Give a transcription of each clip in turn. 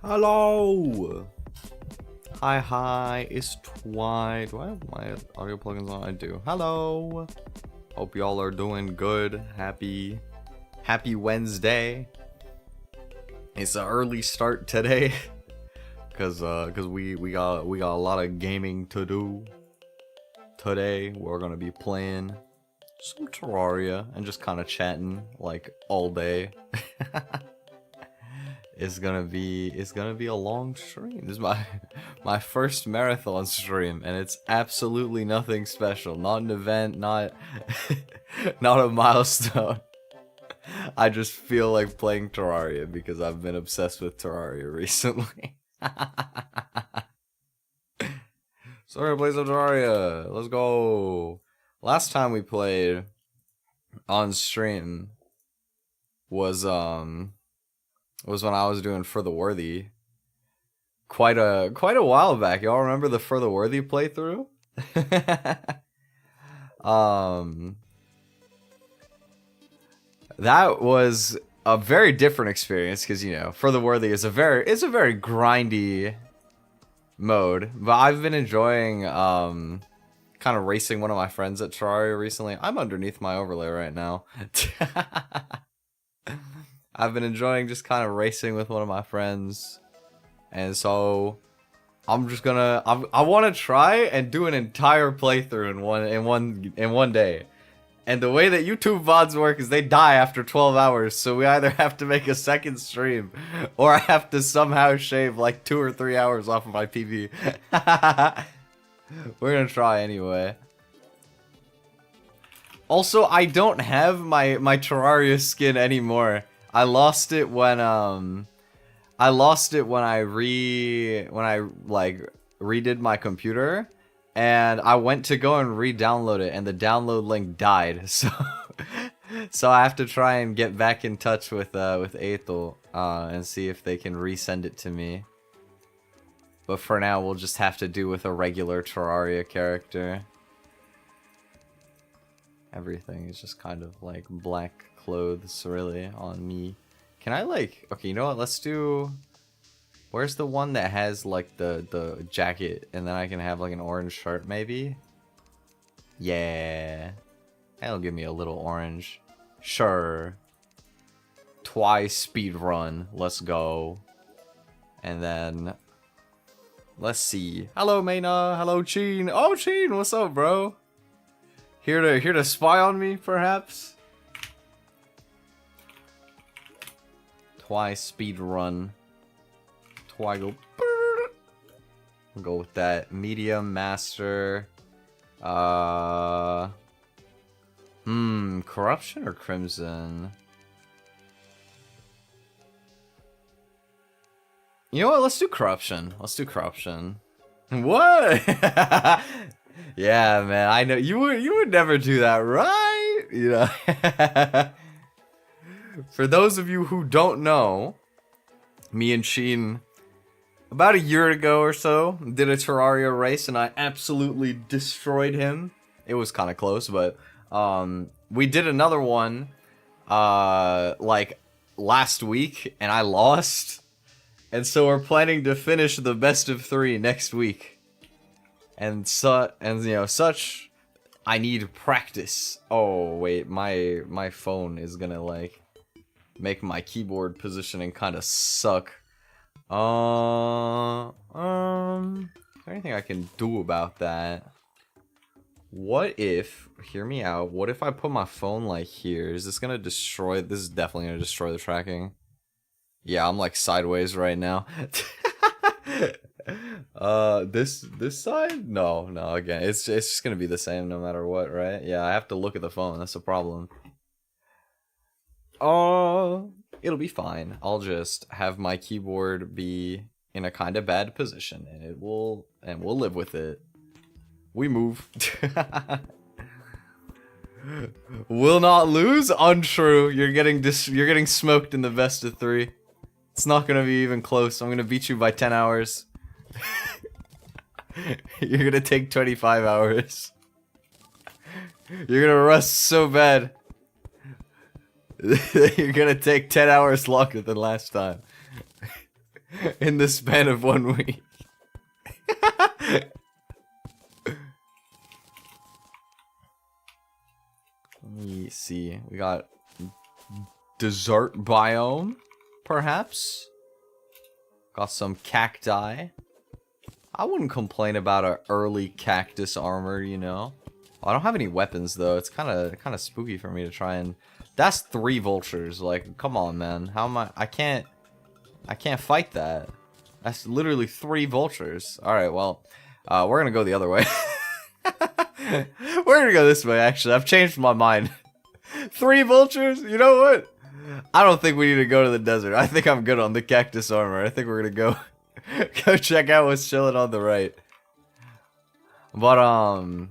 Hello! Hi, it's Twi. Do I have my audio plugins on? I do. Hello! Hope y'all are doing good. Happy Wednesday. It's an early start today. Cause we got a lot of gaming to do. Today we're gonna be playing some Terraria and just kinda chatting like all day. It's gonna be a long stream. This is my first marathon stream, and it's absolutely nothing special. Not an event, not not a milestone. I just feel like playing Terraria because I've been obsessed with Terraria recently. So we're gonna play some Terraria. Let's go. Last time we played on stream was when I was doing For the Worthy quite a while back. Y'all remember the For the Worthy playthrough? That was a very different experience because, you know, For the Worthy is a very grindy mode, but I've been enjoying kind of racing one of my friends at Terraria recently. I'm underneath my overlay right now. I've been enjoying just kind of racing with one of my friends, and so I'm just gonna I want to try and do an entire playthrough in one day. And the way that YouTube VODs work is they die after 12 hours, so we either have to make a second stream or I have to somehow shave like 2 or 3 hours off of my PB. We're gonna try anyway. Also, I don't have my Terraria skin anymore. I lost it when I redid my computer, and I went to go and re-download it, and the download link died. So I have to try and get back in touch with Ethel and see if they can resend it to me. But for now, we'll just have to do with a regular Terraria character. Everything is just kind of like black clothes really on me. Can I like, okay, you know what, let's do, where's the one that has like the jacket and then I can have like an orange shirt maybe? Yeah, that'll give me a little orange. Sure. Twi speed run, let's go. And then let's see. Hello Mayna, hello Cheen. Oh Cheen, what's up bro? Here to spy on me perhaps? Twi speed run. Twi go. We'll go with that. Medium master. Corruption or crimson? You know what? Let's do corruption. Let's do corruption. What? Yeah, man. I know you would never do that, right? You know. For those of you who don't know, me and Sheen, about a year ago or so, did a Terraria race, and I absolutely destroyed him. It was kind of close, but we did another one, like last week and I lost. And so we're planning to finish the best of 3 next week. And you know, such I need practice. Oh wait, my phone is gonna like make my keyboard positioning kind of suck. Is there anything I can do about that? What if, hear me out, what if I put my phone like here? Is this gonna destroy, this is definitely gonna destroy the tracking. Yeah, I'm like sideways right now. This side? No, again, it's just gonna be the same no matter what, right? Yeah, I have to look at the phone, that's the problem. It'll be fine. I'll just have my keyboard be in a kind of bad position, and we'll live with it. We move. Will not lose? Untrue. You're getting smoked in the best of 3. It's not gonna be even close. I'm gonna beat you by 10 hours. You're gonna take 25 hours. You're gonna rust so bad. You're gonna take 10 hours longer than last time. In the span of 1 week. Let me see. We got desert biome, perhaps. Got some cacti. I wouldn't complain about an early cactus armor, you know. I don't have any weapons though. It's kind of spooky for me to try and. That's 3 vultures. Like, come on, man. How am I can't fight that. That's literally 3 vultures. All right, well, we're gonna go the other way. We're gonna go this way. Actually, I've changed my mind. 3 vultures. You know what? I don't think we need to go to the desert. I think I'm good on the cactus armor. I think we're gonna go check out what's chilling on the right. But on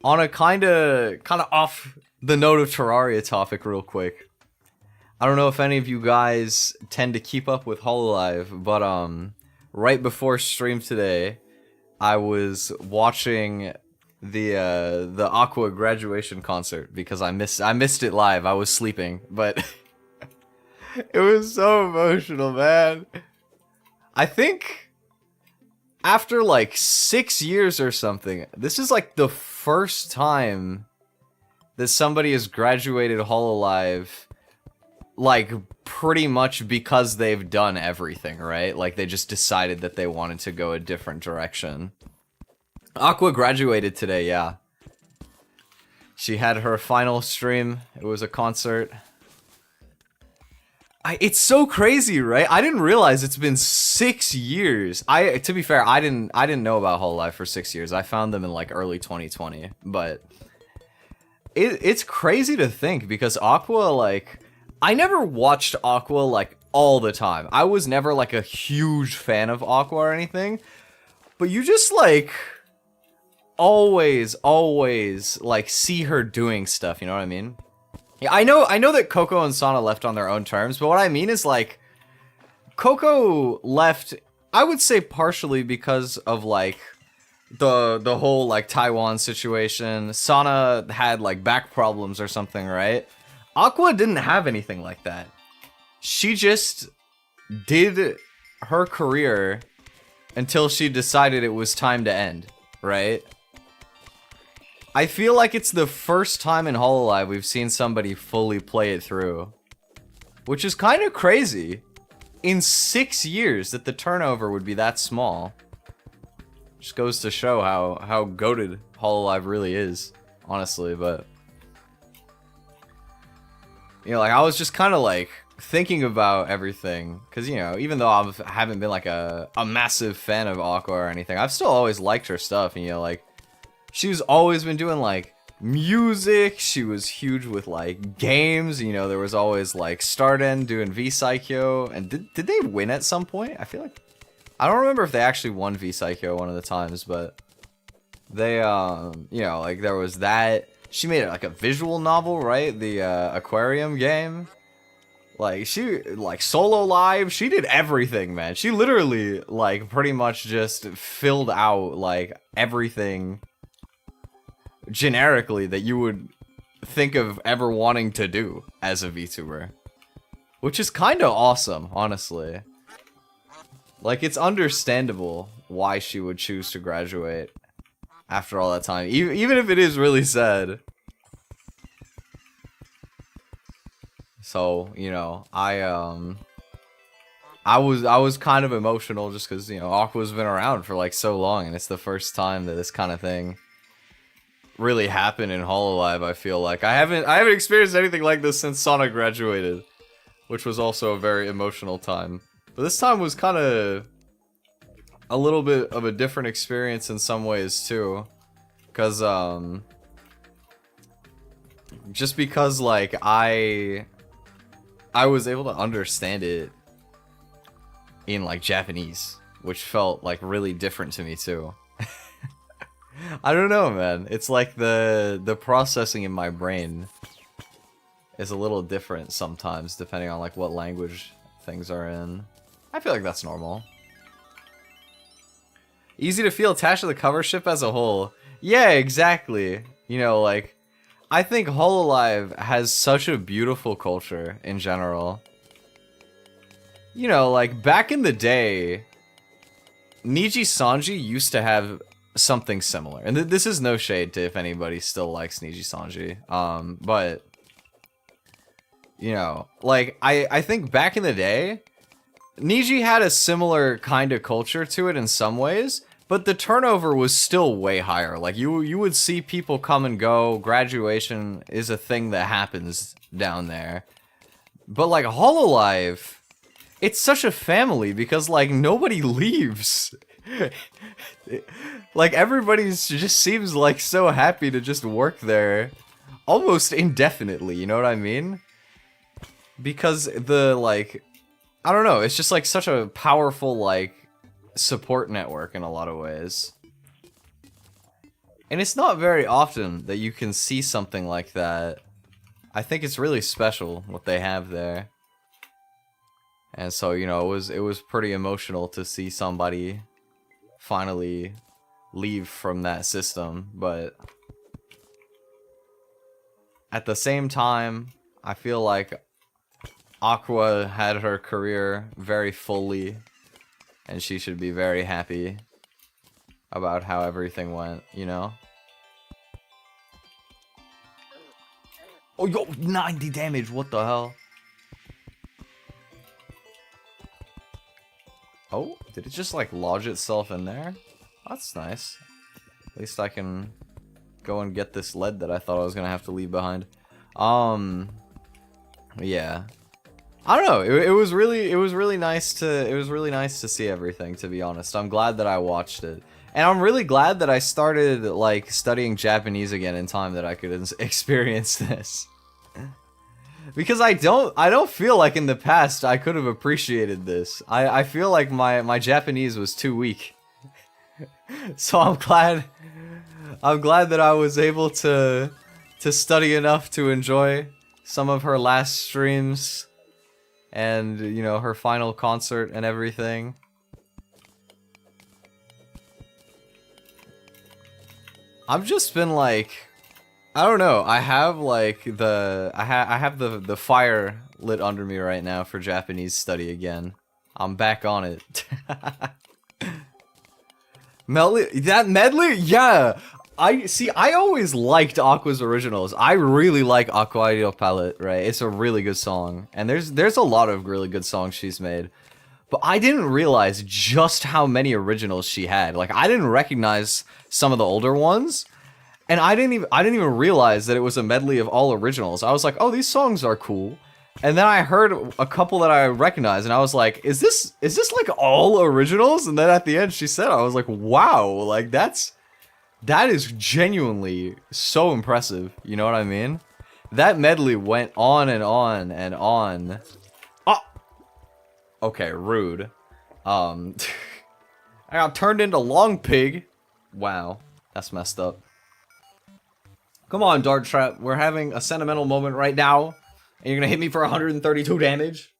a kind of off the note of Terraria topic real quick. I don't know if any of you guys tend to keep up with Hololive, but right before stream today, I was watching the Aqua graduation concert because I missed it live. I was sleeping, but it was so emotional, man. I think after like 6 years or something, this is like the first time that somebody has graduated Hololive, like pretty much because they've done everything, right? Like they just decided that they wanted to go a different direction. Aqua graduated today, yeah. She had her final stream. It was a concert. It's so crazy, right? I didn't realize it's been 6 years. To be fair, I didn't know about Hololive for 6 years. I found them in like early 2020, but it's crazy to think because Aqua, like, I never watched Aqua like all the time. I was never like a huge fan of Aqua or anything, but you just like always like see her doing stuff, you know what I mean? Yeah, I know that Coco and Sana left on their own terms, but what I mean is like Coco left, I would say partially because of like the whole like Taiwan situation. Sana had like back problems or something, right? Aqua didn't have anything like that. She just did her career until she decided it was time to end, right? I feel like it's the first time in Hololive we've seen somebody fully play it through. Which is kind of crazy. In 6 years that the turnover would be that small. Just goes to show how goated Hololive really is, honestly, but you know, like I was just kind of like thinking about everything, because you know, even though I haven't been like a massive fan of Aqua or anything, I've still always liked her stuff, and you know, like she's always been doing like music. She was huge with like games, you know, there was always like Starden doing V-Psycho, and did they win at some point? I feel like I don't remember if they actually won V-Psycho one of the times, but they you know, like there was that. She made it like a visual novel, right? The aquarium game. Like she like solo live, she did everything, man. She literally like pretty much just filled out like everything generically that you would think of ever wanting to do as a VTuber. Which is kind of awesome, honestly. Like, it's understandable why she would choose to graduate after all that time, even if it is really sad. So, you know, I was kind of emotional just because, you know, Aqua's been around for like so long, and it's the first time that this kind of thing really happened in Hololive. I feel like I haven't experienced anything like this since Sonic graduated, which was also a very emotional time. But this time was kind of a little bit of a different experience in some ways too, because just because like I was able to understand it in like Japanese, which felt like really different to me too. I don't know, man. It's like the processing in my brain is a little different sometimes depending on like what language things are in. I feel like that's normal. Easy to feel attached to the cover ship as a whole. Yeah, exactly. You know, like, I think Hololive has such a beautiful culture in general. You know, like, back in the day, Niji Sanji used to have something similar. And this is no shade to if anybody still likes Niji Sanji. But, you know, like, I think back in the day, Niji had a similar kind of culture to it in some ways, but the turnover was still way higher. Like, you would see people come and go. Graduation is a thing that happens down there. But, like, Hololive, it's such a family because, like, nobody leaves. Like, everybody just seems, like, so happy to just work there almost indefinitely, you know what I mean? Because the, like, I don't know, it's just like such a powerful like support network in a lot of ways. And it's not very often that you can see something like that. I think it's really special what they have there. And so, you know, it was pretty emotional to see somebody finally leave from that system, but at the same time, I feel like Aqua had her career very fully, and she should be very happy about how everything went, you know? Oh, yo, 90 damage, what the hell? Oh, did it just, like, lodge itself in there? That's nice. At least I can go and get this lead that I thought I was gonna have to leave behind. Yeah. I don't know. It was really nice to see everything, to be honest. I'm glad that I watched it. And I'm really glad that I started like studying Japanese again in time that I could experience this. Because I don't feel like in the past I could have appreciated this. I feel like my Japanese was too weak. So I'm glad that I was able to study enough to enjoy some of her last streams. And, you know, her final concert and everything. I've just been like, I don't know. I have like I have the fire lit under me right now for Japanese study again. I'm back on it. That medley? Yeah. I always liked Aqua's originals. I really like Aqua Ideal Palette, right? It's a really good song. And there's a lot of really good songs she's made. But I didn't realize just how many originals she had. Like, I didn't recognize some of the older ones. And I didn't even realize that it was a medley of all originals. I was like, oh, these songs are cool. And then I heard a couple that I recognized, and I was like, is this like all originals? And then at the end she said, I was like, wow, like that is genuinely so impressive, you know what I mean? That medley went on and on and on. Oh! Okay, rude. I got turned into Long Pig. Wow, that's messed up. Come on, Dart Trap, we're having a sentimental moment right now, and you're gonna hit me for 132 damage?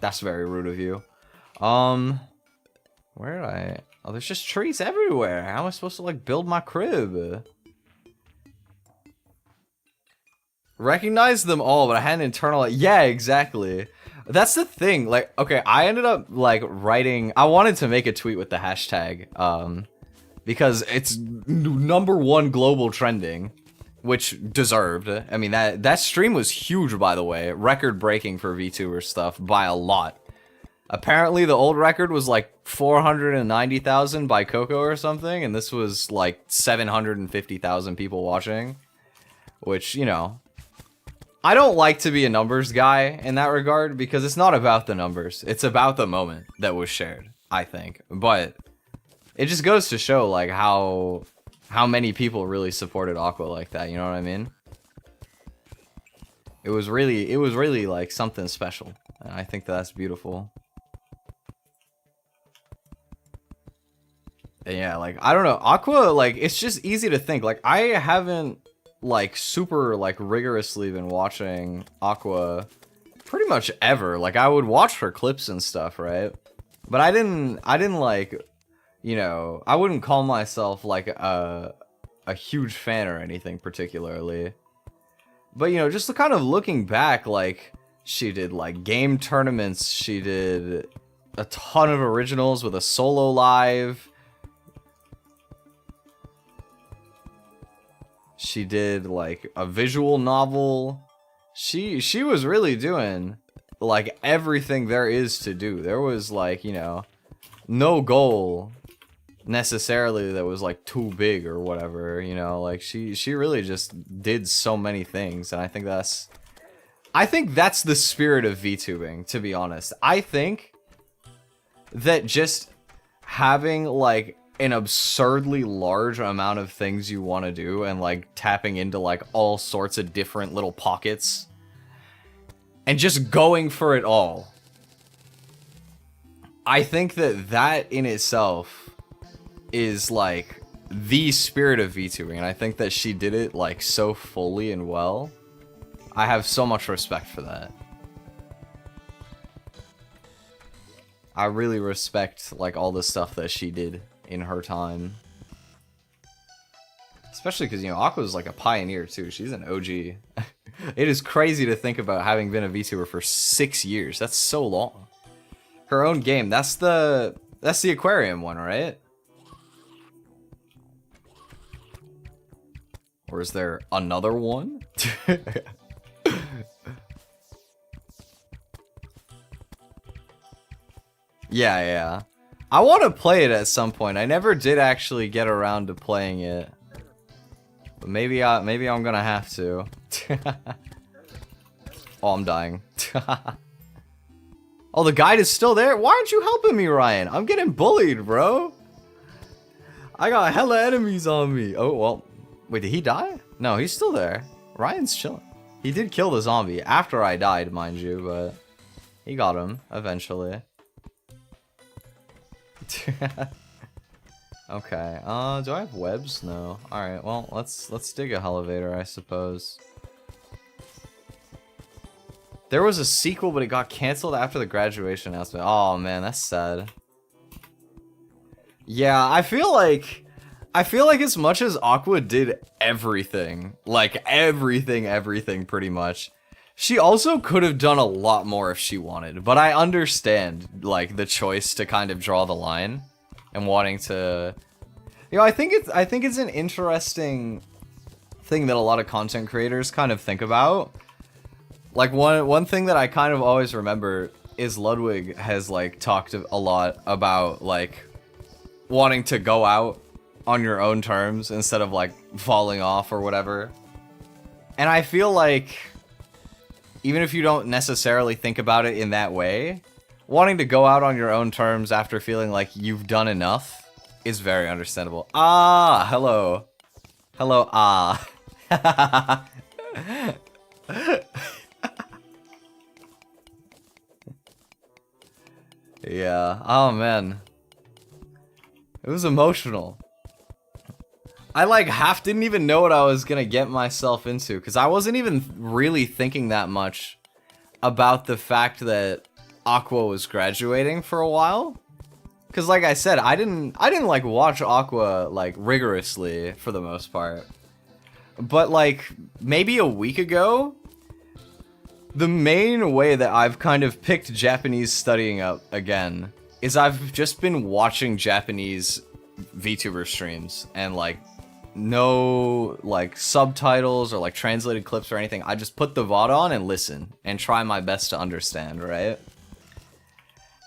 That's very rude of you. Where did I... Oh, there's just trees everywhere. How am I supposed to, like, build my crib? Recognized them all, but I hadn't internalized. Yeah, exactly. That's the thing. Like, okay, I ended up like writing. I wanted to make a tweet with the hashtag, because it's #1 global trending, which deserved. I mean, that stream was huge, by the way, record breaking for VTuber stuff by a lot. Apparently, the old record was like 490,000 by Coco or something, and this was like 750,000 people watching, which, you know. I don't like to be a numbers guy in that regard, because it's not about the numbers. It's about the moment that was shared, I think. But it just goes to show, like, how many people really supported Aqua like that, you know what I mean? It was really, like, something special. And I think that's beautiful. And yeah, like, I don't know. Aqua, like, it's just easy to think. Like, I haven't like super like rigorously been watching Aqua pretty much ever. Like, I would watch her clips and stuff, right? But I didn't like, you know, I wouldn't call myself like a huge fan or anything particularly. But, you know, just kind of looking back, like, she did like game tournaments, she did a ton of originals with a solo live. She did, like, a visual novel. She was really doing, like, everything there is to do. There was, like, you know, no goal necessarily that was, like, too big or whatever, you know? Like, she really just did so many things, and I think that's the spirit of VTubing, to be honest. I think that just having, like, an absurdly large amount of things you want to do and like tapping into like all sorts of different little pockets and just going for it all. I think that in itself is like the spirit of VTubing, and I think that she did it like so fully and well. I have so much respect for that. I really respect like all the stuff that she did in her time. Especially because, you know, Aqua's like a pioneer too. She's an OG. It is crazy to think about having been a VTuber for 6 years. That's so long. Her own game. That's the aquarium one, right? Or is there another one? Yeah. I want to play it at some point. I never did actually get around to playing it. But maybe I'm gonna have to. Oh, I'm dying. Oh, the guide is still there? Why aren't you helping me, Ryan? I'm getting bullied, bro. I got hella enemies on me. Oh, well. Wait, did he die? No, he's still there. Ryan's chilling. He did kill the zombie after I died, mind you, but he got him eventually. Okay, do I have webs? No. Alright, well, let's dig a elevator, I suppose. There was a sequel, but it got canceled after the graduation announcement. Oh man, that's sad. Yeah, I feel like as much as Aqua did everything, like everything pretty much, she also could have done a lot more if she wanted, but I understand, like, the choice to kind of draw the line and wanting to, you know, I think it's an interesting thing that a lot of content creators kind of think about. Like, one thing that I kind of always remember is Ludwig has, like, talked a lot about, like, wanting to go out on your own terms instead of, like, falling off or whatever. And I feel like, even if you don't necessarily think about it in that way, wanting to go out on your own terms after feeling like you've done enough is very understandable. Ah, hello. Hello, ah. Yeah, oh man. It was emotional. I like didn't even know what I was gonna get myself into, because I wasn't even really thinking that much about the fact that Aqua was graduating for a while. Because like I said, I didn't like watch Aqua like rigorously for the most part. but like maybe a week ago, the main way that I've kind of picked Japanese studying up again is I've just been watching Japanese VTuber streams and like no like subtitles or like translated clips or anything. I just put the VOD on and listen and try my best to understand, right?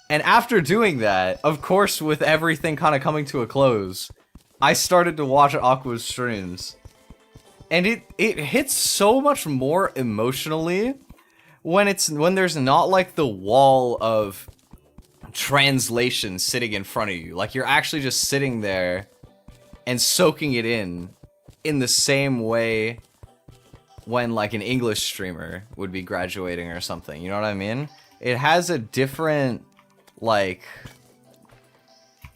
And after doing that, of course, with everything kind of coming to a close, I started to watch Aqua's streams. And it hits so much more emotionally when there's not like the wall of translation sitting in front of you. Like you're actually just sitting there and soaking it in the same way when like an English streamer would be graduating or something. You know what I mean? It has a different like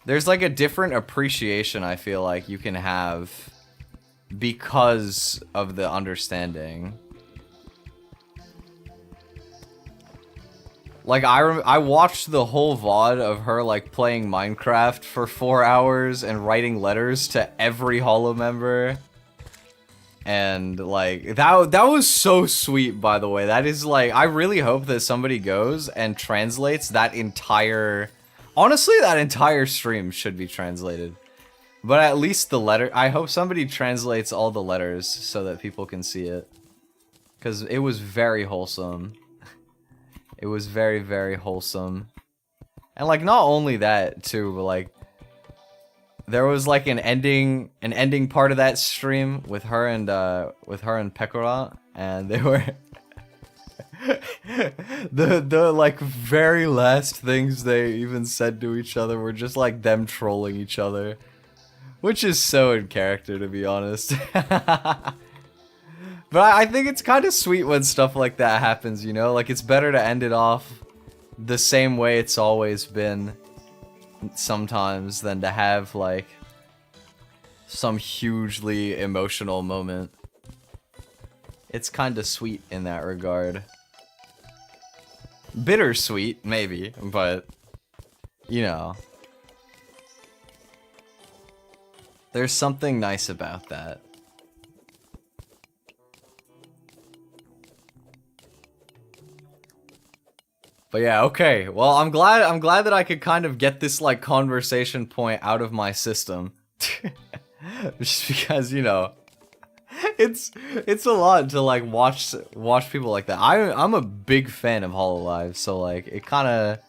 there's like a different appreciation I feel like you can have because of the understanding. Like, I watched the whole VOD of her, like, playing Minecraft for 4 hours and writing letters to every Hollow member. And, like, that was so sweet, by the way. That is, like, I really hope that somebody goes and translates that entire... Honestly, that entire stream should be translated. But at least the letter... I hope somebody translates all the letters so that people can see it. Because it was very wholesome. It was very, very wholesome. And, like, not only that, too, but, like... There was, like, an ending part of that stream with her and Pekora. And they were... the, like, very last things they even said to each other were just, like, them trolling each other. Which is so in character, to be honest. But I think it's kind of sweet when stuff like that happens, you know? Like, it's better to end it off the same way it's always been sometimes than to have, like, some hugely emotional moment. It's kind of sweet in that regard. Bittersweet, maybe, but, you know. There's something nice about that. But yeah, okay. Well, I'm glad that I could kind of get this like conversation point out of my system. Just because, you know, it's a lot to like watch people like that. I'm a big fan of Hololive, so like it kind of,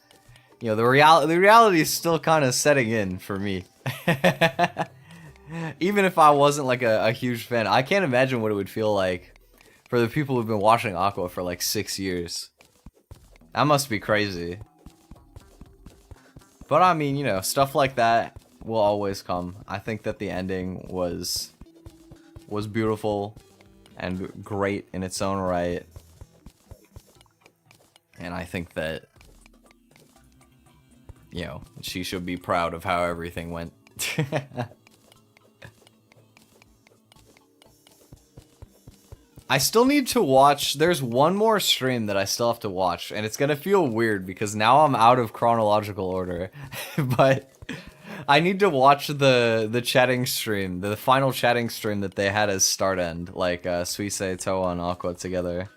you know, the reality is still kind of setting in for me. Even if I wasn't like a huge fan, I can't imagine what it would feel like for the people who've been watching Aqua for like 6 years. That must be crazy. But I mean, you know, stuff like that will always come. I think that the ending was beautiful and great in its own right. And I think that, you know, she should be proud of how everything went. I still need to watch, there's one more stream that I still have to watch, and it's gonna feel weird because now I'm out of chronological order, but I need to watch the chatting stream, the final chatting stream that they had as start-end, like Suisei, Toa, and Aqua together.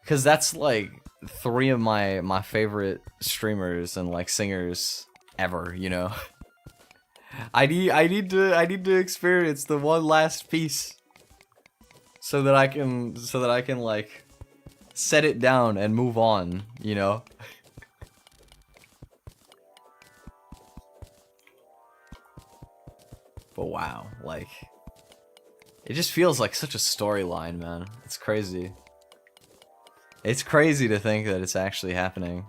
Because that's like 3 of my favorite streamers and like singers ever, you know? I need to experience the one last piece. So that I can like set it down and move on, you know? But wow, like it just feels like such a storyline, man. It's crazy. It's crazy to think that it's actually happening.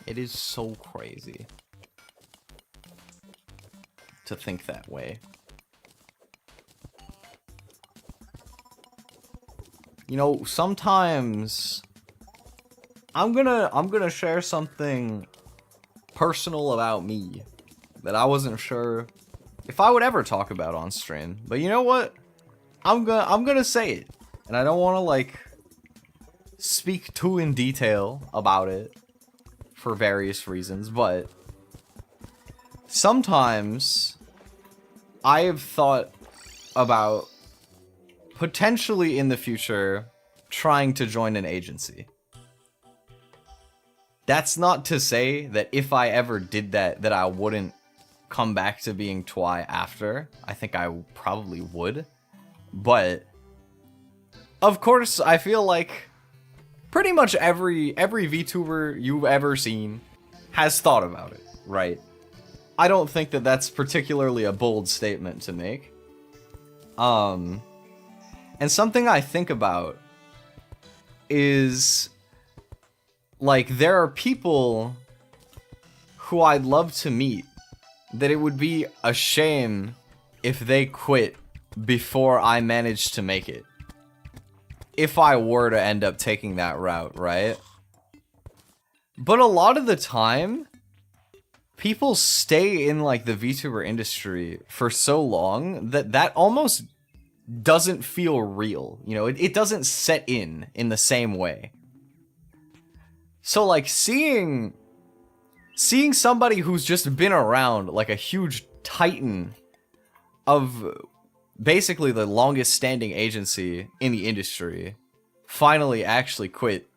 It is so crazy to think that way. You know, sometimes I'm gonna share something personal about me that I wasn't sure if I would ever talk about on stream. But you know what? I'm gonna say it. And I don't want to like speak too in detail about it for various reasons, but sometimes I have thought about potentially in the future trying to join an agency. That's not to say that if I ever did that, that I wouldn't come back to being Twi after. I think I probably would. But, of course, I feel like pretty much every VTuber you've ever seen has thought about it, right? I don't think that that's particularly a bold statement to make. And something I think about is, like, there are people who I'd love to meet that it would be a shame if they quit before I managed to make it. If I were to end up taking that route, right? But a lot of the time, people stay in, like, the VTuber industry for so long that almost doesn't feel real. You know, it doesn't set in the same way. So, like, seeing somebody who's just been around, like a huge titan of basically the longest standing agency in the industry, finally actually quit,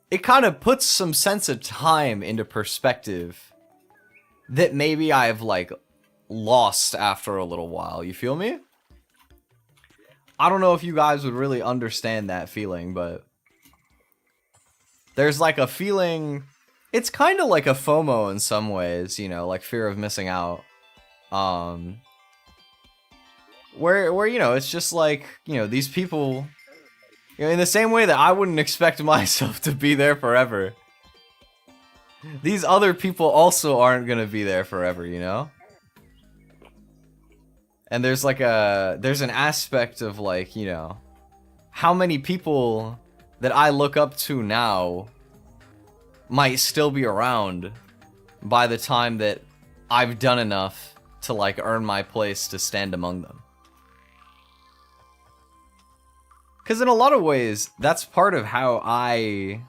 it kind of puts some sense of time into perspective that maybe I've, like, lost after a little while. You feel me? I don't know if you guys would really understand that feeling, but there's, like, a feeling, it's kind of like a FOMO in some ways, you know, like fear of missing out. Where, you know, it's just like, you know, these people, you know, in the same way that I wouldn't expect myself to be there forever, these other people also aren't gonna be there forever, you know? And there's like there's an aspect of, like, you know, how many people that I look up to now might still be around by the time that I've done enough to, like, earn my place to stand among them. Because in a lot of ways, that's part of how I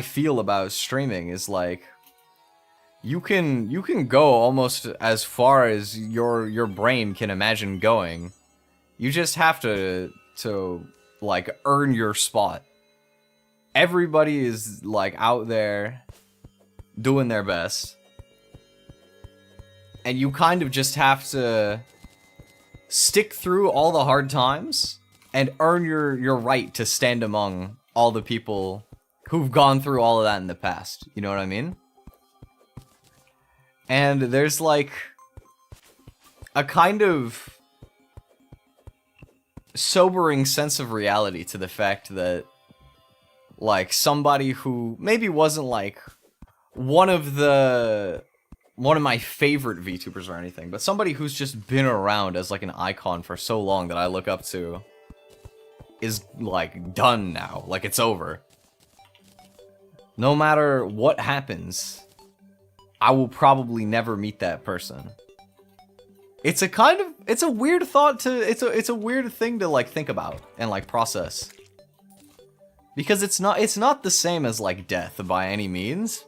feel about streaming, is like, you can go almost as far as your brain can imagine going. You just have to like, earn your spot. Everybody is, like, out there doing their best, and you kind of just have to stick through all the hard times and earn your right to stand among all the people who've gone through all of that in the past. You know what I mean? And there's, like, a kind of sobering sense of reality to the fact that, like, somebody who maybe wasn't, like, one of my favorite VTubers or anything, but somebody who's just been around as, like, an icon for so long that I look up to, is, like, done now. Like, it's over. No matter what happens, I will probably never meet that person. It's a weird thought to, it's a weird thing to, like, think about and, like, process. Because it's not the same as, like, death by any means.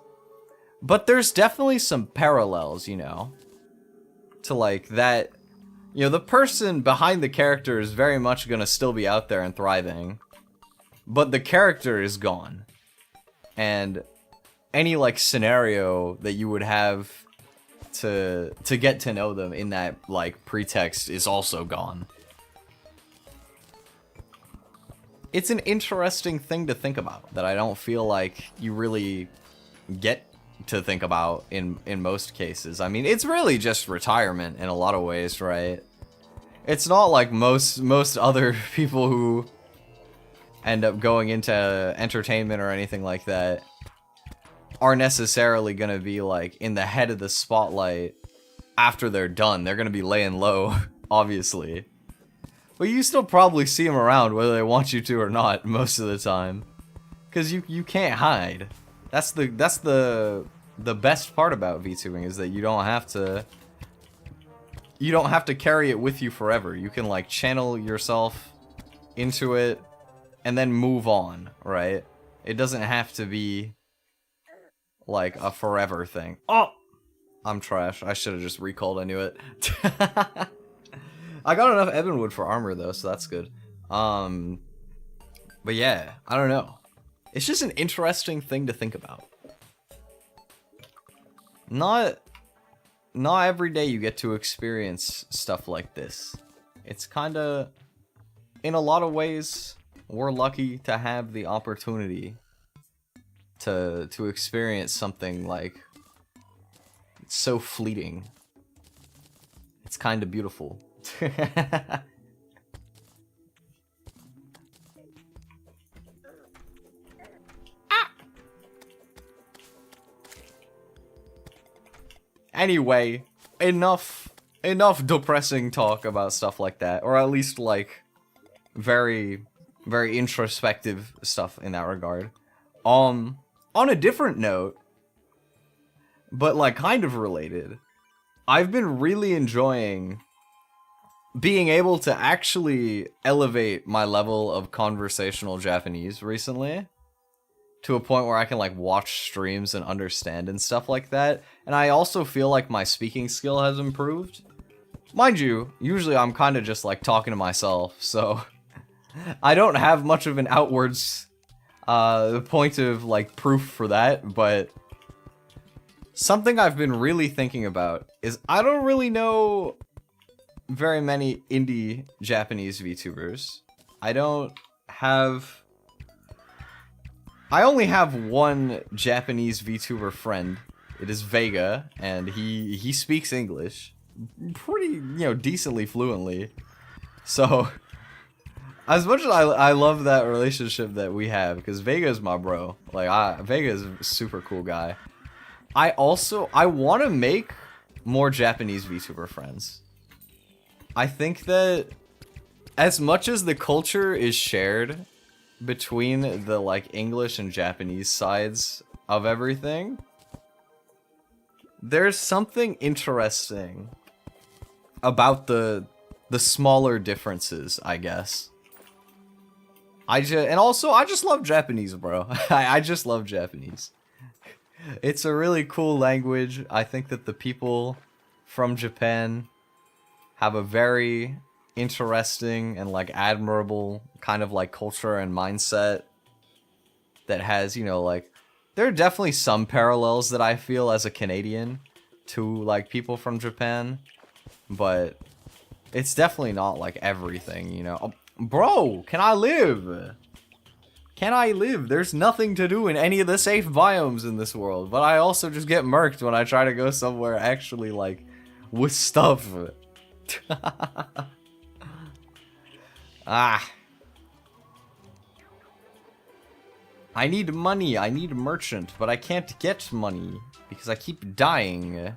But there's definitely some parallels, you know, to, like, that, you know, the person behind the character is very much gonna still be out there and thriving, but the character is gone. And any, like, scenario that you would have to get to know them in that, like, pretext is also gone. It's an interesting thing to think about that I don't feel like you really get to think about in most cases. I mean, it's really just retirement in a lot of ways, right? It's not like most other people who end up going into entertainment or anything like that are necessarily gonna be, like, in the head of the spotlight after they're done. They're gonna be laying low, obviously. But you still probably see them around whether they want you to or not most of the time. Because you can't hide. That's the best part about VTubing, is that you don't have to carry it with you forever. You can, like, channel yourself into it and then move on, right? It doesn't have to be like a forever thing. Oh! I'm trash. I should have just recalled, I knew it. I got enough ebonwood for armor though, so that's good. But yeah, I don't know. It's just an interesting thing to think about. Not every day you get to experience stuff like this. It's kinda, in a lot of ways, we're lucky to have the opportunity to experience something like so fleeting. It's kinda beautiful. Anyway, enough depressing talk about stuff like that, or at least like very introspective stuff in that regard. On a different note, but like kind of related, I've been really enjoying being able to actually elevate my level of conversational Japanese recently to a point where I can like watch streams and understand and stuff like that. And I also feel like my speaking skill has improved. Mind you, usually I'm kind of just like talking to myself, so I don't have much of an outwards point of like proof for that, but something I've been really thinking about is I don't really know very many indie Japanese VTubers. I only have one Japanese VTuber friend. It is Vega, and he speaks English pretty, decently fluently. So, as much as I love that relationship that we have, because Vega is my bro. Like, Vega is a super cool guy. I want to make more Japanese VTuber friends. I think that as much as the culture is shared between the like English and Japanese sides of everything, there's something interesting about the smaller differences, I guess. I just love Japanese, bro. I just love Japanese. It's a really cool language. I think that the people from Japan have a very interesting and like admirable kind of like culture and mindset that has, like, there are definitely some parallels that I feel as a Canadian to like people from Japan, but it's definitely not like everything, Oh, bro, can I live? Can I live? There's nothing to do in any of the safe biomes in this world, but I also just get murked when I try to go somewhere actually like with stuff. I need money, I need a merchant, but I can't get money because I keep dying.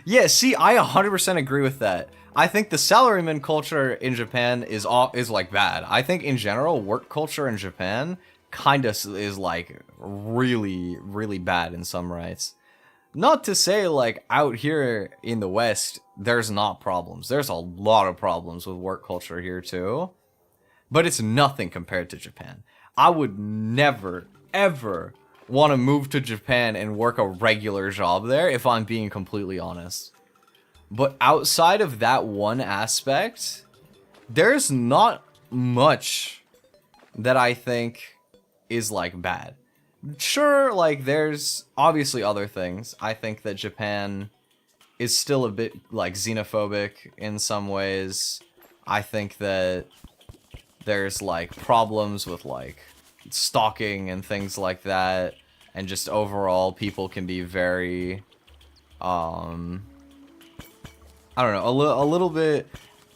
Yeah, see, I 100% agree with that. I think the salaryman culture in Japan is like bad. I think in general, work culture in Japan kind of is like really, really bad in some rights. Not to say like out here in the West, there's not problems. There's a lot of problems with work culture here too. But it's nothing compared to Japan. I would never, ever want to move to Japan and work a regular job there if I'm being completely honest. But outside of that one aspect, there's not much that I think is like bad. Sure, like there's obviously other things. I think that Japan is still a bit like xenophobic in some ways. I think that there's like problems with like stalking and things like that, and just overall people can be very I don't know, a little bit.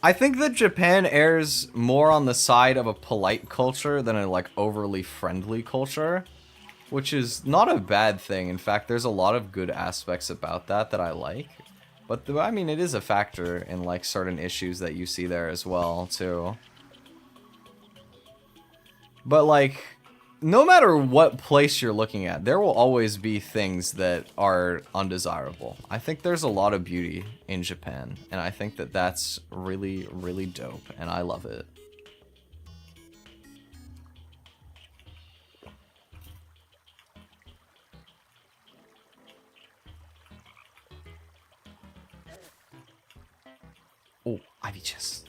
I think that Japan errs more on the side of a polite culture than a like overly friendly culture, which is not a bad thing. In fact, there's a lot of good aspects about that I like. But I mean, it is a factor in like certain issues that you see there as well too. But like, no matter what place you're looking at, there will always be things that are undesirable. I think there's a lot of beauty in Japan, and I think that that's really, really dope, and I love it. Oh, Ivy chest.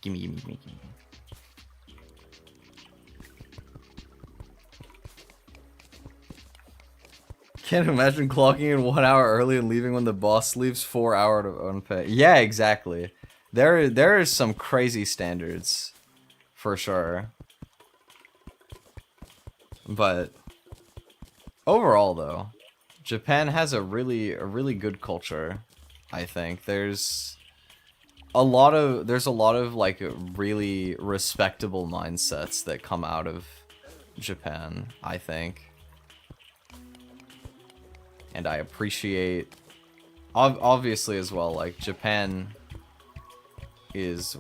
Gimme, gimme, gimme, gimme. Can't imagine clocking in 1 hour early and leaving when the boss leaves 4 hours to unpay. Yeah, exactly. There is some crazy standards, for sure. But overall, though, Japan has a really good culture. I think there's a lot of like really respectable mindsets that come out of Japan, I think. And I appreciate, obviously as well, like, Japan is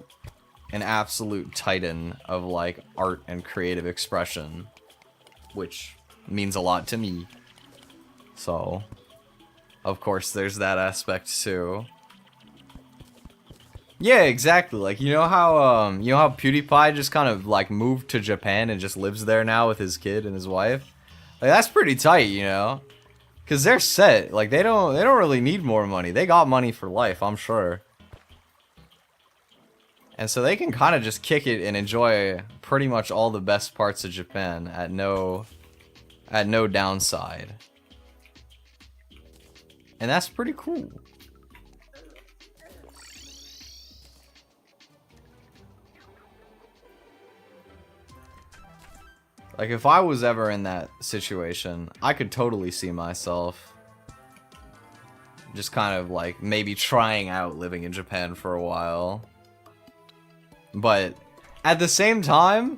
an absolute titan of, like, art and creative expression, which means a lot to me. So, of course, there's that aspect, too. Yeah, exactly. Like, you know how PewDiePie just kind of, like, moved to Japan and just lives there now with his kid and his wife? Like, that's pretty tight, you know? Because they're set. Like, they don't really need more money. They got money for life, I'm sure. And so they can kind of just kick it and enjoy pretty much all the best parts of Japan at no downside. And that's pretty cool. Like, if I was ever in that situation, I could totally see myself just kind of, like, maybe trying out living in Japan for a while. But at the same time,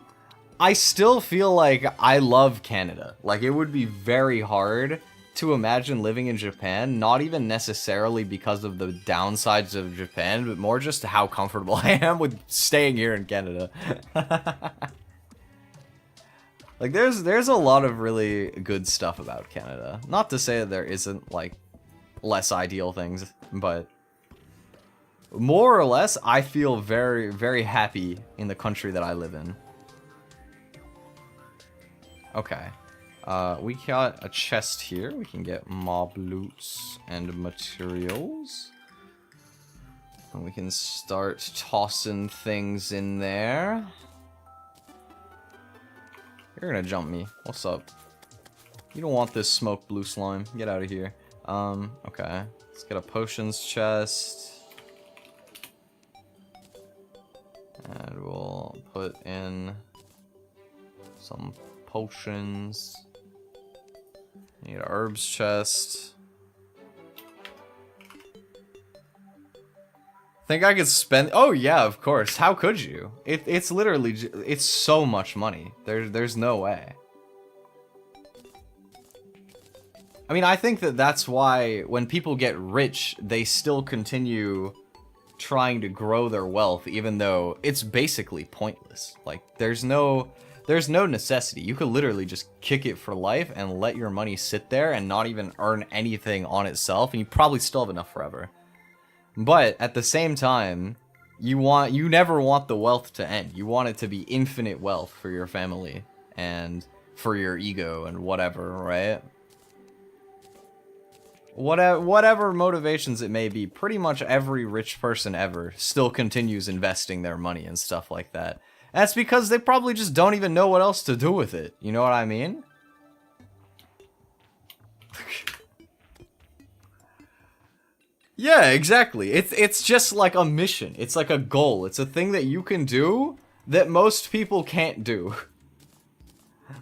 I still feel like I love Canada. Like, it would be very hard to imagine living in Japan, not even necessarily because of the downsides of Japan, but more just how comfortable I am with staying here in Canada. Like, there's a lot of really good stuff about Canada. Not to say that there isn't, like, less ideal things, but more or less, I feel very, very happy in the country that I live in. Okay. We got a chest here. We can get mob loots and materials. And we can start tossing things in there. You're gonna jump me. What's up? You don't want this smoke blue slime. Get out of here. Okay. Let's get a potions chest. And we'll put in some potions. Need a herbs chest. Think I could spend? Oh yeah, of course. How could you? It's literally, it's so much money. There's no way. I mean, I think that that's why when people get rich, they still continue trying to grow their wealth, even though it's basically pointless. Like, there's no necessity. You could literally just kick it for life and let your money sit there and not even earn anything on itself, and you probably still have enough forever. But at the same time, you never want the wealth to end. You want it to be infinite wealth for your family and for your ego and whatever, right? Whatever motivations it may be, pretty much every rich person ever still continues investing their money and stuff like that. That's because they probably just don't even know what else to do with it. You know what I mean? Yeah, exactly. It's just like a mission. It's like a goal. It's a thing that you can do that most people can't do.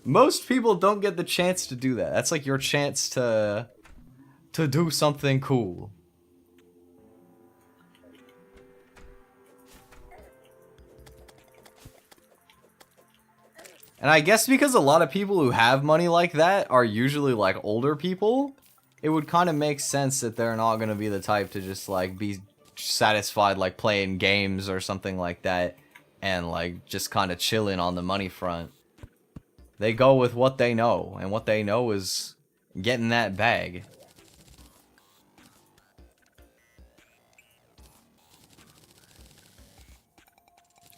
Most people don't get the chance to do that. That's like your chance to do something cool. And I guess because a lot of people who have money like that are usually like older people, it would kind of make sense that they're not going to be the type to just like be satisfied like playing games or something like that and like just kind of chilling on the money front. They go with what they know, and what they know is getting that bag.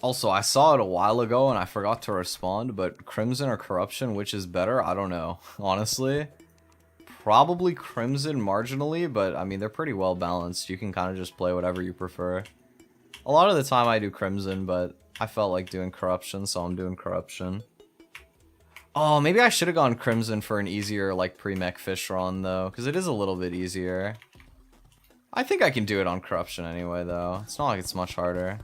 Also, I saw it a while ago and I forgot to respond, but Crimson or Corruption, which is better? I don't know, honestly. Probably Crimson marginally, but I mean, they're pretty well balanced. You can kind of just play whatever you prefer. A lot of the time I do Crimson, but I felt like doing Corruption, so I'm doing Corruption. Oh, maybe I should have gone Crimson for an easier, like, pre-mech fish run, though, because it is a little bit easier. I think I can do it on Corruption anyway, though. It's not like it's much harder.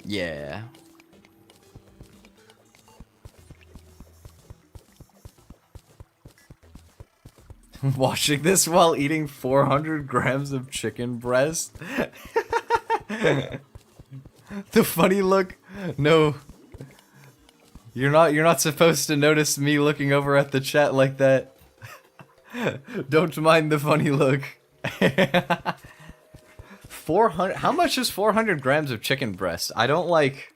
Yeah. Watching this while eating 400 grams of chicken breast. The funny look. No. You're not supposed to notice me looking over at the chat like that. Don't mind the funny look. 400. How much is 400 grams of chicken breast? I don't like.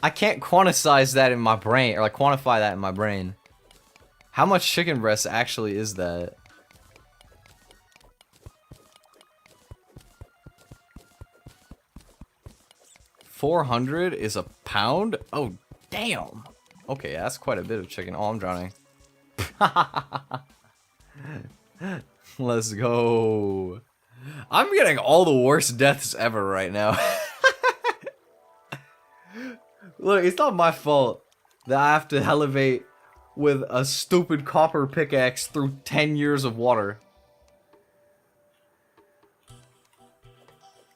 I can't quantify that in my brain, or like quantify that in my brain. How much chicken breast actually is that? $400 is a pound? Oh, damn. Okay, that's quite a bit of chicken. Oh, I'm drowning. Let's go. I'm getting all the worst deaths ever right now. Look, it's not my fault that I have to elevate with a stupid copper pickaxe through 10 years of water.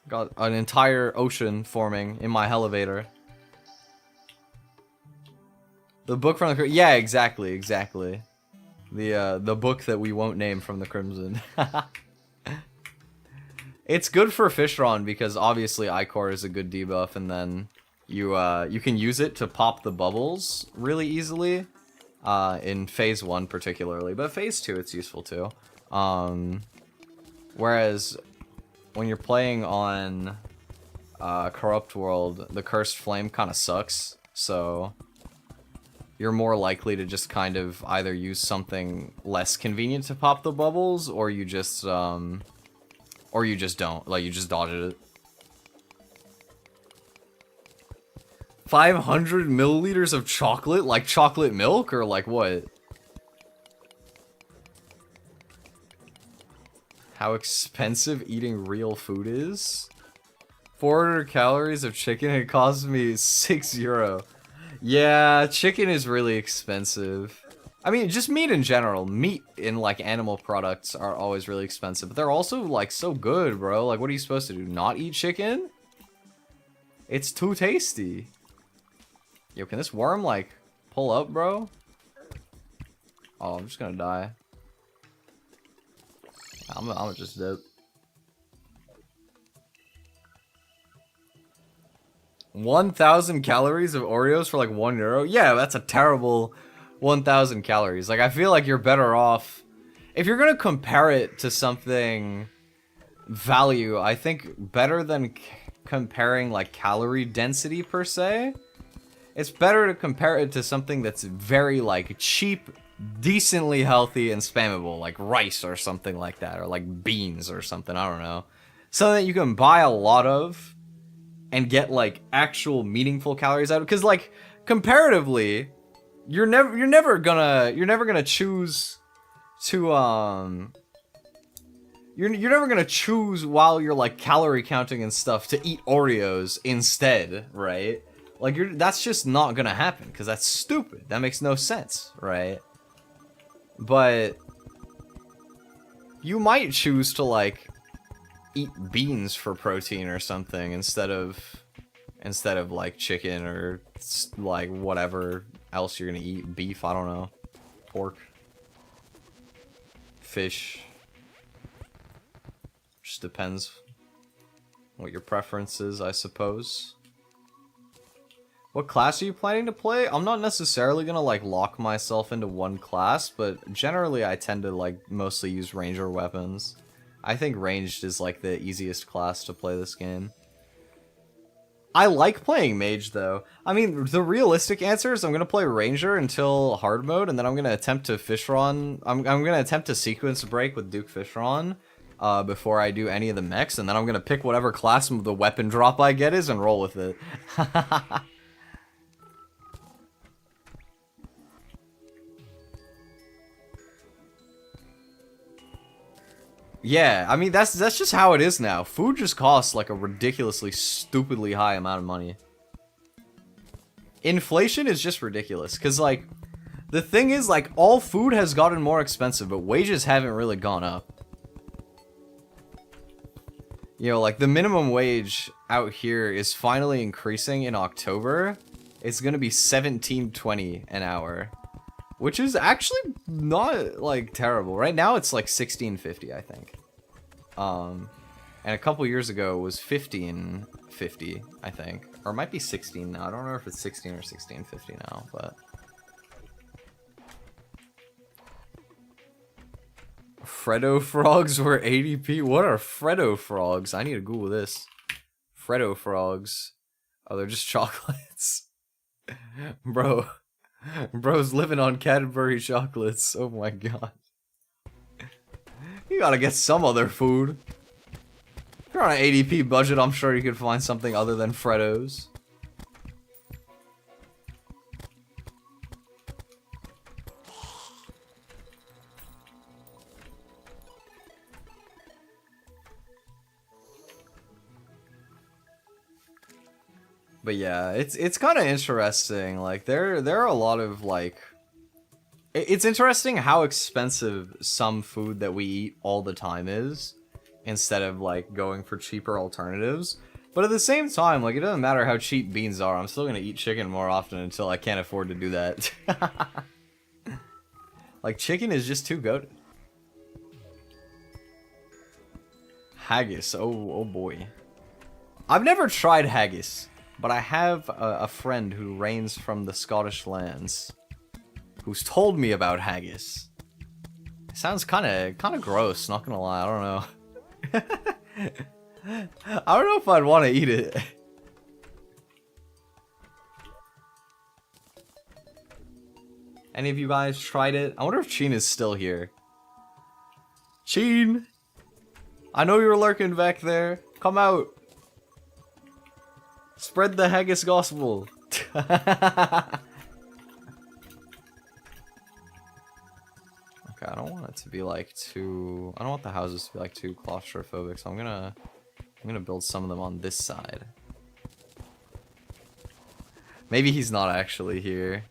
Got an entire ocean forming in my elevator. The book from the... Yeah, exactly. The book that we won't name from the Crimson. It's good for Fishron because obviously Ichor is a good debuff, and then you can use it to pop the bubbles really easily. In phase 1 particularly, but phase 2 it's useful too. Whereas when you're playing on Corrupt World, the Cursed Flame kind of sucks, so you're more likely to just kind of either use something less convenient to pop the bubbles, or you just don't, like you just dodge it. 500 milliliters of chocolate? Like chocolate milk or like what? How expensive eating real food is? 400 calories of chicken, it cost me €6. Yeah, chicken is really expensive. I mean, just meat in general. Meat in like animal products are always really expensive, but they're also like so good, bro. Like, what are you supposed to do? Not eat chicken? It's too tasty. Yo, can this worm, like, pull up, bro? Oh, I'm just gonna die. I'm just dead. 1,000 calories of Oreos for, like, €1? Yeah, that's a terrible 1,000 calories. Like, I feel like you're better off... If you're gonna compare it to something... value, I think better than comparing, like, calorie density, per se... It's better to compare it to something that's very, like, cheap, decently healthy, and spammable, like rice or something like that, or like beans or something, I don't know. Something that you can buy a lot of and get, like, actual meaningful calories out of, because, like, comparatively, you're never gonna choose to, you're never gonna choose while you're, like, calorie counting and stuff to eat Oreos instead, right? Like, that's just not gonna happen, because that's stupid. That makes no sense, right? But you might choose to, like, eat beans for protein or something instead of like chicken or like whatever else you're gonna eat. Beef, I don't know. Pork. Fish. Just depends what your preference is, I suppose. What class are you planning to play? I'm not necessarily gonna, like, lock myself into one class, but generally I tend to, like, mostly use ranger weapons. I think ranged is, like, the easiest class to play this game. I like playing mage though. I mean, the realistic answer is I'm gonna play ranger until hard mode, and then I'm gonna attempt to fishron. I'm gonna attempt to sequence break with Duke Fishron before I do any of the mechs, and then I'm gonna pick whatever class the weapon drop I get is and roll with it. Yeah, I mean, that's just how it is now. Food just costs like a ridiculously, stupidly high amount of money. Inflation is just ridiculous, because, like, the thing is, like, all food has gotten more expensive, but wages haven't really gone up. You know, like, the minimum wage out here is finally increasing in October. It's gonna be $17.20 an hour. Which is actually not, like, terrible. Right now, it's, like, $16.50, I think. And a couple years ago, it was $15.50, I think. Or it might be 16 now. I don't know if it's 16 or $16.50 now, but... Freddo frogs were 80p? What are Freddo frogs? I need to Google this. Freddo frogs. Oh, they're just chocolates. Bro. Bro's living on Cadbury chocolates. Oh my god. You gotta get some other food. If you're on an 80p budget, I'm sure you could find something other than Freddos. But yeah, it's kind of interesting. Like there are a lot of like, it's interesting how expensive some food that we eat all the time is, instead of like going for cheaper alternatives. But at the same time, like it doesn't matter how cheap beans are. I'm still gonna eat chicken more often until I can't afford to do that. Like chicken is just too good. Haggis. Oh boy. I've never tried haggis. But I have a friend who reigns from the Scottish lands, who's told me about haggis. It sounds kind of gross, not gonna lie. I don't know. I don't know if I'd want to eat it. Any of you guys tried it? I wonder if Cheen is still here. Cheen, I know you're lurking back there. Come out. Spread the haggis gospel. Okay, I don't want it to be like too... I don't want the houses to be like too claustrophobic, so I'm gonna build some of them on this side. Maybe he's not actually here.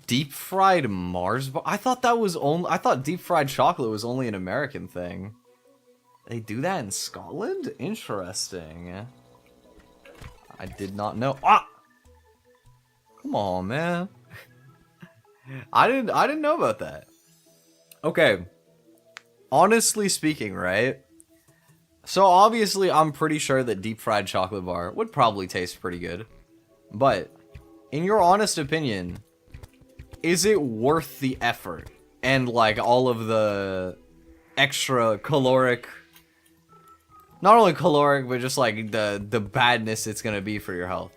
Deep fried Mars bar? I thought that was only... I thought deep fried chocolate was only an American thing. They do that in Scotland? Interesting. I did not know. Ah! Come on, man. I didn't know about that. Okay. Honestly speaking, right? So obviously I'm pretty sure that deep fried chocolate bar would probably taste pretty good. But in your honest opinion, is it worth the effort and like all of the extra caloric, not only caloric, but just like the badness it's gonna be for your health?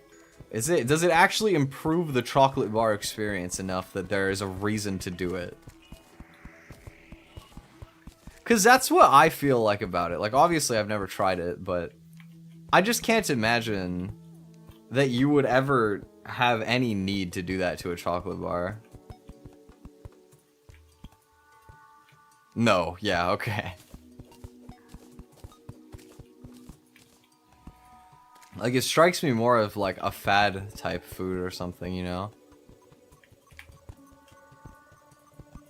Does it actually improve the chocolate bar experience enough that there is a reason to do it? Cause that's what I feel like about it. Like obviously I've never tried it, but I just can't imagine that you would ever have any need to do that to a chocolate bar. No, yeah, okay. Like, it strikes me more of, like, a fad type food or something, you know?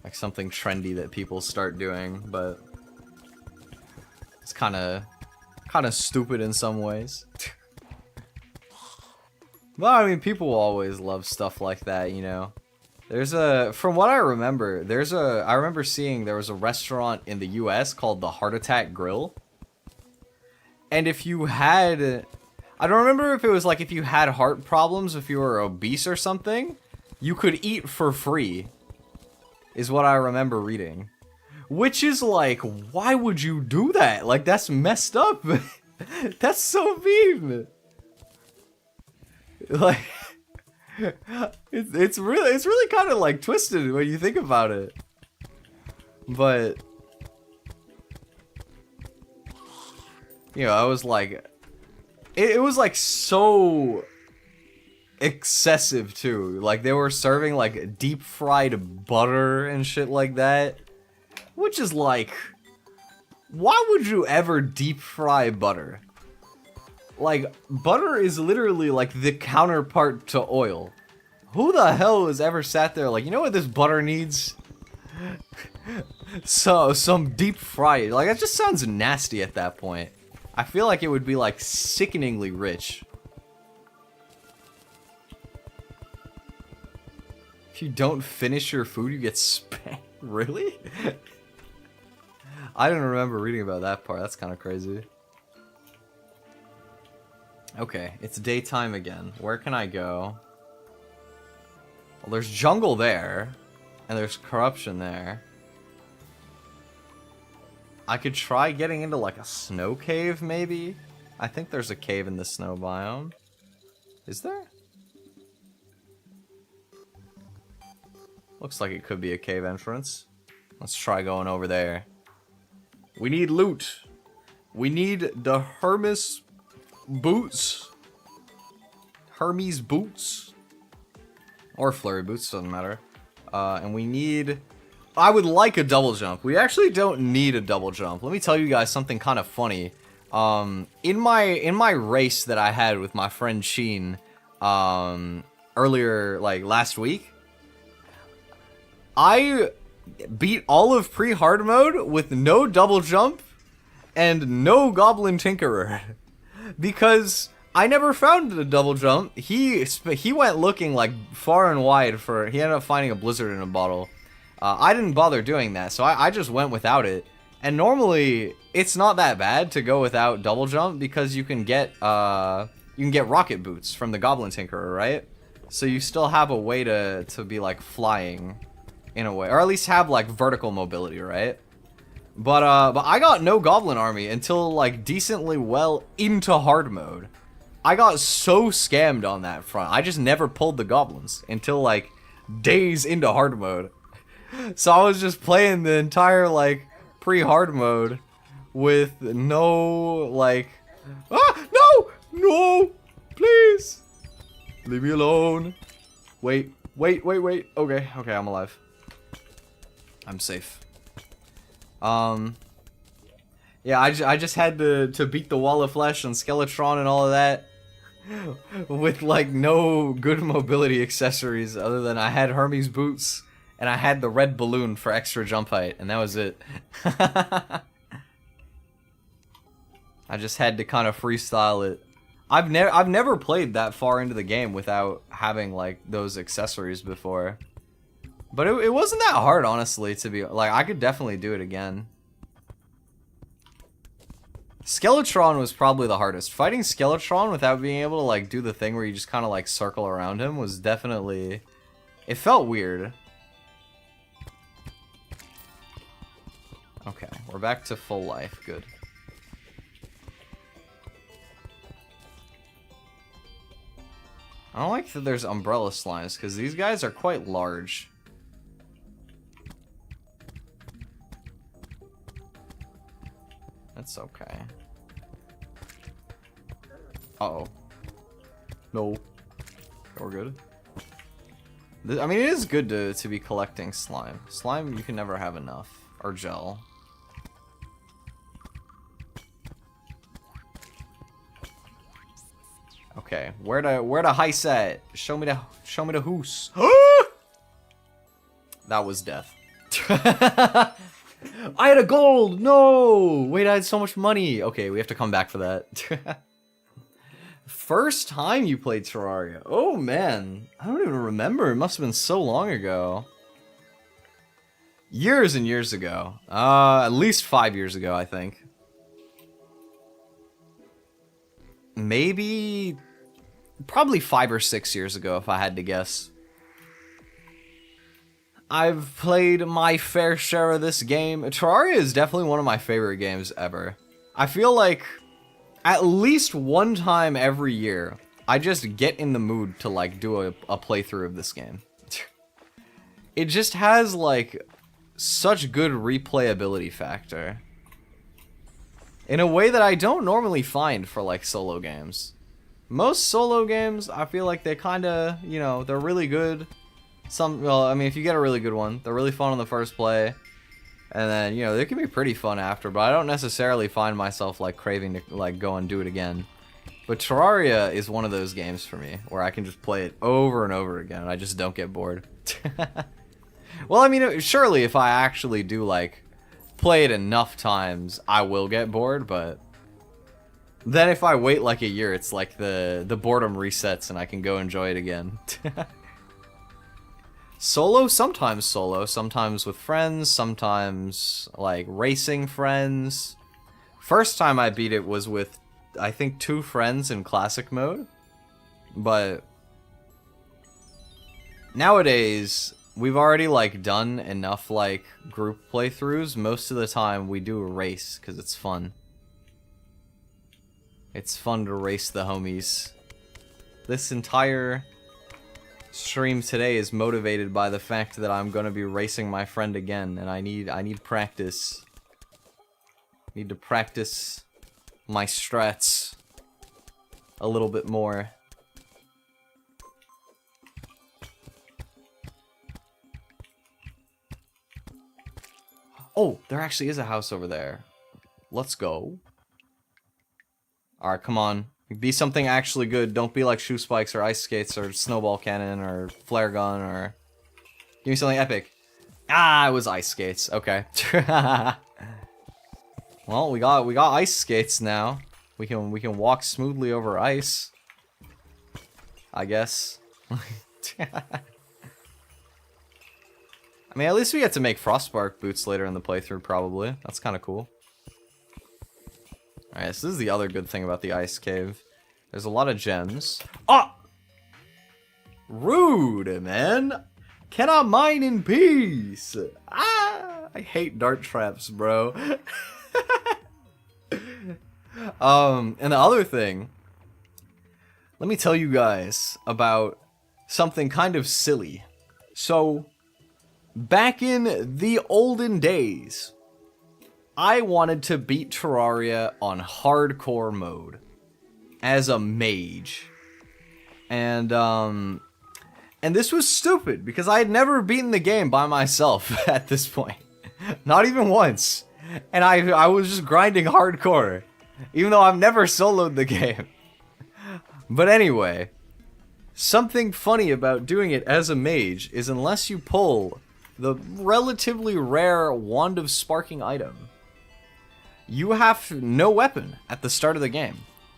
Like, something trendy that people start doing, but... it's kinda stupid in some ways. Well, I mean, people will always love stuff like that, you know? From what I remember, I remember seeing there was a restaurant in the US called the Heart Attack Grill. And if you had... I don't remember if it was like if you had heart problems, if you were obese or something, you could eat for free, is what I remember reading. Which is like, why would you do that? Like, that's messed up. That's so mean. Like, it's really kind of like twisted when you think about it. But you know, I was like, it was like so excessive too. Like they were serving like deep fried butter and shit like that, which is like, why would you ever deep fry butter? Like, butter is literally like the counterpart to oil. Who the hell has ever sat there like, you know what this butter needs? So, some deep fry. Like, that just sounds nasty at that point. I feel like it would be like sickeningly rich. If you don't finish your food, you get spanked. Really? I didn't remember reading about that part. That's kind of crazy. Okay, it's daytime again. Where can I go? Well, there's jungle there, and there's corruption there. I could try getting into like a snow cave, maybe? I think there's a cave in the snow biome. Is there? Looks like it could be a cave entrance. Let's try going over there. We need loot. We need the Hermes boots. Hermes boots. Or flurry boots, doesn't matter. And we need... I would like a double jump. We actually don't need a double jump. Let me tell you guys something kind of funny. In my race that I had with my friend Sheen, earlier, like last week, I beat all of pre-hard mode with no double jump and no goblin tinkerer. Because I never found a double jump. He went looking like far and wide for... He ended up finding a blizzard in a bottle. I didn't bother doing that, so I just went without it. And normally, it's not that bad to go without double jump because you can get rocket boots from the Goblin Tinkerer, right? So you still have a way to be like flying in a way, or at least have like vertical mobility, right? But I got no Goblin army until like decently well into hard mode. I got so scammed on that front. I just never pulled the goblins until like days into hard mode. So I was just playing the entire, like, pre-hard mode with no, like... Ah! No! No! Please! Leave me alone. Wait. Okay, I'm alive. I'm safe. Yeah, I just had to beat the Wall of Flesh and Skeletron and all of that with, like, no good mobility accessories other than I had Hermes boots. And I had the red balloon for extra jump height, and that was it. I just had to kind of freestyle it. I've never played that far into the game without having like those accessories before. But it wasn't that hard, honestly, to be like, I could definitely do it again. Skeletron was probably the hardest. Fighting Skeletron without being able to like do the thing where you just kind of like circle around him was definitely... It felt weird. Okay, we're back to full life. Good. I don't like that there's umbrella slimes, because these guys are quite large. That's okay. Uh-oh. No. We're good. I mean, it is good to be collecting slime. Slime, you can never have enough. Or gel. Okay, where to heist at? Show me the hoose. That was death. I had a gold. No, wait, I had so much money. Okay, we have to come back for that. First time you played Terraria. Oh man, I don't even remember. It must have been so long ago. Years and years ago. At least 5 years ago, I think. Maybe... Probably 5 or 6 years ago, if I had to guess. I've played my fair share of this game. Terraria is definitely one of my favorite games ever. I feel like at least one time every year, I just get in the mood to, like, do a playthrough of this game. It just has, like, such good replayability factor. In a way that I don't normally find for, like, solo games. Most solo games, I feel like they kinda, you know, they're really good. Well, I mean, if you get a really good one, they're really fun on the first play. And then, you know, they can be pretty fun after, but I don't necessarily find myself, like, craving to, like, go and do it again. But Terraria is one of those games for me, where I can just play it over and over again, and I just don't get bored. Well, I mean, surely if I actually do, like, play it enough times, I will get bored, but then if I wait, like, a year, it's like the boredom resets and I can go enjoy it again. Solo, sometimes with friends, sometimes, like, racing friends. First time I beat it was with, I think, 2 friends in classic mode. But nowadays, we've already, like, done enough, like, group playthroughs. Most of the time, we do a race, because it's fun. It's fun to race the homies. This entire stream today is motivated by the fact that I'm gonna be racing my friend again, and I need practice. Need to practice my strats a little bit more. Oh, there actually is a house over there. Let's go. Alright, come on. Be something actually good. Don't be like shoe spikes or ice skates or snowball cannon or flare gun or... Give me something epic. Ah, it was ice skates. Okay. Well, we got ice skates now. We can walk smoothly over ice. I guess. I mean, at least we get to make frostbark boots later in the playthrough, probably. That's kind of cool. Alright, so this is the other good thing about the ice cave. There's a lot of gems. Ah! Rude, man! Cannot mine in peace! Ah! I hate dart traps, bro. And the other thing, let me tell you guys about something kind of silly. So, back in the olden days, I wanted to beat Terraria on hardcore mode as a mage. And this was stupid because I had never beaten the game by myself at this point. Not even once. And I was just grinding hardcore, even though I've never soloed the game. But anyway, something funny about doing it as a mage is unless you pull the relatively rare Wand of Sparking item, you have no weapon at the start of the game.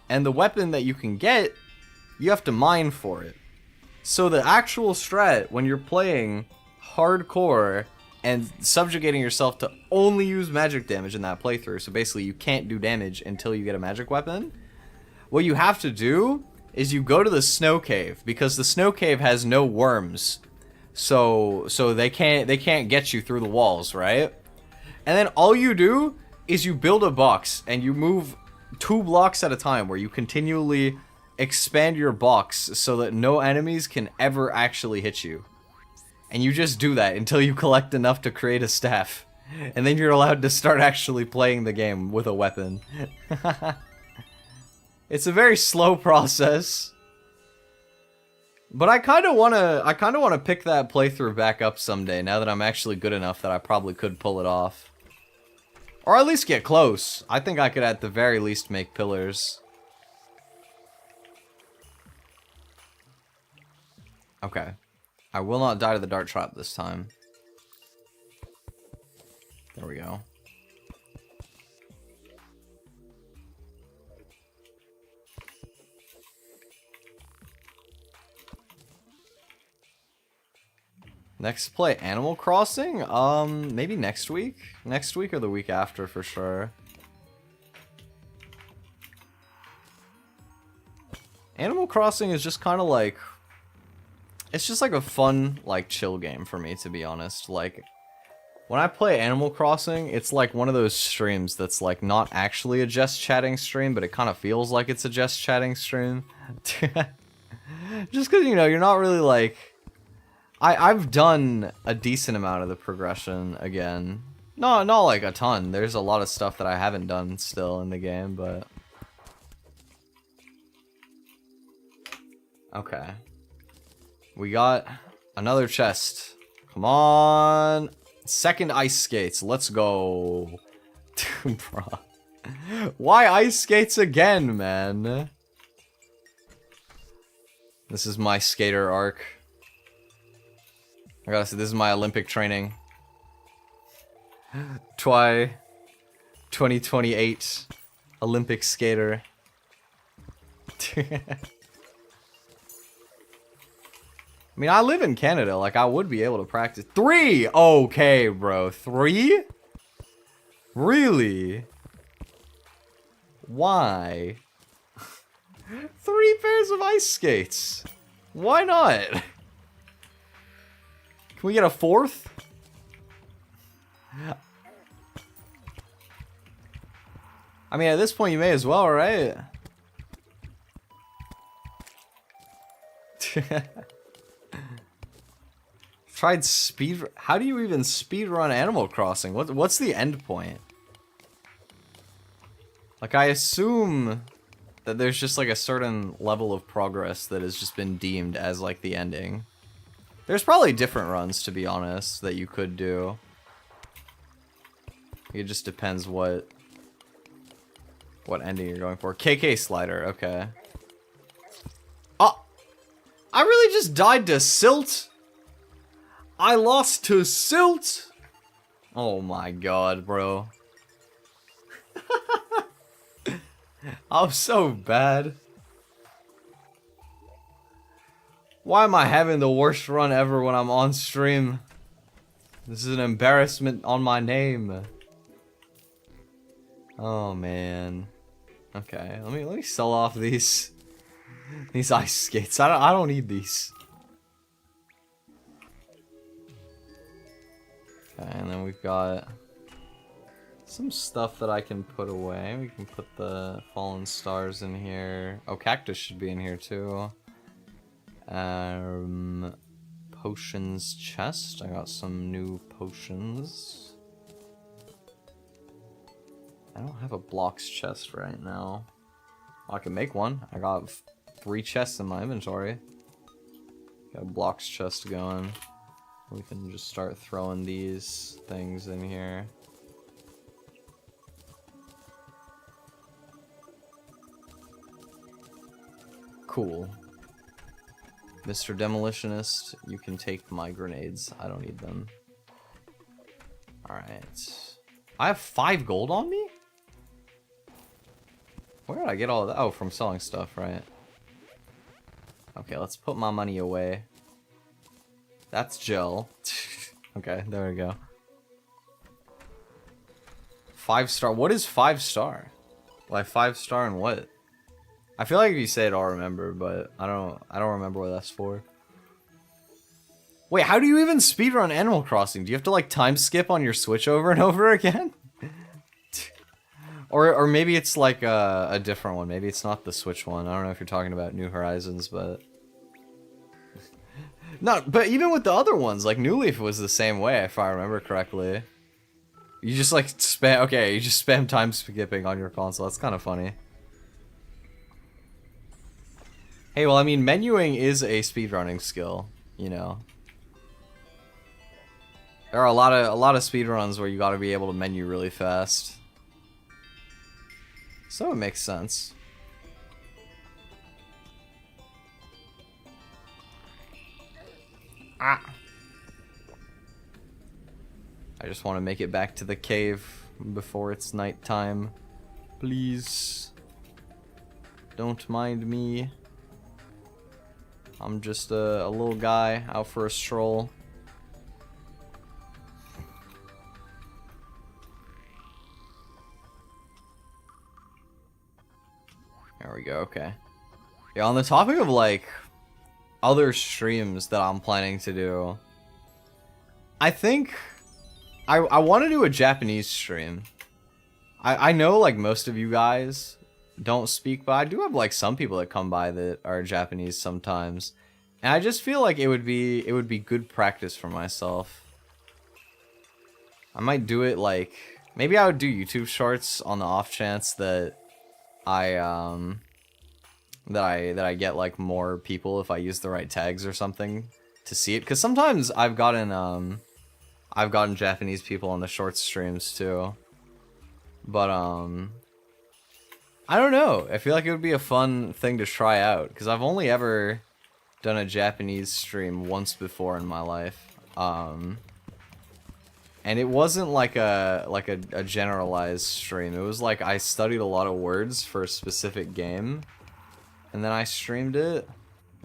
And the weapon that you can get, you have to mine for it. So the actual strat, when you're playing hardcore and subjugating yourself to only use magic damage in that playthrough, so basically you can't do damage until you get a magic weapon, what you have to do is you go to the snow cave, because the snow cave has no worms. So they can't get you through the walls, right? And then all you do is you build a box and you move 2 blocks at a time, where you continually expand your box so that no enemies can ever actually hit you. And you just do that until you collect enough to create a staff. And then you're allowed to start actually playing the game with a weapon. It's a very slow process. But I kind of want to pick that playthrough back up someday, now that I'm actually good enough that I probably could pull it off. Or at least get close. I think I could at the very least make pillars. Okay. I will not die to the dart trap this time. There we go. Next play Animal Crossing? Maybe next week? Next week or the week after for sure. Animal Crossing is just kind of like... It's just like a fun, like, chill game for me, to be honest. Like, when I play Animal Crossing, it's like one of those streams that's like not actually a just chatting stream, but it kind of feels like it's a just chatting stream. Just because, you know, you're not really like... I've done a decent amount of the progression again. No, not like a ton. There's a lot of stuff that I haven't done still in the game, but... Okay. We got another chest. Come on. Second ice skates. Let's go. Bruh. Why ice skates again, man? This is my skater arc. I gotta say, this is my Olympic training. Twi 2028 Olympic skater. I mean, I live in Canada, like, I would be able to practice. 3! Okay, bro. 3? Really? Why? 3 pairs of ice skates. Why not? Can we get a 4th? I mean, at this point, you may as well, right? Tried speed. How do you even speedrun Animal Crossing? What's the end point? Like, I assume that there's just like a certain level of progress that has just been deemed as like the ending. There's probably different runs, to be honest, that you could do. It just depends what ending you're going for. KK slider, okay. Oh, I really just died to silt. I lost to silt. Oh my god, bro. I'm so bad. Why am I having the worst run ever when I'm on stream? This is an embarrassment on my name. Oh man. Okay, let me sell off these ice skates. I don't need these. Okay, and then we've got some stuff that I can put away. We can put the fallen stars in here. Oh, cactus should be in here too. Potions chest. I got some new potions. I don't have a blocks chest right now. I can make one. I got 3 chests in my inventory. Got a blocks chest going. We can just start throwing these things in here. Cool. Mr. Demolitionist, you can take my grenades. I don't need them. Alright. I have 5 gold on me? Where did I get all of that? Oh, from selling stuff, right? Okay, let's put my money away. That's gel. Okay, there we go. 5-star. What is 5-star? Like 5-star and what? I feel like if you say it, I'll remember, but I don't remember what that's for. Wait, how do you even speedrun Animal Crossing? Do you have to like time skip on your Switch over and over again? Or maybe it's like a different one. Maybe it's not the Switch one. I don't know if you're talking about New Horizons, but... No, but even with the other ones, like New Leaf was the same way, if I remember correctly. You just like spam, okay, you just spam time skipping on your console. That's kind of funny. Hey, well, I mean, menuing is a speedrunning skill, you know. There are a lot of speedruns where you gotta be able to menu really fast. So it makes sense. Ah. I just want to make it back to the cave before it's nighttime. Please. Don't mind me. I'm just a little guy out for a stroll. There we go, okay. Yeah, on the topic of like other streams that I'm planning to do, I think I want to do a Japanese stream. I know like most of you guys don't speak, but I do have like some people that come by that are Japanese sometimes. And I just feel like it would be good practice for myself. I might do it like maybe I would do YouTube shorts on the off chance that I get like more people if I use the right tags or something to see it, because sometimes I've gotten Japanese people on the short streams too. But I don't know. I feel like it would be a fun thing to try out, because I've only ever done a Japanese stream once before in my life. And it wasn't like a generalized stream. It was like I studied a lot of words for a specific game, and then I streamed it.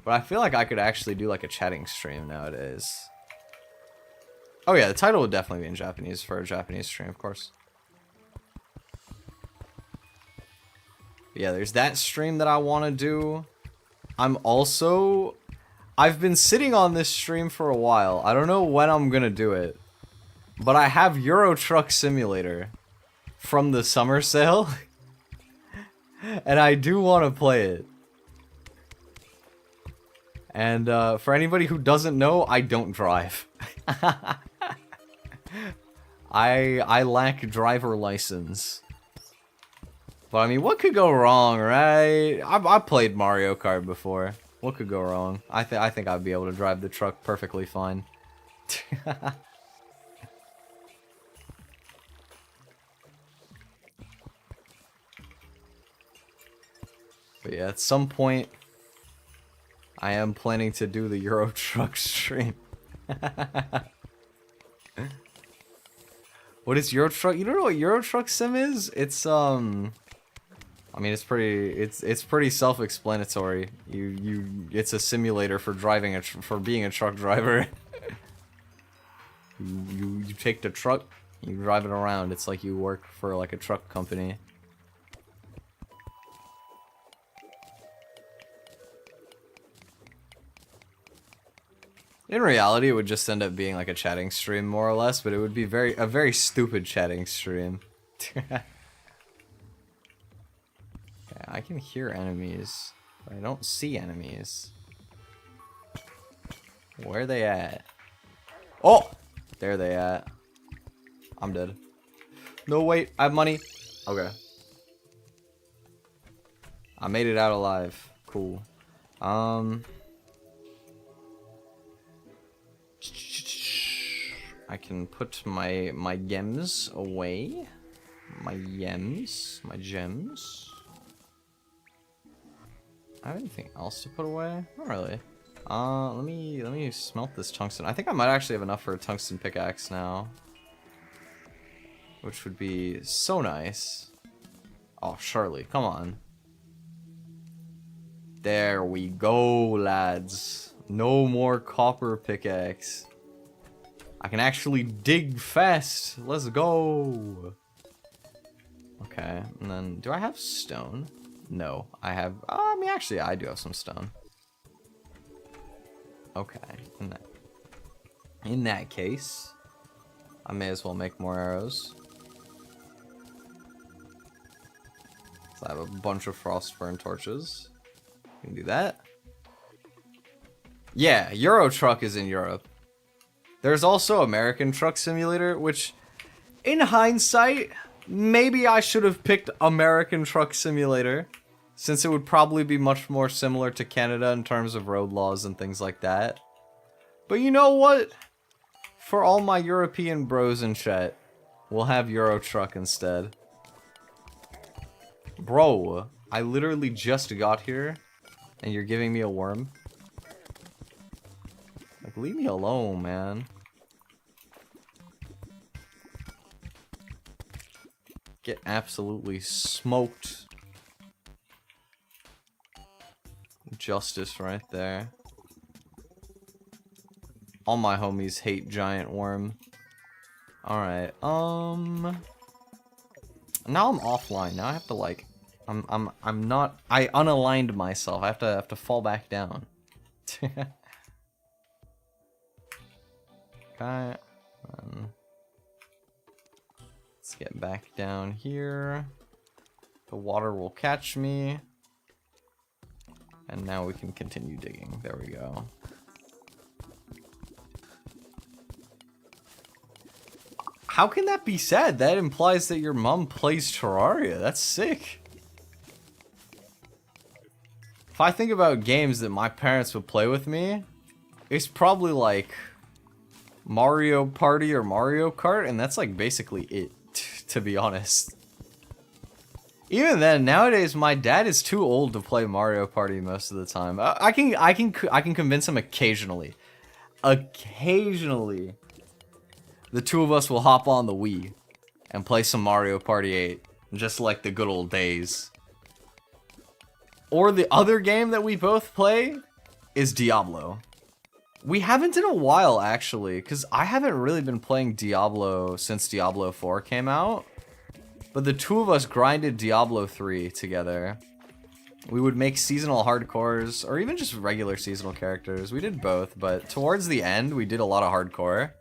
But I feel like I could actually do like a chatting stream nowadays. Oh yeah, the title would definitely be in Japanese for a Japanese stream, of course. But yeah, there's that stream that I want to do. I've been sitting on this stream for a while. I don't know when I'm gonna do it. But I have Euro Truck Simulator from the summer sale. And I do want to play it. And for anybody who doesn't know, I don't drive. I lack driver license. But I mean, what could go wrong, right? I've played Mario Kart before. What could go wrong? I think I'd be able to drive the truck perfectly fine. But yeah, at some point, I am planning to do the Euro Truck stream. What is Euro Truck? You don't know what Euro Truck Sim is? It's I mean, it's pretty self-explanatory. It's a simulator for driving for being a truck driver. you take the truck, you drive it around. It's like you work for like a truck company. In reality, it would just end up being like a chatting stream, more or less, but it would be a very stupid chatting stream. Okay, I can hear enemies, but I don't see enemies. Where are they at? Oh! There they at. I'm dead. No, wait, I have money. Okay. I made it out alive. Cool. I can put my gems away. My gems. I have anything else to put away? Not really. Let me smelt this tungsten. I think I might actually have enough for a tungsten pickaxe now, which would be so nice. Oh, Charlie, come on. There we go, lads. No more copper pickaxe. I can actually dig fast. Let's go. Okay, and then do I have stone? No, I have. I mean, actually, I do have some stone. Okay, in that case, I may as well make more arrows. So I have a bunch of frostburn torches. We can do that. Yeah, Euro Truck is in Europe. There's also American Truck Simulator, which, in hindsight, maybe I should have picked American Truck Simulator, since it would probably be much more similar to Canada in terms of road laws and things like that. But you know what? For all my European bros in chat, we'll have Euro Truck instead. Bro, I literally just got here, and you're giving me a worm? Like, leave me alone, man. Get absolutely smoked. Justice right there. All my homies hate giant worm. Alright, now I'm offline. Now I have to like I'm not, I unaligned myself. I have to fall back down. Okay. Let's get back down here. The water will catch me. And now we can continue digging. There we go. How can that be said? That implies that your mom plays Terraria. That's sick. If I think about games that my parents would play with me, it's probably like Mario Party or Mario Kart, and that's like basically it, to be honest. Even then, nowadays my dad is too old to play Mario Party most of the time. I can convince him occasionally. Occasionally, the two of us will hop on the Wii and play some Mario Party 8, just like the good old days. Or the other game that we both play is Diablo. We haven't in a while, actually, because I haven't really been playing Diablo since Diablo 4 came out. But the two of us grinded Diablo 3 together. We would make seasonal hardcores, or even just regular seasonal characters. We did both, but towards the end, we did a lot of hardcore.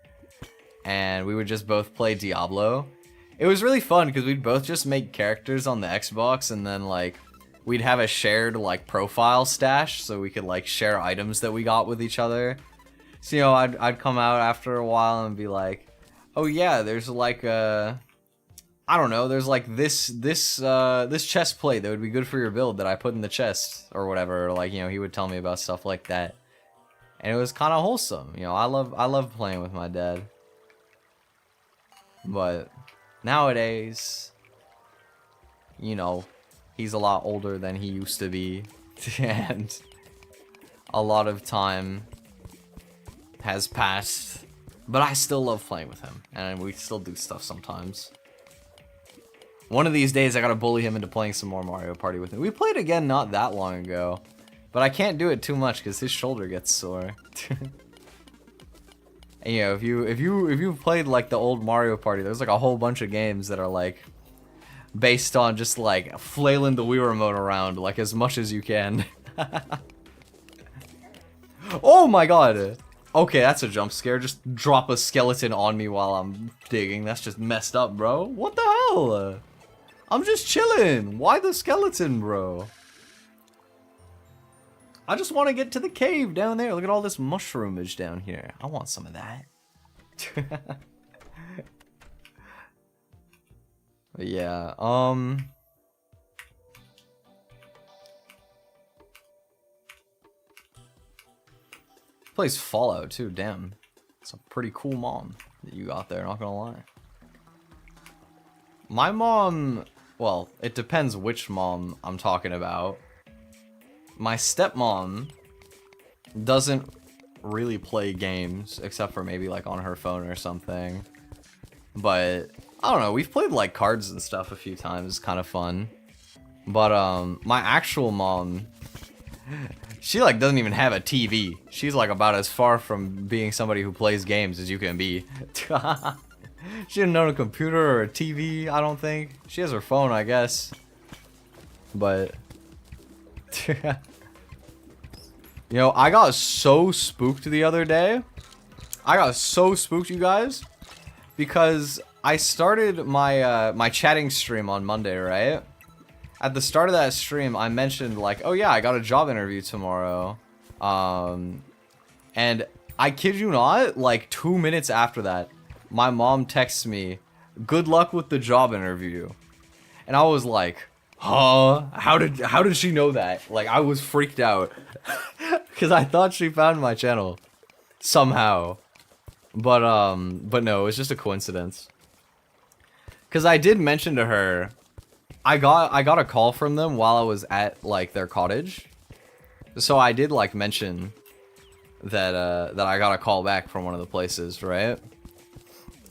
And we would just both play Diablo. It was really fun, because we'd both just make characters on the Xbox, and then, like, we'd have a shared, like, profile stash, so we could, like, share items that we got with each other. So, you know, I'd come out after a while and be like, oh yeah, there's, like, I don't know, there's, like, this chest plate that would be good for your build that I put in the chest, or whatever. Or, like, you know, he would tell me about stuff like that. And it was kind of wholesome. You know, I love playing with my dad. But nowadays, you know, he's a lot older than he used to be, and a lot of time has passed, but I still love playing with him, and we still do stuff sometimes. One of these days, I gotta bully him into playing some more Mario Party with me. We played again not that long ago, but I can't do it too much because his shoulder gets sore. And, you know, if you've played like the old Mario Party, there's like a whole bunch of games that are like based on just like flailing the Wii remote around like as much as you can. Oh my god! Okay, that's a jump scare. Just drop a skeleton on me while I'm digging. That's just messed up, bro. What the hell? I'm just chilling. Why the skeleton, bro? I just want to get to the cave down there. Look at all this mushroomage down here. I want some of that. But yeah, plays Fallout too, damn. It's a pretty cool mom that you got there, not gonna lie. My mom, well, it depends which mom I'm talking about. My stepmom doesn't really play games, except for maybe like on her phone or something. But, I don't know, we've played like cards and stuff a few times, it's kind of fun. But, my actual mom, she like doesn't even have a TV. She's like about as far from being somebody who plays games as you can be. She didn't own a computer or a TV, I don't think. She has her phone, I guess. But... You know, I got so spooked the other day. I got so spooked, you guys. Because I started my, my chatting stream on Monday, right? At the start of that stream, I mentioned, like, oh yeah, I got a job interview tomorrow. And I kid you not, like 2 minutes after that, my mom texts me, good luck with the job interview. And I was like, huh? How did she know that? Like, I was freaked out. Because I thought she found my channel. Somehow. But no, it was just a coincidence. Because I did mention to her, I got a call from them while I was at, like, their cottage. So I did, like, mention that, that I got a call back from one of the places, right?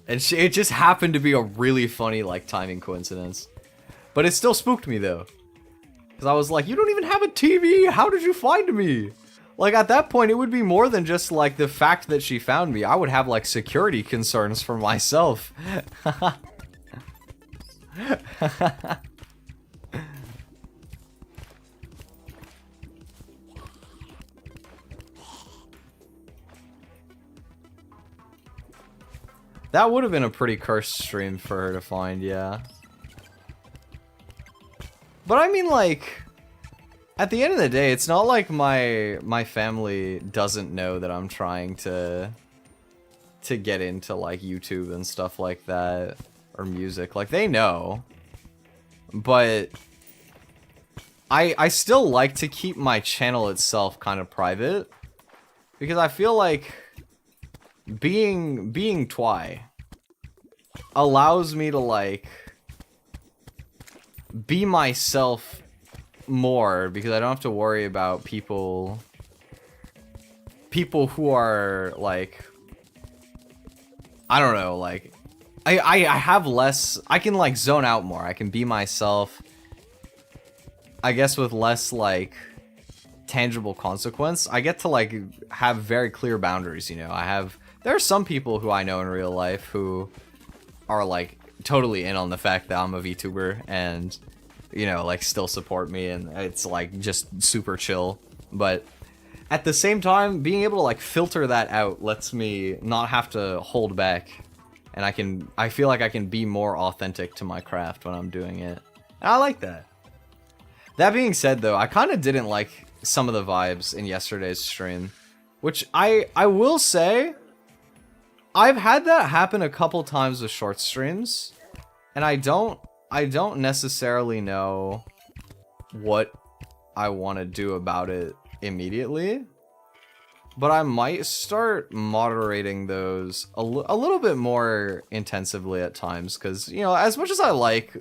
And it just happened to be a really funny, like, timing coincidence. But it still spooked me, though. Because I was like, you don't even have a TV! How did you find me? Like, at that point, it would be more than just, like, the fact that she found me. I would have, like, security concerns for myself. That would have been a pretty cursed stream for her to find, yeah. But I mean, like, at the end of the day, it's not like my family doesn't know that I'm trying to get into, like, YouTube and stuff like that, or music. Like, they know. But I still like to keep my channel itself kind of private, because I feel like being Twi allows me to, like, be myself more, because I don't have to worry about people who are, like, I don't know, like, I have less, I can, like, zone out more, I can be myself, I guess, with less, like, tangible consequence. I get to, like, have very clear boundaries, you know. There are some people who I know in real life who are, like, totally in on the fact that I'm a VTuber and, you know, like, still support me, and it's, like, just super chill. But at the same time, being able to, like, filter that out lets me not have to hold back, and I feel like I can be more authentic to my craft when I'm doing it. And I like that. That being said, though, I kind of didn't like some of the vibes in yesterday's stream, which I will say, I've had that happen a couple times with short streams, and I don't necessarily know what I want to do about it immediately, but I might start moderating those a little bit more intensively at times, because, you know, as much as I like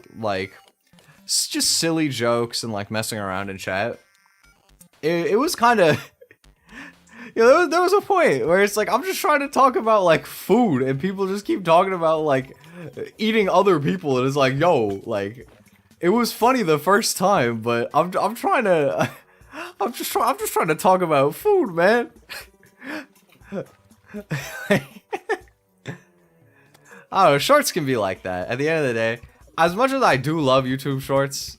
just silly jokes and, like, messing around in chat, it was kind of, you know, there was a point where it's like, I'm just trying to talk about, like, food, and people just keep talking about, like, eating other people, and it's like, yo, like, it was funny the first time, but I'm trying to, I'm just trying to talk about food, man. I don't know, shorts can be like that. At the end of the day, as much as I do love YouTube shorts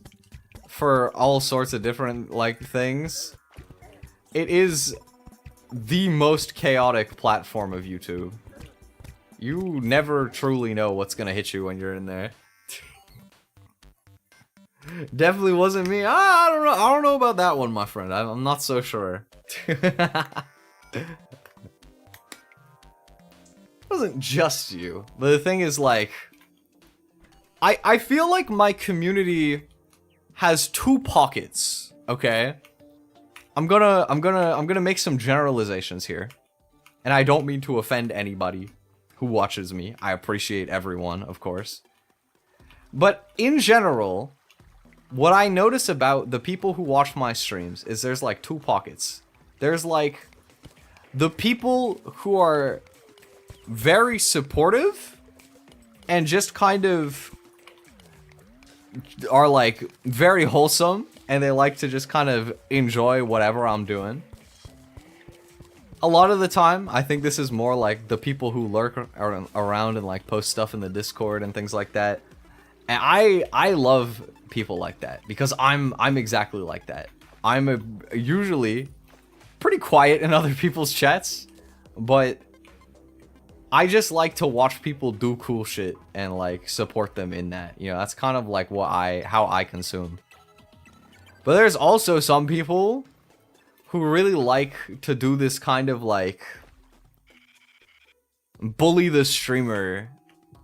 for all sorts of different, like, things, it is the most chaotic platform of YouTube. You never truly know what's gonna hit you when you're in there. Definitely wasn't me. I don't know about that one, my friend. I'm not so sure. It wasn't just you. But the thing is, like, I feel like my community has two pockets, okay? I'm gonna make some generalizations here. And I don't mean to offend anybody who watches me. I appreciate everyone, of course. But in general, what I notice about the people who watch my streams is there's, like, two pockets. There's, like, the people who are very supportive and just kind of are, like, very wholesome, and they like to just kind of enjoy whatever I'm doing. A lot of the time, I think this is more like the people who lurk around and, like, post stuff in the Discord and things like that. And I love people like that, because I'm exactly like that. I'm usually pretty quiet in other people's chats, but I just like to watch people do cool shit and, like, support them in that. You know, that's kind of like how I consume. But there's also some people who really like to do this kind of, like, bully the streamer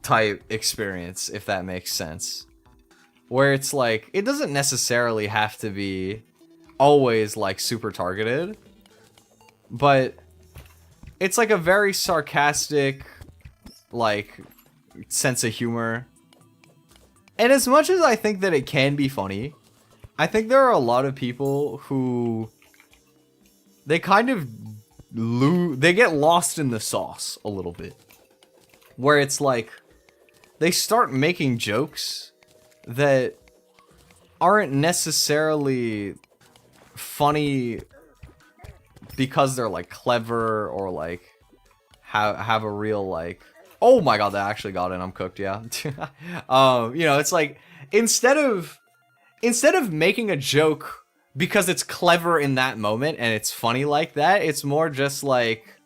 type experience, if that makes sense. Where it's like, it doesn't necessarily have to be always, like, super targeted, but it's like a very sarcastic, like, sense of humor. And as much as I think that it can be funny, I think there are a lot of people who, they kind of they get lost in the sauce a little bit. Where it's like, they start making jokes that aren't necessarily funny because they're, like, clever or, like, have a real, like, oh my god, that actually got in, I'm cooked, yeah. You know, it's like, instead of making a joke because it's clever in that moment and it's funny like that, it's more just like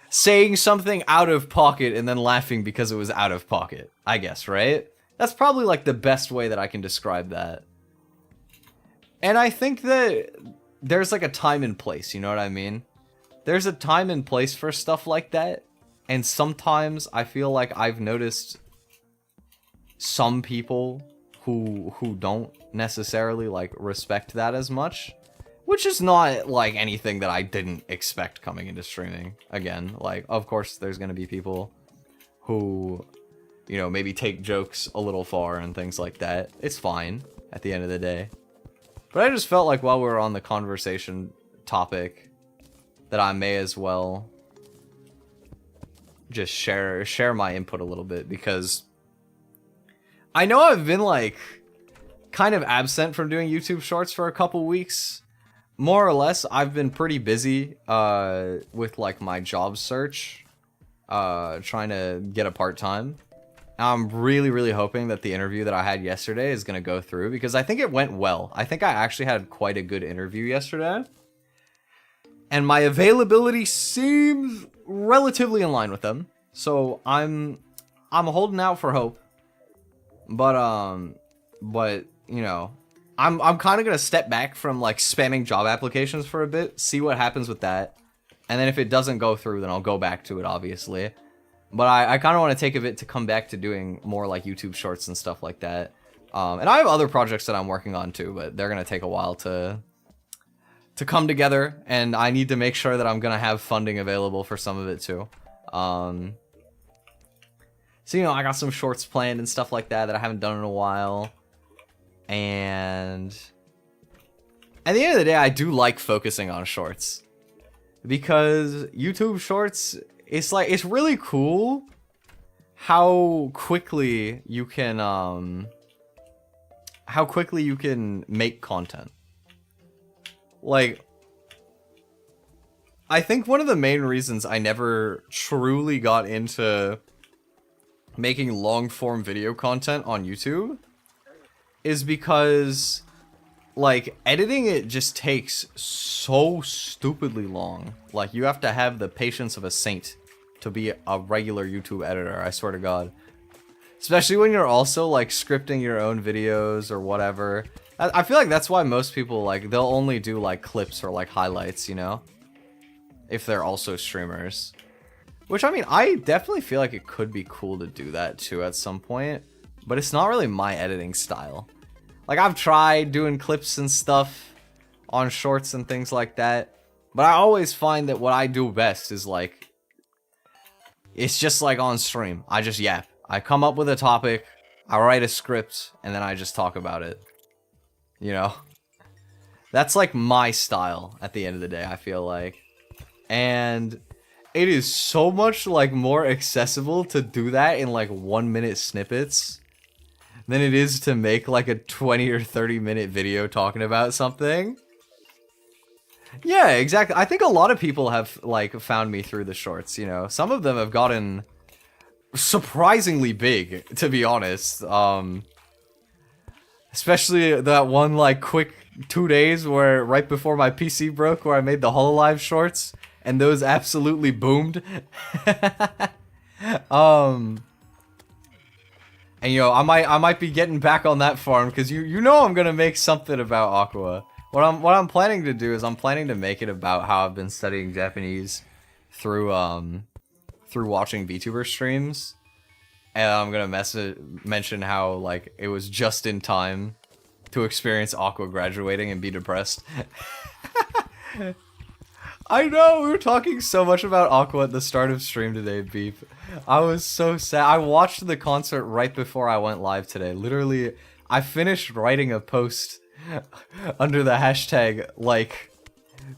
saying something out of pocket and then laughing because it was out of pocket, I guess, right? That's probably, like, the best way that I can describe that. And I think that there's like a time and place, you know what I mean? There's a time and place for stuff like that. And sometimes I feel like I've noticed some people who don't necessarily like respect that as much, which is not like anything that I didn't expect coming into streaming. Again, like, of course there's going to be people who, you know, maybe take jokes a little far and things like that. It's fine at the end of the day. But I just felt like while we were on the conversation topic that I may as well just share my input a little bit, because I know I've been like kind of absent from doing YouTube shorts for a couple weeks. More or less, I've been pretty busy with like my job search, trying to get a part-time. I'm really hoping that the interview that I had yesterday is going to go through, because I think it went well. I think I actually had quite a good interview yesterday. And my availability seems relatively in line with them. So I'm holding out for hope. But you know, I'm kind of going to step back from like spamming job applications for a bit, see what happens with that. And then if it doesn't go through, then I'll go back to it, obviously. But I kind of want to take a bit to come back to doing more like YouTube shorts and stuff like that. And I have other projects that I'm working on too, but they're going to take a while to come together. And I need to make sure that I'm going to have funding available for some of it too. So, you know, I got some shorts planned and stuff like that I haven't done in a while. And at the end of the day, I do like focusing on shorts. Because YouTube shorts, it's like, it's really cool how quickly you can make content. Like, I think one of the main reasons I never truly got into making long form video content on YouTube is because, like, editing it just takes so stupidly long. Like, you have to have the patience of a saint to be a regular YouTube editor, I swear to God. Especially when you're also, like, scripting your own videos or whatever. I feel like that's why most people, like, they'll only do, like, clips or, like, highlights, you know? If they're also streamers. Which, I mean, I definitely feel like it could be cool to do that, too, at some point. But it's not really my editing style. Like, I've tried doing clips and stuff on shorts and things like that. But I always find that what I do best is, like, it's just like on stream. I just yap. I come up with a topic, I write a script, and then I just talk about it. You know? That's, like, my style at the end of the day, I feel like. And it is so much, like, more accessible to do that in, like, 1-minute snippets than it is to make like a 20 or 30-minute video talking about something. Yeah, exactly. I think a lot of people have like found me through the shorts, you know. Some of them have gotten surprisingly big, to be honest. Especially that one like quick 2 days where right before my PC broke, where I made the HoloLive shorts, and those absolutely boomed. And yo, I might be getting back on that farm, because you know I'm gonna make something about Aqua. What I'm planning to do is I'm planning to make it about how I've been studying Japanese through watching VTuber streams, and I'm gonna mention how like it was just in time to experience Aqua graduating and be depressed. I know, we were talking so much about Aqua at the start of stream today, Beep. I was so sad. I watched the concert right before I went live today. Literally, I finished writing a post under the hashtag, like,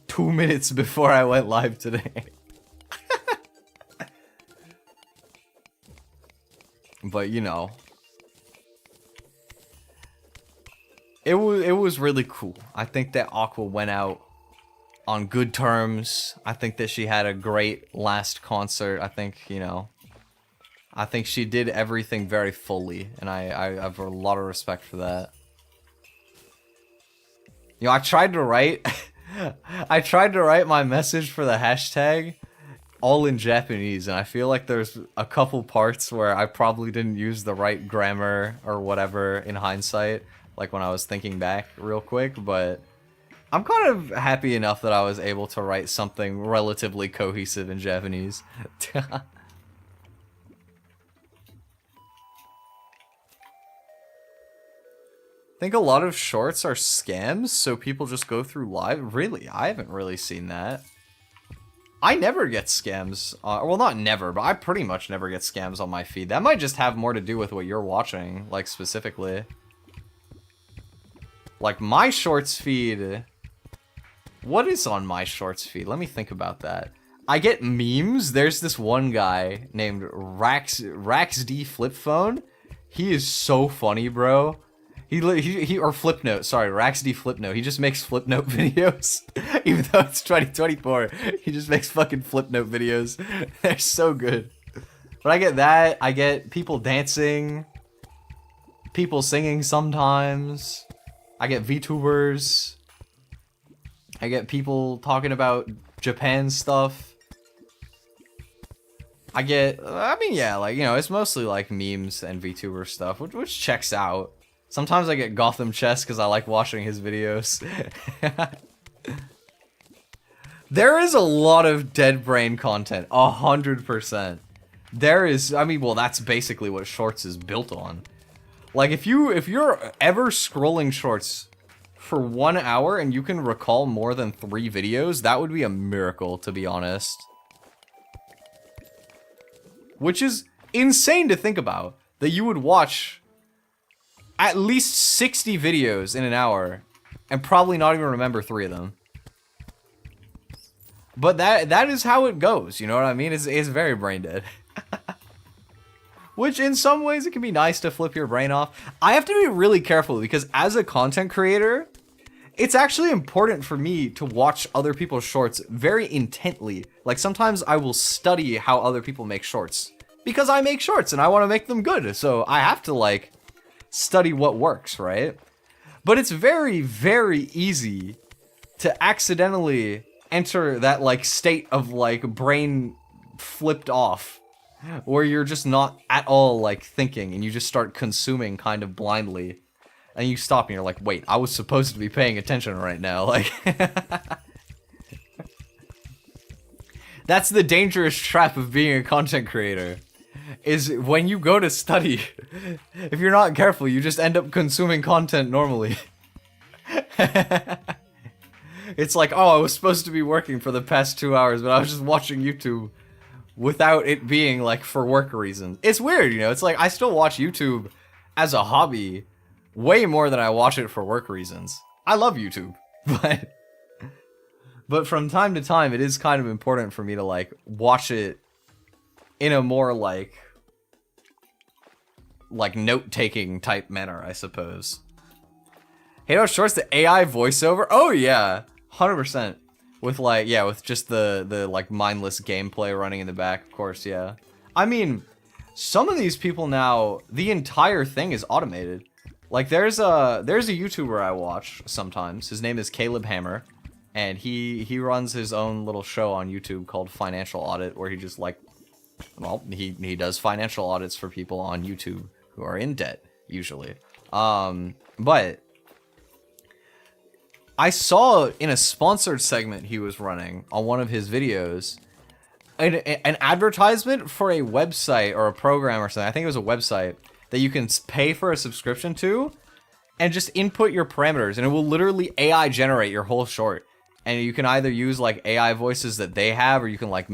2 minutes before I went live today. But, you know. It was really cool. I think that Aqua went out on good terms. I think that she had a great last concert. I think, you know, I think she did everything very fully, and I have a lot of respect for that. You know, I tried to write my message for the hashtag all in Japanese, and I feel like there's a couple parts where I probably didn't use the right grammar or whatever in hindsight. like when I was thinking back real quick, but I'm kind of happy enough that I was able to write something relatively cohesive in Japanese. I think a lot of shorts are scams, so people just go through live. Really? I haven't really seen that. I never get scams. Well, not never, but I pretty much never get scams on my feed. That might just have more to do with what you're watching, like, specifically. Like, my shorts feed... What is on my shorts feed? Let me think about that. I get memes. There's this one guy named RaxD Flipphone. He is so funny, bro. He or Flipnote, sorry, RaxD Flipnote. He just makes Flipnote videos. Even though it's 2024, he just makes fucking Flipnote videos. They're so good. But I get that. I get people dancing. People singing sometimes. I get VTubers. I get people talking about Japan stuff. I get, I mean, yeah, like, you know, it's mostly like memes and VTuber stuff, which checks out. Sometimes I get Gotham Chess because I like watching his videos. There is a lot of dead brain content, 100%. There is, I mean, well, that's basically what Shorts is built on. Like, if you're ever scrolling Shorts for 1 hour and you can recall more than 3 videos, that would be a miracle, to be honest. Which is insane to think about, that you would watch at least 60 videos in an hour and probably not even remember 3 of them. But that is how it goes, you know what I mean? It's very brain dead. Which in some ways it can be nice to flip your brain off. I have to be really careful because as a content creator, it's actually important for me to watch other people's shorts very intently. Like sometimes I will study how other people make shorts because I make shorts and I want to make them good. So I have to like study what works, right? But it's very, very easy to accidentally enter that like state of like brain flipped off where you're just not at all like thinking and you just start consuming kind of blindly and you stop and you're like, wait, I was supposed to be paying attention right now. Like that's the dangerous trap of being a content creator. Is when you go to study, if you're not careful, you just end up consuming content normally. It's like, oh, I was supposed to be working for the past 2 hours, but I was just watching YouTube without it being like for work reasons. It's weird, you know, it's like I still watch YouTube as a hobby way more than I watch it for work reasons. I love YouTube, but from time to time, it is kind of important for me to like watch it in a more like note-taking type manner, I suppose. Hey, no, Shorts, the AI voiceover? Oh yeah, 100%. With like, yeah, with just the like mindless gameplay running in the back, of course, yeah. I mean, some of these people now, the entire thing is automated. Like there's a YouTuber I watch sometimes. His name is Caleb Hammer, and he runs his own little show on YouTube called Financial Audit, where he just like, well, he does financial audits for people on YouTube who are in debt, usually. But I saw in a sponsored segment he was running on one of his videos an advertisement for a website or a program or something. I think it was a website that you can pay for a subscription to and just input your parameters and it will literally AI generate your whole short. And you can either use like AI voices that they have or you can like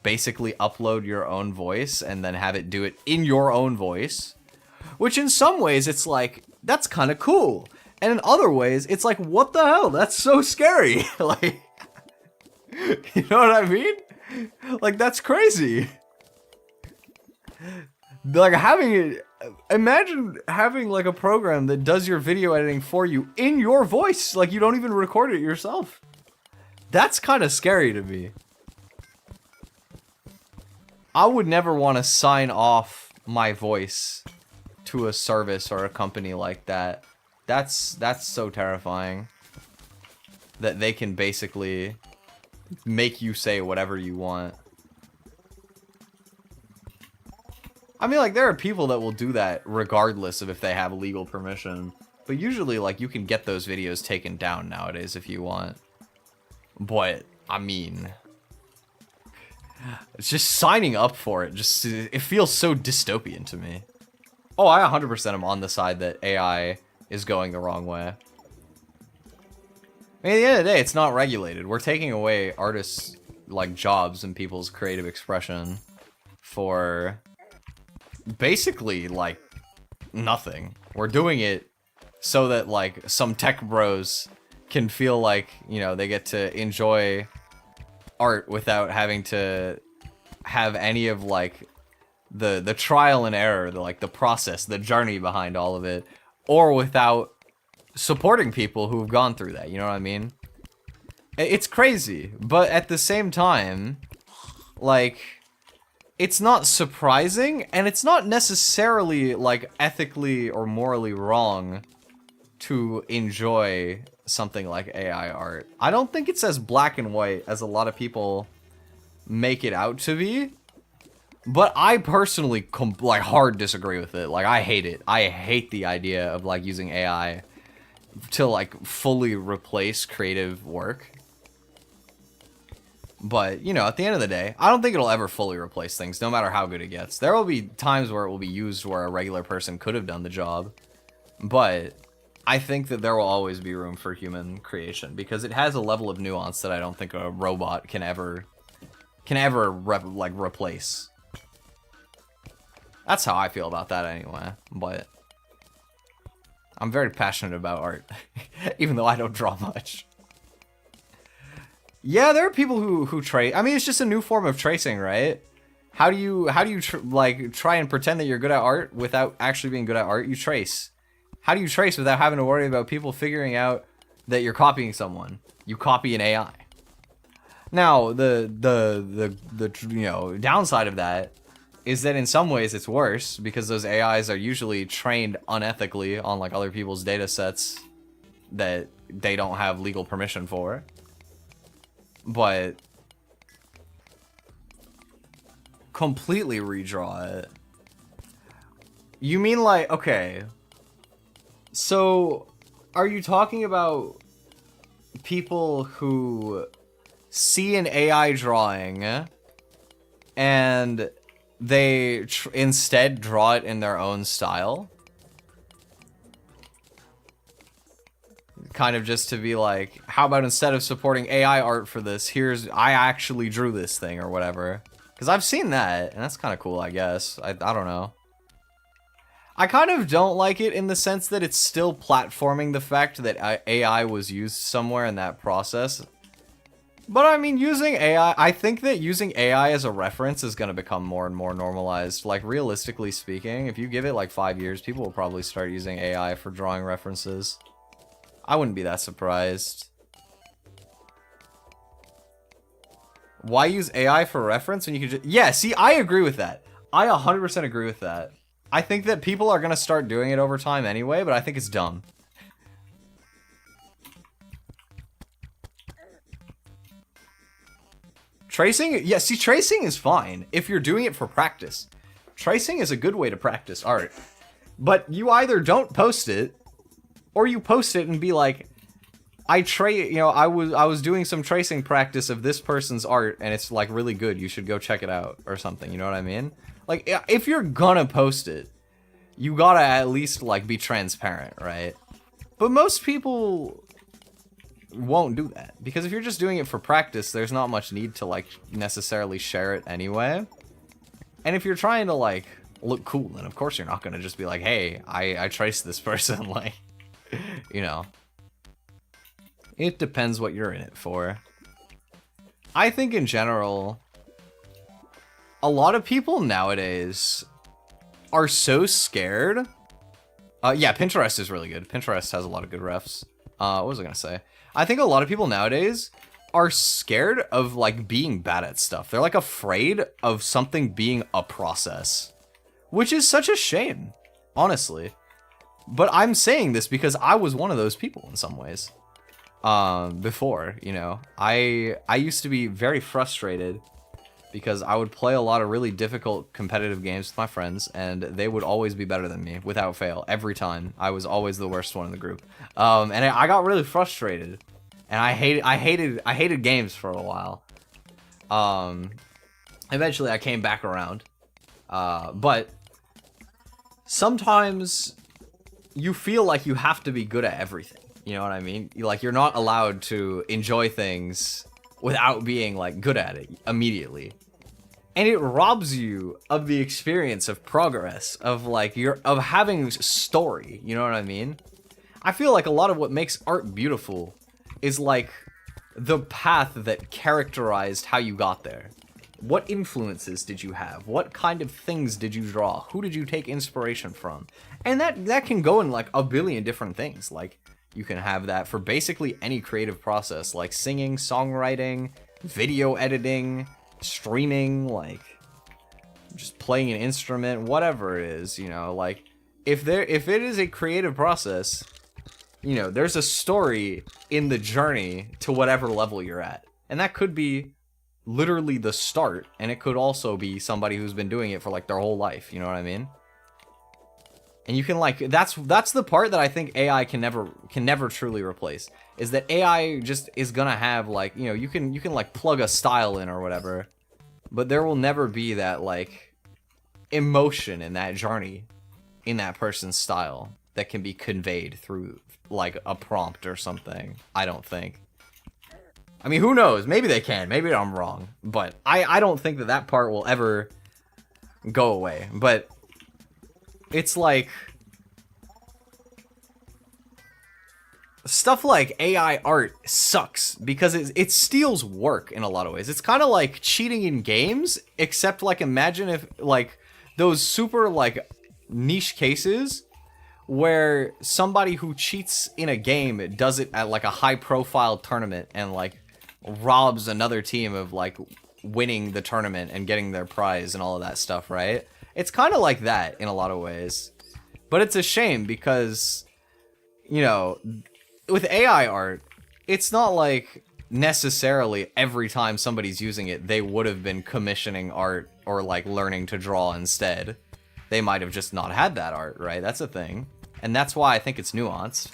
basically upload your own voice and then have it do it in your own voice. Which in some ways it's like, that's kind of cool. And in other ways, it's like, what the hell? That's so scary. Like, you know what I mean? Like, that's crazy. Like, imagine having, like, a program that does your video editing for you in your voice. Like, you don't even record it yourself. That's kind of scary to me. I would never want to sign off my voice to a service or a company like that. That's so terrifying that they can basically make you say whatever you want. I mean, like, there are people that will do that regardless of if they have legal permission. But usually, like, you can get those videos taken down nowadays if you want. But, I mean, it's just signing up for it. It feels so dystopian to me. Oh, I 100% am on the side that AI is going the wrong way. I mean, at the end of the day, it's not regulated. We're taking away artists' like jobs and people's creative expression for basically like nothing. We're doing it so that like some tech bros can feel like, you know, they get to enjoy art without having to have any of like the trial and error, the process, the journey behind all of it, or without supporting people who've gone through that, you know what I mean? It's crazy, but at the same time, like, it's not surprising, and it's not necessarily, like, ethically or morally wrong to enjoy something like AI art. I don't think it's as black and white as a lot of people make it out to be, but I personally, like, hard disagree with it. Like, I hate it. I hate the idea of, like, using AI to, like, fully replace creative work. But, you know, at the end of the day, I don't think it'll ever fully replace things, no matter how good it gets. There will be times where it will be used where a regular person could have done the job. But I think that there will always be room for human creation, because it has a level of nuance that I don't think a robot can ever replace. That's how I feel about that anyway, but I'm very passionate about art, even though I don't draw much. Yeah, there are people who trace. I mean, it's just a new form of tracing, right? How do you like try and pretend that you're good at art without actually being good at art? You trace. How do you trace without having to worry about people figuring out that you're copying someone? You copy an AI. Now, the you know, downside of that is that in some ways it's worse, because those AIs are usually trained unethically on like other people's data sets that they don't have legal permission for. But completely redraw it. You mean like, okay, so are you talking about people who see an AI drawing and they instead draw it in their own style? Kind of just to be like, how about instead of supporting AI art for this, I actually drew this thing or whatever. Because I've seen that, and that's kind of cool, I guess. I don't know. I kind of don't like it in the sense that it's still platforming the fact that AI was used somewhere in that process. But I mean, using AI, I think that using AI as a reference is going to become more and more normalized. Like, realistically speaking, if you give it like 5 years, people will probably start using AI for drawing references. I wouldn't be that surprised. Why use AI for reference when you could just... Yeah, see, I agree with that. I 100% agree with that. I think that people are going to start doing it over time anyway, but I think it's dumb. Tracing? Yeah, see, tracing is fine if you're doing it for practice. Tracing is a good way to practice art. But you either don't post it, or you post it and be like, I was doing some tracing practice of this person's art and it's like really good. You should go check it out or something. You know what I mean? Like, if you're gonna post it, you gotta at least like be transparent, right? But most people won't do that, because if you're just doing it for practice, there's not much need to like necessarily share it anyway. And if you're trying to like look cool, then of course you're not gonna just be like, hey, I traced this person, like. You know, it depends what you're in it for. I think in general, a lot of people nowadays are so scared. Yeah, Pinterest is really good. Pinterest has a lot of good refs. What was I gonna say? I think a lot of people nowadays are scared of like being bad at stuff. They're like afraid of something being a process, which is such a shame, honestly. But I'm saying this because I was one of those people in some ways. Before, you know, I used to be very frustrated because I would play a lot of really difficult competitive games with my friends, and they would always be better than me, without fail, every time. I was always the worst one in the group. And I got really frustrated, and I hated games for a while. Eventually I came back around, but sometimes you feel like you have to be good at everything. You know what I mean? You're not allowed to enjoy things without being, like, good at it immediately. And it robs you of the experience of progress, of, like, of having story, you know what I mean? I feel like a lot of what makes art beautiful is, like, the path that characterized how you got there. What influences did you have? What kind of things did you draw? Who did you take inspiration from? And that can go in, like, a billion different things. Like, you can have that for basically any creative process, like singing, songwriting, video editing, streaming, like, just playing an instrument, whatever it is, you know, like, if it is a creative process, you know, there's a story in the journey to whatever level you're at. And that could be literally the start, and it could also be somebody who's been doing it for, like, their whole life, you know what I mean? And you can, like, that's the part that I think AI can never truly replace, is that AI just is gonna have, like, you know, you can like plug a style in or whatever, but there will never be that, like, emotion in that journey in that person's style that can be conveyed through, like, a prompt or something. I don't think. I mean, who knows? Maybe they can. Maybe I'm wrong. But I don't think that part will ever go away. But it's like, stuff like AI art sucks because it steals work in a lot of ways. It's kind of like cheating in games, except, like, imagine if, like, those super, like, niche cases where somebody who cheats in a game does it at, like, a high profile tournament and, like, robs another team of, like, winning the tournament and getting their prize and all of that stuff, right? It's kind of like that in a lot of ways. But it's a shame because, you know, with AI art, it's not like necessarily every time somebody's using it, they would have been commissioning art or, like, learning to draw instead. They might have just not had that art, right? That's a thing. And that's why I think it's nuanced.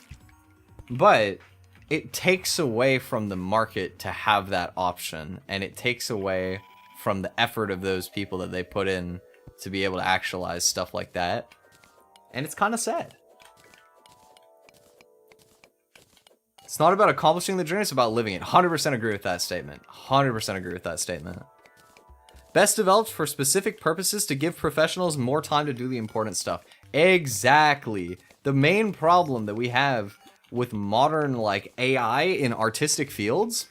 But it takes away from the market to have that option, and it takes away from the effort of those people that they put in to be able to actualize stuff like that. And it's kind of sad. It's not about accomplishing the journey, it's about living it. 100% agree with that statement. 100% agree with that statement. Best developed for specific purposes to give professionals more time to do the important stuff. Exactly. The main problem that we have with modern, like, AI in artistic fields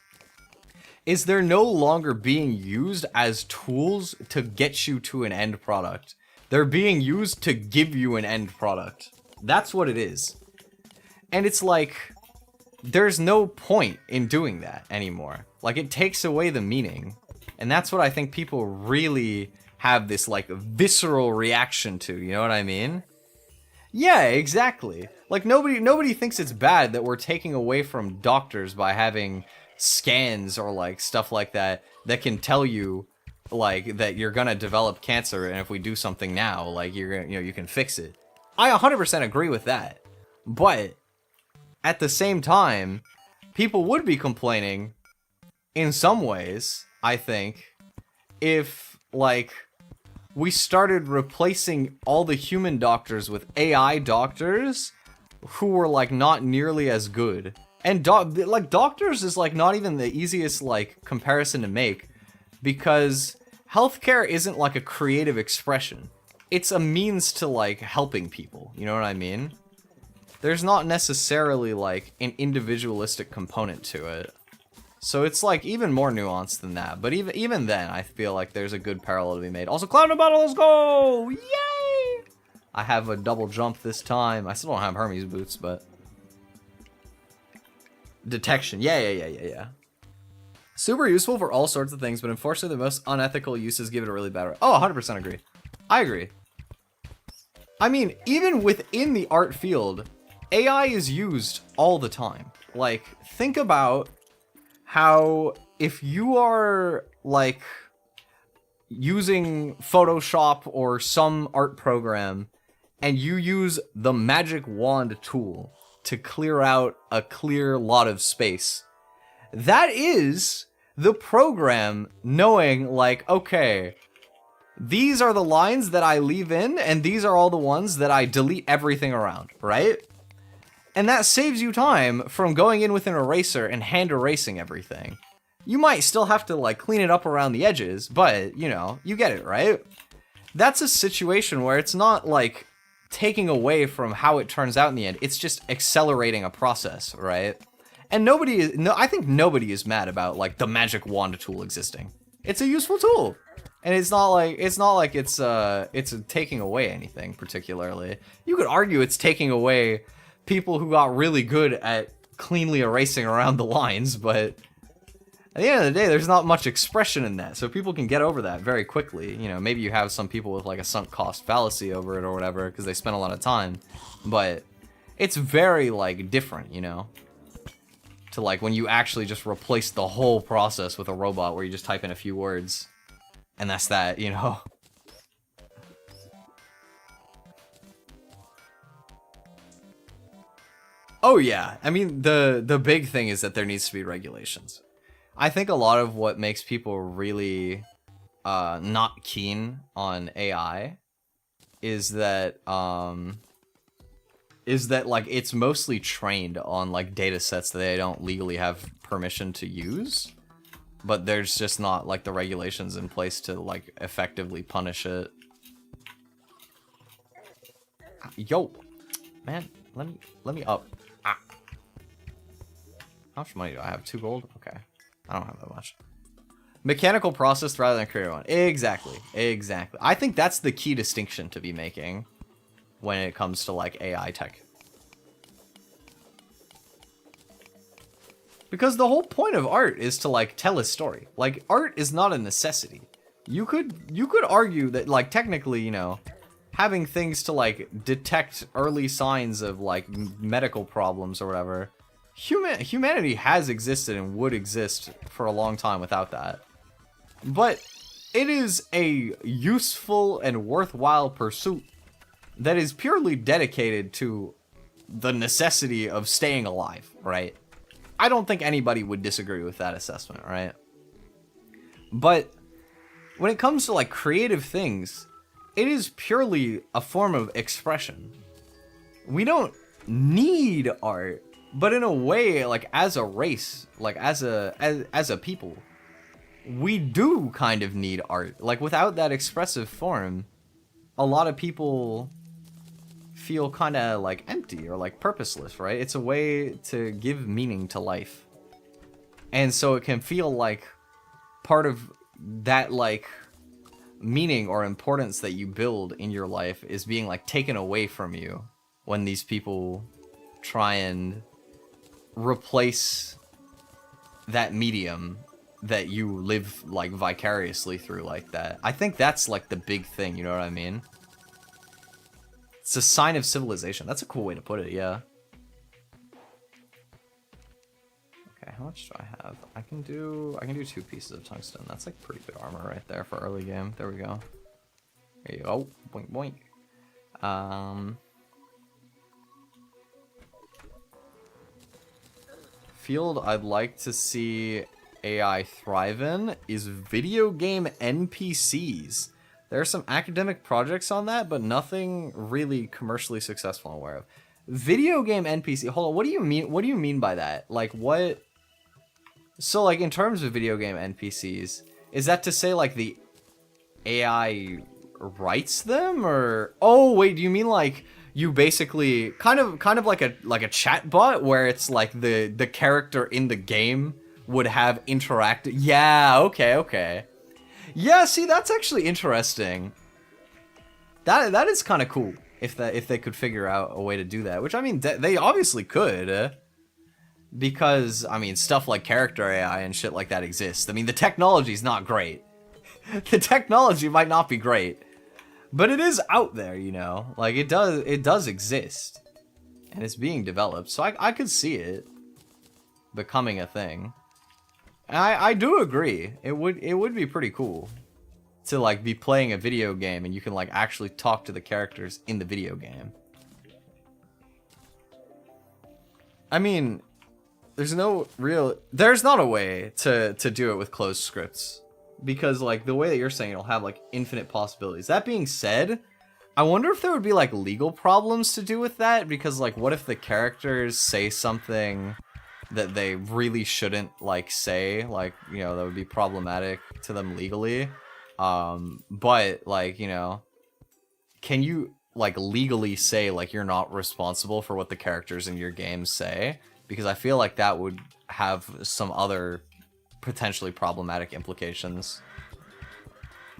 is they're no longer being used as tools to get you to an end product. They're being used to give you an end product. That's what it is. And it's like, there's no point in doing that anymore. Like, it takes away the meaning. And that's what I think people really have this, like, visceral reaction to, you know what I mean? Yeah, exactly. Like, nobody thinks it's bad that we're taking away from doctors by having scans or, like, stuff like that that can tell you, like, that you're gonna develop cancer, and if we do something now, like, you're gonna, you know, you can fix it. I 100% agree with that. But at the same time, people would be complaining in some ways, I think, if, like, we started replacing all the human doctors with AI doctors who were, like, not nearly as good. And like, doctors is, like, not even the easiest, like, comparison to make, because healthcare isn't, like, a creative expression. It's a means to, like, helping people, you know what I mean? There's not necessarily, like, an individualistic component to it. So it's, like, even more nuanced than that. But even then, I feel like there's a good parallel to be made. Also, climb the battle, let's go! Yay! I have a double jump this time. I still don't have Hermes boots, but... Detection. Yeah. Super useful for all sorts of things, but unfortunately the most unethical uses give it a really bad... Oh, 100% agree. I agree. I mean, even within the art field, AI is used all the time. Like, think about how if you are, like, using Photoshop or some art program, and you use the magic wand tool to clear out a clear lot of space. That is the program knowing, like, okay, these are the lines that I leave in, and these are all the ones that I delete everything around, right? And that saves you time from going in with an eraser and hand erasing everything. You might still have to, like, clean it up around the edges, but, you know, you get it, right? That's a situation where it's not, like, taking away from how it turns out in the end. It's just accelerating a process, right? And I think nobody is mad about, like, the magic wand tool existing. It's a useful tool. And it's not like it's taking away anything particularly. You could argue it's taking away people who got really good at cleanly erasing around the lines, but at the end of the day, there's not much expression in that, so people can get over that very quickly. You know, maybe you have some people with, like, a sunk cost fallacy over it or whatever, because they spend a lot of time, but it's very, like, different, you know, to, like, when you actually just replace the whole process with a robot where you just type in a few words, and that's that, you know. Oh yeah, I mean, the big thing is that there needs to be regulations. I think a lot of what makes people really not keen on AI is that like it's mostly trained on like data sets that they don't legally have permission to use, but there's just not like the regulations in place to like effectively punish it. Yo, man, let me up. Ah. How much money do I have? 2 gold? Okay. I don't have that much. Mechanical process rather than creative one. Exactly. Exactly. I think that's the key distinction to be making when it comes to like AI tech. Because the whole point of art is to like tell a story. Like art is not a necessity. You could argue that like technically, you know, having things to like detect early signs of like medical problems or whatever, humanity has existed and would exist for a long time without that. But it is a useful and worthwhile pursuit that is purely dedicated to the necessity of staying alive, right? I don't think anybody would disagree with that assessment, right? But when it comes to like creative things, it is purely a form of expression. We don't need art, but in a way, like as a race, like as a people, we do kind of need art. Like without that expressive form, a lot of people feel kind of like empty or like purposeless, right? It's a way to give meaning to life. And so it can feel like part of that like meaning or importance that you build in your life is being like taken away from you when these people try and replace that medium that you live like vicariously through like that. I think that's like the big thing, you know what I mean? It's a sign of civilization. That's a cool way to put it, yeah. Okay, how much do I have? I can do 2 pieces of tungsten. That's like pretty good armor right there for early game. There we go. There you go. Boink boink. Field I'd like to see AI thrive in is video game NPCs. There are some academic projects on that, but nothing really commercially successful I'm aware of. Video game NPC. Hold on, what do you mean? What do you mean by that? Like what? So like in terms of video game NPCs, is that to say like the AI writes them, or oh wait, do you mean like you basically kind of like a chat bot where it's like the character in the game would have interacted? Yeah, okay. Yeah, see, that's actually interesting. That is kind of cool if they could figure out a way to do that, which I mean they obviously could, because I mean stuff like character AI and shit like that exists. I mean the technology's not great. The technology might not be great, but it is out there, you know. Like it does exist, and it's being developed. So I could see it becoming a thing. I do agree. It would be pretty cool to like be playing a video game and you can like actually talk to the characters in the video game. I mean, there's not a way to do it with closed scripts, because like the way that you're saying, it'll have like infinite possibilities. That being said, I wonder if there would be like legal problems to do with that, because like what if the characters say something that they really shouldn't like say, like, you know, that would be problematic to them legally. But like, you know, can you like legally say like you're not responsible for what the characters in your game say? Because I feel like that would have some other potentially problematic implications.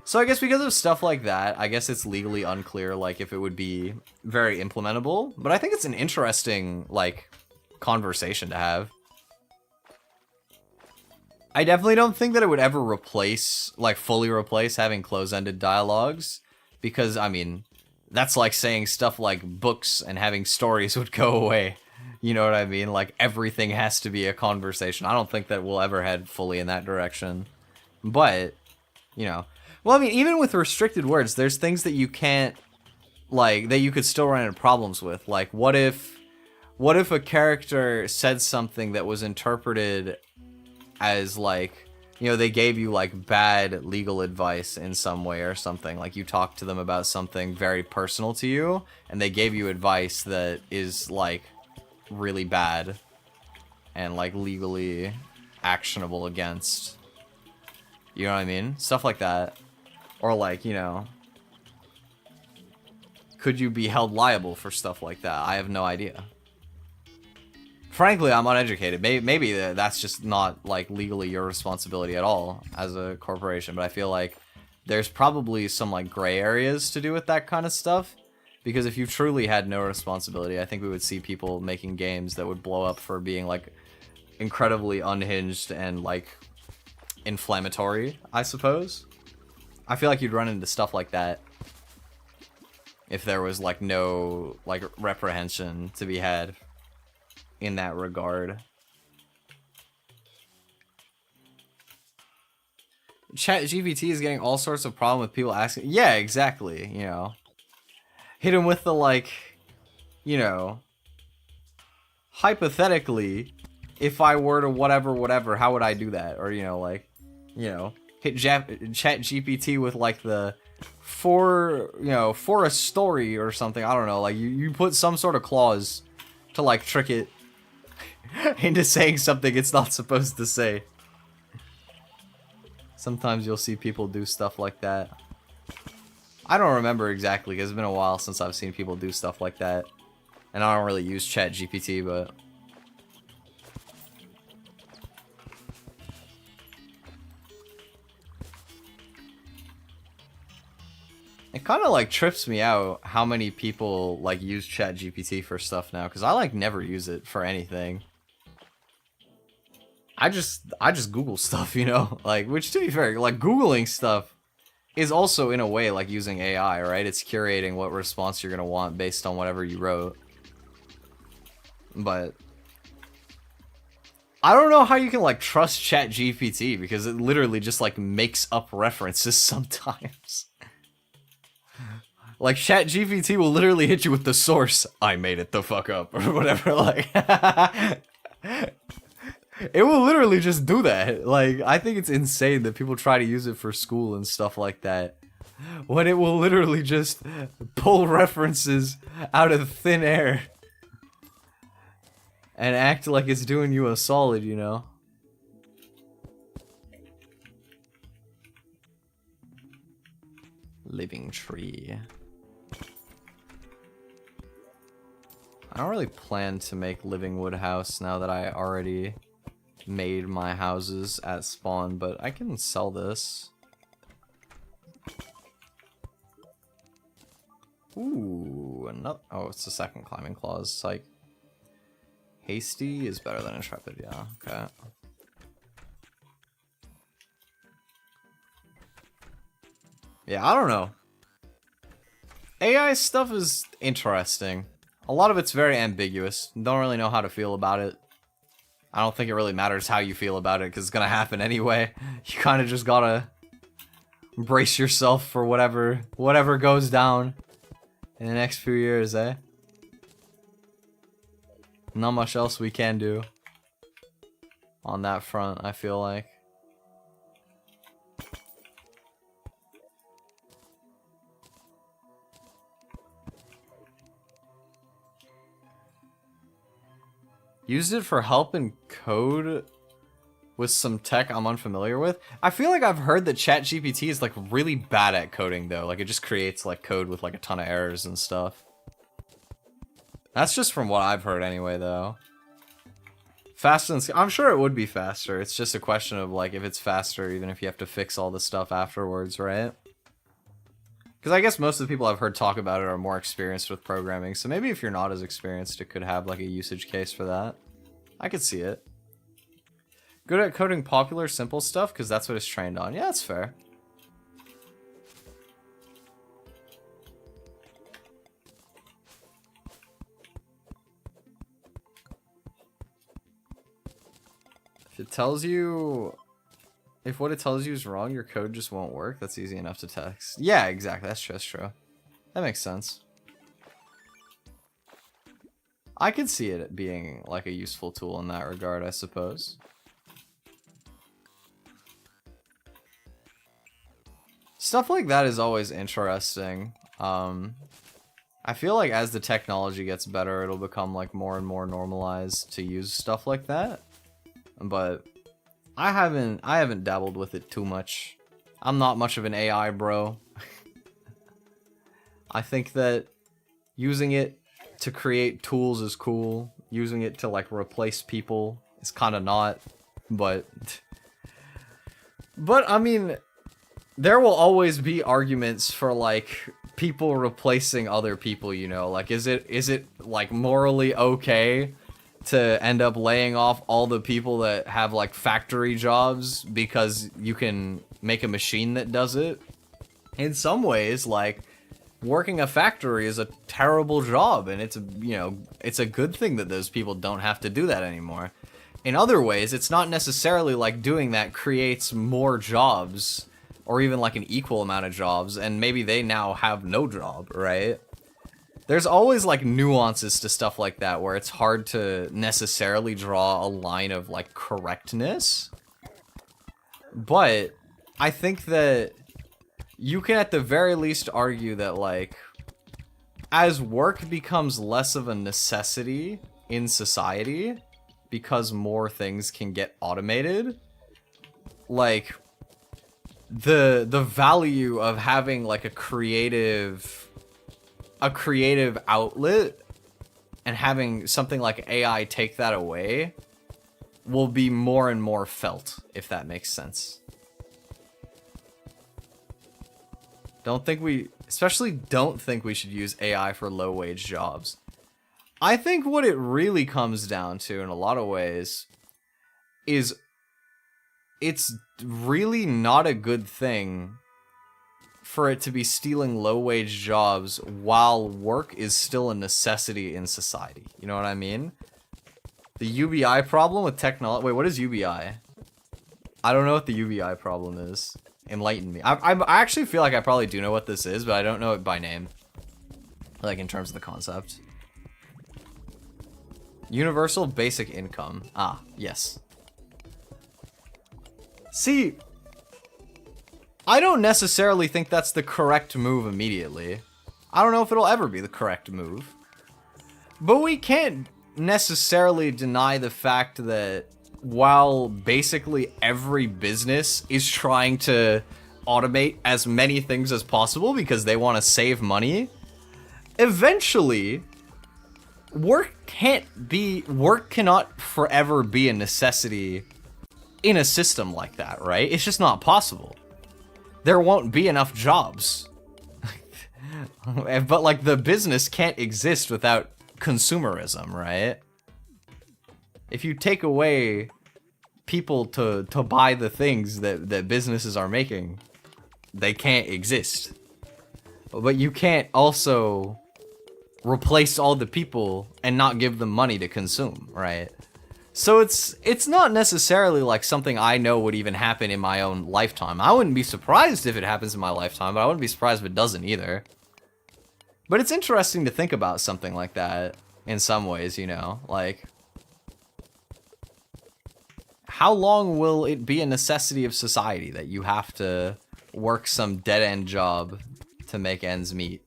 So I guess because of stuff like that, I guess it's legally unclear like if it would be very implementable, but I think it's an interesting like conversation to have. I definitely don't think that it would ever replace, like fully replace having close-ended dialogues, because I mean, that's like saying stuff like books and having stories would go away. You know what I mean? Like everything has to be a conversation. I don't think that we'll ever head fully in that direction. But, you know, well, I mean, even with restricted words, there's things that you can't, like, that you could still run into problems with. Like, what if a character said something that was interpreted as, like, you know, they gave you, like, bad legal advice in some way or something. Like, you talked to them about something very personal to you, and they gave you advice that is, like, really bad and, like, legally actionable against. You know what I mean? Stuff like that. Or, like, you know, could you be held liable for stuff like that? I have no idea. Frankly, I'm uneducated. Maybe that's just not, like, legally your responsibility at all as a corporation, but I feel like there's probably some, like, gray areas to do with that kind of stuff, because if you truly had no responsibility, I think we would see people making games that would blow up for being, like, incredibly unhinged and, like, inflammatory, I suppose. I feel like you'd run into stuff like that if there was, like, no, like, reprehension to be had in that regard. ChatGPT is getting all sorts of problem with people asking. Yeah, exactly. You know, hit him with the, like, you know, hypothetically, if I were to whatever, how would I do that? Or, you know, like, you know, hit ChatGPT with, like, the for a story or something. I don't know. Like, you put some sort of clause to, like, trick it into saying something it's not supposed to say. Sometimes you'll see people do stuff like that. I don't remember exactly, because it's been a while since I've seen people do stuff like that. And I don't really use ChatGPT, but it kind of, like, trips me out how many people, like, use ChatGPT for stuff now, because I, like, never use it for anything. I just Google stuff, you know? Like, which, to be fair, like, Googling stuff is also, in a way, like, using AI, right? It's curating what response you're gonna want based on whatever you wrote. But I don't know how you can, like, trust ChatGPT, because it literally just, like, makes up references sometimes. Like, ChatGPT will literally hit you with the source, I made it the fuck up, or whatever, like. It will literally just do that. Like, I think it's insane that people try to use it for school and stuff like that, when it will literally just pull references out of thin air and act like it's doing you a solid, you know? Living tree. I don't really plan to make living wood house now that I already made my houses at spawn, but I can sell this. Ooh, oh, it's the second climbing clause. It's like, hasty is better than intrepid, yeah, okay. Yeah, I don't know. AI stuff is interesting. A lot of it's very ambiguous. Don't really know how to feel about it. I don't think it really matters how you feel about it, because it's gonna happen anyway. You kind of just gotta Brace yourself for whatever goes down in the next few years, eh? Not much else we can do on that front, I feel like. Used it for help in code with some tech I'm unfamiliar with. I feel like I've heard that ChatGPT is like really bad at coding though. Like it just creates like code with like a ton of errors and stuff. That's just from what I've heard anyway though. Fast and I'm sure it would be faster. It's just a question of like if it's faster even if you have to fix all the stuff afterwards, right? Because I guess most of the people I've heard talk about it are more experienced with programming, so maybe if you're not as experienced, it could have like a usage case for that. I could see it. Good at coding popular, simple stuff, because that's what it's trained on. Yeah, that's fair. If it tells you... If what it tells you is wrong, your code just won't work. That's easy enough to text. Yeah, exactly. That's true. That's true. That makes sense. I could see it being like a useful tool in that regard, I suppose. Stuff like that is always interesting. I feel like as the technology gets better, it'll become like more and more normalized to use stuff like that. But I haven't dabbled with it too much. I'm not much of an AI bro. I think that using it to create tools is cool. Using it to like replace people is kind of not. But I mean, there will always be arguments for like people replacing other people, you know? Like is it like morally okay to end up laying off all the people that have like factory jobs because you can make a machine that does it? In some ways, like working a factory is a terrible job, and it's a good thing that those people don't have to do that anymore. In other ways, it's not necessarily like doing that creates more jobs or even like an equal amount of jobs, and maybe they now have no job, right? There's always like nuances to stuff like that where it's hard to necessarily draw a line of like correctness. But I think that you can at the very least argue that like as work becomes less of a necessity in society because more things can get automated, like the value of having like a creative outlet and having something like AI take that away will be more and more felt, if that makes sense. Don't think we should use AI for low-wage jobs. I think what it really comes down to in a lot of ways is it's really not a good thing for it to be stealing low-wage jobs while work is still a necessity in society. You know what I mean? The UBI problem with technology... Wait, what is UBI? I don't know what the UBI problem is. Enlighten me. I actually feel like I probably do know what this is, but I don't know it by name. Like, in terms of the concept. Universal basic income. Ah, yes. See... I don't necessarily think that's the correct move immediately. I don't know if it'll ever be the correct move. But we can't necessarily deny the fact that while basically every business is trying to automate as many things as possible because they want to save money, eventually work cannot forever be a necessity in a system like that, right? It's just not possible. There won't be enough jobs. But like the business can't exist without consumerism, right? If you take away people to buy the things that businesses are making, they can't exist. But you can't also replace all the people and not give them money to consume, right? So it's not necessarily like something I know would even happen in my own lifetime. I wouldn't be surprised if it happens in my lifetime, but I wouldn't be surprised if it doesn't either. But it's interesting to think about something like that in some ways, you know, like how long will it be a necessity of society that you have to work some dead-end job to make ends meet?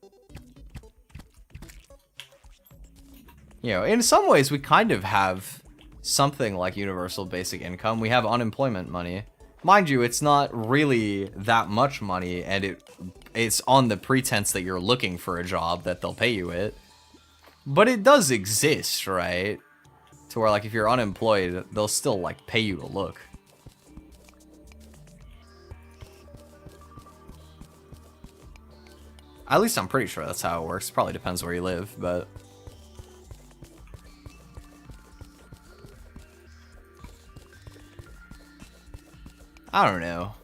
You know, in some ways we kind of have something like universal basic income. We have unemployment money. Mind you, it's not really that much money, and it's on the pretense that you're looking for a job that they'll pay you it. But it does exist, right? To where, like, if you're unemployed, they'll still, like, pay you to look. At least I'm pretty sure that's how it works. Probably depends where you live, but... I don't know.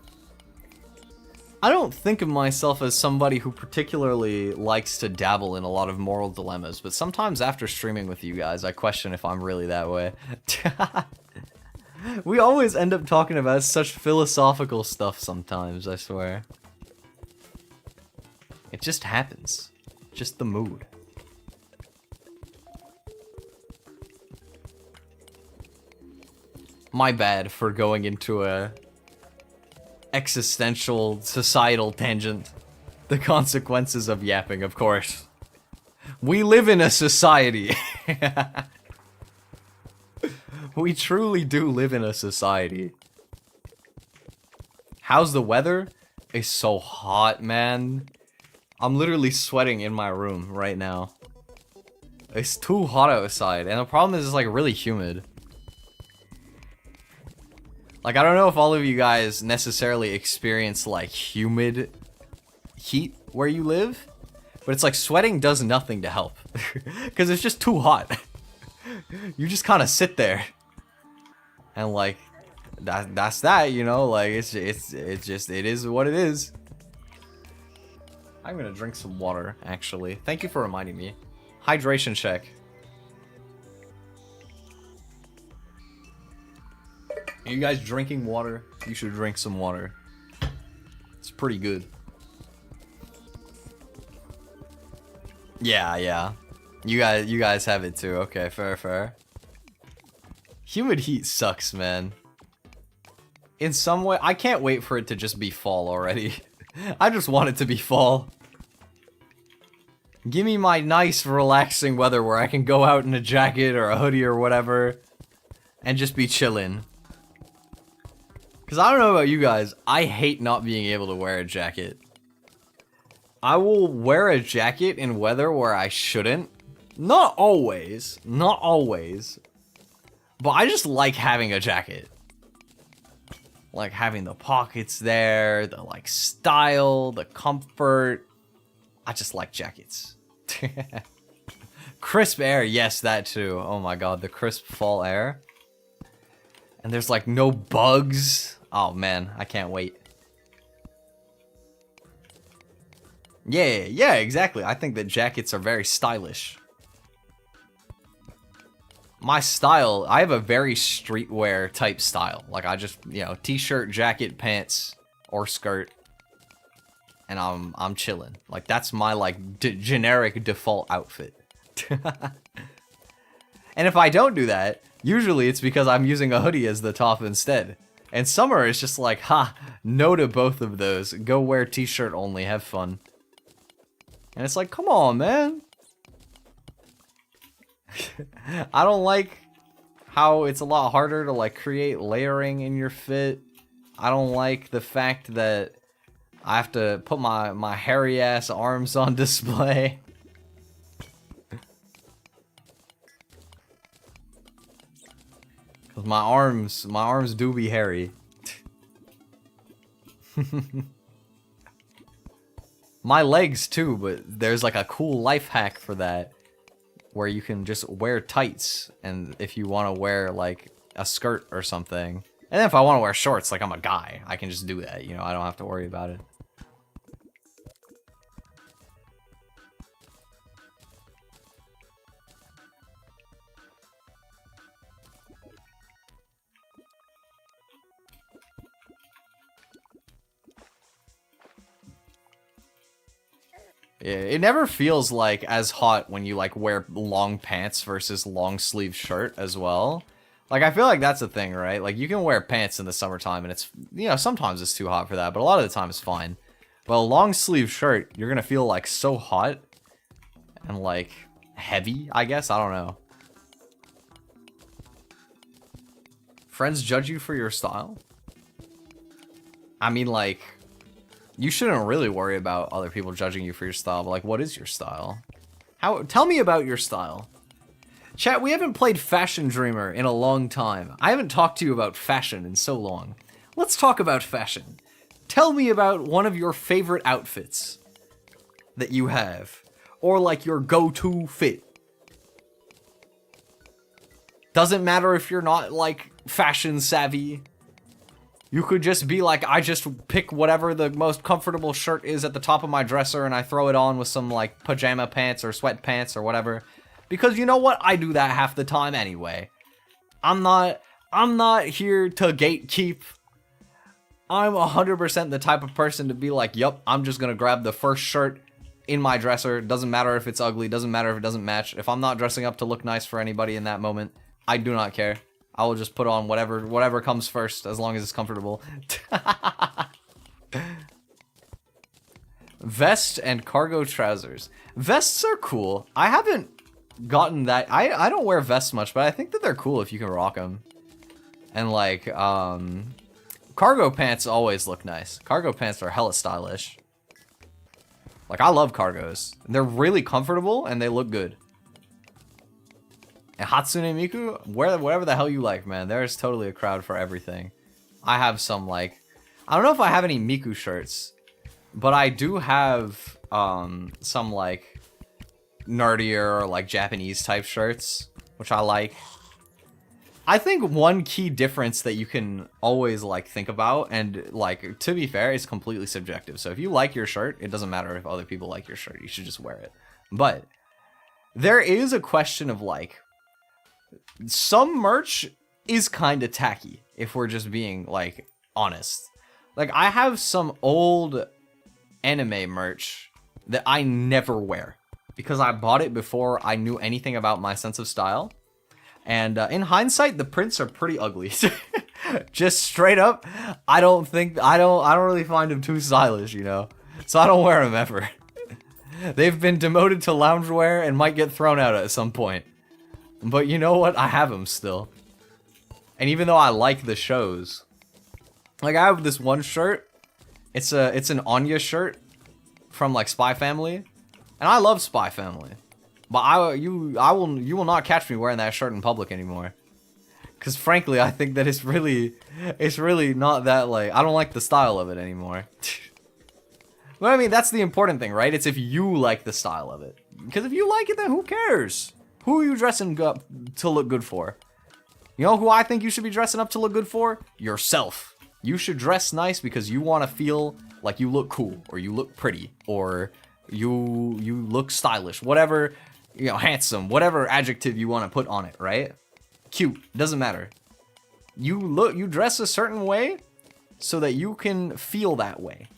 I don't think of myself as somebody who particularly likes to dabble in a lot of moral dilemmas, but sometimes after streaming with you guys, I question if I'm really that way. We always end up talking about such philosophical stuff sometimes, I swear. It just happens. Just the mood. My bad for going into a existential societal tangent. The consequences of yapping, of course. We live in a society. We truly do live in a society. How's the weather? It's so hot, man. I'm literally sweating in my room right now. It's too hot outside, and the problem is it's like really humid. Like, I don't know if all of you guys necessarily experience, like, humid heat where you live, but it's like sweating does nothing to help. Because it's just too hot. You just kind of sit there. And, like, that's that, you know? Like, it is what it is. I'm gonna drink some water, actually. Thank you for reminding me. Hydration check. Are you guys drinking water? You should drink some water. It's pretty good. Yeah. You guys have it too. Okay, fair. Humid heat sucks, man. In some way, I can't wait for it to just be fall already. I just want it to be fall. Give me my nice, relaxing weather where I can go out in a jacket or a hoodie or whatever and just be chillin'. Because I don't know about you guys, I hate not being able to wear a jacket. I will wear a jacket in weather where I shouldn't. Not always. But I just like having a jacket. Like having the pockets there, the like style, the comfort. I just like jackets. Crisp air, yes, that too. Oh my god, the crisp fall air. And there's like no bugs. Oh man, I can't wait. Yeah, exactly. I think that jackets are very stylish. My style, I have a very streetwear type style. Like I just, you know, t-shirt, jacket, pants, or skirt. And I'm chilling. Like that's my like generic default outfit. And if I don't do that, usually it's because I'm using a hoodie as the top instead. And summer is just like, ha, no to both of those. Go wear t-shirt only, have fun. And it's like, come on, man. I don't like how it's a lot harder to like create layering in your fit. I don't like the fact that I have to put my hairy ass arms on display. Cause my arms do be hairy. My legs too, but there's like a cool life hack for that. Where you can just wear tights, and if you want to wear like a skirt or something. And then if I want to wear shorts, like I'm a guy, I can just do that, you know, I don't have to worry about it. Yeah, it never feels like as hot when you like wear long pants versus long sleeve shirt as well. Like I feel like that's a thing, right? Like you can wear pants in the summertime and it's, you know, sometimes it's too hot for that, but a lot of the time it's fine. But a long sleeve shirt, you're gonna feel like so hot and like heavy, I guess. I don't know. Friends judge you for your style? I mean, like, you shouldn't really worry about other people judging you for your style, but like, what is your style? Tell me about your style. Chat, we haven't played Fashion Dreamer in a long time. I haven't talked to you about fashion in so long. Let's talk about fashion. Tell me about one of your favorite outfits that you have, or like your go-to fit. Doesn't matter if you're not like fashion savvy. You could just be like, I just pick whatever the most comfortable shirt is at the top of my dresser and I throw it on with some like pajama pants or sweatpants or whatever. Because you know what? I do that half the time anyway. I'm not here to gatekeep. I'm 100% the type of person to be like, yup, I'm just gonna grab the first shirt in my dresser. Doesn't matter if it's ugly, doesn't matter if it doesn't match. If I'm not dressing up to look nice for anybody in that moment, I do not care. I will just put on whatever comes first, as long as it's comfortable. Vest and cargo trousers. Vests are cool. I haven't gotten that. I don't wear vests much, but I think that they're cool if you can rock them. And like, cargo pants always look nice. Cargo pants are hella stylish. Like, I love cargos. They're really comfortable and they look good. And Hatsune Miku, whatever the hell you like, man. There's totally a crowd for everything. I have some, like... I don't know if I have any Miku shirts. But I do have some, like, nerdier or, like, Japanese type shirts. Which I like. I think one key difference that you can always, like, think about, and, like, to be fair, it's completely subjective. So if you like your shirt, it doesn't matter if other people like your shirt. You should just wear it. But there is a question of, like... Some merch is kind of tacky, if we're just being, like, honest. Like, I have some old anime merch that I never wear. Because I bought it before I knew anything about my sense of style. And in hindsight, the prints are pretty ugly. Just straight up, I don't really find them too stylish, you know? So I don't wear them ever. They've been demoted to loungewear and might get thrown out at some point. But you know what? I have them still. And even though I like the shows, like I have this one shirt. It's an Anya shirt from like Spy Family, and I love Spy Family. But you will not catch me wearing that shirt in public anymore. Cause frankly, I think that it's really not that like I don't like the style of it anymore. But I mean, that's the important thing, right? It's if you like the style of it. Because if you like it, then who cares? Who are you dressing up to look good for? You know who I think you should be dressing up to look good for? Yourself. You should dress nice because you want to feel like you look cool, or you look pretty, or you look stylish, whatever, you know, handsome, whatever adjective you want to put on it, right? Cute, doesn't matter. You dress a certain way so that you can feel that way.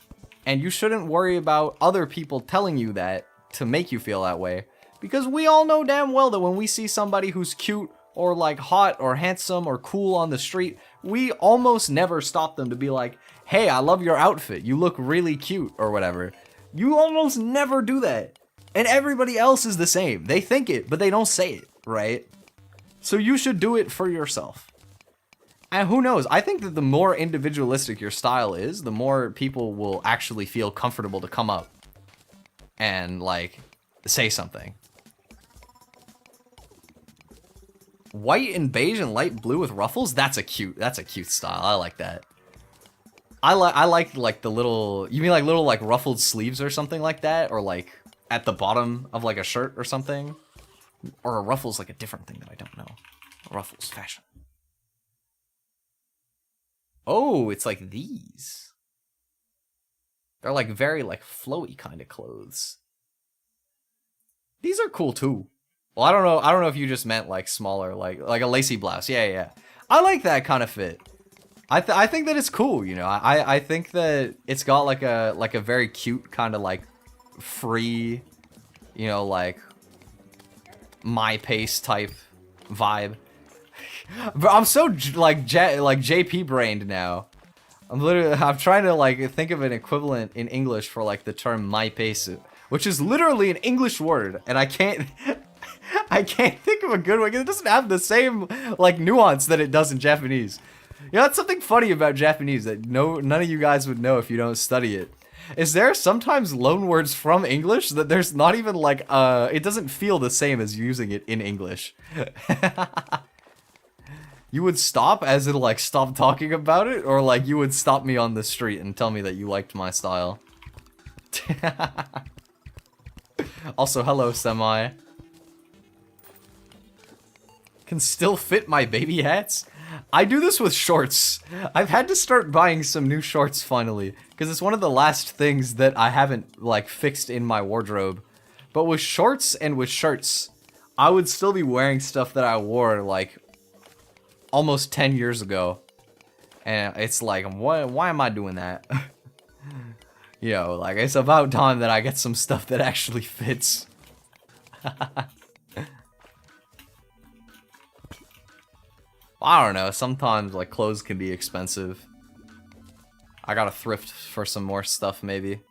And you shouldn't worry about other people telling you that to make you feel that way. Because we all know damn well that when we see somebody who's cute or like hot or handsome or cool on the street, we almost never stop them to be like, hey, I love your outfit. You look really cute or whatever. You almost never do that. And everybody else is the same. They think it, but they don't say it, right? So you should do it for yourself. And who knows? I think that the more individualistic your style is, the more people will actually feel comfortable to come up and like say something. White and beige and light blue with ruffles? That's a cute style. I like that. I like the little, you mean like little like ruffled sleeves or something like that? Or like at the bottom of like a shirt or something? Or a ruffle's like a different thing that I don't know. A ruffle's fashion. Oh, it's like these. They're like very like flowy kind of clothes. These are cool too. Well, I don't know if you just meant like smaller, like a lacy blouse. Yeah. I like that kind of fit. I think that it's cool, you know. I think that it's got like a very cute kind of like free, you know, like my pace type vibe. But I'm so like JP brained now. I'm trying to like think of an equivalent in English for like the term my pace, which is literally an English word, and I can't think of a good one. It doesn't have the same like nuance that it does in Japanese. You know, that's something funny about Japanese that none of you guys would know if you don't study it. Is there sometimes loan words from English that there's not even like it doesn't feel the same as using it in English. You would stop as in like stop talking about it, or like you would stop me on the street and tell me that you liked my style. Also, hello, Semi. Can still fit my baby hats? I do this with shorts. I've had to start buying some new shorts finally, because it's one of the last things that I haven't like fixed in my wardrobe. But with shorts and with shirts, I would still be wearing stuff that I wore like almost 10 years ago. And it's like, why am I doing that? Yo, like, it's about time that I get some stuff that actually fits. I don't know, sometimes like clothes can be expensive. I gotta thrift for some more stuff maybe.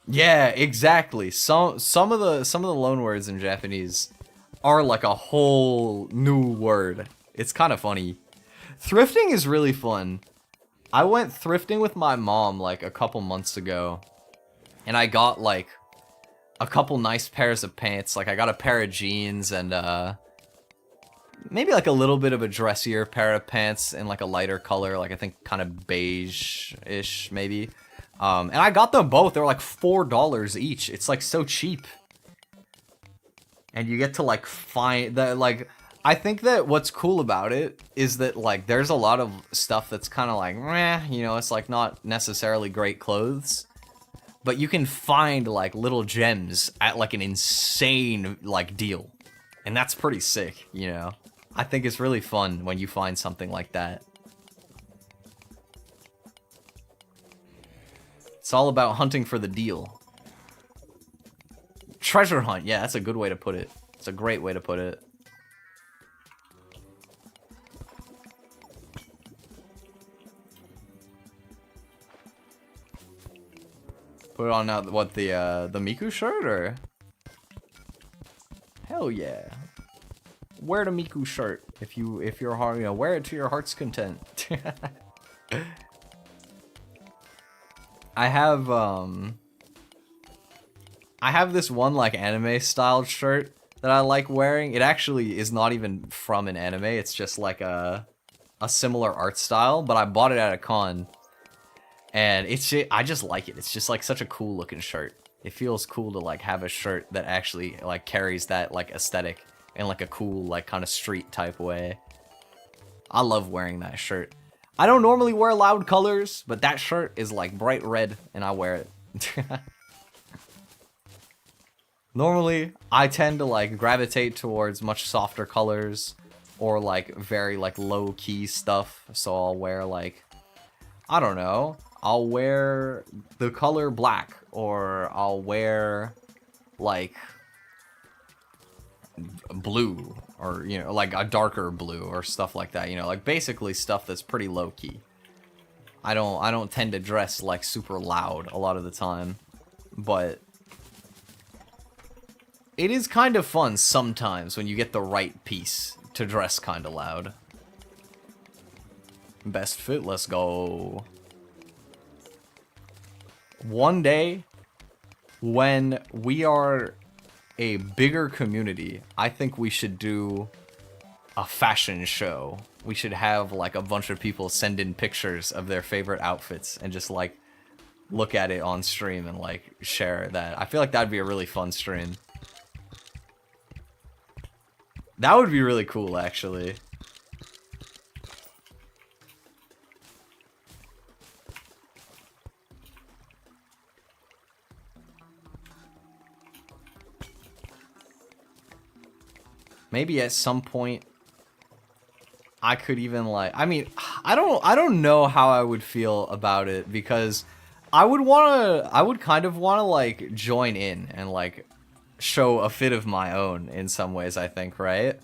Yeah, exactly. Some of the loan words in Japanese are like a whole new word. It's kind of funny. Thrifting is really fun. I went thrifting with my mom like a couple months ago, and I got like a couple nice pairs of pants. Like I got a pair of jeans and maybe like a little bit of a dressier pair of pants in like a lighter color, like I think kind of beige-ish maybe. And I got them both. They were like $4 each. It's like so cheap. And you get to like find that, like, I think that what's cool about it is that like there's a lot of stuff that's kind of like meh, you know, it's like not necessarily great clothes. But you can find like little gems at like an insane like deal. And that's pretty sick, you know. I think it's really fun when you find something like that. It's all about hunting for the deal. Treasure hunt, yeah, that's a good way to put it. It's a great way to put it. Put on now what, the Miku shirt, or? Hell yeah. Wear the Miku shirt if your heart, you know, wear it to your heart's content. I have this one like anime styled shirt that I like wearing. It actually is not even from an anime. It's just like a similar art style, but I bought it at a con. And I just like it. It's just like such a cool looking shirt. It feels cool to like have a shirt that actually like carries that like aesthetic in like a cool like kind of street type way. I love wearing that shirt. I don't normally wear loud colors, but that shirt is like bright red and I wear it. Normally, I tend to like gravitate towards much softer colors or like very like low key stuff. So I'll wear like, I don't know, I'll wear the color black, or I'll wear like blue, or you know, like a darker blue or stuff like that, you know, like basically stuff that's pretty low key. I don't tend to dress like super loud a lot of the time, but it is kind of fun sometimes when you get the right piece to dress kind of loud. Best fit, let's go. One day, when we are a bigger community, I think we should do a fashion show. We should have like a bunch of people send in pictures of their favorite outfits and just like look at it on stream and like share that. I feel like that'd be a really fun stream. That would be really cool, actually. Maybe at some point I could even like, I mean, I don't know how I would feel about it, because I would kind of wanna, like, join in and, like, show a fit of my own in some ways, I think, right?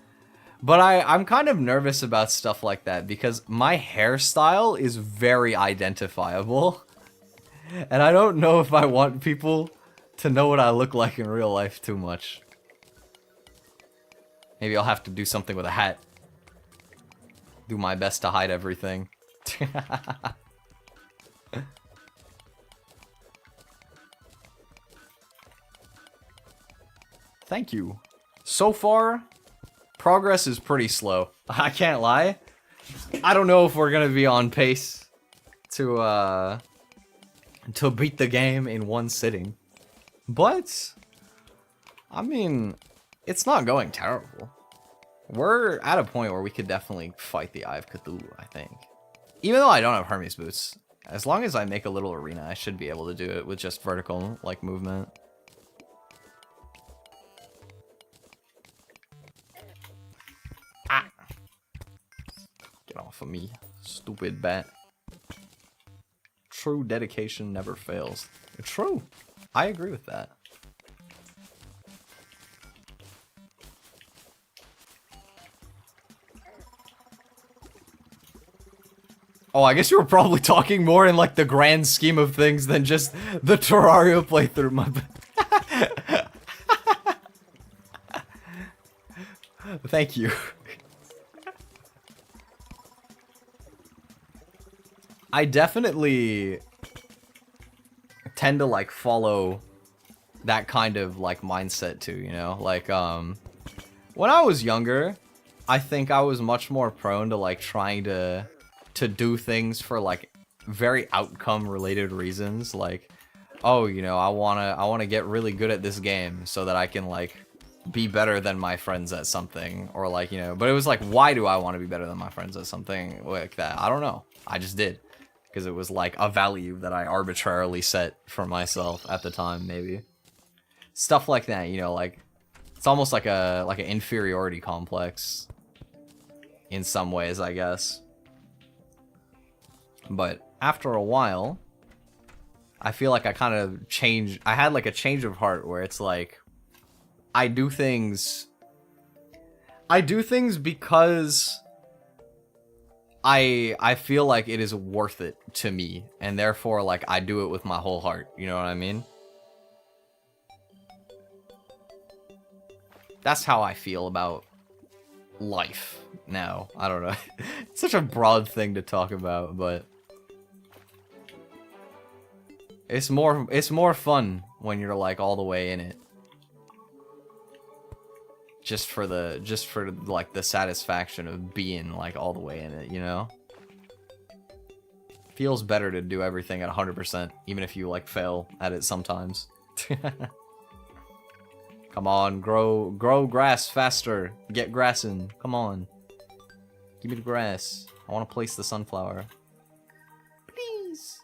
But I'm kind of nervous about stuff like that because my hairstyle is very identifiable. And I don't know if I want people to know what I look like in real life too much. Maybe I'll have to do something with a hat. Do my best to hide everything. Thank you. So far, progress is pretty slow. I can't lie. I don't know if we're gonna be on pace to beat the game in one sitting. But, I mean, it's not going terrible. We're at a point where we could definitely fight the Eye of Cthulhu, I think. Even though I don't have Hermes boots. As long as I make a little arena, I should be able to do it with just vertical, like, movement. Ah! Get off of me, stupid bat. True dedication never fails. True. I agree with that. Oh, I guess you were probably talking more in, like, the grand scheme of things than just the Terraria playthrough, my bad. Thank you. I definitely tend to, like, follow that kind of, like, mindset too, you know? Like, when I was younger, I think I was much more prone to, like, trying to do things for, like, very outcome-related reasons. Like, oh, you know, I wanna get really good at this game so that I can, like, be better than my friends at something. Or, like, you know, but it was like, why do I want to be better than my friends at something like that? I don't know. I just did. Because it was, like, a value that I arbitrarily set for myself at the time, maybe. Stuff like that, you know, like, it's almost like an inferiority complex. In some ways, I guess. But after a while, I feel like I kind of changed. I had, like, a change of heart where it's like, I do things because I feel like it is worth it to me, and therefore, like, I do it with my whole heart. You know what I mean? That's how I feel about life now. I don't know. It's such a broad thing to talk about, but it's more fun when you're, like, all the way in it. Just for like the satisfaction of being, like, all the way in it, you know? Feels better to do everything at 100%, even if you, like, fail at it sometimes. Come on, grow grass faster. Get grassing. Come on. Give me the grass. I want to place the sunflower. Please.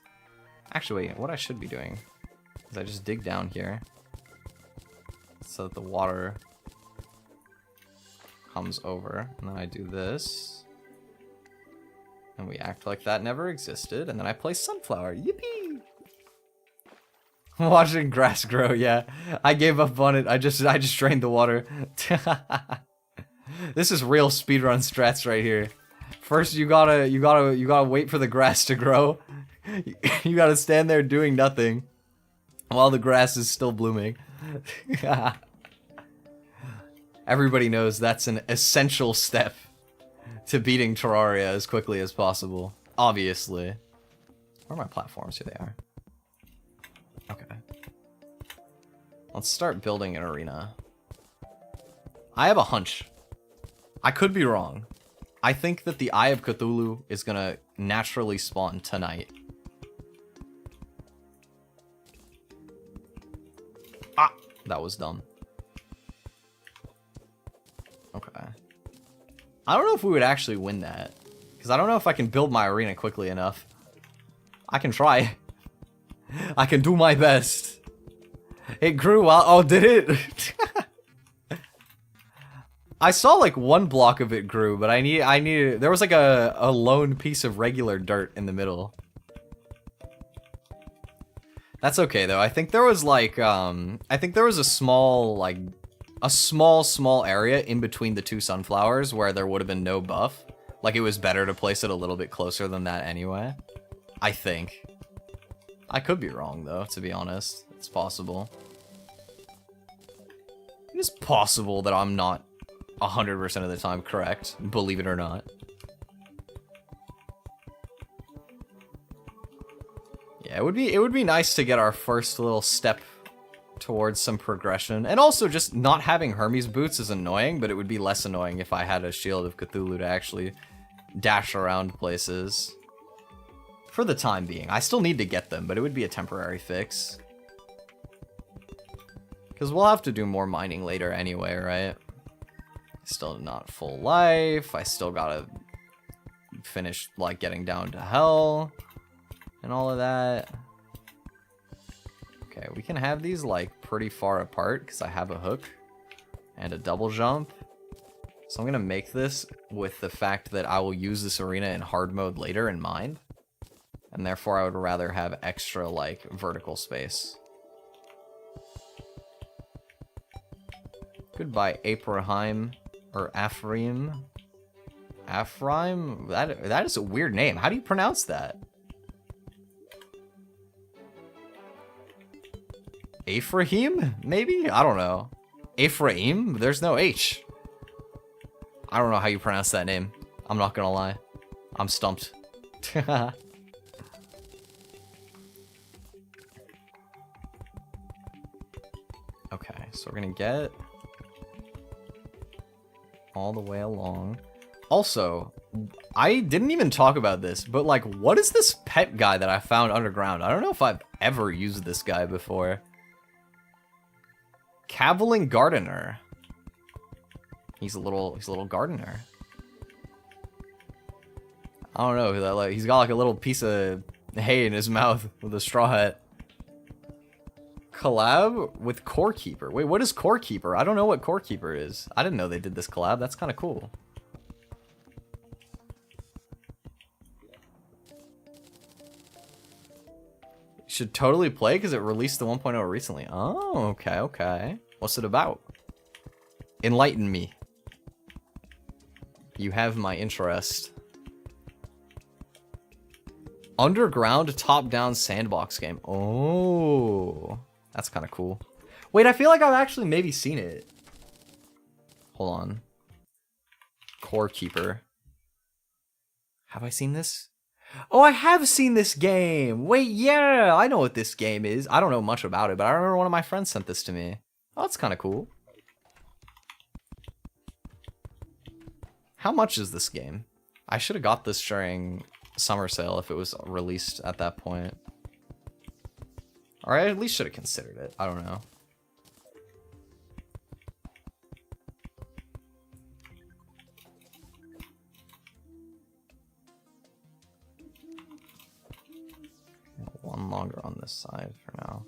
Actually, what I should be doing is I just dig down here so that the water comes over, and then I do this, and we act like that never existed, and then I place sunflower. Yippee! Watching grass grow, yeah. I gave up on it. I just drained the water. This is real speedrun strats right here. First, you gotta wait for the grass to grow. You gotta stand there doing nothing while the grass is still blooming. Everybody knows that's an essential step to beating Terraria as quickly as possible. Obviously. Where are my platforms? Here they are. Okay. Let's start building an arena. I have a hunch. I could be wrong. I think that the Eye of Cthulhu is gonna naturally spawn tonight. Ah! That was dumb. Okay. I don't know if we would actually win that. Because I don't know if I can build my arena quickly enough. I can try. I can do my best. It grew while... Oh, did it? I saw, like, one block of it grew, but I needed... There was, like, a lone piece of regular dirt in the middle. That's okay though. I think there was like I think there was a small small area in between the two sunflowers where there would have been no buff. Like it was better to place it a little bit closer than that anyway. I think. I could be wrong though, to be honest. It's possible. It is possible that I'm not 100% of the time correct, believe it or not. Yeah, it would be nice to get our first little step towards some progression. And also just not having Hermes boots is annoying, but it would be less annoying if I had a Shield of Cthulhu to actually dash around places. For the time being. I still need to get them, but it would be a temporary fix. Because we'll have to do more mining later anyway, right? Still not full life. I still gotta finish, like, getting down to hell. And all of that. Okay, we can have these, like, pretty far apart, because I have a hook. And a double jump. So I'm gonna make this with the fact that I will use this arena in hard mode later in mind. And therefore I would rather have extra, like, vertical space. Goodbye, Abraham. Or Afrim. Afrim? That is a weird name. How do you pronounce that? Ephraim? Maybe? I don't know. Ephraim? There's no H. I don't know how you pronounce that name. I'm not gonna lie. I'm stumped. Okay, so we're gonna get all the way along. Also, I didn't even talk about this, but like, what is this pet guy that I found underground? I don't know if I've ever used this guy before. Cavilling Gardener. He's a little gardener. I don't know, like, he's got like a little piece of hay in his mouth with a straw hat. Collab with Core Keeper. Wait, what is Core Keeper? I don't know what Core Keeper is. I didn't know they did this collab. That's kind of cool. Should totally play because it released the 1.0 recently. Oh, okay, okay. What's it about? Enlighten me. You have my interest. Underground top-down sandbox game. Oh. That's kind of cool. Wait, I feel like I've actually maybe seen it. Hold on. Core Keeper. Have I seen this? Oh, I have seen this game! Wait, yeah! I know what this game is. I don't know much about it, but I remember one of my friends sent this to me. Oh, that's kind of cool. How much is this game? I should have got this during summer sale if it was released at that point. Or I at least should have considered it. I don't know. One longer on this side for now.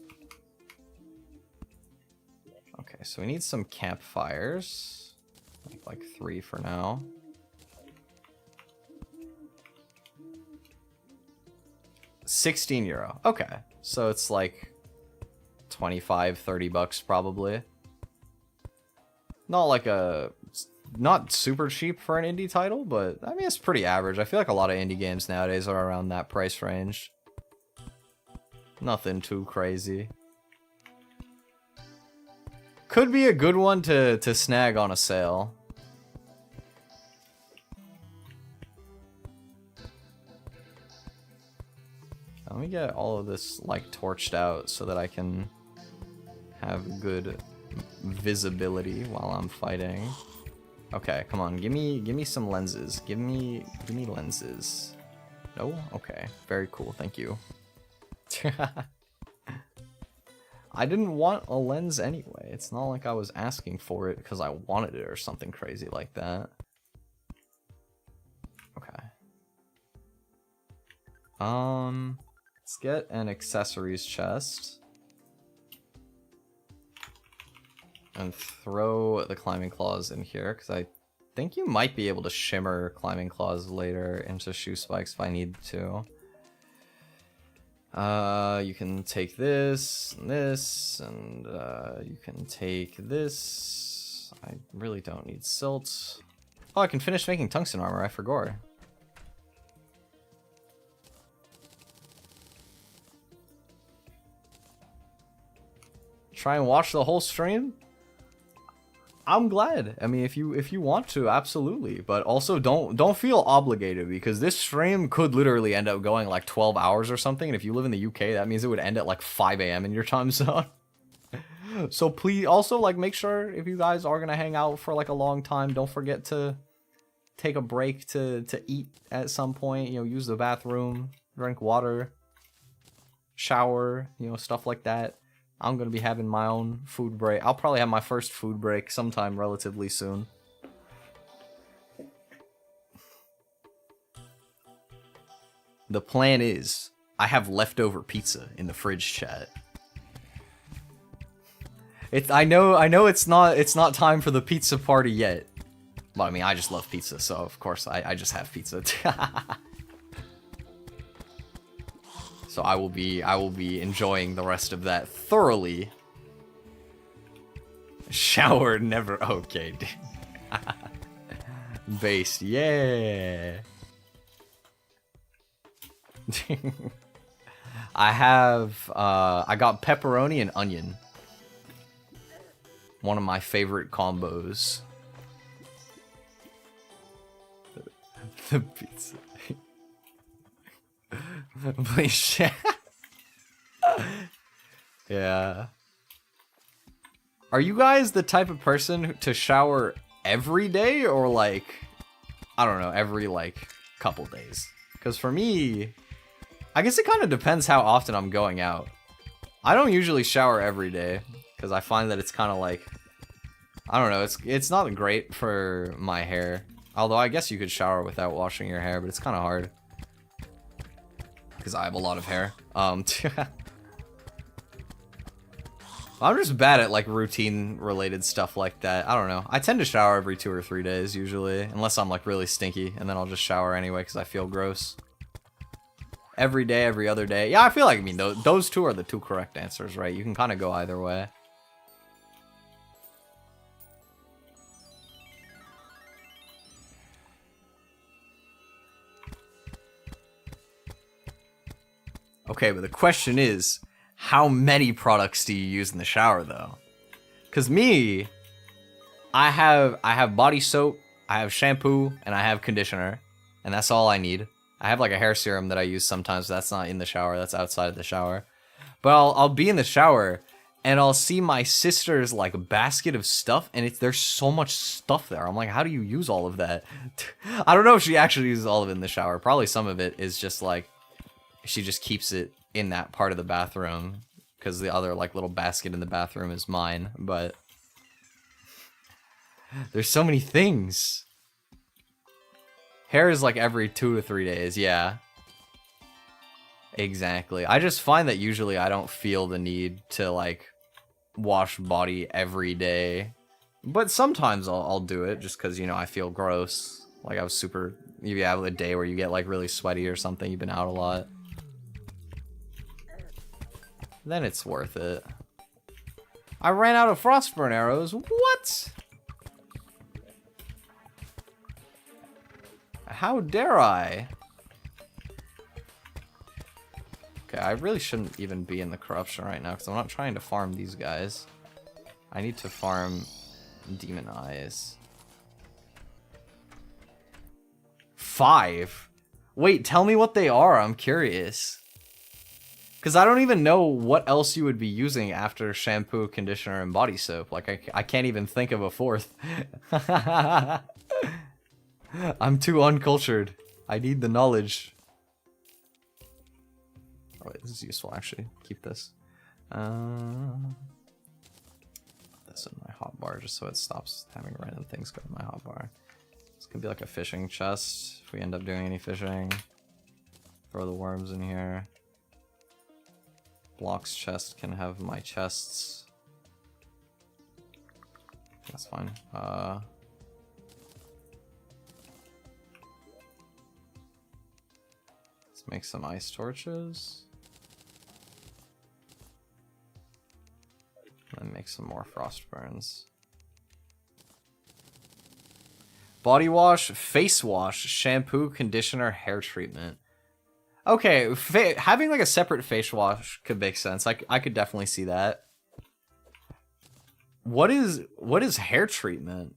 Okay, so we need some campfires. Like 3 for now. €16. Okay. So it's like 25, 30 bucks probably. Not like not super cheap for an indie title, but I mean it's pretty average. I feel like a lot of indie games nowadays are around that price range. Nothing too crazy. Could be a good one to snag on a sale. Let me get all of this like torched out so that I can have good visibility while I'm fighting. Okay, come on, give me some lenses. Give me lenses. No? Okay, very cool, thank you. I didn't want a lens anyway. It's not like I was asking for it because I wanted it or something crazy like that. Okay. Let's get an accessories chest. And throw the climbing claws in here, because I think you might be able to shimmer climbing claws later into shoe spikes if I need to. You can take this, and this, and you can take this. I really don't need silt. Oh, I can finish making tungsten armor, I forgot. Try and watch the whole stream? I'm glad. I mean, if you want to, absolutely. But also don't feel obligated, because this stream could literally end up going like 12 hours or something. And if you live in the UK, that means it would end at like 5 a.m. in your time zone. So please also like make sure if you guys are gonna hang out for like a long time, don't forget to take a break to eat at some point. You know, use the bathroom, drink water, shower, you know, stuff like that. I'm gonna be having my own food break. I'll probably have my first food break sometime relatively soon. The plan is, I have leftover pizza in the fridge, chat. I know it's not time for the pizza party yet. But I mean, I just love pizza, so of course I just have pizza. So I will be enjoying the rest of that thoroughly. Shower never okay, dude. Base, yeah. I got pepperoni and onion. One of my favorite combos. The pizza. Please share. Yeah. Are you guys the type of person to shower every day, or like, I don't know, every like couple days? Because for me, I guess it kind of depends how often I'm going out. I don't usually shower every day, because I find that it's kind of like, I don't know, it's not great for my hair. Although I guess you could shower without washing your hair, but it's kind of hard. Because I have a lot of hair. I'm just bad at like routine related stuff like that. I don't know. I tend to shower every 2 or 3 days usually, unless I'm like really stinky, and then I'll just shower anyway because I feel gross. Every day, every other day. Yeah, I feel like, I mean, those two are the two correct answers, right? You can kind of go either way. Okay, but the question is, how many products do you use in the shower, though? Because me, I have body soap, I have shampoo, and I have conditioner, and that's all I need. I have like a hair serum that I use sometimes, but that's not in the shower, that's outside of the shower. But I'll be in the shower, and I'll see my sister's like basket of stuff, and there's so much stuff there. I'm like, how do you use all of that? I don't know if she actually uses all of it in the shower. Probably some of it is just like, she just keeps it in that part of the bathroom because the other like little basket in the bathroom is mine. But there's so many things. Hair is like every 2 to 3 days. Yeah, exactly. I just find that usually I don't feel the need to like wash body every day, but sometimes I'll do it just because, you know, I feel gross. Like you have a day where you get like really sweaty or something, you've been out a lot. Then it's worth it. I ran out of frostburn arrows. What? How dare I? Okay, I really shouldn't even be in the corruption right now because I'm not trying to farm these guys. I need to farm demon eyes. 5? Wait, tell me what they are. I'm curious. Because I don't even know what else you would be using after shampoo, conditioner, and body soap. Like, I can't even think of a fourth. I'm too uncultured. I need the knowledge. Oh wait, this is useful actually. Keep this. Put this in my hotbar just so it stops having random things go in my hotbar. This could be like a fishing chest if we end up doing any fishing. Throw the worms in here. Block's chest can have my chests. That's fine. Let's make some ice torches. make some more frost burns. Body wash, face wash, shampoo, conditioner, hair treatment. Okay, having like a separate face wash could make sense. I could definitely see that. What is hair treatment?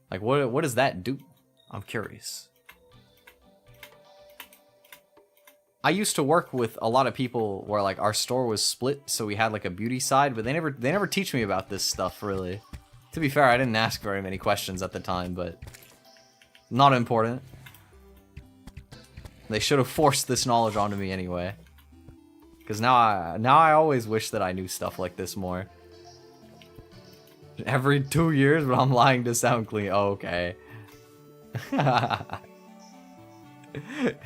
Like what does that do? I'm curious. I used to work with a lot of people where like our store was split, so we had like a beauty side, but they never teach me about this stuff really. To be fair, I didn't ask very many questions at the time, but not important. They should have forced this knowledge onto me anyway. Because now I always wish that I knew stuff like this more. Every 2 years, but I'm lying to sound clean. Oh, okay. You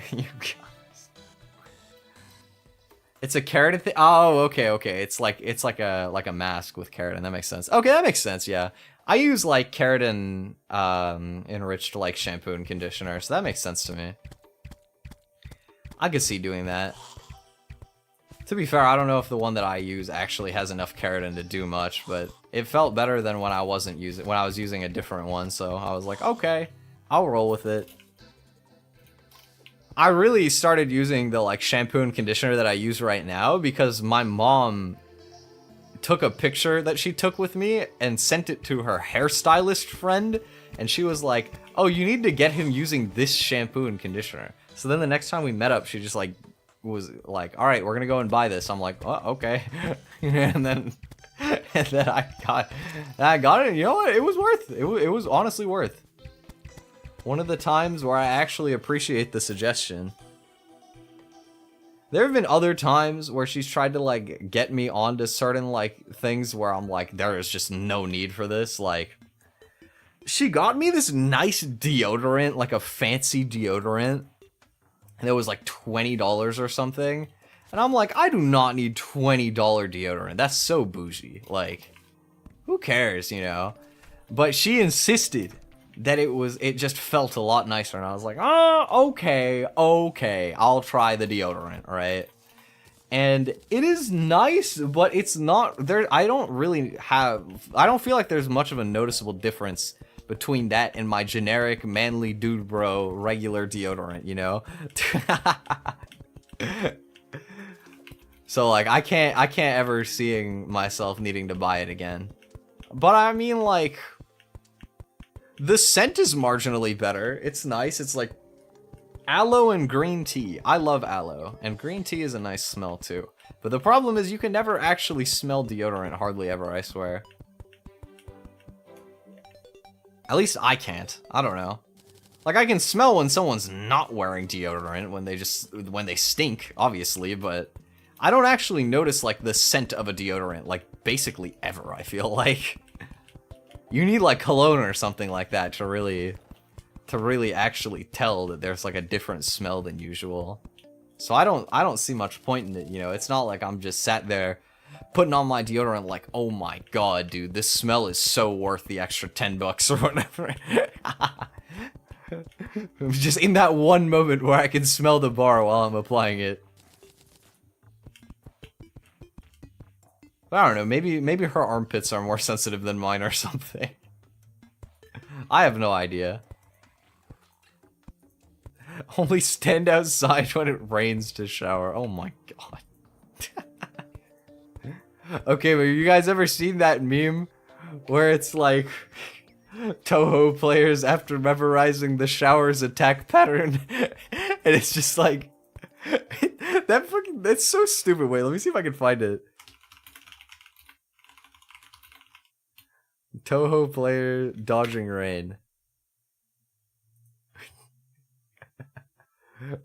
guys. It's a keratin thing. Oh, okay. It's like a mask with keratin. That makes sense. Okay, that makes sense. Yeah, I use like keratin enriched like shampoo and conditioner, so that makes sense to me. I could see doing that. To be fair, I don't know if the one that I use actually has enough keratin to do much, but it felt better than when I was using a different one, so I was like, okay, I'll roll with it. I really started using the like shampoo and conditioner that I use right now because my mom took a picture that she took with me and sent it to her hairstylist friend, and she was like, oh, you need to get him using this shampoo and conditioner. So then the next time we met up, she just like was like, all right, we're gonna go and buy this. I'm like, oh, okay. and then I got it. You know what? It was worth it. It was honestly worth. One of the times where I actually appreciate the suggestion. There have been other times where she's tried to like get me onto certain like things where I'm like, there is just no need for this. Like, she got me this nice deodorant, like a fancy deodorant. And it was like $20 or something. And I'm like, I do not need $20 deodorant. That's so bougie. Like, who cares, you know? But she insisted that it just felt a lot nicer. And I was like, oh, okay, I'll try the deodorant, right? And it is nice, but it's not there. I don't feel like there's much of a noticeable difference between that and my generic manly dude bro regular deodorant, you know? So like I can't ever seeing myself needing to buy it again. But I mean, like, the scent is marginally better. It's nice. It's like aloe and green tea. I love aloe, and green tea is a nice smell too. But the problem is you can never actually smell deodorant, hardly ever, I swear. At least I can't. I don't know. Like, I can smell when someone's not wearing deodorant, when they stink, obviously, but I don't actually notice, like, the scent of a deodorant, like, basically ever, I feel like. You need, like, cologne or something like that to really actually tell that there's, like, a different smell than usual. So I don't see much point in it, you know? It's not like I'm just sat there putting on my deodorant like, oh my god, dude, this smell is so worth the extra $10 or whatever. Just in that one moment where I can smell the bar while I'm applying it. I don't know, maybe her armpits are more sensitive than mine or something. I have no idea. Only stand outside when it rains to shower. Oh my god. Okay, but you guys ever seen that meme where it's like Toho players after memorizing the shower's attack pattern? And it's just like that's so stupid. Wait, let me see if I can find it. Toho player dodging rain.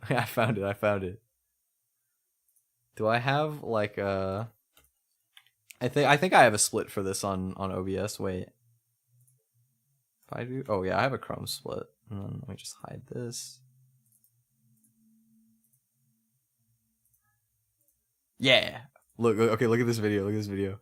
I found it. Do I have like a I think I have a split for this on OBS. Wait. If I do, oh yeah, I have a Chrome split. And then let me just hide this. Yeah. Look, okay, look at this video. Look at this video.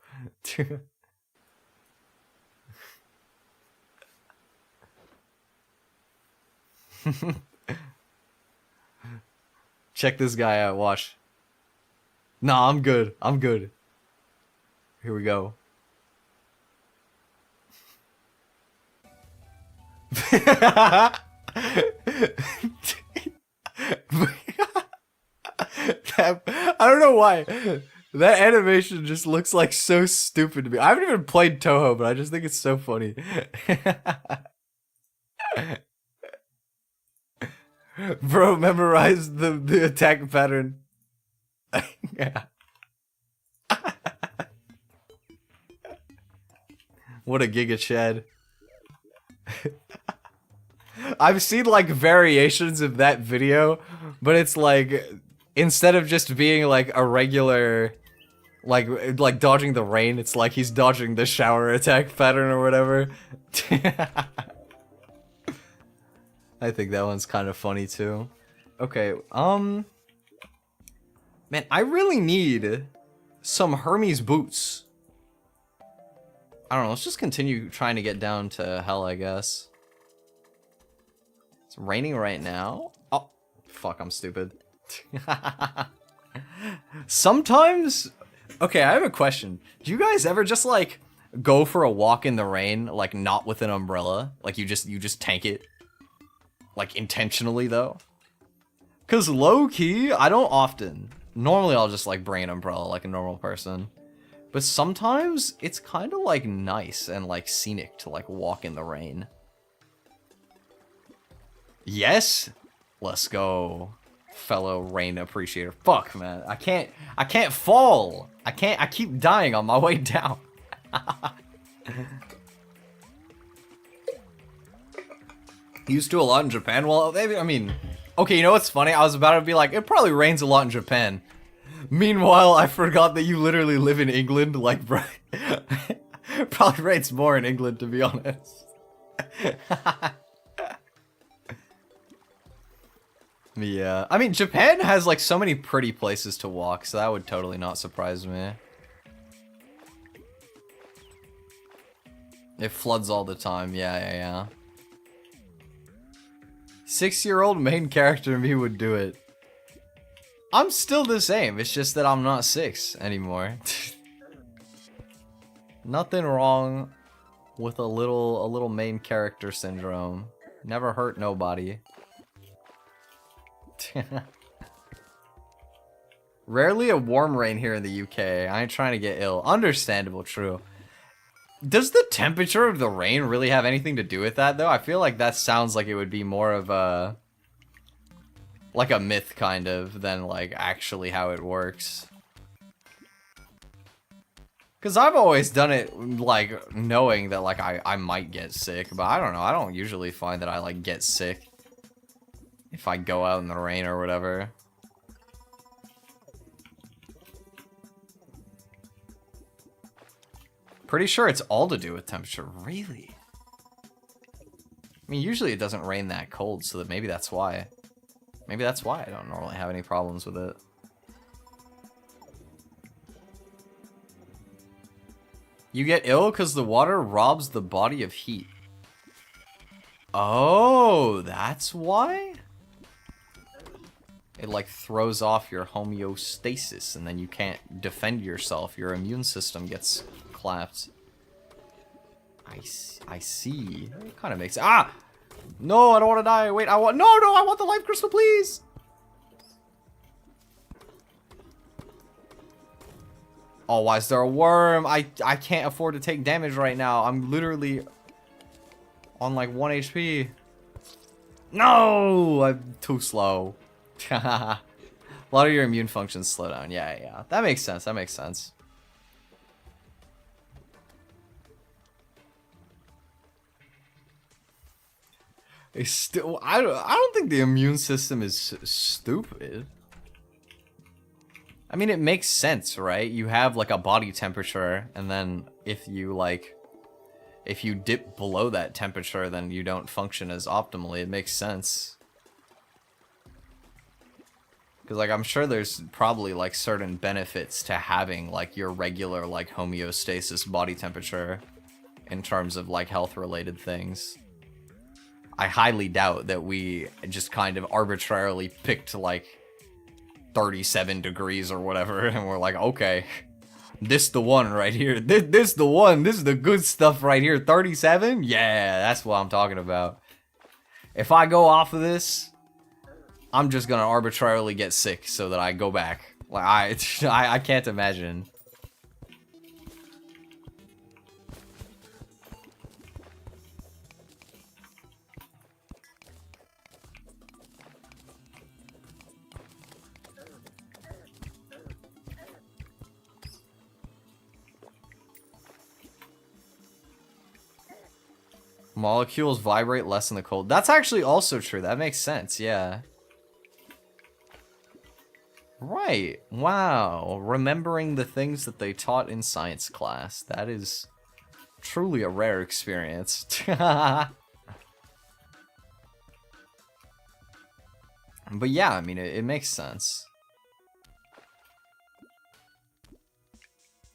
Check this guy out, watch. Nah, I'm good. Here we go. I don't know why. That animation just looks like so stupid to me. I haven't even played Toho, but I just think it's so funny. Bro, memorize the attack pattern. What a giga chad. I've seen like variations of that video, but it's like instead of just being like a regular like dodging the rain, it's like he's dodging the shower attack pattern or whatever. I think that one's kind of funny too. Okay, man, I really need some Hermes boots. I don't know, let's just continue trying to get down to hell, I guess. It's raining right now. Oh, fuck, I'm stupid. Sometimes... Okay, I have a question. Do you guys ever just, like, go for a walk in the rain, like, not with an umbrella? Like, you just tank it? Like, intentionally, though? Because low-key, I don't often. Normally, I'll just, like, bring an umbrella like a normal person. But sometimes, it's kind of, like, nice and, like, scenic to, like, walk in the rain. Yes? Let's go, fellow rain appreciator. Fuck, man. I can't fall. I keep dying on my way down. Used to a lot in Japan. Well, I mean, okay, you know what's funny? I was about to be like, it probably rains a lot in Japan. Meanwhile, I forgot that you literally live in England. Like, bro, probably rains more in England, to be honest. Yeah, I mean, Japan has like so many pretty places to walk, so that would totally not surprise me. It floods all the time, yeah. 6-year-old main character me would do it. I'm still the same, it's just that I'm not 6 anymore. Nothing wrong with a little main character syndrome. Never hurt nobody. Rarely a warm rain here in the UK. I ain't trying to get ill. Understandable, true. Does the temperature of the rain really have anything to do with that, though? I feel like that sounds like it would be more of a... like a myth, kind of, than, like, actually how it works. Because I've always done it, like, knowing that, like, I might get sick. But I don't know. I don't usually find that I, like, get sick if I go out in the rain or whatever. Pretty sure it's all to do with temperature. Really? I mean, usually it doesn't rain that cold, so that maybe that's why. Maybe that's why I don't normally have any problems with it. You get ill because the water robs the body of heat. Oh, that's why? It like throws off your homeostasis and then you can't defend yourself. Your immune system gets clapped. I see. It kind of makes... Ah! No, I don't want to die. Wait, I want... No, I want the life crystal, please! Oh, why is there a worm? I can't afford to take damage right now. I'm literally on like 1 HP. No! I'm too slow. A lot of your immune functions slow down. Yeah. That makes sense. That makes sense. It's still, I don't think the immune system is stupid. I mean, it makes sense, right? You have like a body temperature, and then if you dip below that temperature, then you don't function as optimally. It makes sense. Because, like, I'm sure there's probably, like, certain benefits to having, like, your regular, like, homeostasis body temperature in terms of, like, health-related things. I highly doubt that we just kind of arbitrarily picked, like, 37 degrees or whatever, and we're like, okay, This the one right here. This the one. This is the good stuff right here. 37? Yeah, that's what I'm talking about. If I go off of this, I'm just gonna arbitrarily get sick so that I go back. Like I can't imagine. Molecules vibrate less in the cold. That's actually also true. That makes sense, yeah. Right. Wow. Remembering the things that they taught in science class. That is truly a rare experience. But yeah, I mean, it makes sense.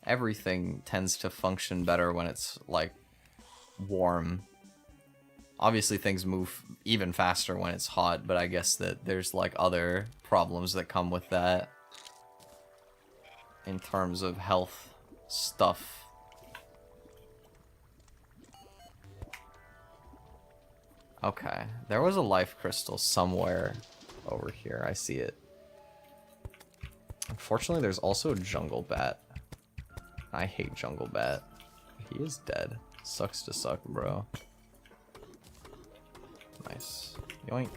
Everything tends to function better when it's, like, warm. Obviously things move even faster when it's hot, but I guess that there's like other problems that come with that in terms of health stuff. Okay, there was a life crystal somewhere over here. I see it. Unfortunately, there's also a jungle bat. I hate jungle bat. He is dead. Sucks to suck, bro. Nice. Yoink.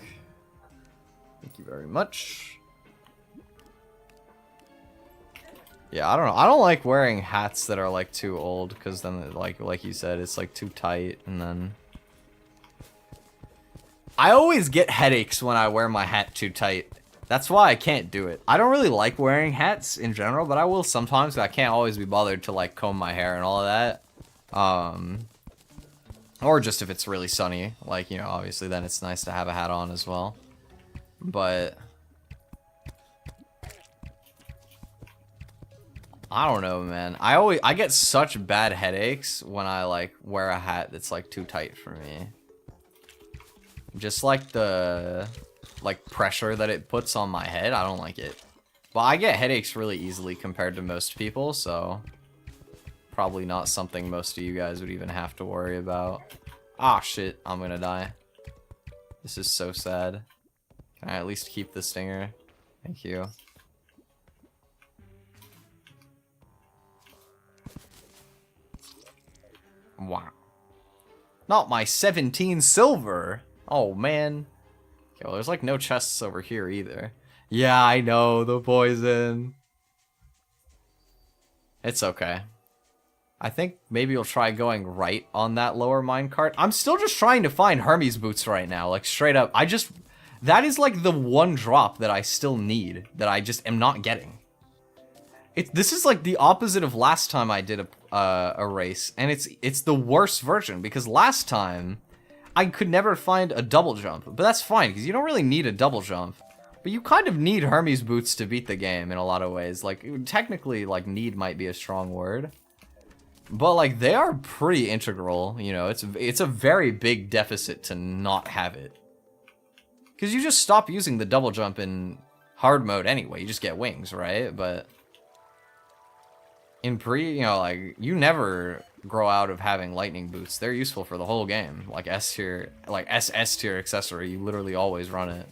Thank you very much. Yeah, I don't know. I don't like wearing hats that are like too old, because then like you said, it's like too tight, and then I always get headaches when I wear my hat too tight. That's why I can't do it. I don't really like wearing hats in general, but I will sometimes, but I can't always be bothered to like comb my hair and all of that. Or just if it's really sunny, like, you know, obviously then it's nice to have a hat on as well. But I don't know, man. I get such bad headaches when I like wear a hat that's like too tight for me. Just like the pressure that it puts on my head, I don't like it. But I get headaches really easily compared to most people, so probably not something most of you guys would even have to worry about. Ah, shit, I'm gonna die. This is so sad. Can I at least keep the stinger? Thank you. Wow. Not my 17 silver! Oh, man. Okay, well, there's like no chests over here either. Yeah, I know, the poison. It's okay. I think maybe you'll try going right on that lower minecart. I'm still just trying to find Hermes boots right now, like straight up. That is like the one drop that I still need, that I just am not getting. This is like the opposite of last time I did a race, and it's the worst version, because last time I could never find a double jump, but that's fine, because you don't really need a double jump. But you kind of need Hermes boots to beat the game in a lot of ways. Like, technically, like, need might be a strong word. But, like, they are pretty integral, you know, it's a very big deficit to not have it. Because you just stop using the double jump in hard mode anyway, you just get wings, right? But in you know, like, you never grow out of having lightning boots. They're useful for the whole game. Like S tier, like SS tier accessory, you literally always run it.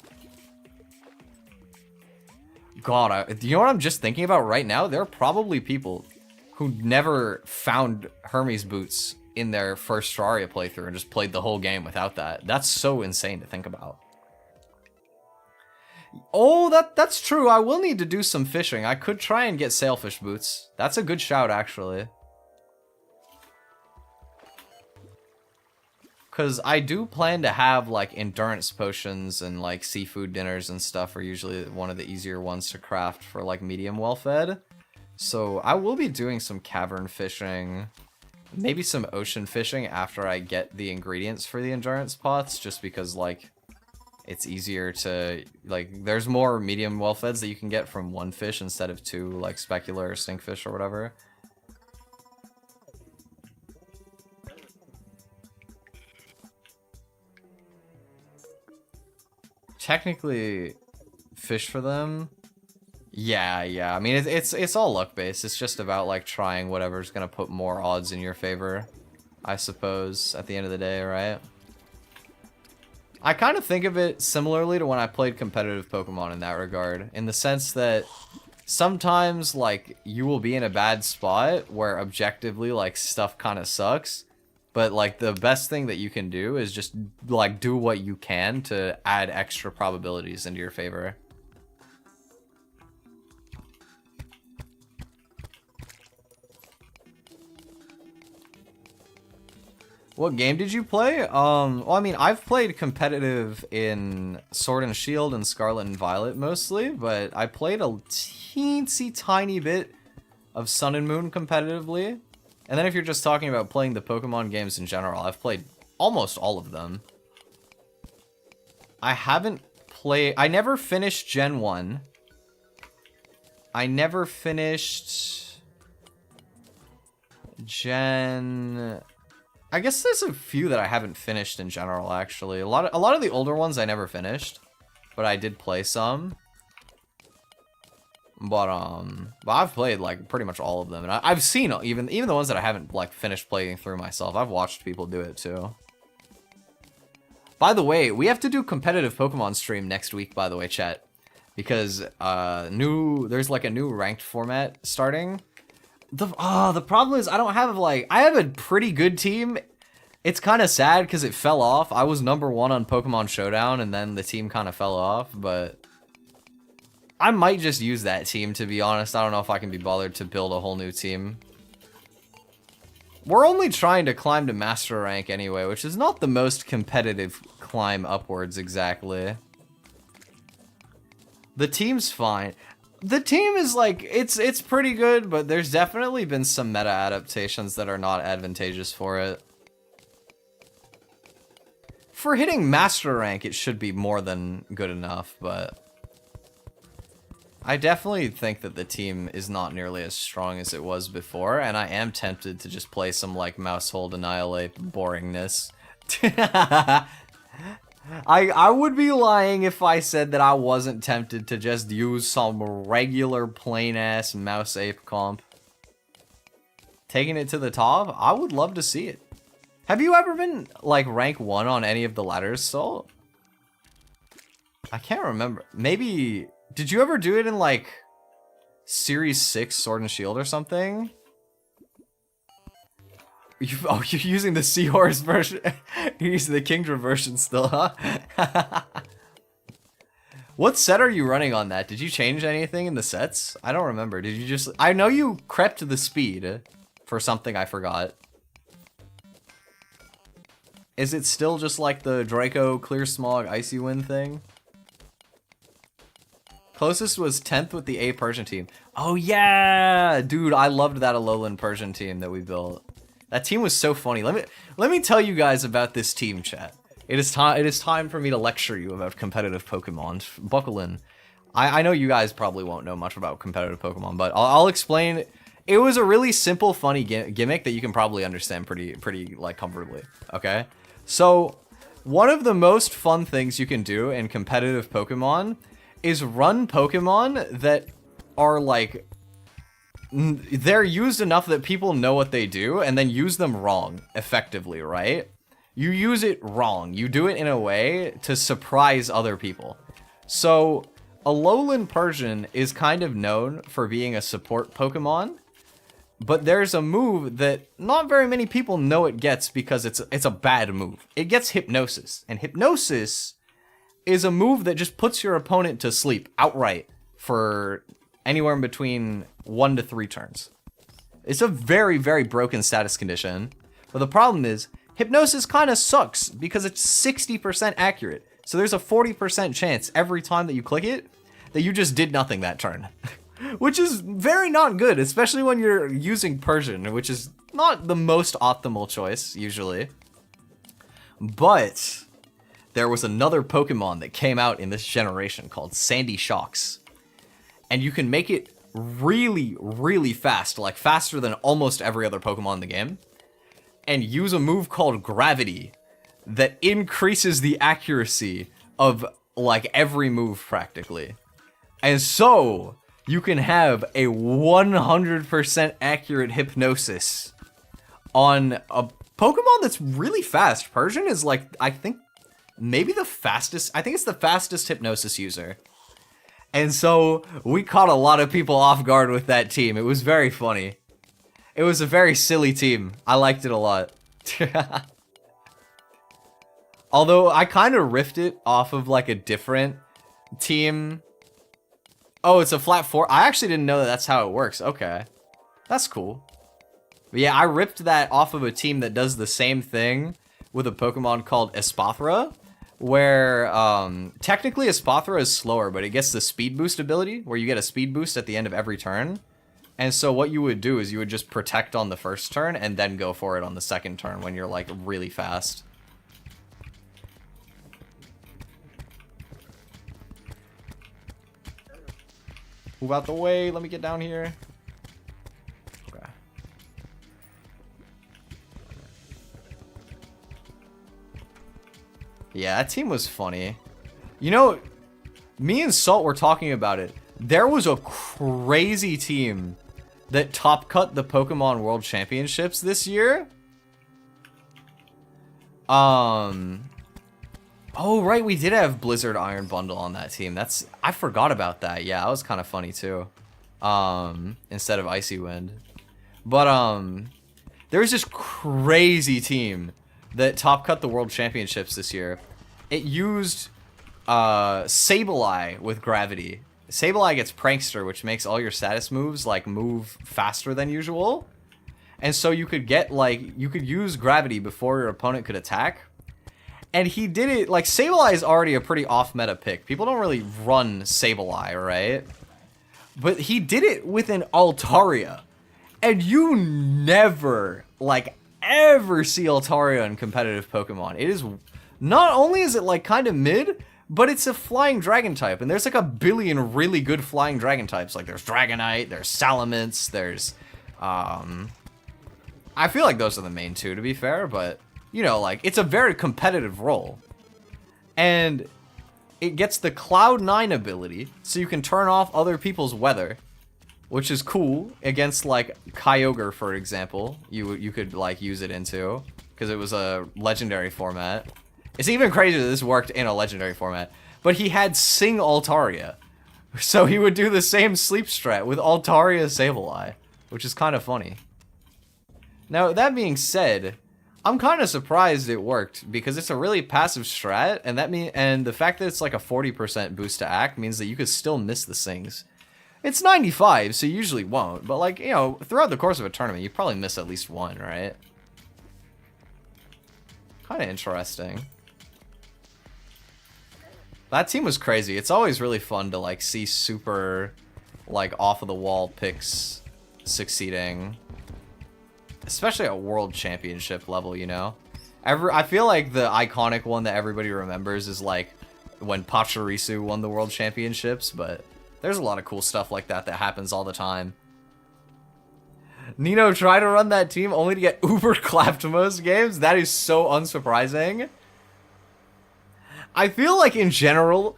God, you know what I'm just thinking about right now? There are probably people who never found Hermes boots in their first Terraria playthrough and just played the whole game without that. That's so insane to think about. Oh, that's true. I will need to do some fishing. I could try and get sailfish boots. That's a good shout, actually. Because I do plan to have, like, endurance potions and, like, seafood dinners and stuff are usually one of the easier ones to craft for, like, medium well-fed. So I will be doing some cavern fishing, maybe some ocean fishing after I get the ingredients for the endurance pots, just because, like, it's easier to, like, there's more medium well-feds that you can get from one fish instead of two, like specular or stinkfish or whatever. Technically, fish for them, Yeah. I mean, it's all luck based. It's just about like trying whatever's gonna put more odds in your favor, I suppose, at the end of the day, right? I kind of think of it similarly to when I played competitive Pokemon in that regard, in the sense that sometimes, like, you will be in a bad spot where objectively, like, stuff kind of sucks, but, like, the best thing that you can do is just, like, do what you can to add extra probabilities into your favor. What game did you play? Well, I mean, I've played competitive in Sword and Shield and Scarlet and Violet mostly, but I played a teensy tiny bit of Sun and Moon competitively. And then if you're just talking about playing the Pokemon games in general, I've played almost all of them. I never finished Gen 1. I never finished Gen... I guess there's a few that I haven't finished in general, actually. A lot of the older ones I never finished, but I did play some. But I've played like pretty much all of them, and I've seen even the ones that I haven't like finished playing through myself. I've watched people do it too. By the way, we have to do competitive Pokemon stream next week. By the way, chat, because there's like a new ranked format starting. The problem is I don't have I have a pretty good team. It's kind of sad because it fell off. I was number 1 on Pokemon Showdown and then the team kind of fell off, but I might just use that team, to be honest. I don't know if I can be bothered to build a whole new team. We're only trying to climb to Master Rank anyway, which is not the most competitive climb upwards exactly. The team's fine. The team is like, it's pretty good, but there's definitely been some meta adaptations that are not advantageous for it. For hitting Master Rank, it should be more than good enough, but I definitely think that the team is not nearly as strong as it was before, and I am tempted to just play some like Mousehold Annihilate boringness. I would be lying if I said that I wasn't tempted to just use some regular plain-ass mouse ape comp. Taking it to the top? I would love to see it. Have you ever been, like, rank 1 on any of the ladders, Sol? I can't remember. Maybe... Did you ever do it in, like, Series 6 Sword and Shield or something? You're using the Seahorse version. You're using the Kingdra version still, huh? What set are you running on that? Did you change anything in the sets? I don't remember. Did you just... I know you crept the speed for something I forgot. Is it still just like the Draco Clear Smog Icy Wind thing? Closest was 10th with the A Persian team. Oh yeah! Dude, I loved that Alolan Persian team that we built. That team was so funny. Let me tell you guys about this team, chat. It is time for me to lecture you about competitive Pokemon. Buckle in. I know you guys probably won't know much about competitive Pokemon, but I'll explain. It was a really simple, funny gimmick that you can probably understand pretty like comfortably. Okay, so one of the most fun things you can do in competitive Pokemon is run Pokemon that are like, they're used enough that people know what they do, and then use them wrong, effectively, right? You use it wrong. You do it in a way to surprise other people. So, Alolan Persian is kind of known for being a support Pokemon, but there's a move that not very many people know it gets because it's a bad move. It gets Hypnosis, and Hypnosis is a move that just puts your opponent to sleep outright for anywhere in between 1 to 3 turns. It's a very, very broken status condition. But the problem is, Hypnosis kind of sucks because it's 60% accurate. So there's a 40% chance every time that you click it that you just did nothing that turn. Which is very not good, especially when you're using Persian, which is not the most optimal choice, usually. But there was another Pokemon that came out in this generation called Sandy Shocks. And you can make it really, really fast, like faster than almost every other Pokemon in the game, and use a move called Gravity that increases the accuracy of like every move practically. And so you can have a 100% accurate hypnosis on a Pokemon that's really fast. Persian is like, I think, maybe the fastest. I think it's the fastest hypnosis user. And so we caught a lot of people off guard with that team. It was very funny. It was a very silly team. I liked it a lot. Although I kind of riffed it off of like a different team. Oh, it's a flat 4. I actually didn't know that that's how it works. Okay. That's cool. But yeah, I ripped that off of a team that does the same thing with a Pokemon called Espathra, where technically Espathra is slower, but it gets the speed boost ability, where you get a speed boost at the end of every turn. And so what you would do is you would just protect on the first turn and then go for it on the second turn when you're like really fast. Move out the way, let me get down here. Okay. Yeah, that team was funny. You know, me and Salt were talking about it. There was a crazy team that top cut the Pokemon World Championships this year. Oh, right, we did have Blizzard Iron Bundle on that team. I forgot about that. Yeah, that was kind of funny too. Instead of Icy Wind. But there was this crazy team that top cut the World Championships this year. It used Sableye with Gravity. Sableye gets Prankster, which makes all your status moves like move faster than usual. And so you could get you could use Gravity before your opponent could attack. And he did it, like, Sableye is already a pretty off-meta pick. People don't really run Sableye, right? But he did it with an Altaria. And you never, like, ever see Altaria in competitive Pokemon. It is, not only is it, like, kind of mid, but it's a flying dragon type. And there's, like, a billion really good flying dragon types. Like, there's Dragonite, there's Salamence, there's, I feel like those are the main two, to be fair, but... You know, like, it's a very competitive role. And it gets the Cloud 9 ability, so you can turn off other people's weather, which is cool. Against, like, Kyogre, for example, you could, like, use it into, because it was a legendary format. It's even crazier that this worked in a legendary format. But he had Sing Altaria, so he would do the same sleep strat with Altaria Sableye, which is kind of funny. Now, that being said... I'm kind of surprised it worked because it's a really passive strat, and the fact that it's like a 40% boost to act means that you could still miss the sings. It's 95, so you usually won't, but like, you know, throughout the course of a tournament, you probably miss at least one, right? Kind of interesting. That team was crazy. It's always really fun to like see super like off of the wall picks succeeding. Especially at World Championship level, you know? I feel like the iconic one that everybody remembers is like when Pachirisu won the World Championships, but there's a lot of cool stuff like that that happens all the time. Nino tried to run that team only to get uber clapped most games? That is so unsurprising. I feel like in general,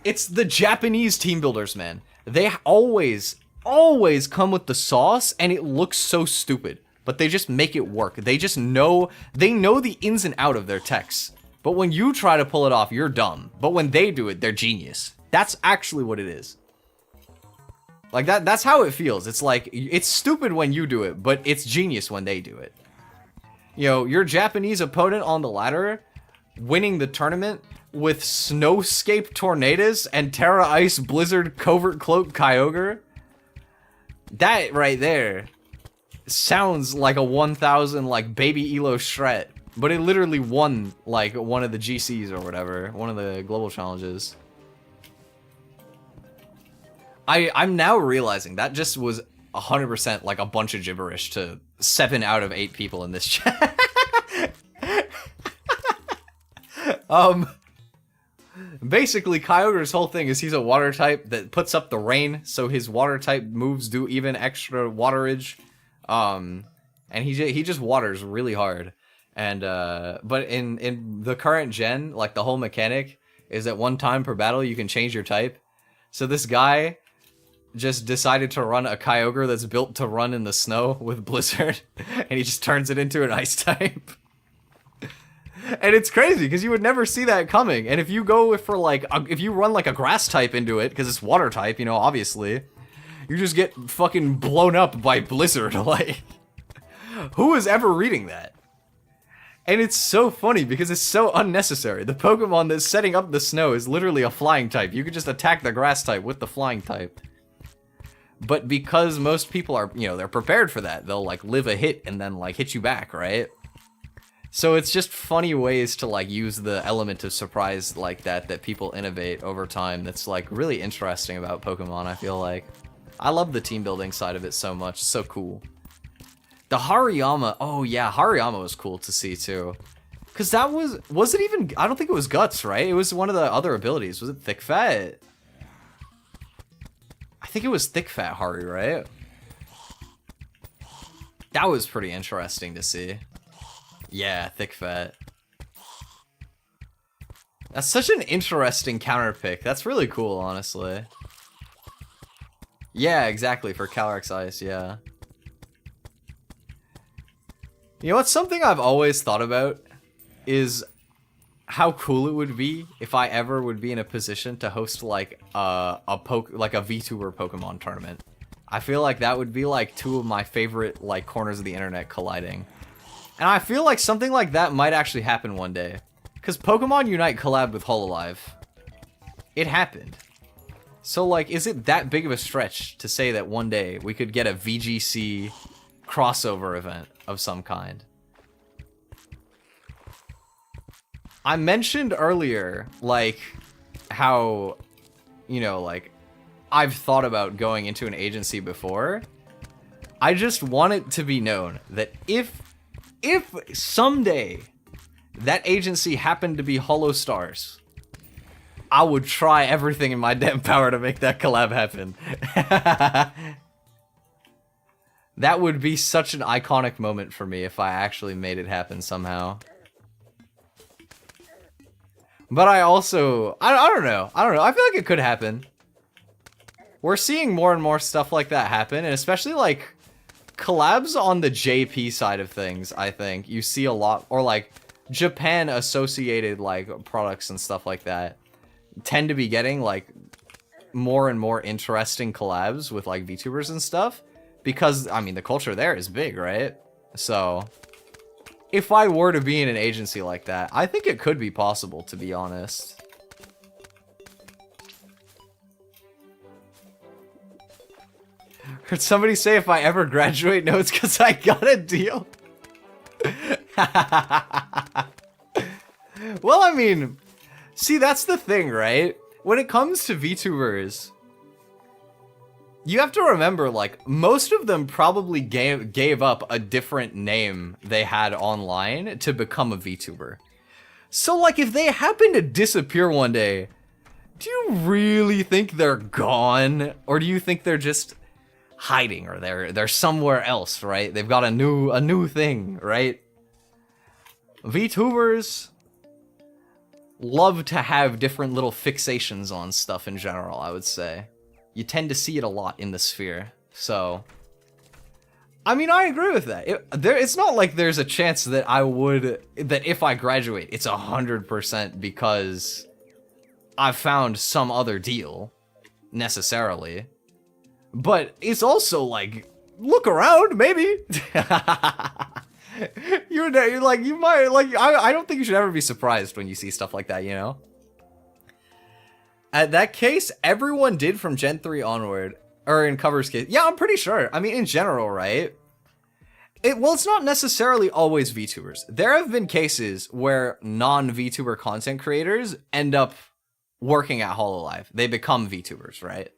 it's the Japanese team builders, man. They always come with the sauce and it looks so stupid. But they just make it work. They just know, they know the ins and out of their techs. But when you try to pull it off, you're dumb. But when they do it, they're genius. That's actually what it is. Like that's how it feels. It's like, it's stupid when you do it, but it's genius when they do it. You know, your Japanese opponent on the ladder, winning the tournament with Snowscape Tornadoes and Terra Ice Blizzard Covert Cloak Kyogre. That right there sounds like a 1000 like baby Elo Shret, but it literally won like one of the GCs or whatever, one of the global challenges. I'm now realizing that just was 100% like a bunch of gibberish to 7 out of 8 people in this chat. Basically, Kyogre's whole thing is he's a water type that puts up the rain, so his water type moves do even extra waterage. And he just waters really hard. And but in the current gen, like the whole mechanic is that 1 time per battle you can change your type. So this guy just decided to run a Kyogre that's built to run in the snow with Blizzard, and he just turns it into an ice type. And it's crazy because you would never see that coming. And if you go for like, if you run like a grass type into it, because it's water type, you know, obviously, you just get fucking blown up by Blizzard. Like, who is ever reading that? And it's so funny because it's so unnecessary. The Pokemon that's setting up the snow is literally a flying type. You could just attack the grass type with the flying type. But because most people are, you know, they're prepared for that, they'll like live a hit and then like hit you back, right? So it's just funny ways to like use the element of surprise like that people innovate over time. That's like really interesting about Pokemon, I feel like. I love the team building side of it so much. It's so cool. The Hariyama, oh yeah, Hariyama was cool to see too. Cause that was it even, I don't think it was Guts, right? It was one of the other abilities. Was it Thick Fat? I think it was Thick Fat Hari, right? That was pretty interesting to see. Yeah, Thick Fat. That's such an interesting counter pick. That's really cool, honestly. Yeah, exactly, for Calyrex Ice, yeah. You know what's something I've always thought about is how cool it would be if I ever would be in a position to host like a VTuber Pokemon tournament. I feel like that would be like two of my favorite like corners of the internet colliding. And I feel like something like that might actually happen one day. Cause Pokemon Unite collabed with Hololive. It happened. So like, is it that big of a stretch to say that one day we could get a VGC crossover event of some kind? I mentioned earlier, like, how, you know, like, I've thought about going into an agency before. I just want it to be known that if someday that agency happened to be Hollow Stars, I would try everything in my damn power to make that collab happen. That would be such an iconic moment for me if I actually made it happen somehow. But I also, I don't know. I feel like it could happen. We're seeing more and more stuff like that happen, and especially like collabs on the JP side of things, I think. You see a lot, or like Japan associated like products and stuff like that tend to be getting like more and more interesting collabs with like VTubers and stuff. Because, I mean, the culture there is big, right? So, if I were to be in an agency like that, I think it could be possible, to be honest. Heard somebody say if I ever graduate, no, it's because I got a deal. Well, I mean, see, that's the thing, right? When it comes to VTubers, you have to remember, like, most of them probably gave up a different name they had online to become a VTuber. So, like, if they happen to disappear one day, do you really think they're gone? Or do you think they're just hiding, or they're somewhere else, right? They've got a new thing, right? VTubers love to have different little fixations on stuff in general, I would say. You tend to see it a lot in the sphere, so... I mean, I agree with that. It's not like there's a chance that that if I graduate, it's 100% because I've found some other deal, necessarily. But it's also like, look around, maybe. You're like, you might, like, I don't think you should ever be surprised when you see stuff like that, you know? At that case, everyone did from Gen 3 onward, or in Cover's case. Yeah, I'm pretty sure. I mean, in general, right? Well, it's not necessarily always VTubers. There have been cases where non-VTuber content creators end up working at Hololive. They become VTubers, right?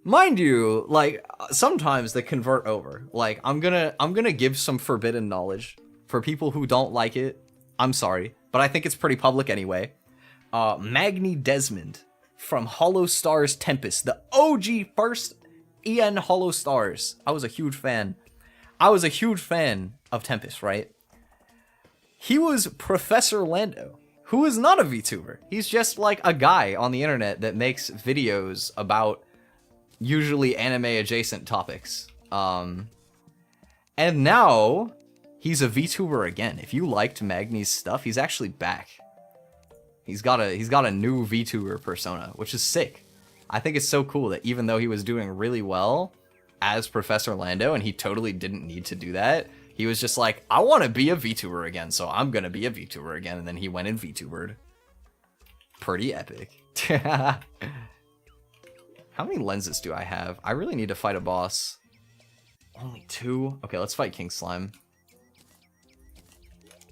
Mind you, like, sometimes they convert over. Like, I'm gonna give some forbidden knowledge for people who don't like it. I'm sorry, but I think it's pretty public anyway. Magni Desmond from Hollow Stars Tempest, the OG first EN Hollow Stars. I was a huge fan. Of Tempest, right? He was Professor Lando, who is not a VTuber. He's just like a guy on the internet that makes videos about usually anime adjacent topics. And now he's a VTuber again. If you liked Magni's stuff, he's actually back. He's got a new VTuber persona, which is sick. I think it's so cool that even though he was doing really well as Professor Lando and he totally didn't need to do that, he was just like, I want to be a VTuber again, so I'm gonna be a VTuber again, and then he went and VTubered. Pretty epic. How many lenses do I have? I really need to fight a boss. Only 2? Okay, let's fight King Slime.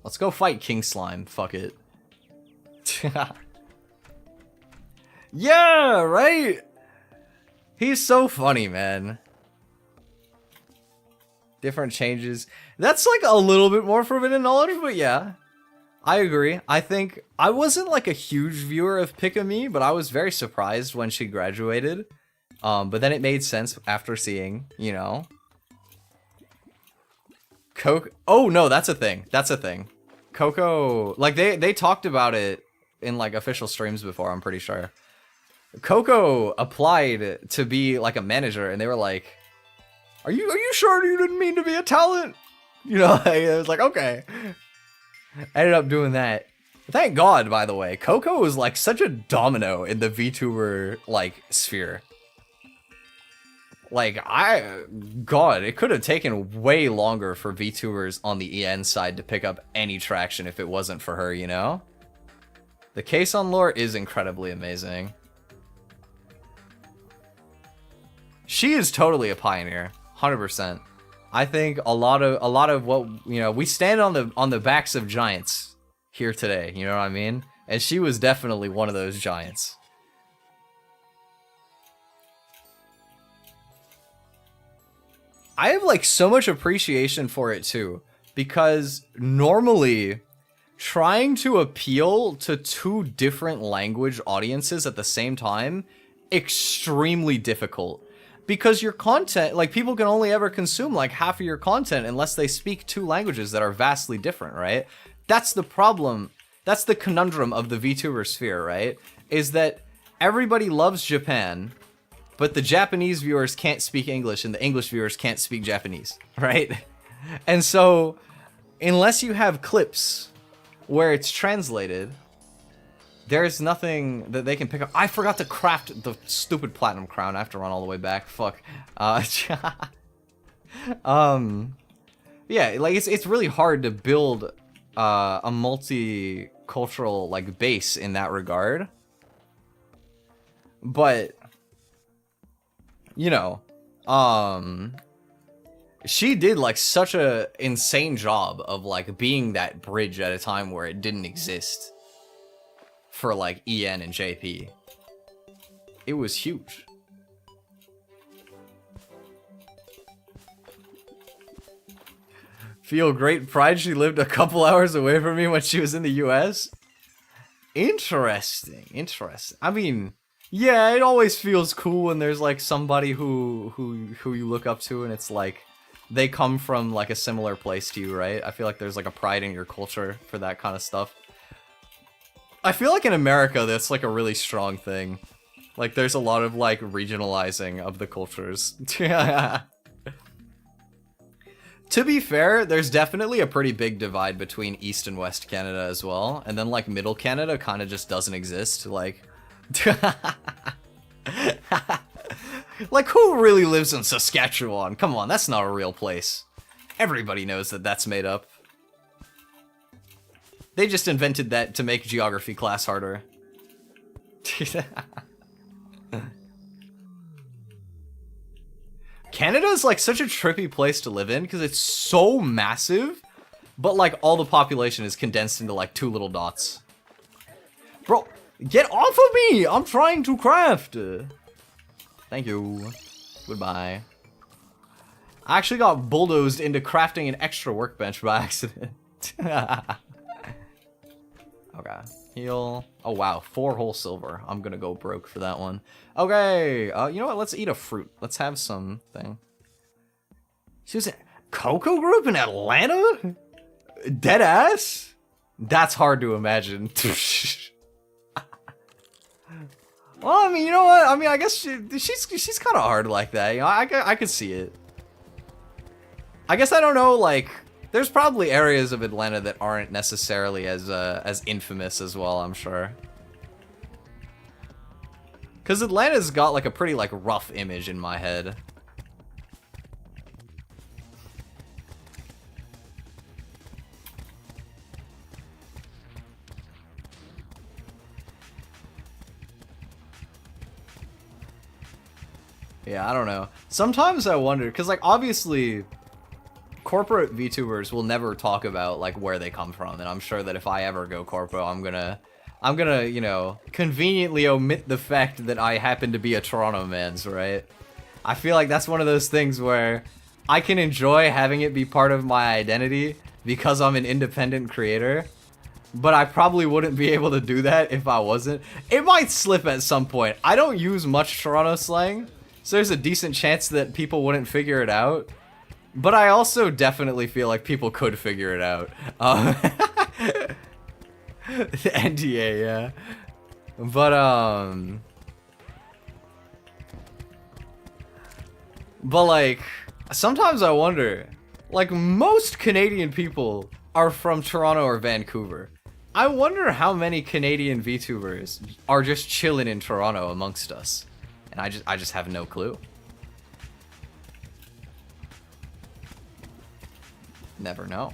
Let's go fight King Slime. Fuck it. Yeah, right? He's so funny, man. Different changes. That's like a little bit more forbidden knowledge, but yeah. I agree. I think I wasn't like a huge viewer of Pick-a-Me, but I was very surprised when she graduated. But then it made sense after seeing, you know. Oh no, that's a thing. That's a thing. Coco, like they talked about it in like official streams before, I'm pretty sure. Coco applied to be like a manager and they were like, Are you sure you didn't mean to be a talent? You know, it was like, okay. Ended up doing that. Thank God, by the way. Coco was like such a domino in the VTuber like sphere. Like, God, it could have taken way longer for VTubers on the EN side to pick up any traction if it wasn't for her, you know? The case on lore is incredibly amazing. She is totally a pioneer, 100%. I think a lot of what, you know, we stand on the backs of giants here today, you know what I mean? And she was definitely one of those giants. I have like so much appreciation for it too, because normally trying to appeal to 2 different language audiences at the same time, extremely difficult. Because your content, like, people can only ever consume like half of your content unless they speak 2 languages that are vastly different, right? That's the problem. That's the conundrum of the VTuber sphere, right? Is that everybody loves Japan, but the Japanese viewers can't speak English and the English viewers can't speak Japanese, right? And so, unless you have clips where it's translated, there's nothing that they can pick up. I forgot to craft the stupid platinum crown. I have to run all the way back. Fuck. Yeah, like it's really hard to build a multicultural like base in that regard. But you know, she did like such a insane job of like being that bridge at a time where it didn't exist for like EN and JP. It was huge. Feel great pride she lived a couple hours away from me when she was in the US? Interesting, interesting. I mean, yeah, it always feels cool when there's like somebody who you look up to and it's like they come from like a similar place to you, right? I feel like there's like a pride in your culture for that kind of stuff. I feel like in America that's like a really strong thing. Like there's a lot of like regionalizing of the cultures. To be fair, there's definitely a pretty big divide between East and West Canada as well. And then like Middle Canada kind of just doesn't exist. Like like who really lives in Saskatchewan? Come on, that's not a real place. Everybody knows that that's made up. They just invented that to make geography class harder. Canada is like such a trippy place to live in because it's so massive, but like all the population is condensed into like 2 little dots. Bro, get off of me! I'm trying to craft! Thank you. Goodbye. I actually got bulldozed into crafting an extra workbench by accident. Okay, heal. Oh wow, 4 whole silver. I'm gonna go broke for that one. Okay, you know what? Let's eat a fruit. Let's have something. She was at Coco grew up in Atlanta? Dead ass? That's hard to imagine. Well, I mean, you know what? I mean, I guess she's kind of hard like that. You know, I could see it. I guess I don't know. Like, there's probably areas of Atlanta that aren't necessarily as infamous as well. I'm sure. Cause Atlanta's got like a pretty like rough image in my head. Yeah, I don't know. Sometimes I wonder, because, like, obviously, corporate VTubers will never talk about, like, where they come from, and I'm sure that if I ever go corpo, I'm gonna, you know, conveniently omit the fact that I happen to be a Toronto man's, right? I feel like that's one of those things where I can enjoy having it be part of my identity because I'm an independent creator, but I probably wouldn't be able to do that if I wasn't. It might slip at some point. I don't use much Toronto slang, so there's a decent chance that people wouldn't figure it out. But I also definitely feel like people could figure it out. The NDA, yeah. But like, sometimes I wonder, like, most Canadian people are from Toronto or Vancouver. I wonder how many Canadian VTubers are just chilling in Toronto amongst us. And I just have no clue. Never know.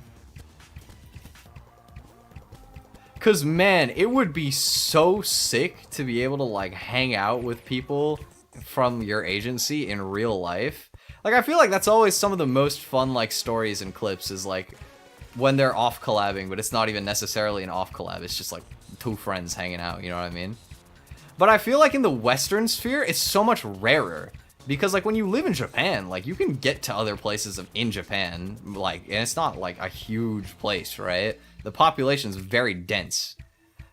Cause man, it would be so sick to be able to like hang out with people from your agency in real life. Like, I feel like that's always some of the most fun like stories and clips is like when they're off collabing, but it's not even necessarily an off collab. It's just like two friends hanging out, you know what I mean? But I feel like in the Western sphere, it's so much rarer. Because, like, when you live in Japan, like, you can get to other places in Japan, like, and it's not, like, a huge place, right? The population's very dense.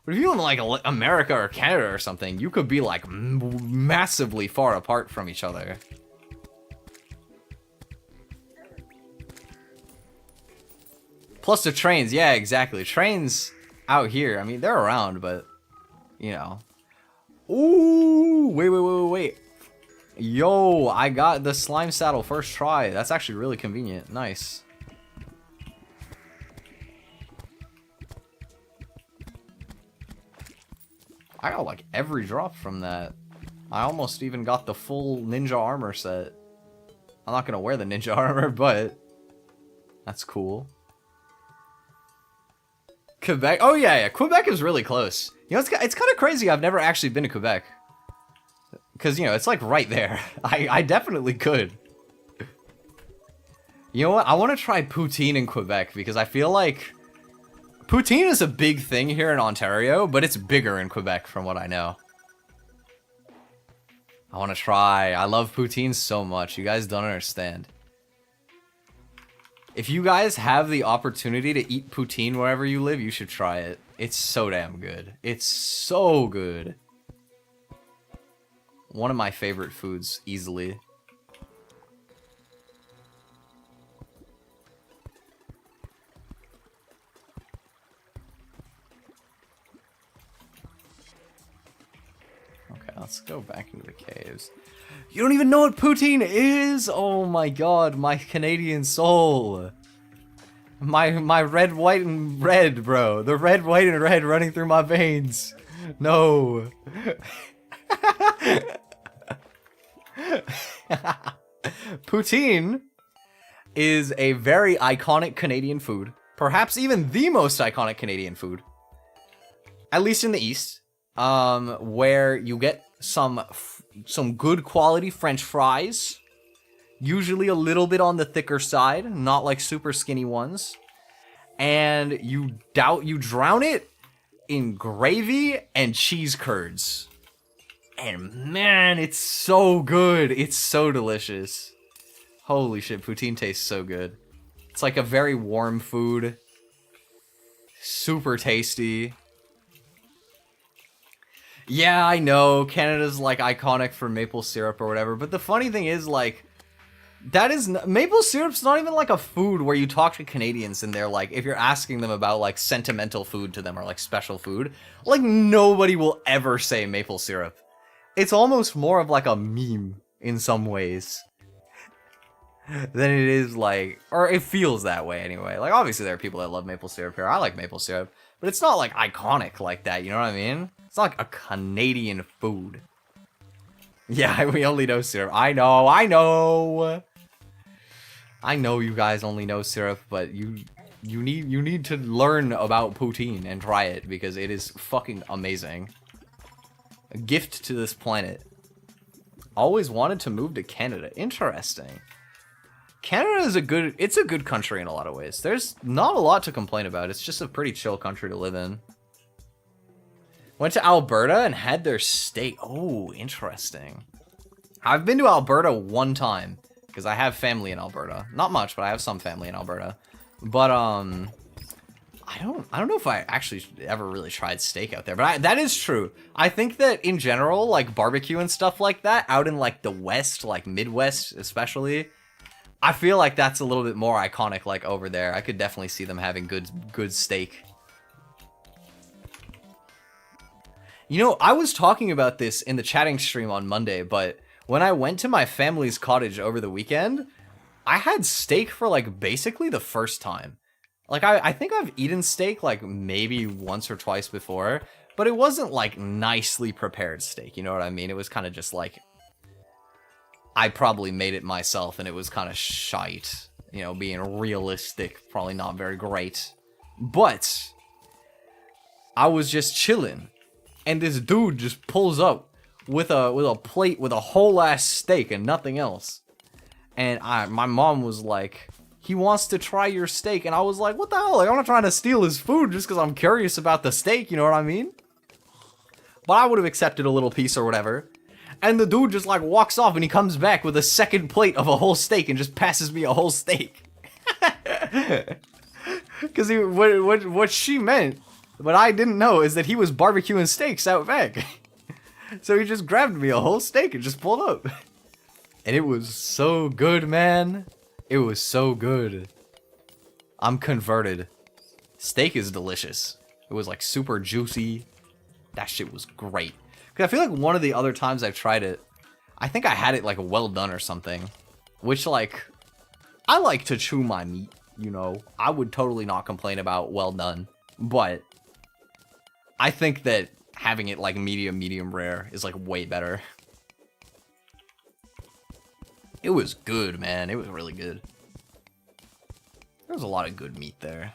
But if you live in, like, America or Canada or something, you could be, like, massively far apart from each other. Plus the trains, yeah, exactly. Trains out here, I mean, they're around, but, you know. Ooh, wait. Yo, I got the slime saddle first try. That's actually really convenient. Nice. I got like every drop from that. I almost even got the full ninja armor set. I'm not gonna wear the ninja armor, but that's cool. Quebec? Oh yeah. Quebec is really close. You know, it's kind of crazy. I've never actually been to Quebec. Because, you know, it's like right there. I definitely could. You know what? I want to try poutine in Quebec because I feel like poutine is a big thing here in Ontario, but it's bigger in Quebec from what I know. I want to try. I love poutine so much. You guys don't understand. If you guys have the opportunity to eat poutine wherever you live, you should try it. It's so damn good. It's so good. One of my favorite foods, easily. Okay, let's go back into the caves. You don't even know what poutine is? Oh my god, my Canadian soul. My red, white, and red, bro. The red, white, and red running through my veins. No. Poutine is a very iconic Canadian food. Perhaps even the most iconic Canadian food. At least in the East. Where you get some good quality French fries. Usually a little bit on the thicker side, not like super skinny ones. And you drown it in gravy and cheese curds. And man, it's so good. It's so delicious. Holy shit, poutine tastes so good. It's like a very warm food. Super tasty. Yeah, I know, Canada's like iconic for maple syrup or whatever, but the funny thing is, like, maple syrup's not even like a food where you talk to Canadians and they're like, if you're asking them about like sentimental food to them or like special food, like nobody will ever say maple syrup. it's almost more of like a meme in some ways than it is like, or it feels that way anyway. Like, obviously there are people that love maple syrup here. I like maple syrup, but it's not like iconic like that, you know what I mean? It's not like a Canadian food. Yeah, we only know syrup. I know you guys only know syrup, but you need to learn about poutine and try it because it is fucking amazing. A gift to this planet. Always wanted to move to Canada. Interesting. Canada is a good country in a lot of ways. There's not a lot to complain about. It's just a pretty chill country to live in. Went to Alberta and had their steak. Oh, interesting. I've been to Alberta one time because I have family in Alberta. Not much, but I have some family in Alberta. But I don't know if I actually ever really tried steak out there, but that is true. I think that in general, like barbecue and stuff like that, out in like the West, like Midwest especially, I feel like that's a little bit more iconic. Like over there, I could definitely see them having good steak. You know, I was talking about this in the chatting stream on Monday, but when I went to my family's cottage over the weekend, I had steak for like basically the first time. Like, I think I've eaten steak like maybe once or twice before, but it wasn't like nicely prepared steak, you know what I mean? It was kind of just like, I probably made it myself and it was kind of shite, you know, being realistic, probably not very great. But I was just chilling and this dude just pulls up with a plate with a whole ass steak and nothing else. And my mom was like, he wants to try your steak. And I was like, what the hell? Like, I'm not trying to steal his food just because I'm curious about the steak, you know what I mean? But I would have accepted a little piece or whatever. And the dude just like walks off and he comes back with a second plate of a whole steak and just passes me a whole steak. Because what she meant, what I didn't know, is that he was barbecuing steaks out back. So he just grabbed me a whole steak and just pulled up. And it was so good, man. It was so good. I'm converted. Steak is delicious. It was like super juicy. That shit was great. Cause I feel like one of the other times I've tried it, I think I had it like well done or something. Which like, I like to chew my meat, you know. I would totally not complain about well done. But I think that having it like medium rare is like way better. It was good, man. It was really good. There was a lot of good meat there.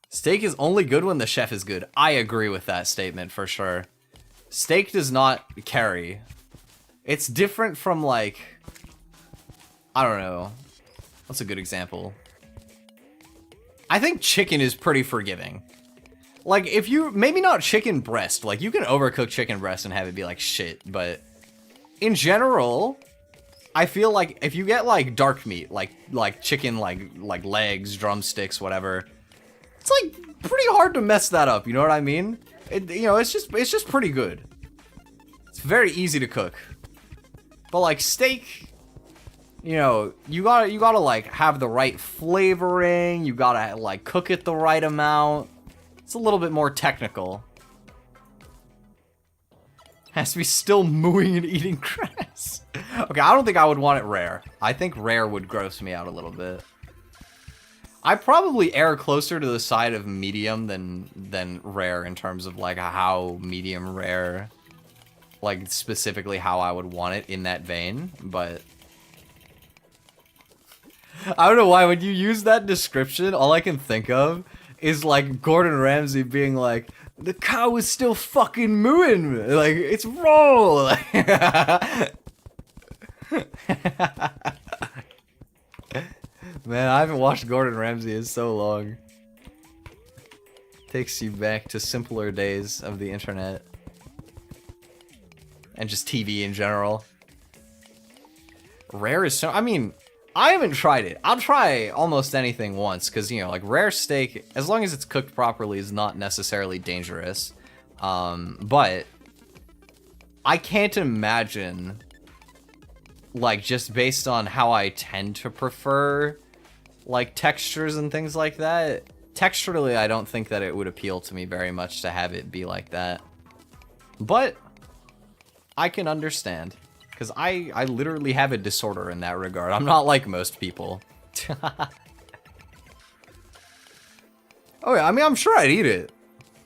Steak is only good when the chef is good. I agree with that statement for sure. Steak does not carry. It's different from like, I don't know. What's a good example? I think chicken is pretty forgiving. Like if you, maybe not chicken breast, like you can overcook chicken breast and have it be like shit, but in general, I feel like if you get like dark meat, like chicken, like legs, drumsticks, whatever, it's like pretty hard to mess that up. You know what I mean? You know, it's just pretty good. It's very easy to cook. But like steak, you know, you gotta like have the right flavoring. You gotta like cook it the right amount. It's a little bit more technical. Has to be still mooing and eating grass. Okay, I don't think I would want it rare. I think rare would gross me out a little bit. I probably err closer to the side of medium than rare in terms of like how medium rare, like specifically how I would want it in that vein, but I don't know why when you use that description, all I can think of is like Gordon Ramsay being like, the cow is still fucking mooing. Like, it's raw. Man, I haven't watched Gordon Ramsay in so long. Takes you back to simpler days of the internet. And just TV in general. Rare is so... I mean, I haven't tried it. I'll try almost anything once, because, you know, like, rare steak, as long as it's cooked properly, is not necessarily dangerous. But I can't imagine, like, just based on how I tend to prefer, like, textures and things like that, texturally, I don't think that it would appeal to me very much to have it be like that. But I can understand. Because I literally have a disorder in that regard. I'm not like most people. Oh yeah, I mean, I'm sure I'd eat it.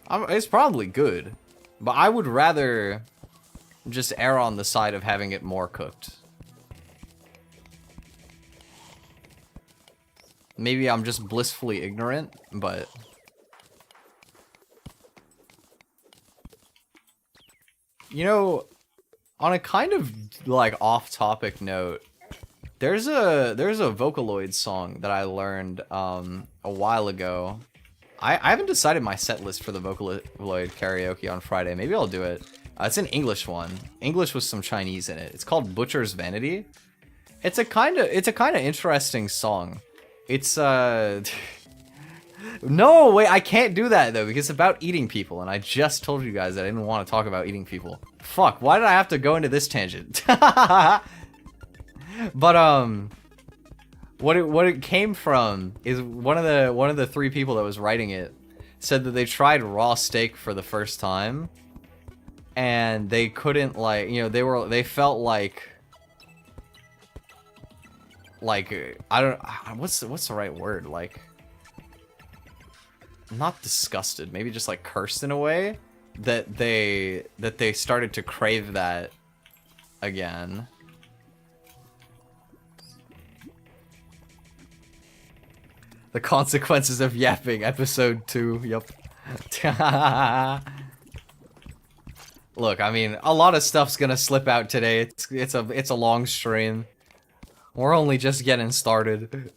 It's probably good. But I would rather just err on the side of having it more cooked. Maybe I'm just blissfully ignorant, but... You know, on a kind of, like, off-topic note, there's a Vocaloid song that I learned, a while ago. I haven't decided my set list for the Vocaloid karaoke on Friday. Maybe I'll do it. It's an English one. English with some Chinese in it. It's called Butcher's Vanity. It's a kind of interesting song. It's no, wait, I can't do that though because it's about eating people, and I just told you guys that I didn't want to talk about eating people. Fuck, why did I have to go into this tangent? But what it came from is one of the three people that was writing it said that they tried raw steak for the first time and they couldn't, like, you know, they felt like I don't, what's the right word, like, not disgusted, maybe just like cursed in a way that they started to crave that again. The consequences of yapping, episode 2. Yup. Look, I mean, a lot of stuff's gonna slip out today. It's a long stream. We're only just getting started.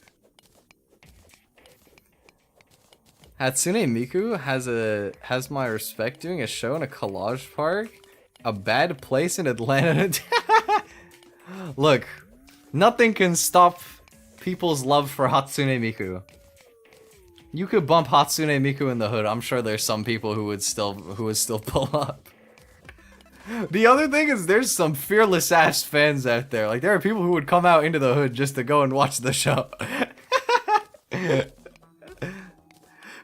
Hatsune Miku has my respect doing a show in a collage park. A bad place in Atlanta. Look, nothing can stop people's love for Hatsune Miku. You could bump Hatsune Miku in the hood. I'm sure there's some people who would still pull up. The other thing is there's some fearless ass fans out there. Like, there are people who would come out into the hood just to go and watch the show.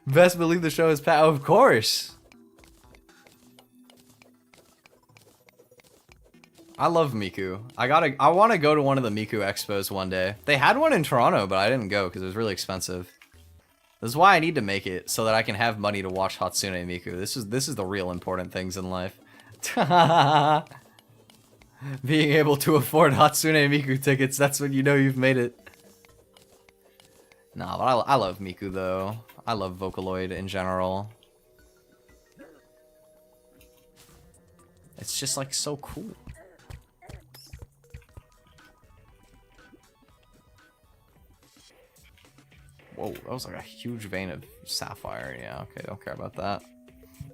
Best believe the show is of course. I love Miku. I want to go to one of the Miku expos one day. They had one in Toronto, but I didn't go because it was really expensive. This is why I need to make it, so that I can have money to watch Hatsune Miku. This is the real important things in life. Being able to afford Hatsune Miku tickets, that's when you know you've made it. Nah, but I love Miku though. I love Vocaloid in general. It's just like so cool. Whoa, that was like a huge vein of sapphire. Yeah, okay, don't care about that.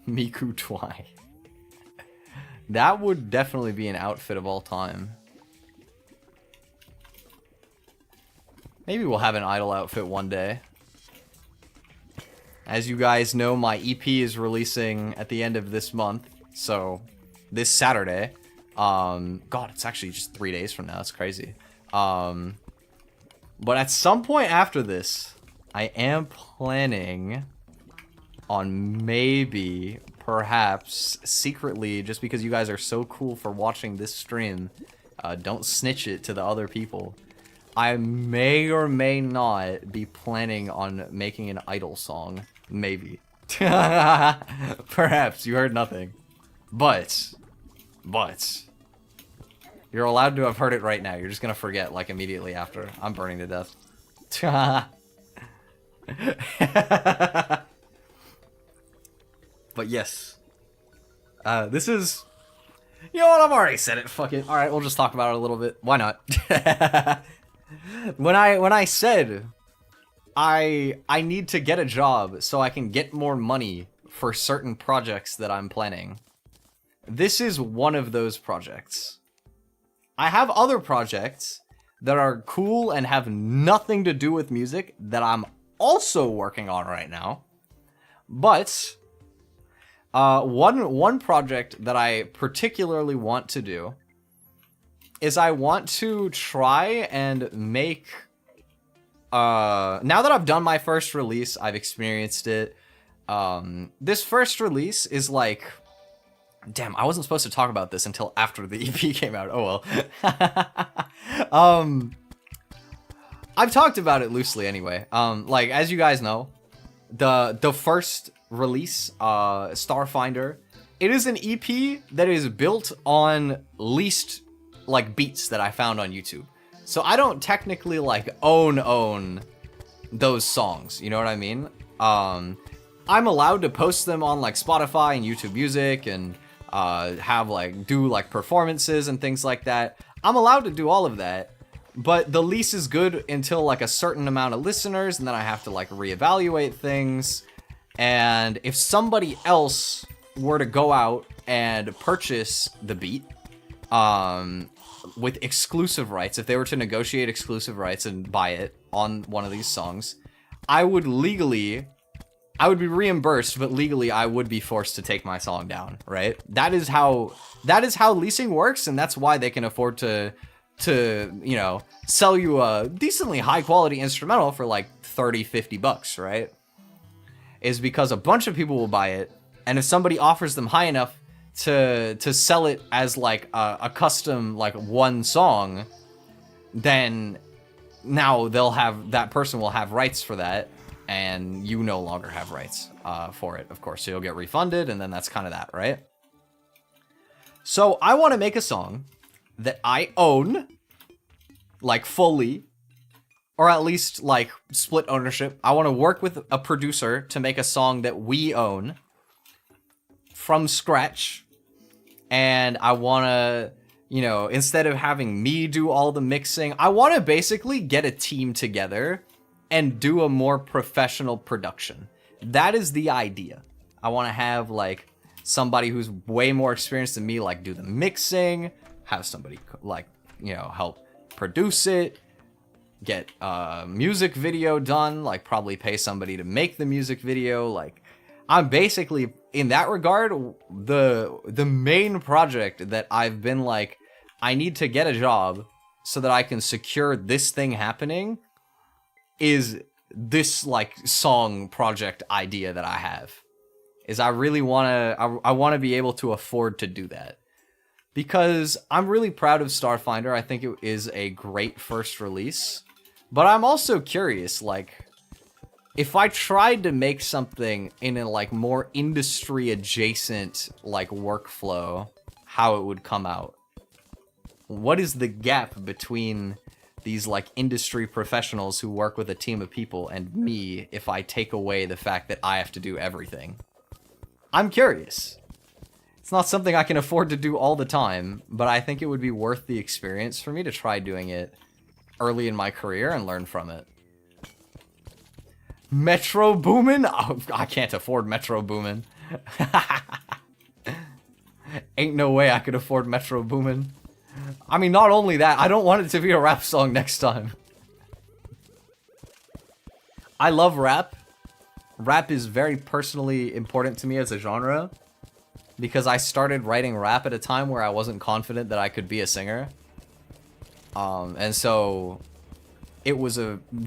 Miku Twi. That would definitely be an outfit of all time. Maybe we'll have an idol outfit one day. As you guys know, my EP is releasing at the end of this month. So, this Saturday. God, it's actually just 3 days from now. That's crazy. But at some point after this, I am planning on maybe, perhaps, secretly, just because you guys are so cool for watching this stream, don't snitch it to the other people. I may or may not be planning on making an idol song. Maybe. Perhaps, you heard nothing. But, you're allowed to have heard it right now. You're just gonna forget, like, immediately after. I'm burning to death. But yes. This is... You know what, I've already said it, fuck it. Alright, we'll just talk about it a little bit. Why not? When I said I need to get a job so I can get more money for certain projects that I'm planning, this is one of those projects. I have other projects that are cool and have nothing to do with music that I'm also working on right now. But one project that I particularly want to do is I want to try and make, now that I've done my first release, I've experienced it, this first release is like Damn, I wasn't supposed to talk about this until after the EP came out. Oh well. I've talked about it loosely anyway. Like, as you guys know, the first release, Starfinder, it is an EP that is built on leased, like, beats that I found on YouTube. So I don't technically, like, own those songs, you know what I mean? I'm allowed to post them on, like, Spotify and YouTube Music and have, like, do, like, performances and things like that. I'm allowed to do all of that. But the lease is good until, like, a certain amount of listeners, and then I have to, like, reevaluate things. And if somebody else were to go out and purchase the beat, with exclusive rights, if they were to negotiate exclusive rights and buy it on one of these songs, I would be reimbursed, but legally I would be forced to take my song down, right? That is how leasing works, and that's why they can afford to, you know, sell you a decently high quality instrumental for like 30, 50 bucks, right? Is because a bunch of people will buy it, and if somebody offers them high enough to sell it as like a custom, like, one song, then now that person will have rights for that, and you no longer have rights for it, of course. So you'll get refunded, and then that's kind of that, right? So I want to make a song that I own, like, fully, or at least, like, split ownership. I want to work with a producer to make a song that we own from scratch. And I want to, you know, instead of having me do all the mixing, I want to basically get a team together and do a more professional production. That is the idea. I want to have, like, somebody who's way more experienced than me, like, do the mixing, have somebody, like, you know, help produce it, get a music video done, like, probably pay somebody to make the music video. Like, I'm basically, in that regard, the main project that I've been like, I need to get a job so that I can secure this thing happening, is this, like, song project idea that I have. Is I really want to, I want to be able to afford to do that. Because I'm really proud of Starfinder. I think it is a great first release. But I'm also curious, like, if I tried to make something in a, like, more industry adjacent, like, workflow, how it would come out. What is the gap between these, like, industry professionals who work with a team of people and me if I take away the fact that I have to do everything? I'm curious. It's not something I can afford to do all the time, but I think it would be worth the experience for me to try doing it early in my career and learn from it. Metro Boomin? Oh, I can't afford Metro Boomin. Ain't no way I could afford Metro Boomin. I mean, not only that, I don't want it to be a rap song next time. I love rap. Rap is very personally important to me as a genre, because I started writing rap at a time where I wasn't confident that I could be a singer. And so it was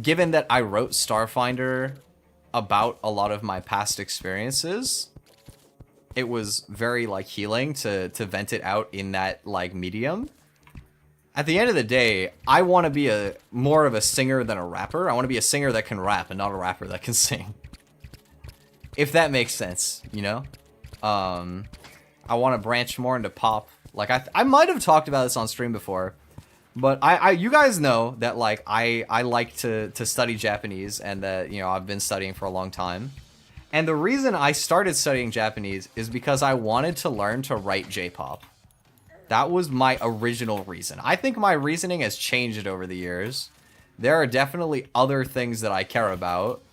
given that I wrote Starfinder about a lot of my past experiences, it was very, like, healing to vent it out in that, like, medium. At the end of the day, I want to be more of a singer than a rapper. I want to be a singer that can rap and not a rapper that can sing. If that makes sense, you know? I want to branch more into pop. Like, I might have talked about this on stream before, but you guys know that, like, I like to study Japanese, and that, you know, I've been studying for a long time. And the reason I started studying Japanese is because I wanted to learn to write J-pop. That was my original reason. I think my reasoning has changed over the years. There are definitely other things that I care about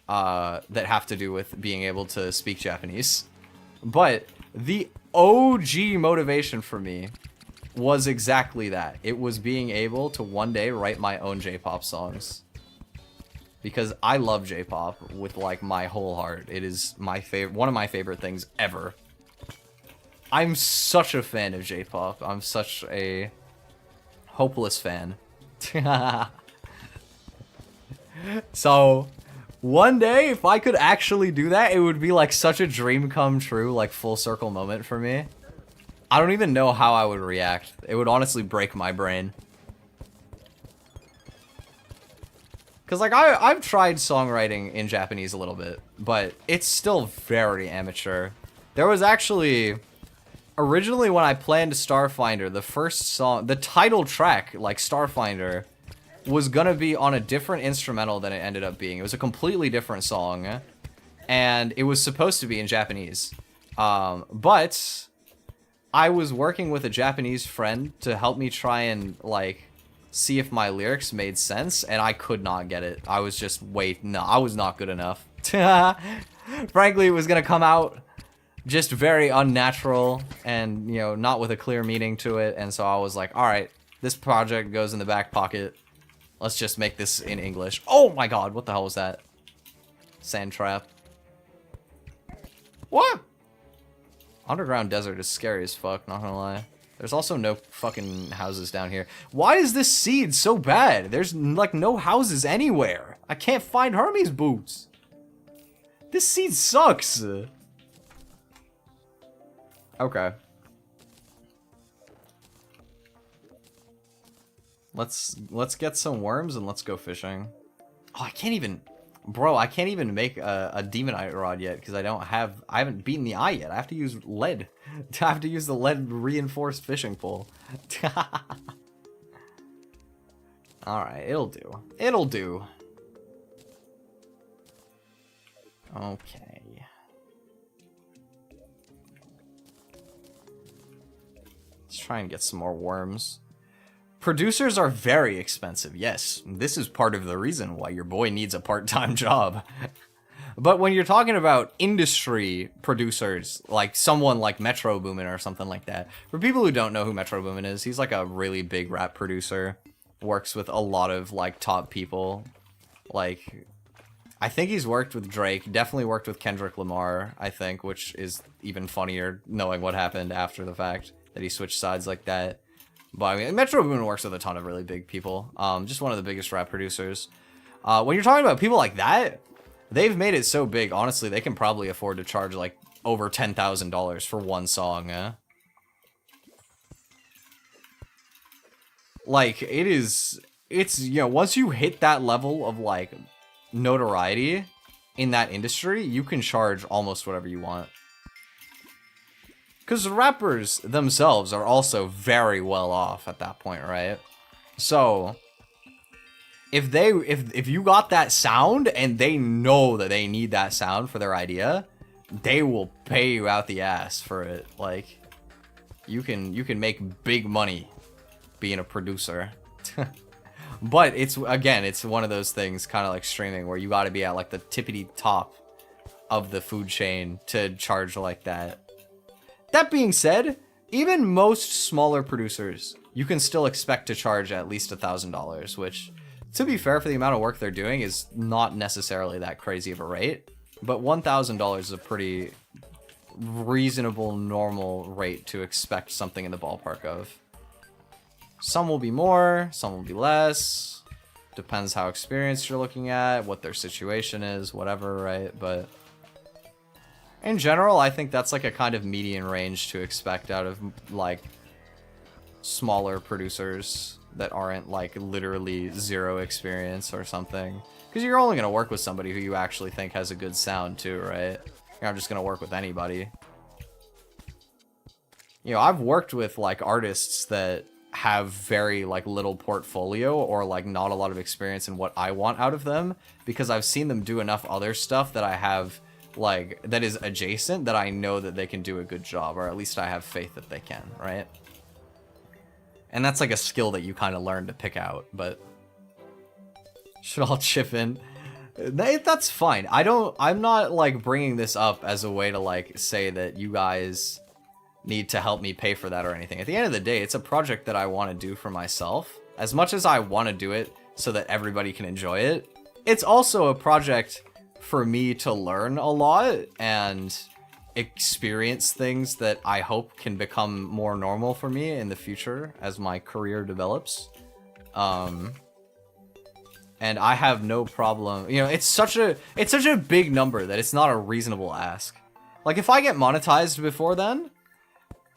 that have to do with being able to speak Japanese. But the OG motivation for me was exactly that. It was being able to one day write my own J-pop songs. Because I love J-pop with, like, my whole heart. It is my one of my favorite things ever. I'm such a fan of J-pop. I'm such a hopeless fan. So, One day, if I could actually do that, it would be like such a dream come true, like full circle moment for me. I don't even know how I would react. It would honestly break my brain. Cause like I've tried songwriting in Japanese a little bit, but it's still very amateur. There was actually, originally when I planned Starfinder, the first song, the title track, like Starfinder, was gonna be on a different instrumental than it ended up being. It was a completely different song, and it was supposed to be in Japanese. But I was working with a Japanese friend to help me try and like see if my lyrics made sense, and I could not get it. I was just, no, I was not good enough. Frankly, it was gonna come out just very unnatural and, you know, not with a clear meaning to it, and so I was like, alright, this project goes in the back pocket. Let's just make this in English. Oh my god, what the hell was that? Sand trap. What? Underground desert is scary as fuck, not gonna lie. There's also no fucking houses down here. Why is this seed so bad? There's like no houses anywhere. I can't find Hermes boots. This seed sucks. Okay. Let's get some worms and let's go fishing. Oh, I can't even, bro, I can't even make a demonite rod yet because I haven't beaten the eye yet. I have to use lead. I have to use the lead reinforced fishing pole. Alright, it'll do. It'll do. Okay. Let's try and get some more worms. Producers are very expensive, yes. This is part of the reason why your boy needs a part-time job. But when you're talking about industry producers, like someone like Metro Boomin or something like that, for people who don't know who Metro Boomin is, he's like a really big rap producer. Works with a lot of like top people. Like, I think he's worked with Drake, definitely worked with Kendrick Lamar, I think, which is even funnier knowing what happened after the fact that he switched sides like that. But I mean, Metro Boomin works with a ton of really big people. Just one of the biggest rap producers. When you're talking about people like that, they've made it so big, honestly, they can probably afford to charge like over $10,000 for one song. Like, it's, you know, once you hit that level of like notoriety in that industry, you can charge almost whatever you want. Because rappers themselves are also very well off at that point, right? So, if you got that sound and they know that they need that sound for their idea, they will pay you out the ass for it. Like, you can make big money being a producer. But it's one of those things kind of like streaming where you got to be at like the tippity top of the food chain to charge like that. That being said, even most smaller producers, you can still expect to charge at least $1,000, which, to be fair, for the amount of work they're doing, is not necessarily that crazy of a rate. But $1,000 is a pretty reasonable, normal rate to expect something in the ballpark of. Some will be more, some will be less. Depends how experienced you're looking at, what their situation is, whatever, right? But in general, I think that's like a kind of median range to expect out of like smaller producers that aren't like literally zero experience or something. Because you're only going to work with somebody who you actually think has a good sound too, right? You're not just going to work with anybody. You know, I've worked with like artists that have very like little portfolio or like not a lot of experience in what I want out of them because I've seen them do enough other stuff that I have like that is adjacent that I know that they can do a good job, or at least I have faith that they can, right? And that's like a skill that you kind of learn to pick out, but should all chip in. That's fine. I'm not like bringing this up as a way to like say that you guys need to help me pay for that or anything. At the end of the day, it's a project that I want to do for myself. As much as I want to do it so that everybody can enjoy it, it's also a project for me to learn a lot and experience things that I hope can become more normal for me in the future as my career develops. and I have no problem. You know, it's such a big number that it's not a reasonable ask. Like, if I get monetized before then,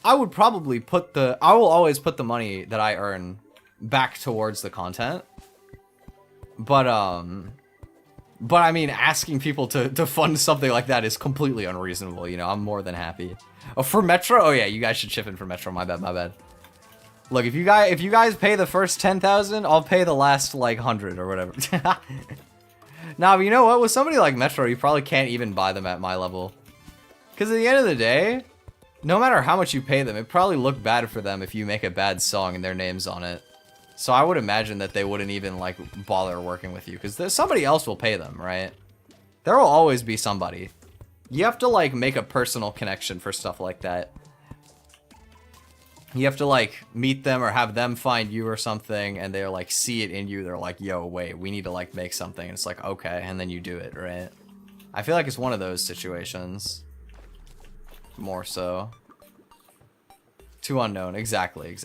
I would probably I will always put the money that I earn back towards the content. But I mean, asking people to fund something like that is completely unreasonable, you know. I'm more than happy. Oh, for Metro? Oh yeah, you guys should chip in for Metro. My bad. Look, if you guys pay the first 10,000, I'll pay the last like 100 or whatever. Nah, but you know what? With somebody like Metro, you probably can't even buy them at my level. Because at the end of the day, no matter how much you pay them, it'd probably look bad for them if you make a bad song and their name's on it. So I would imagine that they wouldn't even like bother working with you, because somebody else will pay them, right? There will always be somebody. You have to like make a personal connection for stuff like that. You have to like meet them or have them find you or something, and they're like see it in you. They're like, yo, wait, we need to like make something. And it's like, okay, and then you do it, right? I feel like it's one of those situations. More so. Too unknown. Exactly.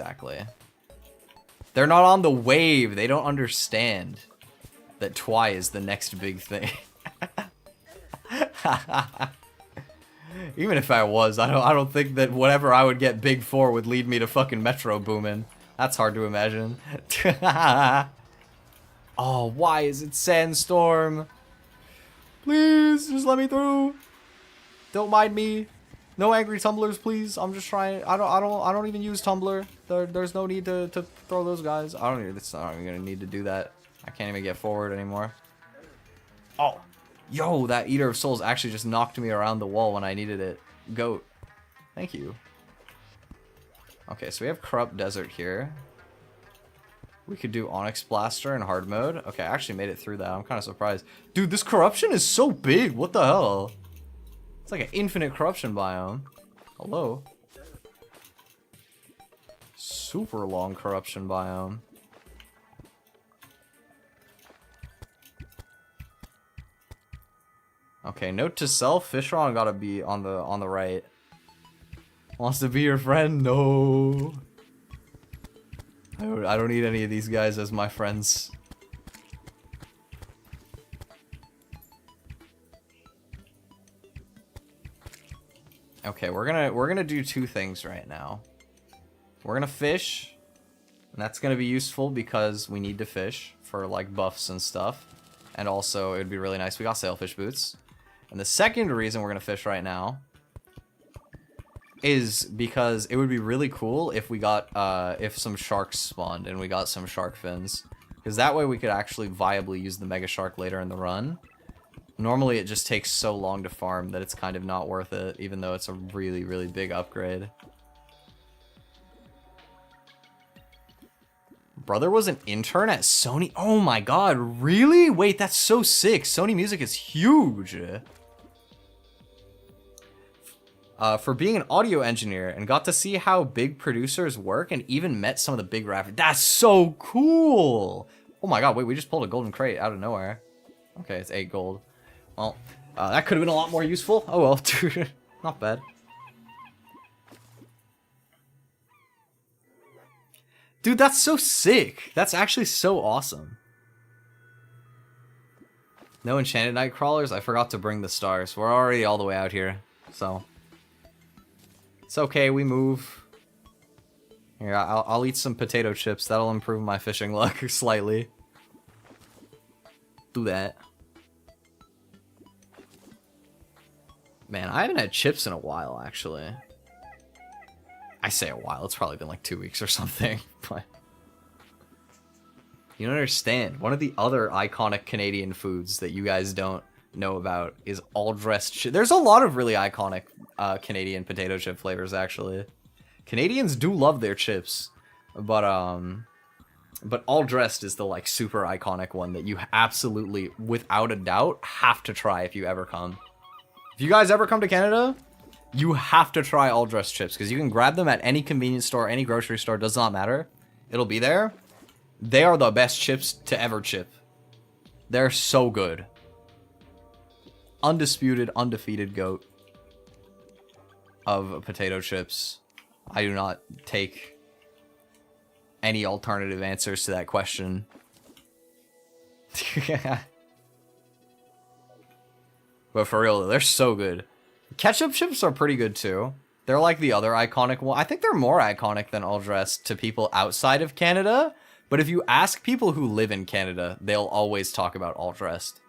They're not on the wave. They don't understand that Twi is the next big thing. Even if I was, I don't think that whatever I would get big for would lead me to fucking Metro booming. That's hard to imagine. Oh, why is it Sandstorm? Please, just let me through. Don't mind me. No angry tumblers, please. I'm just trying. I don't even use Tumblr. There's no need to throw those guys. It's not even gonna need to do that. I can't even get forward anymore. Oh, yo, that Eater of Souls actually just knocked me around the wall when I needed it. Goat. Thank you. Okay, so we have Corrupt Desert here. We could do Onyx Blaster in hard mode. Okay, I actually made it through that. I'm kind of surprised. Dude, this corruption is so big. What the hell? It's like an infinite corruption biome. Hello. Super long corruption biome. Okay, note to self, Fishron gotta be on the right. Wants to be your friend? No. I don't need any of these guys as my friends. Okay, we're gonna do two things right now. We're gonna fish, and that's gonna be useful because we need to fish for like buffs and stuff. And also, it'd be really nice. We got sailfish boots. And the second reason we're gonna fish right now is because it would be really cool if we got if some sharks spawned and we got some shark fins, because that way we could actually viably use the mega shark later in the run. Normally it just takes so long to farm that it's kind of not worth it, even though it's a really, really big upgrade. Brother was an intern at Sony? Oh my god, really? Wait, that's so sick. Sony Music is huge. For being an audio engineer and got to see how big producers work and even met some of the big rappers. That's so cool. Oh my god, wait, we just pulled a golden crate out of nowhere. Okay, it's 8 gold. Well, that could have been a lot more useful. Oh well, not bad. Dude, that's so sick. That's actually so awesome. No enchanted night crawlers. I forgot to bring the stars. We're already all the way out here, so it's okay. We move. Here, I'll eat some potato chips. That'll improve my fishing luck slightly. Do that. Man, I haven't had chips in a while, actually. I say a while, it's probably been like 2 weeks or something, but you don't understand. One of the other iconic Canadian foods that you guys don't know about is all-dressed chip. There's a lot of really iconic Canadian potato chip flavors, actually. Canadians do love their chips, but all-dressed is the like super iconic one that you absolutely, without a doubt, have to try if you ever come. If you guys ever come to Canada, you have to try all-dressed chips, because you can grab them at any convenience store, any grocery store, does not matter. It'll be there. They are the best chips to ever chip. They're so good. Undisputed, undefeated GOAT of potato chips. I do not take any alternative answers to that question. But for real, they're so good. Ketchup chips are pretty good too. They're like the other iconic one. I think they're more iconic than all dressed to people outside of Canada. But if you ask people who live in Canada, they'll always talk about all dressed.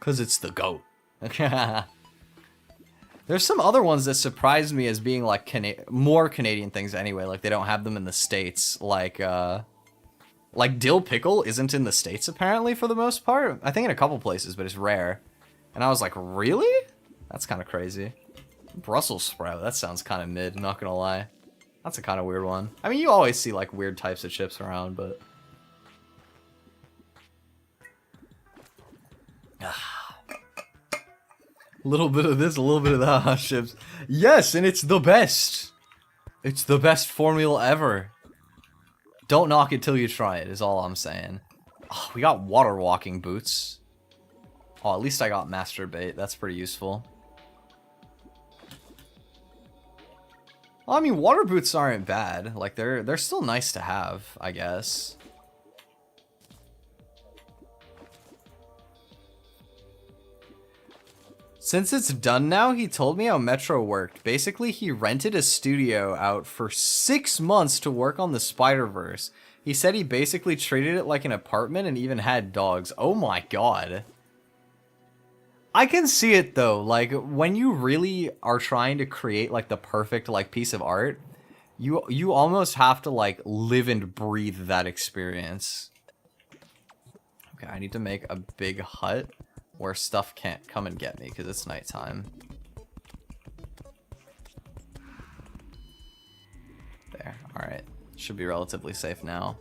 Cause it's the GOAT. There's some other ones that surprised me as being like more Canadian things anyway. Like they don't have them in the States. Like dill pickle isn't in the States apparently for the most part. I think in a couple places, but it's rare. And I was like, really? That's kind of crazy. Brussels sprout, that sounds kind of mid, not gonna lie. That's a kind of weird one. I mean, you always see like weird types of chips around, but... A little bit of this, a little bit of that, chips. Yes, and it's the best! It's the best formula ever. Don't knock it till you try it, is all I'm saying. Oh, we got water walking boots. Oh, at least I got master bait, that's pretty useful. Well, I mean, water boots aren't bad. Like, they're still nice to have, I guess. Since it's done now, he told me how Metro worked. Basically, he rented a studio out for 6 months to work on the Spider-Verse. He said he basically treated it like an apartment and even had dogs. Oh my god. I can see it though, like when you really are trying to create like the perfect like piece of art, you almost have to like live and breathe that experience. Okay, I need to make a big hut where stuff can't come and get me because it's nighttime. There, alright. Should be relatively safe now.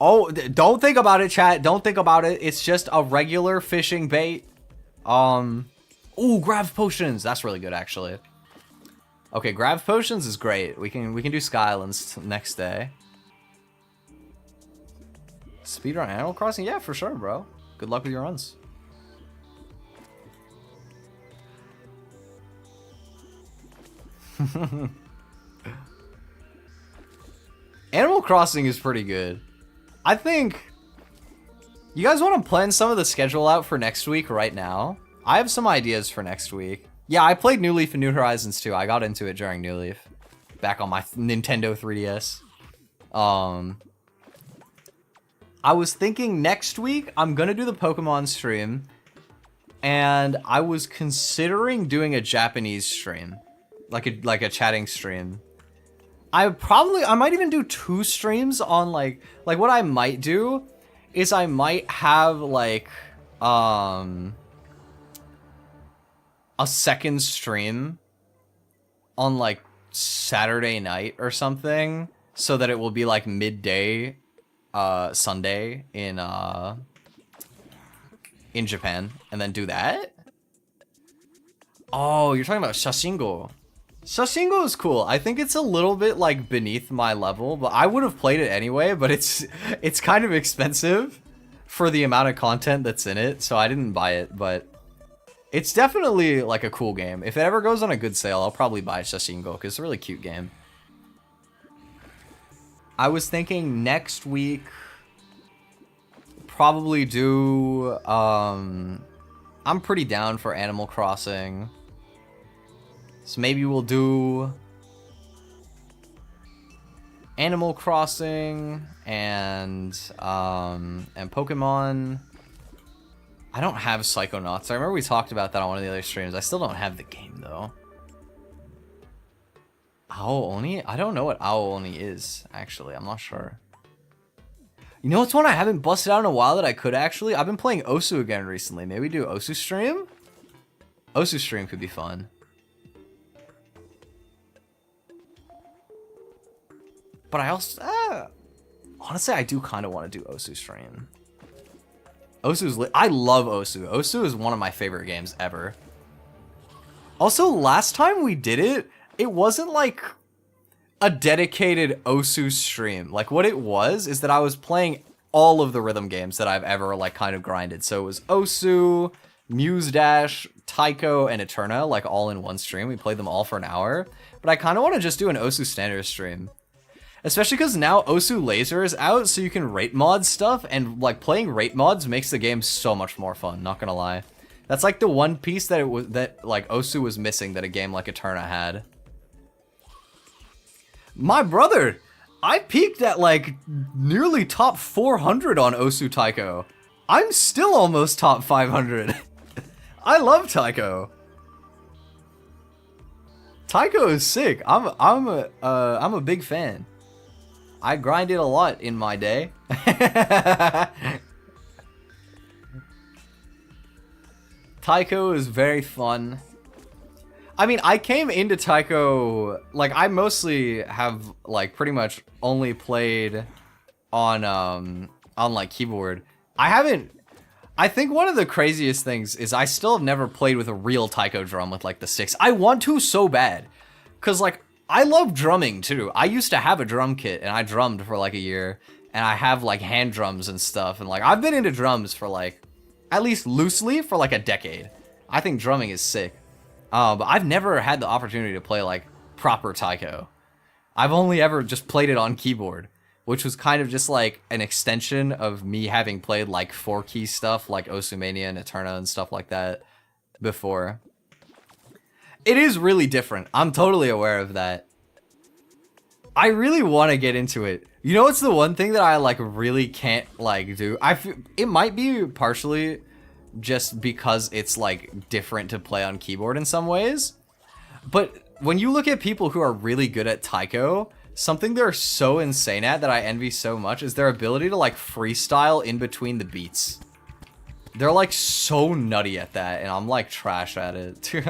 Oh, don't think about it, chat. Don't think about it. It's just a regular fishing bait. Ooh, grav potions. That's really good, actually. Okay, grav potions is great. We can do Skylands next day. Speedrun Animal Crossing? Yeah, for sure, bro. Good luck with your runs. Animal Crossing is pretty good. I think... You guys want to plan some of the schedule out for next week right now? I have some ideas for next week. Yeah, I played New Leaf and New Horizons too. I got into it during New Leaf. Back on my Nintendo 3DS. I was thinking next week, I'm gonna do the Pokemon stream. And I was considering doing a Japanese stream. Like a chatting stream. I might even do 2 streams on like what I might do is I might have like a second stream on like Saturday night or something so that it will be like midday Sunday in Japan and then do that. Oh, you're talking about Shashingo. Shashingo is cool. I think it's a little bit like beneath my level, but I would have played it anyway, but it's kind of expensive for the amount of content that's in it, so I didn't buy it, but it's definitely like a cool game. If it ever goes on a good sale, I'll probably buy Shashingo because it's a really cute game. I was thinking next week probably do I'm pretty down for Animal Crossing. So maybe we'll do Animal Crossing and Pokemon. I don't have Psychonauts. I remember we talked about that on one of the other streams. I still don't have the game though. Owl Oni? I don't know what Owl Oni is, actually. I'm not sure. You know what's one I haven't busted out in a while that I could actually? I've been playing Osu again recently. Maybe do Osu stream? Osu stream could be fun. But I also, honestly, I do kind of want to do Osu stream. Osu's lit. I love Osu. Osu is one of my favorite games ever. Also, last time we did it, it wasn't like a dedicated Osu stream. Like what it was is that I was playing all of the rhythm games that I've ever like kind of grinded. So it was Osu, Muse Dash, Taiko, and Eterna, like all in one stream. We played them all for an hour. But I kind of want to just do an Osu standard stream. Especially because now Osu Laser is out, so you can rate mod stuff, and like playing rate mods makes the game so much more fun, not gonna lie. That's like the one piece that like Osu was missing that a game like Eterna had. My brother, I peaked at like nearly top 400 on Osu Taiko. I'm still almost top 500. I love Taiko. Taiko is sick. I'm a big fan. I grinded a lot in my day. Taiko is very fun. I mean, I came into Taiko, like, I mostly have, like, pretty much only played on like, keyboard. I think one of the craziest things is I still have never played with a real taiko drum with like the sticks. I want to so bad. Cause like, I love drumming too. I used to have a drum kit and I drummed for like a year. And I have like hand drums and stuff. And like, I've been into drums for like, at least loosely for like a decade. I think drumming is sick. But I've never had the opportunity to play like proper taiko. I've only ever just played it on keyboard, which was kind of just like an extension of me having played like 4-key stuff like Osumania and Eterna and stuff like that before. It is really different. I'm totally aware of that. I really want to get into it. You know what's the one thing that I like really can't like do? I feel it might be partially just because it's like different to play on keyboard in some ways. But when you look at people who are really good at taiko, something they're so insane at that I envy so much is their ability to like freestyle in between the beats. They're like so nutty at that, and I'm like trash at it.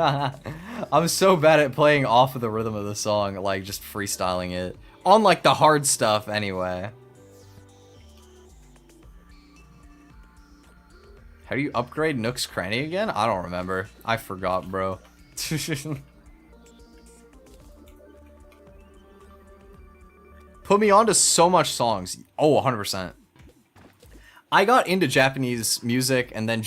I'm so bad at playing off of the rhythm of the song, like just freestyling it. On like the hard stuff anyway. How do you upgrade Nook's Cranny again? I don't remember. I forgot, bro. Put me on to so much songs. Oh, 100%. I got into Japanese music and then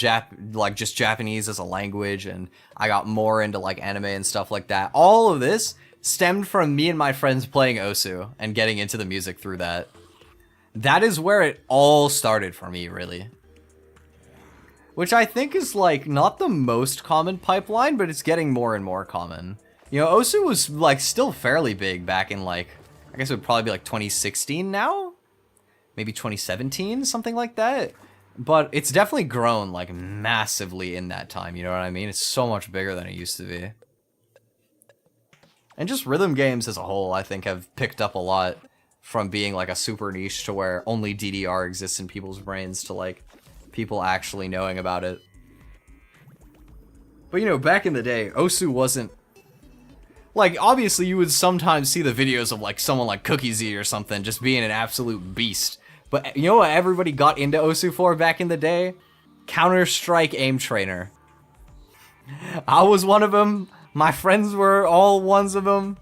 like just Japanese as a language, and I got more into like anime and stuff like that. All of this stemmed from me and my friends playing Osu and getting into the music through that. That is where it all started for me, really. Which I think is like not the most common pipeline, but it's getting more and more common. You know, Osu was like still fairly big back in like, I guess it would probably be like 2016 now? Maybe 2017, something like that. But it's definitely grown like massively in that time, you know what I mean? It's so much bigger than it used to be. And just rhythm games as a whole, I think, have picked up a lot from being like a super niche to where only DDR exists in people's brains to like people actually knowing about it. But you know, back in the day, Osu wasn't like, obviously you would sometimes see the videos of like someone like Cookie Z or something just being an absolute beast. But you know what everybody got into Osu for back in the day? Counter-Strike Aim Trainer. I was one of them. My friends were all ones of them.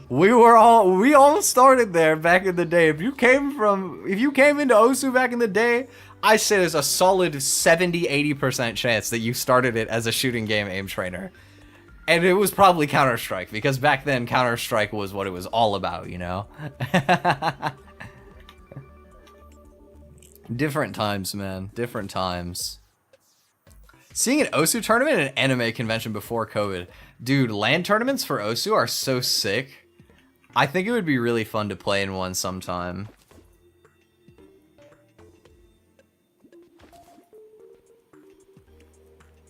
We all started there back in the day. If you came into Osu back in the day, I say there's a solid 70-80% chance that you started it as a shooting game aim trainer. And it was probably Counter-Strike, because back then Counter-Strike was what it was all about, you know? Different times, man. Different times. Seeing an Osu tournament at an anime convention before COVID. Dude, LAN tournaments for Osu are so sick. I think it would be really fun to play in one sometime.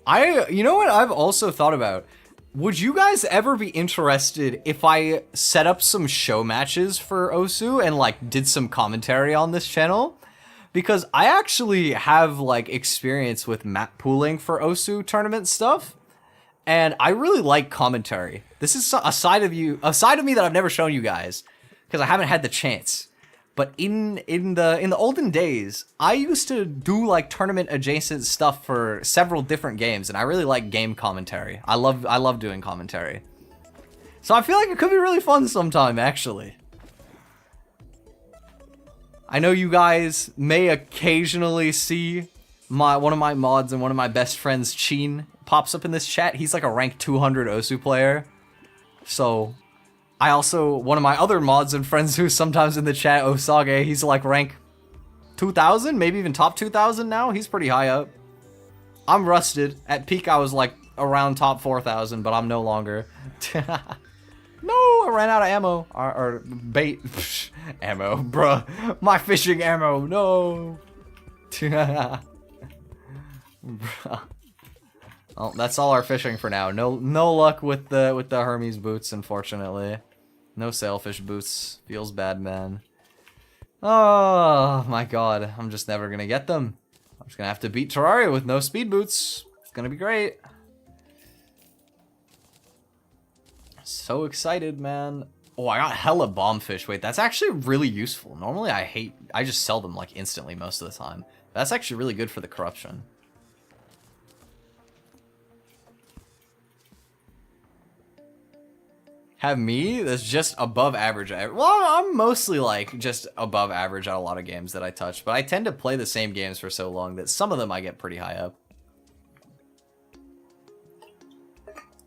You know what I've also thought about? Would you guys ever be interested if I set up some show matches for Osu and like did some commentary on this channel? Because I actually have like experience with map pooling for Osu tournament stuff, and I really like commentary. This is a side of me that I've never shown you guys because I haven't had the chance. But in the olden days, I used to do like tournament adjacent stuff for several different games, and I really like game commentary. I love doing commentary. So I feel like it could be really fun sometime, actually. I know you guys may occasionally see one of my mods and one of my best friends, Chin, pops up in this chat. He's like a rank 200 Osu player. So I also, one of my other mods and friends who's sometimes in the chat, Osage, he's like rank 2,000, maybe even top 2,000 now. He's pretty high up. I'm rusted. At peak, I was like around top 4,000, but I'm no longer. No, I ran out of ammo. Or bait. Ammo, bruh. My fishing ammo, no. Bruh. Well, that's all our fishing for now. No luck with the Hermes boots, unfortunately. No sailfish boots. Feels bad, man. Oh my god, I'm just never gonna get them. I'm just gonna have to beat Terraria with no speed boots. It's gonna be great. So excited, man. Oh, I got hella bombfish. Wait, that's actually really useful. Normally I just sell them like instantly most of the time. That's actually really good for the corruption. Have me? That's just above average. Well, I'm mostly like just above average at a lot of games that I touch, but I tend to play the same games for so long that some of them I get pretty high up.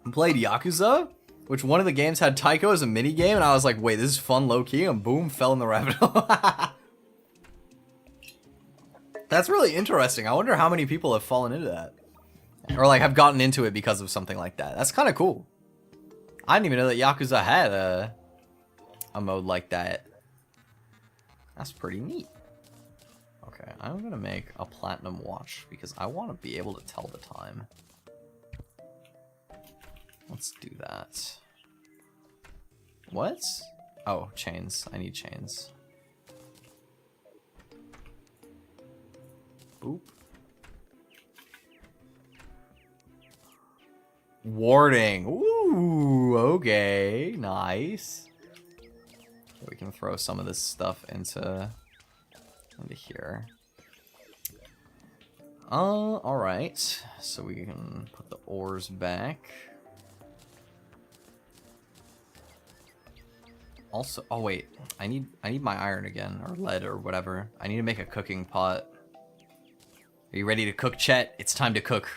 I played Yakuza, which one of the games had Taiko as a mini game, and I was like, wait, this is fun low-key, and boom, fell in the rabbit hole. That's really interesting. I wonder how many people have fallen into that. Or like have gotten into it because of something like that. That's kind of cool. I didn't even know that Yakuza had a mode like that. That's pretty neat. Okay, I'm gonna make a platinum watch because I want to be able to tell the time. Let's do that. What? Oh, chains. I need chains. Boop. Warding. Ooh, okay. Nice. We can throw some of this stuff into here. Alright. So we can put the ores back. Also, oh wait, I need my iron again, or lead, or whatever. I need to make a cooking pot. Are you ready to cook, chat? It's time to cook.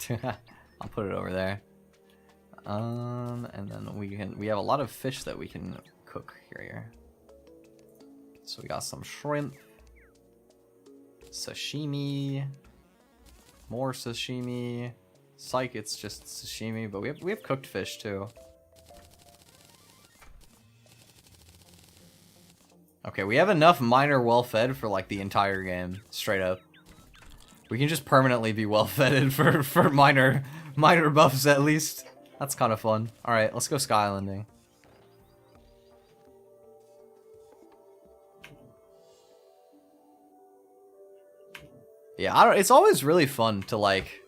I'll put it over there. And then we have a lot of fish that we can cook here. So we got some shrimp, sashimi, more sashimi. Psych, it's just sashimi, but we have cooked fish too. Okay, we have enough miner well-fed for like the entire game, straight up. We can just permanently be well-fed for miner buffs at least. That's kind of fun. All right, let's go sky islanding. Yeah, it's always really fun to like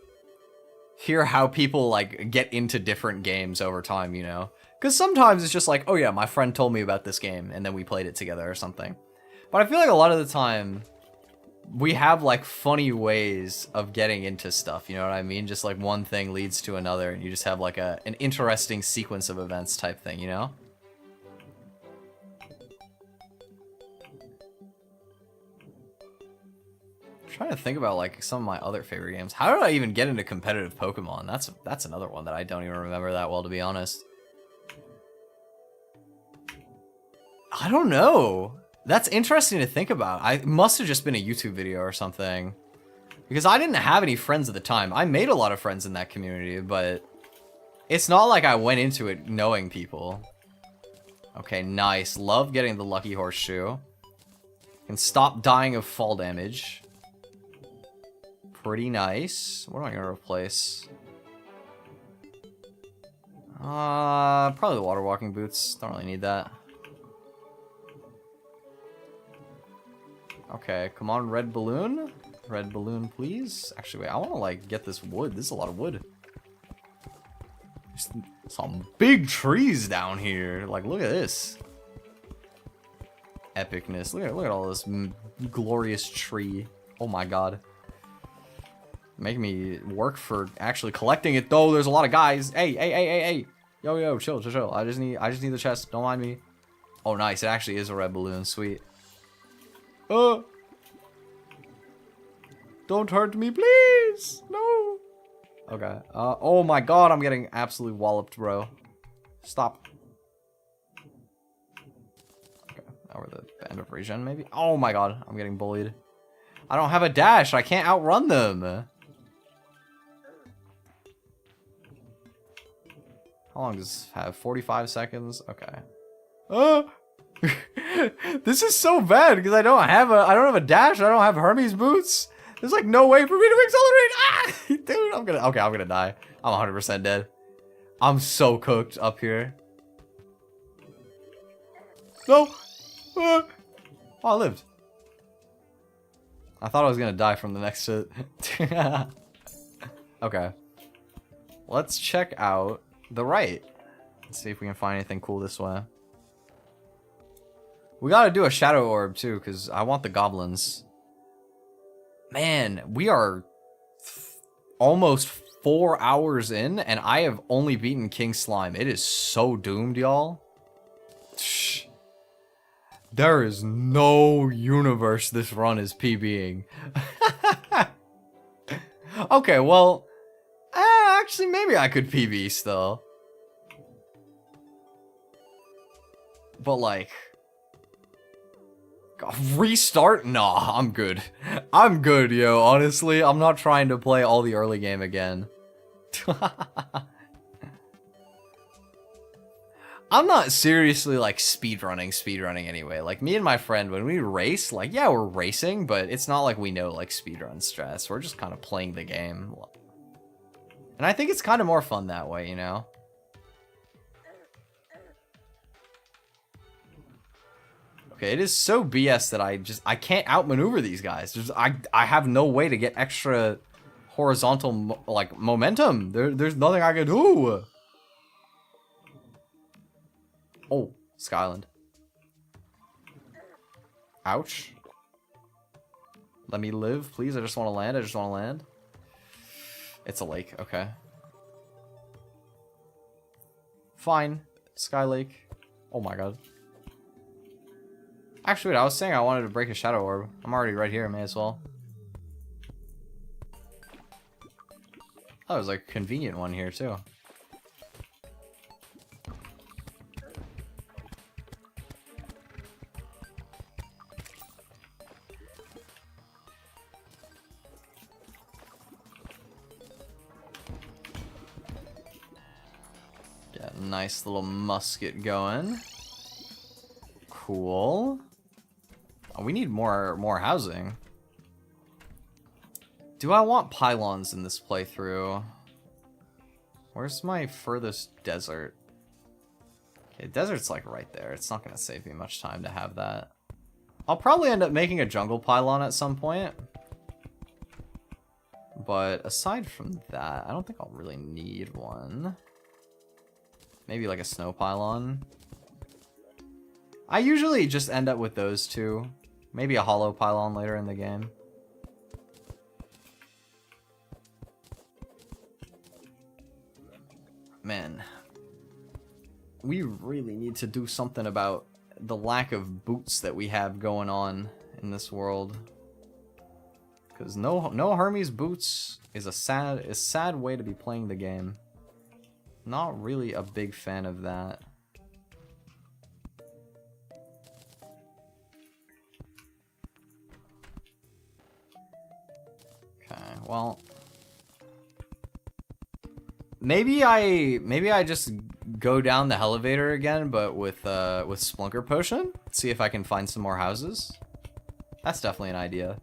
hear how people like get into different games over time, you know? Because sometimes it's just like, oh yeah, my friend told me about this game, and then we played it together or something. But I feel like a lot of the time, we have like funny ways of getting into stuff, you know what I mean? Just like one thing leads to another, and you just have like an interesting sequence of events type thing, you know? I'm trying to think about like some of my other favorite games. How did I even get into competitive Pokemon? That's another one that I don't even remember that well, to be honest. I don't know. That's interesting to think about. I must have just been a YouTube video or something. Because I didn't have any friends at the time. I made a lot of friends in that community, but it's not like I went into it knowing people. Okay, nice. Love getting the lucky horseshoe. Can stop dying of fall damage. Pretty nice. What am I gonna replace? Probably the water walking boots. Don't really need that. Okay, come on, red balloon. Red balloon, please. Actually, wait, I want to, like, get this wood. This is a lot of wood. There's some big trees down here. Like, look at this. Epicness. Look at all this glorious tree. Oh my god. Make me work for actually collecting it, though. There's a lot of guys. Hey. Yo, chill. I just need the chest. Don't mind me. Oh, nice. It actually is a red balloon. Sweet. Don't hurt me, please. No. Okay. Oh my god, I'm getting absolutely walloped, bro. Stop. Or the end of regen, maybe? Oh my god, I'm getting bullied. I don't have a dash. I can't outrun them. How long does this have? 45 seconds? Okay. This is so bad because I don't have a dash. I don't have Hermes boots. There's like no way for me to accelerate. Ah! Dude, I'm gonna die. I'm 100% dead. I'm so cooked up here. No. Oh, I lived. I thought I was gonna die from the next hit. Okay. Let's check out the right. Let's see if we can find anything cool this way. We gotta do a shadow orb too, because I want the goblins. Man, we are almost 4 hours in, and I have only beaten King Slime. It is so doomed, y'all. There is no universe this run is PBing. Okay, well, actually, maybe I could PB still. But like, restart? Nah, I'm good. I'm good, yo. Honestly, I'm not trying to play all the early game again. I'm not seriously like speedrunning anyway. Like me and my friend, when we race, like yeah, we're racing, but it's not like we know like speedrun strats. We're just kind of playing the game. And I think it's kind of more fun that way, you know? Okay, it is so BS that I can't outmaneuver these guys. I have no way to get extra horizontal like momentum. There's nothing I can do. Oh, Skyland. Ouch. Let me live, please. I just want to land. It's a lake. Okay. Fine. Sky Lake. Oh my god. Actually, wait, I was saying I wanted to break a shadow orb. I'm already right here, may as well. Oh, there's like a convenient one here, too. Got a nice little musket going. Cool. Oh, we need more housing. Do I want pylons in this playthrough? Where's my furthest desert? Okay, desert's like right there. It's not gonna save me much time to have that. I'll probably end up making a jungle pylon at some point. But aside from that, I don't think I'll really need one. Maybe like a snow pylon. I usually just end up with those two. Maybe a hollow pylon later in the game. Man. We really need to do something about the lack of boots that we have going on in this world. Because no Hermes boots is a sad way to be playing the game. Not really a big fan of that. Okay, well, maybe I just go down the elevator again, but with Splunker Potion. See if I can find some more houses. That's definitely an idea.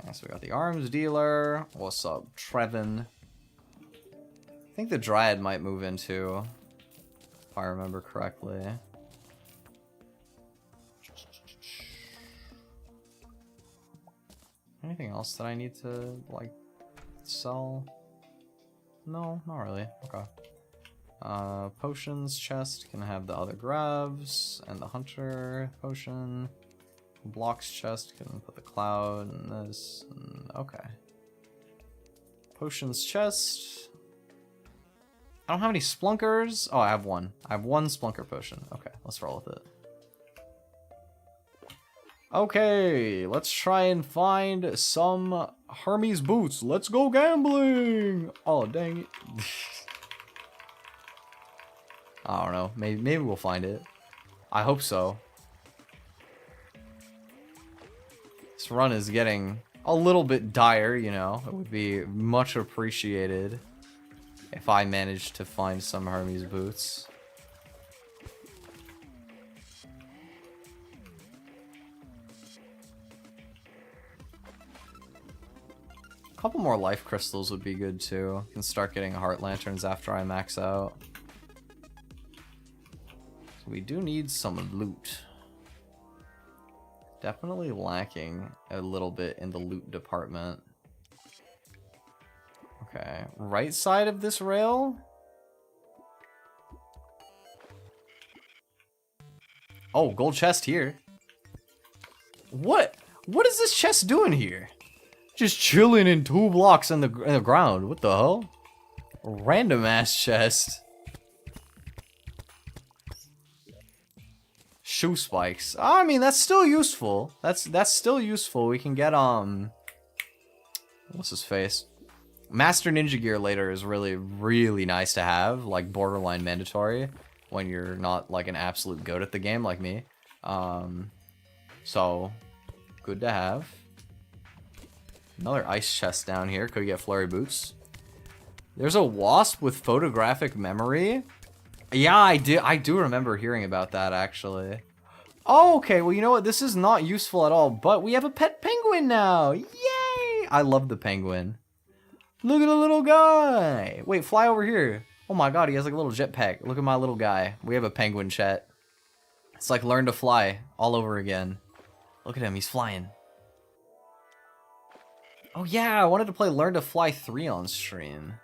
Okay, so we got the arms dealer. What's up, Trevin? I think the Dryad might move in too, if I remember correctly. Anything else that I need to, like, sell? No, not really. Okay. Potions chest can have the other grabs, and the hunter potion. Blocks chest can put the cloud and this, and okay. Potions chest. I don't have any splunkers. Oh, I have one. I have one splunker potion. Okay, let's roll with it. Okay, let's try and find some Hermes boots. Let's go gambling! Oh, dang it. I don't know. Maybe we'll find it. I hope so. This run is getting a little bit dire, you know. It would be much appreciated if I managed to find some Hermes boots. A couple more life crystals would be good too. Can start getting heart lanterns after I max out. So we do need some loot. Definitely lacking a little bit in the loot department. Okay, right side of this rail? Oh, gold chest here. What? What is this chest doing here? Just chilling in 2 blocks in the ground. What the hell? Random ass chest. Shoe spikes. I mean, that's still useful. That's still useful. We can get what's his face? Master Ninja Gear later is really nice to have, like borderline mandatory when you're not like an absolute goat at the game like me. So good to have. Another ice chest down here. Could we get flurry boots? There's a wasp with photographic memory. Yeah, I do remember hearing about that actually. Oh, okay, well you know what? This is not useful at all, but we have a pet penguin now. Yay! I love the penguin. Look at the little guy. Wait, fly over here. Oh my god, he has like a little jetpack. Look at my little guy. We have a penguin chat. It's like learn to fly all over again. Look at him, he's flying. Oh yeah, I wanted to play Learn to Fly 3 on stream.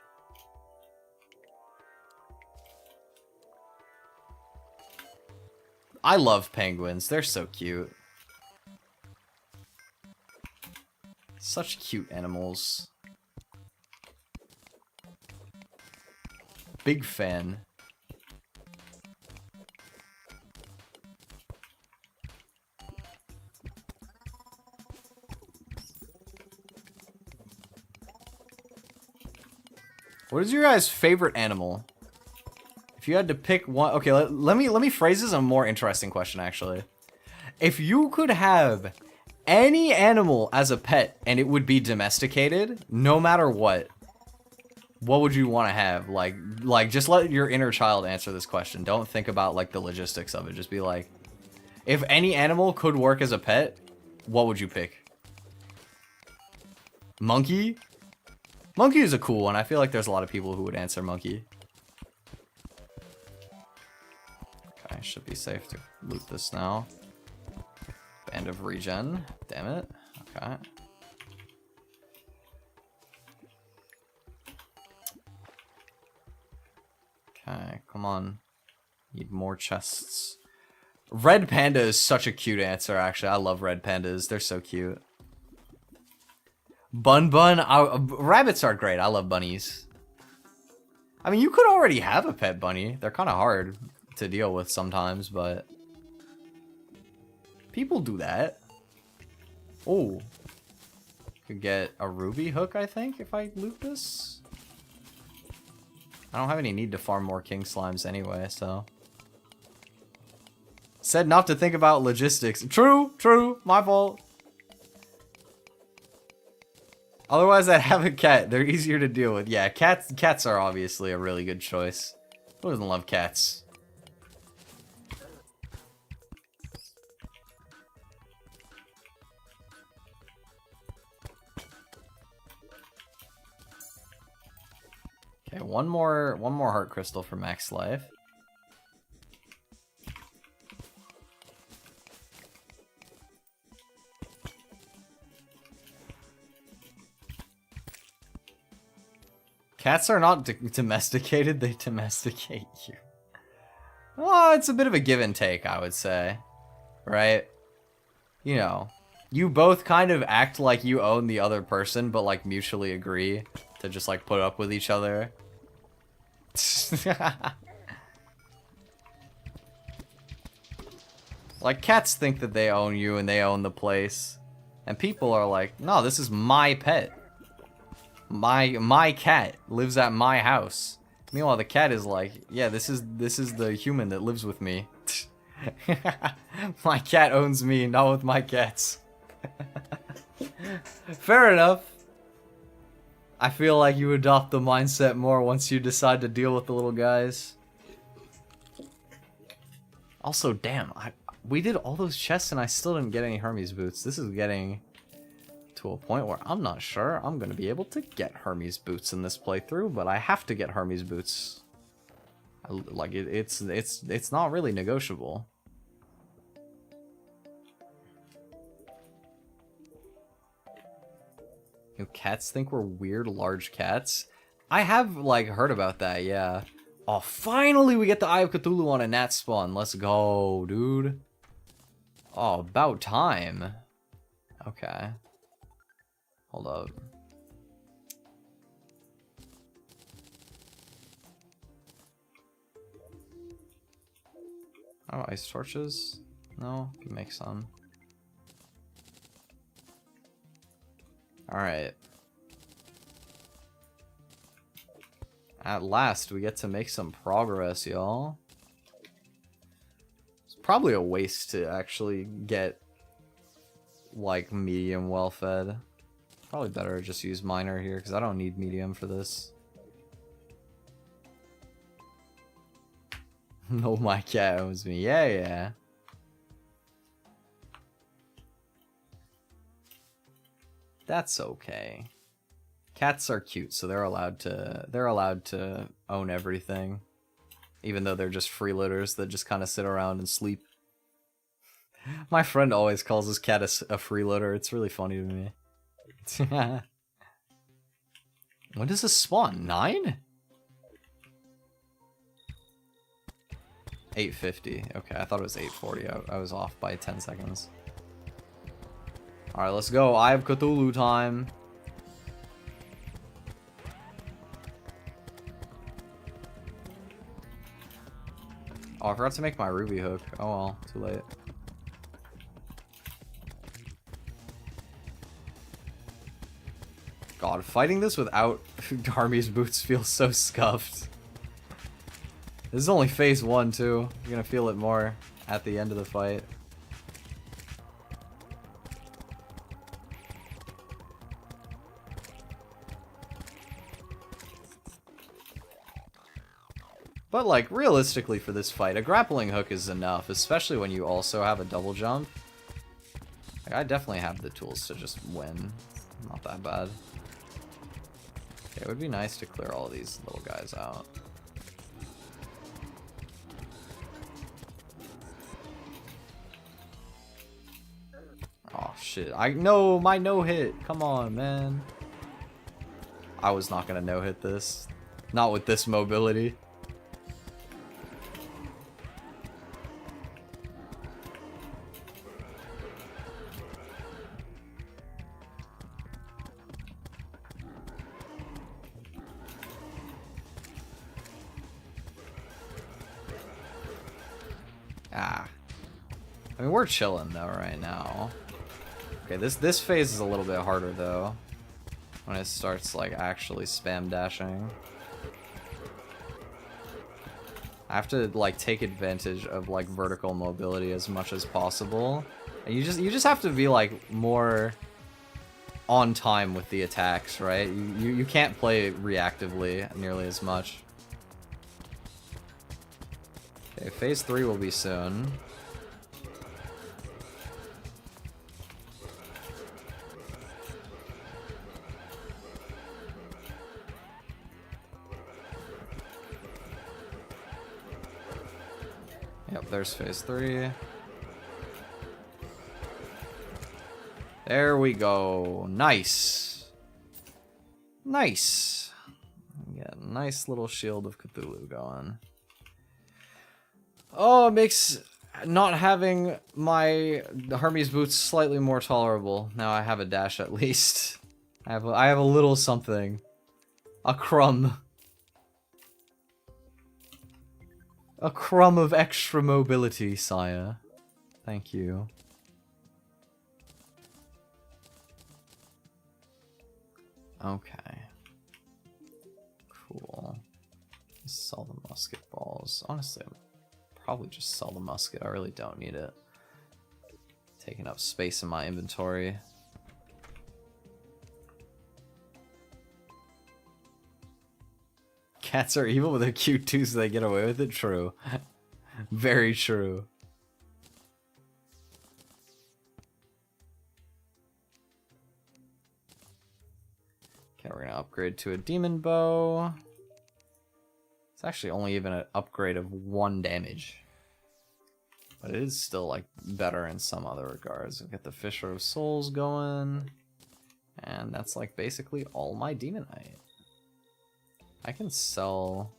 I love penguins, they're so cute. Such cute animals. Big fan. What is your guys' favorite animal? If you had to pick one, okay, let me phrase this a more interesting question actually. If you could have any animal as a pet and it would be domesticated, no matter what would you want to have? Like just let your inner child answer this question. Don't think about like the logistics of it. Just be like, if any animal could work as a pet, what would you pick? Monkey? Monkey is a cool one. I feel like there's a lot of people who would answer monkey. Okay, should be safe to loot this now. Band of regen. Damn it. Okay. Okay, come on. Need more chests. Red panda is such a cute answer, actually. I love red pandas. They're so cute. Bun. Rabbits are great. I love bunnies. I mean, you could already have a pet bunny. They're kind of hard to deal with sometimes, but people do that. Oh. Could get a ruby hook, I think, if I loot this. I don't have any need to farm more king slimes anyway, so. Said not to think about logistics. True. My fault. Otherwise, I'd have a cat. They're easier to deal with. Yeah, cats are obviously a really good choice. Who doesn't love cats? Okay, one more heart crystal for max life. Cats are not domesticated, they domesticate you. Oh, it's a bit of a give and take, I would say. Right? You know, you both kind of act like you own the other person, but like mutually agree to just like put up with each other. Like cats think that they own you and they own the place. And people are like, no, this is my pet. My cat lives at my house. Meanwhile, the cat is like, yeah, this is the human that lives with me. My cat owns me, not with my cats. Fair enough. I feel like you adopt the mindset more once you decide to deal with the little guys. Also, damn, we did all those chests and I still didn't get any Hermes boots. This is getting to a point where I'm not sure I'm gonna be able to get Hermes boots in this playthrough, but I have to get Hermes boots. Like it's not really negotiable. You know, cats think we're weird large cats. I have like heard about that, yeah. Oh, finally we get the Eye of Cthulhu on a Nat spawn. Let's go, dude. Oh, about time. Okay. Hold up. Oh, ice torches? No, can make some. Alright. At last, we get to make some progress, y'all. It's probably a waste to actually get, like, medium well-fed. Probably better to just use minor here, because I don't need medium for this. No, my cat owns me. Yeah, yeah. That's okay. Cats are cute, so they're allowed to own everything. Even though they're just freeloaders that just kind of sit around and sleep. My friend always calls his cat a freeloader. It's really funny to me. When does this spawn? 9? 8:50. Okay, I thought it was 8:40. I was off by 10 seconds. Alright, let's go. Eye of Cthulhu time. Oh, I forgot to make my ruby hook. Oh well, too late. God, fighting this without Hermes boots feels so scuffed. This is only phase 1 too. You're gonna feel it more at the end of the fight. But like, realistically for this fight, a grappling hook is enough, especially when you also have a double jump. Like, I definitely have the tools to just win. Not that bad. Okay, it would be nice to clear all these little guys out. Oh shit, I know my no-hit. Come on, man. I was not gonna no-hit this. Not with this mobility. Ah. I mean, we're chilling though right now. Okay, this phase is a little bit harder though. When it starts like actually spam dashing. I have to like take advantage of like vertical mobility as much as possible. And you just have to be like more on time with the attacks, right? You can't play reactively nearly as much. Okay, phase 3 will be soon. Yep, there's phase 3. There we go. Nice. Nice. Got a nice little shield of Cthulhu going. Oh, it makes not having my Hermes boots slightly more tolerable. Now I have a dash at least. I have a little something. A crumb. A crumb of extra mobility, sire. Thank you. Okay. Cool. Sell the musket balls. Honestly, I'll probably just sell the musket. I really don't need it. Taking up space in my inventory. Cats are evil, but they're cute too, so they get away with it. True. Very true. Okay, we're gonna upgrade to a demon bow. It's actually only even an upgrade of 1 damage. But it is still, like, better in some other regards. We'll get the Fisher of Souls going. And that's, like, basically all my Demonite. I can sell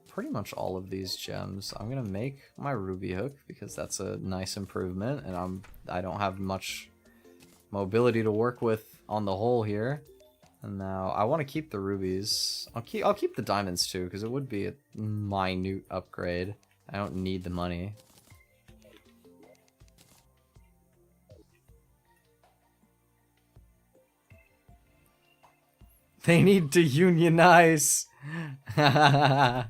pretty much all of these gems. I'm gonna make my ruby hook because that's a nice improvement, and I don't have much mobility to work with on the whole here. And now I want to keep the rubies. I'll keep the diamonds too because it would be a minute upgrade. I don't need the money. They need to unionize. I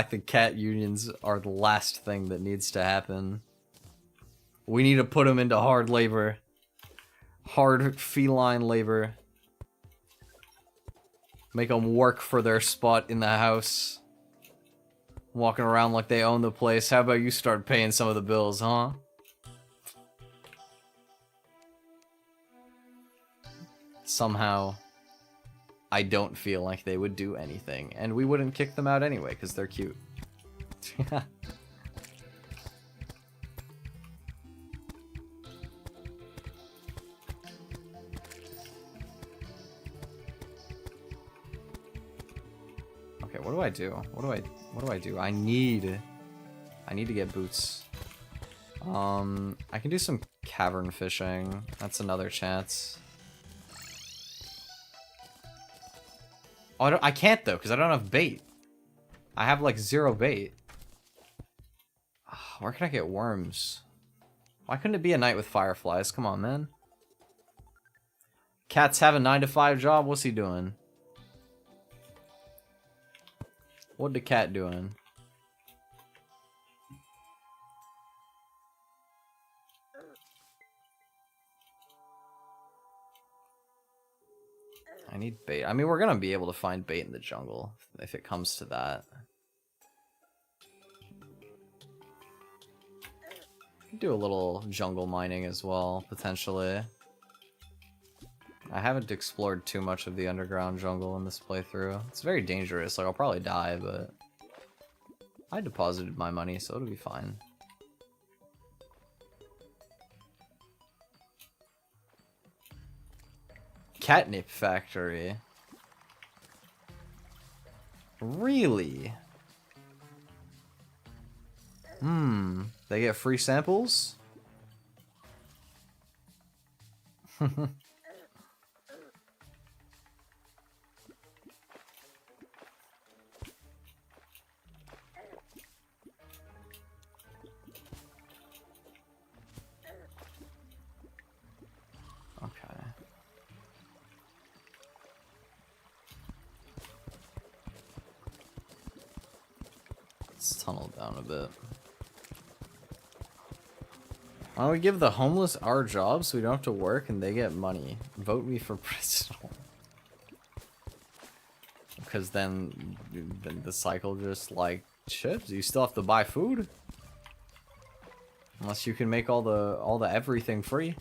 think cat unions are the last thing that needs to happen. We need to put them into hard labor. Hard feline labor. Make them work for their spot in the house. Walking around like they own the place. How about you start paying some of the bills, huh? Somehow, I don't feel like they would do anything, and we wouldn't kick them out anyway, because they're cute. Okay, what do I do? What do I do? I need to get boots. I can do some cavern fishing. That's another chance. Oh, I can't though, because I don't have bait. I have like 0 bait. Where can I get worms? Why couldn't it be a night with fireflies? Come on, man. Cat's have a 9-to-5 job. What's he doing? What the cat doing? I need bait. I mean, we're gonna be able to find bait in the jungle if it comes to that. Do a little jungle mining as well, potentially. I haven't explored too much of the underground jungle in this playthrough. It's very dangerous, like I'll probably die, but I deposited my money, so it'll be fine. Catnip factory. Really? They get free samples? Tunnel down a bit. Why don't we give the homeless our jobs so we don't have to work and they get money? Vote me for president. Because then the cycle just like shifts. You still have to buy food. Unless you can make all the everything free.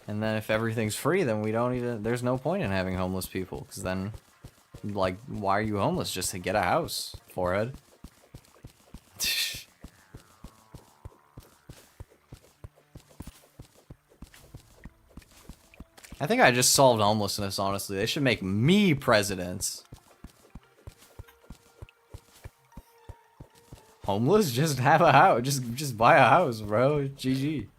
And then if everything's free, then we don't even, there's no point in having homeless people, because then like, why are you homeless? Just to get a house, forehead. I think I just solved homelessness, honestly. They should make me president. Homeless? Just have a house. Just buy a house, bro. GG.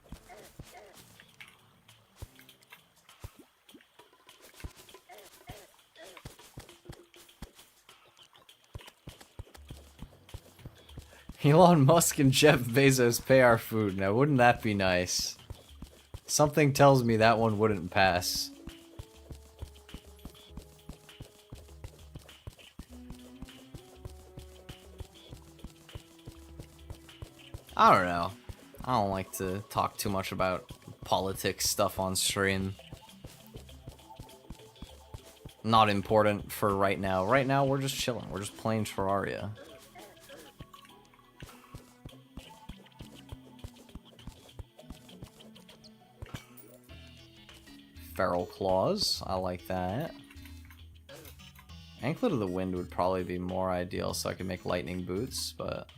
Elon Musk and Jeff Bezos pay our food. Now, wouldn't that be nice? Something tells me that one wouldn't pass. I don't know. I don't like to talk too much about politics stuff on stream. Not important for right now. Right now, we're just chilling. We're just playing Terraria. Feral Claws. I like that. Anklet of the Wind would probably be more ideal so I could make lightning boots, but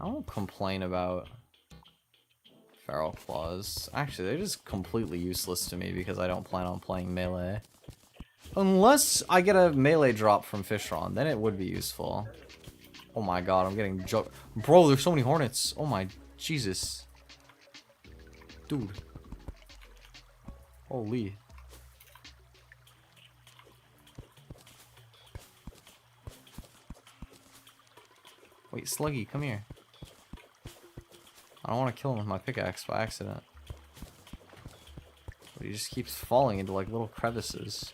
I won't complain about Feral Claws. Actually, they're just completely useless to me because I don't plan on playing melee. Unless I get a melee drop from Fishron, then it would be useful. Oh my god, I'm getting Bro, there's so many hornets. Oh my Jesus. Dude. Holy. Wait, Sluggy, come here. I don't want to kill him with my pickaxe by accident. But he just keeps falling into like little crevices.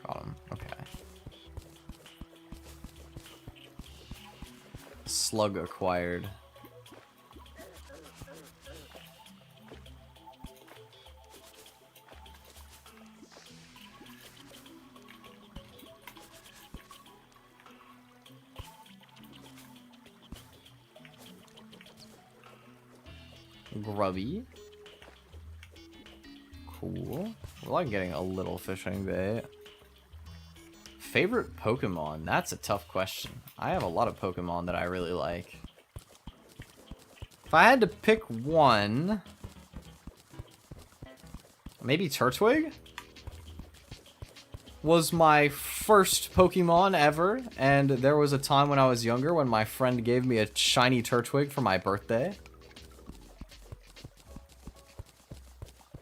Got him. Okay. Slug acquired. Grubby. Cool. We're like getting a little fishing bait. Favorite Pokemon? That's a tough question. I have a lot of Pokemon that I really like. If I had to pick one, maybe Turtwig was my first Pokemon ever, and there was a time when I was younger when my friend gave me a shiny Turtwig for my birthday.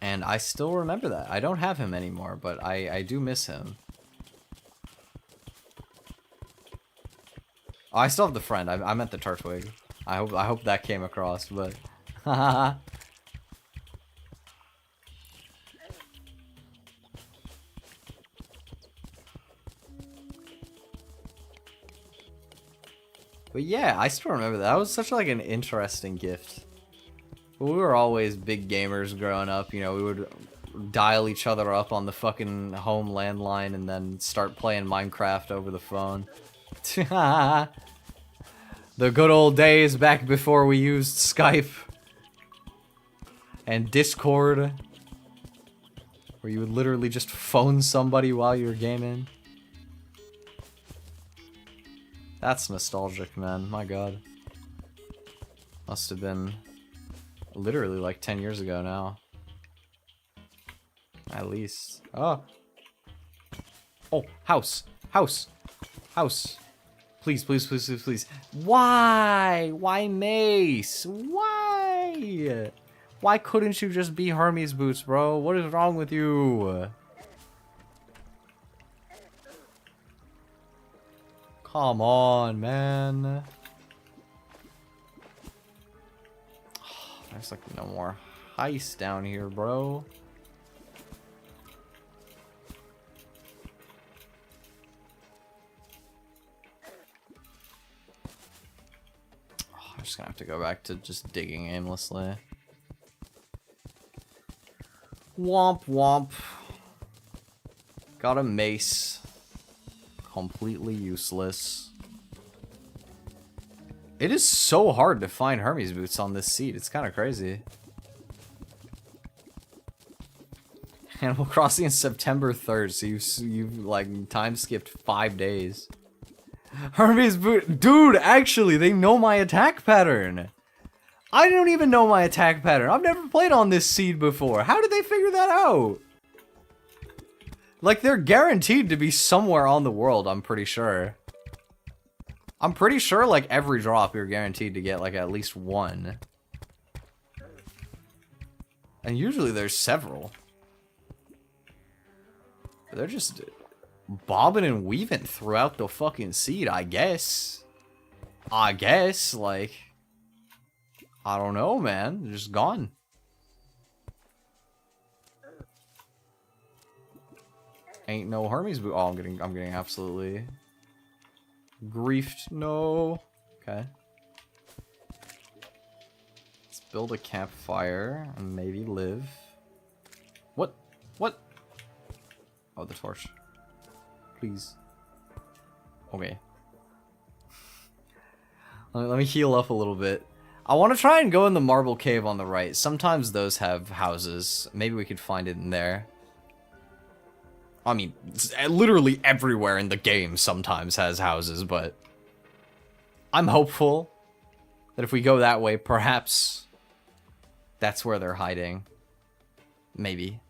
And I still remember that. I don't have him anymore, but I do miss him. Oh, I still have the friend. I meant the Turtwig. I hope that came across, but but yeah, I still remember that. That was such like an interesting gift. We were always big gamers growing up, you know, we would dial each other up on the fucking home landline and then start playing Minecraft over the phone. The good old days back before we used Skype and Discord, where you would literally just phone somebody while you were gaming. That's nostalgic, man. My god. Must have been literally like 10 years ago now. At least. Oh. Oh, house. House. House. Please, please, please, please, please. Why? Why Mace? Why? Why couldn't you just be Hermes Boots, bro? What is wrong with you? Come on, man. There's like no more heist down here, bro. I'm just gonna have to go back to just digging aimlessly. Womp womp. Got a mace. Completely useless. It is so hard to find Hermes boots on this seed. It's kind of crazy. Animal Crossing is September 3rd, so you've like time skipped 5 days. Hermes boot, dude. Actually, they know my attack pattern. I don't even know my attack pattern. I've never played on this seed before. How did they figure that out? Like, they're guaranteed to be somewhere on the world, I'm pretty sure. I'm pretty sure, like, every drop you're guaranteed to get, like, at least one. And usually there's several. They're just bobbing and weaving throughout the fucking seat, I guess. Like, I don't know, man. They're just gone. Ain't no Hermes boot. Oh, I'm getting absolutely griefed. No. Okay. Let's build a campfire and maybe live. What? What? Oh, the torch. Please. Okay. Let me heal up a little bit. I want to try and go in the marble cave on the right. Sometimes those have houses. Maybe we could find it in there. I mean, literally everywhere in the game sometimes has houses, but I'm hopeful that if we go that way, perhaps that's where they're hiding. Maybe.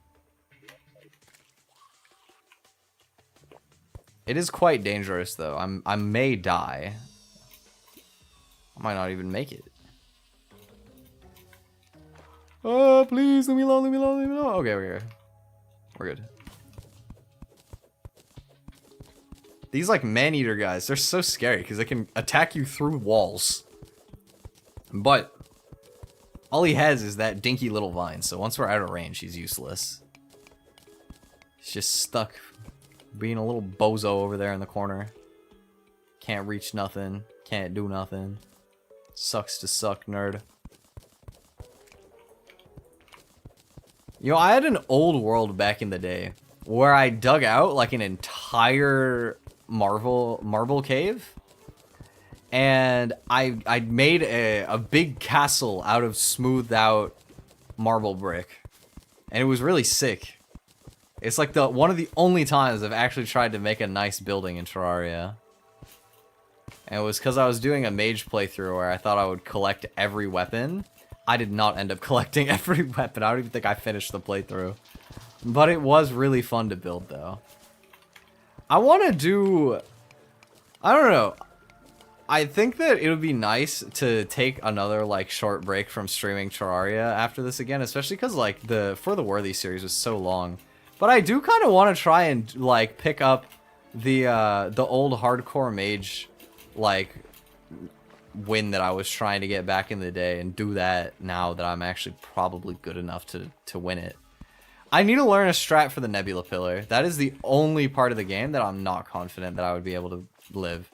It is quite dangerous, though. I may die. I might not even make it. Oh, please, leave me alone, leave me alone, leave me alone. Okay, we're good. We're good. These, like, man-eater guys, they're so scary because they can attack you through walls. But all he has is that dinky little vine, so once we're out of range, he's useless. He's just stuck being a little bozo over there in the corner. Can't reach nothing. Can't do nothing. Sucks to suck, nerd. You know, I had an old world back in the day where I dug out like an entire marble cave, and I made a big castle out of smoothed out marble brick, and it was really sick. It's like one of the only times I've actually tried to make a nice building in Terraria. And it was because I was doing a mage playthrough where I thought I would collect every weapon. I did not end up collecting every weapon. I don't even think I finished the playthrough. But it was really fun to build, though. I want to do... I don't know. I think that it would be nice to take another, like, short break from streaming Terraria after this again. Especially because, like, the For the Worthy series was so long. But I do kind of want to try and, like, pick up the old hardcore mage, like, win that I was trying to get back in the day and do that now that I'm actually probably good enough to win it. I need to learn a strat for the Nebula Pillar. That is the only part of the game that I'm not confident that I would be able to live.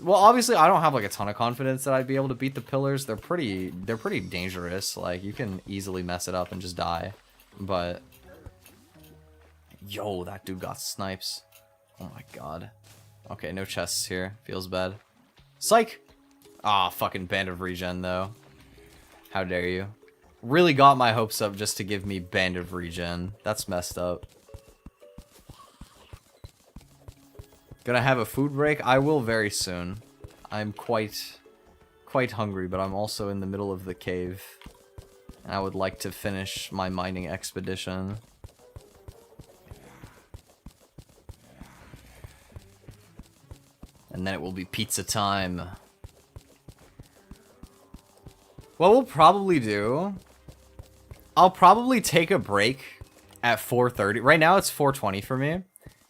Well, obviously, I don't have, like, a ton of confidence that I'd be able to beat the pillars. They're pretty dangerous. Like, you can easily mess it up and just die. But... Yo, that dude got snipes. Oh my god. Okay, no chests here. Feels bad. Psych! Ah, fucking Band of Regen, though. How dare you. Really got my hopes up just to give me Band of Regen. That's messed up. Gonna have a food break? I will very soon. I'm quite hungry, but I'm also in the middle of the cave. And I would like to finish my mining expedition. And then it will be pizza time. What we'll probably do... I'll probably take a break at 4:30. Right now it's 4:20 for me.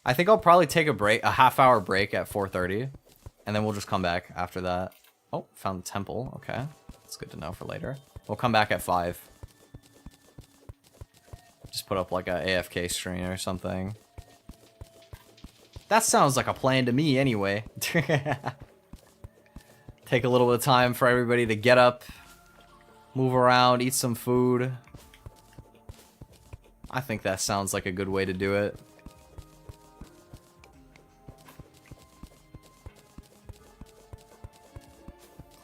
I think I'll probably take a half-hour break at 4:30. And then we'll just come back after that. Oh, found the temple. Okay. That's good to know for later. We'll come back at 5. Just put up like a AFK stream or something. That sounds like a plan to me anyway. Take a little bit of time for everybody to get up, move around, eat some food. I think that sounds like a good way to do it.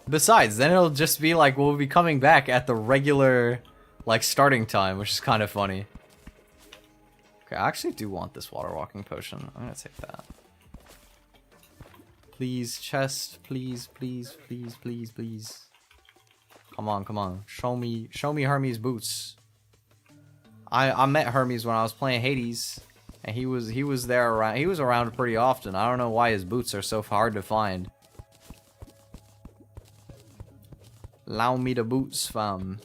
Besides, then it'll just be like we'll be coming back at the regular, like, starting time, which is kind of funny. Okay, I actually do want this water walking potion. I'm gonna take that. Please, chest. Please, please, please, please, please. Come on, come on. Show me Hermes boots. I met Hermes when I was playing Hades, and he was there around. He was around pretty often. I don't know why his boots are so hard to find. Allow me the boots, fam.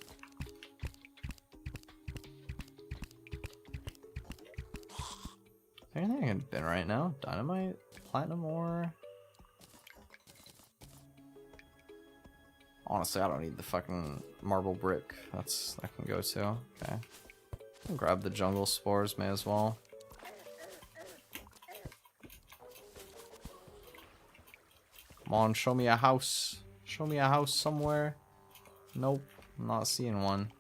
Anything I can bin right now? Dynamite? Platinum ore? Honestly, I don't need the fucking marble brick. That can go to. Okay. Grab the jungle spores, may as well. Come on, show me a house. Show me a house somewhere. Nope, I'm not seeing one.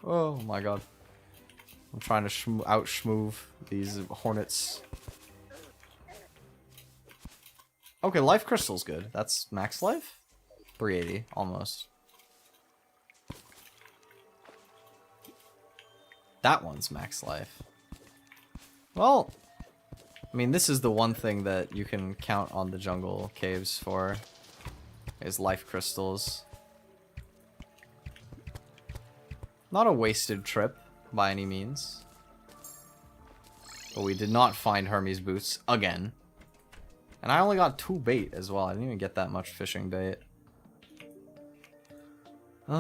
Oh my god. I'm trying to out-schmoove these hornets. Okay, life crystal's good. That's max life? 380, almost. That one's max life. Well, I mean, this is the one thing that you can count on the jungle caves for, is life crystals. Not a wasted trip, by any means. But we did not find Hermes boots, again. And I only got 2 bait as well. I didn't even get that much fishing bait. You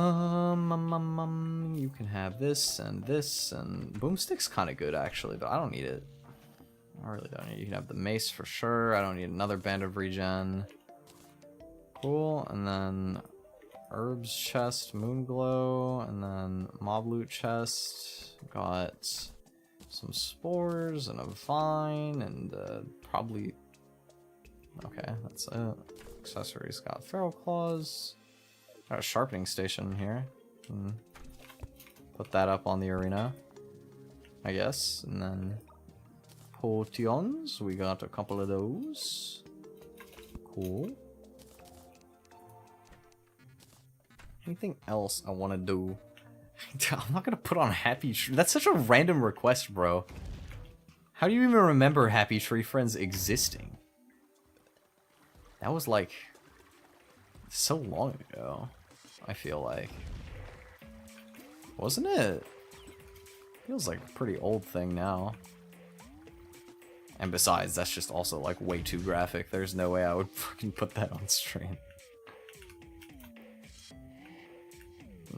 can have this, and Boomstick's kind of good, actually, but I don't need it. I really don't need it. You can have the mace for sure. I don't need another band of regen. Cool, and then herbs chest, moon glow, and then mob loot chest. Got some spores and a vine, and probably... Okay, that's it. Accessories got feral claws. Got a sharpening station here. Put that up on the arena, I guess. And then potions, we got a couple of those. Cool. Anything else I want to do? I'm not gonna put on Happy Tree. That's such a random request, bro. How do you even remember Happy Tree Friends existing? That was like so long ago, I feel like. Wasn't it? Feels like a pretty old thing now. And besides, that's just also like way too graphic. There's no way I would fucking put that on stream.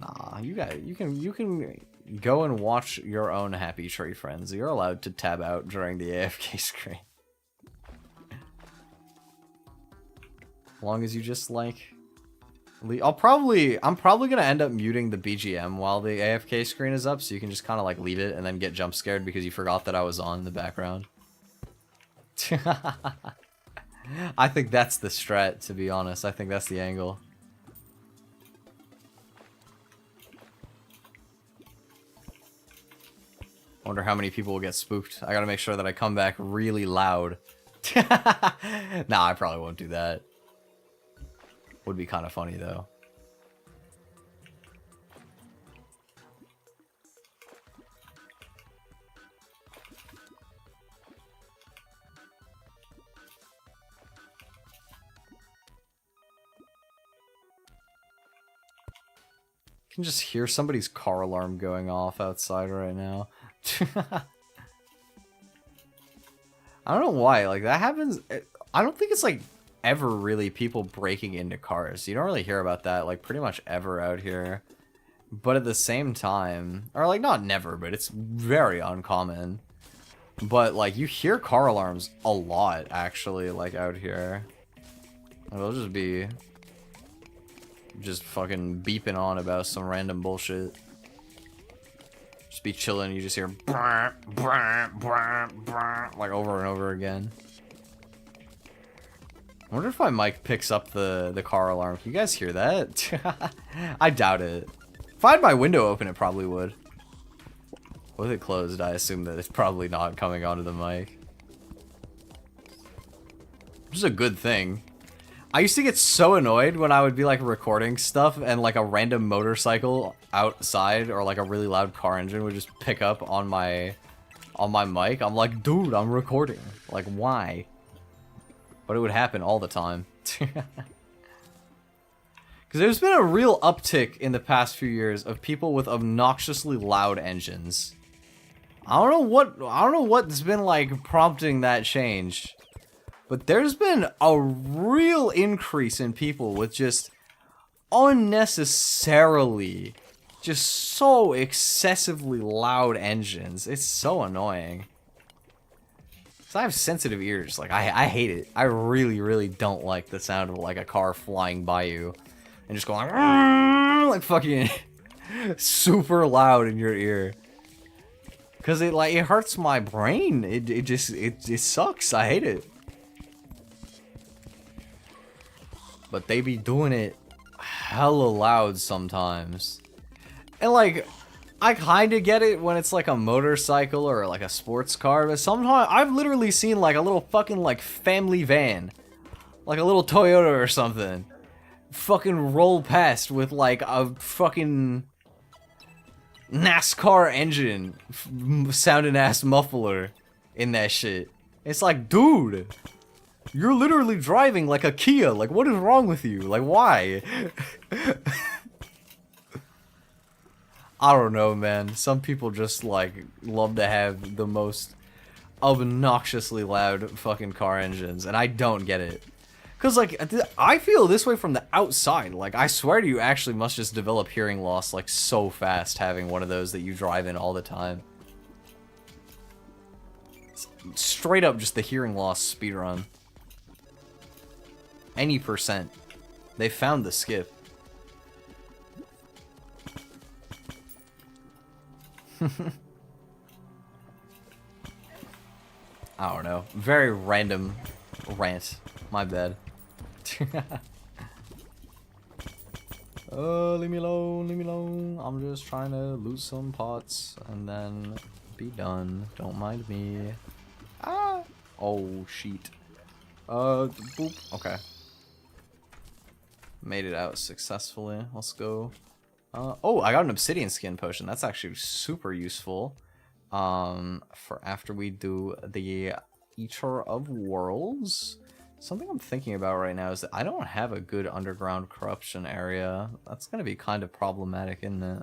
Nah, you can go and watch your own Happy Tree Friends. You're allowed to tab out during the AFK screen. As long as you just like... I'm probably gonna end up muting the BGM while the AFK screen is up, so you can just kind of like leave it and then get jump scared because you forgot that I was on in the background. I think that's the strat, to be honest. I think that's the angle. Wonder how many people will get spooked. I gotta make sure that I come back really loud. Nah, I probably won't do that. Would be kind of funny, though. I can just hear somebody's car alarm going off outside right now. I don't know why, like, that happens. I don't think it's like ever really people breaking into cars. You don't really hear about that like pretty much ever out here. But at the same time, or like not never, but it's very uncommon. But like you hear car alarms a lot actually, like out here. They'll just be fucking beeping on about some random bullshit. Just be chilling, you just hear brr, brr, brr, brr, like over and over again. I wonder if my mic picks up the car alarm. Can you guys hear that? I doubt it. If I had my window open, it probably would. With it closed, I assume that it's probably not coming onto the mic. Which is a good thing. I used to get so annoyed when I would be like recording stuff and like a random motorcycle outside or like a really loud car engine would just pick up on my mic. I'm like, dude, I'm recording. Like, why? But it would happen all the time. Because there's been a real uptick in the past few years of people with obnoxiously loud engines. I don't know what's been like prompting that change. But there's been a real increase in people with just unnecessarily, just so excessively loud engines. It's so annoying. Cause I have sensitive ears. Like I hate it. I really, really don't like the sound of like a car flying by you and just going like fucking super loud in your ear. Cause it hurts my brain. It sucks. I hate it. But they be doing it hella loud sometimes. And like, I kinda get it when it's like a motorcycle or like a sports car, but sometimes I've literally seen like a little fucking like family van, like a little Toyota or something, fucking roll past with like a fucking NASCAR engine sounding ass muffler in that shit. It's like, dude, you're literally driving like a Kia. Like, what is wrong with you? Like, why? I don't know, man. Some people just like love to have the most obnoxiously loud fucking car engines, and I don't get it. Cause like, I feel this way from the outside. Like, I swear to you, actually must just develop hearing loss like so fast having one of those that you drive in all the time. Straight up just the hearing loss speedrun. Any percent. They found the skip. I don't know. Very random rant. My bad. Leave me alone, leave me alone. I'm just trying to loot some pots and then be done. Don't mind me. Ah! Oh, sheet. Boop. Okay. Made it out successfully. Let's go. Oh, I got an obsidian skin potion. That's actually super useful. For after we do the Eater of Worlds. Something I'm thinking about right now is that I don't have a good underground corruption area. That's gonna be kind of problematic, isn't it?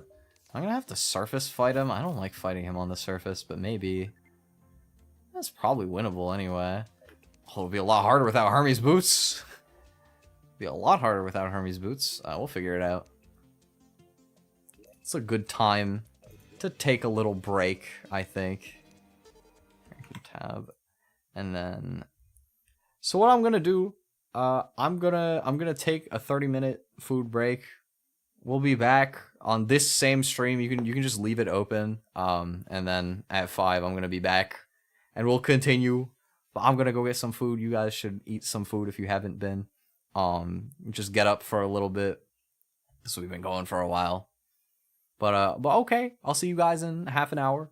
I'm gonna have to surface fight him. I don't like fighting him on the surface, but maybe. That's probably winnable anyway. Oh, it'll be a lot harder without Hermes boots. Be a lot harder without Hermes boots. We'll figure it out. It's a good time to take a little break, I think. Tab, and then. So what I'm gonna do, I'm gonna take a 30-minute food break. We'll be back on this same stream. You can just leave it open. And then at 5 I'm gonna be back, and we'll continue. But I'm gonna go get some food. You guys should eat some food if you haven't been. Just get up for a little bit. So we've been going for a while. But okay, I'll see you guys in half an hour.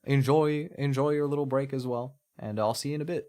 Enjoy your little break as well, and I'll see you in a bit.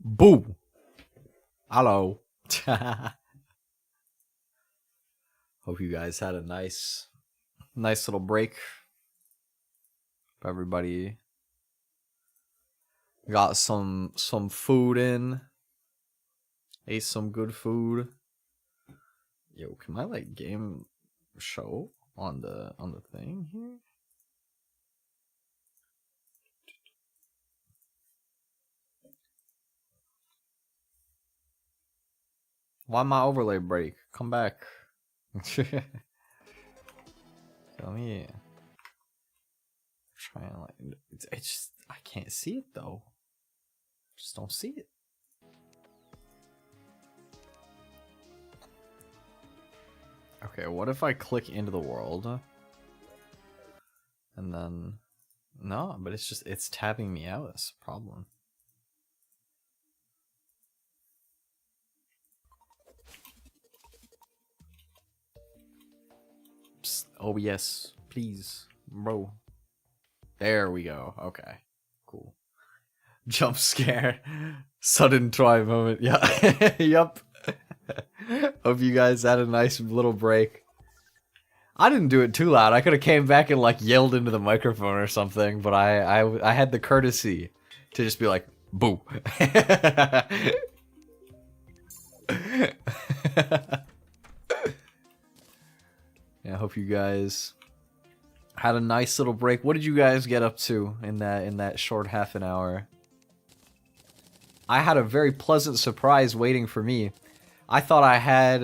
Boo. Hello. Hope you guys had a nice little break. Hope everybody got some food in. Ate some good food. Yo, can my like game show on the thing here? Why my overlay break? Come back. Let me try and like it's just I can't see it though. Just don't see it. Okay, what if I click into the world? And then no, but it's tabbing me out. That's a problem. Psst, OBS, please, bro. There we go. Okay, cool. Jump scare, sudden try moment. Yeah, yup. Hope you guys had a nice little break. I didn't do it too loud. I could have came back and like yelled into the microphone or something, but I had the courtesy to just be like, boo. Yeah, I hope you guys had a nice little break. What did you guys get up to in that short half an hour? I had a very pleasant surprise waiting for me. I thought I had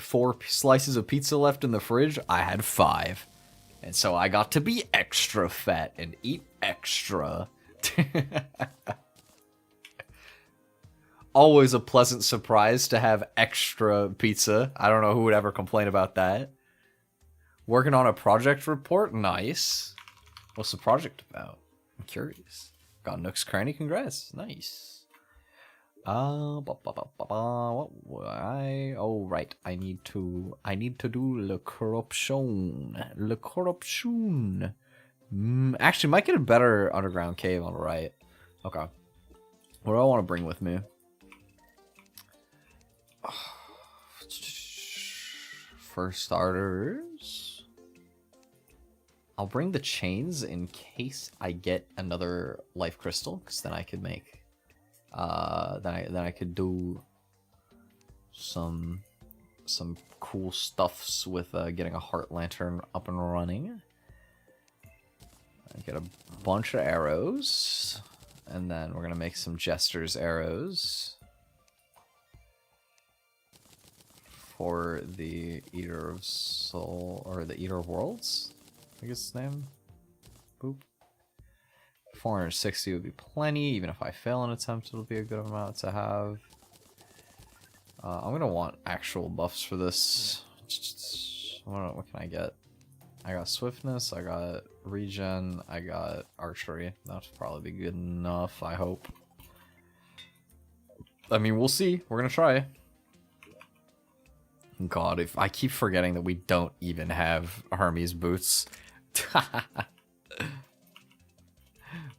4 slices of pizza left in the fridge. I had 5. And so I got to be extra fat and eat extra. Always a pleasant surprise to have extra pizza. I don't know who would ever complain about that. Working on a project report? Nice. What's the project about? I'm curious. Got Nook's Cranny? Congrats. Nice. Oh right, I need to do le corruption. Actually, might get a better underground cave on the right. Okay. What do I want to bring with me? For starters, I'll bring the chains in case I get another life crystal, because then I could make then I could do some cool stuffs with getting a heart lantern up and running. I get a bunch of arrows, and then we're gonna make some jester's arrows for the Eater of Soul, or the Eater of Worlds, I guess his name. Boop. 460 would be plenty. Even if I fail an attempt, it'll be a good amount to have. I'm gonna want actual buffs for this. What can I get? I got swiftness, I got regen, I got archery. That'll probably be good enough, I hope. I mean, we'll see. We're gonna try. God, if I keep forgetting that we don't even have Hermes boots.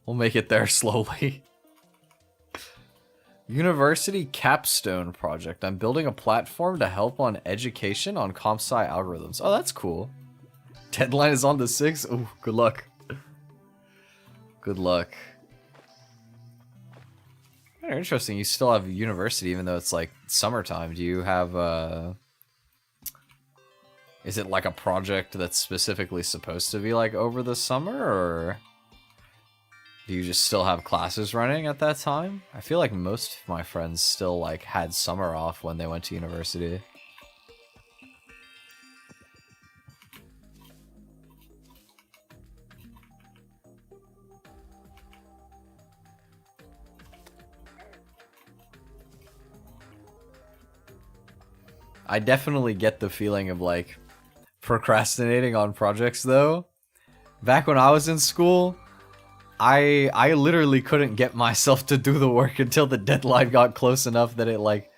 We'll make it there slowly. University capstone project. I'm building a platform to help on education on comp sci algorithms. Oh, that's cool. Deadline is on the 6th. Ooh, good luck. Good luck. Very interesting. You still have university even though it's like summertime. Do you have is it like a project that's specifically supposed to be like over the summer, or do you just still have classes running at that time? I feel like most of my friends still like had summer off when they went to university. I definitely get the feeling of like procrastinating on projects though. Back when I was in school, I literally couldn't get myself to do the work until the deadline got close enough that it like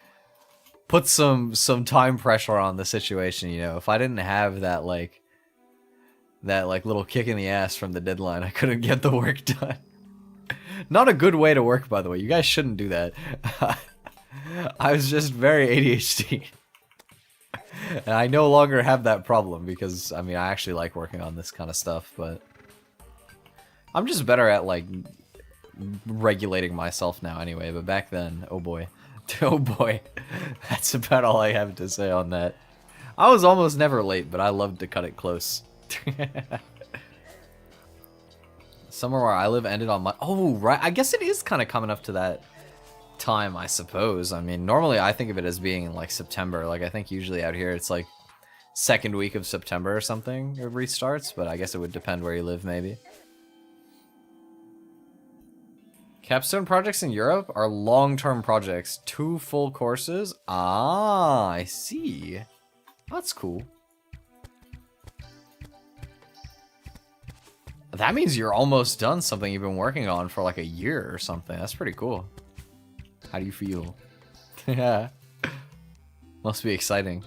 put some time pressure on the situation, you know. If I didn't have that little kick in the ass from the deadline, I couldn't get the work done. Not a good way to work, by the way. You guys shouldn't do that. I was just very ADHD. And I no longer have that problem because, I mean, I actually like working on this kind of stuff, but I'm just better at, like, regulating myself now anyway, but back then, oh boy. Oh boy. That's about all I have to say on that. I was almost never late, but I loved to cut it close. Somewhere where I live ended on my... Oh, right. I guess it is kind of coming up to that time, I suppose. I mean, normally I think of it as being in, like, September. Like, I think usually out here it's, like, second week of September or something it restarts, but I guess it would depend where you live, maybe. Capstone projects in Europe are long-term projects. 2 full courses? Ah, I see. That's cool. That means you're almost done something you've been working on for like a year or something. That's pretty cool. How do you feel? Yeah. Must be exciting.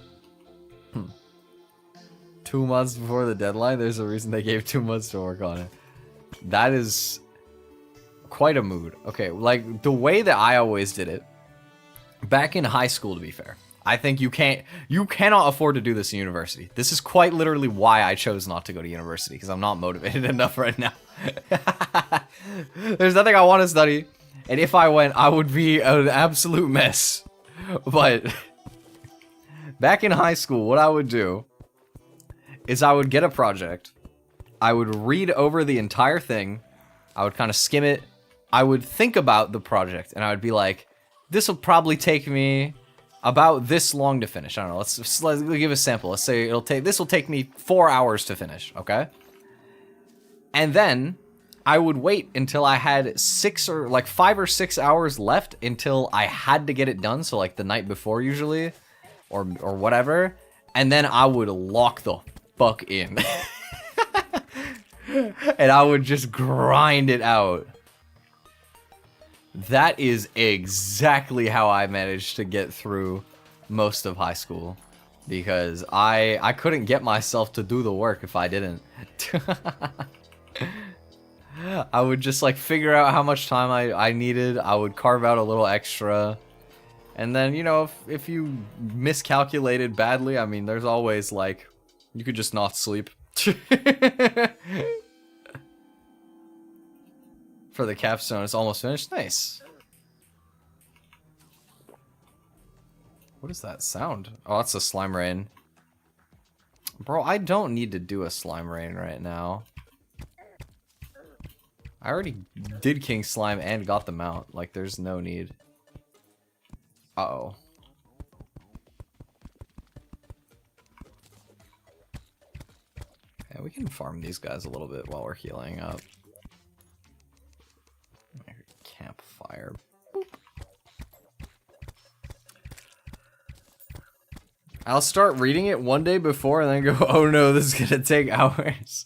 2 months before the deadline? There's a reason they gave 2 months to work on it. That is quite a mood. Okay, like the way that I always did it, back in high school to be fair, I think you cannot afford to do this in university. This is quite literally why I chose not to go to university, because I'm not motivated enough right now. There's nothing I want to study, and if I went, I would be an absolute mess. But back in high school, what I would do is I would get a project, I would read over the entire thing, I would kind of skim it, I would think about the project, and I would be like, this will probably take me about this long to finish. I don't know, let's give a sample. Let's say this will take me 4 hours to finish, okay? And then I would wait until I had 5 or 6 hours left until I had to get it done, so like the night before usually, or whatever, and then I would lock the fuck in. And I would just grind it out. That is exactly how I managed to get through most of high school. Because I couldn't get myself to do the work if I didn't. I would just like figure out how much time I needed. I would carve out a little extra. And then, you know, if you miscalculated badly, I mean, there's always like, you could just not sleep. For the capstone, it's almost finished. Nice. What is that sound? Oh, that's a slime rain. Bro, I don't need to do a slime rain right now. I already did King Slime and got the mount. Like, there's no need. Uh-oh. Yeah, we can farm these guys a little bit while we're healing up. Campfire. Boop. I'll start reading it one day before and then go, oh no, this is gonna take hours.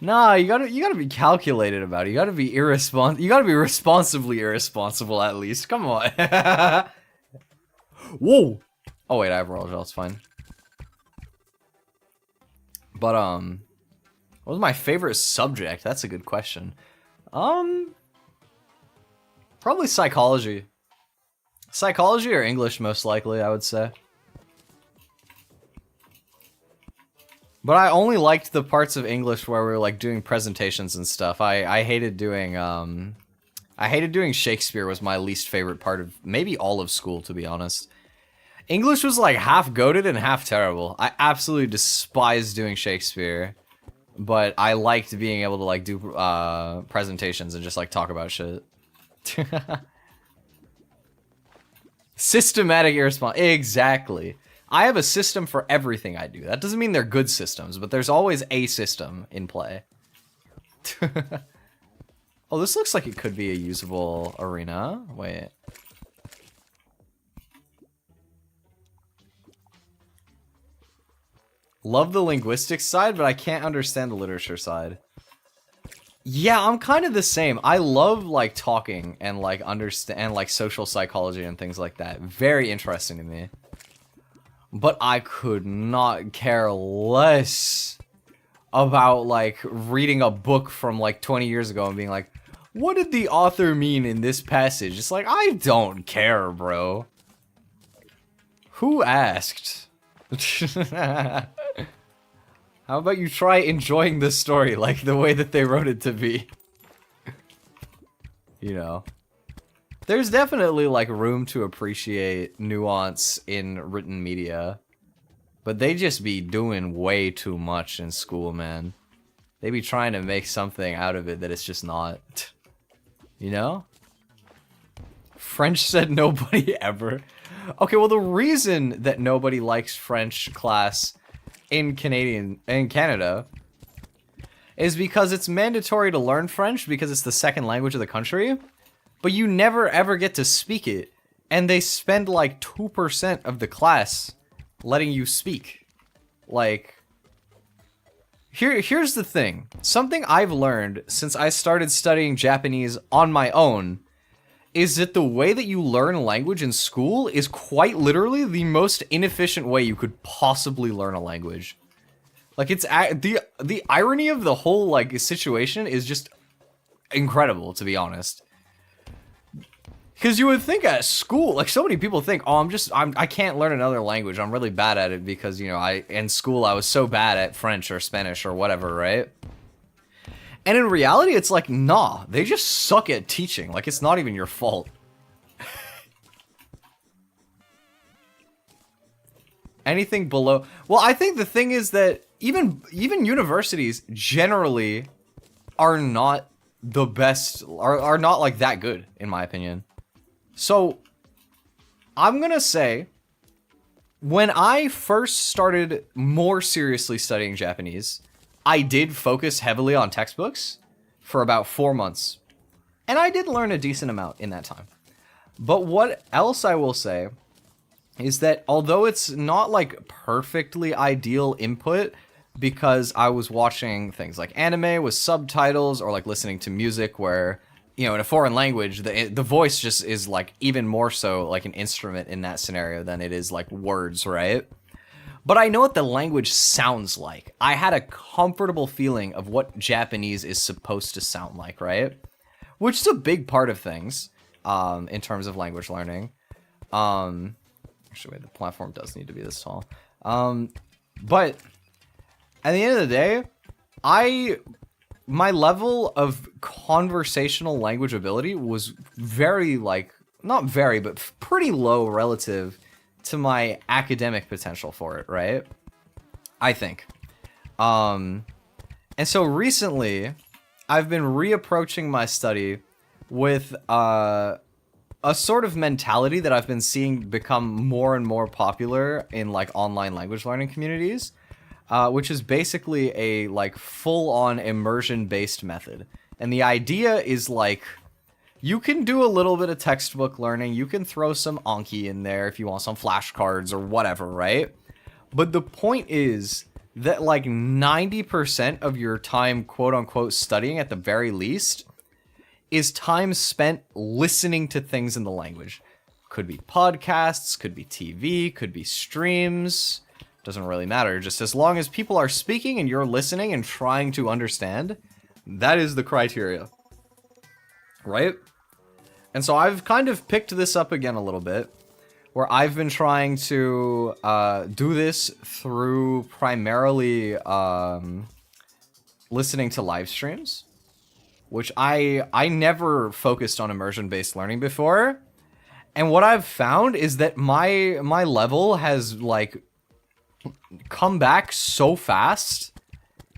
Nah, you gotta be calculated about it. You gotta be responsibly irresponsible at least. Come on. Whoa! Oh wait, I have roll gel, it's fine. But what was my favorite subject? That's a good question. Probably psychology. Psychology or English, most likely, I would say. But I only liked the parts of English where we were like doing presentations and stuff. I hated doing Shakespeare was my least favorite part of maybe all of school, to be honest. English was like half goated and half terrible. I absolutely despised doing Shakespeare, but I liked being able to like do presentations and just like talk about shit. Systematic irresponsible. Exactly. I have a system for everything I do. That doesn't mean they're good systems, but there's always a system in play. Oh, this looks like it could be a usable arena. Wait. Love the linguistics side, but I can't understand the literature side. Yeah, I'm kind of the same. I love like talking and like understand like social psychology and things like that. Very interesting to me. But I could not care less about like reading a book from like 20 years ago and being like, What did the author mean in this passage? It's like, I don't care, bro. Who asked? How about you try enjoying the story like the way that they wrote it to be? You know. There's definitely, like, room to appreciate nuance in written media. But they just be doing way too much in school, man. They be trying to make something out of it that it's just not. You know? French said nobody ever. Okay, well, the reason that nobody likes French class in Canada is because it's mandatory to learn French because it's the second language of the country, but you never ever get to speak it, and they spend like 2% of the class letting you speak. Like, here's the thing. Something I've learned since I started studying Japanese on my own is that the way that you learn language in school is quite literally the most inefficient way you could possibly learn a language. Like, it's the irony of the whole like situation is just incredible, to be honest. Because you would think at school, like, so many people think, oh, I can't learn another language. I'm really bad at it because, you know, in school I was so bad at French or Spanish or whatever, right? And in reality, it's like, nah, they just suck at teaching. Like, it's not even your fault. Anything below... Well, I think the thing is that even universities generally are not the best, are not, like, that good, in my opinion. So, I'm gonna say, when I first started more seriously studying Japanese, I did focus heavily on textbooks for about 4 months. And I did learn a decent amount in that time. But what else I will say is that although it's not like perfectly ideal input, because I was watching things like anime with subtitles or like listening to music where, you know, in a foreign language, the voice just is like even more so like an instrument in that scenario than it is like words, right? But I know what the language sounds like. I had a comfortable feeling of what Japanese is supposed to sound like, right? Which is a big part of things in terms of language learning. Actually, wait, the platform does need to be this tall. But at the end of the day, my level of conversational language ability was very, like, not very, but pretty low relative to my academic potential for it, right? I think. And so recently, I've been reapproaching my study with a sort of mentality that I've been seeing become more and more popular in like online language learning communities, which is basically a like full-on immersion-based method. And the idea is like, you can do a little bit of textbook learning, you can throw some Anki in there if you want some flashcards or whatever, right? But the point is that like 90% of your time, quote-unquote, studying at the very least, is time spent listening to things in the language. Could be podcasts, could be TV, could be streams. Doesn't really matter. Just as long as people are speaking and you're listening and trying to understand, that is the criteria. Right? And so I've kind of picked this up again a little bit, where I've been trying to do this through primarily listening to live streams, which I never focused on immersion-based learning before. And what I've found is that my level has like come back so fast,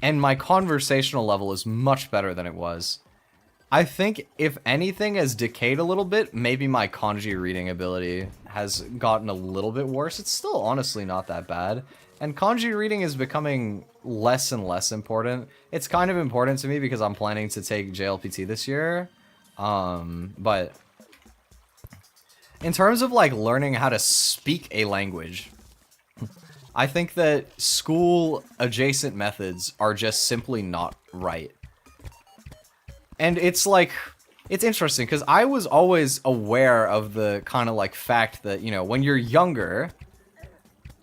and my conversational level is much better than it was. I think if anything has decayed a little bit, maybe my kanji reading ability has gotten a little bit worse. It's still honestly not that bad. And kanji reading is becoming less and less important. It's kind of important to me because I'm planning to take JLPT this year. But in terms of like learning how to speak a language, I think that school adjacent methods are just simply not right. And it's like, it's interesting because I was always aware of the kind of like fact that, you know, when you're younger,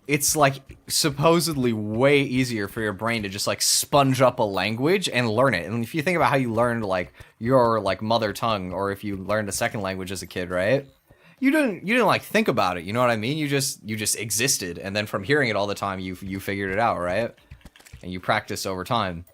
it's like supposedly way easier for your brain to just like sponge up a language and learn it. And if you think about how you learned like your like mother tongue, or if you learned a second language as a kid, right? You didn't like think about it, you know what I mean? You just existed, and then from hearing it all the time, you figured it out, right? And you practice over time.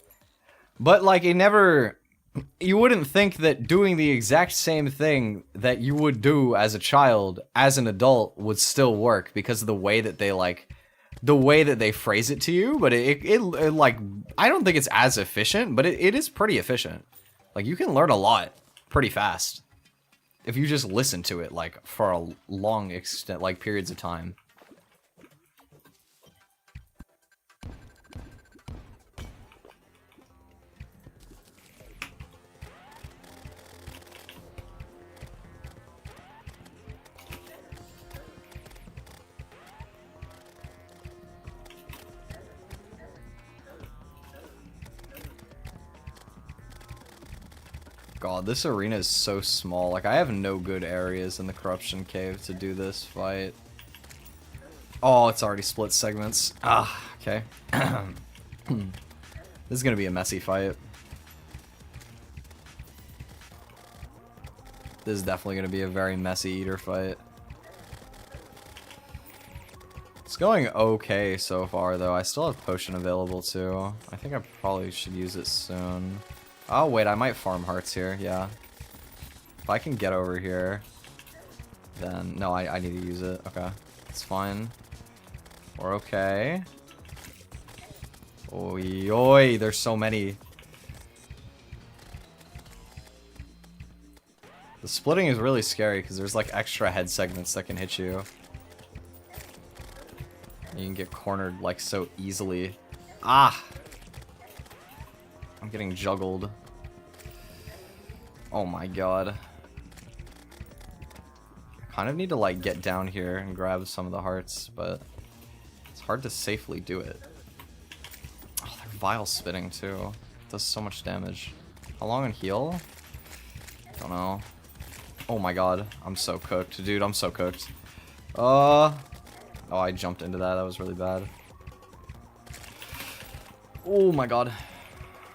But like you wouldn't think that doing the exact same thing that you would do as a child, as an adult, would still work because of the way that they phrase it to you. But it like, I don't think it's as efficient, but it is pretty efficient. Like, you can learn a lot pretty fast if you just listen to it like for a long extent, like periods of time. God, this arena is so small. Like, I have no good areas in the Corruption Cave to do this fight. Oh, it's already split segments. Ah, okay. This is gonna be a messy fight. This is definitely gonna be a very messy eater fight. It's going okay so far, though. I still have potion available, too. I think I probably should use it soon. Oh, wait, I might farm hearts here, yeah. If I can get over here, then... No, I need to use it. Okay, it's fine. We're okay. Oi, oi, there's so many. The splitting is really scary because there's like extra head segments that can hit you. You can get cornered like so easily. Ah! I'm getting juggled. Oh my god. I kind of need to like get down here and grab some of the hearts, but it's hard to safely do it. Oh, they're vile spitting too. It does so much damage. How long on heal? Don't know. Oh my god. I'm so cooked. Dude, I'm so cooked. Oh, I jumped into that. That was really bad. Oh my god.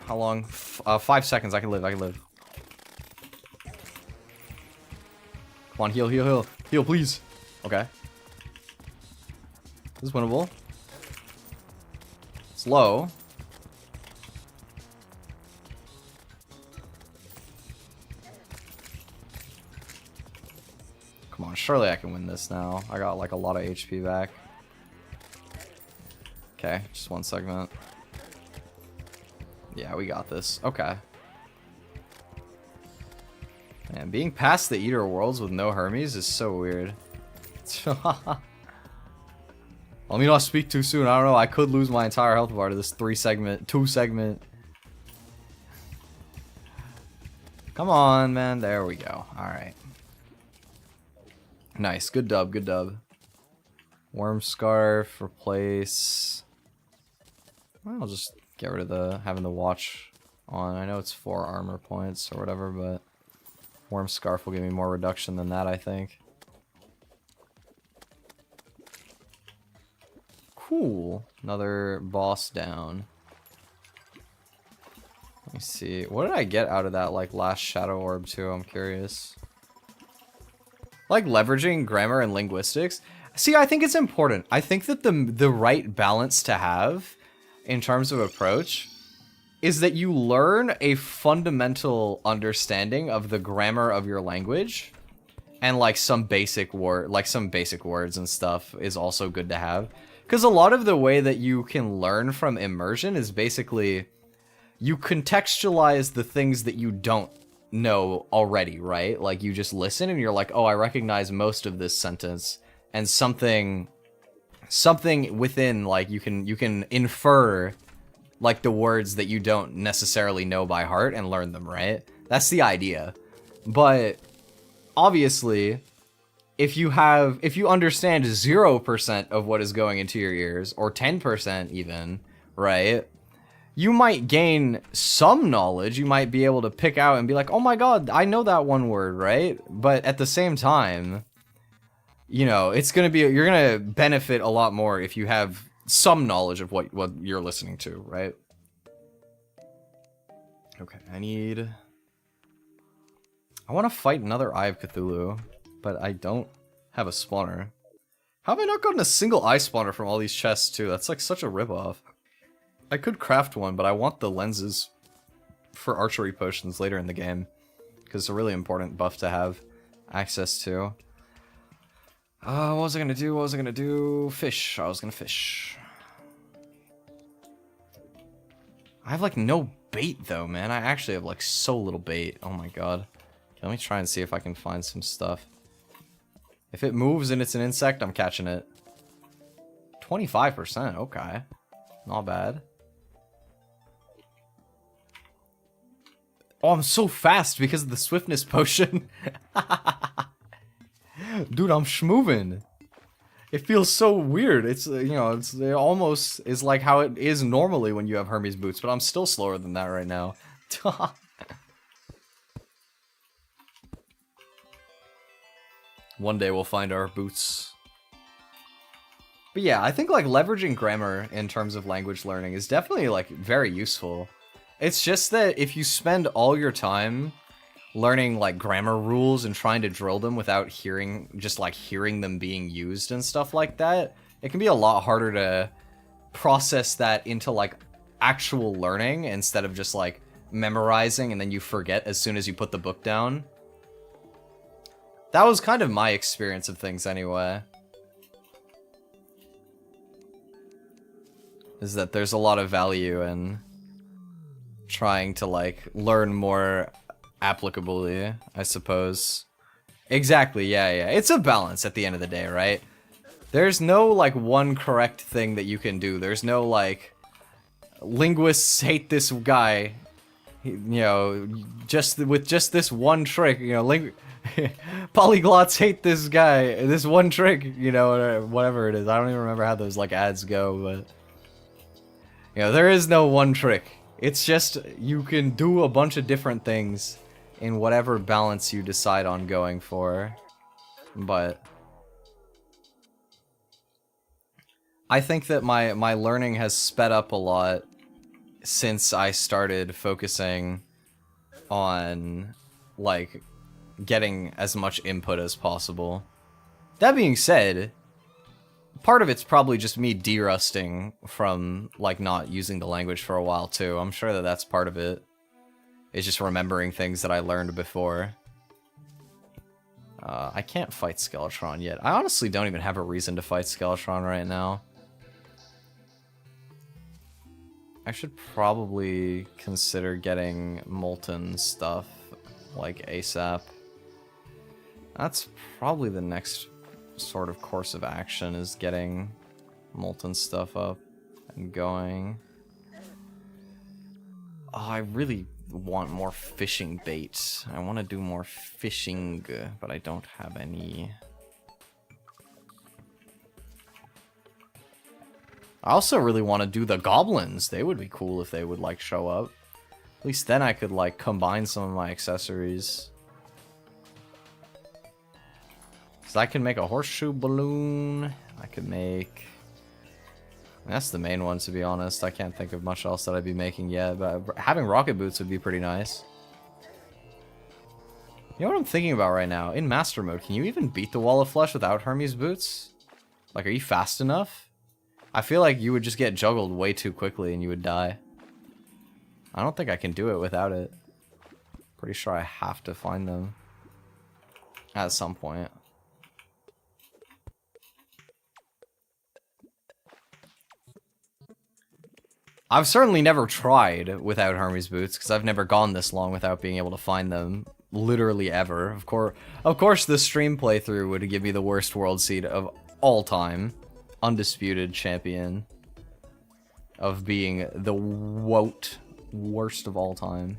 How long? 5 seconds. I can live. I can live. Come on, heal, heal, heal. Heal, please. Okay. This is winnable. It's low. Come on, surely I can win this now. I got like a lot of HP back. Okay, just one segment. Yeah, we got this. Okay. Man, being past the Eater Worlds with no Hermes is so weird. Let me not speak too soon. I don't know. I could lose my entire health bar to this 2 segment. Come on, man. There we go. Alright. Nice. Good dub. Good dub. Worm Scarf. Replace. Well, I'll just get rid of the having the watch on. I know it's 4 armor points or whatever, but Worm Scarf will give me more reduction than that, I think. Cool. Another boss down. Let me see. What did I get out of that, like, last Shadow Orb, too? I'm curious. Like, leveraging grammar and linguistics. See, I think it's important. I think that the right balance to have in terms of approach is that you learn a fundamental understanding of the grammar of your language, and like some basic words and stuff is also good to have. Because a lot of the way that you can learn from immersion is basically you contextualize the things that you don't know already, right? Like you just listen and you're like, oh, I recognize most of this sentence, and something within, like, you can infer like the words that you don't necessarily know by heart and learn them, right? That's the idea. But obviously, if you understand 0% of what is going into your ears, or 10% even, right? You might gain some knowledge. You might be able to pick out and be like, oh my god, I know that one word, right? But at the same time, you know, it's gonna be, you're gonna benefit a lot more if you have some knowledge of what you're listening to, right? Okay, I want to fight another Eye of Cthulhu, but I don't have a spawner. How have I not gotten a single eye spawner from all these chests, too? That's like such a ripoff. I could craft one, but I want the lenses for archery potions later in the game, because it's a really important buff to have access to. What was I gonna do? Fish. I was gonna fish. I have like no bait though, man. I actually have like so little bait. Oh my god. Let me try and see if I can find some stuff. If it moves and it's an insect, I'm catching it. 25%, okay. Not bad. Oh, I'm so fast because of the swiftness potion. Dude, I'm schmovin'. It feels so weird. It's, you know, it almost is like how it is normally when you have Hermes boots, but I'm still slower than that right now. One day we'll find our boots. But yeah, I think like leveraging grammar in terms of language learning is definitely like very useful. It's just that if you spend all your time learning like grammar rules and trying to drill them without hearing them being used and stuff like that, it can be a lot harder to process that into like actual learning instead of just like memorizing and then you forget as soon as you put the book down. That was kind of my experience of things anyway. Is that there's a lot of value in trying to like learn more applicably, I suppose. Exactly, yeah. It's a balance at the end of the day, right? There's no like one correct thing that you can do. There's no like linguists hate this guy, you know, with just this one trick, you know, polyglots hate this guy, this one trick, you know, whatever it is. I don't even remember how those like ads go, but you know, there is no one trick. It's just you can do a bunch of different things in whatever balance you decide on going for. But I think that my learning has sped up a lot since I started focusing on like getting as much input as possible. That being said, part of it's probably just me derusting from like not using the language for a while too. I'm sure that that's part of it. It's just remembering things that I learned before. I can't fight Skeletron yet. I honestly don't even have a reason to fight Skeletron right now. I should probably consider getting molten stuff like ASAP. That's probably the next sort of course of action, is getting molten stuff up and going. Oh, I really want more fishing bait. I want to do more fishing, but I don't have any. I also really want to do the goblins. They would be cool if they would like show up. At least then I could like combine some of my accessories. So I can make a horseshoe balloon. I could make... That's the main one, to be honest. I can't think of much else that I'd be making yet, but having rocket boots would be pretty nice. You know what I'm thinking about right now? In Master Mode, can you even beat the Wall of Flesh without Hermes boots? Like, are you fast enough? I feel like you would just get juggled way too quickly and you would die. I don't think I can do it without it. Pretty sure I have to find them at some point. I've certainly never tried without Hermes boots, because I've never gone this long without being able to find them, literally ever. Of course, the stream playthrough would give me the worst world seed of all time. Undisputed champion of being the worst of all time.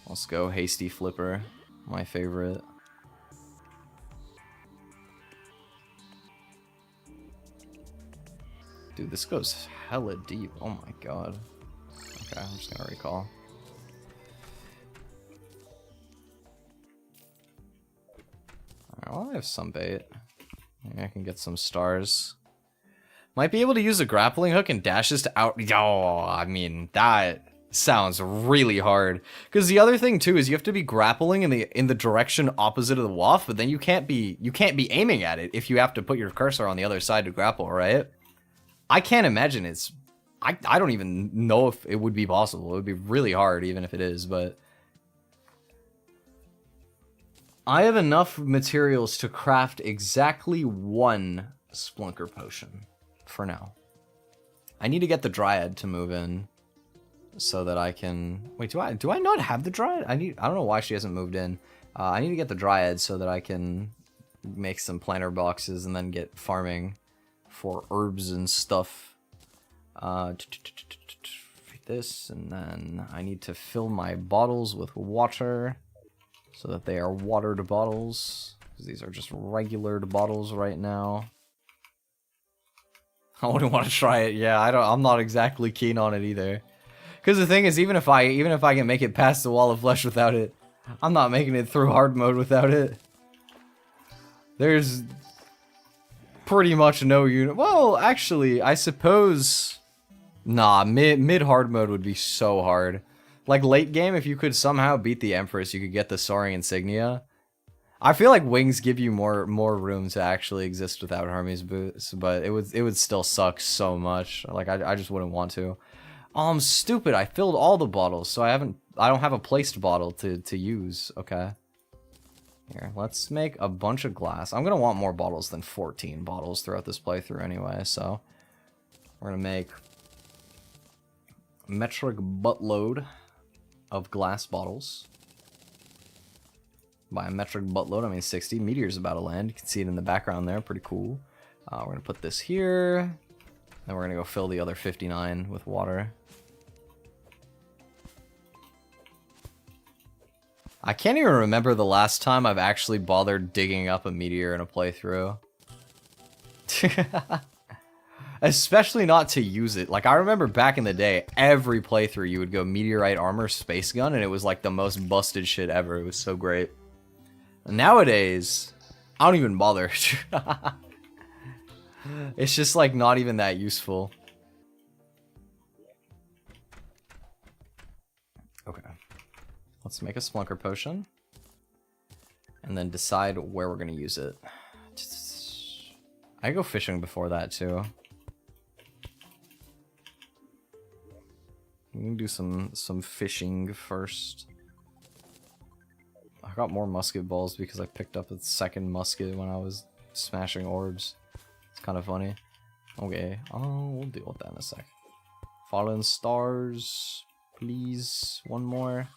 Let's go Hasty Flipper, my favorite. Dude, this goes hella deep. Oh my god. Okay, I'm just gonna recall. well, I have some bait. Maybe I can get some stars. Might be able to use a grappling hook and dashes to out. Yo, I mean, that sounds really hard. Because the other thing too is you have to be grappling in the direction opposite of the waft, but then you can't be aiming at it if you have to put your cursor on the other side to grapple, right? I can't imagine it's. I don't even know if it would be possible. It would be really hard, even if it is, but. I have enough materials to craft exactly one Splunker potion for now. I need to get the Dryad to move in so that I can... Wait, do I not have the Dryad? I don't know why she hasn't moved in. I need to get the Dryad so that I can make some planter boxes and then get farming for herbs and stuff. This, and then I need to fill my bottles with water so that they are watered bottles, because these are just regular bottles right now. I wouldn't want to try it. Yeah, I'm not exactly keen on it either. Because the thing is, even if I can make it past the wall of flesh without it, I'm not making it through hard mode without it. There's pretty much no unit. Well, actually, I suppose. Nah, mid hard mode would be so hard. Like late game, if you could somehow beat the Empress, you could get the Soaring Insignia. I feel like wings give you more room to actually exist without Hermes boots, but it would still suck so much. Like I just wouldn't want to. Oh, I'm stupid. I filled all the bottles, so I don't have a placed bottle to use. Okay. Here, let's make a bunch of glass. I'm gonna want more bottles than 14 bottles throughout this playthrough anyway, so we're gonna make metric buttload of glass bottles. By a metric buttload, I mean 60. Meteor's about to land. You can see it in the background there. Pretty cool. We're going to put this here. Then we're going to go fill the other 59 with water. I can't even remember the last time I've actually bothered digging up a meteor in a playthrough. Especially not to use it. Like, I remember back in the day, every playthrough you would go meteorite armor, space gun, and it was like the most busted shit ever. It was so great. Nowadays, I don't even bother. It's just like not even that useful. Okay. Let's make a Splunker potion. And then decide where we're going to use it. I go fishing before that too. We can do some fishing first. I got more musket balls because I picked up a second musket when I was smashing orbs. It's kind of funny. Okay, we'll deal with that in a sec. Fallen stars, please. One more.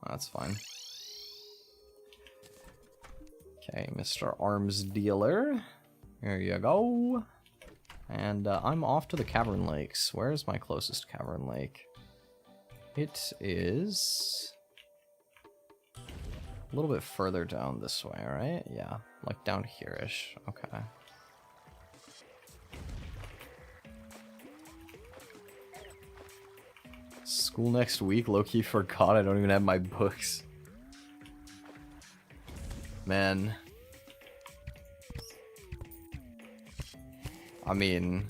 That's fine. Okay, Mr. Arms Dealer. Here you go. And I'm off to the Cavern Lakes. Where's my closest Cavern Lake? It is a little bit further down this way, right? Yeah, like down here-ish. Okay. School next week? Low-key forgot I don't even have my books. Man. I mean,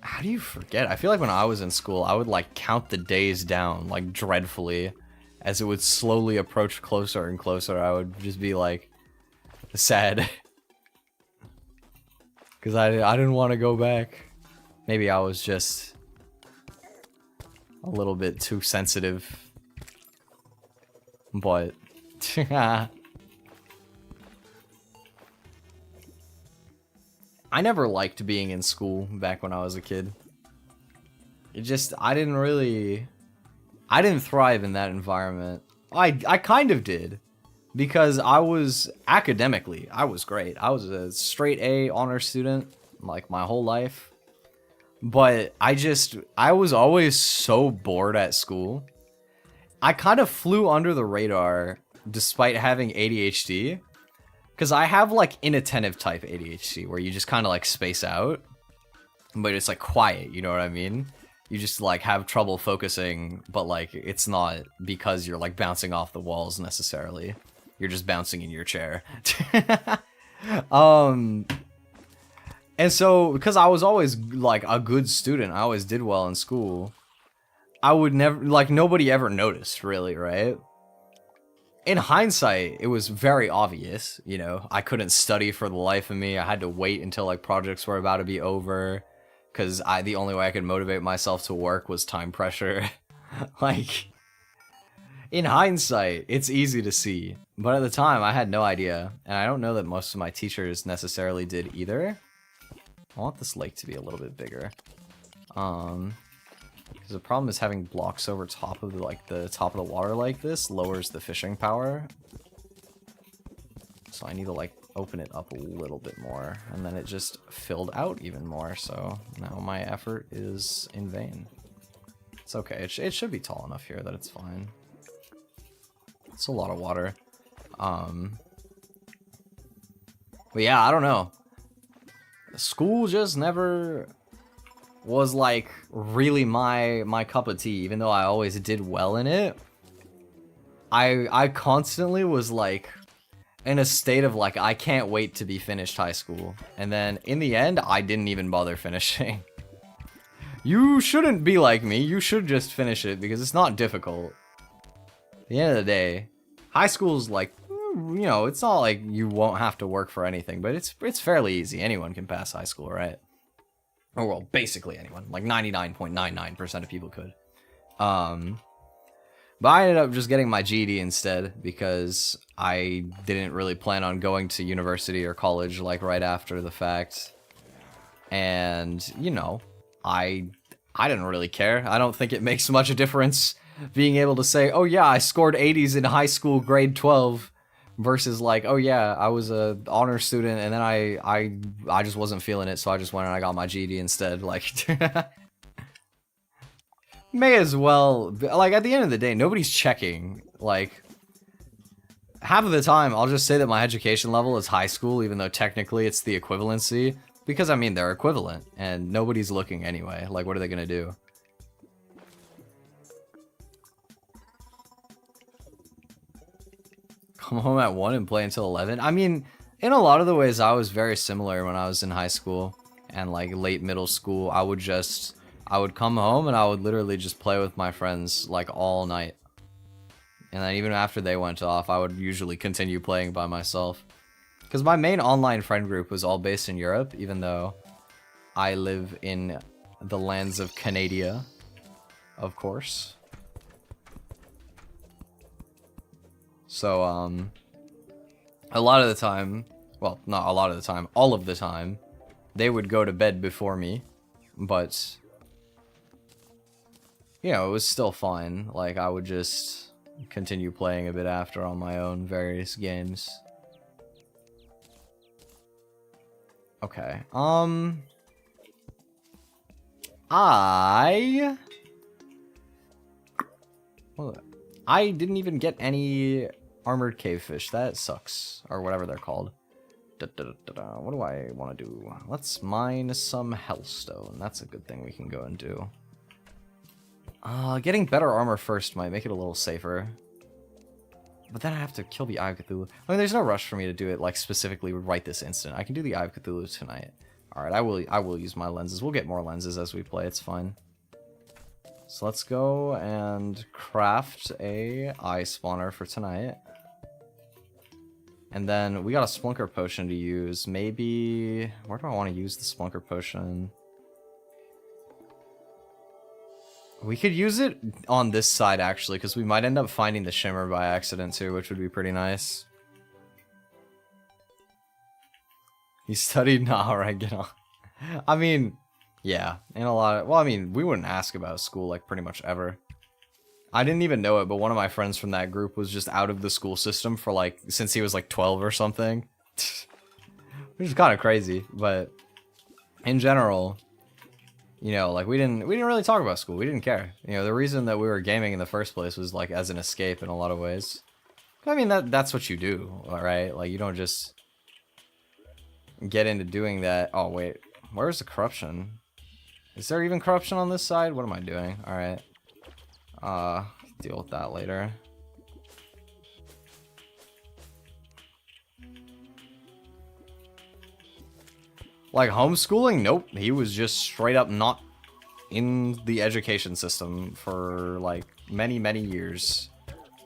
how do you forget? I feel like when I was in school, I would like count the days down like dreadfully as it would slowly approach closer and closer. I would just be like sad because I didn't want to go back. Maybe I was just a little bit too sensitive, but I never liked being in school back when I was a kid. It just, I didn't thrive in that environment. I kind of did, because I was, academically, I was great. I was a straight A honor student, like, my whole life. But I was always so bored at school. I kind of flew under the radar, despite having ADHD. Because I have, like, inattentive type ADHD, where you just kind of, like, space out. But it's, like, quiet, you know what I mean? You just, like, have trouble focusing, but, like, it's not because you're, like, bouncing off the walls, necessarily. You're just bouncing in your chair. And so, because I was always, like, a good student, I always did well in school, I would never, like, nobody ever noticed, really, right? In hindsight, it was very obvious, you know, I couldn't study for the life of me, I had to wait until, like, projects were about to be over, because the only way I could motivate myself to work was time pressure. Like, in hindsight, it's easy to see, but at the time, I had no idea, and I don't know that most of my teachers necessarily did either. I want this lake to be a little bit bigger. Because the problem is having blocks over top of the top of the water like this lowers the fishing power. So I need to like open it up a little bit more, and then it just filled out even more, so now my effort is in vain. It's okay, it should be tall enough here that it's fine. It's a lot of water. But yeah, I don't know. School just never was like really my cup of tea, even though I always did well in it. I constantly was like in a state of like, I can't wait to be finished high school. And then in the end, I didn't even bother finishing. You shouldn't be like me. You should just finish it because it's not difficult. At the end of the day, high school's like, you know, it's not like you won't have to work for anything, but it's fairly easy. Anyone can pass high school, right? Or well, basically anyone. Like 99.99% of people could. But I ended up just getting my GED instead because I didn't really plan on going to university or college like right after the fact. And, you know, I didn't really care. I don't think it makes much a difference being able to say, oh yeah, I scored 80s in high school grade 12 versus like, oh yeah, I was a honor student and then I just wasn't feeling it, so I just went and I got my GED instead. Like, may as well, like, at the end of the day, nobody's checking. Like, half of the time, I'll just say that my education level is high school, even though technically it's the equivalency. Because, I mean, they're equivalent, and nobody's looking anyway. Like, what are they gonna do? Come home at 1 and play until 11? I mean, in a lot of the ways, I was very similar when I was in high school and, like, late middle school. I would come home and I would literally just play with my friends, like, all night. And then even after they went off, I would usually continue playing by myself. Because my main online friend group was all based in Europe, even though I live in the lands of Canada, of course. So, a lot of the time, well, not a lot of the time, all of the time, they would go to bed before me, but, you know, it was still fun. Like, I would just continue playing a bit after on my own various games. Okay, I didn't even get any armored cavefish. That sucks, or whatever they're called. What do I want to do? Let's mine some hellstone. That's a good thing we can go and do. Getting better armor first might make it a little safer. But then I have to kill the Eye of Cthulhu. I mean, there's no rush for me to do it, like, specifically right this instant. I can do the Eye of Cthulhu tonight. Alright, I will use my lenses. We'll get more lenses as we play, it's fine. So let's go and craft a eye spawner for tonight. And then we got a Splunker potion to use. Maybe... where do I want to use the Splunker potion? We could use it on this side, actually, because we might end up finding the shimmer by accident, too, which would be pretty nice. You studied? Nah, alright, get on. I mean, yeah, in a lot of... well, I mean, we wouldn't ask about school, like, pretty much ever. I didn't even know it, but one of my friends from that group was just out of the school system for, like, since he was, like, 12 or something. Which is kind of crazy, but in general... you know, like, we didn't really talk about school. We didn't care. You know, the reason that we were gaming in the first place was, like, as an escape in a lot of ways. I mean, that's what you do, alright? Like, you don't just get into doing that. Oh, wait. Where's the corruption? Is there even corruption on this side? What am I doing? Alright. Deal with that later. Like homeschooling, nope. He was just straight up not in the education system for like many, many years.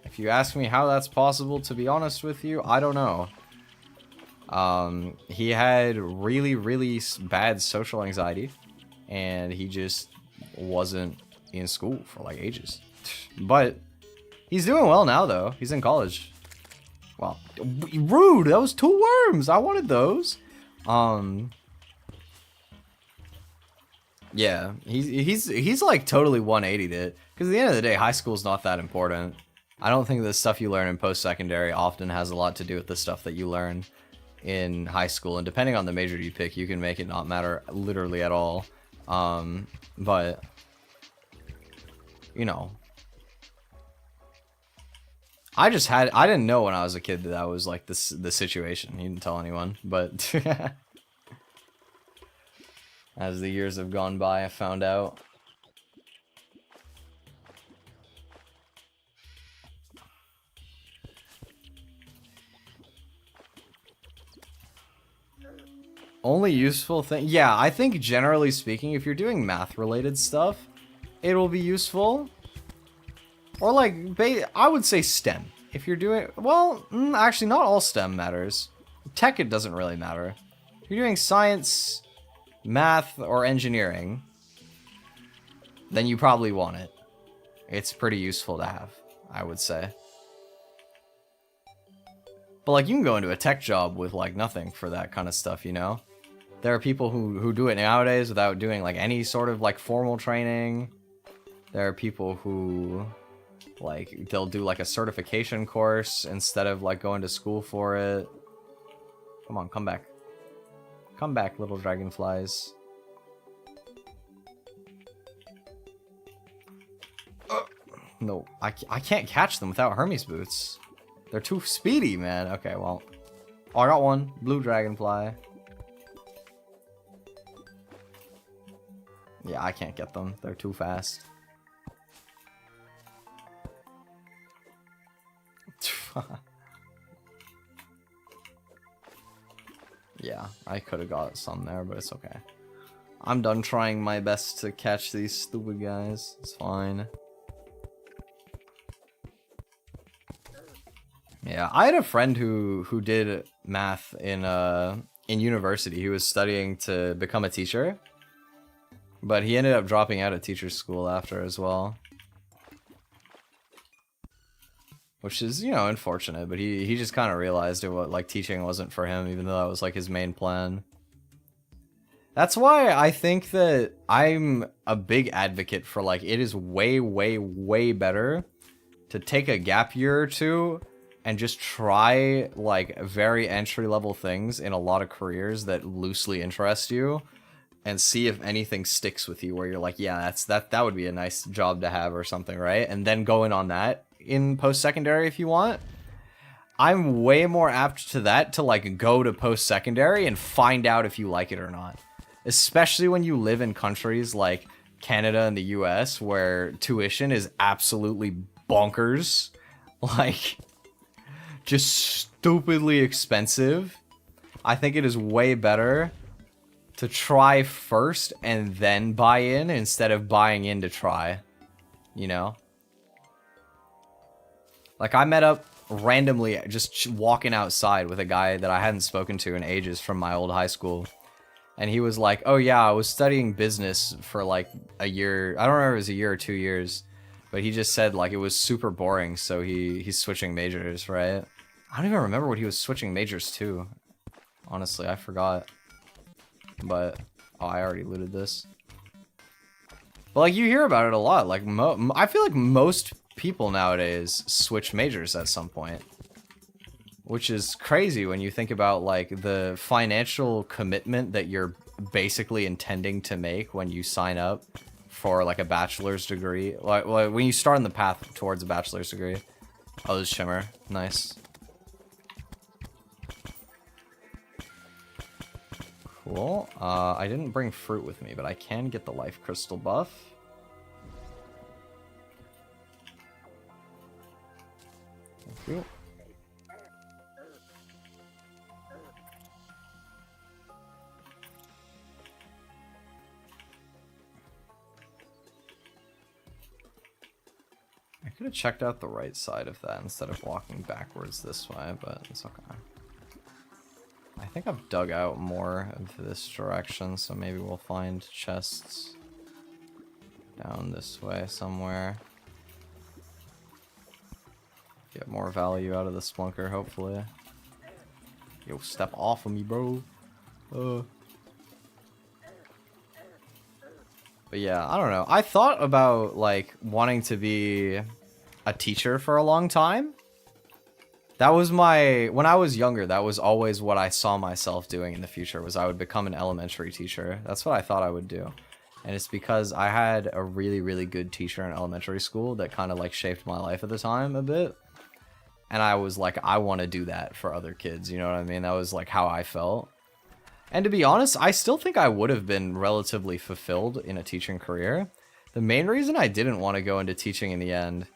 If you ask me how that's possible, to be honest with you, I don't know. He had really, really bad social anxiety, and he just wasn't in school for like ages. But he's doing well now, though. He's in college. Wow, rude. That was 2 worms. I wanted those. Yeah, he's like totally 180'd it. Because at the end of the day, high school's not that important. I don't think the stuff you learn in post-secondary often has a lot to do with the stuff that you learn in high school. And depending on the major you pick, you can make it not matter literally at all. But, you know. I didn't know when I was a kid that was like the situation. He didn't tell anyone, but as the years have gone by, I found out. Only useful thing? Yeah, I think generally speaking, if you're doing math-related stuff, it will be useful. Or like, I would say STEM. If you're doing, well, actually not all STEM matters. Tech, it doesn't really matter. If you're doing science, math, or engineering, then you probably want it. It's pretty useful to have, I would say. But like, you can go into a tech job with like nothing for that kind of stuff, you know? There are people who do it nowadays without doing like any sort of like formal training. There are people who like they'll do like a certification course instead of like going to school for it. Come on, come back. Come back, little dragonflies. No, I can't catch them without Hermes boots. They're too speedy, man. Okay, well. Oh, I got one. Blue dragonfly. Yeah, I can't get them. They're too fast. Yeah, I could have got some there, but it's okay. I'm done trying my best to catch these stupid guys. It's fine. Yeah, I had a friend who did math in university. He was studying to become a teacher, but he ended up dropping out of teacher's school after as well. Which is, you know, unfortunate, but he just kind of realized like teaching wasn't for him, even though that was like his main plan. That's why I think that I'm a big advocate for like, it is way, way, way better to take a gap year or two and just try like very entry level things in a lot of careers that loosely interest you and see if anything sticks with you where you're like, yeah, that would be a nice job to have or something, right? And then go in on that in post-secondary if you want. I'm way more apt to that, to like go to post-secondary and find out if you like it or not. Especially when you live in countries like Canada and the US where tuition is absolutely bonkers. Like, just stupidly expensive. I think it is way better to try first and then buy in instead of buying in to try. You know? Like, I met up randomly just walking outside with a guy that I hadn't spoken to in ages from my old high school. And he was like, oh yeah, I was studying business for like a year. I don't remember if it was a year or 2 years. But he just said like it was super boring, so he's switching majors, right? I don't even remember what he was switching majors to. Honestly, I forgot. But, oh, I already looted this. But like, you hear about it a lot. Like, I feel like most people nowadays switch majors at some point. Which is crazy when you think about like the financial commitment that you're basically intending to make when you sign up for like a bachelor's degree. Like when you start on the path towards a bachelor's degree. Oh, there's Shimmer. Nice. Cool. I didn't bring fruit with me, but I can get the life crystal buff. Thank you. could have checked out the right side of that instead of walking backwards this way, but it's okay. I think I've dug out more of this direction, so maybe we'll find chests down this way somewhere. Get more value out of the splunker, hopefully. Yo, step off of me, bro. But yeah, I don't know. I thought about, like, wanting to be a teacher for a long time. That was when I was younger, that was always what I saw myself doing in the future, was I would become an elementary teacher. That's what I thought I would do. And it's because I had a really, really good teacher in elementary school that kind of, like, shaped my life at the time a bit. And I was like, I want to do that for other kids, you know what I mean? That was, like, how I felt. And to be honest, I still think I would have been relatively fulfilled in a teaching career. The main reason I didn't want to go into teaching in the end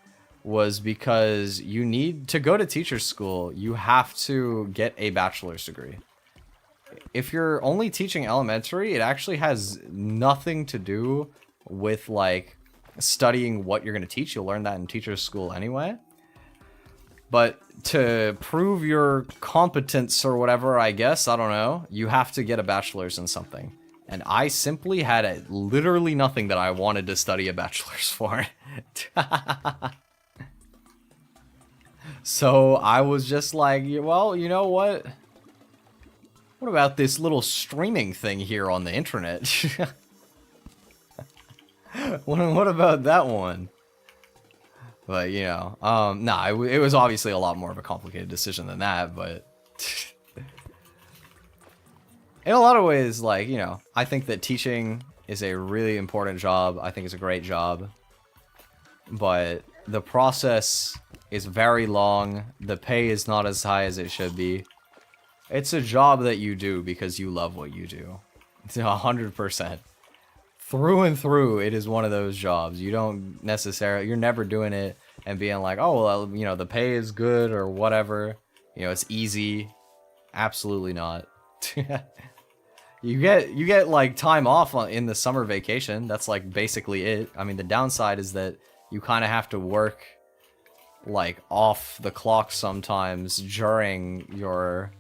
was because you need to go to teacher school, you have to get a bachelor's degree. If you're only teaching elementary, it actually has nothing to do with, like, studying what you're going to teach. You'll learn that in teacher school anyway. But to prove your competence or whatever, I guess, I don't know, you have to get a bachelor's in something. And I simply had literally nothing that I wanted to study a bachelor's for. So I was just like, well, you know what? What about this little streaming thing here on the internet? What about that one? But, you know, nah, it was obviously a lot more of a complicated decision than that, but in a lot of ways, like, you know, I think that teaching is a really important job. I think it's a great job, but the process is very long. The pay is not as high as it should be. It's a job that you do because you love what you do. It's 100%. Through and through, it is one of those jobs. You don't necessarily, you're never doing it and being like, oh, well, you know, the pay is good or whatever. You know, it's easy. Absolutely not. You get like time off in the summer vacation. That's like basically it. I mean, the downside is that you kind of have to work like off the clock sometimes during your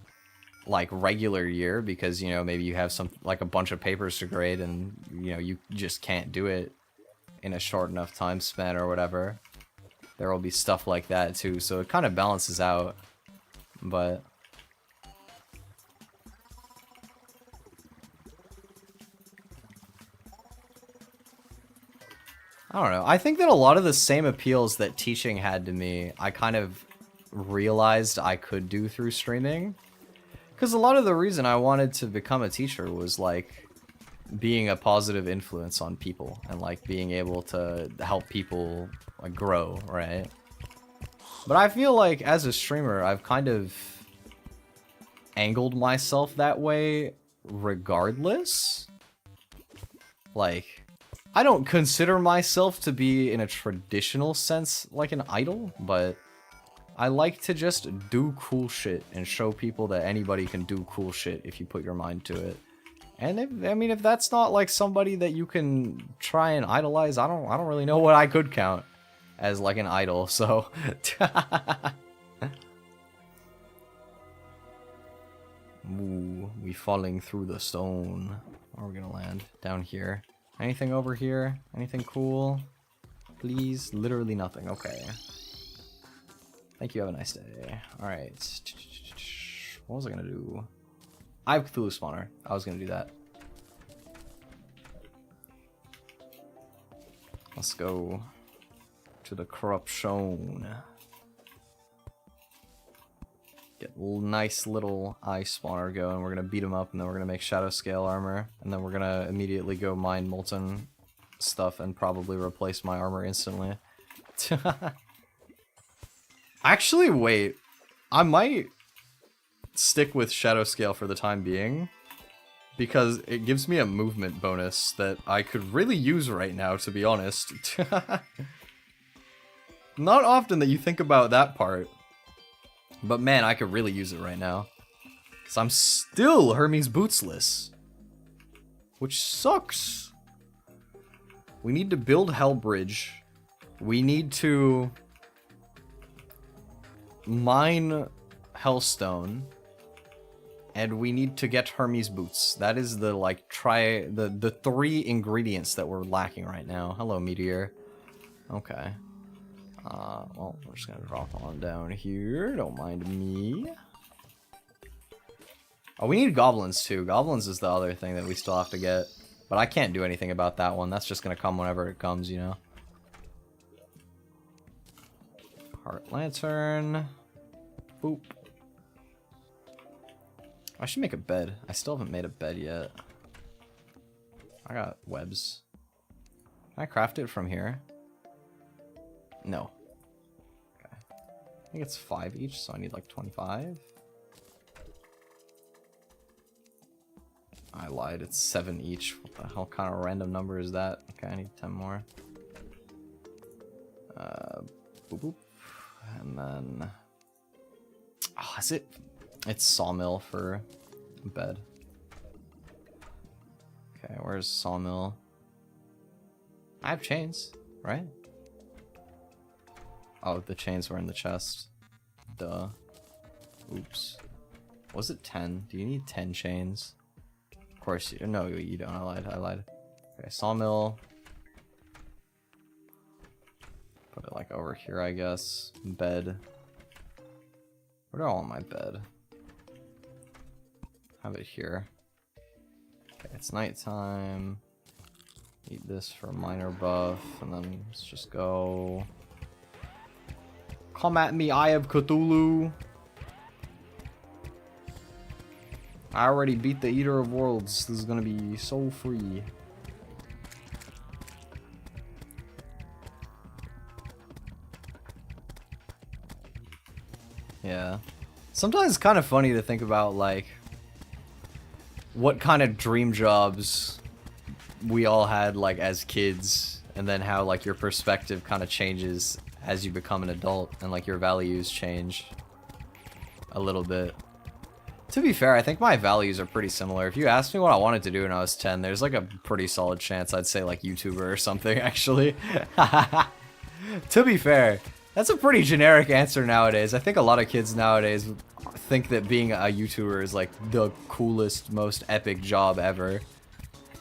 like regular year because, you know, maybe you have some like a bunch of papers to grade and, you know, you just can't do it in a short enough time span or whatever. There will be stuff like that too, so it kind of balances out. But I don't know. I think that a lot of the same appeals that teaching had to me, I kind of realized I could do through streaming. Because a lot of the reason I wanted to become a teacher was, like, being a positive influence on people and, like, being able to help people, like, grow, right? But I feel like, as a streamer, I've kind of angled myself that way regardless. Like, I don't consider myself to be, in a traditional sense, like an idol, but I like to just do cool shit and show people that anybody can do cool shit if you put your mind to it. And if that's not like somebody that you can try and idolize, I don't really know what I could count as like an idol. So ooh, we falling through the stone. Where are we gonna land? Down here. Anything over here? Anything cool? Please? Literally nothing. Okay. Thank you, have a nice day. Alright. What was I gonna do? I have Cthulhu spawner. I was gonna do that. Let's go to the corruption. Get a nice little ice spawner going. We're gonna beat him up and then we're gonna make shadow scale armor. And then we're gonna immediately go mine molten stuff and probably replace my armor instantly. Actually, wait. I might stick with shadow scale for the time being because it gives me a movement bonus that I could really use right now, to be honest. Not often that you think about that part, but man, I could really use it right now. Because I'm still Hermes bootsless, which sucks. We need to build Hellbridge. We need to mine Hellstone, and we need to get Hermes boots. That is the like the 3 ingredients that we're lacking right now. Hello, Meteor. Okay. Well, we're just gonna drop on down here. Don't mind me. Oh, we need goblins too. Goblins is the other thing that we still have to get. But I can't do anything about that one. That's just gonna come whenever it comes, you know? Heart Lantern. Boop. I should make a bed. I still haven't made a bed yet. I got webs. Can I craft it from here? No. Okay. I think it's 5 each, so I need like 25. I lied, it's 7 each. What the hell kind of random number is that? Okay, I need 10 more. Boop boop. And then... Oh, is it? It's sawmill for bed. Okay, where's sawmill? I have chains, right? Oh, the chains were in the chest. Duh. Oops. Was it 10? Do you need 10 chains? Of course you... No, you don't. I lied. Okay, sawmill. Put it like over here, I guess. Bed. Where do I want my bed? Have it here. Okay, it's nighttime. Eat this for minor buff, and then let's just go. Come at me, Eye of Cthulhu. I already beat the Eater of Worlds. This is gonna be so free. Yeah. Sometimes it's kind of funny to think about, like, what kind of dream jobs we all had, like, as kids, and then how, like, your perspective kind of changes as you become an adult, and, like, your values change a little bit. To be fair, I think my values are pretty similar. If you asked me what I wanted to do when I was 10, there's, like, a pretty solid chance I'd say, like, YouTuber or something, actually. To be fair, that's a pretty generic answer nowadays. I think a lot of kids nowadays think that being a YouTuber is, like, the coolest, most epic job ever.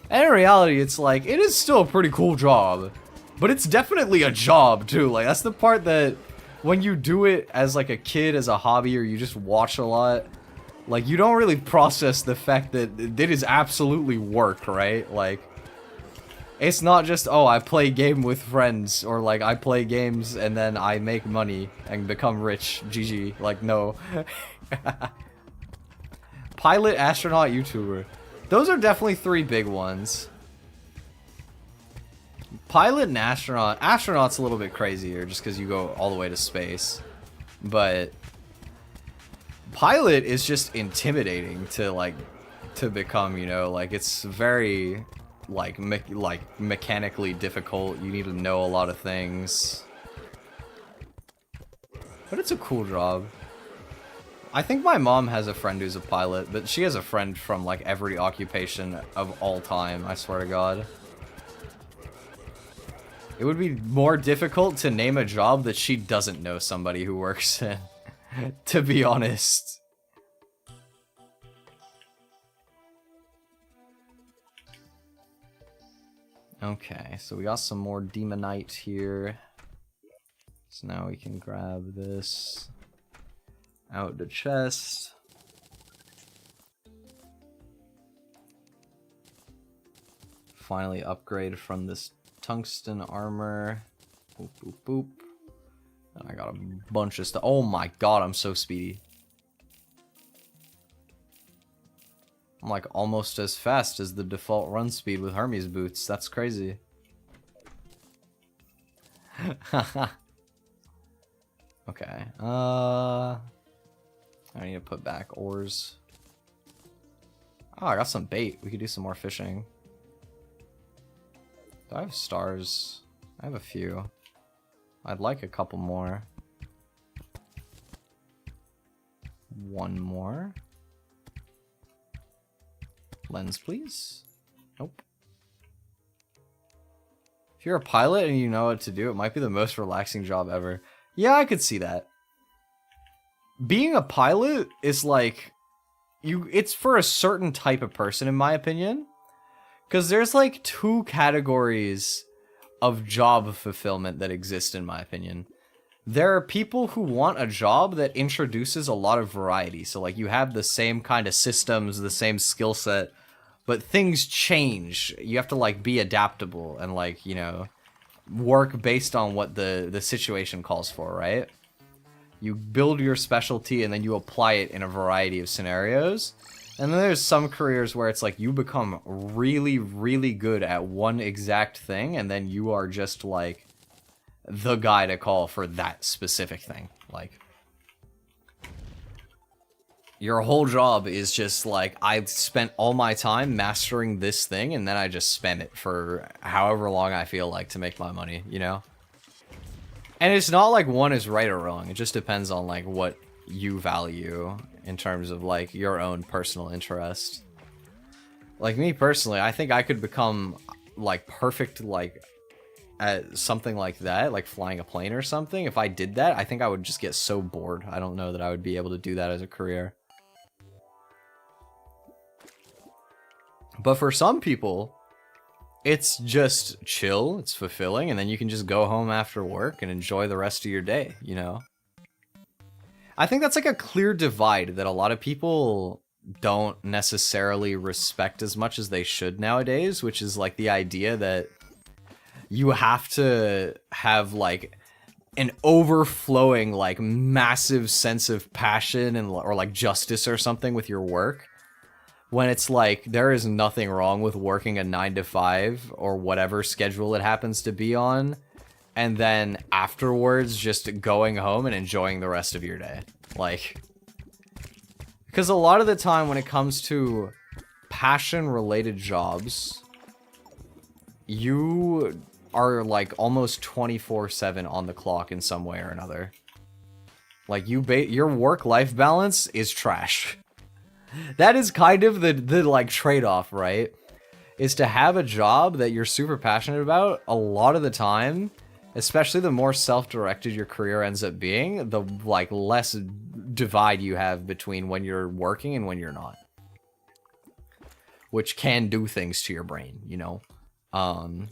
And in reality, it's like, it is still a pretty cool job. But it's definitely a job, too. Like, that's the part that, when you do it as, like, a kid, as a hobby, or you just watch a lot, like, you don't really process the fact that it is absolutely work, right? Like, it's not just, oh, I play game with friends, or, like, I play games and then I make money and become rich. GG. Like, no. Pilot, astronaut, YouTuber. Those are definitely 3 big ones. Pilot and astronaut. Astronaut's a little bit crazier just because you go all the way to space. But pilot is just intimidating to, like, to become, you know? Like, it's very, like, mechanically difficult. You need to know a lot of things. But it's a cool job. I think my mom has a friend who's a pilot, but she has a friend from, like, every occupation of all time, I swear to God. It would be more difficult to name a job that she doesn't know somebody who works in, to be honest. Okay, so we got some more demonite here. So now we can grab this out the chest. Finally upgrade from this tungsten armor. Boop, boop, boop. And I got a bunch of stuff. Oh my god, I'm so speedy. I'm like almost as fast as the default run speed with Hermes boots. That's crazy. Okay. I need to put back ores. Oh, I got some bait. We could do some more fishing. Do I have stars? I have a few. I'd like a couple more. One more. Lens, please. Nope. If you're a pilot and you know what to do, it might be the most relaxing job ever. Yeah, I could see that. being a pilot is like, it's for a certain type of person, in my opinion. Because there's like 2 categories of job fulfillment that exist, in my opinion. There are people who want a job that introduces a lot of variety. So like you have the same kind of systems, the same skill set, but things change. You have to like be adaptable and like, you know, work based on what the situation calls for, right? You build your specialty and then you apply it in a variety of scenarios. And then there's some careers where it's like you become really, really good at one exact thing, and then you are just like the guy to call for that specific thing. Like, your whole job is just like, I spent all my time mastering this thing, and then I just spend it for however long I feel like to make my money, you know? And it's not like one is right or wrong. It just depends on like what you value in terms of like your own personal interest. Like me personally, I think I could become like perfect like at something like that, like flying a plane or something. If I did that, I think I would just get so bored. I don't know that I would be able to do that as a career. But for some people, it's just chill, it's fulfilling, and then you can just go home after work and enjoy the rest of your day, you know? I think that's like a clear divide that a lot of people don't necessarily respect as much as they should nowadays, which is like the idea that you have to have like an overflowing, like massive sense of passion and or like justice or something with your work. When it's like, there is nothing wrong with working a 9 to 5 or whatever schedule it happens to be on, and then afterwards just going home and enjoying the rest of your day. Like, because a lot of the time when it comes to passion-related jobs, you are like almost 24/7 on the clock in some way or another. Like, your work-life balance is trash. That is kind of the like trade-off, right? Is to have a job that you're super passionate about a lot of the time, especially the more self-directed your career ends up being, the like less divide you have between when you're working and when you're not. Which can do things to your brain, you know? And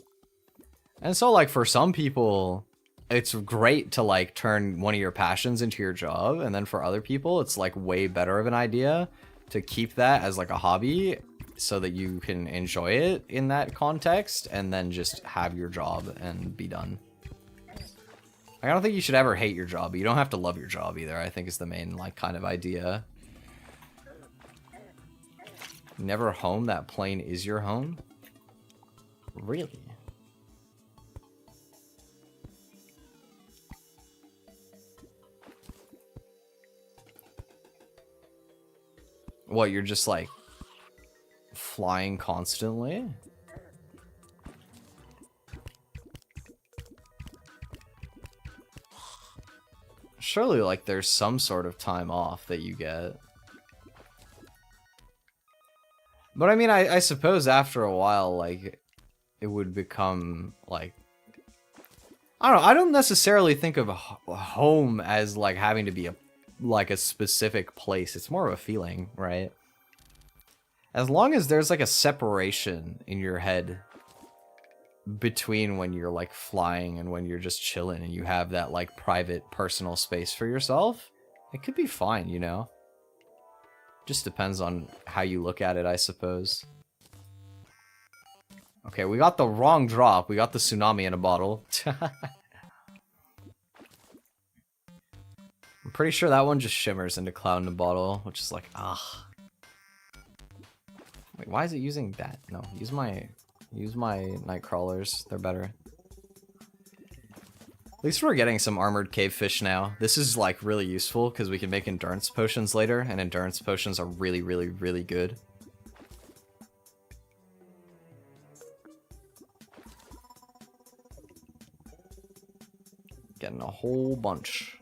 so like for some people, it's great to like turn one of your passions into your job, and then for other people, it's like way better of an idea to keep that as like a hobby so that you can enjoy it in that context and then just have your job and be done. I don't think you should ever hate your job, but you don't have to love your job either, I think is the main like kind of idea. Never home, that plane is your home? Really? What, you're just like flying constantly? Surely like there's some sort of time off that you get. But I mean, I suppose after a while, like, it would become like, I don't know, I don't necessarily think of home as like having to be a specific place. It's more of a feeling, right? As long as there's like a separation in your head between when you're like flying and when you're just chilling and you have that like private personal space for yourself, it could be fine, you know? Just depends on how you look at it, I suppose. Okay, we got the wrong drop. We got the tsunami in a bottle. I'm pretty sure that one just shimmers into cloud in a bottle, which is like, ah. Wait, why is it using that? No, use my night crawlers. They're better. At least we're getting some armored cave fish now. This is like really useful because we can make endurance potions later, and endurance potions are really, really, really good. Getting a whole bunch.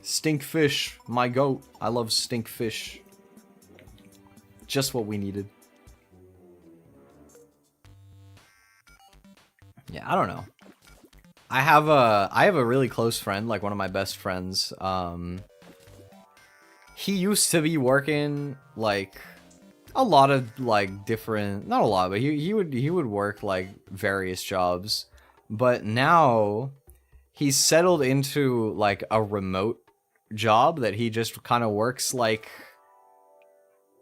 Stinkfish, my goat. I love stinkfish. Just what we needed. Yeah, I don't know. I have a really close friend, like one of my best friends. He used to be working like a lot of like different, not a lot, but he would work like various jobs. But now he's settled into like a remote job that he just kind of works like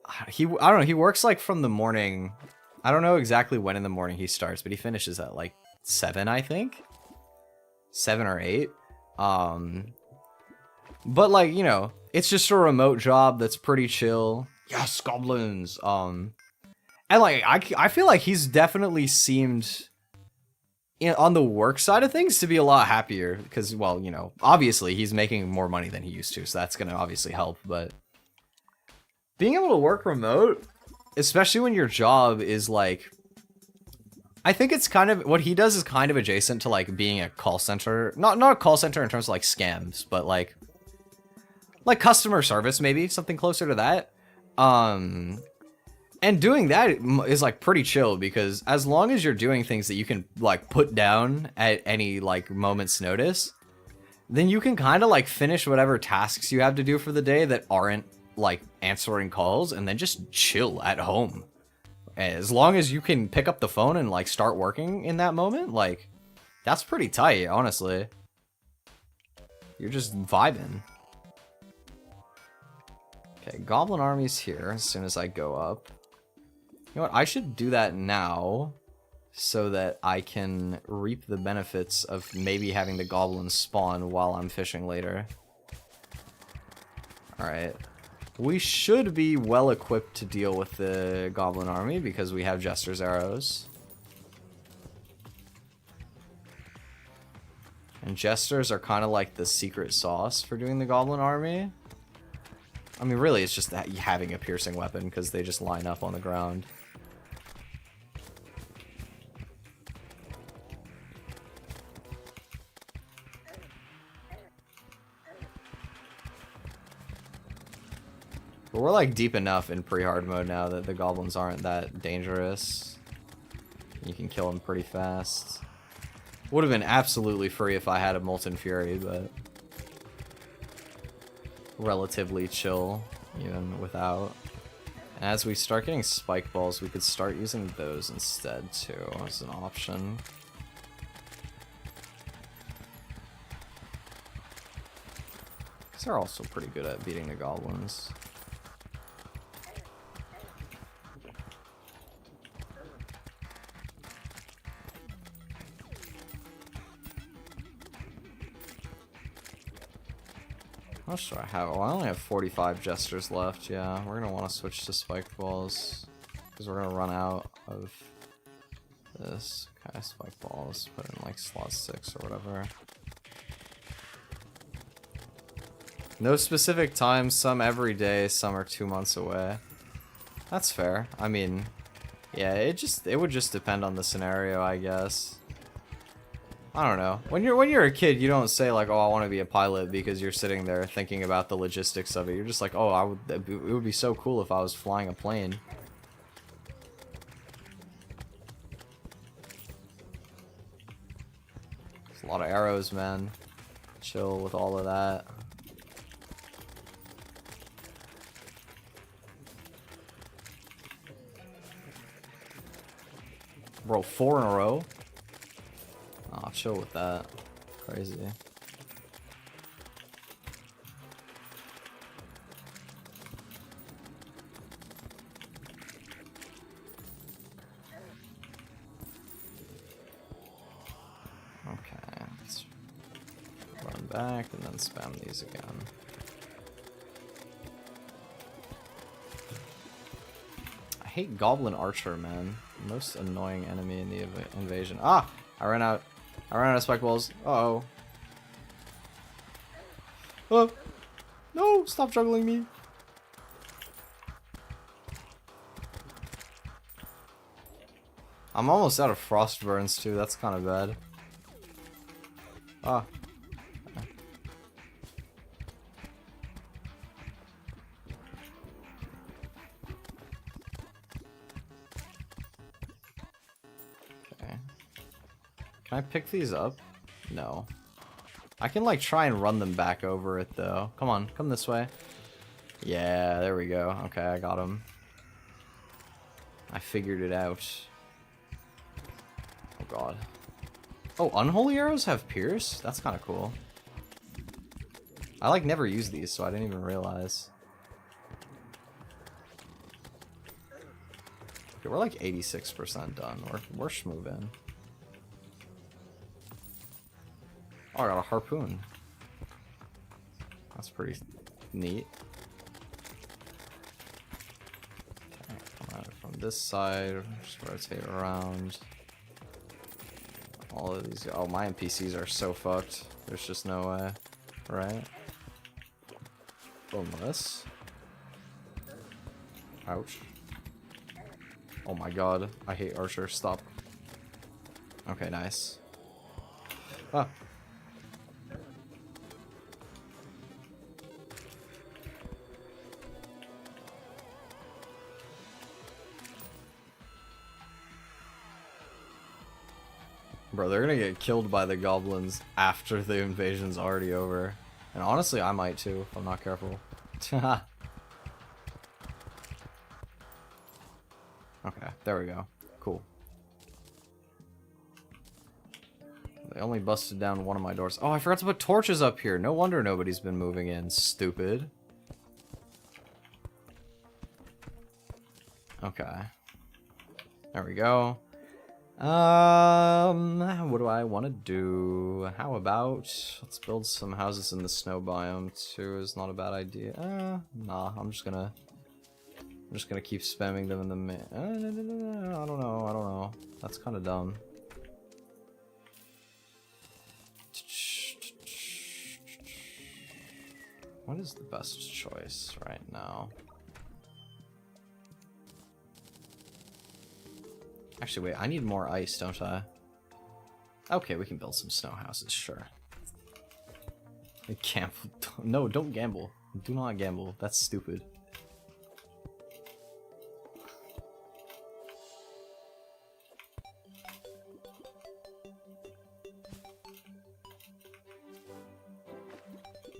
I don't know, he works like from the morning. I don't know exactly when in the morning he starts, but he finishes at like 7, I think. 7 or 8. But like, you know, it's just a remote job that's pretty chill. Yes, goblins. And like I feel like he's definitely seemed on the work side of things to be a lot happier because, well, you know, obviously he's making more money than he used to, so that's gonna obviously help. But being able to work remote, especially when your job is like, I think it's kind of what he does is kind of adjacent to like being a call center, not a call center in terms of like scams, but like customer service, maybe something closer to that. And doing that is like pretty chill because as long as you're doing things that you can like put down at any like moment's notice, then you can kind of like finish whatever tasks you have to do for the day that aren't like answering calls and then just chill at home. As long as you can pick up the phone and like start working in that moment, like that's pretty tight, honestly. You're just vibing. Okay, Goblin Army's here as soon as I go up. You know what? I should do that now so that I can reap the benefits of maybe having the goblins spawn while I'm fishing later. Alright. We should be well equipped to deal with the Goblin Army because we have Jester's arrows. And Jesters are kind of like the secret sauce for doing the Goblin Army. I mean, really, it's just that having a piercing weapon because they just line up on the ground. But we're like deep enough in pre-hard mode now that the goblins aren't that dangerous. You can kill them pretty fast. Would have been absolutely free if I had a Molten Fury, but relatively chill even without. And as we start getting spike balls, we could start using those instead too as an option. Because they're also pretty good at beating the goblins. How much do I have? Oh, I only have 45 Jesters left. Yeah, we're gonna want to switch to spike balls because we're gonna run out of this. Okay, spike balls. Put in like slot 6 or whatever. No specific time. Some every day. Some are 2 months away. That's fair. I mean, yeah, it would just depend on the scenario, I guess. I don't know. When you're a kid, you don't say like, "Oh, I want to be a pilot," because you're sitting there thinking about the logistics of it. You're just like, "Oh, it would be so cool if I was flying a plane." There's a lot of arrows, man. Chill with all of that. Bro, 4 in a row? I'll chill with that. Crazy. Okay, let's run back and then spam these again. I hate Goblin Archer, man. Most annoying enemy in the invasion. Ah! I ran out of spike balls. Uh-oh. Oh! No! Stop juggling me! I'm almost out of frost burns too, that's kind of bad. Ah. Okay. Can I pick these up? No. I can, like, try and run them back over it, though. Come on, come this way. Yeah, there we go. Okay, I got him. I figured it out. Oh, God. Oh, unholy arrows have pierce? That's kind of cool. I, like, never use these, so I didn't even realize. Okay, we're, like, 86% done. We're schmoving. Oh, I got a harpoon. That's pretty neat. Okay, come at it from this side. Just rotate around. All of these. Oh, my NPCs are so fucked. There's just no way. Right? Boneless. Ouch. Oh my god. I hate archers. Stop. Okay, nice. Ah. Bro, they're gonna get killed by the goblins after the invasion's already over. And honestly, I might too, if I'm not careful. Okay, there we go. Cool. They only busted down one of my doors. Oh, I forgot to put torches up here. No wonder nobody's been moving in. Stupid. Okay. There we go. What do I want to do? How about let's build some houses in the snow biome too. Is not a bad idea. Nah, I'm just gonna keep spamming them in the I don't know. That's kind of dumb. What is the best choice right now? Actually, wait, I need more ice, don't I? Okay, we can build some snow houses, sure. Gamble. No, don't gamble. Do not gamble. That's stupid.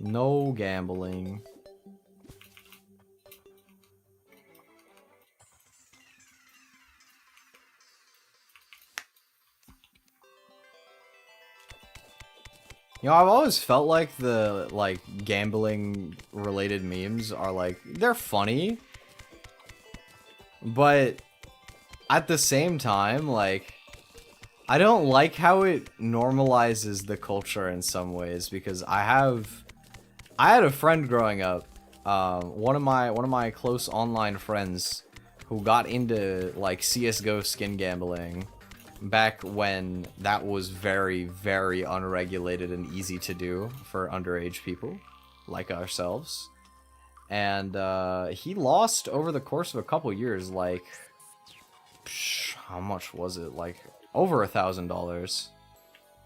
No gambling. You know, I've always felt like the, gambling related memes are, they're funny. But at the same time, I don't like how it normalizes the culture in some ways, because I had a friend growing up, one of my close online friends who got into, CSGO skin gambling back when that was very, very unregulated and easy to do for underage people like ourselves. And he lost over the course of a couple years, how much was it? Over $1,000.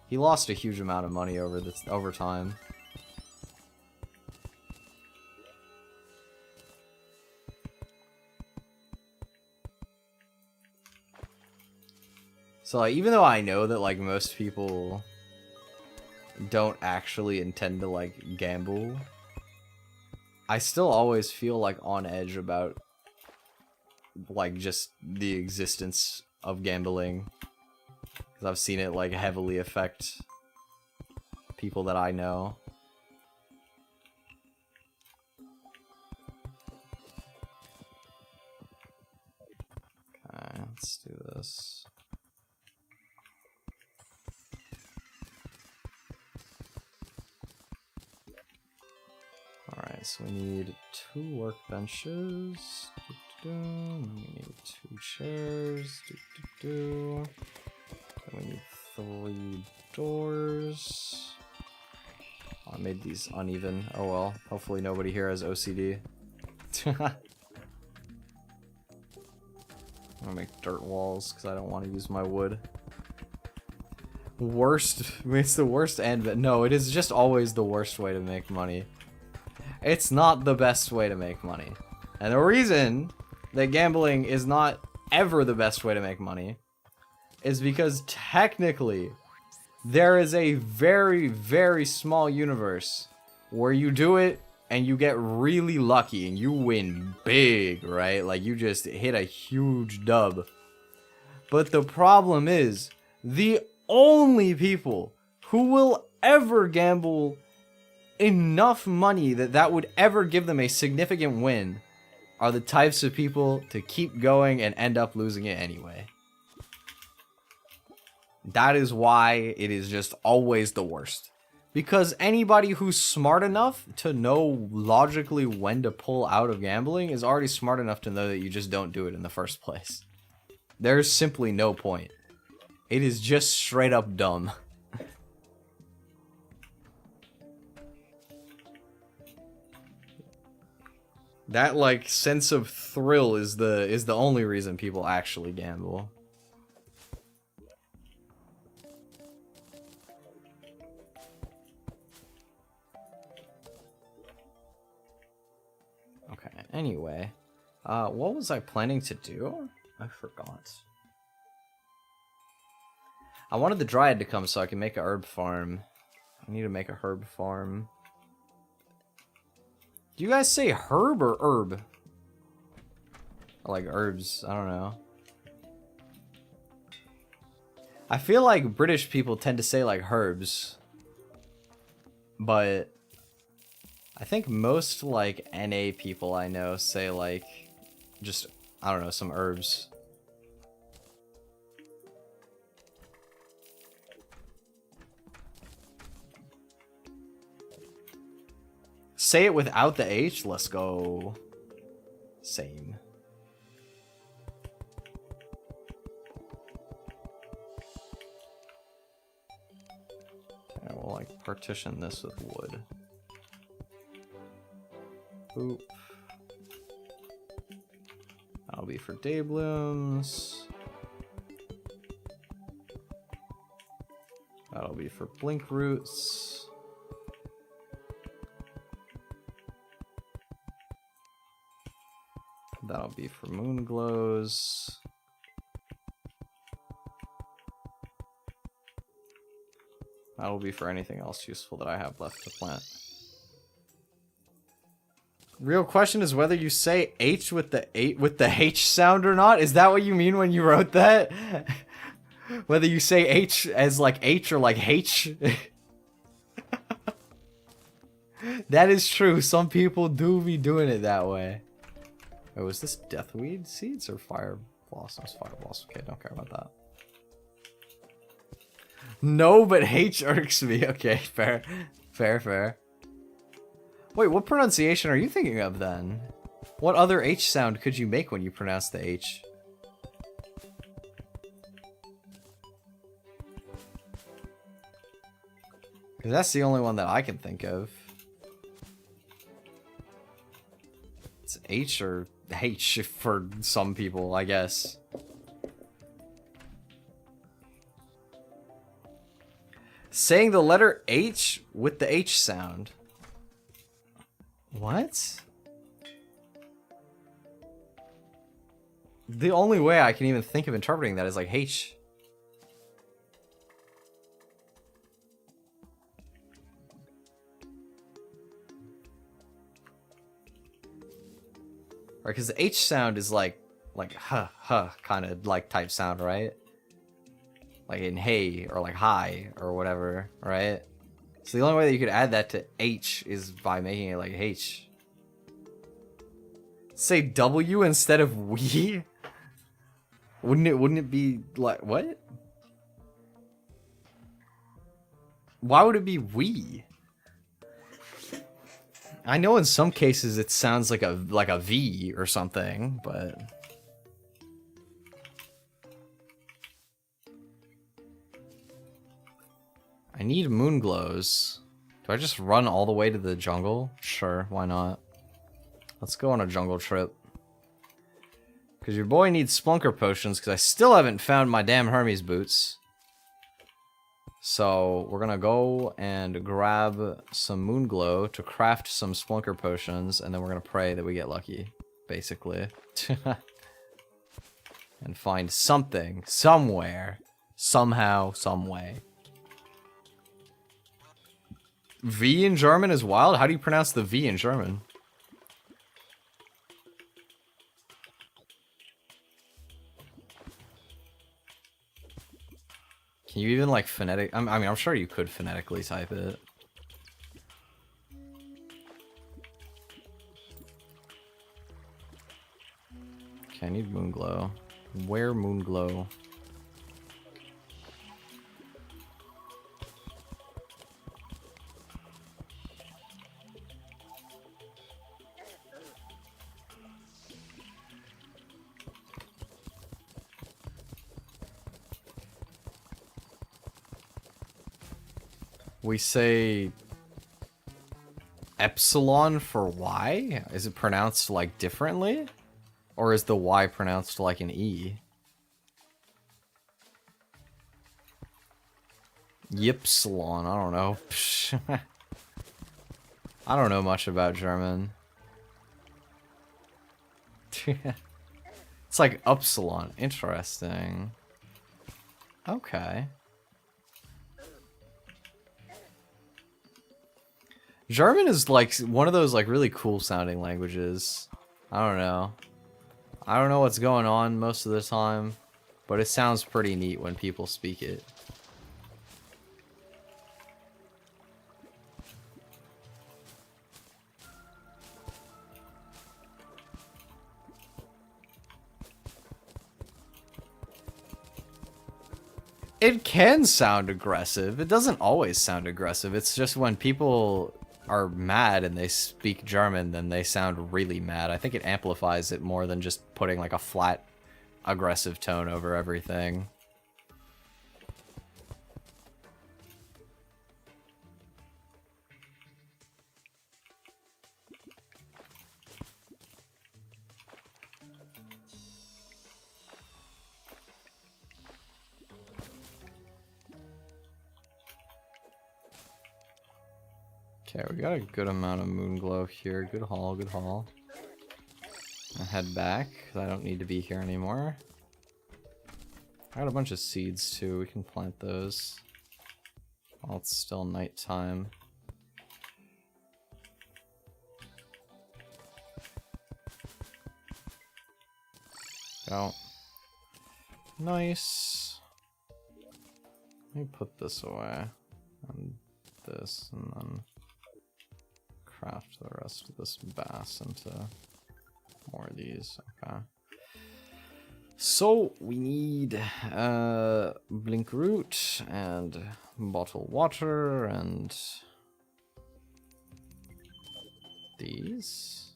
He lost a huge amount of money over time. So, even though I know that, most people don't actually intend to, gamble, I still always feel, on edge about, just the existence of gambling. Because I've seen it, heavily affect people that I know. Okay, let's do this. Alright, so we need 2 workbenches. We need 2 chairs. Then we need 3 doors. Oh, I made these uneven. Oh well. Hopefully nobody here has OCD. I'm gonna make dirt walls because I don't want to use my wood. Worst. It's the worst and no, it is just always the worst way to make money. It's not the best way to make money. And the reason that gambling is not ever the best way to make money is because technically There is a very, very small universe where you do it and you get really lucky and you win big, right? Like you just hit a huge dub. But the problem is, the only people who will ever gamble enough money that would ever give them a significant win are the types of people to keep going and end up losing it anyway. That is why it is just always the worst. Because anybody who's smart enough to know logically when to pull out of gambling is already smart enough to know that you just don't do it in the first place. There's simply no point. It is just straight up dumb. That like sense of thrill is the only reason people actually gamble. Okay, anyway. What was I planning to do? I forgot. I wanted the Dryad to come so I can make a herb farm. I need to make a herb farm. Do you guys say herb or herb? I like herbs, I don't know. I feel like British people tend to say like herbs. But I think most like NA people I know say like just, I don't know, some herbs. Say it without the H? Let's go. Same. Okay, we'll like partition this with wood. Boop. That'll be for day blooms. That'll be for blink roots. That'll be for moon glows. That'll be for anything else useful that I have left to plant. Real question is whether you say H with the H sound or not. Is that what you mean when you wrote that? Whether you say H as like H or like H? That is true. Some people do be doing it that way. Wait, was this deathweed seeds or fire blossoms? Fire blossoms. Okay, don't care about that. No, but H irks me. Okay, fair. Fair, fair. Wait, what pronunciation are you thinking of then? What other H sound could you make when you pronounce the H? Because that's the only one that I can think of. It's H or H for some people, I guess. Saying the letter H with the H sound. What? The only way I can even think of interpreting that is like H. Right, because the H sound is like huh, huh, kind of like type sound, right? Like in hey, or like hi, or whatever, right? So the only way that you could add that to H is by making it like H. Say W instead of we? Wouldn't it be like, what? Why would it be we? I know in some cases it sounds like a V or something, but I need moon glows. Do I just run all the way to the jungle? Sure, why not? Let's go on a jungle trip. Because your boy needs splunker potions, because I still haven't found my damn Hermes boots. So we're gonna go and grab some moon glow to craft some splunker potions, and then we're gonna pray that we get lucky, basically. And find something, somewhere, somehow, some way. V in German is wild? How do you pronounce the V in German? Can you even like phonetic? I mean, I'm sure you could phonetically type it. Okay, I need Moonglow. Where Moonglow? We say epsilon for Y? Is it pronounced like differently? Or is the Y pronounced like an E? Ypsilon, I don't know. I don't know much about German. It's like upsilon. Interesting. Okay. German is like one of those like really cool sounding languages. I don't know. I don't know what's going on most of the time, but it sounds pretty neat when people speak it. It can sound aggressive. It doesn't always sound aggressive. It's just when people are mad and they speak German, then they sound really mad. I think it amplifies it more than just putting like a flat, aggressive tone over everything. Okay, we got a good amount of Moonglow here. Good haul, good haul. I'll head back, because I don't need to be here anymore. I got a bunch of seeds too, we can plant those while it's still nighttime. Go. Nice. Let me put this away. And this, and then craft the rest of this bass into more of these. Okay. So we need blink root and bottle water and these.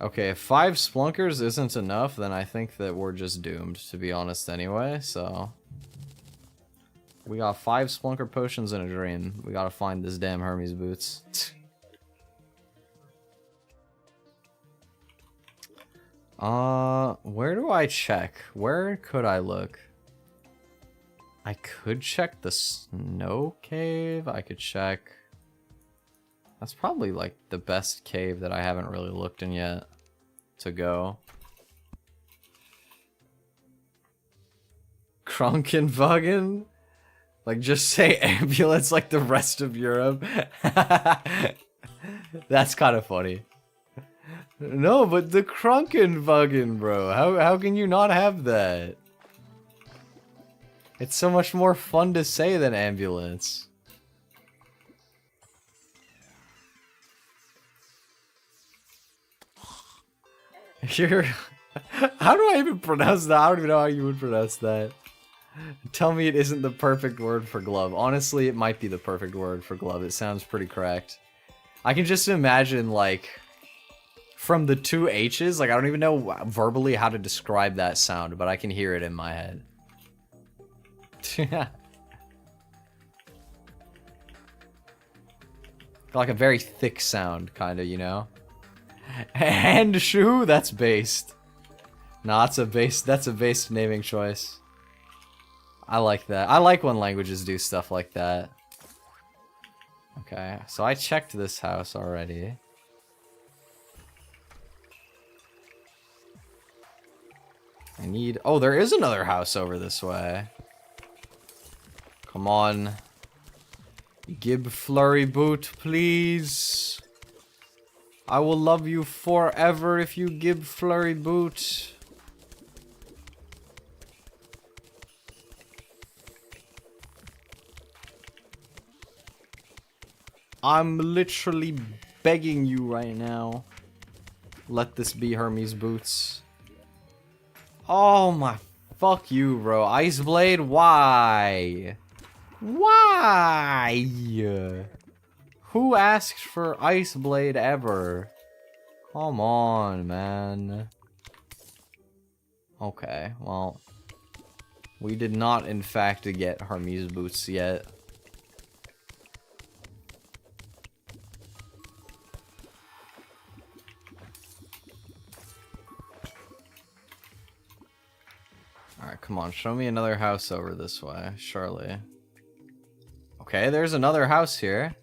Okay, if 5 splunkers isn't enough, then I think that we're just doomed, to be honest anyway, so we got 5 splunker potions and a dream. We gotta find this damn Hermes boots. Where do I check? Where could I look? I could check the snow cave. I could check. That's probably like the best cave that I haven't really looked in yet to go. Krankenwagen? Like, just say ambulance like the rest of Europe. That's kind of funny. No, but the Krankenwagen, bro. How can you not have that? It's so much more fun to say than ambulance. You're... How do I even pronounce that? I don't even know how you would pronounce that. Tell me it isn't the perfect word for glove. Honestly, it might be the perfect word for glove. It sounds pretty correct. I can just imagine, like, from the 2 H's, like, I don't even know verbally how to describe that sound, but I can hear it in my head. Like a very thick sound, kind of, you know? And shoe? That's based. Nah, that's a based naming choice. I like that. I like when languages do stuff like that. Okay, so I checked this house already. I need... Oh, there is another house over this way. Come on. Give Flurry Boot, please. I will love you forever if you give Flurry Boot. I'm literally begging you right now. Let this be Hermes Boots. Oh my, fuck you, bro. Ice Blade, why? Why? Who asked for Ice Blade ever? Come on, man. Okay, well, we did not in fact get Hermes Boots yet. Alright, come on, show me another house over this way, surely. Okay, there's another house here.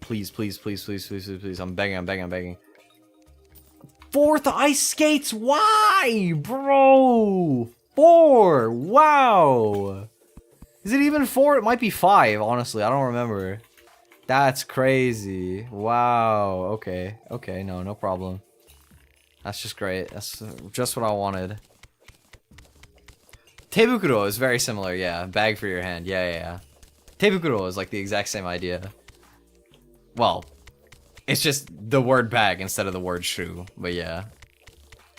Please, please, please, please, please, please, please. I'm begging, I'm begging, I'm begging. 4th ice skates? Why, bro? 4, wow. Is it even 4? It might be 5, honestly, I don't remember. That's crazy. Wow, okay, okay, no problem. That's just great. That's just what I wanted. Tebukuro is very similar, yeah. Bag for your hand, yeah. Tebukuro is like the exact same idea. Well, it's just the word bag instead of the word shoe, but yeah.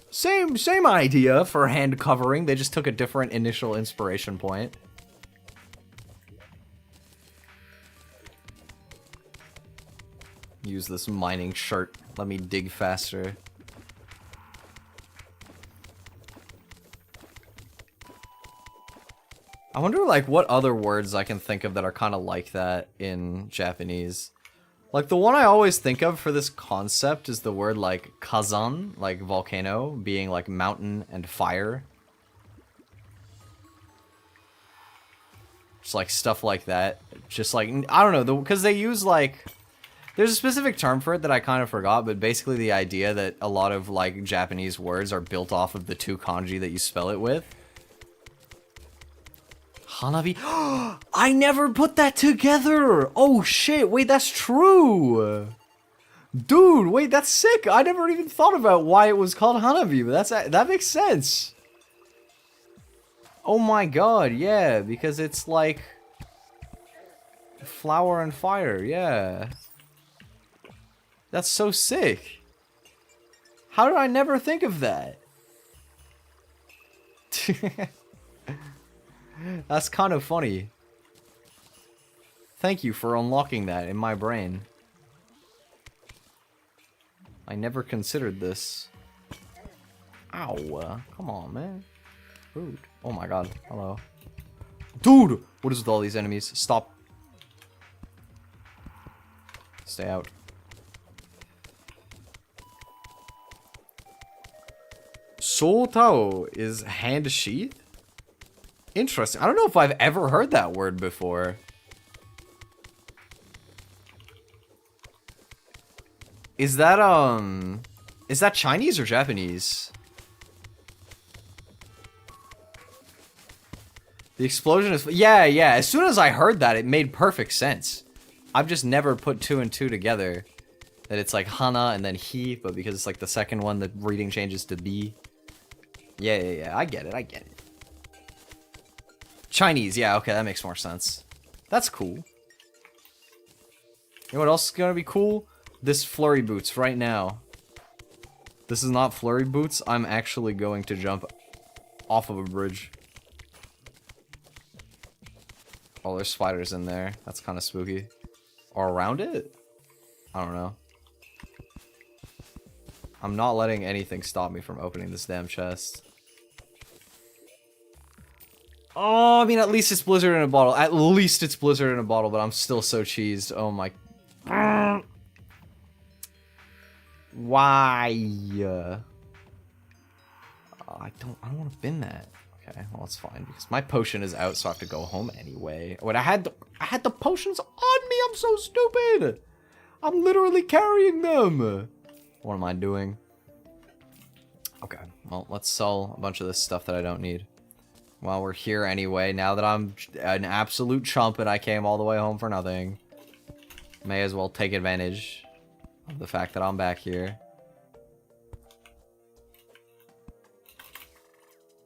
Same idea for hand covering. They just took a different initial inspiration point. Use this mining shirt. Let me dig faster. I wonder, like, what other words I can think of that are kind of like that in Japanese. Like, the one I always think of for this concept is the word, like, kazan, like volcano, being, like, mountain and fire. Just, like, stuff like that. Just, like, I don't know, because they use, like... There's a specific term for it that I kind of forgot, but basically the idea that a lot of, like, Japanese words are built off of the 2 kanji that you spell it with. Hanabi. I never put that together! Oh shit, wait, that's true! Dude, wait, that's sick! I never even thought about why it was called Hanabi, but that makes sense. Oh my god, yeah, because it's like... flower and fire, yeah. That's so sick. How did I never think of that? That's kind of funny. Thank you for unlocking that in my brain. I never considered this. Ow. Come on, man. Rude. Oh my god. Hello. Dude! What is with all these enemies? Stop. Stay out. Soul Tao is hand sheath? Interesting. I don't know if I've ever heard that word before. Is that Chinese or Japanese? The explosion is... Yeah. As soon as I heard that, it made perfect sense. I've just never put 2 and 2 together. That it's like Hana and then He, but because it's like the second one, the reading changes to B. Yeah. I get it. Chinese, yeah, okay, that makes more sense. That's cool. You know what else is gonna be cool? This flurry boots right now. This is not flurry boots. I'm actually going to jump off of a bridge. Oh, there's spiders in there. That's kind of spooky. Or around it? I don't know. I'm not letting anything stop me from opening this damn chest. Oh, I mean, at least it's Blizzard in a bottle. At least it's Blizzard in a bottle, but I'm still so cheesed. Oh my... Why? I don't want to bin that. Okay, well, it's fine, because my potion is out, so I have to go home anyway. Wait, I had the potions on me! I'm so stupid! I'm literally carrying them! What am I doing? Okay, well, let's sell a bunch of this stuff that I don't need. While we're here anyway, now that I'm an absolute chump and I came all the way home for nothing, may as well take advantage of the fact that I'm back here.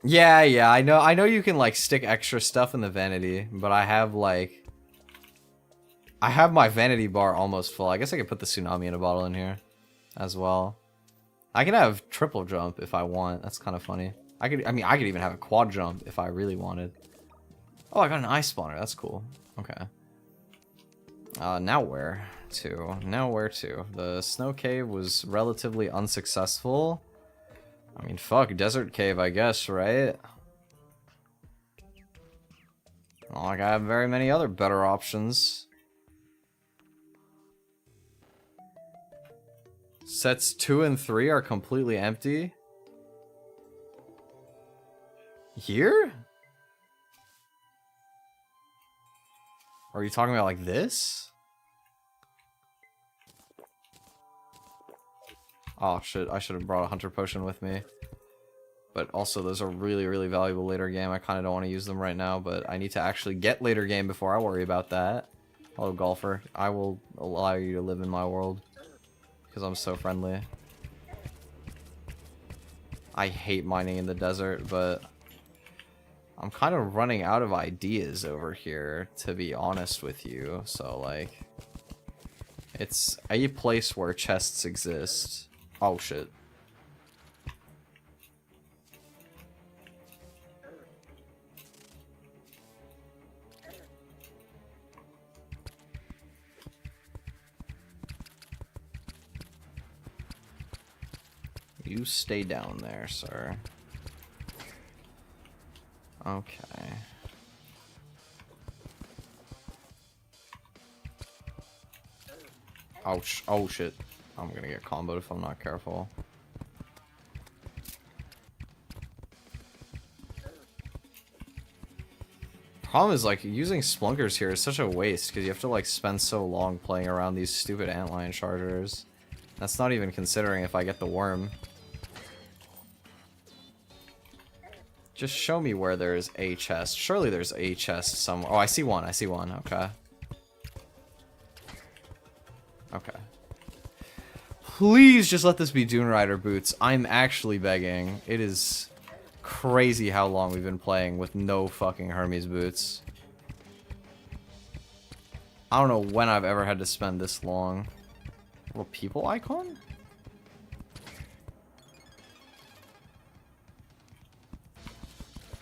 Yeah, I know you can like stick extra stuff in the vanity, but I have my vanity bar almost full. I guess I could put the tsunami in a bottle in here as well. I can have triple jump if I want. That's kind of funny. I could even have a quad jump if I really wanted. Oh, I got an ice spawner. That's cool. Okay. Now where to? The snow cave was relatively unsuccessful. I mean, fuck, desert cave, I guess, right? Not like I have very many other better options. Sets 2 and 3 are completely empty. Here? Or are you talking about like this? Oh shit, I should have brought a hunter potion with me. But also those are really, really valuable later game. I kind of don't want to use them right now, but I need to actually get later game before I worry about that. Hello, golfer. I will allow you to live in my world. Because I'm so friendly. I hate mining in the desert, but I'm kind of running out of ideas over here, to be honest with you. So, like, it's a place where chests exist. Oh, shit. You stay down there, sir. Okay. Ouch. Oh, shit. I'm gonna get comboed if I'm not careful. Problem is, like, using splunkers here is such a waste, because you have to, like, spend so long playing around these stupid antlion chargers. That's not even considering if I get the worm. Just show me where there's a chest. Surely there's a chest somewhere. Oh, I see one. Okay. Okay. Please just let this be Dune Rider boots. I'm actually begging. It is crazy how long we've been playing with no fucking Hermes boots. I don't know when I've ever had to spend this long. Little people icon?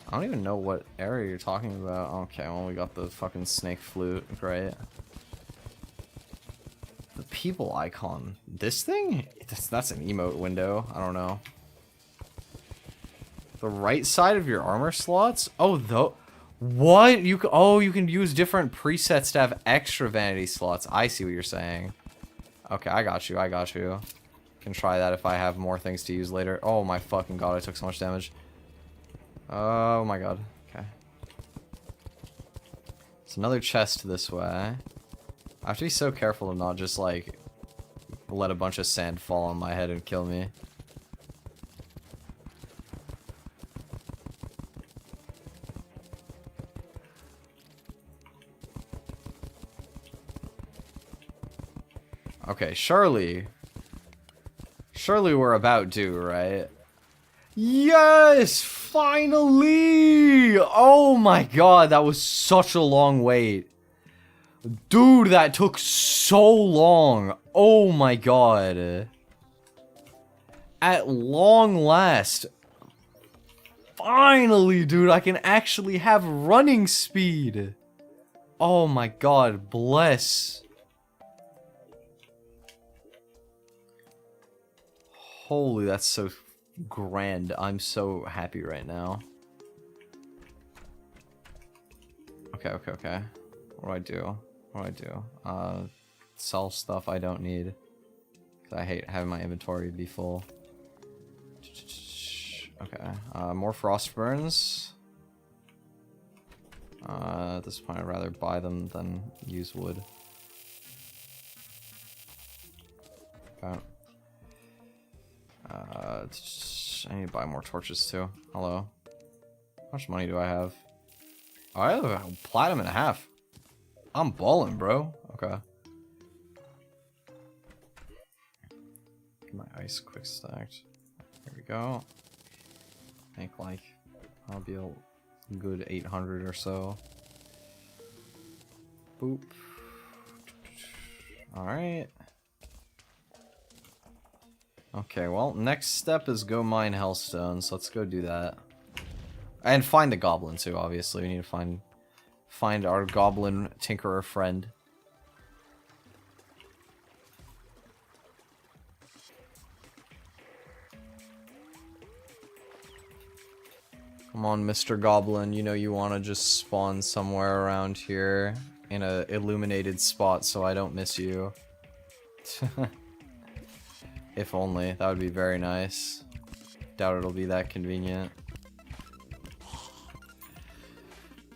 I don't even know what area you're talking about. Okay, well, we got the fucking snake flute. Great. The people icon. This thing? That's an emote window. I don't know. The right side of your armor slots? Oh, what? You can use different presets to have extra vanity slots. I see what you're saying. Okay, I got you. Can try that if I have more things to use later. Oh my fucking god, I took so much damage. Oh my god. Okay. It's another chest this way. I have to be so careful to not just, like, let a bunch of sand fall on my head and kill me. Okay, surely we're about due, right? Yes! Finally! Oh my god, that was such a long wait. Dude, that took so long. Oh my god. At long last. Finally, dude, I can actually have running speed. Oh my god, bless. Holy, that's so grand. I'm so happy right now. Okay. What do I do? Sell stuff I don't need. 'Cause I hate having my inventory be full. Okay. More frost burns. At this point, I'd rather buy them than use wood. Okay. I need to buy more torches too. Hello. How much money do I have? Oh, I have a platinum and a half. I'm balling, bro. Okay. Get my ice quick stacked. There we go. I think like I'll be a good 800 or so. Boop. Alright. Okay, well, next step is go mine hellstones. So let's go do that. And find the goblin too, obviously. We need to find our goblin tinkerer friend. Come on, Mr. Goblin. You know you want to just spawn somewhere around here in a illuminated spot so I don't miss you. If only. That would be very nice. Doubt it'll be that convenient.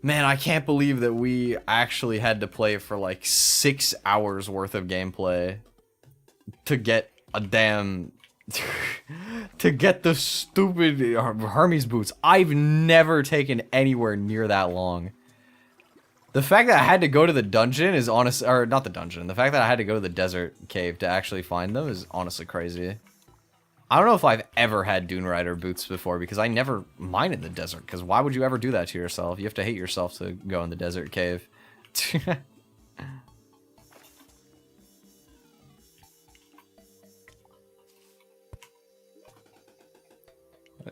Man, I can't believe that we actually had to play for like 6 hours worth of gameplay to get a damn... to get the stupid Hermes boots. I've never taken anywhere near that long. The fact that I had to go to the dungeon is honest, or not the dungeon. The fact that I had to go to the desert cave to actually find them is honestly crazy. I don't know if I've ever had Dune Rider boots before because I never minded the desert. Because why would you ever do that to yourself? You have to hate yourself to go in the desert cave.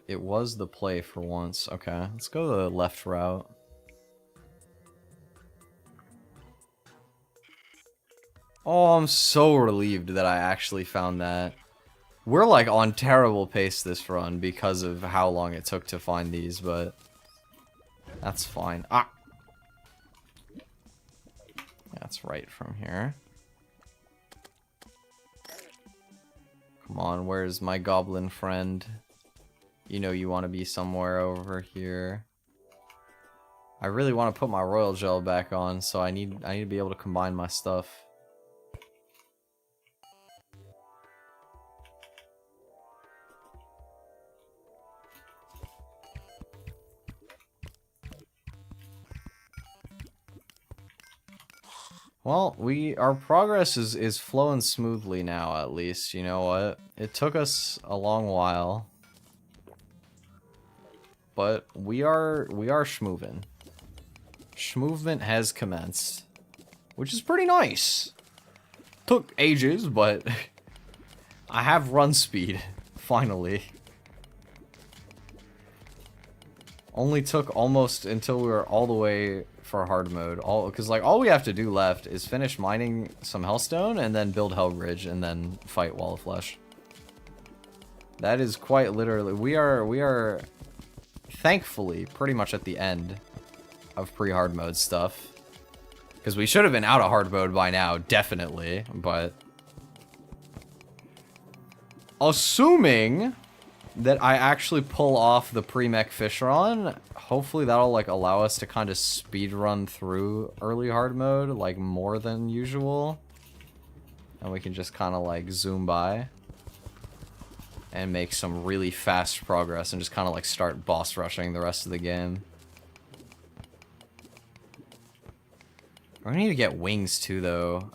It was the play for once. Okay, let's go the left route. Oh, I'm so relieved that I actually found that. We're like on terrible pace this run because of how long it took to find these, but that's fine. Ah! That's right from here. Come on, where's my goblin friend? You know you want to be somewhere over here. I really want to put my royal gel back on, so I need to be able to combine my stuff. Well, our progress is flowing smoothly now, at least. You know what? It took us a long while. But we are schmoovin'. Schmoovement has commenced. Which is pretty nice. Took ages, but I have run speed, finally. Only took almost until we were all the way for hard mode. Because like all we have to do left is finish mining some hellstone and then build Hellbridge and then fight Wall of Flesh. That is quite literally. We are thankfully pretty much at the end of pre-hard mode stuff. Because we should have been out of hard mode by now, definitely, but assuming that I actually pull off the pre-mech fish run, hopefully that'll like allow us to kind of speed run through early hard mode like more than usual. And we can just kind of like zoom by and make some really fast progress and just kind of like start boss rushing the rest of the game. I need to get wings too though.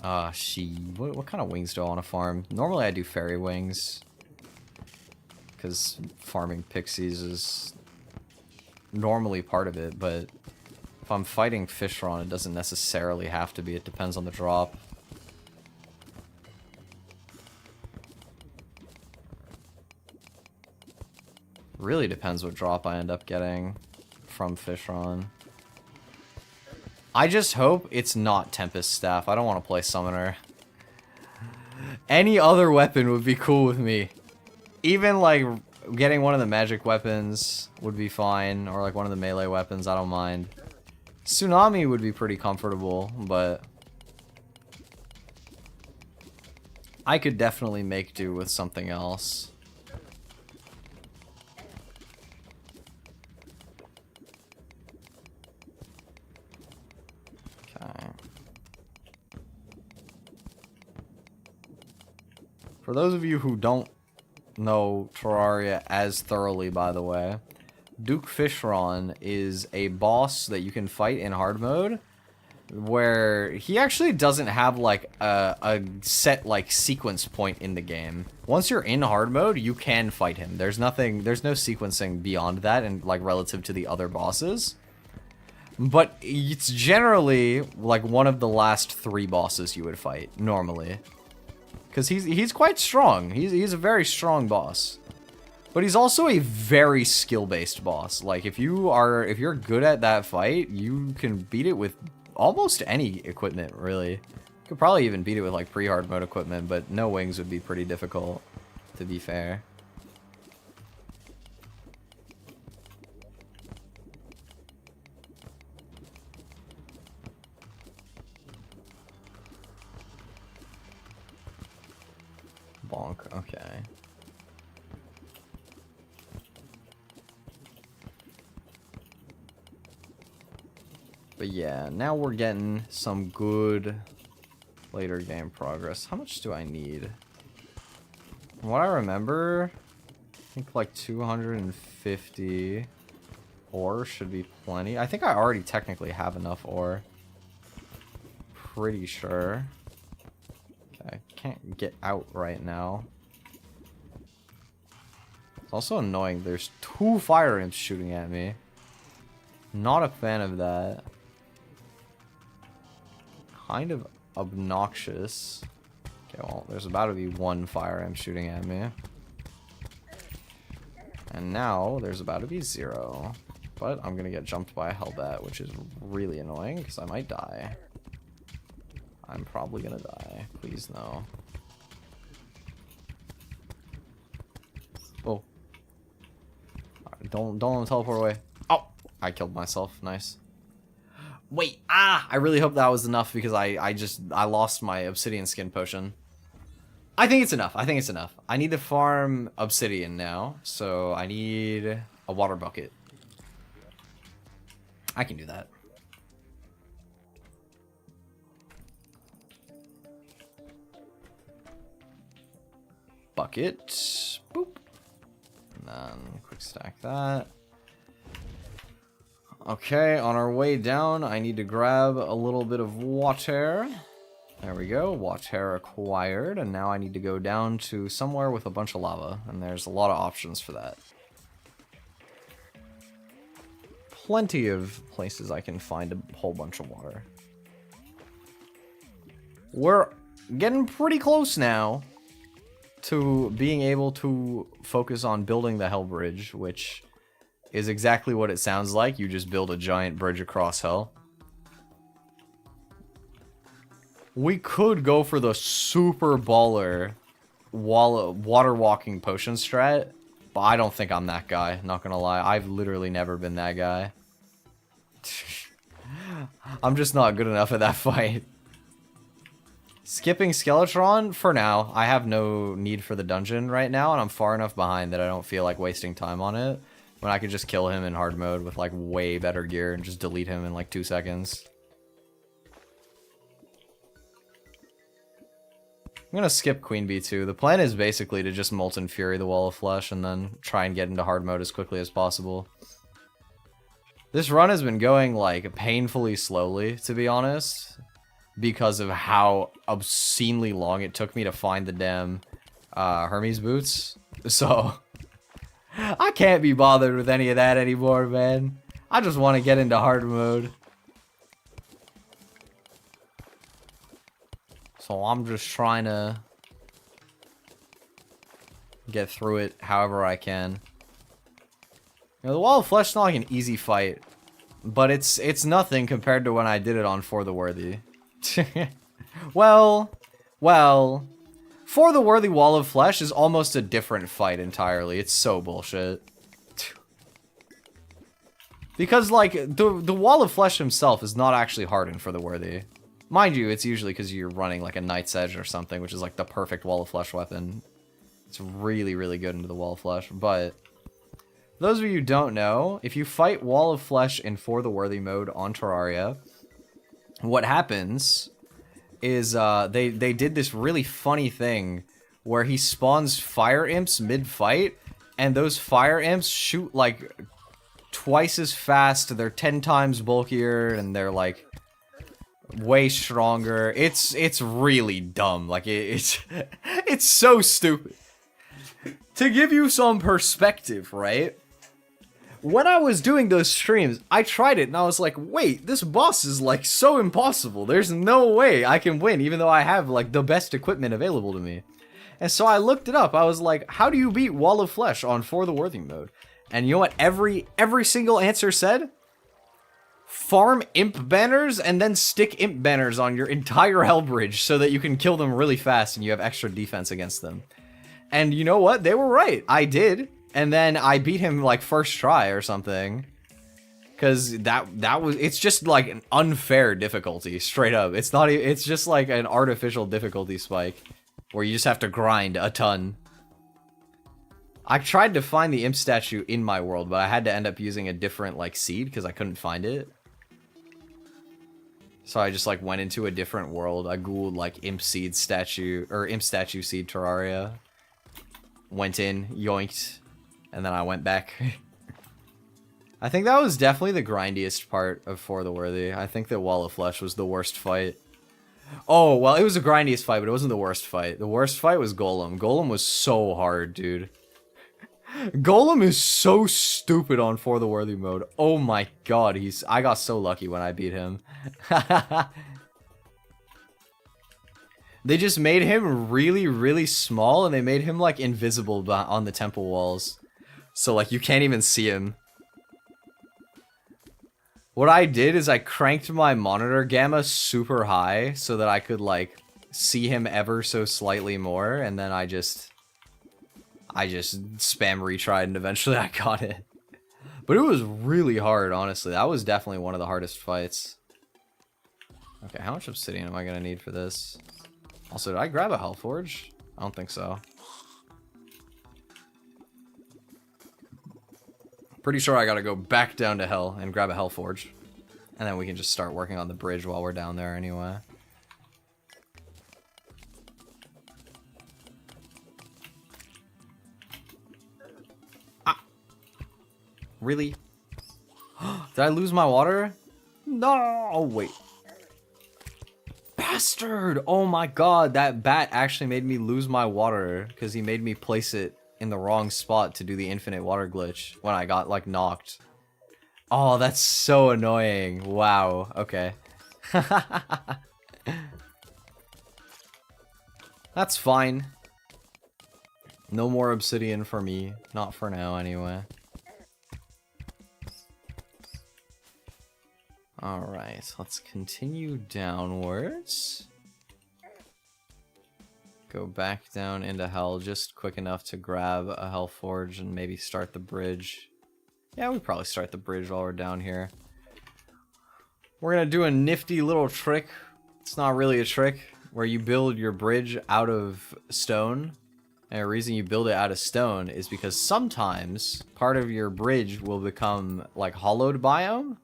What kind of wings do I want to farm? Normally I do fairy wings, because farming pixies is normally part of it, but if I'm fighting Fishron, it doesn't necessarily have to be. It depends on the drop. Really depends what drop I end up getting from Fishron. I just hope it's not Tempest Staff. I don't want to play Summoner. Any other weapon would be cool with me. Even like getting one of the magic weapons would be fine, or like one of the melee weapons, I don't mind. Tsunami would be pretty comfortable, but I could definitely make do with something else. Okay. For those of you who don't know Terraria as thoroughly, by the way, Duke Fishron is a boss that you can fight in hard mode, where he actually doesn't have like a set like sequence point in the game. Once you're in hard mode, you can fight him. There's no sequencing beyond that, and like relative to the other bosses. But it's generally like one of the last 3 bosses you would fight normally, because he's quite strong. He's a very strong boss, but he's also a very skill-based boss. Like if you're good at that fight, you can beat it with almost any equipment, really. You could probably even beat it with like pre-hard mode equipment, but no wings would be pretty difficult, to be fair. Bonk, okay. But yeah, now we're getting some good later game progress. How much do I need? From what I remember, I think like 250 ore should be plenty. I think I already technically have enough ore. Pretty sure. Okay, can't get out right now. It's also annoying. There's 2 fire imps shooting at me. Not a fan of that. Kind of obnoxious. Okay, well, there's about to be 1 fire imp shooting at me. And now there's about to be 0. But I'm gonna get jumped by a hellbat, which is really annoying because I might die. I'm probably gonna die. Please no. Oh. Right, don't teleport away. Oh! I killed myself. Nice. Wait, I really hope that was enough because I lost my obsidian skin potion. I think it's enough. I need to farm obsidian now, so I need a water bucket. I can do that. Bucket. Boop. And then quick stack that. Okay, on our way down, I need to grab a little bit of water. There we go, water acquired, and now I need to go down to somewhere with a bunch of lava, and there's a lot of options for that. Plenty of places I can find a whole bunch of water. We're getting pretty close now to being able to focus on building the Hell Bridge, which is exactly what it sounds like. You just build a giant bridge across hell. We could go for the super baller water walking potion strat, but I don't think I'm that guy, not gonna lie. I've literally never been that guy. I'm just not good enough at that fight. Skipping Skeletron for now. I have no need for the dungeon right now, and I'm far enough behind that I don't feel like wasting time on it, when I could just kill him in hard mode with like way better gear and just delete him in like 2 seconds. I'm gonna skip Queen Bee too. The plan is basically to just Molten Fury the Wall of Flesh and then try and get into hard mode as quickly as possible. This run has been going like painfully slowly, to be honest, because of how obscenely long it took me to find the damn Hermes boots. So I can't be bothered with any of that anymore, man. I just want to get into hard mode. So I'm just trying to get through it however I can. You know, the Wall of Flesh is not like an easy fight, but it's nothing compared to when I did it on For the Worthy. well, For the Worthy Wall of Flesh is almost a different fight entirely. It's so bullshit. Because, like, the Wall of Flesh himself is not actually hardened for the Worthy. Mind you, it's usually because you're running, like, a Knight's Edge or something, which is, like, the perfect Wall of Flesh weapon. It's really, really good into the Wall of Flesh, but those of you who don't know, if you fight Wall of Flesh in For the Worthy mode on Terraria, what happens is they did this really funny thing where he spawns fire imps mid-fight, and those fire imps shoot like twice as fast, they're 10 times bulkier, and they're like way stronger. It's really dumb. Like it's so stupid. To give you some perspective, right? When I was doing those streams, I tried it and I was like, wait, this boss is like so impossible. There's no way I can win, even though I have like the best equipment available to me. And so I looked it up. I was like, how do you beat Wall of Flesh on For the Worthy mode? And you know what every single answer said? Farm imp banners and then stick imp banners on your entire hell bridge so that you can kill them really fast and you have extra defense against them. And you know what? They were right. I did. And then I beat him like first try or something. Cause that was, it's just like an unfair difficulty, straight up. It's not, it's just like an artificial difficulty spike where you just have to grind a ton. I tried to find the imp statue in my world, but I had to end up using a different like seed because I couldn't find it. So I just like went into a different world. I googled like imp seed statue or imp statue seed Terraria. Went in, yoinked, and then I went back. I think that was definitely the grindiest part of For the Worthy. I think that Wall of Flesh was the worst fight. Oh, well, it was the grindiest fight, but it wasn't the worst fight. The worst fight was Golem. Golem was so hard, dude. Golem is so stupid on For the Worthy mode. Oh my god, I got so lucky when I beat him. They just made him really, really small, and they made him, like, invisible on the temple walls. So, like, you can't even see him. What I did is I cranked my monitor gamma super high so that I could, like, see him ever so slightly more, and then I just spam retried, and eventually I got it. But it was really hard, honestly. That was definitely one of the hardest fights. Okay, how much obsidian am I gonna need for this? Also, did I grab a Hellforge? I don't think so. Pretty sure I gotta go back down to Hell and grab a Hellforge. And then we can just start working on the bridge while we're down there anyway. Ah! Really? Did I lose my water? No! Oh, wait. Bastard! Oh my god, that bat actually made me lose my water because he made me place it in the wrong spot to do the infinite water glitch when I got, like, knocked. Oh, that's so annoying. Wow, okay. That's fine. No more obsidian for me. Not for now, anyway. Alright, let's continue downwards. Go back down into Hell just quick enough to grab a Hellforge and maybe start the bridge. Yeah, we probably start the bridge while we're down here. We're gonna do a nifty little trick. It's not really a trick, where you build your bridge out of stone. And the reason you build it out of stone is because sometimes part of your bridge will become like hollowed biome.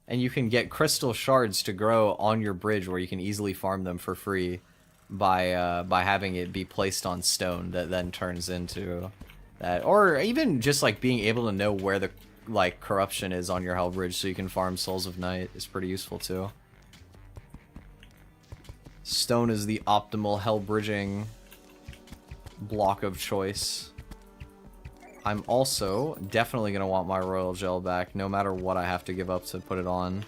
And you can get crystal shards to grow on your bridge where you can easily farm them for free by having it be placed on stone that then turns into that. Or even just like being able to know where the like corruption is on your hell bridge so you can farm Souls of Night is pretty useful too. Stone is the optimal hell bridging block of choice. I'm also definitely going to want my Royal Gel back, no matter what I have to give up to put it on.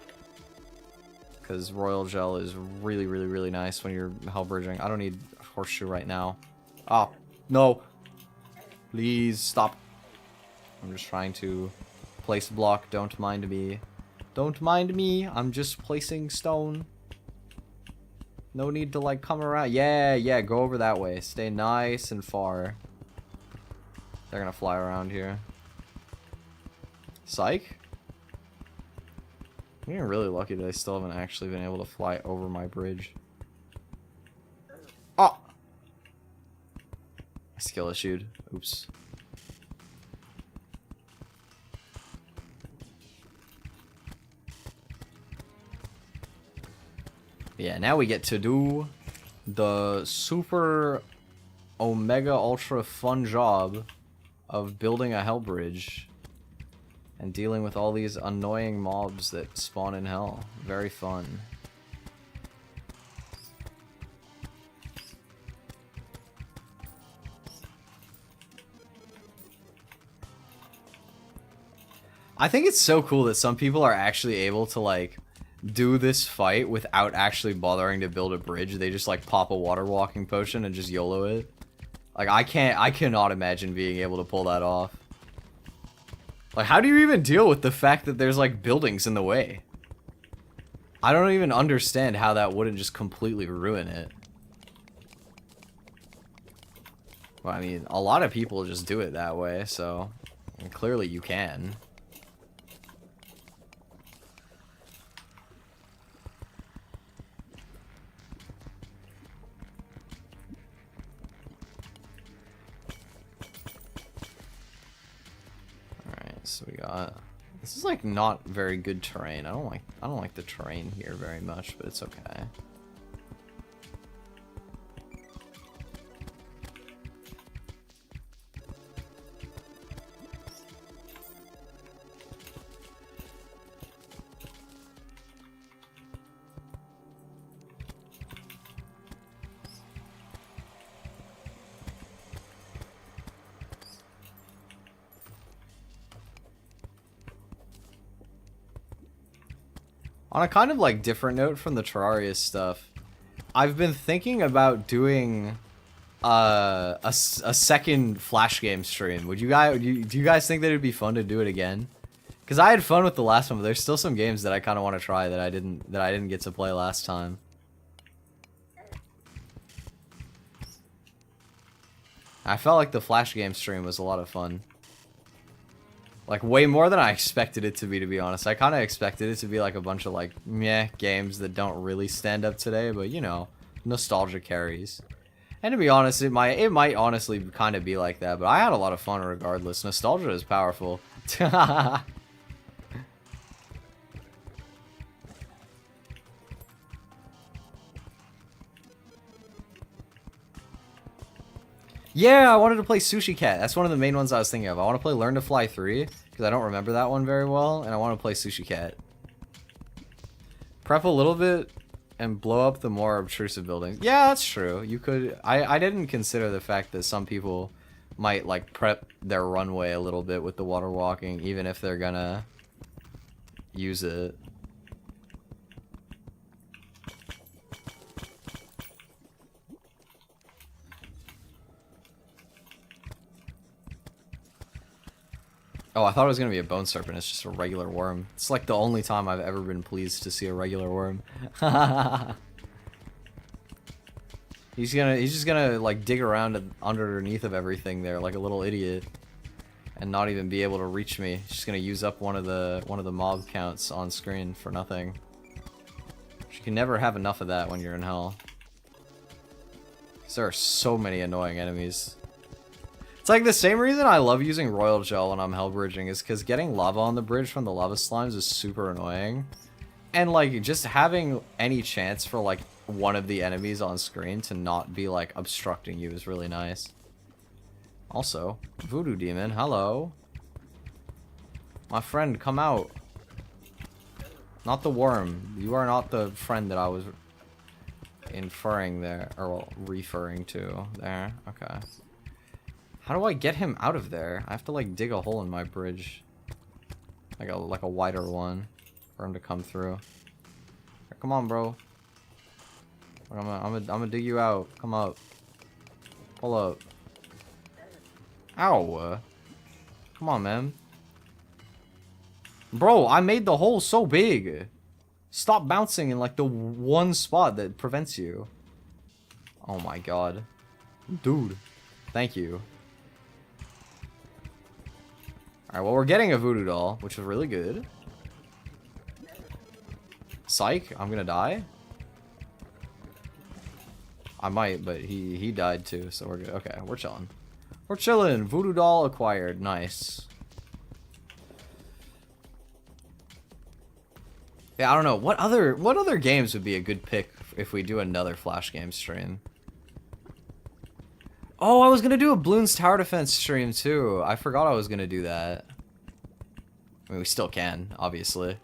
Because Royal Gel is really, really, really nice when you're hell bridging. I don't need Horseshoe right now. Oh, no. Please stop. I'm just trying to place block. Don't mind me. Don't mind me. I'm just placing stone. No need to, like, come around. Yeah, go over that way. Stay nice and far. They're gonna fly around here. Psych? I'm getting really lucky that I still haven't actually been able to fly over my bridge. Oh! Skill issued. Oops. Yeah, now we get to do the super omega ultra fun job of building a hell bridge And dealing with all these annoying mobs that spawn in hell. Very fun. I think it's so cool that some people are actually able to, like, do this fight without actually bothering to build a bridge. They just, like, pop a water walking potion and just YOLO it. Like, I cannot imagine being able to pull that off. Like, how do you even deal with the fact that there's, like, buildings in the way? I don't even understand how that wouldn't just completely ruin it. Well, I mean, a lot of people just do it that way, so clearly you can. So we got, this is like not very good terrain. I don't like the terrain here very much, but it's okay. On a kind of like different note from the Terraria stuff, I've been thinking about doing a second Flash game stream. Would you guys do you guys think that it'd be fun to do it again? Because I had fun with the last one, but there's still some games that I kind of want to try that I didn't get to play last time. I felt like the Flash game stream was a lot of fun. Like, way more than I expected it to be honest. I kind of expected it to be like a bunch of, like, meh games that don't really stand up today, but, you know, nostalgia carries. And to be honest, it might honestly kind of be like that, but I had a lot of fun regardless. Nostalgia is powerful. Yeah, I wanted to play Sushi Cat. That's one of the main ones I was thinking of. I want to play Learn to Fly 3, because I don't remember that one very well, and I want to play Sushi Cat. Prep a little bit and blow up the more obtrusive buildings. Yeah, that's true. You could... I didn't consider the fact that some people might, like, prep their runway a little bit with the water walking, even if they're gonna use it. Oh, I thought it was gonna be a bone serpent. It's just a regular worm. It's like the only time I've ever been pleased to see a regular worm. He's just gonna like dig around underneath of everything there like a little idiot, and not even be able to reach me. He's just gonna use up one of the mob counts on screen for nothing. You can never have enough of that when you're in hell. 'Cause there are so many annoying enemies. It's like the same reason I love using Royal Gel when I'm hell bridging is because getting lava on the bridge from the lava slimes is super annoying. And like just having any chance for like one of the enemies on screen to not be like obstructing you is really nice. Also, Voodoo Demon, hello. My friend, come out. Not the worm. You are not the friend that I was inferring there, or well, referring to there. Okay. How do I get him out of there? I have to like dig a hole in my bridge, like a wider one, for him to come through. Here, come on, bro. I'm gonna dig you out. Come up. Pull up. Ow. Come on, man. Bro, I made the hole so big. Stop bouncing in like the one spot that prevents you. Oh my god. Dude. Thank you. Alright, well, we're getting a voodoo doll, which is really good. Psych, I'm gonna die. I might, but he died too, so we're good. Okay, we're chilling. We're chilling. Voodoo doll acquired. Nice. Yeah, I don't know. What other games would be a good pick if we do another Flash game stream? Oh, I was gonna do a Bloons Tower Defense stream too. I forgot I was gonna do that. mean, we still can, obviously.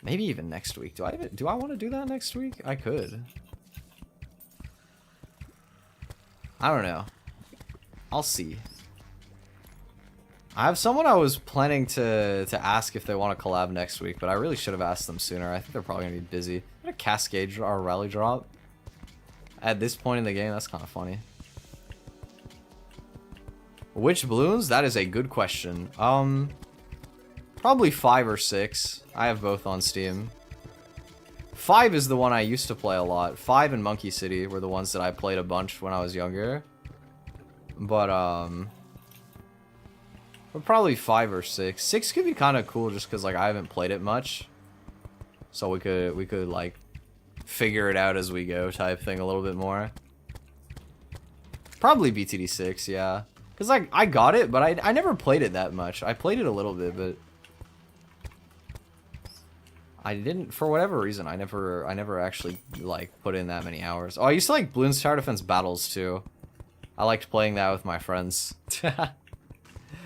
Maybe even next week. Do I want to do that next week? I could. I don't know. I'll see. I have someone I was planning to ask if they want to collab next week, but I really should have asked them sooner. I think they're probably going to be busy. A Cascade or Rally Drop? At this point in the game, that's kind of funny. Which balloons? That is a good question. Probably 5 or 6. I have both on Steam. 5 is the one I used to play a lot. 5 and Monkey City were the ones that I played a bunch when I was younger. But probably 5 or 6. 6 could be kind of cool just because like I haven't played it much. So we could like figure it out as we go type thing a little bit more. Probably BTD 6, yeah. Cause like I got it, but I never played it that much. I played it a little bit, but I didn't, for whatever reason, I never actually like put in that many hours. Oh, I used to like Bloons Tower Defense Battles too. I liked playing that with my friends.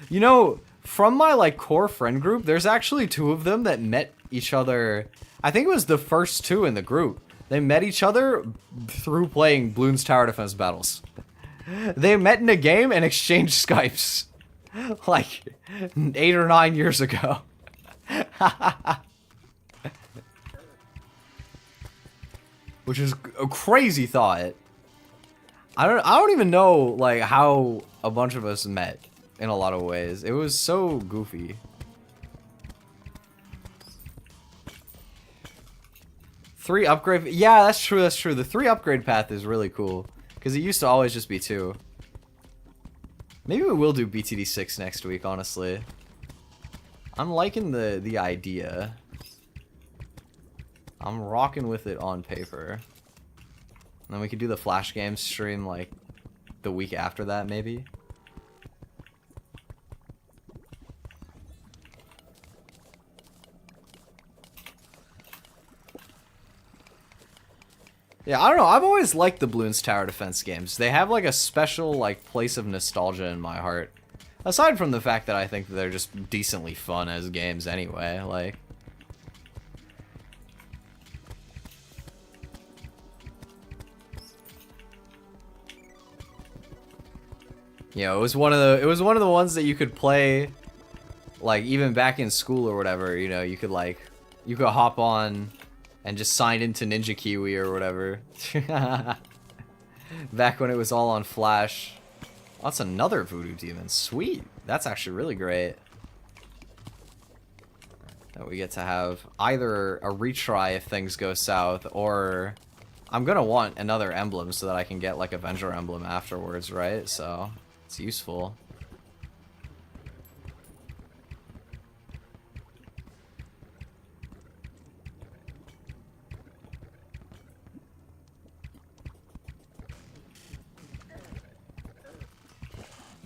You know, from my like core friend group, there's actually 2 of them that met each other. I think it was the first 2 in the group. They met each other through playing Bloons Tower Defense Battles. They met in a game and exchanged Skypes. Like 8 or 9 years ago. Which is a crazy thought. I don't even know like how a bunch of us met in a lot of ways. It was so goofy. 3 upgrade. Yeah, that's true. That's true. The 3 upgrade path is really cool because it used to always just be 2. Maybe we will do BTD 6 next week. Honestly, I'm liking the idea. I'm rocking with it on paper. And then we could do the Flash Games stream like the week after that, maybe. Yeah, I don't know. I've always liked the Bloons Tower Defense games. They have like a special like place of nostalgia in my heart. Aside from the fact that I think that they're just decently fun as games anyway, like. You know, it was one of the ones that you could play like even back in school or whatever, you know, you could hop on and just sign into Ninja Kiwi or whatever. Back when it was all on Flash. Oh, that's another Voodoo Demon. Sweet. That's actually really great. That we get to have either a retry if things go south, or I'm gonna want another emblem so that I can get like Avenger emblem afterwards, right? So it's useful.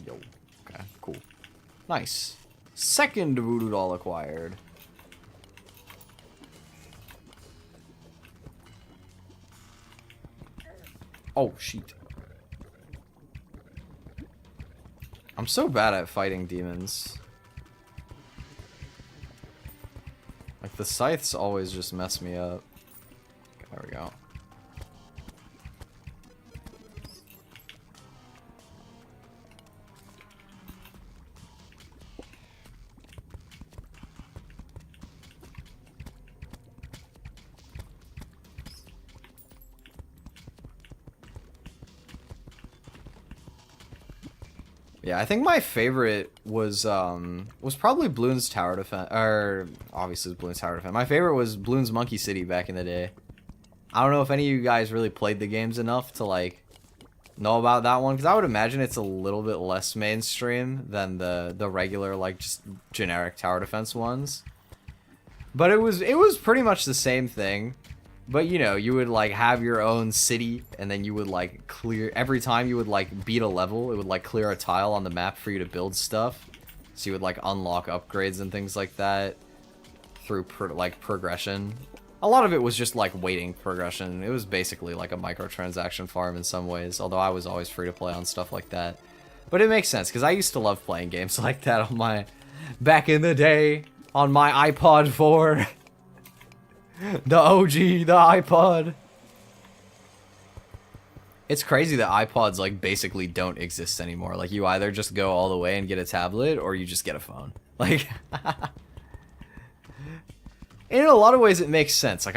Yo, okay, cool. Nice. Second voodoo doll acquired. Oh, shit. I'm so bad at fighting demons. Like, the scythes always just mess me up. There we go. Yeah, I think my favorite was probably Bloons Tower Defense, or obviously Bloons Tower Defense. My favorite was Bloons Monkey City back in the day. I don't know if any of you guys really played the games enough to like know about that one, because I would imagine it's a little bit less mainstream than the regular like just generic tower defense ones. But it was pretty much the same thing. But, you know, you would, like, have your own city, and then you would, like, clear... Every time you would, like, beat a level, it would, like, clear a tile on the map for you to build stuff. So you would, like, unlock upgrades and things like that through, progression. A lot of it was just, like, waiting progression. It was basically, like, a microtransaction farm in some ways, although I was always free to play on stuff like that. But it makes sense, because I used to love playing games like that Back in the day, on my iPod 4. The OG, the iPod. It's crazy that iPods, like, basically don't exist anymore. Like, you either just go all the way and get a tablet, or you just get a phone. Like... In a lot of ways, it makes sense. Like,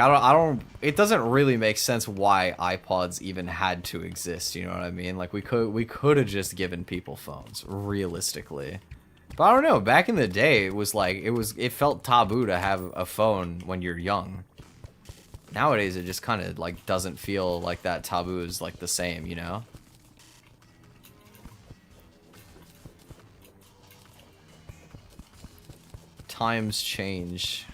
it doesn't really make sense why iPods even had to exist, you know what I mean? Like, we could have just given people phones, realistically. But I don't know, back in the day, it was like, it felt taboo to have a phone when you're young. Nowadays, it just kind of, like, doesn't feel like that taboo is, like, the same, you know? Times change.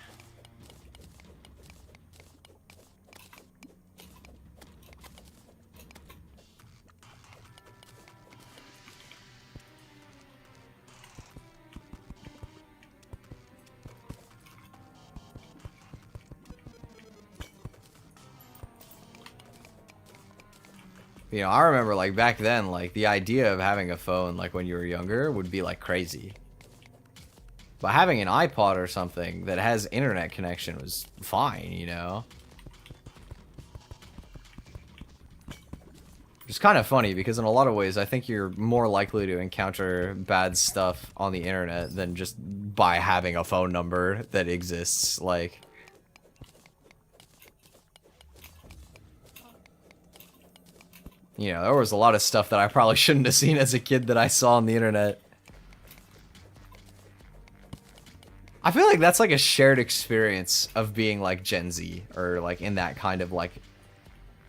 You know, I remember, like, back then, like, the idea of having a phone, like, when you were younger would be, like, crazy. But having an iPod or something that has internet connection was fine, you know? It's kind of funny, because in a lot of ways, I think you're more likely to encounter bad stuff on the internet than just by having a phone number that exists, like... You know, there was a lot of stuff that I probably shouldn't have seen as a kid that I saw on the internet. I feel like that's like a shared experience of being like Gen Z, or like in that kind of like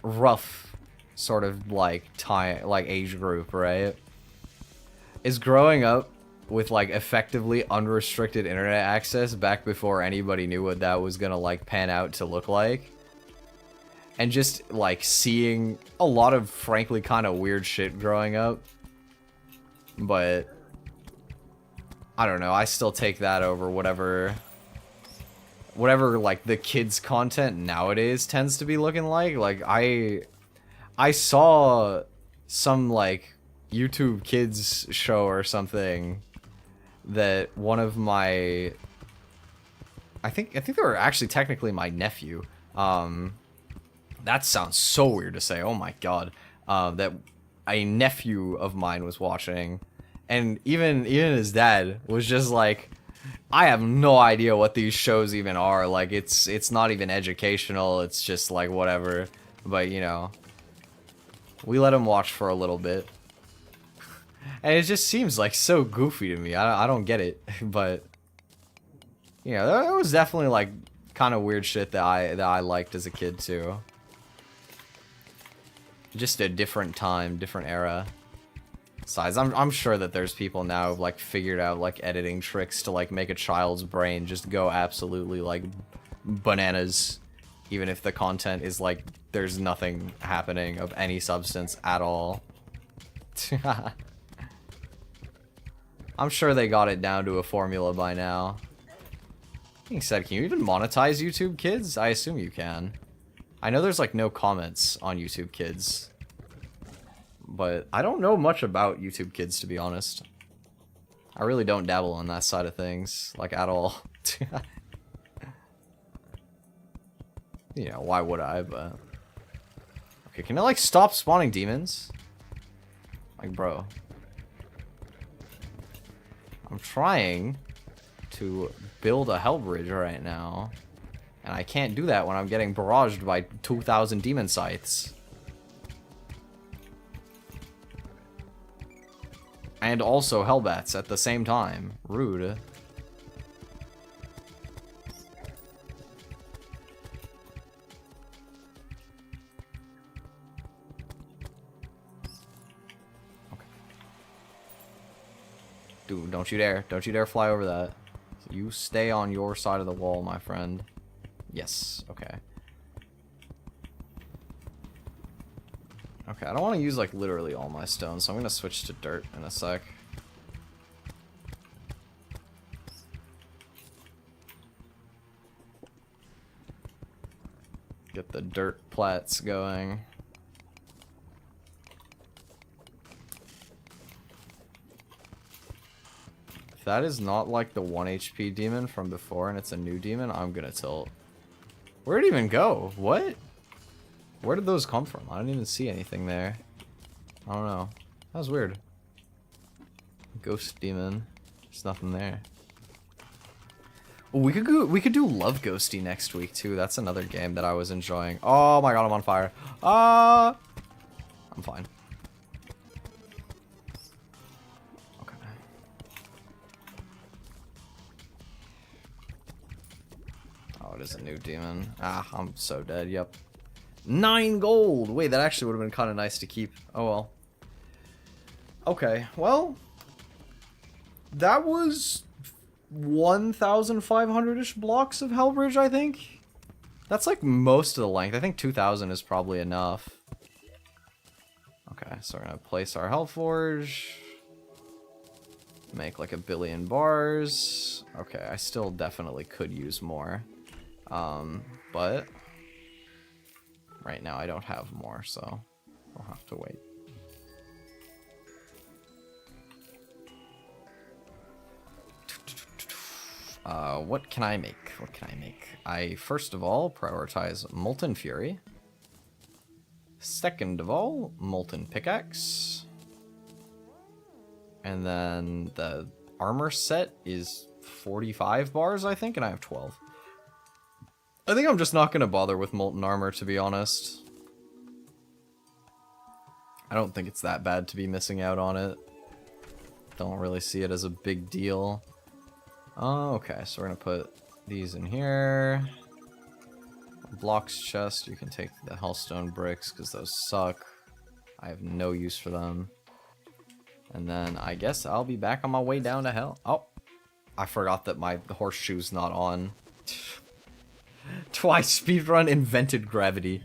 rough sort of like time, like age group, right? Is growing up with like effectively unrestricted internet access back before anybody knew what that was gonna like pan out to look like. And just, like, seeing a lot of, frankly, kind of weird shit growing up. But, I don't know, I still take that over whatever, like, the kids' content nowadays tends to be looking like. Like, I saw some, like, YouTube Kids show or something that one of my... I think they were actually technically my nephew, that sounds so weird to say, oh my god, that a nephew of mine was watching, and even his dad was just like, I have no idea what these shows even are, like, it's not even educational, it's just like whatever, but you know, we let him watch for a little bit, and it just seems like so goofy to me. I don't get it, but, you know, there was definitely like kind of weird shit that I liked as a kid too. Just a different time, different era. Besides, I'm sure that there's people now who've like figured out like editing tricks to like make a child's brain just go absolutely like bananas, even if the content is like there's nothing happening of any substance at all. I'm sure they got it down to a formula by now. Being said, can you even monetize YouTube Kids? I assume you can. I know there's like no comments on YouTube Kids, but I don't know much about YouTube Kids, to be honest. I really don't dabble on that side of things, like, at all. You know, why would I, but... Okay, can I, like, stop spawning demons? Like, bro. I'm trying to build a hell bridge right now. And I can't do that when I'm getting barraged by 2,000 demon scythes. And also hellbats at the same time. Rude. Okay. Dude, don't you dare. Don't you dare fly over that. You stay on your side of the wall, my friend. Yes, okay. Okay, I don't want to use, like, literally all my stones, so I'm going to switch to dirt in a sec. Get the dirt plats going. I that is not like the 1 HP demon from before and it's a new demon, I'm gonna tilt. Where'd it even go? What? Where did those come from? I didn't even see anything there. I don't know. That was weird. Ghost demon. There's nothing there. Oh, we could do Love Ghosty next week too. That's another game that I was enjoying. Oh my god, I'm on fire. I'm fine. Okay. Oh, it is a new demon. Ah, I'm so dead. Yep. 9 gold! Wait, that actually would have been kind of nice to keep. Oh well. Okay, well. That was 1,500-ish blocks of Hellbridge, I think. That's like most of the length. I think 2,000 is probably enough. Okay, so we're gonna place our Hellforge. Make like 1 billion bars. Okay, I still definitely could use more. But right now I don't have more, so we'll have to wait. What can I make? What can I make? I, first of all, prioritize Molten Fury. Second of all, Molten Pickaxe. And then the armor set is 45 bars, I think, and I have 12. I think I'm just not going to bother with Molten Armor, to be honest. I don't think it's that bad to be missing out on it. Don't really see it as a big deal. Oh, okay, so we're gonna put these in here. Blocks chest, you can take the Hellstone bricks because those suck. I have no use for them. And then I guess I'll be back on my way down to hell. Oh, I forgot that my horseshoe's not on. Twi speedrun invented gravity.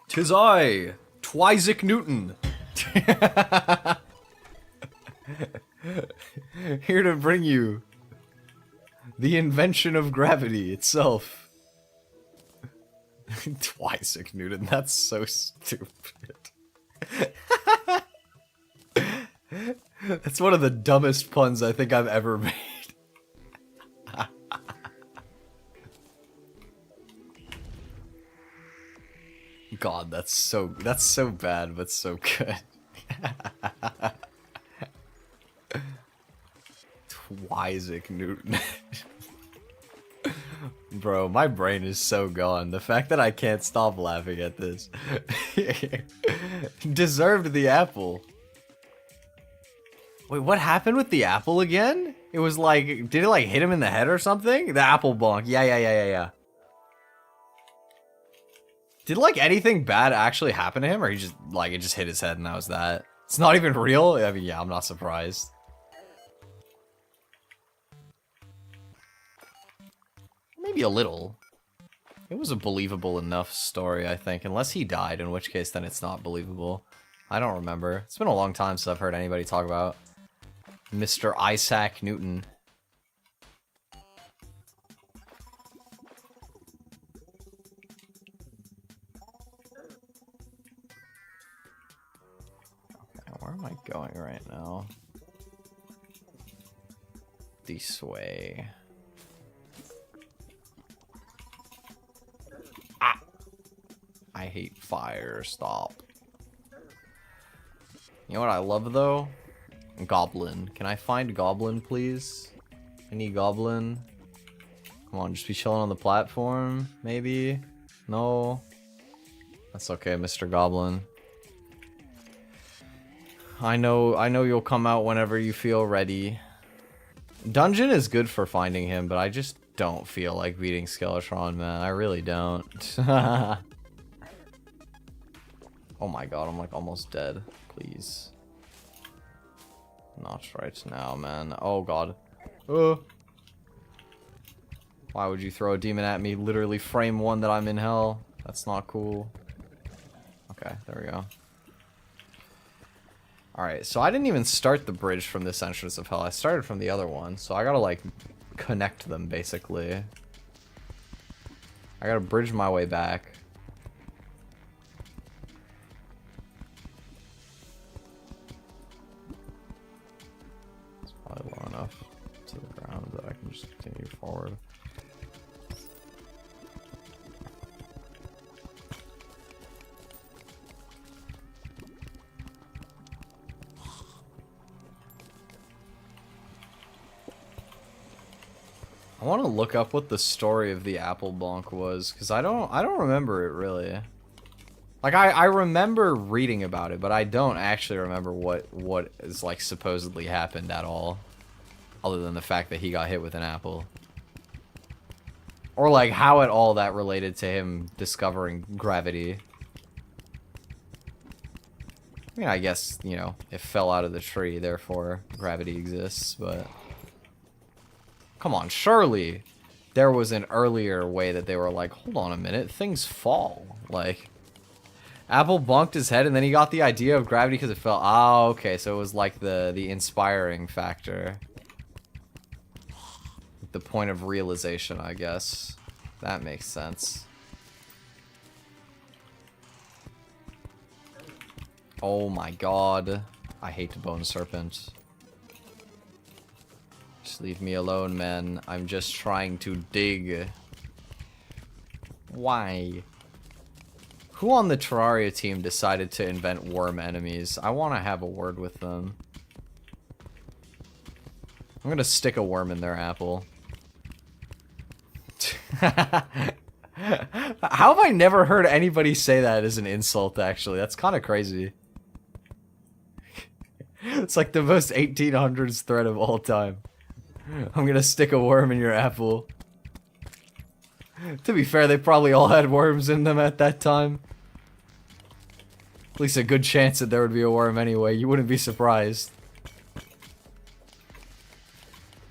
'Tis I, Twizik Newton. Here to bring you the invention of gravity itself. Twizik Newton, that's so stupid. That's one of the dumbest puns I think I've ever made. God, that's so bad, but so good. Twizik Newton. Bro, my brain is so gone. The fact that I can't stop laughing at this. Deserved the apple. Wait, what happened with the apple again? It was like, did it like hit him in the head or something? The apple bonk. Yeah. Did like anything bad actually happen to him, or he just like it just hit his head and that was that? It's not even real? I mean, yeah, I'm not surprised. Maybe a little. It was a believable enough story, I think, unless he died, in which case then it's not believable. I don't remember. It's been a long time since I've heard anybody talk about Mr. Isaac Newton. Okay, where am I going right now? This way. Ah! I hate fire. Stop. You know what I love, though? Goblin. Can I find Goblin, please? Any Goblin? Come on, just be chilling on the platform, maybe? No? That's okay, Mr. Goblin. I know you'll come out whenever you feel ready. Dungeon is good for finding him, but I just don't feel like beating Skeletron, man. I really don't. Oh my god, I'm like almost dead. Please. Not right now, man. Oh god. Why would you throw a demon at me? Literally frame one that I'm in hell. That's not cool. Okay, there we go. Alright, so I didn't even start the bridge from this entrance of hell. I started from the other one, so I gotta like connect them basically. I gotta bridge my way back. enough to the ground that I can just continue forward. I want to look up what the story of the apple bonk was, because I don't remember it really. Like I remember reading about it, but I don't actually remember what is like supposedly happened at all, other than the fact that he got hit with an apple, or like how at all that related to him discovering gravity. I mean, I guess, you know, it fell out of the tree, therefore gravity exists, but come on, surely there was an earlier way that they were like, hold on a minute, things fall. Like, Apple bonked his head and then he got the idea of gravity because it fell. Oh, okay, so it was like the inspiring factor. The point of realization, I guess. That makes sense. Oh my god. I hate Bone Serpent. Just leave me alone, man. I'm just trying to dig. Why? Who on the Terraria team decided to invent worm enemies? I want to have a word with them. I'm gonna stick a worm in their apple. How have I never heard anybody say that as an insult, actually? That's kind of crazy. It's like the most 1800s threat of all time. I'm gonna stick a worm in your apple. To be fair, they probably all had worms in them at that time. At least a good chance that there would be a worm anyway. You wouldn't be surprised.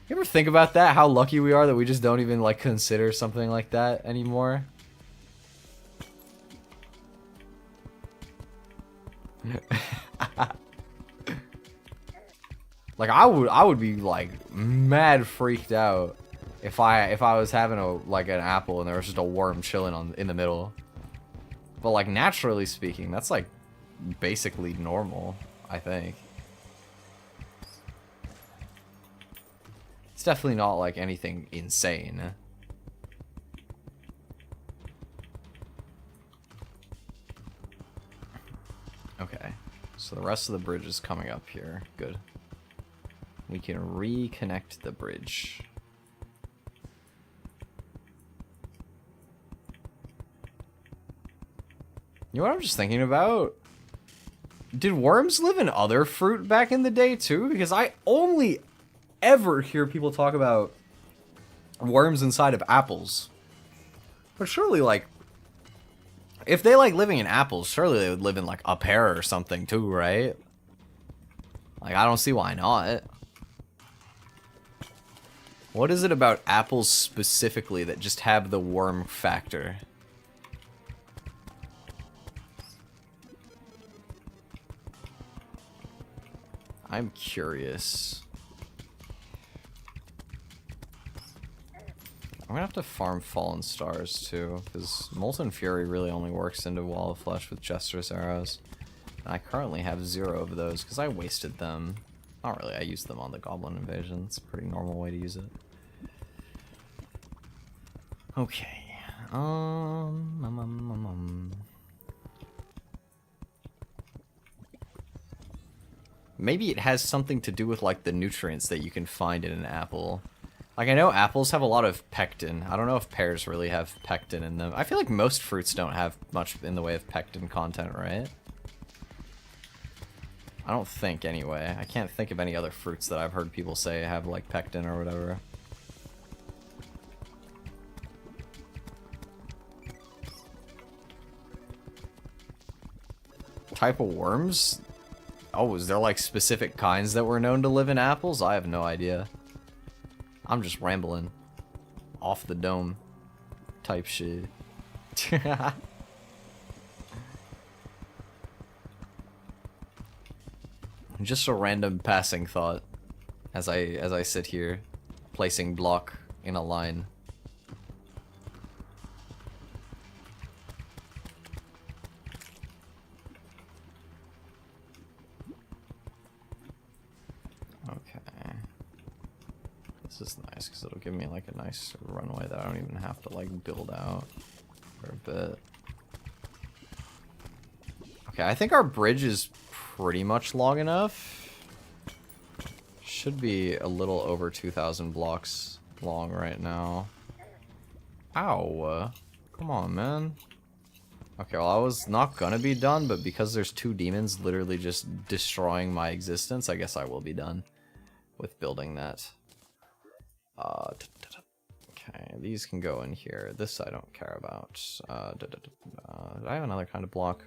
You ever think about that? How lucky we are that we just don't even like consider something like that anymore? Like I would be like mad freaked out if I was having an apple and there was just a worm chilling in the middle. But like naturally speaking, that's like basically normal, I think. It's definitely not like anything insane. Okay, so the rest of the bridge is coming up here. Good. We can reconnect the bridge. You know what I'm just thinking about? Did worms live in other fruit back in the day too? Because I only ever hear people talk about worms inside of apples. But surely, like, if they like living in apples, surely they would live in like a pear or something too, right? Like, I don't see why not. What is it about apples specifically that just have the worm factor? I'm curious. I'm gonna have to farm Fallen Stars too, because Molten Fury really only works into Wall of Flesh with Jester's arrows. And I currently have 0 of those because I wasted them. Not really, I used them on the Goblin Invasion. It's a pretty normal way to use it. Okay. Maybe it has something to do with like the nutrients that you can find in an apple. Like I know apples have a lot of pectin. I don't know if pears really have pectin in them. I feel like most fruits don't have much in the way of pectin content, right? I don't think, anyway. I can't think of any other fruits that I've heard people say have, like, pectin or whatever. Type of worms? Oh, is there, like, specific kinds that were known to live in apples? I have no idea. I'm just rambling. Off the dome. Type shit. Just a random passing thought as I sit here placing block in a line. Okay. This is nice because it'll give me like a nice runway that I don't even have to like build out for a bit. Okay, I think our bridge is pretty much long enough. Should be a little over 2,000 blocks long right now. Ow. Come on, man. Okay, well, I was not gonna be done, but because there's two demons literally just destroying my existence, I guess I will be done with building that. Okay, these can go in here. This I don't care about. Did I have another kind of block?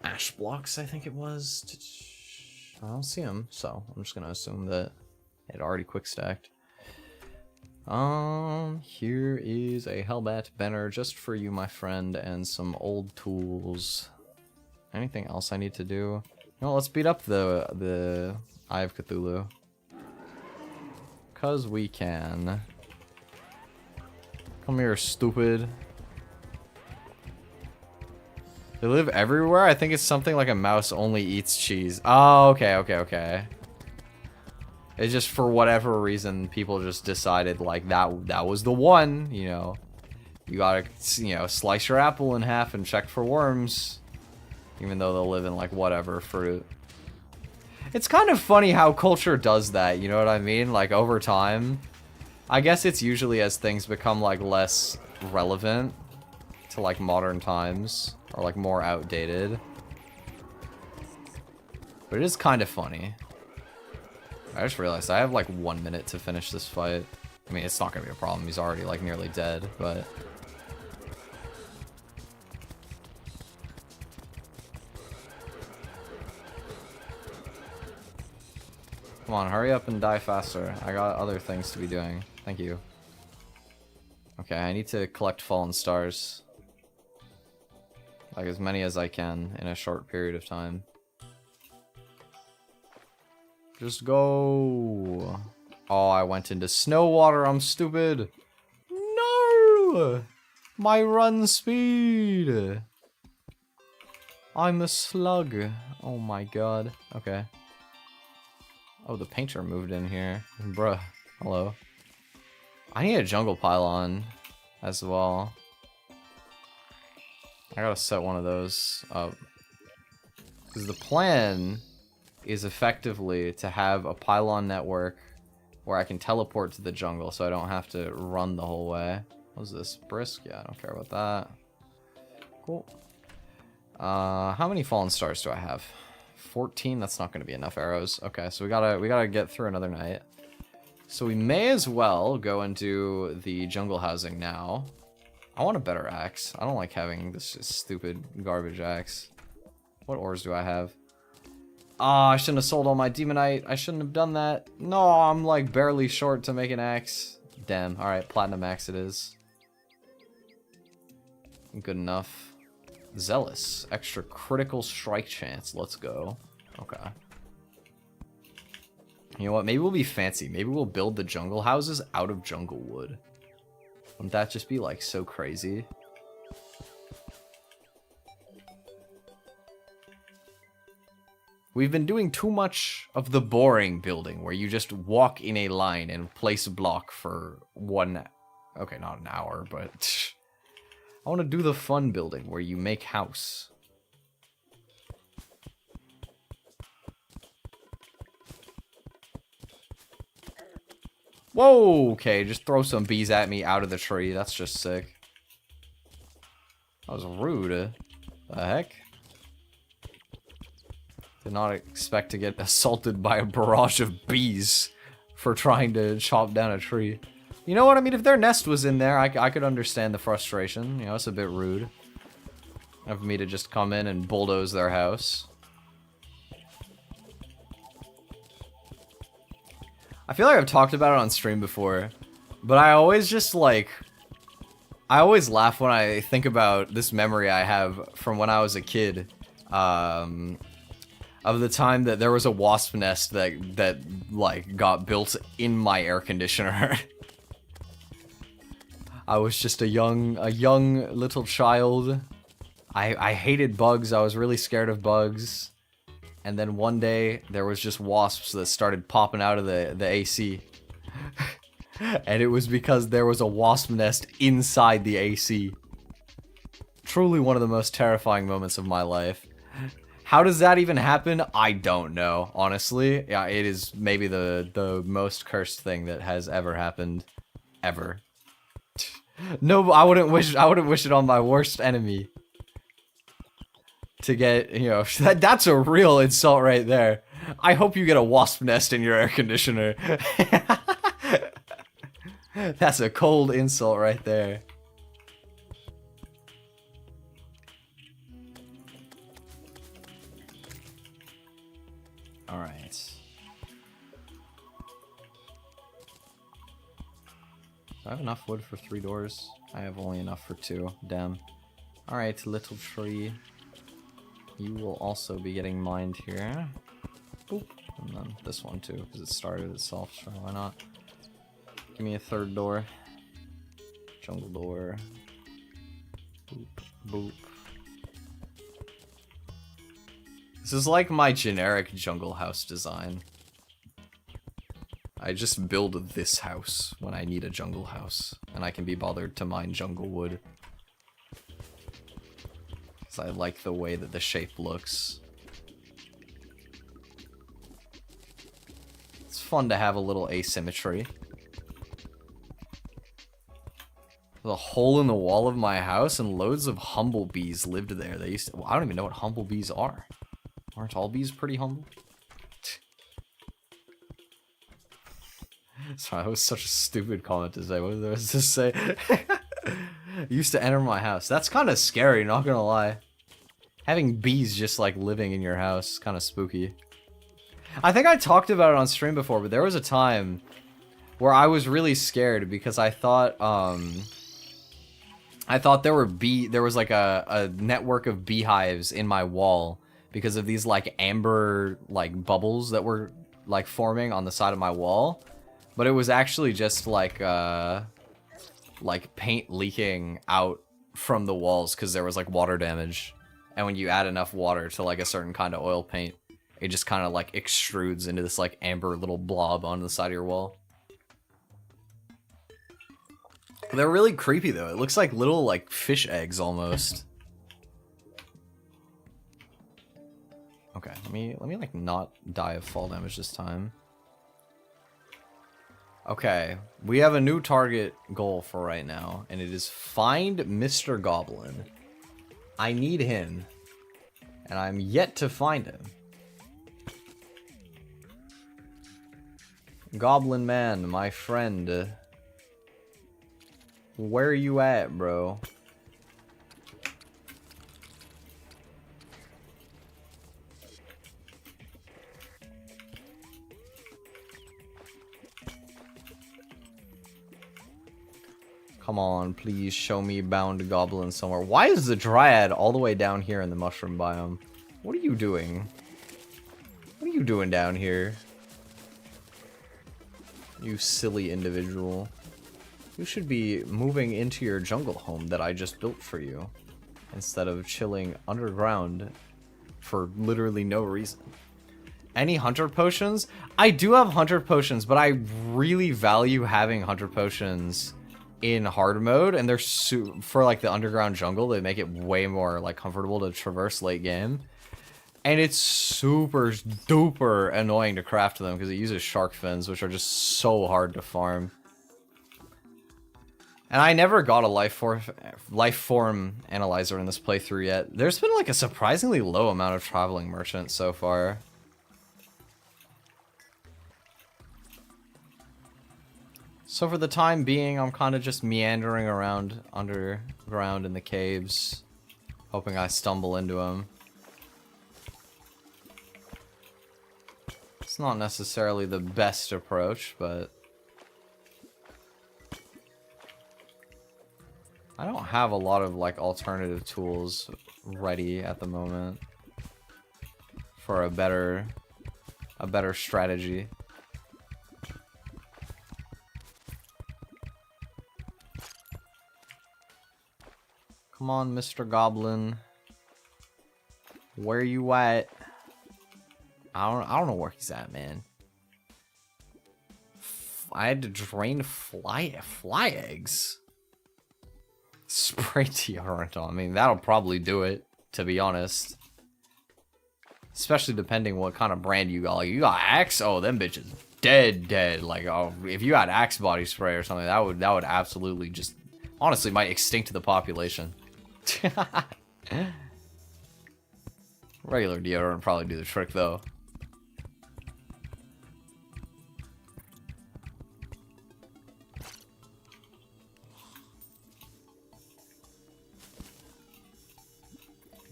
Ash blocks, I think it was. I don't see them, so I'm just gonna assume that it already quick stacked. Here is a Hellbat banner just for you, my friend, and some old tools. Anything else I need to do? No, let's beat up the Eye of Cthulhu. 'Cause we can. Come here, stupid. They live everywhere? I think it's something like a mouse only eats cheese. Oh, okay. It's just for whatever reason, people just decided like that was the one, you know. You gotta, you know, slice your apple in half and check for worms. Even though they'll live in like whatever fruit. It's kind of funny how culture does that, you know what I mean? Like over time. I guess it's usually as things become like less relevant to like modern times. Or like more outdated. But it is kind of funny. I just realized I have like 1 minute to finish this fight. I mean, it's not gonna be a problem. He's already like nearly dead, but... Come on, hurry up and die faster. I got other things to be doing. Thank you. Okay, I need to collect fallen stars. Like as many as I can in a short period of time. Just go. Oh, I went into snow water. I'm stupid. No! My run speed. I'm a slug. Oh my god. Okay. Oh, the painter moved in here. Bruh. Hello. I need a jungle pylon as well. I gotta set one of those up. Because the plan is effectively to have a pylon network where I can teleport to the jungle so I don't have to run the whole way. What is this? Brisk? Yeah, I don't care about that. Cool. How many fallen stars do I have? 14? That's not gonna be enough arrows. Okay, so we gotta get through another night. So we may as well go into the jungle housing now. I want a better axe. I don't like having this stupid garbage axe. What ores do I have? Ah, I shouldn't have sold all my demonite. I shouldn't have done that. No, I'm like barely short to make an axe. Damn. Alright, platinum axe it is. Good enough. Zealous. Extra critical strike chance. Let's go. Okay. You know what? Maybe we'll be fancy. Maybe we'll build the jungle houses out of jungle wood. Wouldn't that just be like so crazy? We've been doing too much of the boring building where you just walk in a line and place a block for okay, not an hour, but I want to do the fun building where you make house. Whoa, okay, just throw some bees at me out of the tree. That's just sick. That was rude. The heck? Did not expect to get assaulted by a barrage of bees for trying to chop down a tree. You know what I mean? If their nest was in there, I could understand the frustration. You know, it's a bit rude of me to just come in and bulldoze their house. I feel like I've talked about it on stream before, but I always just like... I always laugh when I think about this memory I have from when I was a kid. Of the time that there was a wasp nest that like got built in my air conditioner. I was just a young little child. I hated bugs. I was really scared of bugs. And then one day there was just wasps that started popping out of the AC. And it was because there was a wasp nest inside the AC. Truly one of the most terrifying moments of my life. How does that even happen? I don't know, honestly. Yeah, it is maybe the most cursed thing that has ever happened. Ever. No, I wouldn't wish it on my worst enemy. To get, you know, that's a real insult right there. I hope you get a wasp nest in your air conditioner. That's a cold insult right there. Alright. Do I have enough wood for 3 doors? I have only enough for 2. Damn. Alright, little tree. You will also be getting mined here. Boop. And then this one too, because it started itself, so why not? Give me a 3rd door. Jungle door. Boop. Boop. This is like my generic jungle house design. I just build this house when I need a jungle house, and I can be bothered to mine jungle wood. Because I like the way that the shape looks. It's fun to have a little asymmetry. There's a hole in the wall of my house, and loads of humblebees lived there. They used to, well, I don't even know what humblebees are. Aren't all bees pretty humble? Sorry, that was such a stupid comment to say. What did I just say? Used to enter my house. That's kind of scary, not gonna lie. Having bees just like living in your house, kind of spooky. I think I talked about it on stream before, but there was a time where I was really scared because I thought there was like a network of beehives in my wall because of these like amber like bubbles that were like forming on the side of my wall. But it was actually just like paint leaking out from the walls because there was like water damage. And when you add enough water to like a certain kind of oil paint, it just kind of like extrudes into this like amber little blob on the side of your wall. They're really creepy though. It looks like little like fish eggs almost. Okay, let me like not die of fall damage this time. Okay, we have a new target goal for right now, and it is find Mr. Goblin. I need him, and I'm yet to find him. Goblin man, my friend. Where are you at, bro? Come on, please show me bound goblin somewhere. Why is the dryad all the way down here in the mushroom biome? What are you doing? What are you doing down here? You silly individual. You should be moving into your jungle home that I just built for you, instead of chilling underground for literally no reason. Any hunter potions? I do have hunter potions, but I really value having hunter potions in hard mode, and they're for like the underground jungle, they make it way more like comfortable to traverse late game. And it's super duper annoying to craft them because it uses shark fins, which are just so hard to farm. And I never got a life form analyzer in this playthrough yet. There's been like a surprisingly low amount of traveling merchants so far. So for the time being, I'm kind of just meandering around underground in the caves, hoping I stumble into them. It's not necessarily the best approach, but I don't have a lot of like alternative tools ready at the moment for a better strategy. Come on, Mr. Goblin. Where you at? I don't know where he's at, man. I had to drain fly eggs. Spray deodorant on. I mean, that'll probably do it, to be honest. Especially depending what kind of brand you got. Like, you got Axe? Oh, them bitches dead. Like, oh, if you had Axe body spray or something, that would absolutely just, honestly, might extinct the population. Regular deodorant would probably do the trick, though.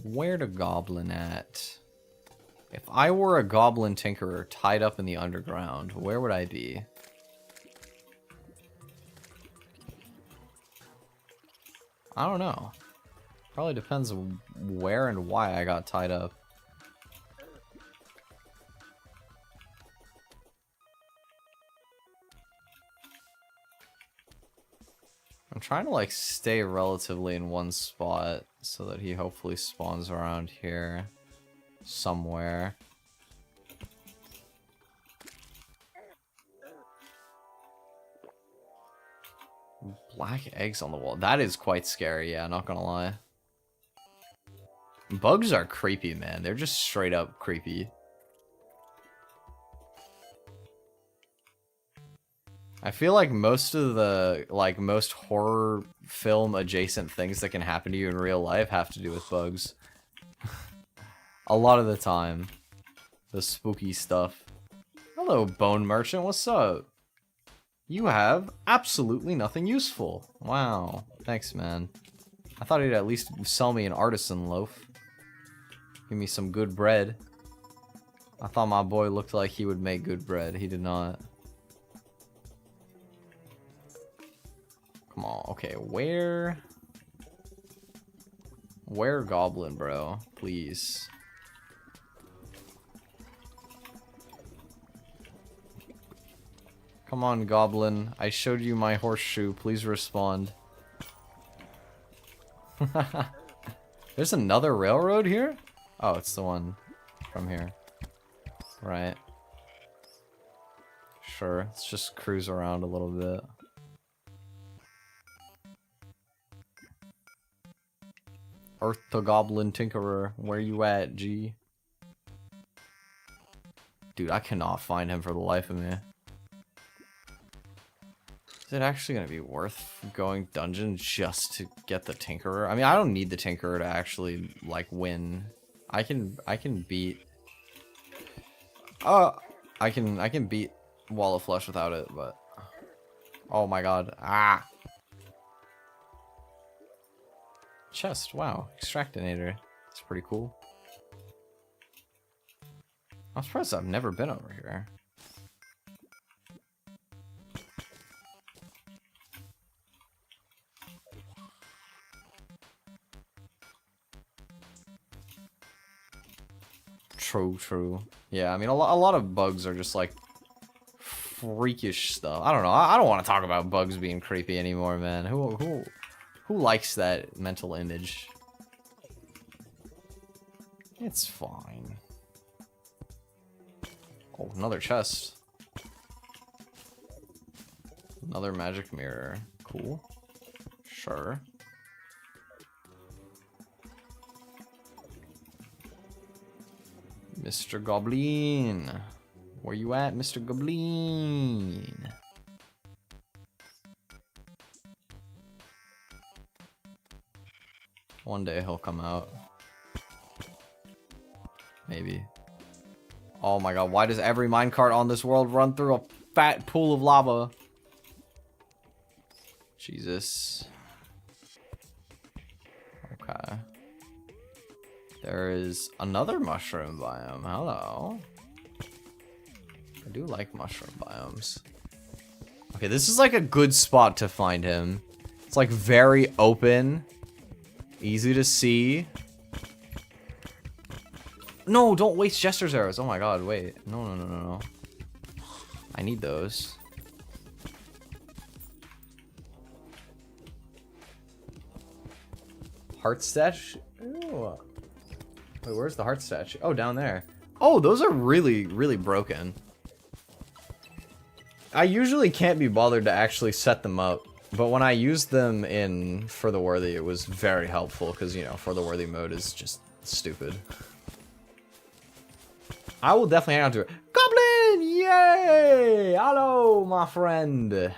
Where the goblin at? If I were a goblin tinkerer tied up in the underground, where would I be? I don't know. Probably depends on where and why I got tied up. I'm trying to like stay relatively in one spot so that he hopefully spawns around here somewhere. Black eggs on the wall. That is quite scary, yeah, not gonna lie. Bugs are creepy, man. They're just straight up creepy. I feel like most of the, most horror film adjacent things that can happen to you in real life have to do with bugs. A lot of the time. The spooky stuff. Hello, Bone Merchant, what's up? You have absolutely nothing useful. Wow, thanks, man. I thought he'd at least sell me an artisan loaf. Give me some good bread. I thought my boy looked like he would make good bread. He did not. Come on, okay, where goblin, bro? Please. Come on, goblin. I showed you my horseshoe. Please respond. There's another railroad here? Oh, it's the one from here. Right. Sure, let's just cruise around a little bit. Earth the Goblin Tinkerer, where you at, G? Dude, I cannot find him for the life of me. Is it actually gonna be worth going dungeon just to get the Tinkerer? I mean, I don't need the Tinkerer to actually, like, win. I can beat... I can beat Wall of Flesh without it, but... Oh my god. Ah! Chest, wow. Extractinator. It's pretty cool. I'm surprised I've never been over here. True. Yeah, I mean, a lot of bugs are just, like, freakish stuff. I don't know. I don't want to talk about bugs being creepy anymore, man. Who likes that mental image? It's fine. Oh, another chest. Another magic mirror. Cool. Sure. Mr. Goblin. Where you at, Mr. Goblin? One day he'll come out. Maybe. Oh my god, why does every minecart on this world run through a fat pool of lava? Jesus. Okay. There is another mushroom biome. Hello. I do like mushroom biomes. Okay, this is like a good spot to find him. It's like very open. Easy to see. No, don't waste Jester's arrows. Oh my god, wait. No. I need those. Heart statue? Ooh. Wait, where's the heart statue? Oh, down there. Oh, those are really, really broken. I usually can't be bothered to actually set them up, but when I used them in For the Worthy, it was very helpful, because, you know, For the Worthy mode is just stupid. I will definitely hang on to it. Goblin! Yay! Hello, my friend.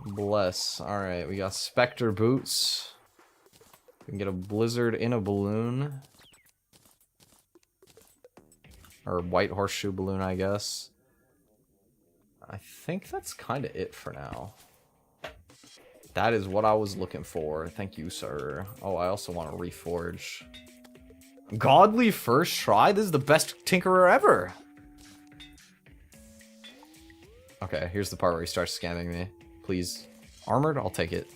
Bless. Alright, we got Spectre boots. We can get a blizzard in a balloon. Or white horseshoe balloon, I guess. I think that's kind of it for now. That is what I was looking for. Thank you, sir. Oh, I also want to reforge. Godly first try? This is the best tinkerer ever! Okay, here's the part where he starts scamming me. Please. Armored? I'll take it.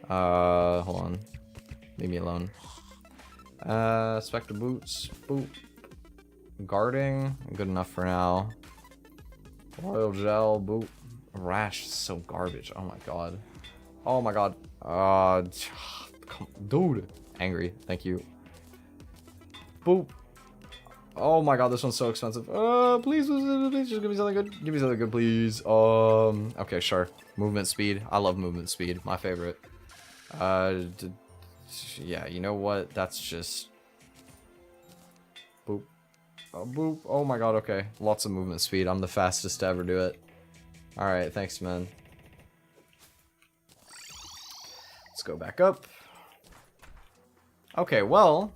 Hold on. Leave me alone. Spectre boots. Boop. Guarding, good enough for now. Royal gel, boot. Rash is so garbage. Oh my god. Oh my god. Dude. Angry. Thank you. Boop. Oh my god, this one's so expensive. Please, please, just give me something good. Give me something good, please. Okay, sure. Movement speed. I love movement speed. My favorite. Yeah, you know what? That's just... Boop. Boop. Oh my god, okay. Lots of movement speed. I'm the fastest to ever do it. Alright, thanks, man. Let's go back up. Okay, well...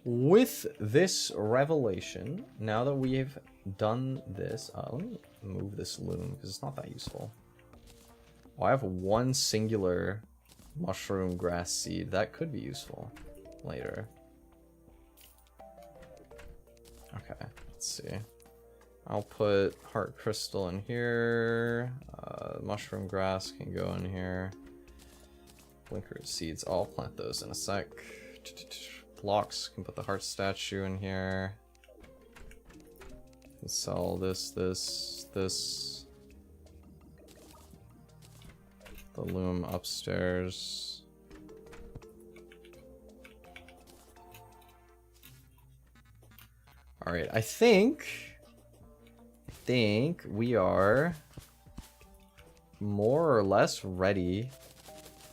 With this revelation, now that we've done this... let me move this loom, because it's not that useful. Oh, I have one singular mushroom grass seed. That could be useful later. Okay, let's see. I'll put heart crystal in here. Mushroom grass can go in here. Blinker seeds. I'll plant those in a sec. Blocks can put the heart statue in here. Can sell this. The loom upstairs. All right, I think we are more or less ready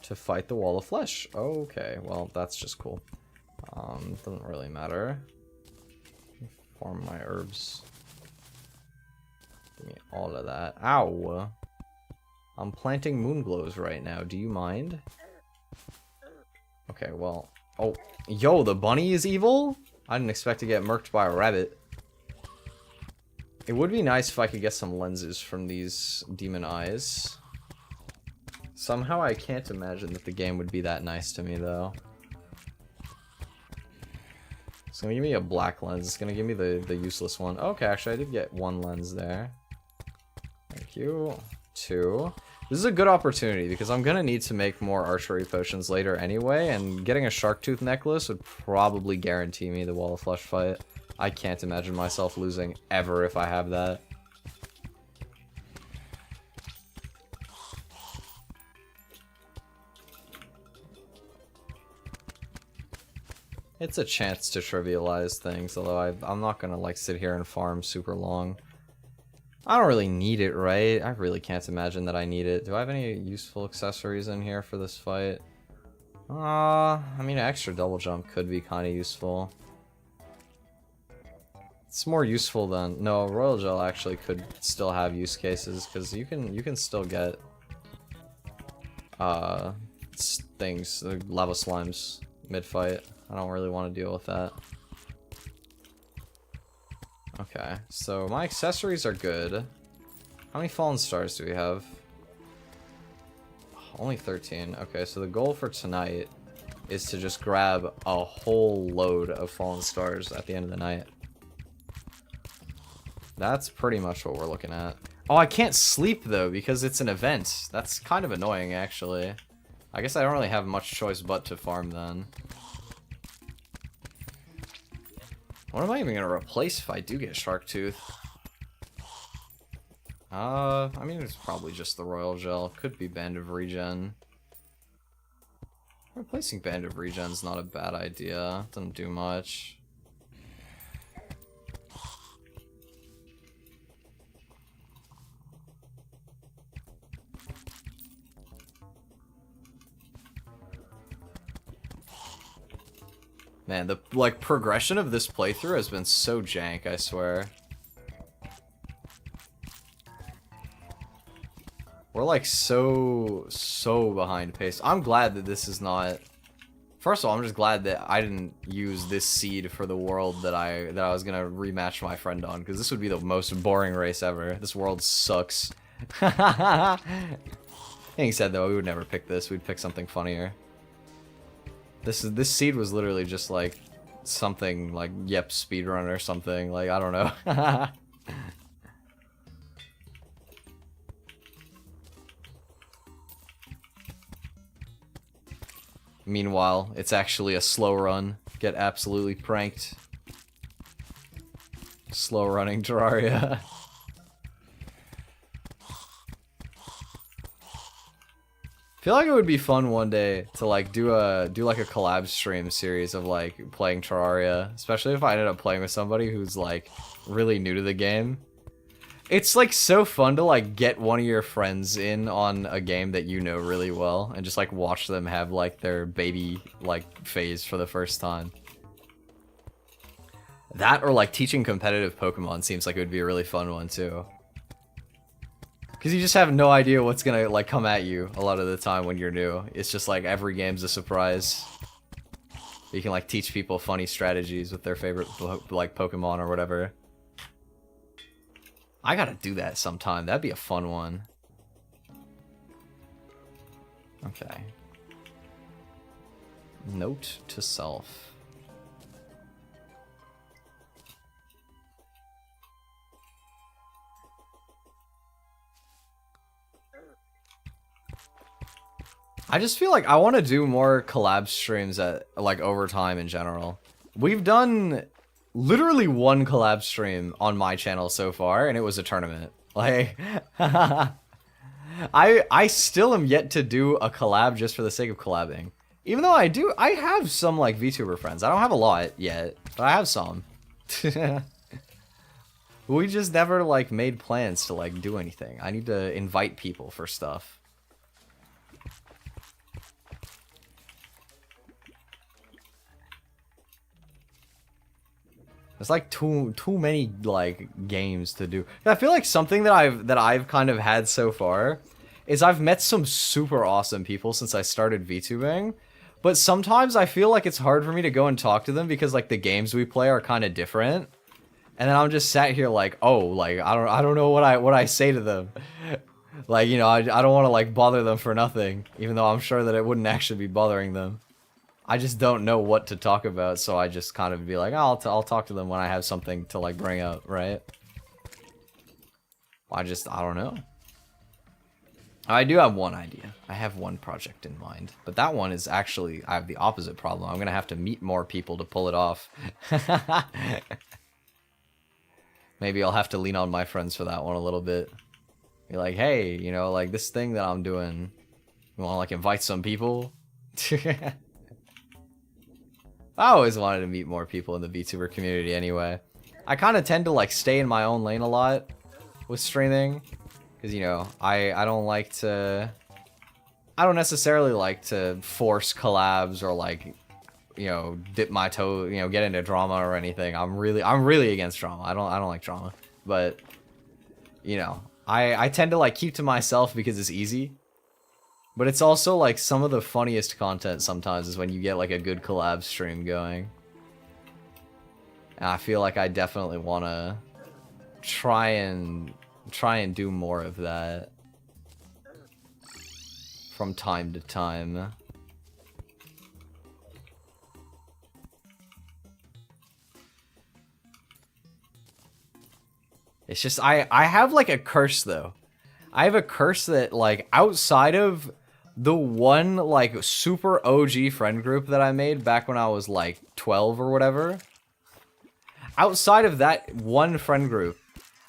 to fight the wall of flesh. Okay, well, that's just cool. Doesn't really matter. Farm my herbs. Give me all of that. Ow! I'm planting moon glows right now. Do you mind? Okay, well... Oh, yo, the bunny is evil? I didn't expect to get murked by a rabbit. It would be nice if I could get some lenses from these demon eyes. Somehow I can't imagine that the game would be that nice to me, though. It's gonna give me a black lens. It's gonna give me the useless one. Okay, actually, I did get one lens there. Thank you. 2. This is a good opportunity because I'm gonna need to make more archery potions later anyway, and getting a shark tooth necklace would probably guarantee me the wall of flesh fight. I can't imagine myself losing ever if I have that. It's a chance to trivialize things, although I'm not gonna like sit here and farm super long. I don't really need it, right? I really can't imagine that I need it. Do I have any useful accessories in here for this fight? I mean, an extra double jump could be kind of useful. It's more useful than... No, Royal Gel actually could still have use cases, because you can still get... things, lava slimes mid-fight. I don't really want to deal with that. Okay, so my accessories are good. How many fallen stars do we have? Only 13. Okay, so the goal for tonight is to just grab a whole load of fallen stars at the end of the night. That's pretty much what we're looking at. Oh, I can't sleep though because it's an event. That's kind of annoying actually. I guess I don't really have much choice but to farm then. What am I even gonna replace if I do get Shark Tooth? I mean, it's probably just the Royal Gel. Could be Band of Regen. Replacing Band of Regen's not a bad idea. Doesn't do much. Man, the like progression of this playthrough has been so jank, I swear. We're like so behind pace. I'm glad that this is not. First of all, I'm just glad that I didn't use this seed for the world that I was gonna rematch my friend on, because this would be the most boring race ever. This world sucks. Being said though, we would never pick this. We'd pick something funnier. This seed was literally just like something like yep speedrun or something. Like I don't know. Meanwhile, it's actually a slow run. Get absolutely pranked. Slow running Terraria. Feel like it would be fun one day to like do like a collab stream series of like playing Terraria, especially if I ended up playing with somebody who's like really new to the game. It's like so fun to like get one of your friends in on a game that you know really well and just like watch them have like their baby like phase for the first time. That or like teaching competitive Pokemon seems like it would be a really fun one too. Cause you just have no idea what's gonna like come at you a lot of the time when you're new. It's just like every game's a surprise. You can like teach people funny strategies with their favorite like Pokemon or whatever. I gotta do that sometime. That'd be a fun one. Okay. Note to self. I just feel like I want to do more collab streams at like over time in general. We've done literally one collab stream on my channel so far, and it was a tournament. Like, I still am yet to do a collab just for the sake of collabing. Even though I have some like VTuber friends. I don't have a lot yet, but I have some. We just never like made plans to like do anything. I need to invite people for stuff. There's like too many like games to do. I feel like something that I've kind of had so far is I've met some super awesome people since I started VTubing, but sometimes I feel like it's hard for me to go and talk to them because like the games we play are kind of different, and then I'm just sat here like, oh, like I don't know what I say to them. Like, you know, I don't want to like bother them for nothing, even though I'm sure that it wouldn't actually be bothering them. I just don't know what to talk about, so I just kind of be like, oh, I'll talk to them when I have something to like bring up, right? I don't know. I do have one idea. I have one project in mind, but that one is actually, I have the opposite problem. I'm gonna have to meet more people to pull it off. Maybe I'll have to lean on my friends for that one a little bit. Be like, hey, you know, like this thing that I'm doing, you wanna like invite some people? I always wanted to meet more people in the VTuber community anyway. I kind of tend to like stay in my own lane a lot with streaming. Because, you know, I don't necessarily like to force collabs or like, you know, dip my toe, you know, get into drama or anything. I'm really against drama. I don't like drama. But, you know, I tend to like keep to myself because it's easy. But it's also like some of the funniest content sometimes is when you get like a good collab stream going. And I feel like I definitely want to try and do more of that from time to time. It's just I have like a curse though. I have a curse that like outside of the one like super OG friend group that I made back when I was like 12 or whatever, outside of that one friend group,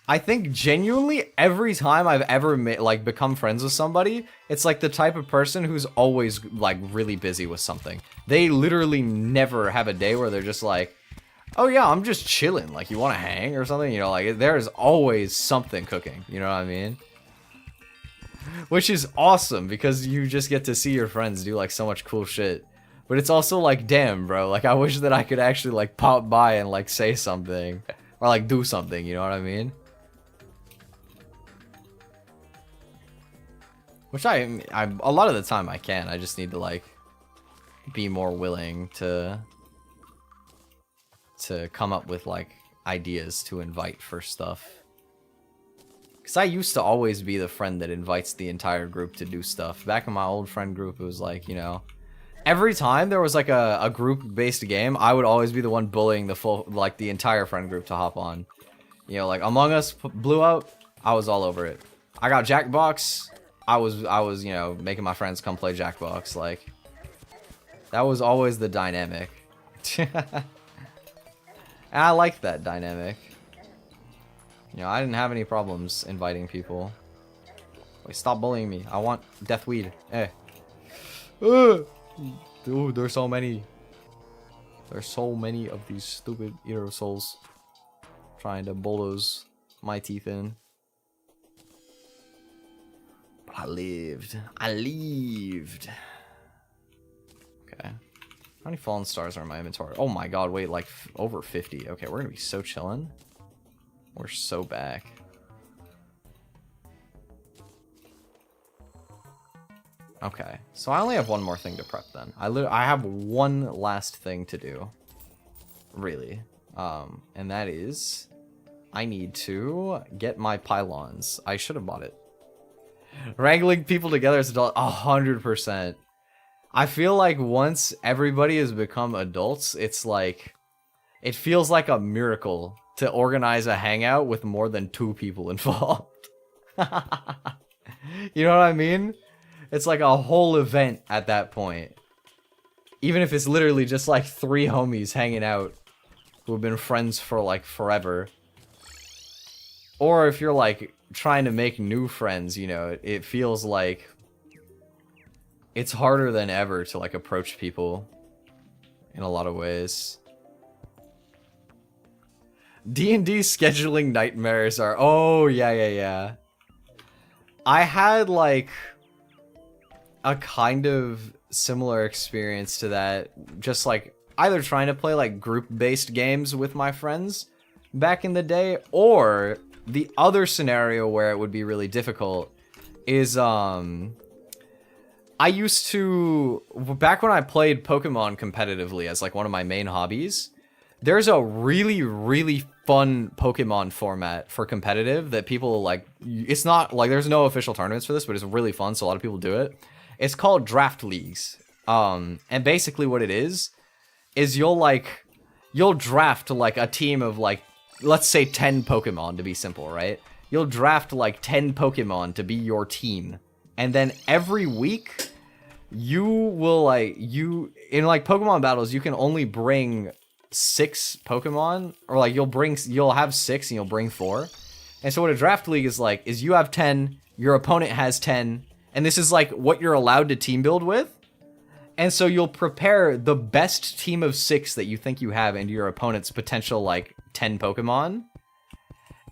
I think genuinely every time I've ever like become friends with somebody, it's like the type of person who's always like really busy with something. They literally never have a day where they're just like, oh yeah, I'm just chilling, like you want to hang or something, you know, like there's always something cooking, you know what I mean? Which is awesome because you just get to see your friends do like so much cool shit. But it's also like, damn, bro. Like, I wish that I could actually like pop by and like say something or like do something. You know what I mean? Which I a lot of the time I can. I just need to like be more willing to come up with like ideas to invite for stuff. Because I used to always be the friend that invites the entire group to do stuff. Back in my old friend group, it was like, you know, every time there was like a group-based game, I would always be the one bullying the entire friend group to hop on. You know, like Among Us blew out, I was all over it. I got Jackbox, I was, you know, making my friends come play Jackbox. Like, that was always the dynamic. And I liked that dynamic. You know, I didn't have any problems inviting people. Wait, stop bullying me. I want deathweed. Hey. Dude, there's so many. There's so many of these stupid eater of souls trying to bulldoze my teeth in. But I lived. I lived. Okay. How many fallen stars are in my inventory? Oh my god, wait, like over 50. Okay, we're gonna be so chillin'. We're so back. Okay, so I only have one more thing to prep then. I have one last thing to do. Really. And that is I need to get my pylons. I should have bought it. Wrangling people together as adults, 100%. I feel like once everybody has become adults, it's like, it feels like a miracle to organize a hangout with more than 2 people involved. You know what I mean? It's like a whole event at that point. Even if it's literally just like 3 homies hanging out who have been friends for like forever. Or if you're like trying to make new friends, you know, it feels like it's harder than ever to like approach people in a lot of ways. D&D scheduling nightmares are, oh yeah. I had like a kind of similar experience to that, just like either trying to play like group-based games with my friends back in the day, or the other scenario where it would be really difficult is I used to, back when I played Pokemon competitively as like one of my main hobbies, there's a really fun Pokemon format for competitive that people like. It's not like there's no official tournaments for this, but it's really fun, so a lot of people do it. It's called draft leagues. And basically what it is you'll draft like a team of like, let's say 10 Pokemon to be simple, right? You'll draft like 10 Pokemon to be your team. And then every week you will like, in like Pokemon battles, you can only bring 6 Pokemon, or like you'll have 6 and you'll bring 4. And so what a draft league is like is you have 10, your opponent has 10, and this is like what you're allowed to team build with. And so you'll prepare the best team of 6 that you think you have into your opponent's potential like 10 Pokemon.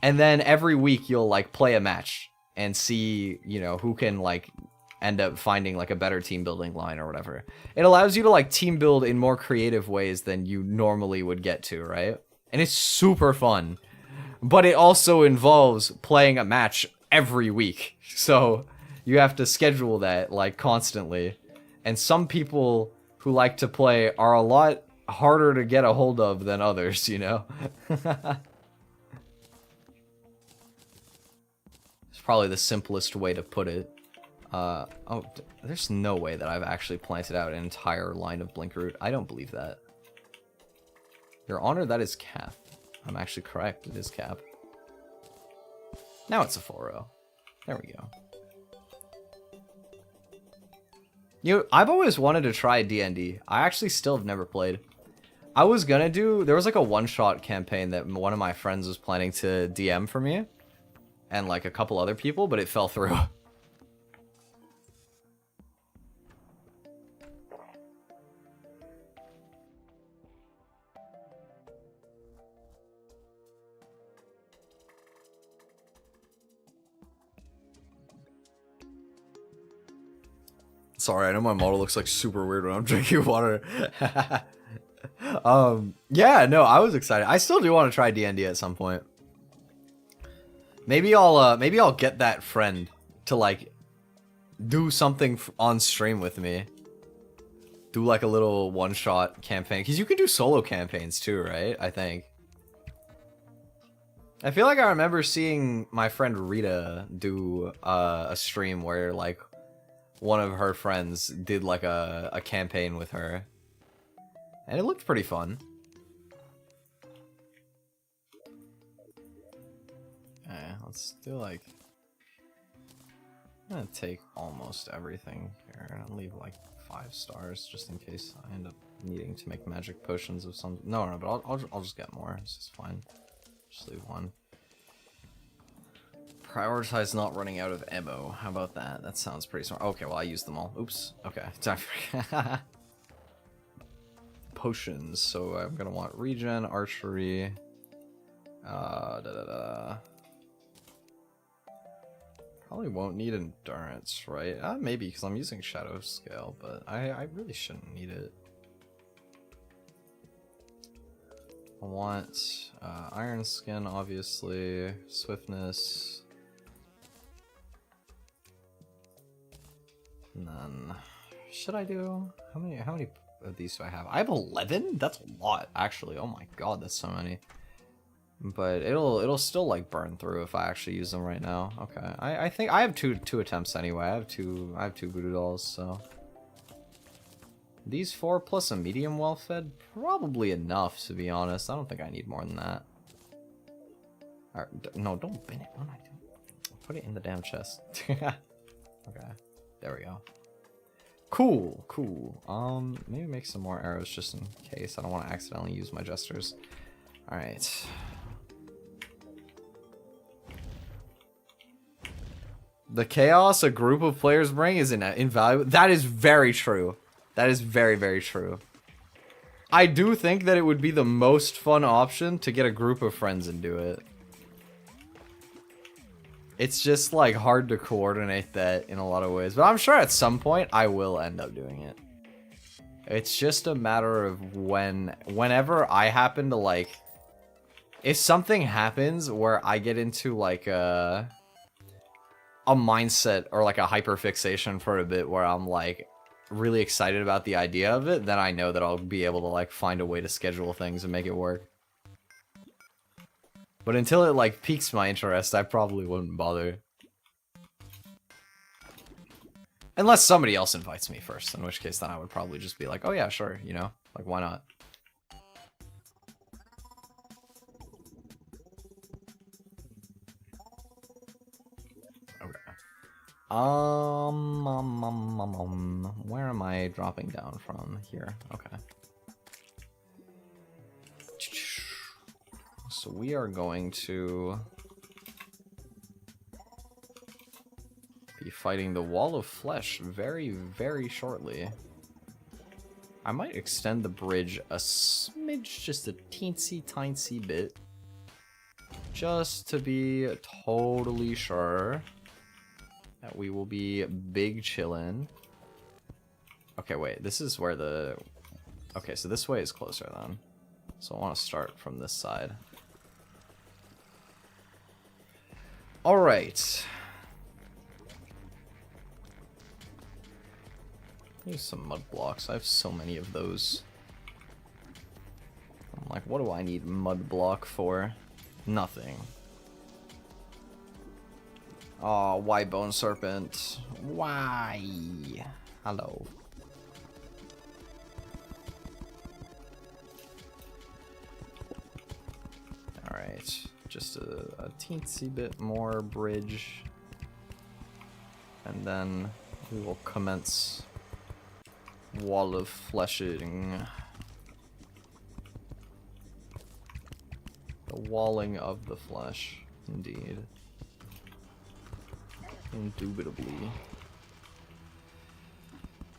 And then every week you'll like play a match and see, you know, who can like end up finding like a better team building line or whatever. It allows you to like team build in more creative ways than you normally would get to, right? And it's super fun. But it also involves playing a match every week. So you have to schedule that like constantly. And some people who like to play are a lot harder to get a hold of than others, you know? It's probably the simplest way to put it. Oh, there's no way that I've actually planted out an entire line of Blinkroot. I don't believe that. Your Honor, that is Cap. I'm actually correct, it is Cap. Now it's a 4-0. There we go. I've always wanted to try D&D. I actually still have never played. I was gonna there was like a one-shot campaign that one of my friends was planning to DM for me. And like a couple other people, but it fell through. Sorry, I know my model looks like super weird when I'm drinking water. Yeah, no, I was excited. I still do want to try D&D at some point. Maybe I'll get that friend to like do something on stream with me. Do like a little one-shot campaign, because you can do solo campaigns too, right? I think. I feel like I remember seeing my friend Rita do a stream where like one of her friends did like a campaign with her, and it looked pretty fun. Let's do like, I'm gonna take almost everything here and leave like 5 stars just in case I end up needing to make magic potions of some. No, but I'll just get more. This is fine. Just leave 1. Prioritize not running out of ammo. How about that? That sounds pretty smart. Okay, well I used them all. Oops. Okay, time for potions. So I'm gonna want regen, archery. Probably won't need endurance, right? Maybe, because I'm using shadow scale, but I really shouldn't need it. I want iron skin, obviously, swiftness, and then should I do how many of these do I have? I have 11. That's a lot, actually. Oh my god, that's so many. But it'll still like burn through if I actually use them right now. Okay, I think I have two attempts anyway. I have two voodoo dolls, so these 4 plus a medium well fed, probably enough to be honest. I don't think I need more than that. No, don't bin it. What am I doing? Put it in the damn chest. Okay, there we go. Cool. Maybe make some more arrows just in case. I don't want to accidentally use my jesters. All right. The chaos a group of players bring is invaluable. That is very true. That is very, very true. I do think that it would be the most fun option to get a group of friends and do it. It's just like hard to coordinate that in a lot of ways. But I'm sure at some point I will end up doing it. It's just a matter of whenever I happen to like, if something happens where I get into like a mindset or like a hyperfixation for a bit where I'm like really excited about the idea of it, then I know that I'll be able to like find a way to schedule things and make it work. But until it like piques my interest, I probably wouldn't bother. Unless somebody else invites me first, in which case then I would probably just be like, oh yeah, sure, you know, like why not? Where am I dropping down from? Here. Okay. So we are going to be fighting the Wall of Flesh very, very shortly. I might extend the bridge a smidge, just a teensy bit, just to be totally sure that we will be big chillin'. Okay, wait, this is where the... Okay, so this way is closer then. So I want to start from this side. Alright. Use some mud blocks. I have so many of those. I'm like, what do I need mud block for? Nothing. Oh, why bone serpent? Why? Hello. Alright, just a teensy bit more bridge. And then we will commence Wall of Fleshing. The walling of the flesh, indeed. Indubitably.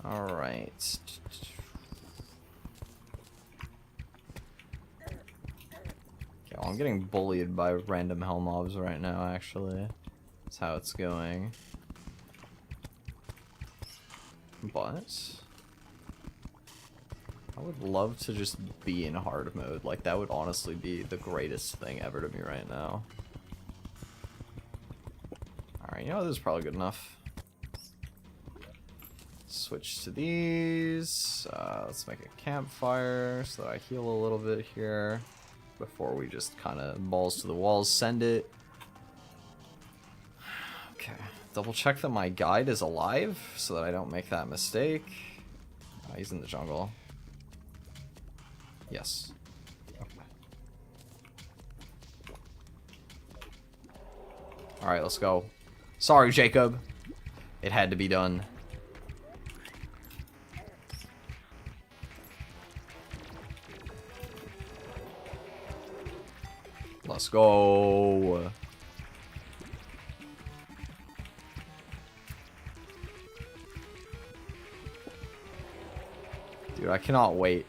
Alright. Okay, well, I'm getting bullied by random hell mobs right now, actually. That's how it's going. but I would love to just be in hard mode. Like, that would honestly be the greatest thing ever to me right now. Alright, you know, this is probably good enough. Switch to these. Let's make a campfire so that I heal a little bit here before we just kind of balls to the walls send it. Okay, double check that my guide is alive so that I don't make that mistake. He's in the jungle. Yes. Okay. Alright, let's go. Sorry, Jacob. It had to be done. Let's go. Dude, I cannot wait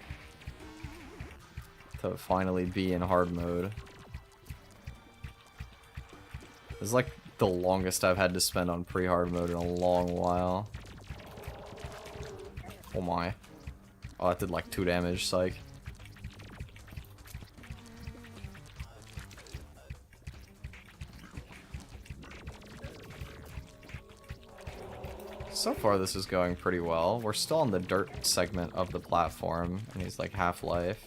to finally be in hard mode. This is like the longest I've had to spend on pre-hard mode in a long while. Oh my. Oh, that did like 2 damage, psych. So far this is going pretty well. We're still on the dirt segment of the platform, and he's like Half-Life.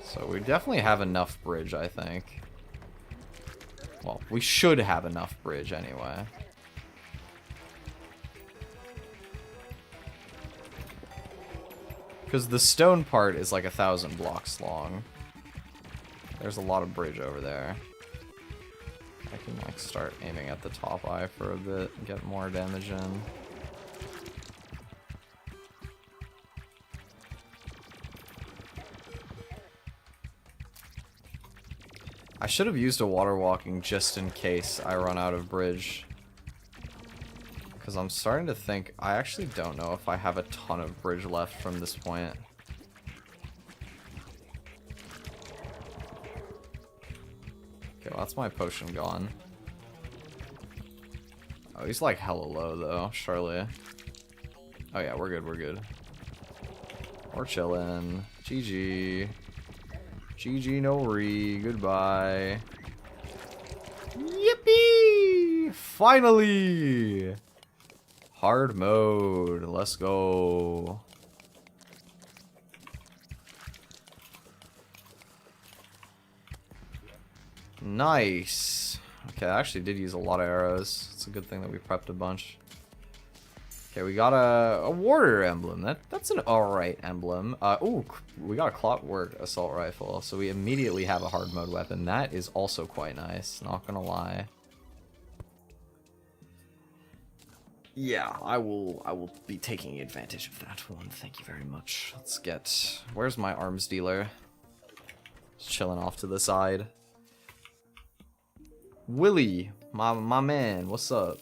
So we definitely have enough bridge, I think. Well, we should have enough bridge anyway. Because the stone part is like 1,000 blocks long. There's a lot of bridge over there. I can like start aiming at the top eye for a bit and get more damage in. I should have used a water walking just in case I run out of bridge. Because I'm starting to think, I actually don't know if I have a ton of bridge left from this point. Okay, well, that's my potion gone. Oh, he's like hella low though, surely. Oh yeah, we're good, we're good. We're chilling. GG. GG no re, goodbye. Yippee! Finally! Hard mode, let's go. Nice. Okay, I actually did use a lot of arrows. It's a good thing that we prepped a bunch. Okay, we got a warrior emblem. That's an alright emblem. Ooh, we got a clockwork assault rifle, so we immediately have a hard mode weapon. That is also quite nice, not gonna lie. Yeah, I will be taking advantage of that one. Thank you very much. Let's get... Where's my arms dealer? Just chilling off to the side. Willie, my man, what's up?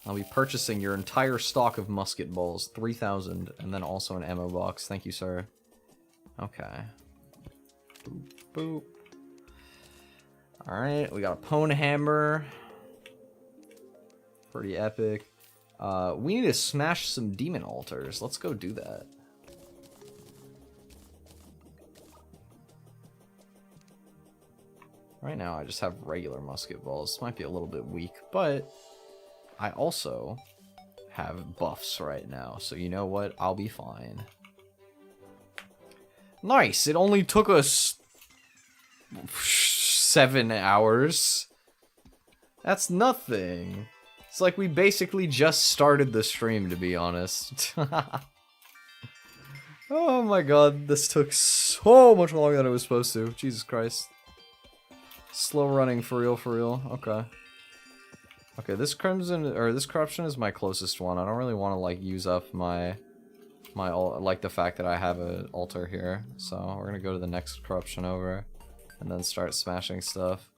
I'll be purchasing your entire stock of musket balls, 3,000, and then also an ammo box. Thank you, sir. Okay. Boop, boop. Alright, we got a pwn hammer. Pretty epic. We need to smash some demon altars. Let's go do that. Right now, I just have regular musket balls. This might be a little bit weak, but I also have buffs right now. So you know what? I'll be fine. Nice! It only took us 7 hours. That's nothing. It's like we basically just started the stream, to be honest. Oh my god, this took so much longer than it was supposed to. Jesus Christ. Slow running for real, for real. Okay. Okay, this crimson, or this corruption is my closest one. I don't really want to, like, use up my like, the fact that I have an altar here. So, we're gonna go to the next corruption over, and then start smashing stuff.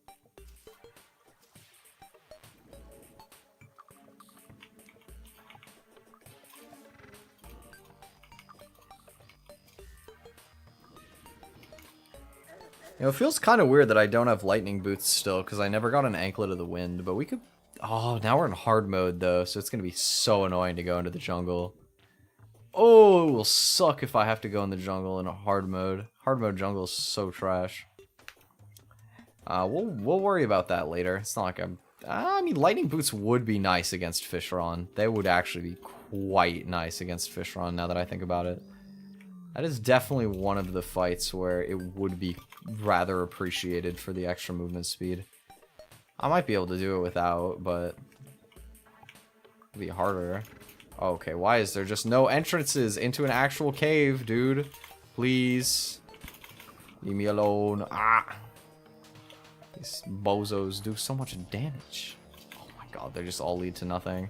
You know, it feels kind of weird that I don't have lightning boots still, because I never got an anklet of the wind, but we could... Oh, now we're in hard mode, though, so it's going to be so annoying to go into the jungle. Oh, it will suck if I have to go in the jungle in a hard mode. Hard mode jungle is so trash. We'll worry about that later. It's not like I'm... I mean, lightning boots would be nice against Fishron. They would actually be quite nice against Fishron, now that I think about it. That is definitely one of the fights where it would be rather appreciated for the extra movement speed. I might be able to do it without, but it'd be harder. Okay, why is there just no entrances into an actual cave, dude? Please. Leave me alone. Ah! These bozos do so much damage. Oh my god, they just all lead to nothing.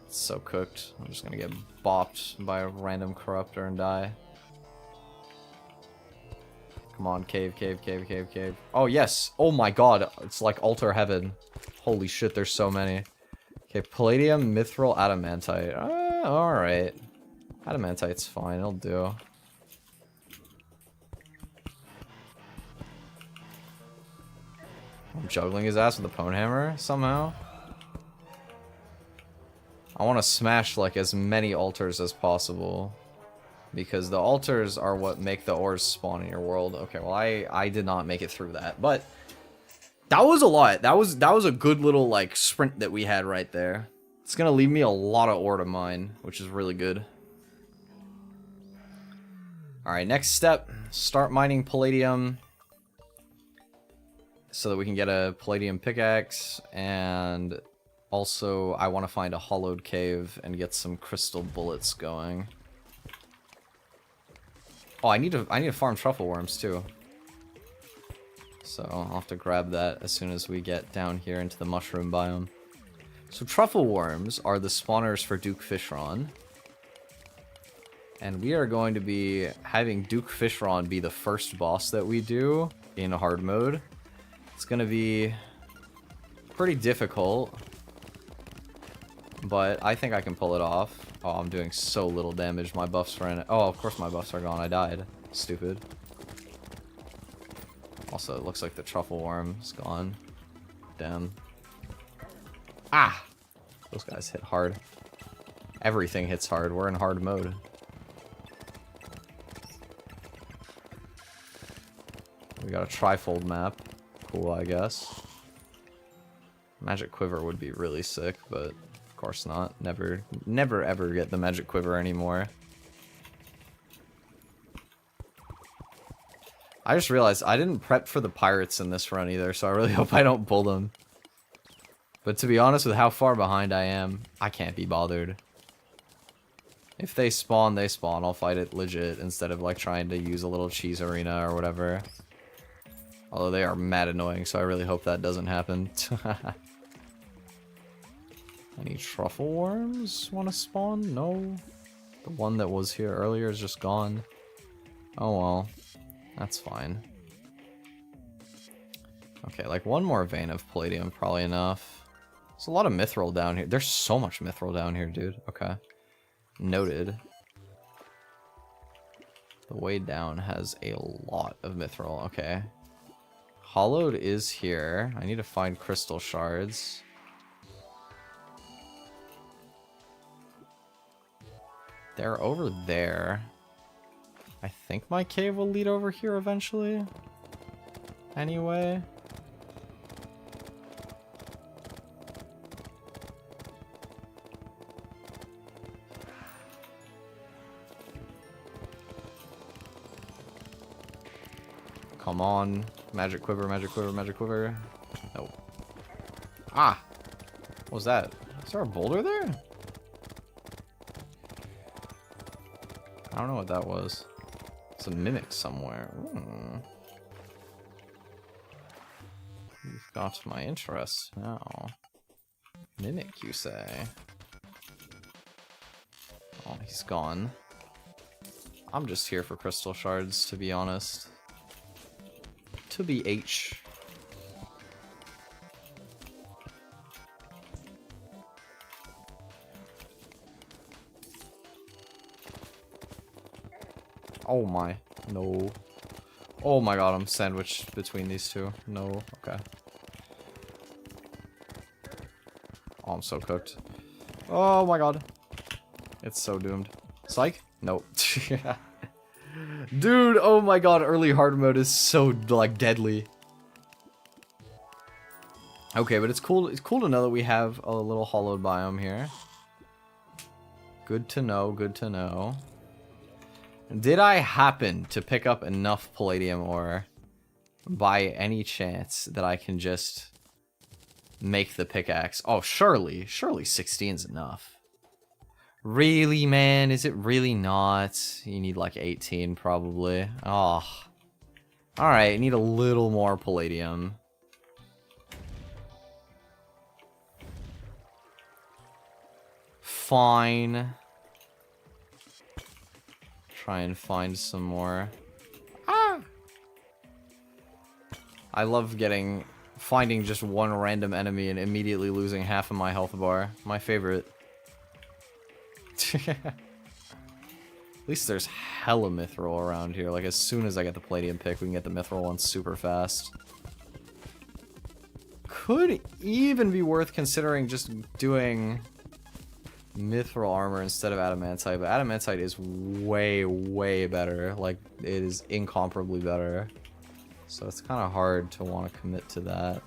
It's so cooked. I'm just gonna get bopped by a random corruptor and die. Come on, cave, cave, cave, cave, cave. Oh, yes. Oh my god. It's like altar heaven. Holy shit, there's so many. Okay, palladium, mithril, adamantite. Alright. Adamantite's fine, it'll do. I'm juggling his ass with a pwn hammer somehow. I want to smash like as many altars as possible, because the altars are what make the ores spawn in your world. Okay, well I did not make it through that, but that was a lot. That was a good little like sprint that we had right there. It's gonna leave me a lot of ore to mine, which is really good. All right, next step: start mining palladium, so that we can get a palladium pickaxe, and also I want to find a hollowed cave and get some crystal bullets going. Oh, I need to farm truffle worms too. So I'll have to grab that as soon as we get down here into the mushroom biome. So truffle worms are the spawners for Duke Fishron. And we are going to be having Duke Fishron be the first boss that we do in hard mode. It's going to be pretty difficult, but I think I can pull it off. Oh, I'm doing so little damage. My buffs ran. Oh, of course my buffs are gone. I died. Stupid. Also, it looks like the truffle worm is gone. Damn. Ah! Those guys hit hard. Everything hits hard. We're in hard mode. We got a trifold map. Cool, I guess. Magic quiver would be really sick, but of course not. Never ever get the magic quiver anymore. I just realized I didn't prep for the pirates in this run either, so I really hope I don't pull them. But to be honest with how far behind I am, I can't be bothered. If they spawn, they spawn. I'll fight it legit instead of like trying to use a little cheese arena or whatever. Although they are mad annoying, so I really hope that doesn't happen. Any truffle worms want to spawn? No. The one that was here earlier is just gone. Oh well. That's fine. Okay, like one more vein of palladium, probably enough. There's a lot of mithril down here. There's so much mithril down here, dude. Okay. Noted. The way down has a lot of mithril. Okay. Hollowed is here. I need to find crystal shards. They're over there. I think my cave will lead over here eventually. Anyway. Come on. Magic quiver, magic quiver, magic quiver. Nope. Ah! What was that? Is there a boulder there? I don't know what that was. It's a mimic somewhere. You've got my interest now. Mimic, you say? Oh, he's gone. I'm just here for crystal shards, to be honest. To be H. Oh my. No. Oh my god, I'm sandwiched between these two. No, okay. Oh, I'm so cooked. Oh my god. It's so doomed. Psych? Nope. Dude, oh my god, early hard mode is so, like, deadly. Okay, but it's cool to know that we have a little hollowed biome here. Good to know, good to know. Did I happen to pick up enough palladium ore by any chance that I can just make the pickaxe? Oh, surely 16's enough. Really, man? Is it really not? You need like 18 probably. Oh. Alright, you need a little more palladium. Fine. Try and find some more. Ah! I love finding just one random enemy and immediately losing half of my health bar. My favorite. At least there's hella mithril around here. Like, as soon as I get the palladium pick, we can get the mithril one super fast. Could even be worth considering just doing mithril armor instead of adamantite, but adamantite is way, way better. Like, it is incomparably better. So it's kind of hard to want to commit to that.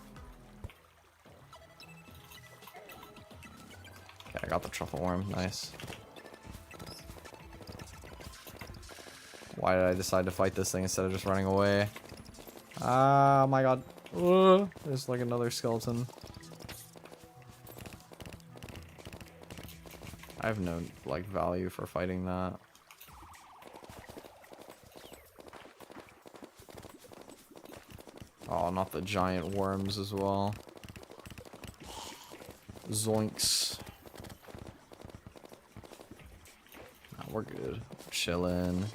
Okay, I got the truffle worm. Nice. Why did I decide to fight this thing instead of just running away? Ah, my god. There's like another skeleton. I have no, like, value for fighting that. Oh, not the giant worms as well. Zoinks. Nah, we're good. Chillin'.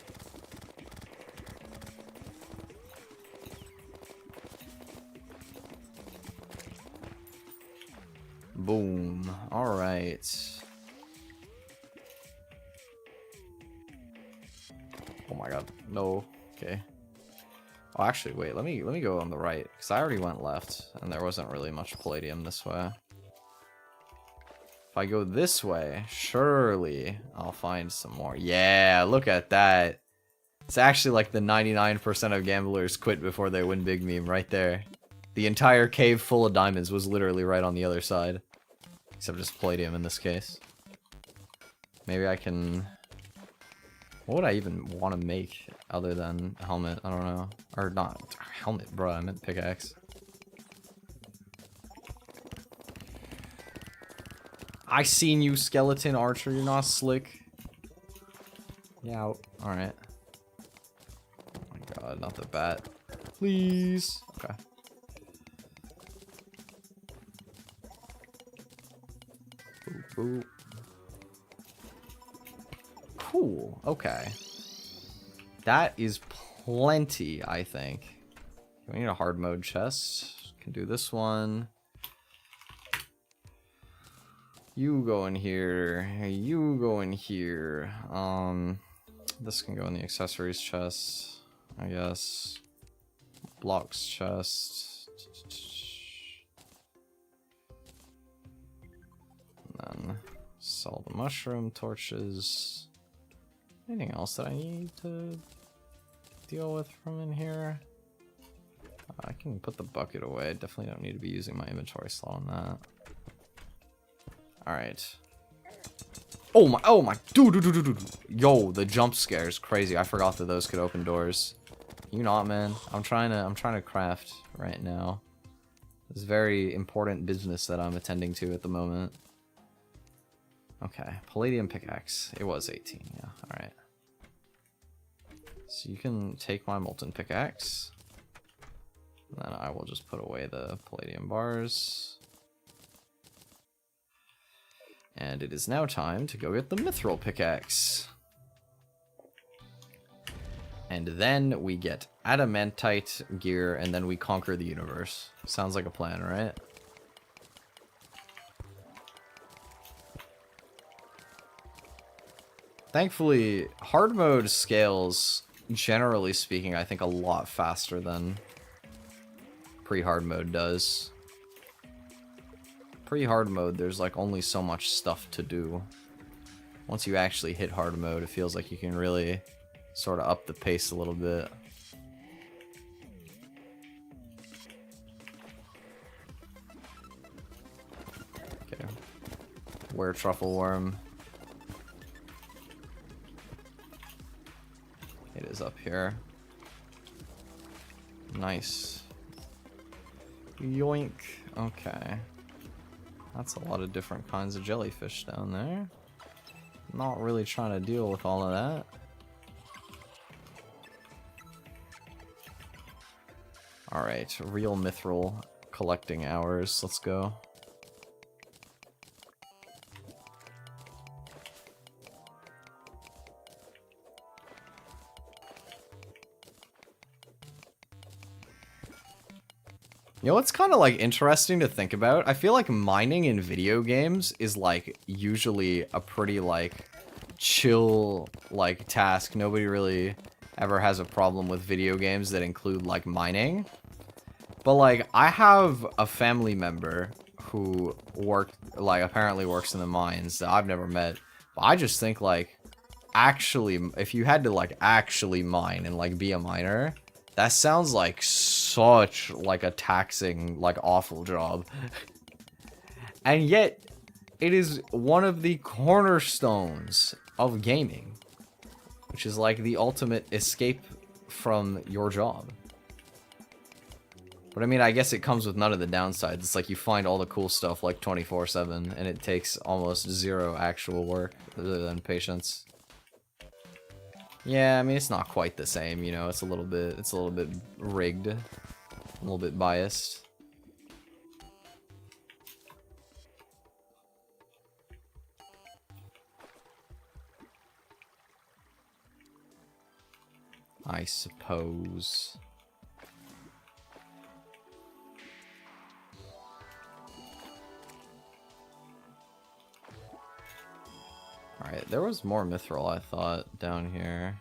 Boom. Alright. Oh my god, no. Okay. Oh, actually, wait, let me go on the right, because I already went left, and there wasn't really much palladium this way. If I go this way, surely I'll find some more. Yeah, look at that. It's actually like the 99% of gamblers quit before they win big meme right there. The entire cave full of diamonds was literally right on the other side. Except just palladium in this case. Maybe I can... What would I even want to make other than a helmet? I don't know. Or not. Helmet, bro. I meant pickaxe. I seen you, skeleton archer. You're not slick. Yeah. Alright. Oh my god, not the bat. Please. Okay. Boop, boop. Cool. Okay. That is plenty, I think. We need a hard mode chest. Can do this one. You go in here. You go in here. This can go in the accessories chest, I guess. Blocks chest. And then sell the mushroom torches. Anything else that I need to deal with from in here? I can put the bucket away. I definitely don't need to be using my inventory slot on that. Alright. Oh my, dude. Yo, the jump scare is crazy. I forgot that those could open doors. You not, man. I'm trying to craft right now. It's very important business that I'm attending to at the moment. Okay, palladium pickaxe. It was 18, yeah, alright. So you can take my molten pickaxe. And then I will just put away the palladium bars. And it is now time to go get the mithril pickaxe. And then we get adamantite gear, and then we conquer the universe. Sounds like a plan, right? Thankfully, hard mode scales generally speaking, I think a lot faster than pre-hard mode does. Pre-hard mode, there's like only so much stuff to do. Once you actually hit hard mode, it feels like you can really sort of up the pace a little bit. Okay. Where truffle worm? It is up here. Nice. Yoink. Okay. That's a lot of different kinds of jellyfish down there. Not really trying to deal with all of that. Alright, real mithril collecting hours. Let's go. You know what's kind of like interesting to think about? I feel like mining in video games is like usually a pretty like chill like task. Nobody really ever has a problem with video games that include like mining. But like I have a family member who apparently works in the mines that I've never met. But I just think like actually if you had to like actually mine and like be a miner, that sounds like such like a taxing, like awful job. And yet, it is one of the cornerstones of gaming. Which is like the ultimate escape from your job. But I mean, I guess it comes with none of the downsides. It's like you find all the cool stuff like 24/7 and it takes almost zero actual work other than patience. Yeah, I mean, it's not quite the same, you know, it's a little bit rigged, a little bit biased. I suppose. Alright, there was more mithril, I thought, down here.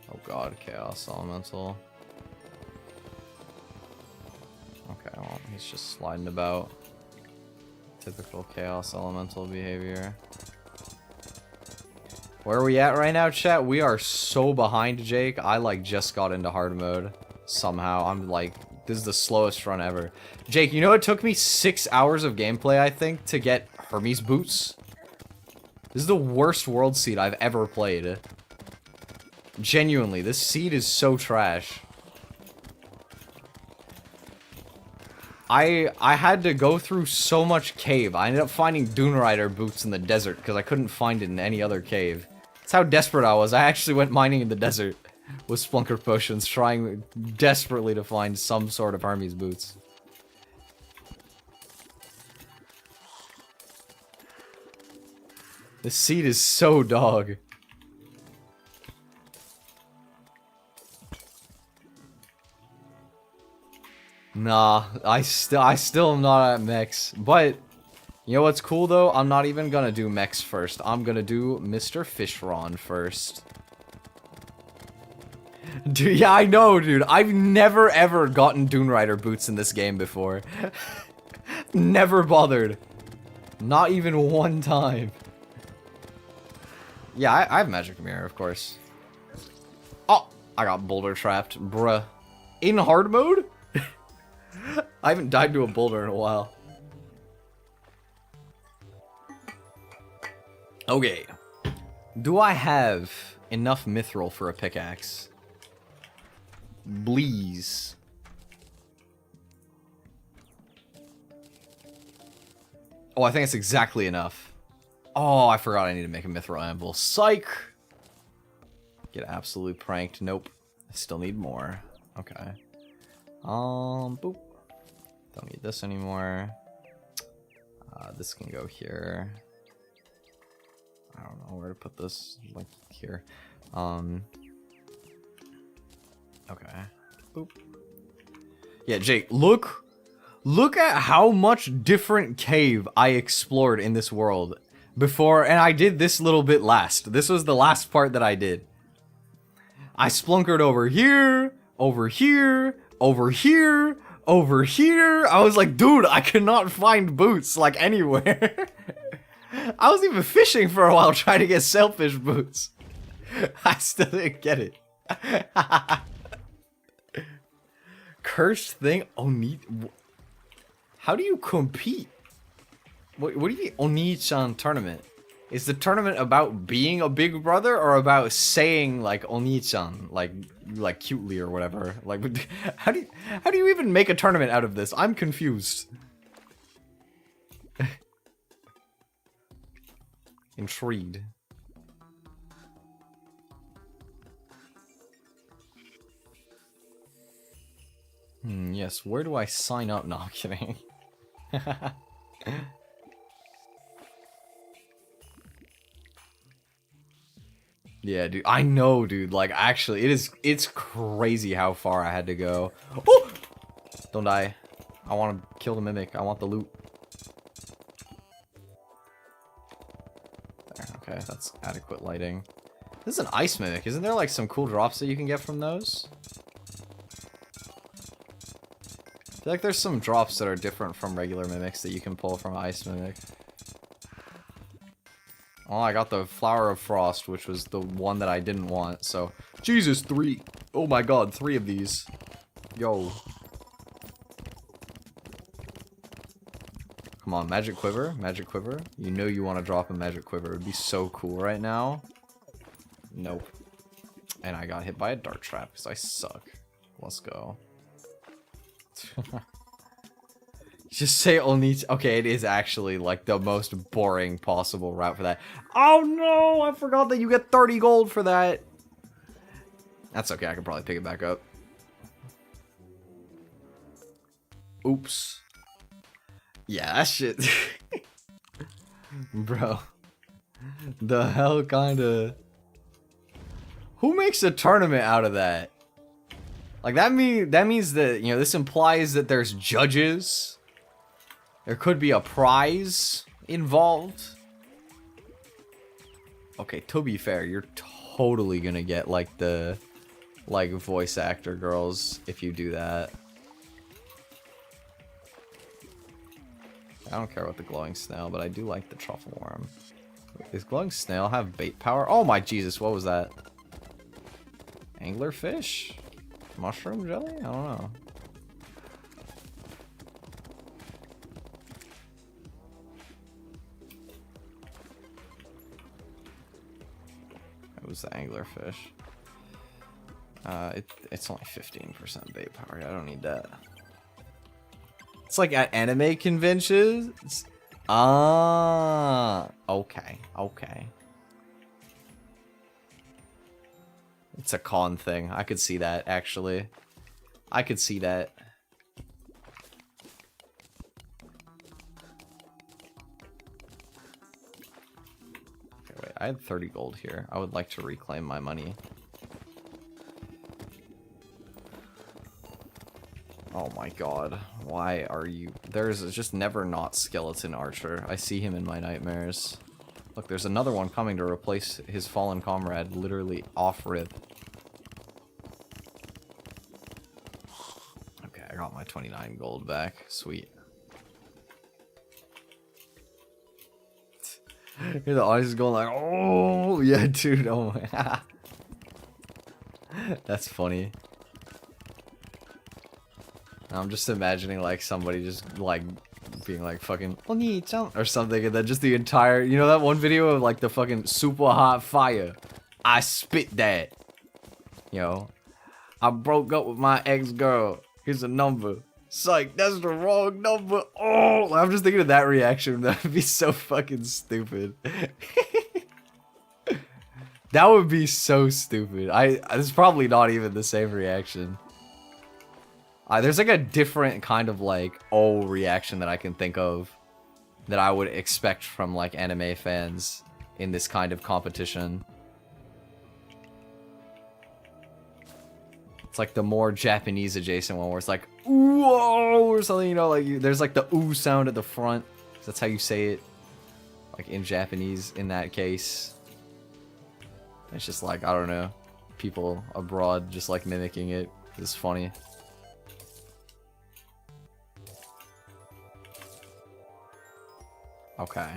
Oh god, Chaos Elemental. Okay, well, he's just sliding about. Typical Chaos Elemental behavior. Where are we at right now, chat? We are so behind, Jake. I, like, just got into hard mode. Somehow. I'm, like, this is the slowest run ever. Jake, you know it took me 6 hours of gameplay, I think, to get Hermes boots? This is the worst world seed I've ever played. Genuinely, this seed is so trash. I had to go through so much cave. I ended up finding Dune Rider boots in the desert because I couldn't find it in any other cave. That's how desperate I was. I actually went mining in the desert with Splunker potions, trying desperately to find some sort of Hermes boots. This seed is so dog. Nah, I still am not at mechs. But, you know what's cool though? I'm not even gonna do mechs first. I'm gonna do Mr. Fishron first. Dude, yeah, I know, dude. I've never ever gotten Dune Rider boots in this game before. Never bothered. Not even one time. Yeah, I have Magic Mirror, of course. Oh, I got boulder trapped, bruh. In hard mode? I haven't died to a boulder in a while. Okay. Do I have enough mithril for a pickaxe? Please. Oh, I think it's exactly enough. Oh, I forgot I need to make a mithril anvil. Psych! Get absolutely pranked. Nope. I still need more. Okay. Boop. Don't need this anymore. This can go here. I don't know where to put this. Like here. Okay. Boop. Yeah, Jake, look Look at how much different cave I explored in this world before, and I did this little bit last. This was the last part that I did. I splunkered over here, over here, over here, over here. I was like, dude, I cannot find boots, like, anywhere. I was even fishing for a while trying to get sailfish boots. I still didn't get it. Cursed thing? How do you compete? What do you mean, Oni-chan tournament? Is the tournament about being a big brother or about saying like Oni-chan, like cutely or whatever? Like, how do you even make a tournament out of this? I'm confused. Intrigued. Yes, where do I sign up? No, I'm kidding. Yeah, dude, I know, dude, like, actually, it's crazy how far I had to go. Oh! Don't die. I want to kill the mimic. I want the loot. There, okay, that's adequate lighting. This is an ice mimic. Isn't there, like, some cool drops that you can get from those? I feel like there's some drops that are different from regular mimics that you can pull from ice mimic. Oh, I got the Flower of Frost, which was the one that I didn't want, so... Jesus, 3! Oh my god, 3 of these. Yo. Come on, Magic Quiver, Magic Quiver. You know you want to drop a Magic Quiver. It would be so cool right now. Nope. And I got hit by a Dart Trap, because I suck. Let's go. Just say only. Okay, it is actually like the most boring possible route for that. Oh no, I forgot that you get 30 gold for that. That's okay, I can probably pick it back up. Oops. Yeah, that shit. Bro. The hell kinda. Who makes a tournament out of that? Like, that means that, you know, this implies that there's judges. There could be a prize involved. Okay, to be fair, you're totally gonna get, like, the, like, voice actor girls if you do that. I don't care about the glowing snail, but I do like the truffle worm. Does glowing snail have bait power? Oh my Jesus, what was that? Anglerfish? Mushroom jelly? I don't know. It was the anglerfish. It's only 15% bait power. I don't need that. It's like at anime conventions. Ah, okay, okay. It's a con thing. I could see that, actually. I could see that. Okay, wait. I had 30 gold here. I would like to reclaim my money. Oh my god. Why are you... There's just never not Skeleton Archer. I see him in my nightmares. Look, there's another one coming to replace his fallen comrade, literally off-rip. Okay, I got my 29 gold back. Sweet. The audience is going like, oh, yeah, dude, oh my... That's funny. I'm just imagining, like, somebody just, like, being like, fucking, Oni-chan, or something, and then just the entire, you know that one video of, like, the fucking super hot fire? I spit that. You know? I broke up with my ex-girl. Here's a number. Psych, that's the wrong number. Oh, I'm just thinking of that reaction. That would be so fucking stupid. That would be so stupid. It's probably not even the same reaction. There's like a different kind of like, oh, reaction that I can think of that I would expect from like anime fans in this kind of competition. It's like the more Japanese adjacent one where it's like, whoa, or something, you know, like there's like the ooh sound at the front. That's how you say it, like in Japanese in that case. It's just like, I don't know, people abroad just like mimicking it. It's funny. Okay.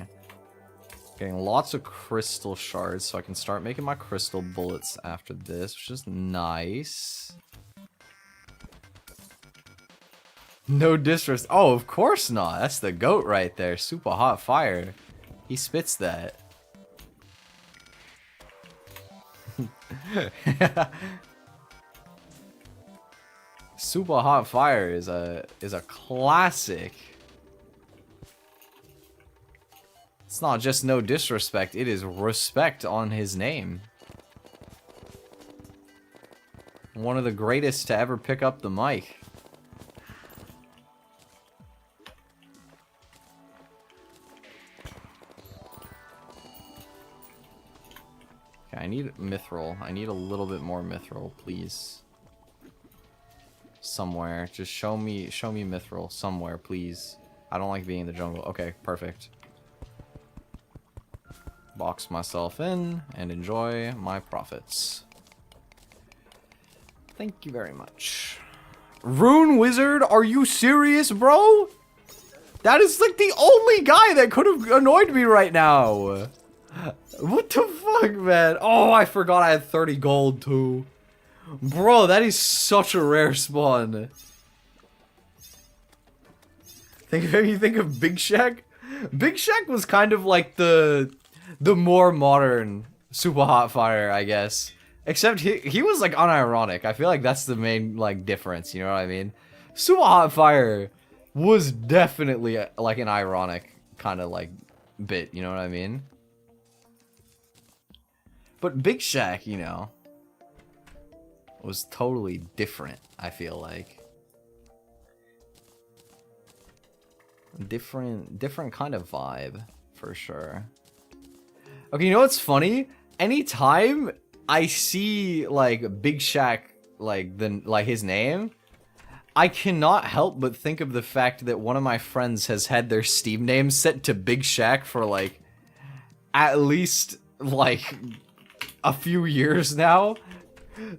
Getting lots of crystal shards, so I can start making my crystal bullets after this, which is nice. No disrespect. Oh, of course not. That's the goat right there. Super hot fire. He spits that. Super hot fire is a classic. It's not just no disrespect, it is respect on his name. One of the greatest to ever pick up the mic. Okay, I need mithril. I need a little bit more mithril, please. Somewhere. Just show me mithril somewhere, please. I don't like being in the jungle. Okay, perfect. Box myself in and enjoy my profits. Thank you very much. Rune Wizard, are you serious, bro? That is like the only guy that could have annoyed me right now. What the fuck, man? Oh, I forgot I had 30 gold too. Bro, that is such a rare spawn. You think of Big Shack? Big Shack was kind of like the more modern Super Hot Fire, I guess. Except he was like unironic. I feel like that's the main like difference, you know what I mean? Super Hot Fire was definitely like an ironic kind of like bit, you know what I mean? But Big Shack, you know, was totally different, I feel like. Different kind of vibe, for sure. Okay, you know what's funny? Anytime I see like Big Shack, like his name, I cannot help but think of the fact that one of my friends has had their Steam name set to Big Shack for like at least like a few years now.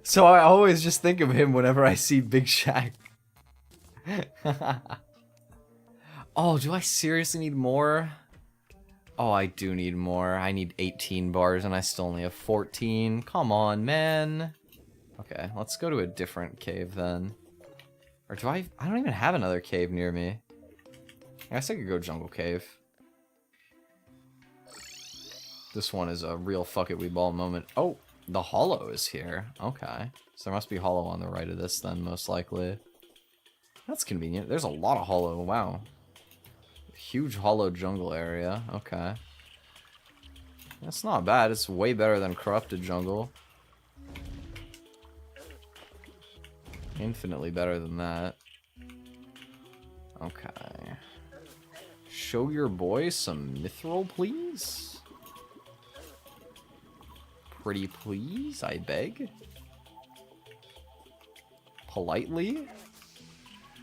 So I always just think of him whenever I see Big Shack. Oh, do I seriously need more? Oh, I do need more. I need 18 bars and I still only have 14. Come on, man. Okay, let's go to a different cave then. Or do I don't even have another cave near me. I guess I could go jungle cave. This one is a real fuck it we ball moment. Oh, the hollow is here. Okay. So there must be hollow on the right of this then, most likely. That's convenient. There's a lot of hollow. Wow. Huge hollow jungle area. Okay. That's not bad. It's way better than corrupted jungle. Infinitely better than that. Okay. Show your boy some mithril, please? Pretty please, I beg? Politely?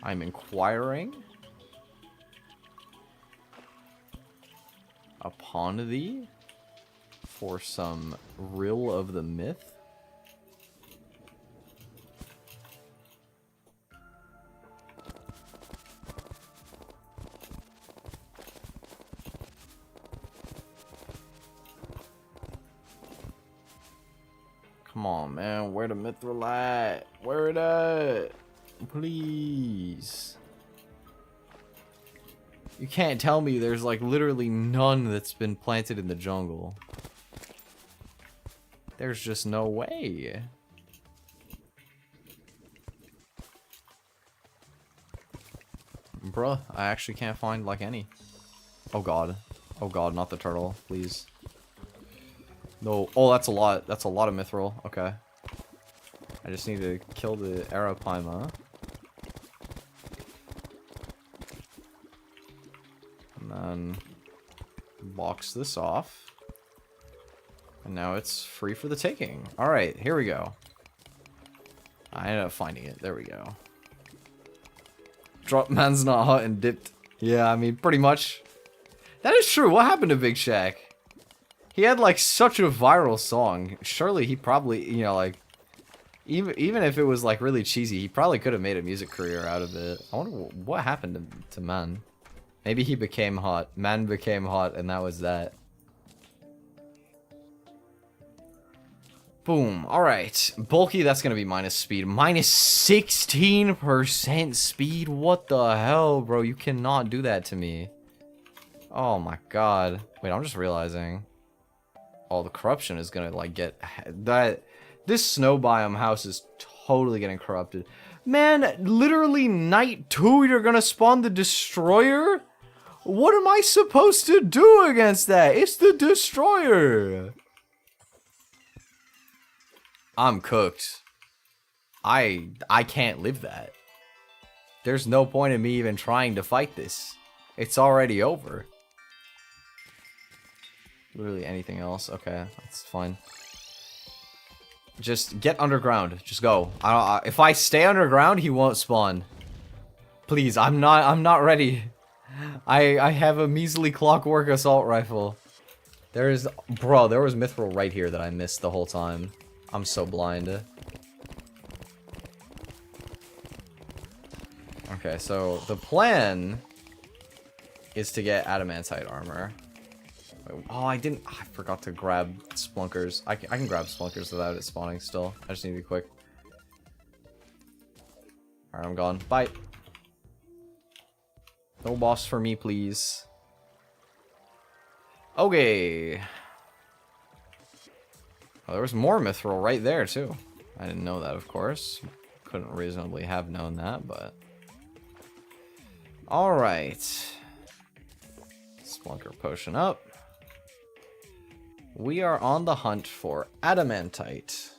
I'm inquiring upon thee for some rill of the myth. Come on, man. Where the mithril at? Where it at? Please. You can't tell me there's like literally none that's been planted in the jungle. There's just no way. Bruh, I actually can't find like any. Oh god. Oh god, not the turtle, please. No. Oh, that's a lot. That's a lot of mithril. Okay. I just need to kill the Arapaima. And then box this off. And now it's free for the taking. Alright, here we go. I ended up finding it. There we go. dropped man's not hot and dipped. Yeah, I mean, pretty much. That is true. What happened to Big Shaq? He had, like, such a viral song. Surely he probably, you know, like, even if it was, like, really cheesy, he probably could have made a music career out of it. I wonder what happened to Man. Maybe he became hot. Man became hot, and that was that. Boom. Alright. Bulky, that's gonna be minus speed. Minus 16% speed? What the hell, bro? You cannot do that to me. Oh my god. Wait, I'm just realizing. Oh, the corruption is gonna, like, get... that. This snow biome house is totally getting corrupted. Man, literally night 2 you're gonna spawn the destroyer? What am I supposed to do against that? It's the destroyer! I'm cooked. I can't live that. There's no point in me even trying to fight this. It's already over. Literally anything else? Okay, that's fine. Just get underground. Just go. If I stay underground, he won't spawn. Please, I'm not ready. I have a measly clockwork assault rifle. There was Mithril right here that I missed the whole time. I'm so blind. Okay, so the plan is to get adamantite armor. Oh, I forgot to grab splunkers. I can grab splunkers without it spawning still. I just need to be quick. Alright, I'm gone. Bye. No boss for me, please. Okay. Oh, there was more mithril right there, too. I didn't know that, of course. Couldn't reasonably have known that, but... Alright. Splunker potion up. We are on the hunt for adamantite.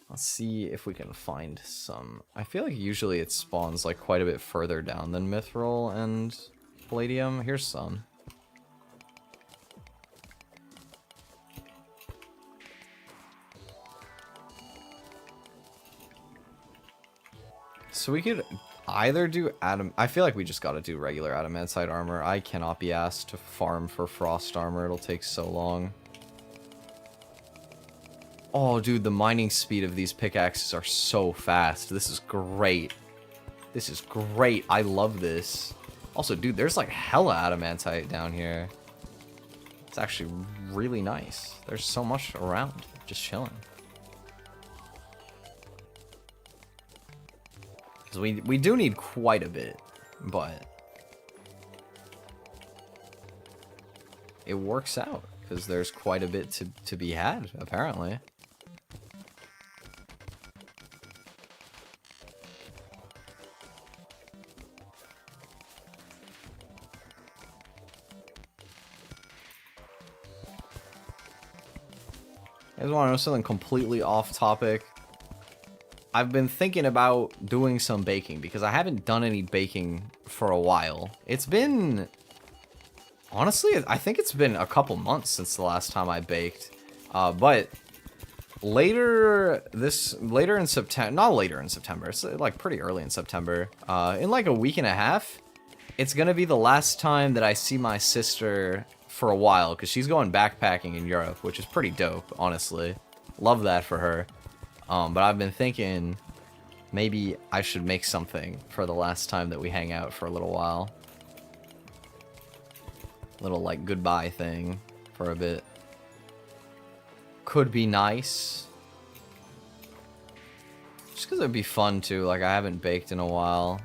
Let's see if we can find some. I feel like usually it spawns like quite a bit further down than mithril and palladium. Here's some. So we could either do I feel like we just gotta do regular adamantite armor. I cannot be asked to farm for frost armor. It'll take so long. Oh, dude, the mining speed of these pickaxes are so fast. This is great. This is great. I love this. Also, dude, there's like hella adamantite down here. It's actually really nice. There's so much around. Just chilling. Because we do need quite a bit, but it works out because there's quite a bit to be had, apparently. I just want to know something completely off topic. I've been thinking about doing some baking because I haven't done any baking for a while. It's been... honestly, I think it's been a couple months since the last time I baked. But later in September, not later in September, it's like pretty early in September, in like a week and a half, it's gonna be the last time that I see my sister for a while because she's going backpacking in Europe, which is pretty dope, honestly. Love that for her. But I've been thinking maybe I should make something for the last time that we hang out for a little while. Little like goodbye thing for a bit. Could be nice. Just because it'd be fun too. Like I haven't baked in a while.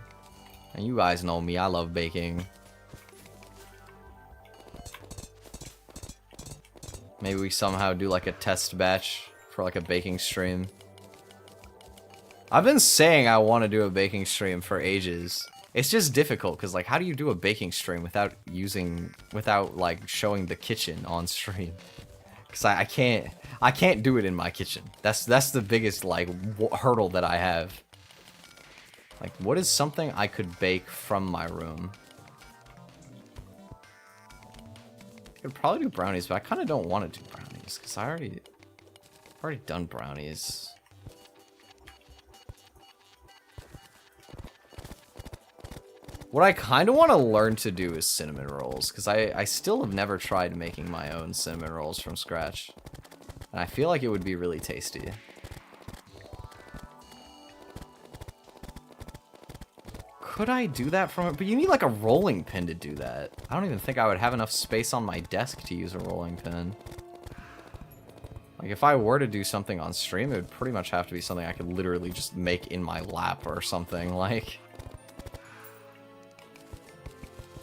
And you guys know me, I love baking. Maybe we somehow do like a test batch for like a baking stream. I've been saying I want to do a baking stream for ages. It's just difficult because like how do you do a baking stream without like showing the kitchen on stream? Because I can't do it in my kitchen. That's the biggest like hurdle that I have. Like what is something I could bake from my room? I could probably do brownies, but I kind of don't want to do brownies because I've already done brownies. What I kind of want to learn to do is cinnamon rolls, because I still have never tried making my own cinnamon rolls from scratch. And I feel like it would be really tasty. Could I do that from it? But you need like a rolling pin to do that. I don't even think I would have enough space on my desk to use a rolling pin. Like if I were to do something on stream, it would pretty much have to be something I could literally just make in my lap or something. Like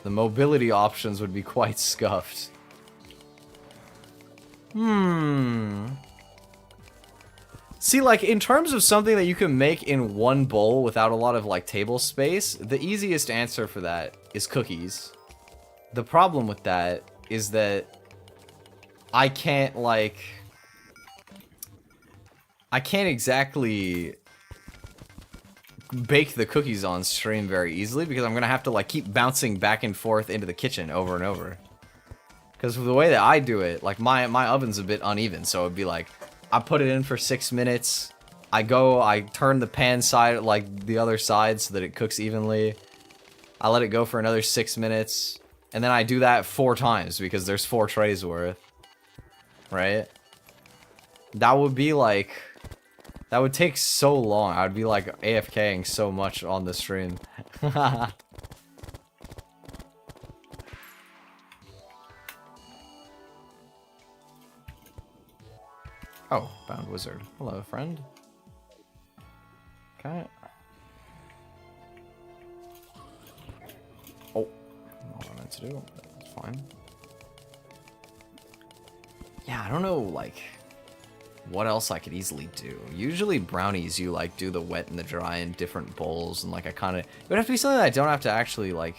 the mobility options would be quite scuffed. See, like, in terms of something that you can make in one bowl without a lot of, like, table space, the easiest answer for that is cookies. The problem with that is that I can't, like... I can't exactly bake the cookies on stream very easily because I'm gonna have to, like, keep bouncing back and forth into the kitchen over and over. Because the way that I do it, like, my oven's a bit uneven, so it'd be like... I put it in for 6 minutes. I turn the pan side, like the other side so that it cooks evenly. I let it go for another 6 minutes. And then I do that 4 times because there's 4 trays worth. Right? That would be like... That would take so long. I would be like AFKing so much on the stream. Oh, bound wizard. Hello, friend. Okay. Oh, not what I meant to do. That's fine. Yeah, I don't know, like, what else I could easily do. Usually brownies, you, like, do the wet and the dry in different bowls, and, like, I kind of... It would have to be something that I don't have to actually, like,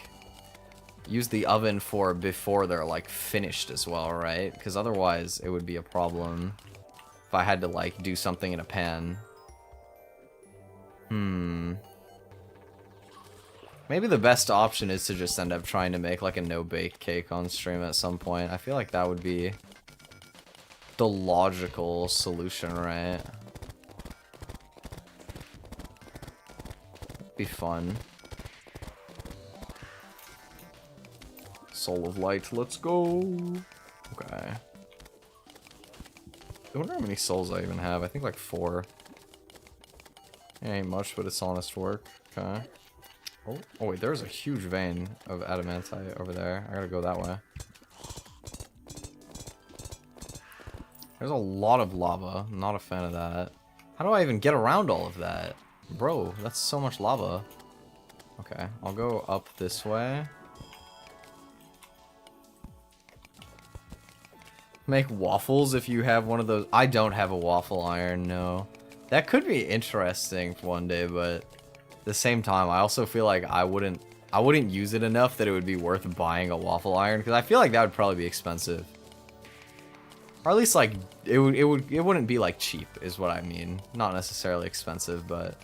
use the oven for before they're, like, finished as well, right? Because otherwise, it would be a problem. If I had to, like, do something in a pan. Maybe the best option is to just end up trying to make, like, a no-bake cake on stream at some point. I feel like that would be the logical solution, right? Be fun. Soul of Light, let's go! Okay. I wonder how many souls I even have. I think like 4. It ain't much, but it's honest work. Okay. Oh wait, there's a huge vein of adamantite over there. I gotta go that way. There's a lot of lava. I'm not a fan of that. How do I even get around all of that? Bro, that's so much lava. Okay, I'll go up this way. Make waffles if you have one of those. I don't have a waffle iron, no. That could be interesting for one day, but at the same time, I also feel like I wouldn't use it enough that it would be worth buying a waffle iron, because I feel like that would probably be expensive. Or at least like it wouldn't be like cheap is what I mean. Not necessarily expensive, but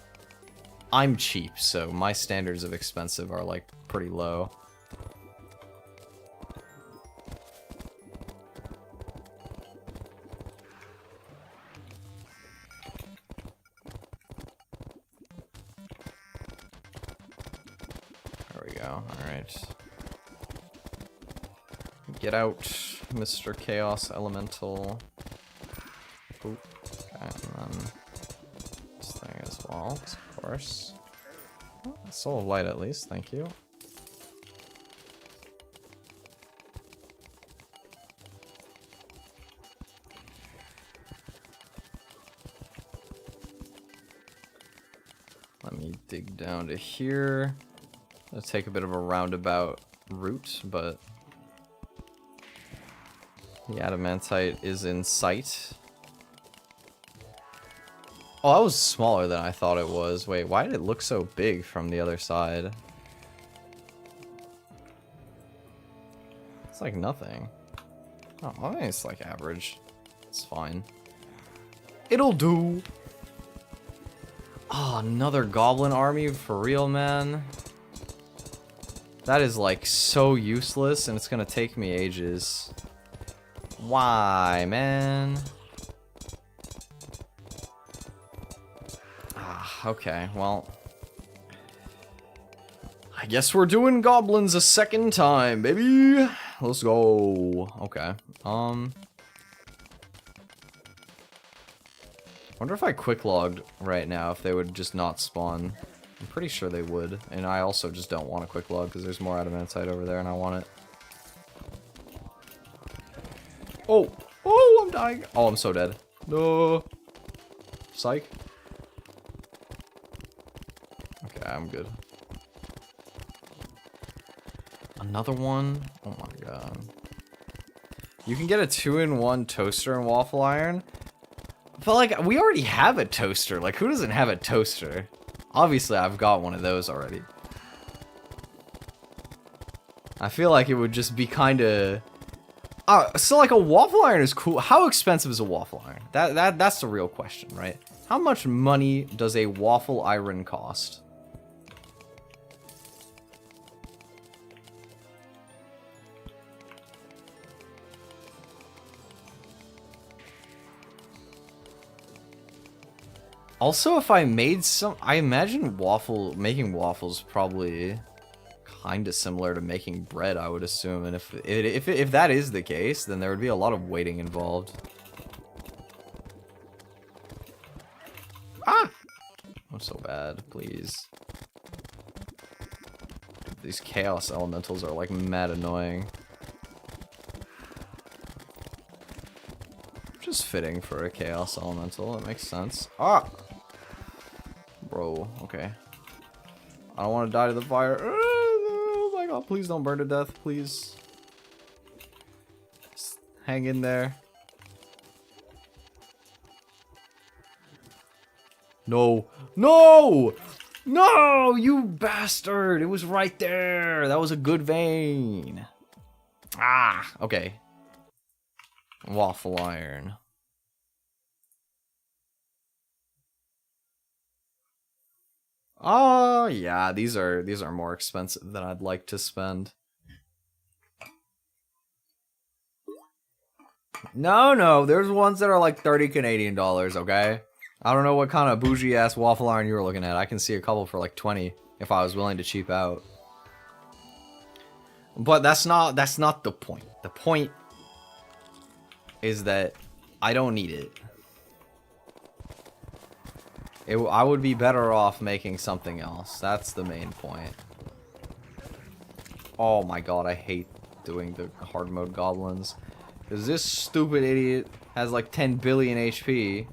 I'm cheap, so my standards of expensive are like pretty low. Alright. Get out, Mr. Chaos Elemental. Oop. Okay, and then this thing as well, of course. Oh, Soul of Light at least, thank you. Let me dig down to here. It'll take a bit of a roundabout route, but the adamantite is in sight. Oh, that was smaller than I thought it was. Wait, why did it look so big from the other side? It's like nothing. Oh, I think it's like average. It's fine. It'll do. Oh, another goblin army for real, man. That is like so useless, and it's gonna take me ages. Why, man? Ah, okay, well. I I guess we're doing goblins a second time, baby. Let's go. Okay. Wonder if I quick logged right now if they would just not spawn. I'm pretty sure they would, and I also just don't want a quick log because there's more adamantite over there and I want it. Oh! Oh, I'm dying! Oh, I'm so dead. No! Psych. Okay, I'm good. Another one? Oh my god. You can get a 2-in-1 toaster and waffle iron? But like, we already have a toaster. Like, who doesn't have a toaster? Obviously, I've got one of those already. I feel like it would just be kind of... so like a waffle iron is cool. How expensive is a waffle iron? That's the real question, right? How much money does a waffle iron cost? Also, if I made some, I imagine making waffles probably kind of similar to making bread, I would assume. And if that is the case, then there would be a lot of waiting involved. Ah! I'm so bad, please. These chaos elementals are like mad annoying. Just fitting for a chaos elemental, it makes sense. Ah! Bro, okay. I don't want to die to the fire. Oh my god, please don't burn to death, please. Just hang in there. No. No! No, you bastard! It was right there! That was a good vein. Ah, okay. Waffle iron. Oh yeah, these are more expensive than I'd like to spend. No, there's ones that are like 30 Canadian dollars, okay? I don't know what kind of bougie ass waffle iron you were looking at. I can see a couple for like 20 if I was willing to cheap out. But that's not the point. The point is that I don't need it. I would be better off making something else. That's the main point. Oh my god, I hate doing the hard mode goblins. Because this stupid idiot has like 10 billion HP.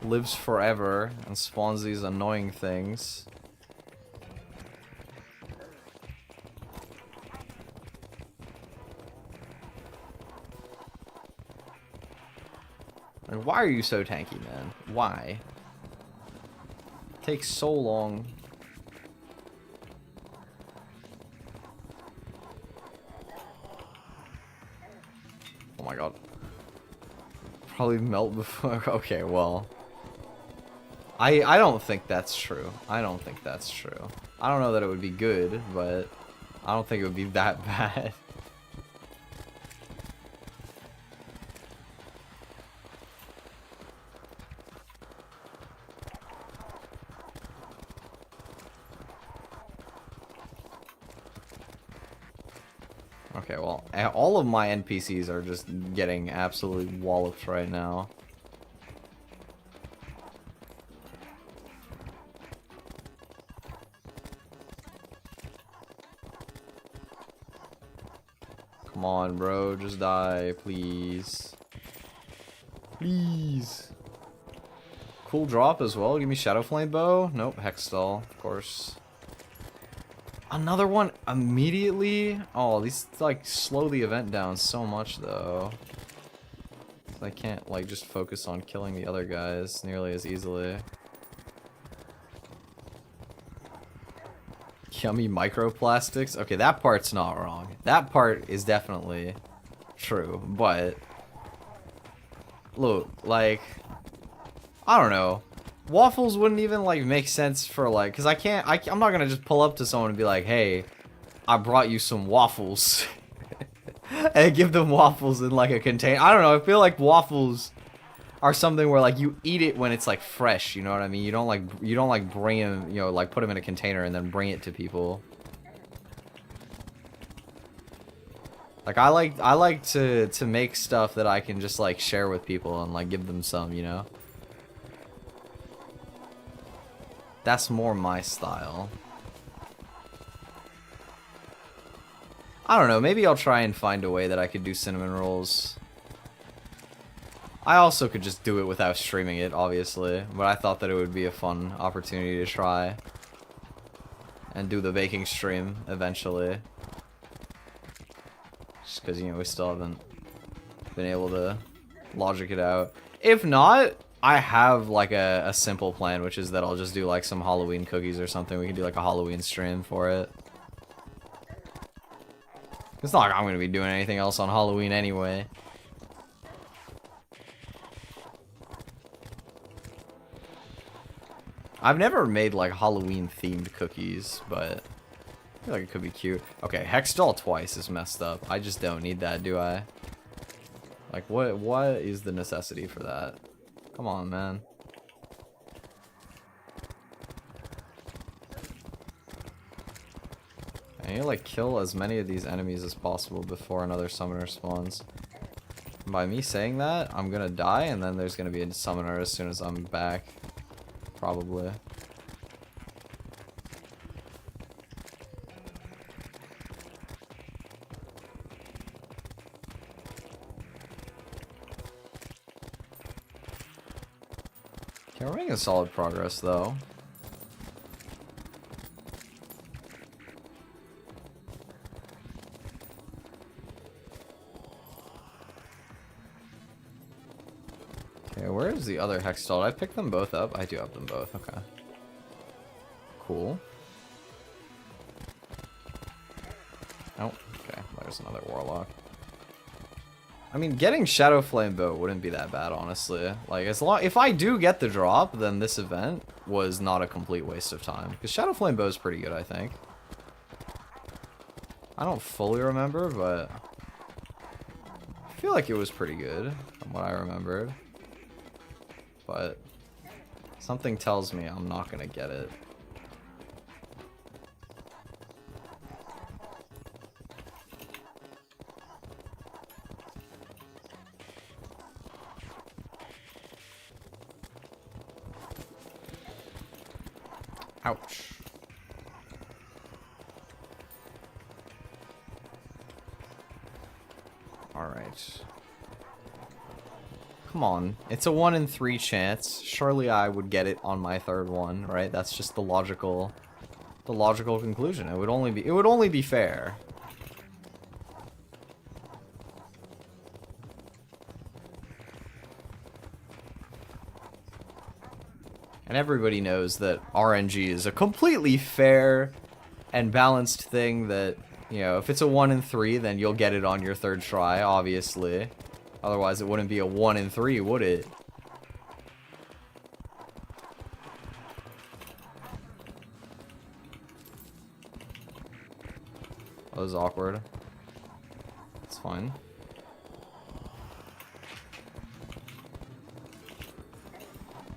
Lives forever and spawns these annoying things. And why are you so tanky, man? Why? It takes so long. Oh my god. Probably melt before. Okay, well. I don't think that's true. I don't think that's true. I don't know that it would be good, but I don't think it would be that bad. Okay, well, all of my NPCs are just getting absolutely walloped right now. Come on, bro, just die, please. Please. Cool drop as well. Give me Shadow Flame Bow. Nope, Hexstall, of course. Another one immediately? Oh, these like slow the event down so much though. I can't like just focus on killing the other guys nearly as easily. Yummy microplastics? Okay, that part's not wrong. That part is definitely true, but look, like, I don't know. Waffles wouldn't even like make sense for like, because I'm not gonna just pull up to someone and be like, hey, I brought you some waffles and give them waffles in like a container. I don't know, I feel like waffles are something where like you eat it when it's like fresh, you know what I mean? You don't like bring them, you know, like put them in a container and then bring it to people. Like I like to make stuff that I can just like share with people and like give them some, you know? That's more my style. I don't know, maybe I'll try and find a way that I could do cinnamon rolls. I also could just do it without streaming it, obviously, but I thought that it would be a fun opportunity to try and do the baking stream eventually. Just because, you know, we still haven't been able to logic it out. If not, I have like a simple plan, which is that I'll just do like some Halloween cookies or something. We can do like a Halloween stream for it. It's not like I'm going to be doing anything else on Halloween anyway. I've never made like Halloween themed cookies, but I feel like it could be cute. Okay, Hexdoll twice is messed up. I just don't need that, do I? Like what is the necessity for that? Come on, man. I need to like kill as many of these enemies as possible before another summoner spawns. And by me saying that, I'm gonna die and then there's gonna be a summoner as soon as I'm back. Probably. Okay, we're making solid progress though. Okay, where is the other Hexdoll? Did I pick them both up? I do have them both, okay. Cool. Oh, okay, there's another Warlock. I mean, getting Shadow Flame Bow wouldn't be that bad, honestly. Like, if I do get the drop, then this event was not a complete waste of time. Because Shadow Flame Bow is pretty good, I think. I don't fully remember, but I feel like it was pretty good from what I remembered. But something tells me I'm not gonna get it. Ouch. All right. Come on, it's a 1 in 3 chance. Surely I would get it on my third one, right? That's just the logical conclusion. It would only be fair. And everybody knows that RNG is a completely fair and balanced thing that, you know, if it's a 1 in 3, then you'll get it on your third try, obviously. Otherwise, it wouldn't be a 1 in 3, would it? That was awkward. It's fine.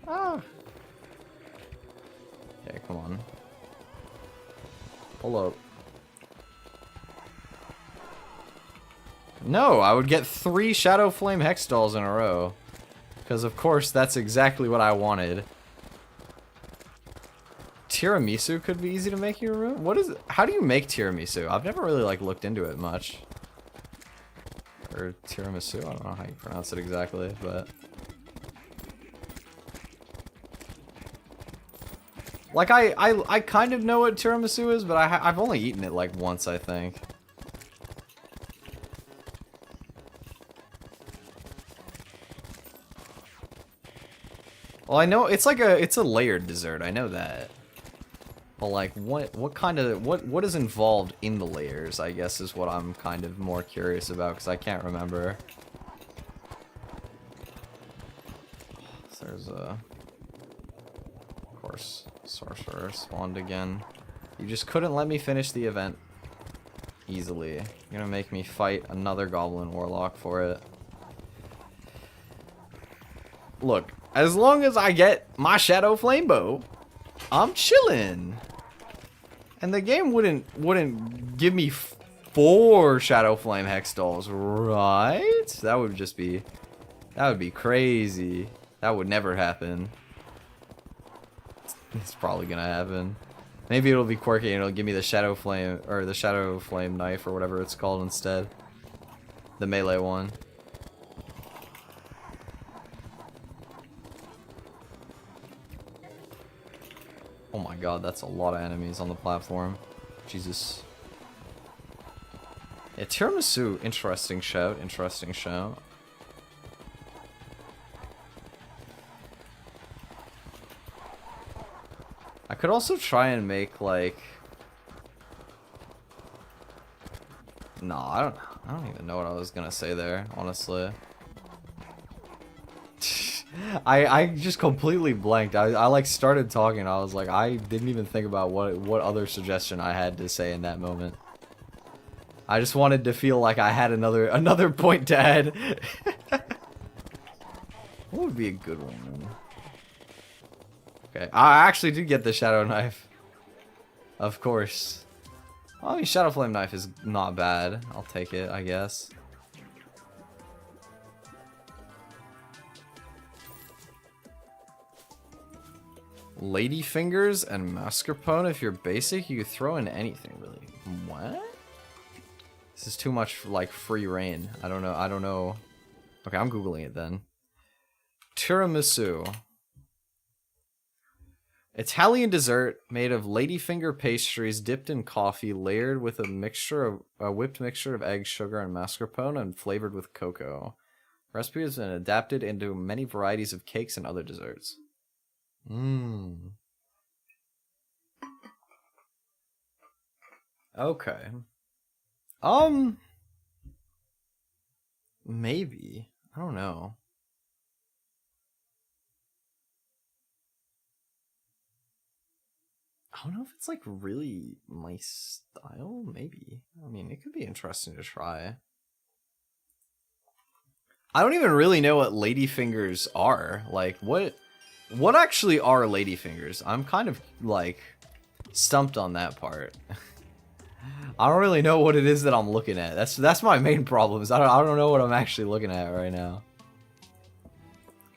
Ah. Okay, come on. Pull up. No, I would get 3 Shadow Flame Hexdolls in a row. Because of course, that's exactly what I wanted. Tiramisu could be easy to make your room? What is it? How do you make tiramisu? I've never really like looked into it much. Or tiramisu, I don't know how you pronounce it exactly, but like I kind of know what tiramisu is, but I've only eaten it like once, I think. Well, I know it's like it's a layered dessert. I know that. But like, what is involved in the layers? I guess is what I'm kind of more curious about because I can't remember. So there's of course, sorcerer spawned again. You just couldn't let me finish the event easily. You're gonna make me fight another goblin warlock for it. look, as long as I get my Shadow Flame Bow, I'm chillin'. And the game wouldn't give me 4 Shadow Flame Hex Dolls, right? That would be crazy. That would never happen. It's probably gonna happen. Maybe it'll be quirky and it'll give me the Shadow Flame, or the Shadow Flame Knife, or whatever it's called instead. The melee one. Oh my god, that's a lot of enemies on the platform. Jesus. Yeah, tiramisu, interesting shout, interesting shout. I could also try and make like... No, I don't even know what I was gonna say there, honestly. I just completely blanked. I like started talking. I was like, I didn't even think about what other suggestion I had to say in that moment. I just wanted to feel like I had another point to add. What would be a good one? Okay, I actually did get the Shadow Knife. Of course. I mean, Shadow Flame Knife is not bad. I'll take it, I guess. Ladyfingers and mascarpone. If you're basic, you can throw in anything, really. What? This is too much, like, free reign. I don't know. Okay, I'm Googling it then. Tiramisu. Italian dessert made of ladyfinger pastries dipped in coffee, layered with a whipped mixture of eggs, sugar, and mascarpone, and flavored with cocoa. Recipe has been adapted into many varieties of cakes and other desserts. Mmm. Okay. Maybe. I don't know. I don't know if it's like really my style. Maybe. I mean, it could be interesting to try. I don't even really know what ladyfingers are. Like, what actually are ladyfingers? I'm kind of like stumped on that part. I don't really know what it is that I'm looking at. That's my main problem. Is I don't know what I'm actually looking at right now.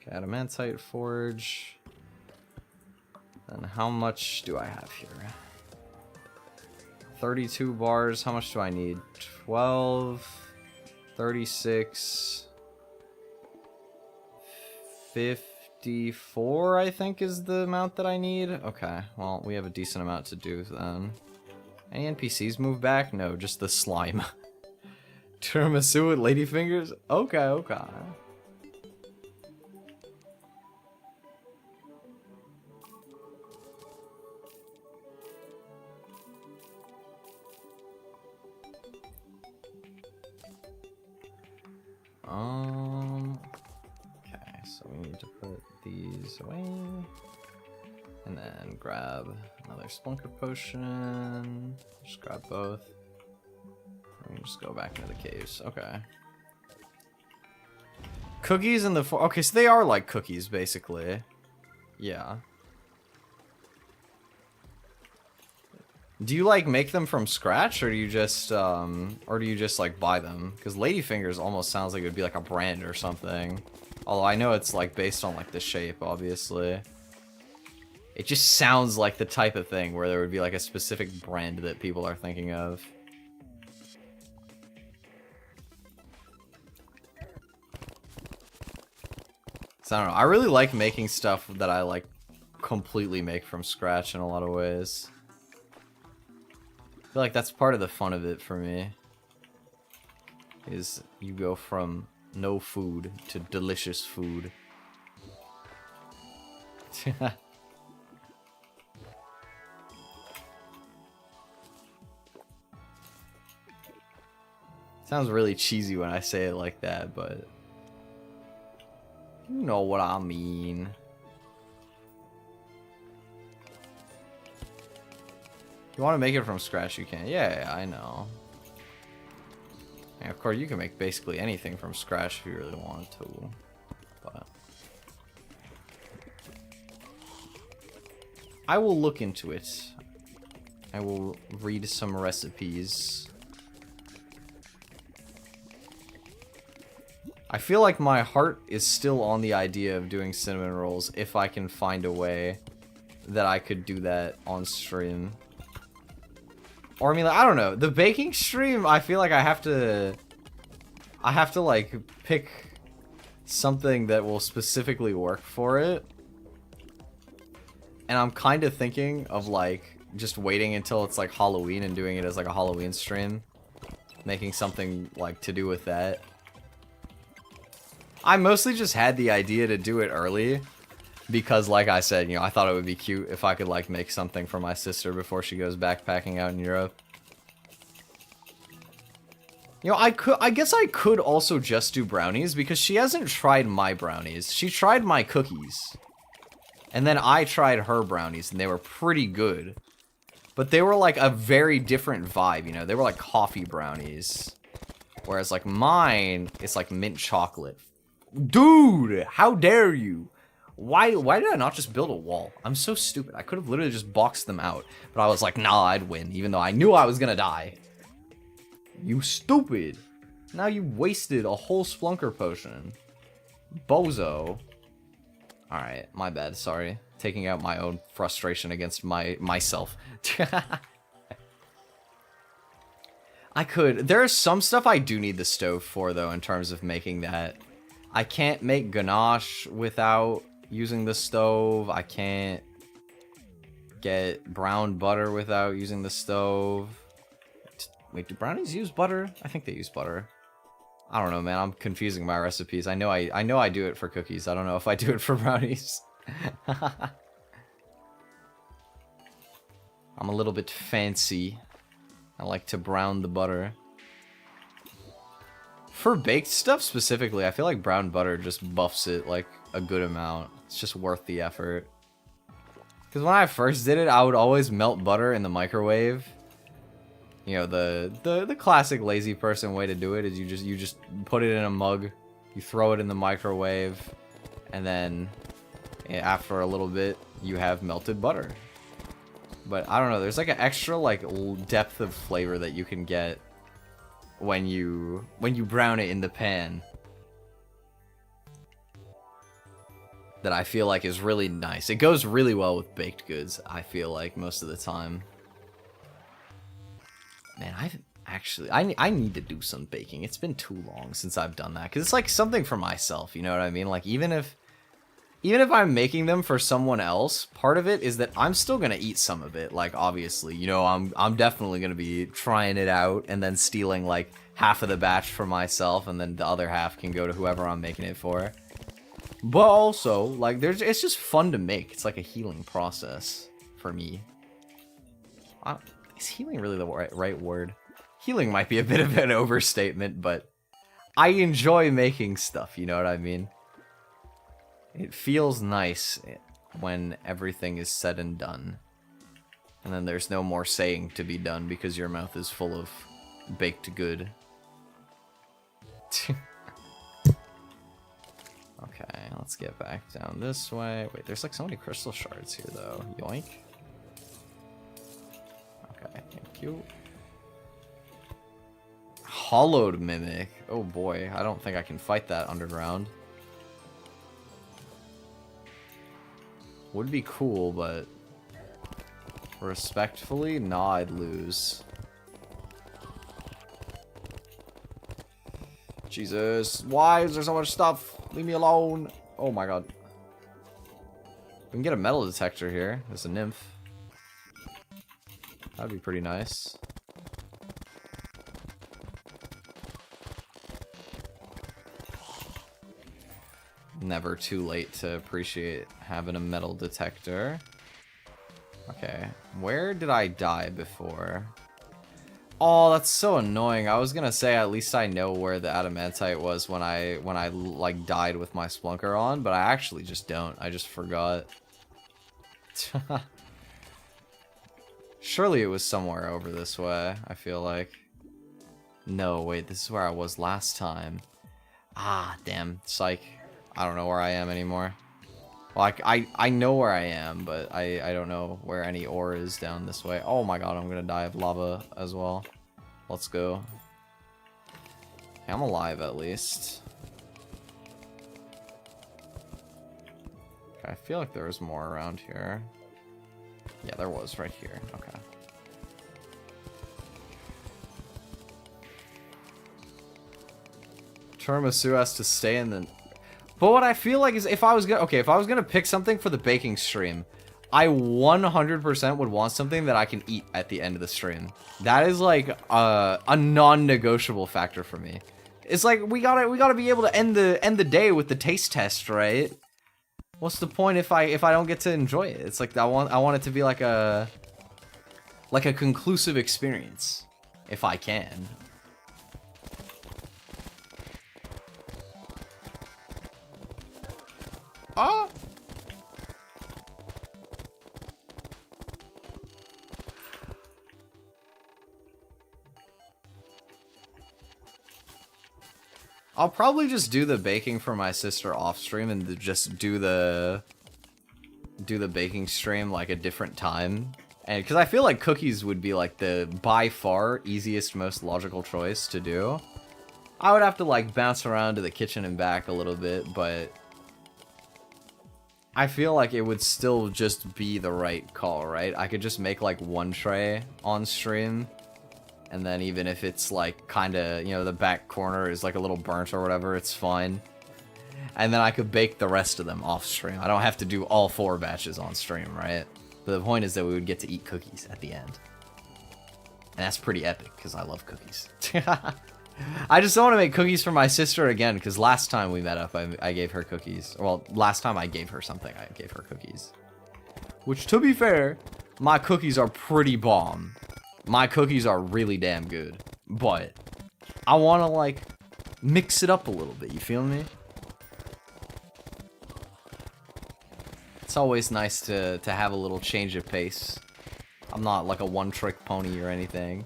Okay, adamantite forge. And how much do I have here? 32 bars. How much do I need? 12, 36, 54, I think is the amount that I need. Okay, well, we have a decent amount to do then. Any NPCs move back? No, just the slime. Tiramisu with ladyfingers? Okay, okay. Okay, so we need to put these away. And then grab another Splunker potion. Just grab both. And we just go back into the caves. Okay. Cookies in the okay, so they are like cookies, basically. Yeah. Do you like make them from scratch, or do you just like buy them? Because Ladyfingers almost sounds like it would be like a brand or something. Although I know it's like based on like the shape, obviously. It just sounds like the type of thing where there would be like a specific brand that people are thinking of. So I don't know. I really like making stuff that I like completely make from scratch in a lot of ways. I feel like that's part of the fun of it for me. Is you go from no food to delicious food. Sounds really cheesy when I say it like that, but you know what I mean. If you want to make it from scratch, you can. Yeah, I know. And of course, you can make basically anything from scratch if you really want to. But I will look into it. I will read some recipes. I feel like my heart is still on the idea of doing cinnamon rolls if I can find a way that I could do that on stream. Or I mean, like, I don't know. The baking stream, I feel like I have to like pick something that will specifically work for it. And I'm kind of thinking of like just waiting until it's like Halloween and doing it as like a Halloween stream. Making something like to do with that. I mostly just had the idea to do it early because, like I said, you know, I thought it would be cute if I could like make something for my sister before she goes backpacking out in Europe. You know, I guess I could also just do brownies because she hasn't tried my brownies. She tried my cookies. And then I tried her brownies and they were pretty good. But they were like a very different vibe, you know. They were like coffee brownies. Whereas like mine is like mint chocolate. Dude, how dare you? Why did I not just build a wall? I'm so stupid. I could have literally just boxed them out. But I was like, nah, I'd win, even though I knew I was gonna die. You stupid. Now you wasted a whole Splunker potion. Bozo. Alright, my bad, sorry. Taking out my own frustration against myself. There's some stuff I do need the stove for, though, in terms of making that. I can't make ganache without using the stove. I can't get brown butter without using the stove. Wait, do brownies use butter? I think they use butter. I don't know, man. I'm confusing my recipes. I know I do it for cookies. I don't know if I do it for brownies. I'm a little bit fancy. I like to brown the butter. For baked stuff specifically, I feel like brown butter just buffs it like a good amount. It's just worth the effort. Because when I first did it, I would always melt butter in the microwave. You know, the classic lazy person way to do it is you just put it in a mug, you throw it in the microwave, and then after a little bit, you have melted butter. But I don't know, there's like an extra like depth of flavor that you can get when you brown it in the pan that I feel like is really nice. It goes really well with baked goods, I feel like, most of the time. Man, I need to do some baking. It's been too long since I've done that, because it's like something for myself, you know what I mean? Like, even if I'm making them for someone else, part of it is that I'm still gonna eat some of it. Like, obviously, you know, I'm definitely gonna be trying it out and then stealing like half of the batch for myself, and then the other half can go to whoever I'm making it for. But also, like, it's just fun to make. It's like a healing process for me. Is healing really the right word? Healing might be a bit of an overstatement, but I enjoy making stuff, you know what I mean? It feels nice when everything is said and done. And then there's no more saying to be done because your mouth is full of baked good. Okay, let's get back down this way. Wait, there's like so many crystal shards here though. Yoink. Okay, thank you. Hollowed Mimic. Oh boy, I don't think I can fight that underground. Would be cool, but respectfully, nah, I'd lose. Jesus, why is there so much stuff? Leave me alone. Oh my god. We can get a metal detector here. There's a nymph. That'd be pretty nice. Never too late to appreciate having a metal detector. Okay, where did I die before? Oh, that's so annoying. I was gonna say at least I know where the adamantite was when I like died with my Splunker on, but I actually just don't. I just forgot. Surely it was somewhere over this way, I feel like. No, wait, this is where I was last time. Ah, damn, psych. I don't know where I am anymore. Like, I know where I am, but I don't know where any ore is down this way. Oh my god, I'm gonna die of lava as well. Let's go. Okay, I'm alive at least. Okay, I feel like there was more around here. Yeah, there was right here. Okay. Tiramisu has to stay in the... But what I feel like is if I was gonna pick something for the baking stream, I 100% would want something that I can eat at the end of the stream. That is like a non-negotiable factor for me. It's like we gotta be able to end the day with the taste test, right? What's the point if I don't get to enjoy it? It's like I want it to be like a conclusive experience, if I can. Oh. I'll probably just do the baking for my sister off stream and just do the baking stream like a different time. And because I feel like cookies would be like the by far easiest, most logical choice to do. I would have to like bounce around to the kitchen and back a little bit, but I feel like it would still just be the right call, right? I could just make like one tray on stream, and then even if it's like kind of, you know, the back corner is like a little burnt or whatever, it's fine. And then I could bake the rest of them off stream. I don't have to do all 4 batches on stream, right? But the point is that we would get to eat cookies at the end. And that's pretty epic, because I love cookies. I just don't want to make cookies for my sister again, because last time we met up, I gave her cookies. Well, last time I gave her something, I gave her cookies. Which, to be fair, my cookies are pretty bomb. My cookies are really damn good. But I want to, like, mix it up a little bit, you feel me? It's always nice to have a little change of pace. I'm not like a one-trick pony or anything.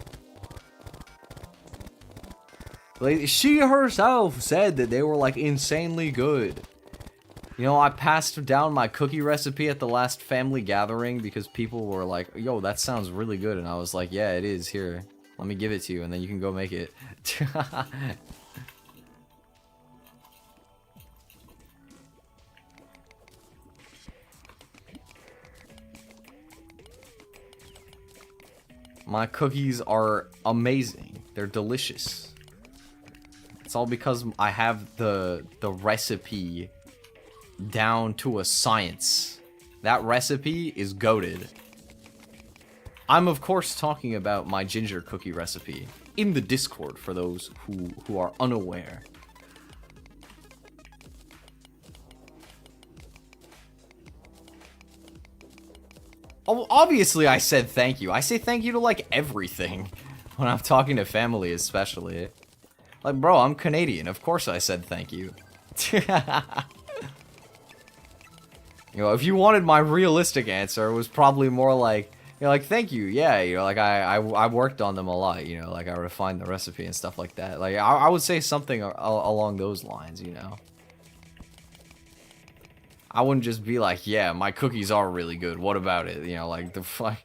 Like, she herself said that they were, like, insanely good. You know, I passed down my cookie recipe at the last family gathering because people were like, yo, that sounds really good. And I was like, yeah, it is. Here, let me give it to you, and then you can go make it. My cookies are amazing. They're delicious. It's all because I have the recipe down to a science. That recipe is goated. I'm of course talking about my ginger cookie recipe in the Discord for those who are unaware. Oh, obviously I said thank you. I say thank you to like everything when I'm talking to family especially. Like, bro, I'm Canadian. Of course I said thank you. You know, if you wanted my realistic answer, it was probably more like, you know, like, thank you, yeah, you know, like, I worked on them a lot, you know, like, I refined the recipe and stuff like that. Like, I would say something along those lines, you know. I wouldn't just be like, yeah, my cookies are really good, what about it? You know, like, the fuck.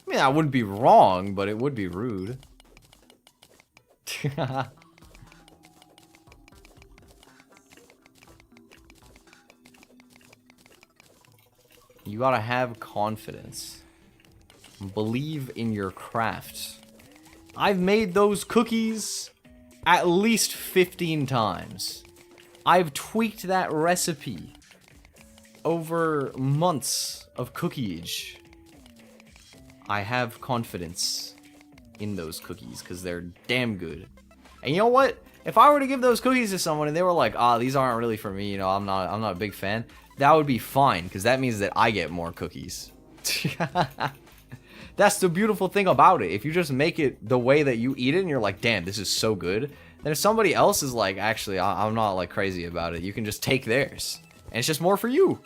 I mean, I wouldn't be wrong, but it would be rude. You gotta have confidence. Believe in your craft. I've made those cookies at least 15 times. I've tweaked that recipe over months of cookiage. I have confidence in those cookies because they're damn good. And you know what? If I were to give those cookies to someone and they were like, these aren't really for me, you know, I'm not a big fan, that would be fine because that means that I get more cookies. That's the beautiful thing about it. If you just make it the way that you eat it and you're like, damn, this is so good, then if somebody else is like, actually, I'm not like crazy about it, you can just take theirs. And it's just more for you.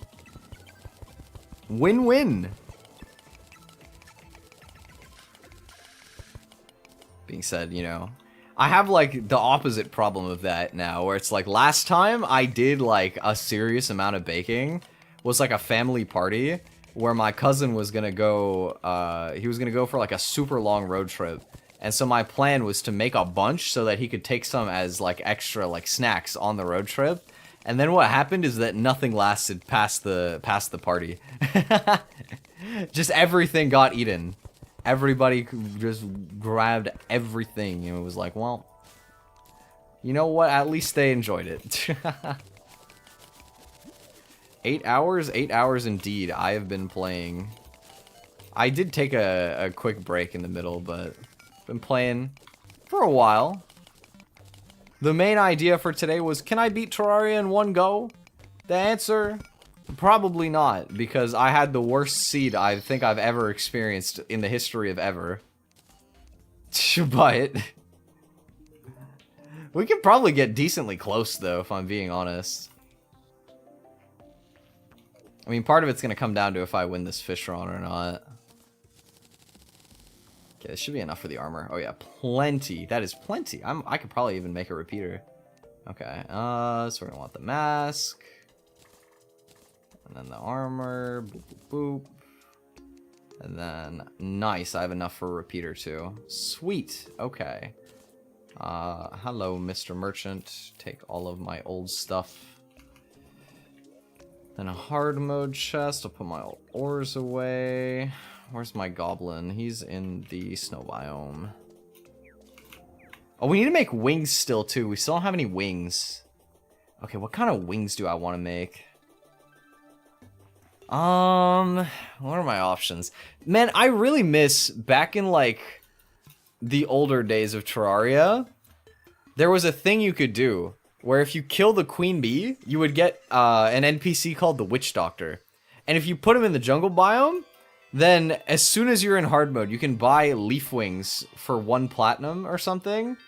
Win-win. Being said, you know, I have like the opposite problem of that now, where it's like last time I did like a serious amount of baking was like a family party where my cousin was gonna go, he was gonna go for like a super long road trip. And so my plan was to make a bunch so that he could take some as like extra like snacks on the road trip. And then what happened is that nothing lasted past the party. Just everything got eaten. Everybody just grabbed everything, and it was like, well, you know what? At least they enjoyed it. 8 hours? 8 hours indeed. I have been playing. I did take a quick break in the middle, but been playing for a while. The main idea for today was, can I beat Terraria in one go? The answer, probably not, because I had the worst seed I think I've ever experienced in the history of ever. But we could probably get decently close, though, if I'm being honest. I mean, part of it's going to come down to if I win this fish run or not. Okay, this should be enough for the armor. Oh, yeah, plenty. That is plenty. I could probably even make a repeater. Okay, so we're going to want the mask. And then the armor. Boop, boop, boop. And then, nice, I have enough for a repeater, too. Sweet, okay. Hello, Mr. Merchant. Take all of my old stuff. Then a hard mode chest. I'll put my old ores away. Where's my goblin? He's in the snow biome. Oh, we need to make wings still, too. We still don't have any wings. Okay, what kind of wings do I want to make? What are my options? Man, I really miss back in, like, the older days of Terraria. There was a thing you could do where if you kill the queen bee, you would get an NPC called the Witch Doctor. And if you put him in the jungle biome, then as soon as you're in hard mode, you can buy leaf wings for 1 platinum or something.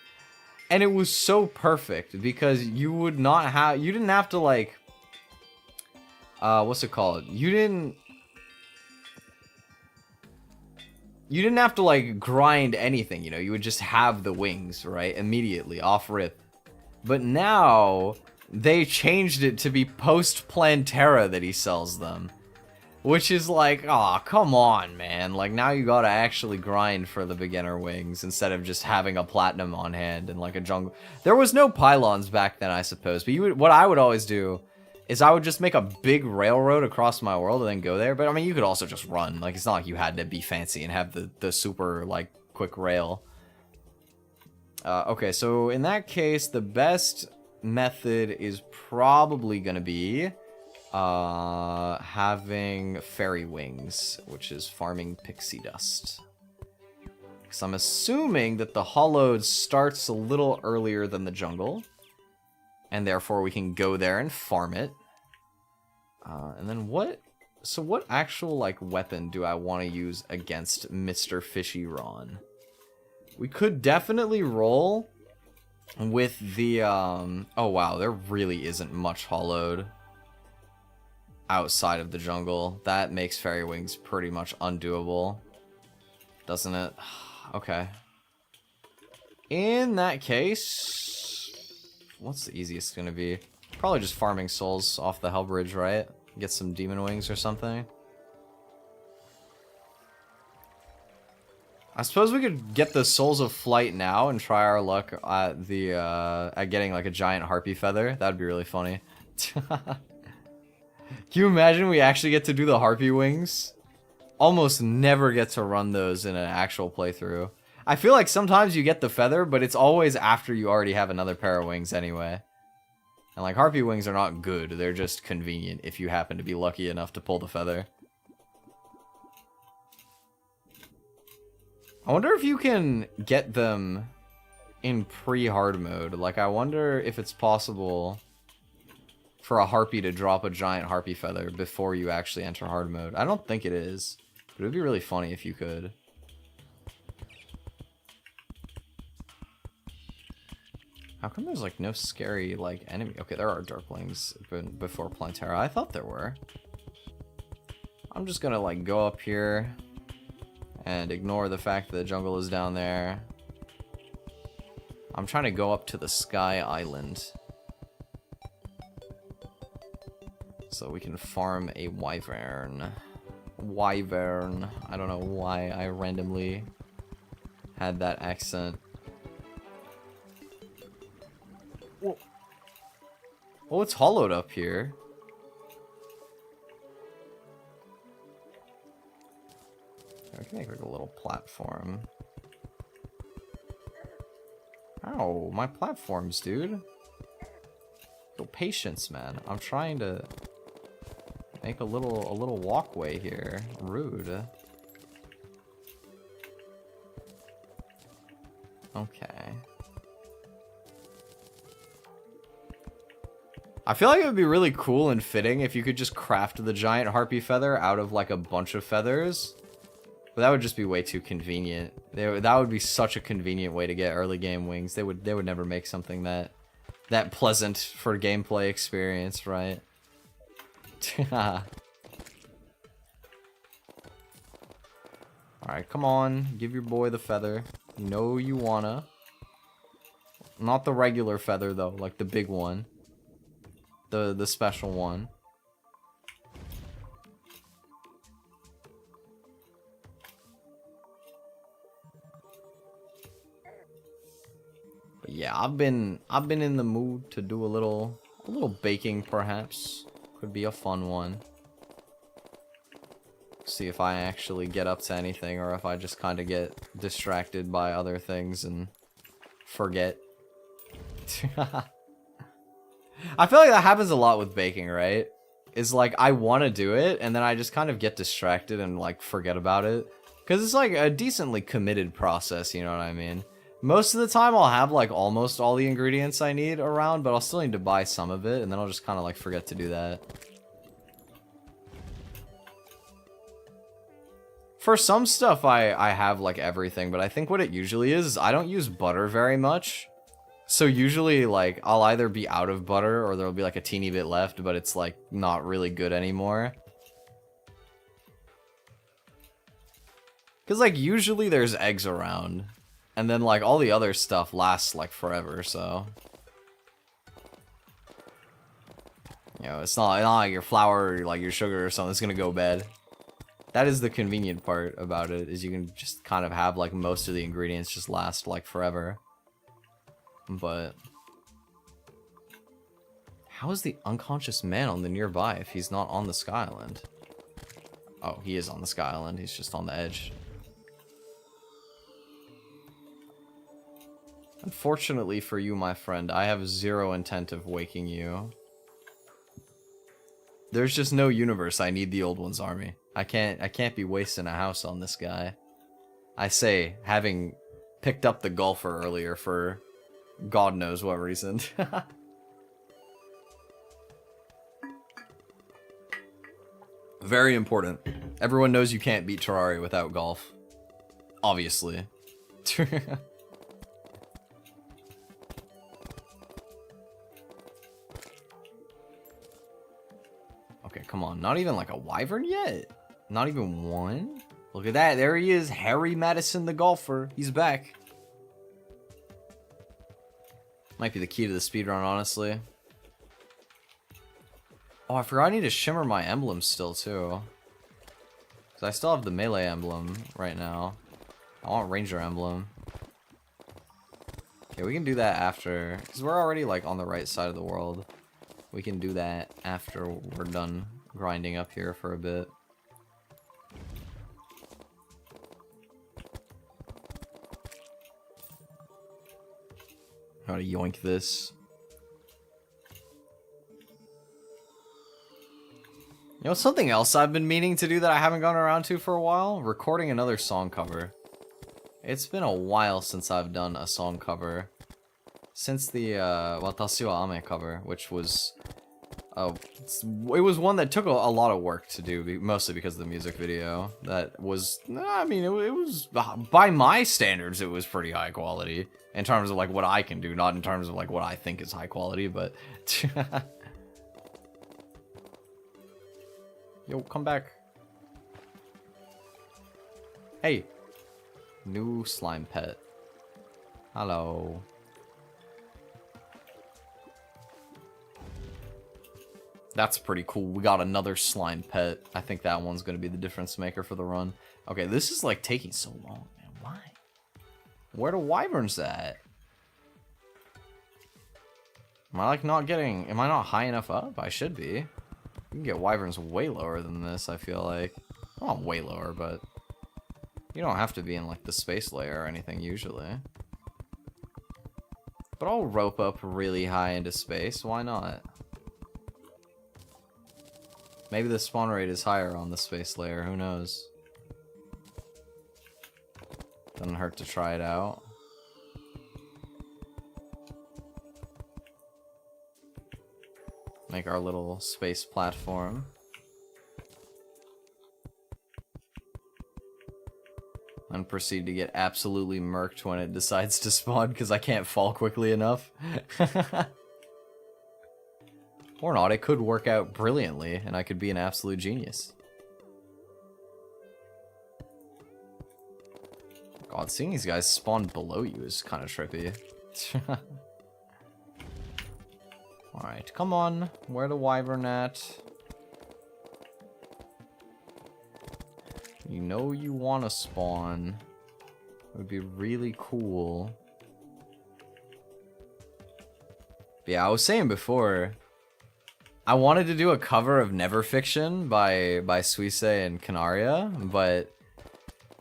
And it was so perfect because you would not have, you didn't have to like, what's it called? You didn't have to like grind anything, you know, you would just have the wings, right? Immediately off rip. But now they changed it to be post Plantera that he sells them. Which is like, aw, come on, man. Like, now you gotta actually grind for the beginner wings instead of just having a platinum on hand and like a jungle. There was no pylons back then, I suppose. But what I would always do is I would just make a big railroad across my world and then go there. But I mean, you could also just run. Like, it's not like you had to be fancy and have the super, like, quick rail. Okay, so in that case, the best method is probably gonna be having fairy wings, which is farming pixie dust. Because I'm assuming that the hollowed starts a little earlier than the jungle, and therefore we can go there and farm it. And then what? So what actual like weapon do I want to use against Mr. Fishy Ron? We could definitely roll with the oh wow, there really isn't much hollowed outside of the jungle. That makes fairy wings pretty much undoable, doesn't it? Okay. In that case, what's the easiest gonna be? Probably just farming souls off the Hellbridge, right? Get some demon wings or something. I suppose we could get the Souls of Flight now and try our luck at the at getting like a giant harpy feather. That'd be really funny. Can you imagine we actually get to do the harpy wings? Almost never get to run those in an actual playthrough. I feel like sometimes you get the feather, but it's always after you already have another pair of wings anyway. And like harpy wings are not good, they're just convenient if you happen to be lucky enough to pull the feather. I wonder if you can get them in pre-hard mode. Like, I wonder if it's possible for a harpy to drop a giant harpy feather before you actually enter hard mode. I don't think it is, but it would be really funny if you could. How come there's, like, no scary, like, enemy? Okay, there are Darklings before Plantera. I thought there were. I'm just gonna, like, go up here and ignore the fact that the jungle is down there. I'm trying to go up to the Sky Island. So we can farm a wyvern. Wyvern. I don't know why I randomly had that accent. Whoa. Oh, it's hollowed up here. I can make like a little platform. Ow, my platforms, dude. Little patience, man. I'm trying to make a little walkway here. Rude. Okay. I feel like it would be really cool and fitting if you could just craft the giant harpy feather out of like a bunch of feathers. But that would just be way too convenient. That would be such a convenient way to get early game wings. They would never make something that pleasant for gameplay experience, right? Alright, come on. Give your boy the feather. You know you wanna. Not the regular feather though, like the big one. The special one. But yeah, I've been in the mood to do a little baking perhaps. Could be a fun one. See if I actually get up to anything or if I just kind of get distracted by other things and forget. I feel like that happens a lot with baking, right? Is like I want to do it and then I just kind of get distracted and like forget about it. Because it's like a decently committed process, you know what I mean? Most of the time I'll have like almost all the ingredients I need around, but I'll still need to buy some of it and then I'll just kind of like forget to do that. For some stuff I have like everything, but I think what it usually is I don't use butter very much. So usually like I'll either be out of butter or there'll be like a teeny bit left, but it's like not really good anymore. Cause like usually there's eggs around and then like all the other stuff lasts like forever, so. You know, it's not like your flour or like your sugar or something's gonna go bad. That is the convenient part about it, is you can just kind of have like most of the ingredients just last like forever. But how is the unconscious man on the nearby if he's not on the Sky Island? Oh, he is on the Sky Island. He's just on the edge. Unfortunately for you, my friend, I have zero intent of waking you. There's just no universe I need the old one's army. I can't be wasting a house on this guy. I say, having picked up the golfer earlier for God knows what reason. Very important. Everyone knows you can't beat Terraria without golf. Obviously. Okay, come on. Not even like a wyvern yet? Not even one? Look at that. There he is. Harry Madison the golfer. He's back. Might be the key to the speedrun, honestly. Oh, I forgot I need to shimmer my emblems still, too. Because I still have the melee emblem right now. I want ranger emblem. Okay, we can do that after. Because we're already, like, on the right side of the world. We can do that after we're done grinding up here for a bit. How to yoink this. You know, something else I've been meaning to do that I haven't gotten around to for a while? Recording another song cover. It's been a while since I've done a song cover. Since the Watashi wa Ame cover, which was... it was one that took a lot of work to do, mostly because of the music video. That was... I mean, it was... By my standards, it was pretty high quality. In terms of, like, what I can do, not in terms of, like, what I think is high quality, but... Yo, come back. Hey. New slime pet. Hello. That's pretty cool. We got another slime pet. I think that one's going to be the difference maker for the run. Okay, this is like taking so long, man. Why? Where the wyverns at? Am I like not getting... Am I not high enough up? I should be. You can get wyverns way lower than this, I feel like. Well, not way lower, but... You don't have to be in like the space layer or anything usually. But I'll rope up really high into space. Why not? Maybe the spawn rate is higher on the space layer. Who knows? Doesn't hurt to try it out. Make our little space platform. And proceed to get absolutely murked when it decides to spawn because I can't fall quickly enough. Or not, it could work out brilliantly and I could be an absolute genius. God, seeing these guys spawn below you is kind of trippy. Alright, come on. Where the wyvern at? You know you want to spawn. It would be really cool. But yeah, I was saying before, I wanted to do a cover of Never Fiction by Suisse and Canaria, but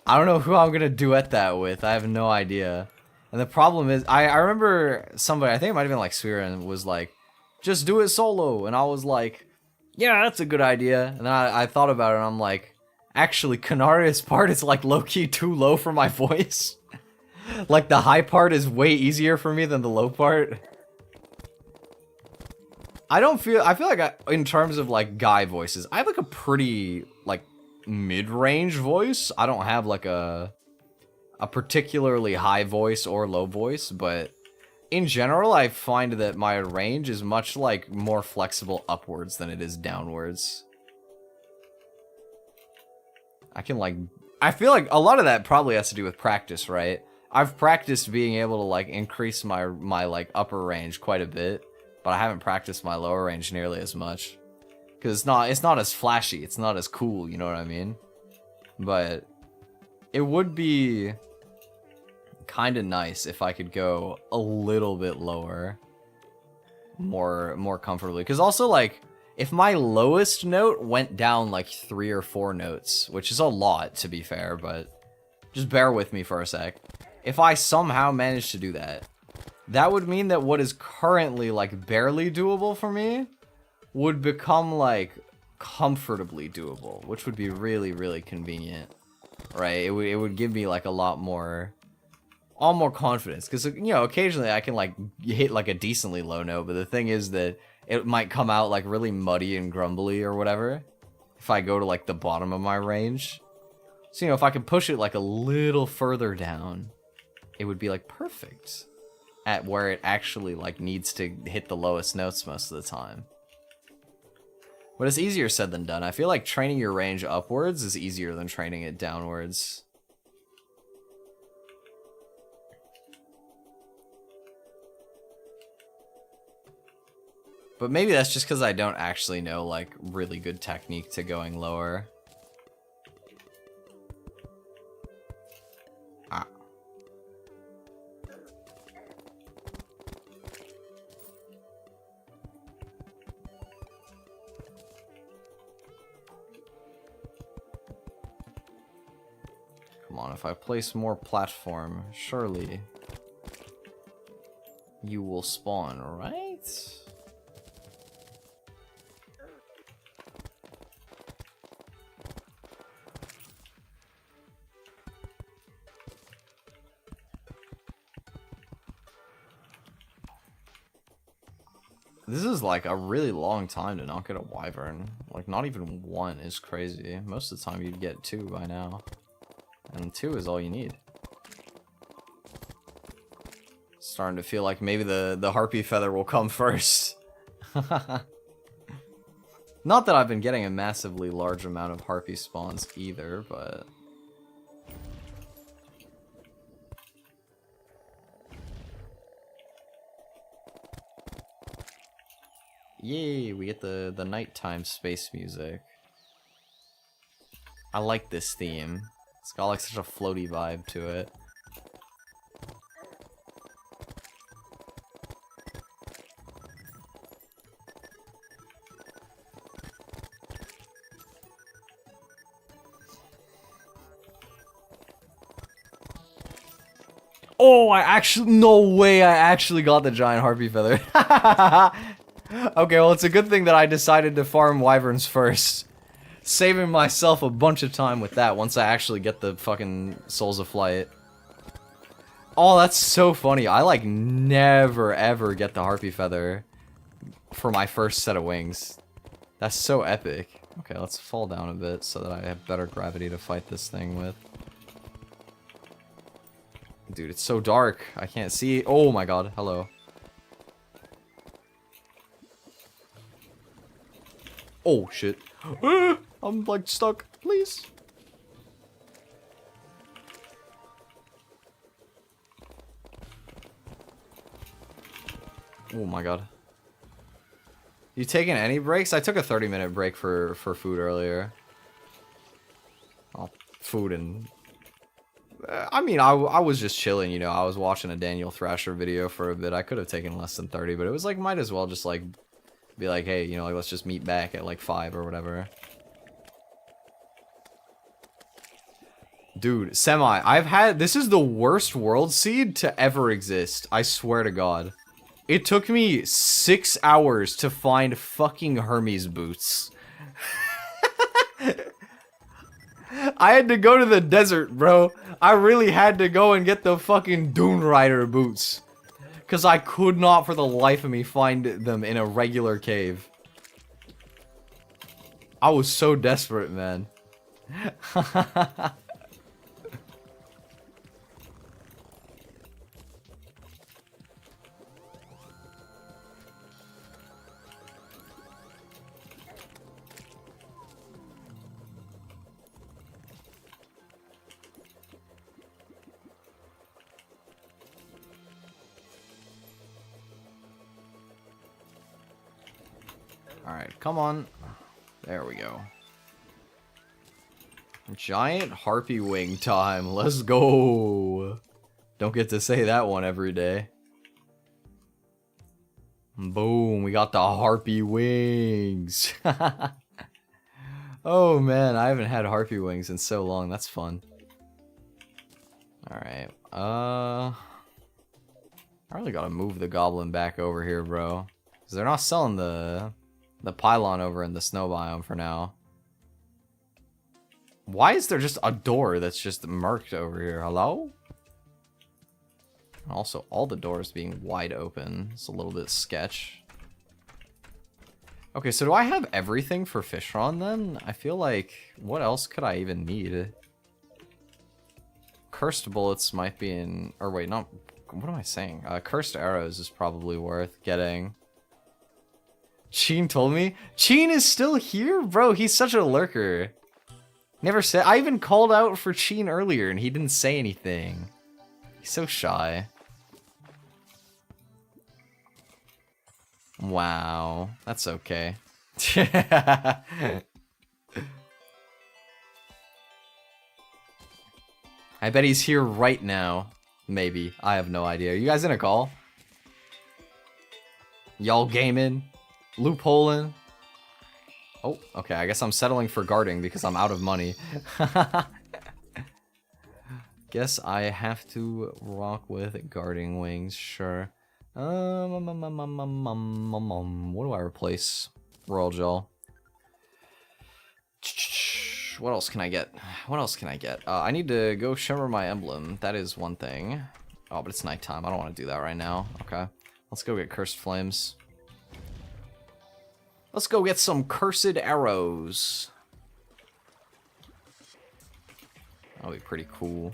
I don't know who I'm gonna duet that with. I have no idea. And the problem is, I remember somebody, I think it might have been like Swearin, was like, just do it solo. And I was like, yeah, that's a good idea. And then I thought about it and I'm like, actually, Canaria's part is like low-key too low for my voice. Like the high part is way easier for me than the low part. I feel like in terms of like guy voices, I have like a pretty like mid-range voice. I don't have like a particularly high voice or low voice, but in general, I find that my range is much like more flexible upwards than it is downwards. I can like, I feel like a lot of that probably has to do with practice, right? I've practiced being able to like increase my like upper range quite a bit, but I haven't practiced my lower range nearly as much. Cause it's not as flashy, it's not as cool, you know what I mean? But it would be kind of nice if I could go a little bit lower, more comfortably. Cause also like, if my lowest note went down like 3 or 4 notes, which is a lot to be fair, but just bear with me for a sec. If I somehow managed to do that, that would mean that what is currently like barely doable for me would become like comfortably doable, which would be really, really convenient, right? It would give me like a lot more confidence, because, you know, occasionally I can like hit like a decently low note, but the thing is that it might come out like really muddy and grumbly or whatever if I go to like the bottom of my range. So, you know, if I can push it like a little further down, it would be like perfect at where it actually like needs to hit the lowest notes most of the time. But it's easier said than done. I feel like training your range upwards is easier than training it downwards. But maybe that's just because I don't actually know, like, really good technique to going lower. Ah. Come on, if I place more platform, surely you will spawn, right? This is like a really long time to not get a wyvern. Like, not even one is crazy. Most of the time you'd get 2 by now. And 2 is all you need. Starting to feel like maybe the harpy feather will come first. Not that I've been getting a massively large amount of harpy spawns either, but... Yay, we get the nighttime space music. I like this theme. It's got like such a floaty vibe to it. Oh, no way, I actually got the giant harpy feather. Okay, well, it's a good thing that I decided to farm wyverns first. Saving myself a bunch of time with that once I actually get the fucking Souls of Flight. Oh, that's so funny. I, like, never, ever get the harpy feather for my first set of wings. That's so epic. Okay, let's fall down a bit so that I have better gravity to fight this thing with. Dude, it's so dark. I can't see. Oh my god. Hello. Oh, shit. I'm, like, stuck. Please. Oh my god. You taking any breaks? I took a 30-minute break for food earlier. Oh, food and... I mean, I was just chilling, you know. I was watching a Daniel Thrasher video for a bit. I could have taken less than 30, but it was like, might as well just, like, be like, hey, you know, like, let's just meet back at, like, 5 or whatever. Dude, this is the worst world seed to ever exist. I swear to God. It took me 6 hours to find fucking Hermes boots. I had to go to the desert, bro. I really had to go and get the fucking Dune Rider boots. Because I could not for the life of me find them in a regular cave. I was so desperate, man. Alright, come on. There we go. Giant harpy wing time. Let's go. Don't get to say that one every day. Boom, we got the harpy wings. Oh man, I haven't had harpy wings in so long. That's fun. Alright, I really gotta move the goblin back over here, bro. Because they're not selling the pylon over in the snow biome for now. Why is there just a door that's just murked over here? Hello? Also, all the doors being wide open. It's a little bit sketch. Okay, so do I have everything for Fishron then? I feel like, what else could I even need? Cursed bullets might be in, or wait, not, what am I saying? Cursed arrows is probably worth getting. Cheen told me? Cheen is still here? Bro, he's such a lurker. Never said. I even called out for Cheen earlier and he didn't say anything. He's so shy. Wow. That's okay. I bet he's here right now. Maybe. I have no idea. Are you guys in a call? Y'all gaming? Loopholing. Oh, okay, I guess I'm settling for guarding because I'm out of money. Guess I have to rock with guarding wings, sure. What do I replace? Royal Gel. What else can I get? What else can I get? I need to go shimmer my emblem. That is one thing. Oh, but it's nighttime. I don't want to do that right now. Okay. Let's go get Cursed Flames. Let's go get some cursed arrows. That'll be pretty cool.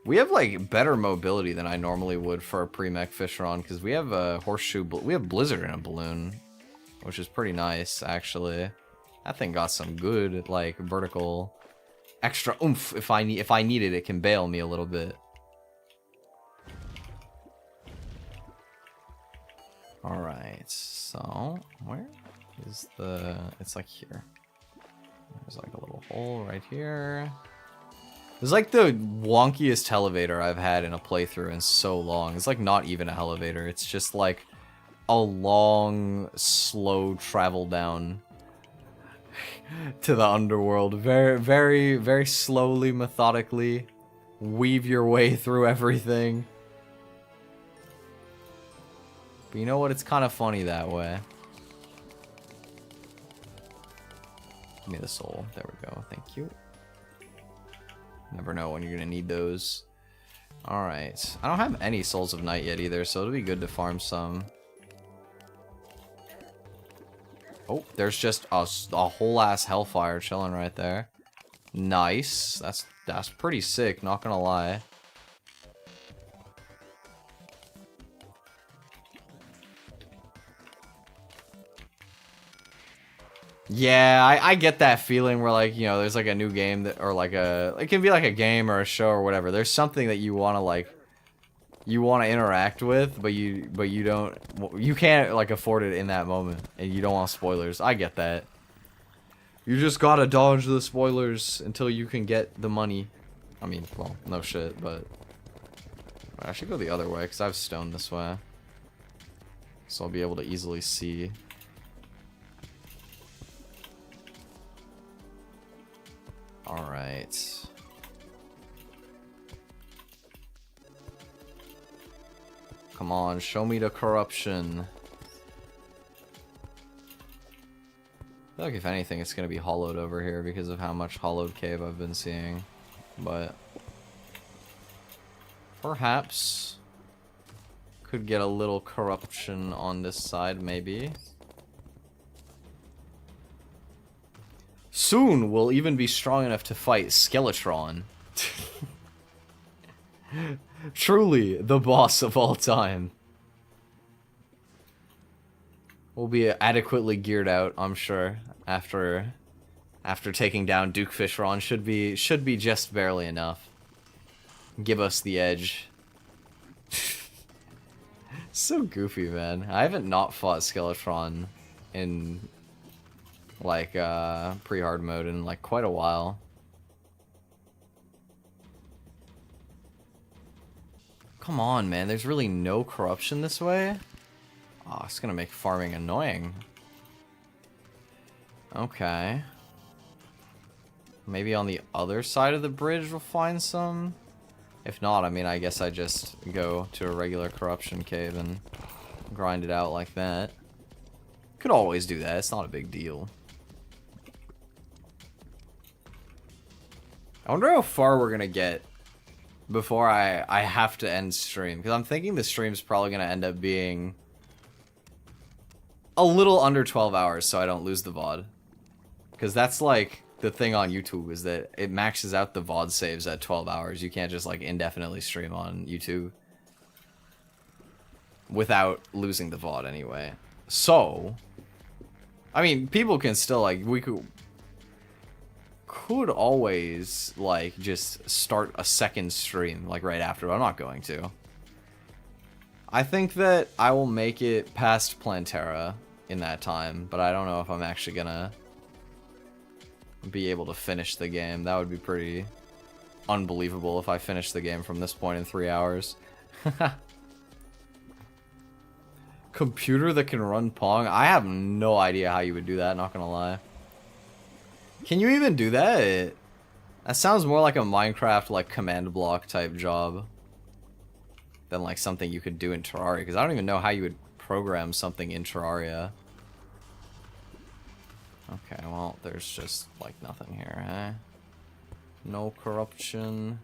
We have like better mobility than I normally would for a pre-mech Fishron because we have a horseshoe. We have Blizzard in a balloon, which is pretty nice actually. That thing got some good like vertical extra oomph. If I need it, it can bail me a little bit. All right. so where is the... It's like here. There's like a little hole right here. It's like the wonkiest elevator I've had in a playthrough in so long. It's like not even an elevator. It's just like a long, slow travel down to the underworld. Very, very, very slowly, methodically. Weave your way through everything. But you know what? It's kind of funny that way. Give me the soul. There we go. Thank you. Never know when you're gonna need those. Alright. I don't have any Souls of Night yet either, so it'll be good to farm some. Oh, there's just a whole ass Hellfire chilling right there. Nice. That's pretty sick, not gonna lie. Yeah, I get that feeling where, like, you know, there's like a new game that, or like it can be like a game or a show or whatever. There's something that you want to like, you want to interact with, but you can't like afford it in that moment, and you don't want spoilers. I get that. You just gotta dodge the spoilers until you can get the money. I mean, well, no shit, but I should go the other way because I have stone this way, so I'll be able to easily see. Alright. Come on, show me the corruption. I feel like if anything, it's gonna be hollowed over here because of how much hollowed cave I've been seeing. But perhaps could get a little corruption on this side, maybe. Soon we'll even be strong enough to fight Skeletron. Truly the boss of all time. We'll be adequately geared out, I'm sure, after taking down Duke Fishron. Should be just barely enough. Give us the edge. So goofy, man. I haven't not fought Skeletron in like pre-hard mode in like quite a while. Come on, man, there's really no corruption this way? Oh, it's gonna make farming annoying. Okay. Maybe on the other side of the bridge we'll find some? If not, I mean, I guess I just go to a regular corruption cave and grind it out like that. Could always do that, it's not a big deal. I wonder how far we're gonna get before I have to end stream, because I'm thinking the stream's probably gonna end up being a little under 12 hours so I don't lose the VOD. Because that's like the thing on YouTube, is that it maxes out the VOD saves at 12 hours. You can't just like indefinitely stream on YouTube without losing the VOD anyway. So, I mean, people can still like, we could always like just start a second stream like right after, but I'm not going to. I think that I will make it past Plantera in that time, but I don't know if I'm actually gonna be able to finish the game. That would be pretty unbelievable if I finished the game from this point in 3 hours. Computer that can run Pong? I have no idea how you would do that, not gonna lie. Can you even do that? That sounds more like a Minecraft like command block type job than like something you could do in Terraria, because I don't even know how you would program something in Terraria. Okay, well, there's just like nothing here, eh? No corruption.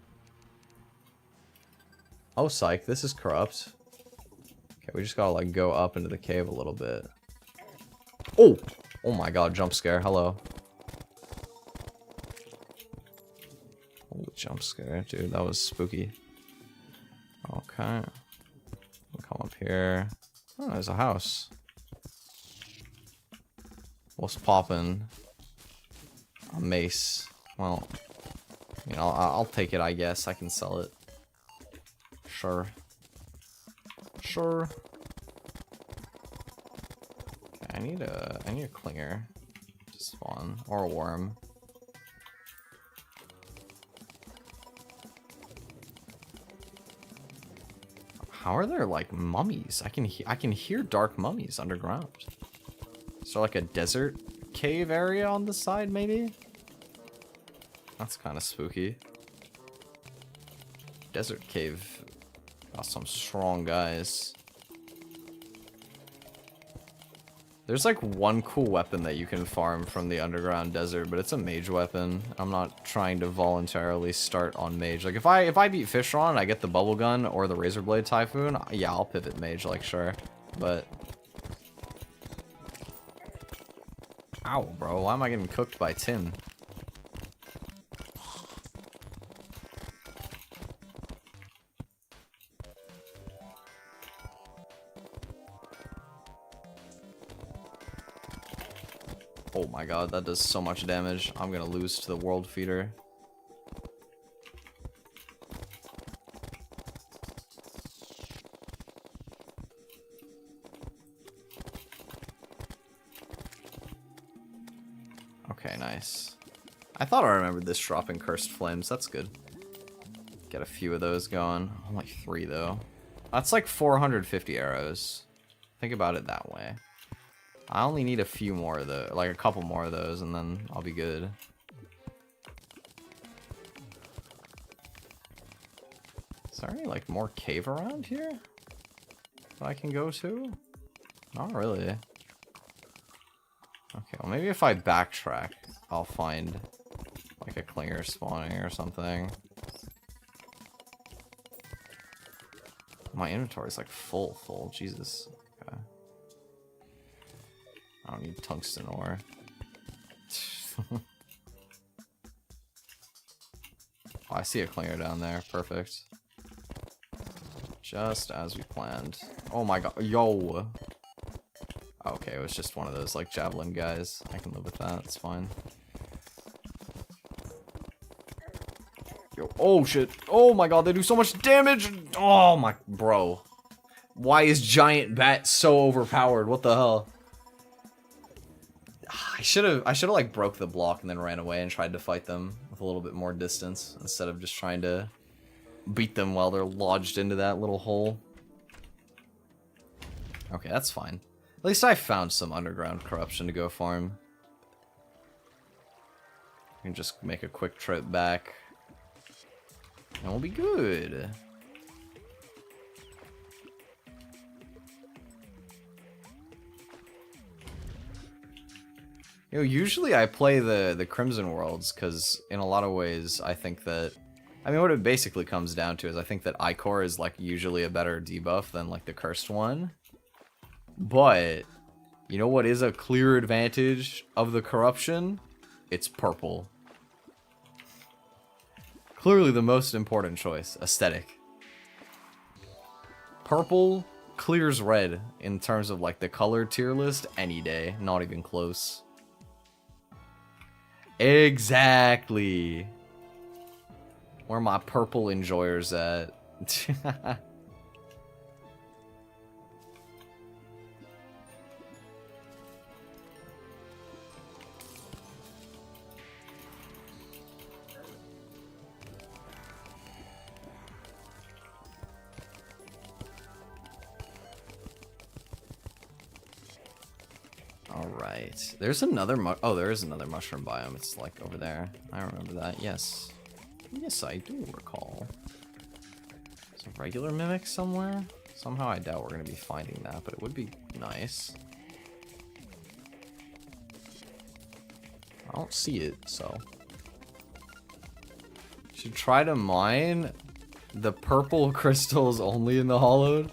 Oh, psych, this is corrupt. Okay, we just gotta like go up into the cave a little bit. Oh! Oh my god, jump scare, hello. Holy jump scare, dude, that was spooky. Okay. We'll come up here. Oh, there's a house. What's poppin'? A mace. Well, you know, I'll take it, I guess. I can sell it. Sure. Sure. I need a clinger to spawn, or a worm. How are there like mummies? I can hear dark mummies underground. Is there like a desert cave area on the side maybe? That's kind of spooky. Desert cave. Got some strong guys. There's like one cool weapon that you can farm from the underground desert, but it's a mage weapon. I'm not trying to voluntarily start on mage. Like if I beat Fishron and I get the bubble gun or the razor blade typhoon, yeah, I'll pivot mage, like sure. But ow, bro, why am I getting cooked by tin? Oh my god, that does so much damage. I'm gonna lose to the world feeder. Okay, nice. I thought I remembered this dropping cursed flames. That's good. Get a few of those going. Only 3 though. That's like 450 arrows. Think about it that way. I only need a few more of those, like a couple more of those, and then I'll be good. Is there any like more cave around here that I can go to? Not really. Okay, well maybe if I backtrack, I'll find like a clinger spawning or something. My inventory's like full, Jesus. Okay. I don't need tungsten ore. Oh, I see a clinger down there. Perfect. Just as we planned. Oh my god. Yo! Okay, it was just one of those, like, javelin guys. I can live with that. It's fine. Yo. Oh, shit. Oh my god, they do so much damage! Oh my... Bro. Why is Giant Bat so overpowered? What the hell? I should have like broke the block and then ran away and tried to fight them with a little bit more distance instead of just trying to beat them while they're lodged into that little hole. Okay, that's fine. At least I found some underground corruption to go farm. I can just make a quick trip back and we'll be good. You know, usually I play the Crimson Worlds because in a lot of ways I think that, I mean what it basically comes down to is I think that Ichor is like usually a better debuff than like the cursed one. But you know what is a clear advantage of the corruption? It's purple. Clearly the most important choice, aesthetic. Purple clears red in terms of like the color tier list any day, not even close. Exactly. Where are my purple enjoyers at? Alright. There's another oh, there is another mushroom biome. It's like over there. I remember that. Yes. Yes, I do recall. There's a regular mimic somewhere? Somehow I doubt we're going to be finding that, but it would be nice. I don't see it, so. Should try to mine the purple crystals only in the hollowed?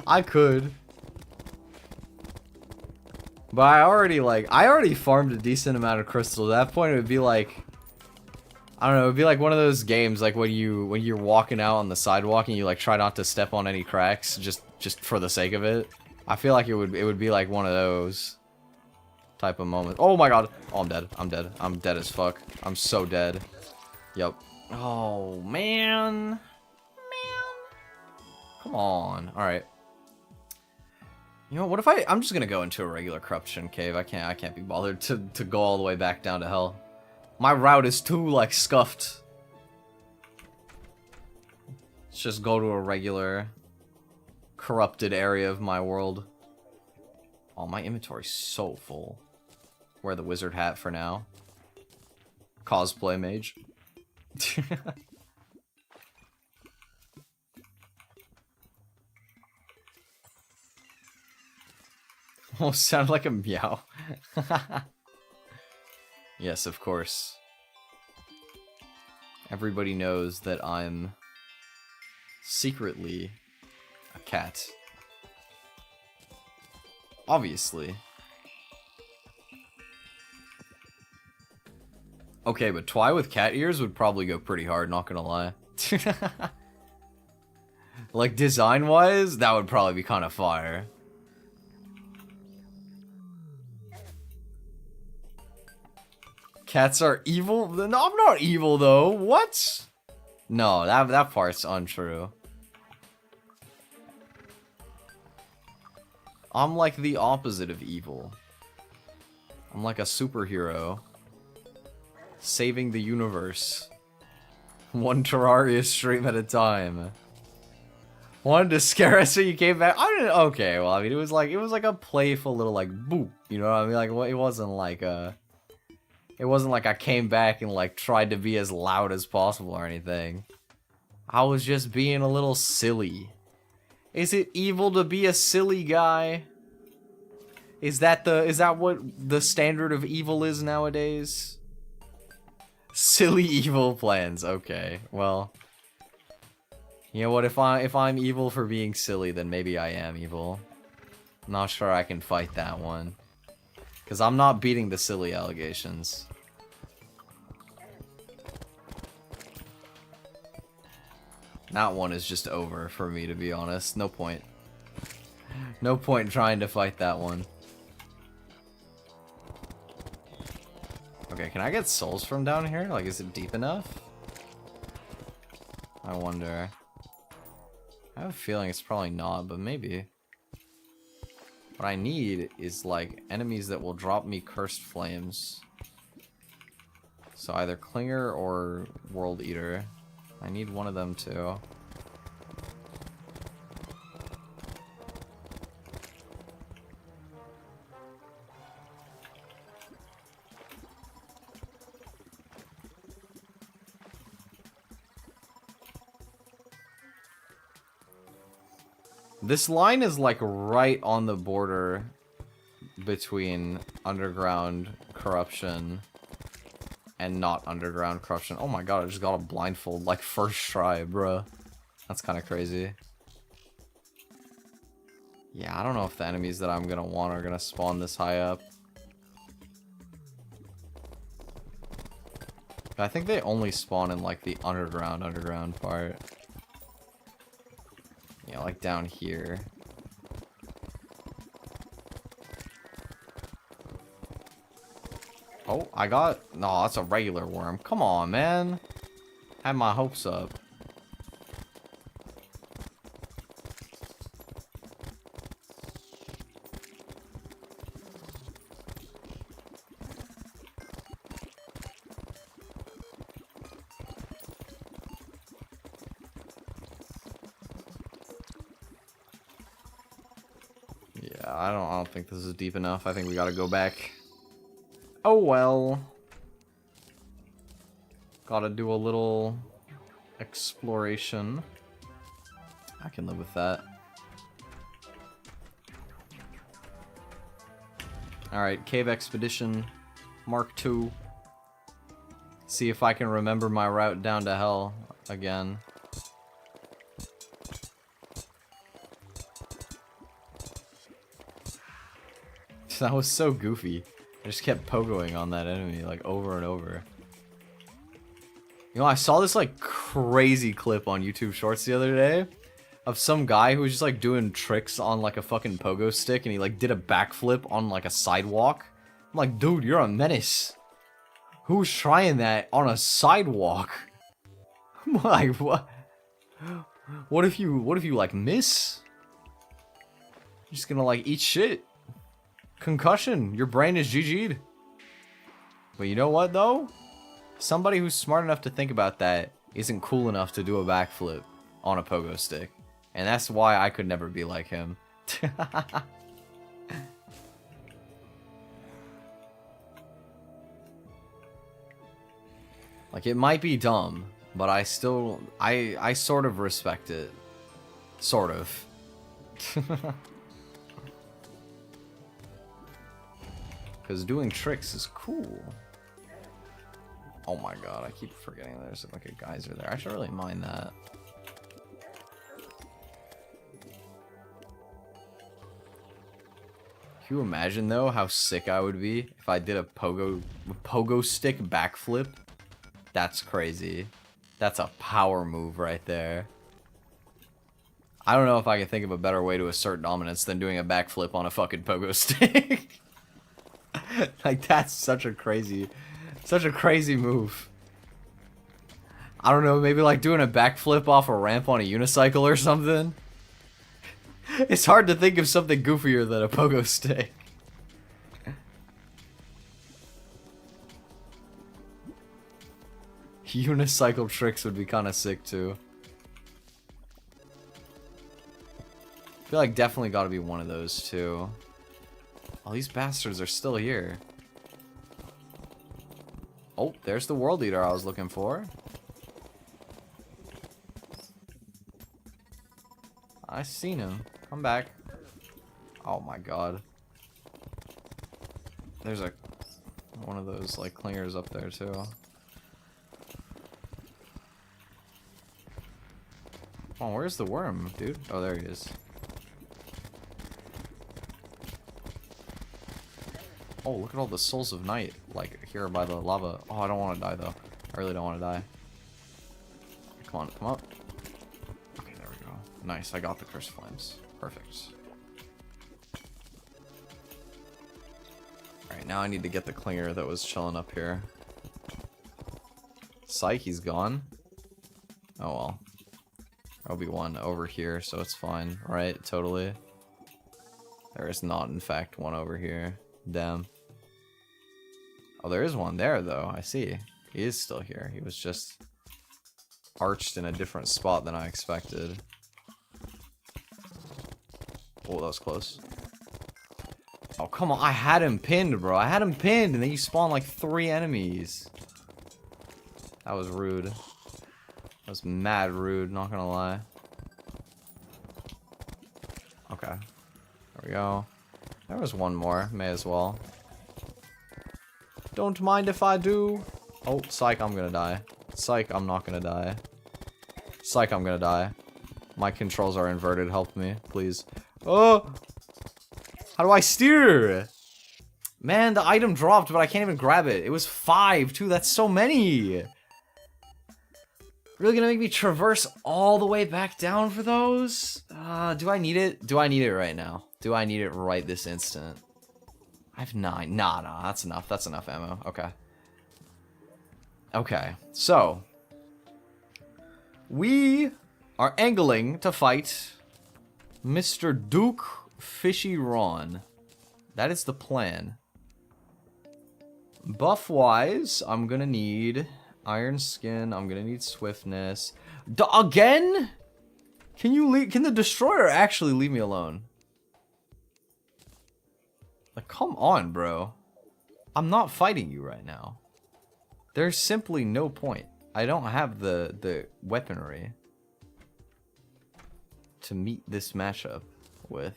I could. But I already farmed a decent amount of crystals. At that point it would be like, I don't know, it would be like one of those games like when you're walking out on the sidewalk and you like try not to step on any cracks just for the sake of it. I feel like it would be like one of those type of moments. Oh my god. Oh, I'm dead. I'm dead. I'm dead as fuck. I'm so dead. Yep. Oh man. Come on. All right. You know, what if I'm just gonna go into a regular corruption cave. I can't be bothered to go all the way back down to hell. My route is too, like, scuffed. Let's just go to a regular corrupted area of my world. Oh, my inventory's so full. Wear the wizard hat for now. Cosplay mage. Almost sounded like a meow. Yes, of course. Everybody knows that I'm secretly a cat. Obviously. Okay, but Twi with cat ears would probably go pretty hard, not gonna lie. Like, design-wise, that would probably be kind of fire. Cats are evil? No, I'm not evil, though. What? No, that part's untrue. I'm like the opposite of evil. I'm like a superhero. Saving the universe. One Terraria stream at a time. Wanted to scare us so you came back? I didn't. Okay, well, I mean, it was like a playful little, like, boop. You know what I mean? Like, it wasn't like it wasn't like I came back and, like, tried to be as loud as possible or anything. I was just being a little silly. Is it evil to be a silly guy? Is that what the standard of evil is nowadays? Silly evil plans. Okay, well, you know what? If I'm evil for being silly, then maybe I am evil. Not sure I can fight that one, because I'm not beating the silly allegations. That one is just over for me, to be honest. No point. No point trying to fight that one. Okay, can I get souls from down here? Like, is it deep enough? I wonder. I have a feeling it's probably not, but maybe. What I need is, like, enemies that will drop me cursed flames. So either Clinger or World Eater. I need one of them too. This line is like right on the border between underground corruption and not underground corruption. Oh my god, I just got a blindfold like first try, bruh. That's kind of crazy. Yeah, I don't know if the enemies that I'm gonna want are gonna spawn this high up. But I think they only spawn in like the underground part. Yeah, like down here. Oh, I got... No, that's a regular worm. Come on, man. Had my hopes up. Yeah, I don't think this is deep enough. I think we gotta go back. Oh well. Gotta do a little exploration. I can live with that. Alright, Cave Expedition Mark II. See if I can remember my route down to hell again. That was so goofy. I just kept pogoing on that enemy, like, over and over. You know, I saw this, like, crazy clip on YouTube Shorts the other day of some guy who was just, like, doing tricks on, like, a fucking pogo stick, and he, like, did a backflip on, like, a sidewalk. I'm like, dude, you're a menace. Who's trying that on a sidewalk? I'm like, what? What if you, like, miss? You're just gonna like eat shit. Concussion. Your brain is GG'd. But you know what though? Somebody who's smart enough to think about that isn't cool enough to do a backflip on a pogo stick. And that's why I could never be like him. Like, it might be dumb, but I still, I sort of respect it. Sort of. Because doing tricks is cool. Oh my god, I keep forgetting there's like a geyser there. I should really mind that. Can you imagine though how sick I would be if I did a pogo stick backflip? That's crazy. That's a power move right there. I don't know if I can think of a better way to assert dominance than doing a backflip on a fucking pogo stick. Like, that's such a crazy move. I don't know, maybe like doing a backflip off a ramp on a unicycle or something. It's hard to think of something goofier than a pogo stick. Unicycle tricks would be kind of sick too. I feel like definitely got to be one of those too. Oh, these bastards are still here. Oh, there's the world eater I was looking for. I seen him. Come back. Oh my god. There's a one of those like clingers up there too. Oh, where's the worm, dude? Oh, there he is. Oh, look at all the souls of night, like, here by the lava. Oh, I don't want to die, though. I really don't want to die. Come on, come up. Okay, there we go. Nice, I got the cursed flames. Perfect. Alright, now I need to get the clinger that was chilling up here. Psyche, he's gone. Oh, well. There'll be one over here, so it's fine, right? Totally. There is not, in fact, one over here. Damn. Oh, there is one there, though. I see. He is still here. He was just arched in a different spot than I expected. Oh, that was close. Oh, come on. I had him pinned, bro. I had him pinned, and then you spawn like 3 enemies. That was rude. That was mad rude, not gonna lie. Okay. There we go. There was one more. May as well. Don't mind if I do. Oh, psych, I'm gonna die. Psych, I'm not gonna die. Psych, I'm gonna die. My controls are inverted. Help me, please. Oh! How do I steer? Man, the item dropped, but I can't even grab it. It was 5, too. That's so many. Really gonna make me traverse all the way back down for those? Do I need it? Do I need it right now? Do I need it right this instant? I have 9. Nah, that's enough. That's enough ammo. Okay. Okay, so we are angling to fight Mr. Duke Fishy Ron. That is the plan. Buff-wise, I'm gonna need Iron Skin. I'm gonna need Swiftness. Again? Can you leave? Can the Destroyer actually leave me alone? Like, come on, bro. I'm not fighting you right now. There's simply no point. I don't have the weaponry to meet this matchup with.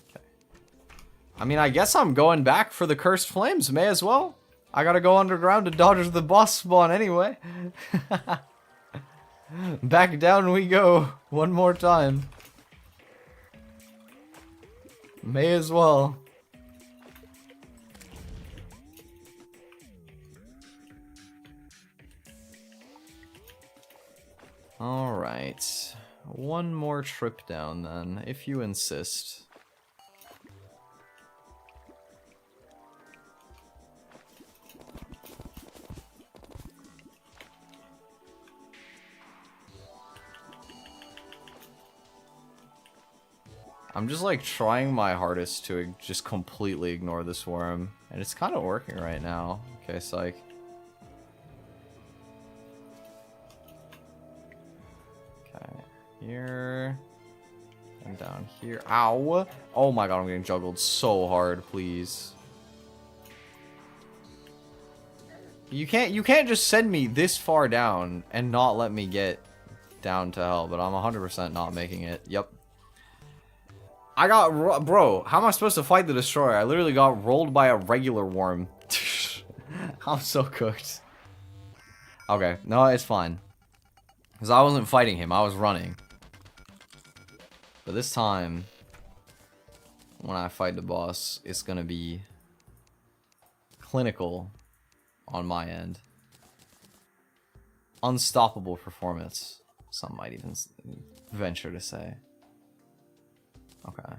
Okay. I mean, I guess I'm going back for the Cursed Flames. May as well. I gotta go underground to dodge the boss spawn anyway. Back down we go. One more time. May as well. Alright. One more trip down then, if you insist. I'm just like trying my hardest to just completely ignore this worm, and it's kind of working right now. Okay, psych. Okay, here and down here. Ow! Oh my god, I'm getting juggled so hard. Please. You can't just send me this far down and not let me get down to hell. But I'm 100% not making it. Yep. I got, bro, how am I supposed to fight the destroyer? I literally got rolled by a regular worm. I'm so cooked. Okay, no, it's fine. Because I wasn't fighting him, I was running. But this time, when I fight the boss, it's gonna be clinical on my end. Unstoppable performance, some might even venture to say. Okay.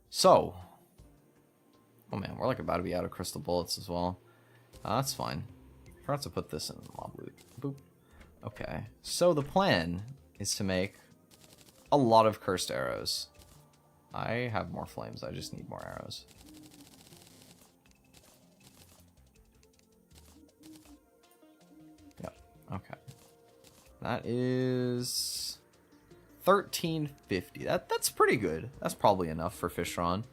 So. Oh man, we're like about to be out of crystal bullets as well. That's fine. Forgot to put this in mob loot. Boop. Okay. So the plan is to make a lot of cursed arrows. I have more flames, I just need more arrows. Yep. Okay. That is 1350. That's pretty good. That's probably enough for Fishron.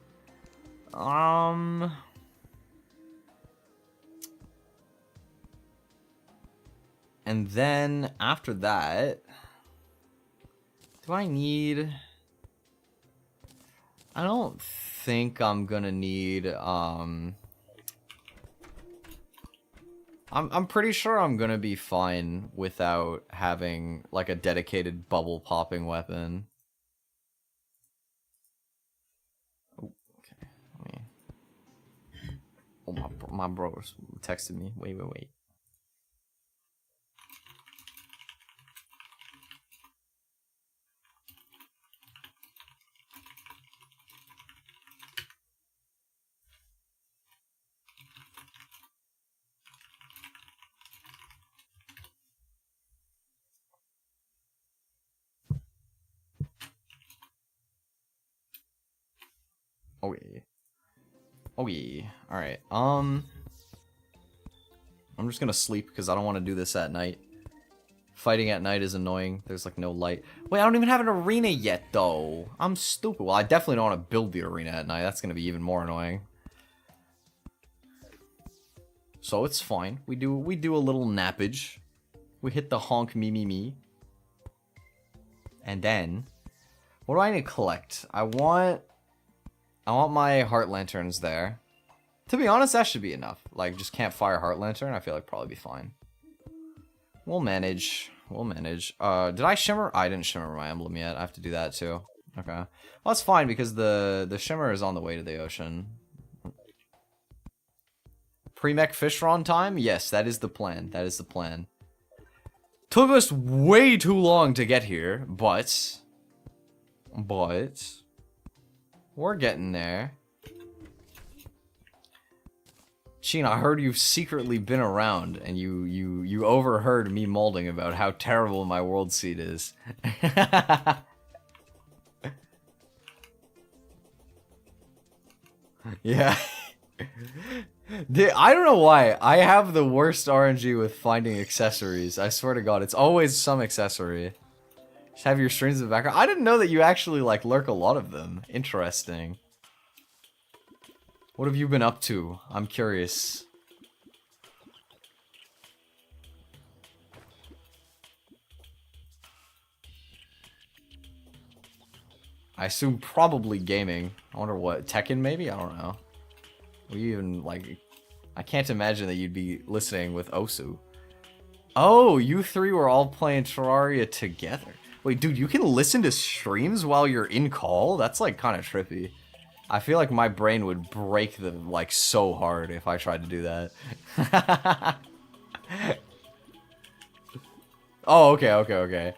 And then after that, do I need? I don't think I'm gonna need I'm pretty sure I'm gonna be fine without having like a dedicated bubble popping weapon. Oh, okay. Let me... Oh, my bro texted me. Wait. Oh yeah. Alright. I'm just gonna sleep because I don't want to do this at night. Fighting at night is annoying. There's like no light. Wait, I don't even have an arena yet though. I'm stupid. Well, I definitely don't want to build the arena at night. That's gonna be even more annoying. So it's fine. We do a little nappage. We hit the honk me. And then what do I need to collect? I want my heart lanterns there. To be honest, that should be enough. Like, just campfire heart lantern, I feel like probably be fine. We'll manage. Did I shimmer? I didn't shimmer my emblem yet. I have to do that too. Okay. Well, that's fine because the shimmer is on the way to the ocean. Pre-mech Fishron time? Yes, that is the plan. Took us way too long to get here, but we're getting there. Sheen, I heard you've secretly been around and you overheard me molding about how terrible my world seed is. Yeah. I don't know why. I have the worst RNG with finding accessories. I swear to God, it's always some accessory. Just have your streams in the background. I didn't know that you actually like lurk a lot of them. Interesting. What have you been up to? I'm curious. I assume probably gaming. I wonder what, Tekken maybe? I don't know. We even like, I can't imagine that you'd be listening with Osu. Oh, you three were all playing Terraria together. Wait, dude, you can listen to streams while you're in call? That's like kind of trippy. I feel like my brain would break them like so hard if I tried to do that. Oh, okay.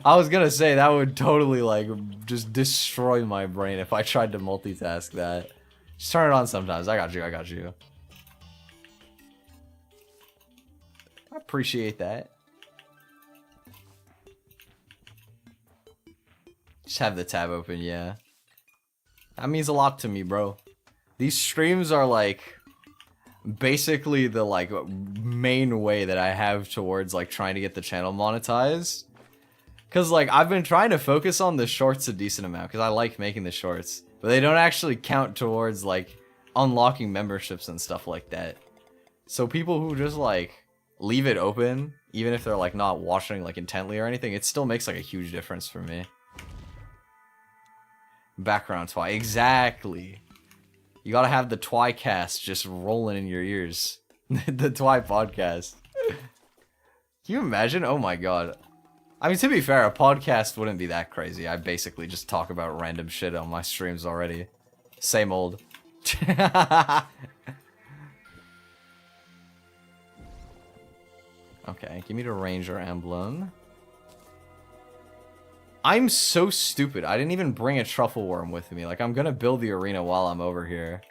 I was gonna say that would totally like just destroy my brain if I tried to multitask that. Just turn it on sometimes. I got you. I appreciate that. Just have the tab open, yeah. That means a lot to me, bro. These streams are like basically the like main way that I have towards like trying to get the channel monetized. Cause like I've been trying to focus on the shorts a decent amount because I like making the shorts, but they don't actually count towards like unlocking memberships and stuff like that. So people who just like leave it open, even if they're like not watching like intently or anything, it still makes like a huge difference for me. Background Twi, exactly. You gotta have the Twi cast just rolling in your ears. The Twi podcast. Can you imagine? Oh my god. I mean, to be fair, a podcast wouldn't be that crazy. I basically just talk about random shit on my streams already. Same old. Okay, give me the Ranger emblem. I'm so stupid. I didn't even bring a truffle worm with me. Like, I'm gonna build the arena while I'm over here.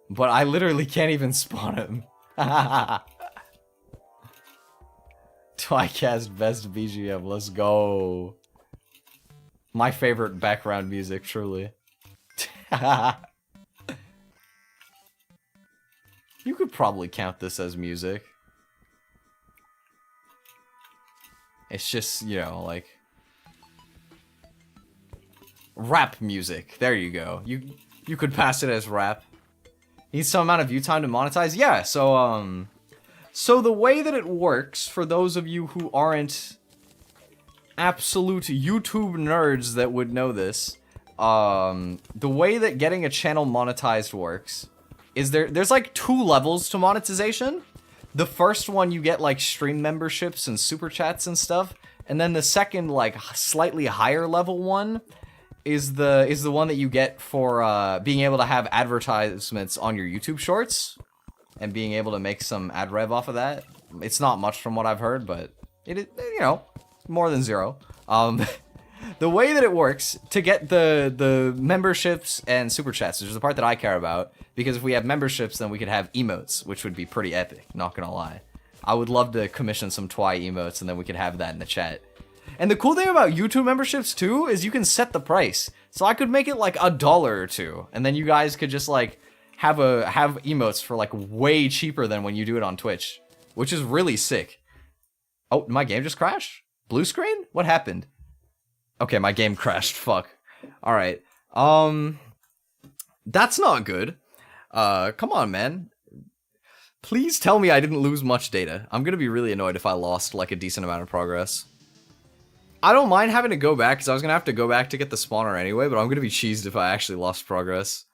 But I literally can't even spawn him. Twicast best BGM. Let's go. My favorite background music, truly. You could probably count this as music. It's just, you know, like rap music. There you go. You could pass it as rap. Need some amount of view time to monetize? Yeah, so the way that it works, for those of you who aren't absolute YouTube nerds that would know this, the way that getting a channel monetized works is there's like 2 levels to monetization. The first one you get like stream memberships and super chats and stuff, and then the second like slightly higher level one is the one that you get for being able to have advertisements on your YouTube shorts and being able to make some ad rev off of that. It's not much from what I've heard, but it is, you know, more than 0. The way that it works to get the memberships and super chats, which is the part that I care about, because if we have memberships, then we could have emotes, which would be pretty epic, not gonna lie. I would love to commission some Twi emotes, and then we could have that in the chat. And the cool thing about YouTube memberships, too, is you can set the price. So I could make it like $1 or $2, and then you guys could just like have emotes for like way cheaper than when you do it on Twitch, which is really sick. Oh, my game just crashed? Blue screen? What happened? Okay, my game crashed. Fuck. All right. That's not good. Come on, man. Please tell me I didn't lose much data. I'm gonna be really annoyed if I lost like a decent amount of progress. I don't mind having to go back, because I was gonna have to go back to get the spawner anyway, but I'm gonna be cheesed if I actually lost progress.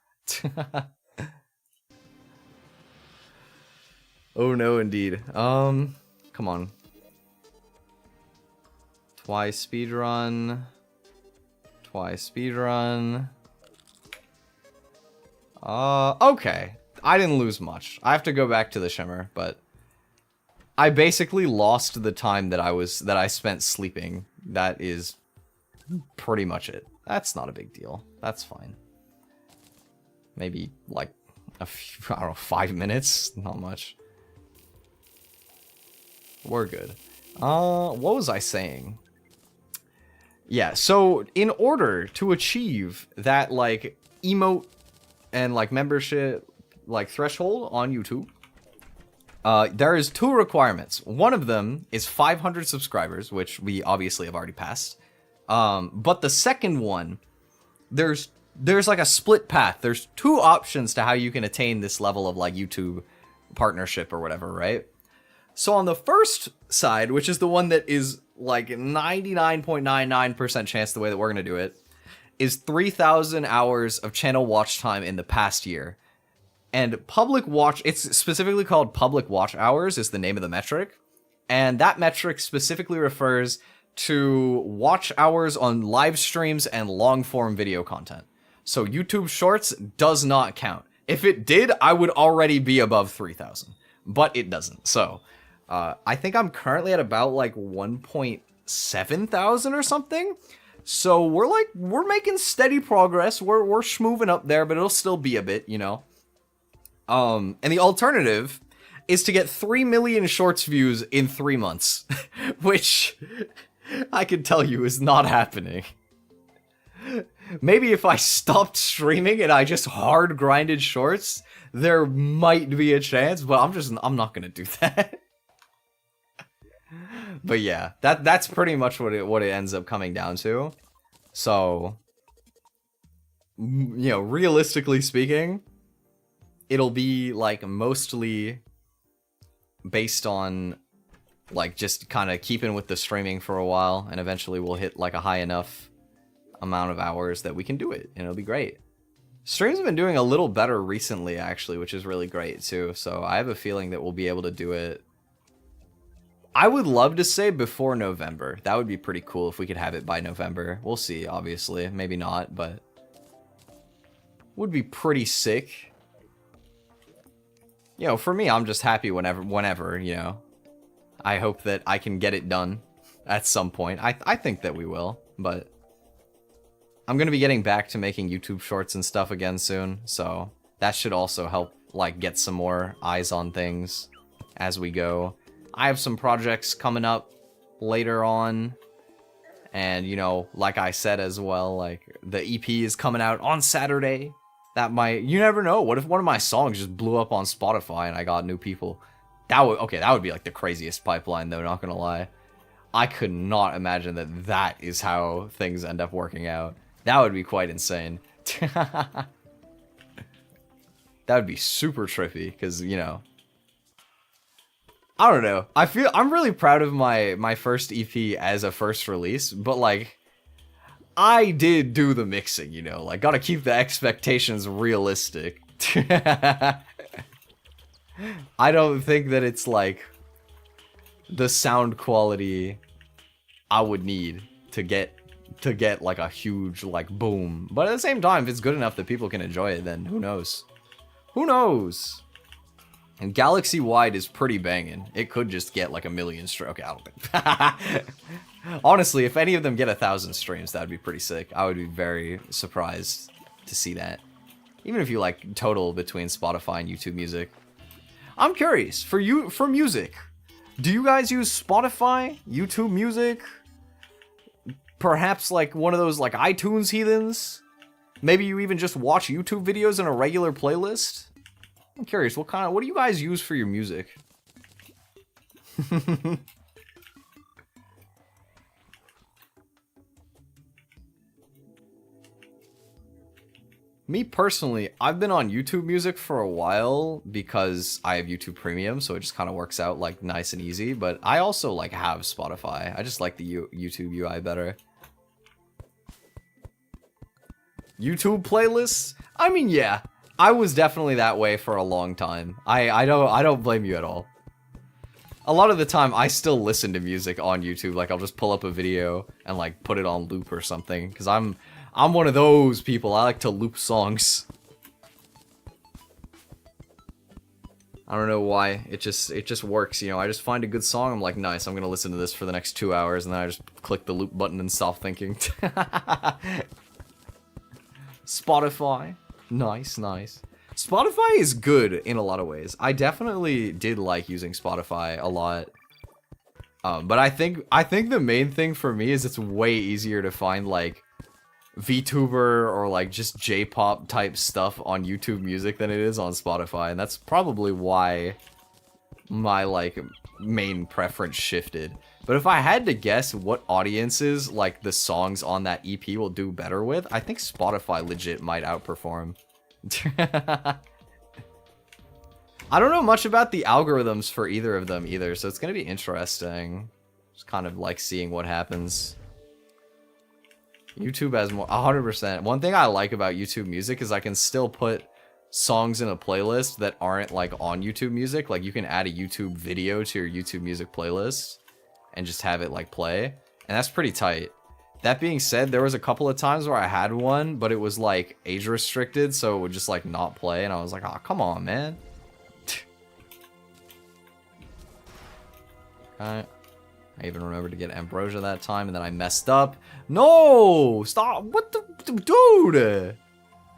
Oh no, indeed. Come on. Twi speedrun. Twi speedrun. Okay. I didn't lose much. I have to go back to the shimmer, but I basically lost the time that I spent sleeping. That is pretty much it. That's not a big deal. That's fine. Maybe like a few, I don't know, 5 minutes? Not much. We're good. What was I saying? Yeah, so in order to achieve that like emote and like membership like threshold on YouTube, there is 2 requirements. One of them is 500 subscribers, which we obviously have already passed. But the second one, there's like a split path. There's 2 options to how you can attain this level of like YouTube partnership or whatever, right? So on the first side, which is the one that is like 99.99% chance the way that we're going to do it, is 3,000 hours of channel watch time in the past year. And public watch, it's specifically called public watch hours is the name of the metric. And that metric specifically refers to watch hours on live streams and long form video content. So YouTube Shorts does not count. If it did, I would already be above 3,000, but it doesn't. So I think I'm currently at about like 1.7 thousand or something. So we're making steady progress. We're schmoving up there, but it'll still be a bit, you know. And the alternative is to get 3 million shorts views in 3 months, which I can tell you is not happening. Maybe if I stopped streaming and I just hard grinded shorts, there might be a chance, but I'm not gonna do that. But yeah, that's pretty much what it ends up coming down to. So, you know, realistically speaking, it'll be like mostly based on like just kind of keeping with the streaming for a while, and eventually we'll hit like a high enough amount of hours that we can do it, and it'll be great. Streams have been doing a little better recently, actually, which is really great too, so I have a feeling that we'll be able to do it. I would love to say before November. That would be pretty cool if we could have it by November. We'll see, obviously. Maybe not, but would be pretty sick. You know, for me, I'm just happy whenever, you know. I hope that I can get it done at some point. I think that we will, but I'm going to be getting back to making YouTube shorts and stuff again soon, so that should also help, like, get some more eyes on things as we go. I have some projects coming up later on, and, you know, like I said as well, like, the EP is coming out on Saturday. That might, you never know, what if one of my songs just blew up on Spotify and I got new people? That would be like the craziest pipeline though, not gonna lie. I could not imagine that is how things end up working out. That would be quite insane. That would be super trippy, because, you know, I don't know. I'm really proud of my first EP as a first release, but like, I did do the mixing, you know, like, gotta keep the expectations realistic. I don't think that it's like the sound quality I would need to get like a huge like boom, but at the same time, if it's good enough that people can enjoy it, then who knows? Who knows? And Galaxy Wide is pretty banging. It could just get like 1 million streams. Okay, I don't think. Honestly, if any of them get 1,000 streams, that'd be pretty sick. I would be very surprised to see that. Even if you like total between Spotify and YouTube Music. I'm curious, for music, do you guys use Spotify, YouTube Music? Perhaps like one of those like iTunes heathens? Maybe you even just watch YouTube videos in a regular playlist? I'm curious, what do you guys use for your music? Me personally, I've been on YouTube Music for a while because I have YouTube Premium, so it just kind of works out like nice and easy, but I also like have Spotify. I just like the YouTube UI better. YouTube playlists? I mean, yeah, I was definitely that way for a long time. I don't blame you at all. A lot of the time, I still listen to music on YouTube. Like, I'll just pull up a video and like put it on loop or something, because I'm one of those people. I like to loop songs. I don't know why. It just works, you know. I just find a good song, I'm like, nice, I'm gonna listen to this for the next 2 hours, and then I just click the loop button and stop thinking. Spotify. Nice, nice. Spotify is good in a lot of ways. I definitely did like using Spotify a lot. But I think the main thing for me is it's way easier to find like VTuber or like just J-pop type stuff on YouTube Music than it is on Spotify, and that's probably why my like main preference shifted. But if I had to guess what audiences like the songs on that EP will do better with, I think Spotify legit might outperform. I don't know much about the algorithms for either of them either, so it's gonna be interesting. Just kind of like seeing what happens. YouTube has more 100%. One thing I like about YouTube Music is I can still put songs in a playlist that aren't like on YouTube Music. Like, you can add a YouTube video to your YouTube Music playlist and just have it like play, and that's pretty tight. That being said, there was a couple of times where I had one, but it was like age restricted, so it would just like not play, and I was like, oh, come on, man. I even remember to get Ambrosia that time, and then I messed up. No! Stop! What the... Dude!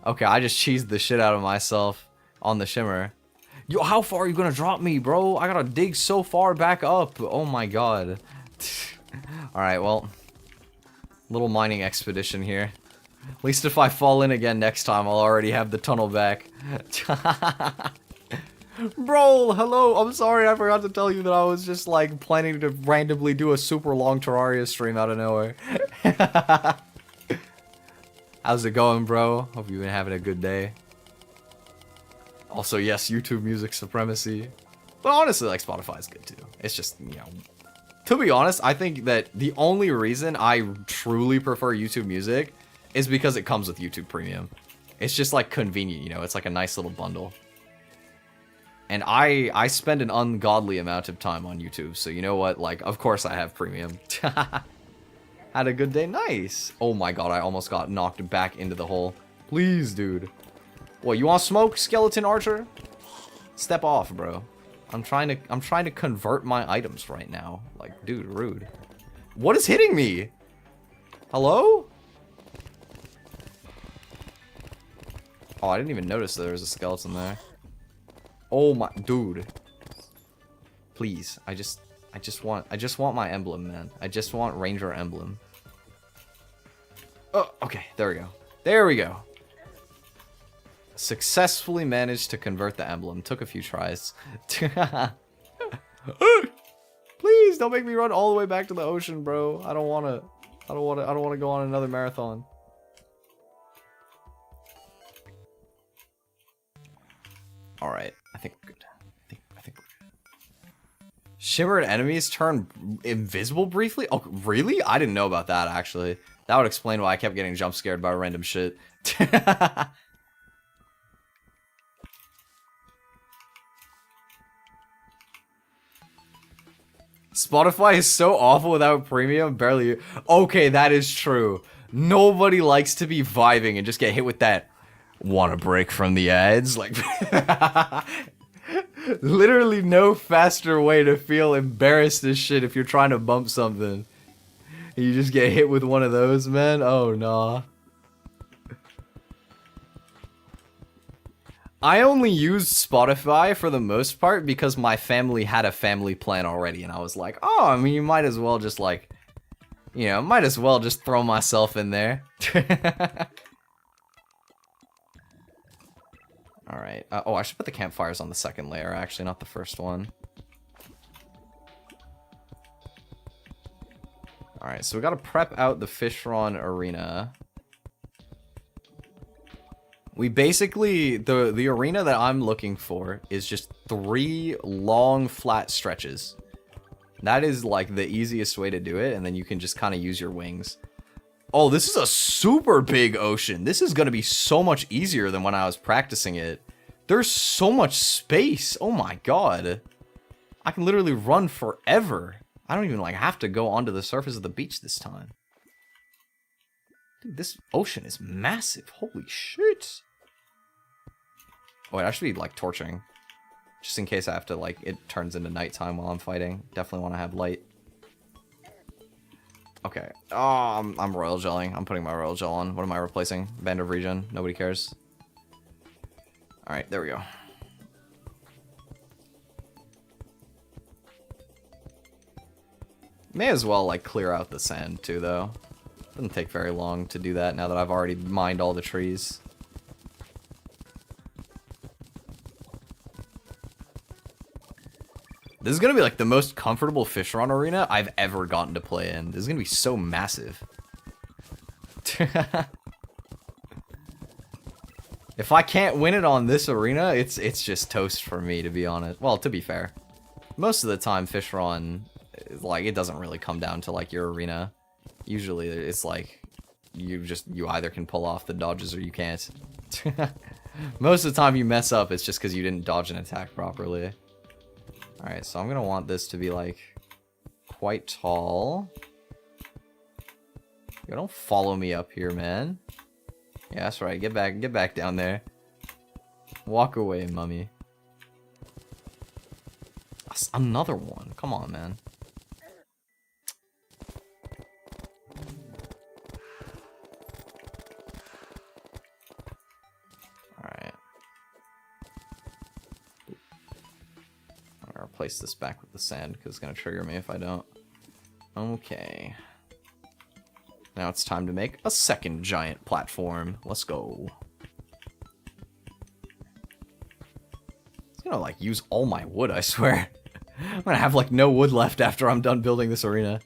Okay, I just cheesed the shit out of myself on the shimmer. Yo, how far are you gonna drop me, bro? I gotta dig so far back up. Oh my god. Alright, well. Little mining expedition here. At least if I fall in again next time, I'll already have the tunnel back. Bro, hello. I'm sorry, I forgot to tell you that I was just like planning to randomly do a super long Terraria stream out of nowhere. How's it going, bro? Hope you've been having a good day. Also, yes, YouTube music supremacy. But honestly, like, Spotify's good too. It's just, you know, to be honest, I think that the only reason I truly prefer YouTube music is because it comes with YouTube Premium. It's just like convenient, you know, it's like a nice little bundle. And I spend an ungodly amount of time on YouTube, so you know what? Like, of course I have Premium. Had a good day? Nice! Oh my god, I almost got knocked back into the hole. Please, dude. What, you want smoke, Skeleton Archer? Step off, bro. I'm trying to convert my items right now. Like, dude, rude. What is hitting me? Hello? Oh, I didn't even notice there was a skeleton there. Oh my, dude. Please, I just want my emblem, man. I just want Ranger emblem. Oh, okay, there we go. There we go. Successfully managed to convert the emblem. Took a few tries. Please don't make me run all the way back to the ocean, bro. I don't want to go on another marathon. All right, I think we're good. I think we're good. Shimmered enemies turn invisible briefly? Oh, really? I didn't know about that, actually. That would explain why I kept getting jump scared by random shit. Spotify is so awful without premium, barely. Okay, that is true. Nobody likes to be vibing and just get hit with that. Want a break from the ads? Like, literally no faster way to feel embarrassed as shit if you're trying to bump something. You just get hit with one of those, man. Oh, nah. I only used Spotify for the most part because my family had a family plan already, and I was like, oh, I mean, you might as well just like, you know, might as well just throw myself in there. Alright, oh, I should put the campfires on the second layer, actually, not the first one. Alright, so we gotta prep out the Fishron arena. We basically, the arena that I'm looking for is just 3 long, flat stretches. That is, like, the easiest way to do it, and then you can just kind of use your wings. Oh, this is a super big ocean. This is going to be so much easier than when I was practicing it. There's so much space. Oh my god. I can literally run forever. I don't even, like, have to go onto the surface of the beach this time. Dude, this ocean is massive. Holy shit. Oh, wait, I should be, like, torching. Just in case I have to, like, it turns into nighttime while I'm fighting. Definitely want to have light. Okay. Oh, I'm royal gelling. I'm putting my royal gel on. What am I replacing? Band of Regen. Nobody cares. Alright, there we go. May as well, like, clear out the sand, too, though. Doesn't take very long to do that now that I've already mined all the trees. This is gonna be, like, the most comfortable Fishron arena I've ever gotten to play in. This is gonna be so massive. If I can't win it on this arena, it's just toast for me, to be honest. Well, to be fair. Most of the time, Fishron, like, it doesn't really come down to, like, your arena. Usually, it's like, you either can pull off the dodges or you can't. Most of the time you mess up, it's just because you didn't dodge an attack properly. Alright, so I'm gonna want this to be, like, quite tall. Yo, don't follow me up here, man. Yeah, that's right. Get back down there. Walk away, mummy. Another one. Come on, man. Alright. I'm gonna replace this back with the sand because it's gonna trigger me if I don't. Okay. Now it's time to make a second giant platform. Let's go. It's gonna, like, use all my wood, I swear. I'm gonna have, like, no wood left after I'm done building this arena.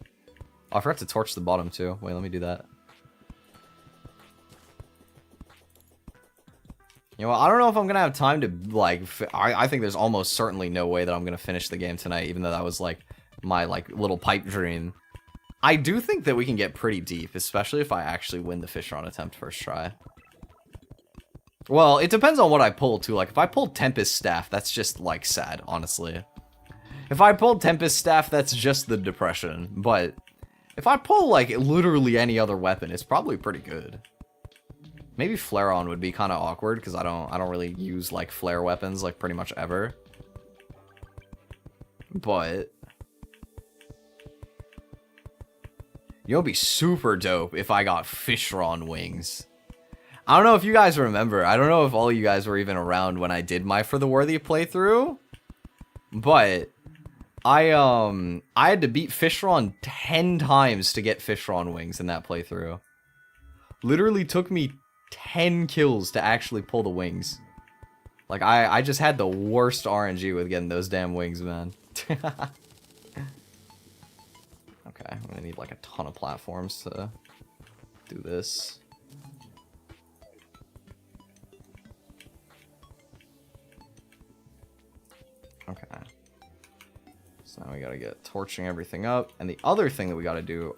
Oh, I forgot to torch the bottom, too. Wait, let me do that. You know, I don't know if I'm gonna have time to, like, I think there's almost certainly no way that I'm gonna finish the game tonight, even though that was, like, my, like, little pipe dream. I do think that we can get pretty deep, especially if I actually win the Fishron attempt first try. Well, it depends on what I pull, too. Like, if I pulled Tempest Staff, that's just, like, sad, honestly. If I pulled Tempest Staff, that's just the depression. But if I pull, like, literally any other weapon, it's probably pretty good. Maybe Flare-On would be kind of awkward, because I don't really use, like, flare weapons, like, pretty much ever. But you know, it'd be super dope if I got Fishron wings. I don't know if you guys remember. I don't know if all you guys were even around when I did my For the Worthy playthrough. But I had to beat Fishron 10 times to get Fishron wings in that playthrough. Literally took me 10 kills to actually pull the wings. Like, I just had the worst RNG with getting those damn wings, man. Okay, I'm gonna need like a ton of platforms to do this. Okay. So now we gotta get torching everything up. And the other thing that we gotta do,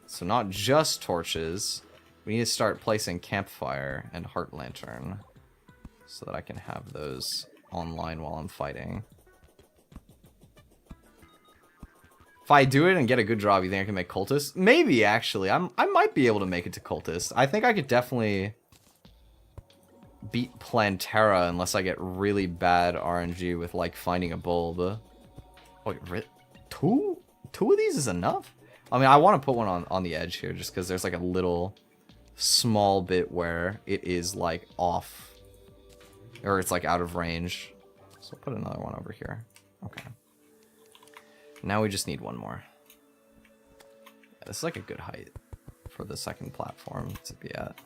so not just torches, we need to start placing campfire and heart lantern so that I can have those online while I'm fighting. If I do it and get a good job, you think I can make cultists? Maybe, actually. I might be able to make it to cultists. I think I could definitely beat Plantera unless I get really bad RNG with, like, finding a bulb. Wait, two of these is enough? I mean, I want to put one on the edge here just because there's, like, a little small bit where it is, like, off. Or it's, like, out of range. So I'll put another one over here. Okay. Now we just need one more. Yeah, this is like a good height for the second platform to be at.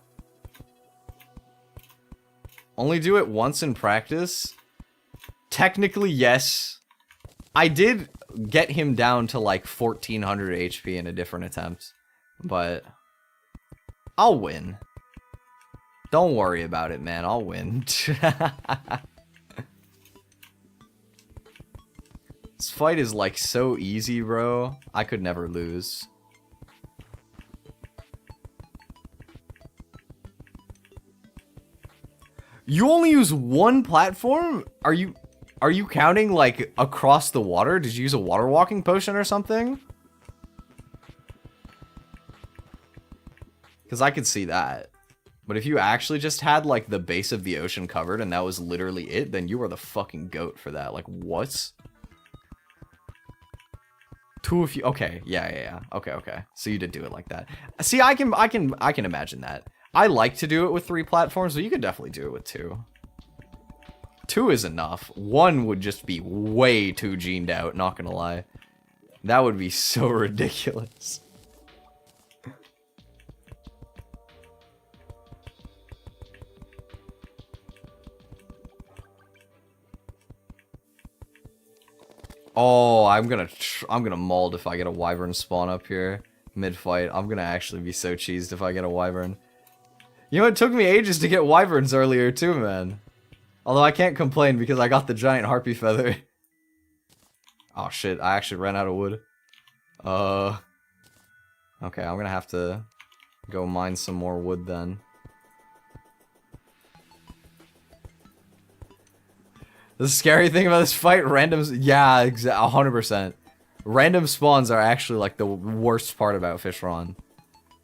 Only do it once in practice? Technically, yes. I did get him down to like 1400 HP in a different attempt, but I'll win. Don't worry about it, man. I'll win. This fight is, like, so easy, bro. I could never lose. You only use one platform? Are you counting, like, across the water? Did you use a water walking potion or something? Because I could see that. But if you actually just had, like, the base of the ocean covered and that was literally it, then you are the fucking goat for that. Like, what? Two of you. Okay, yeah. Okay. So you did do it like that. See, I can imagine that. I like to do it with 3 platforms, but you could definitely do it with 2. 2 is enough. 1 would just be way too gened out, not gonna lie. That would be so ridiculous. Oh, I'm gonna mold if I get a wyvern spawn up here mid-fight. I'm gonna actually be so cheesed if I get a wyvern. You know, it took me ages to get wyverns earlier too, man. Although I can't complain because I got the giant harpy feather. Oh shit, I actually ran out of wood. Okay, I'm gonna have to go mine some more wood then. The scary thing about this fight, randoms, yeah, 100%. Random spawns are actually like the worst part about Fishron.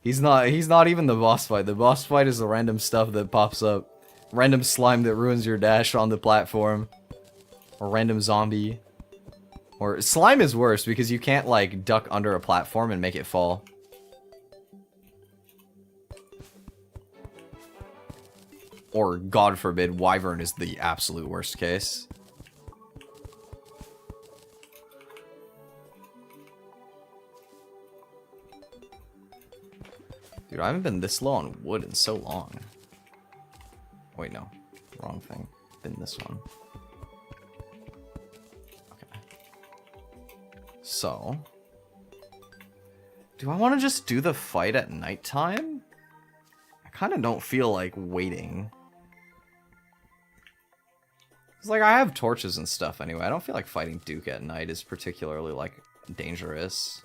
He's not even the boss fight. The boss fight is the random stuff that pops up. Random slime that ruins your dash on the platform. Or random zombie. Or slime is worse because you can't like duck under a platform and make it fall. Or, God forbid, wyvern is the absolute worst case. Dude, I haven't been this low on wood in so long. Wait, no. Wrong thing. Been this one. Okay. So. Do I want to just do the fight at nighttime? I kind of don't feel like waiting. It's like I have torches and stuff anyway. I don't feel like fighting Duke at night is particularly, like, dangerous.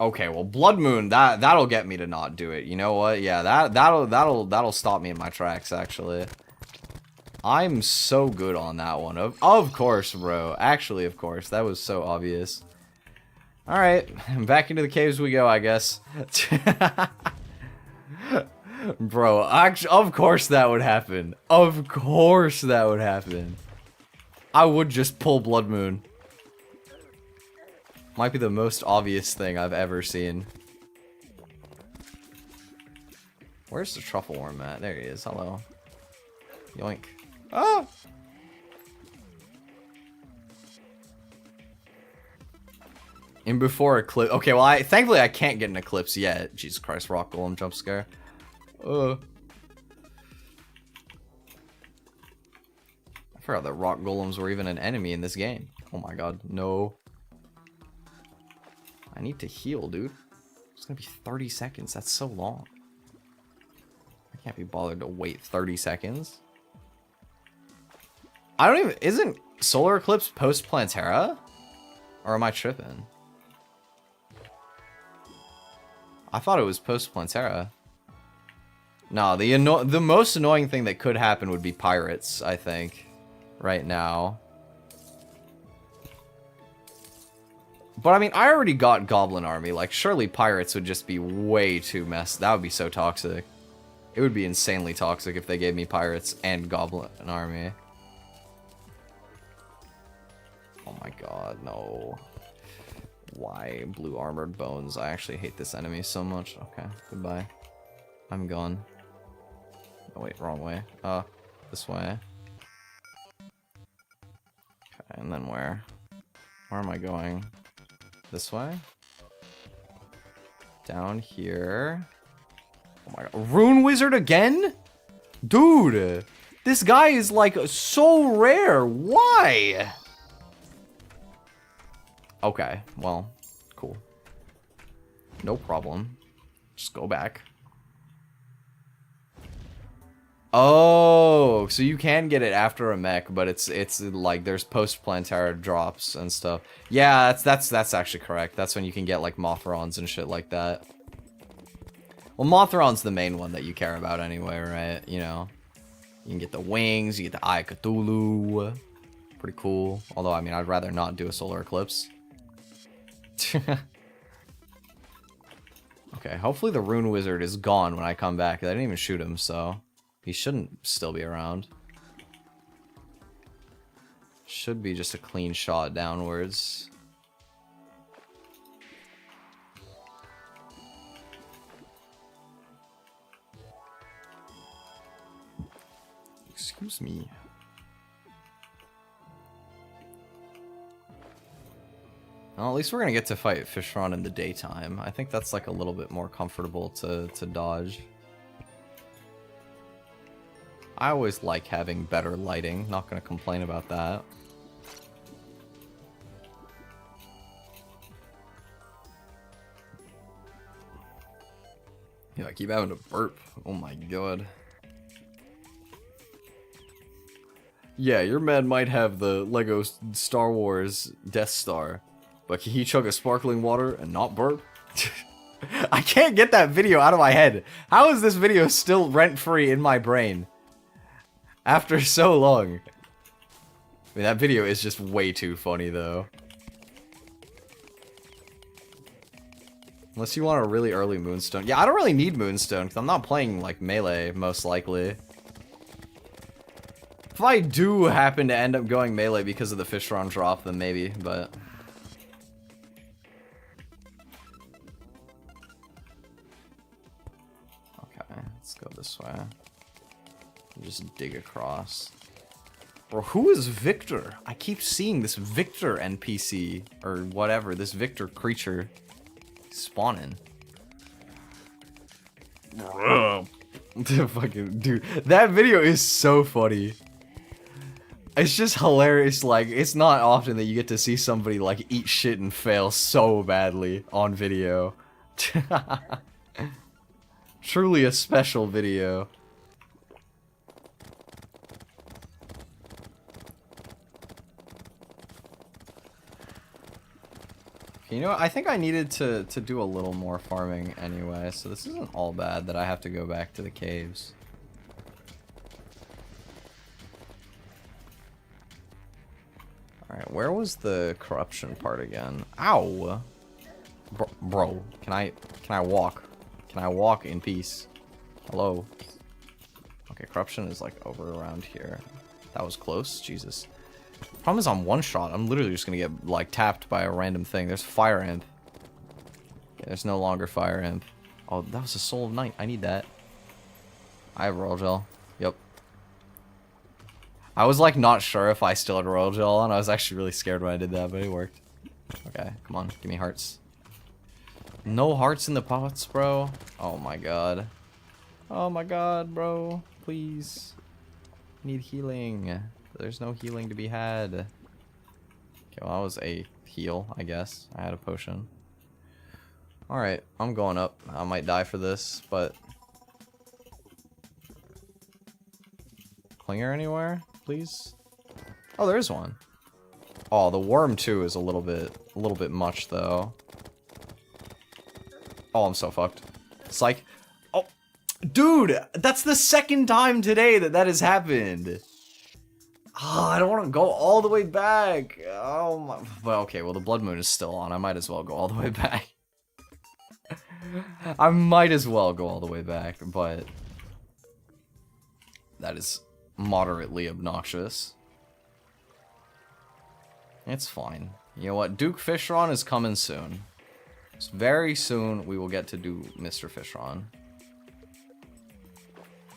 Okay, well, Blood Moon, that'll get me to not do it. You know what? Yeah, that'll stop me in my tracks, actually. I'm so good on that one. Of course, bro. Actually, of course. That was so obvious. Alright, back into the caves we go, I guess. Bro, of course that would happen. Of course that would happen. I would just pull Blood Moon. Might be the most obvious thing I've ever seen. Where's the truffle worm at? There he is. Hello. Yoink. Ah! In before eclipse. Okay, well, thankfully I can't get an eclipse yet. Jesus Christ, rock golem jump scare. I forgot that rock golems were even an enemy in this game. Oh my god, no. I need to heal, dude. It's gonna be 30 seconds. That's so long. I can't be bothered to wait 30 seconds. I don't even... Isn't solar eclipse post Plantera? Or am I tripping? I thought it was post Plantera. No, the most annoying thing that could happen would be pirates, I think. Right now. But I mean, I already got Goblin Army. Like, surely pirates would just be way too messed. That would be so toxic. It would be insanely toxic if they gave me pirates and Goblin Army. Oh my god, no. Why blue armored bones? I actually hate this enemy so much. Okay, goodbye. I'm gone. Oh wait, wrong way. This way. Okay, and then where? Where am I going? This way? Down here. Oh my god. Rune Wizard again? Dude! This guy is like so rare. Why? Okay, well, cool. No problem. Just go back. Oh, so you can get it after a mech, but it's like there's post Plantera drops and stuff. Yeah, that's actually correct. That's when you can get like Mothrons and shit like that. Well, Mothron's the main one that you care about anyway, right? You know, you can get the wings, you get the Eye of Cthulhu. Pretty cool. Although, I mean, I'd rather not do a solar eclipse. Okay, hopefully the Rune Wizard is gone when I come back. I didn't even shoot him, so he shouldn't still be around. Should be just a clean shot downwards. Excuse me. Well, at least we're gonna get to fight Fishron in the daytime. I think that's like a little bit more comfortable to dodge. I always like having better lighting. Not gonna complain about that. Yeah, I keep having to burp. Oh my god. Yeah, your man might have the Lego Star Wars Death Star, but can he chug a sparkling water and not burp? I can't get that video out of my head. How is this video still rent-free in my brain? After so long. I mean, that video is just way too funny, though. Unless you want a really early Moonstone. Yeah, I don't really need Moonstone, because I'm not playing, like, melee, most likely. If I do happen to end up going melee because of the Fishron drop, then maybe, but... Okay, let's go this way. Just dig across. Bro, who is Victor? I keep seeing this Victor NPC, or whatever, this Victor creature spawning. Fucking dude, that video is so funny. It's just hilarious. Like, it's not often that you get to see somebody like eat shit and fail so badly on video. Truly a special video. You know what? I think I needed to do a little more farming anyway, so this isn't all bad that I have to go back to the caves. Alright, where was the corruption part again? Ow! Bro, can I walk? Can I walk in peace? Hello? Okay, corruption is like over around here. That was close, Jesus. Problem is on one shot, I'm literally just gonna get like tapped by a random thing. There's fire imp. Okay, there's no longer fire imp. Oh, that was a soul of night. I need that. I have royal gel. Yep. I was like not sure if I still had royal gel on. I was actually really scared when I did that, but it worked. Okay, come on, give me hearts. No hearts in the pots, bro. Oh my god. Oh my god, bro. Please. Need healing. There's no healing to be had. Okay, well, that was a heal, I guess. I had a potion. Alright, I'm going up. I might die for this, but... Clinger anywhere, please? Oh, there is one. Oh, the worm, too, is a little bit much, though. Oh, I'm so fucked. Psych. Oh, dude! That's the second time today that has happened! Oh, I don't want to go all the way back. Oh my. Well, okay. Well, the blood moon is still on. I might as well go all the way back. I might as well go all the way back, but that is moderately obnoxious. It's fine. You know what? Duke Fishron is coming soon. So very soon we will get to do Mr. Fishron.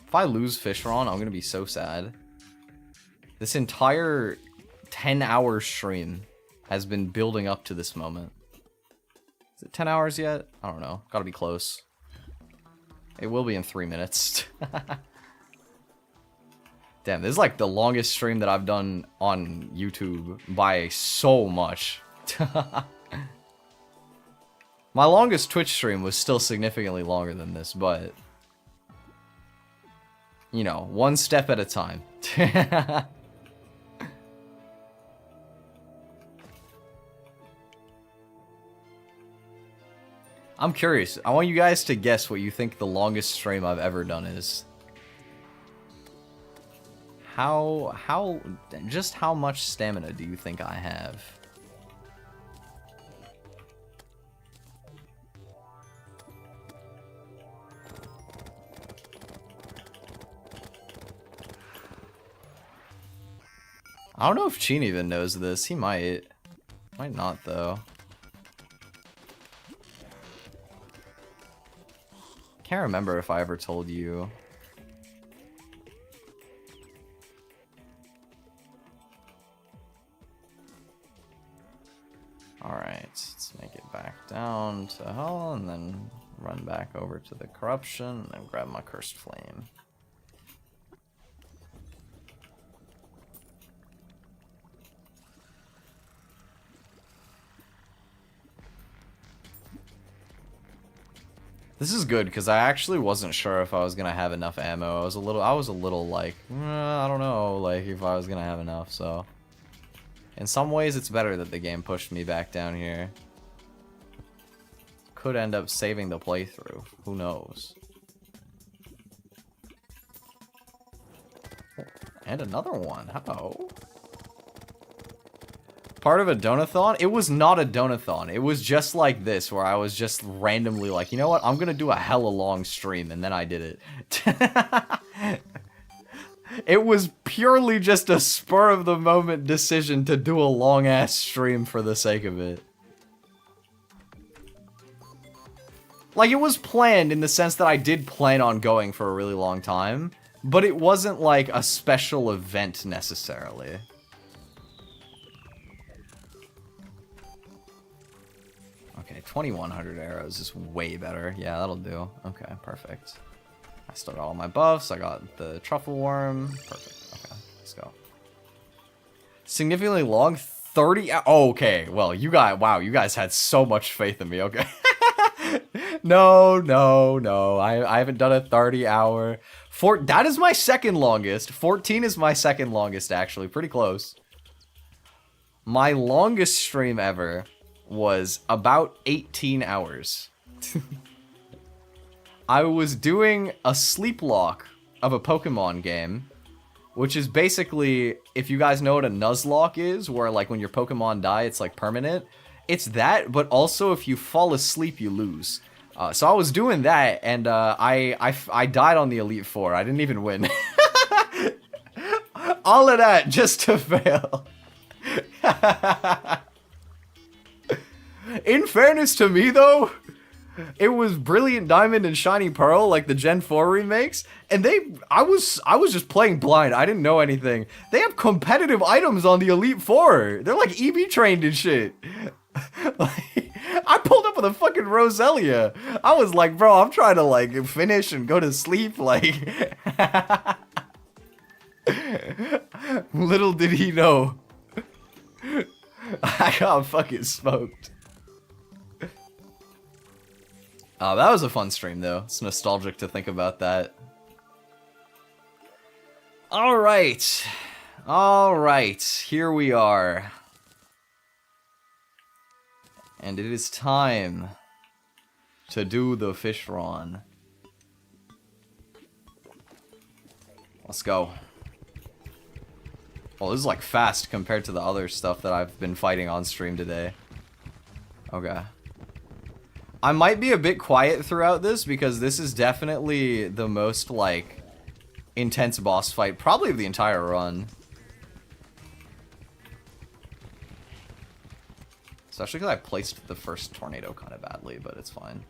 If I lose Fishron, I'm gonna be so sad. This entire 10-hour stream has been building up to this moment. Is it 10 hours yet? I don't know. Gotta be close. It will be in 3 minutes. Damn, this is like the longest stream that I've done on YouTube by so much. My longest Twitch stream was still significantly longer than this, but... You know, one step at a time. I'm curious. I want you guys to guess what you think the longest stream I've ever done is. Just how much stamina do you think I have? I don't know if Chin even knows this. He might. Might not, though. Can't remember if I ever told you. Alright, let's make it back down to hell and then run back over to the corruption and grab my cursed flame. This is good because I actually wasn't sure if I was gonna have enough ammo. I was a little like, I don't know, like if I was gonna have enough. So, in some ways, it's better that the game pushed me back down here. Could end up saving the playthrough. Who knows? And another one. How? Part of a donathon? It was not a donathon. It was just like this, where I was just randomly like, you know what? I'm gonna do a hella long stream, and then I did it. It was purely just a spur-of-the-moment decision to do a long-ass stream for the sake of it. Like, it was planned in the sense that I did plan on going for a really long time, but it wasn't like a special event necessarily. Okay, 2100 arrows is way better. Yeah, that'll do. Okay, perfect. I still got all my buffs. I got the truffle worm. Perfect. Okay, let's go. Significantly long, 30 oh, okay, well, you guys had so much faith in me, okay. No, I haven't done a 30-hour. That is my second longest. 14 is my second longest, actually, pretty close. My longest stream ever was about 18 hours. I was doing a sleep lock of a Pokemon game, which is basically, if you guys know what a Nuzlocke is, where like when your Pokemon die, it's like permanent. It's that, but also if you fall asleep, you lose. So I was doing that, and I died on the Elite Four. I didn't even win. All of that just to fail. In fairness to me, though, it was Brilliant Diamond and Shiny Pearl, like the Gen 4 remakes, and I was just playing blind. I didn't know anything. They have competitive items on the Elite Four. They're like EV trained and shit. Like, I pulled up with a fucking Roselia. I was like, bro, I'm trying to like finish and go to sleep. Like, little did he know, I got fucking smoked. That was a fun stream, though. It's nostalgic to think about that. Alright. Alright. Here we are. And it is time to do the fish run. Let's go. Well, this is like fast compared to the other stuff that I've been fighting on stream today. Okay. I might be a bit quiet throughout this because this is definitely the most, like, intense boss fight, probably of the entire run. Especially because I placed the first tornado kind of badly, but it's fine.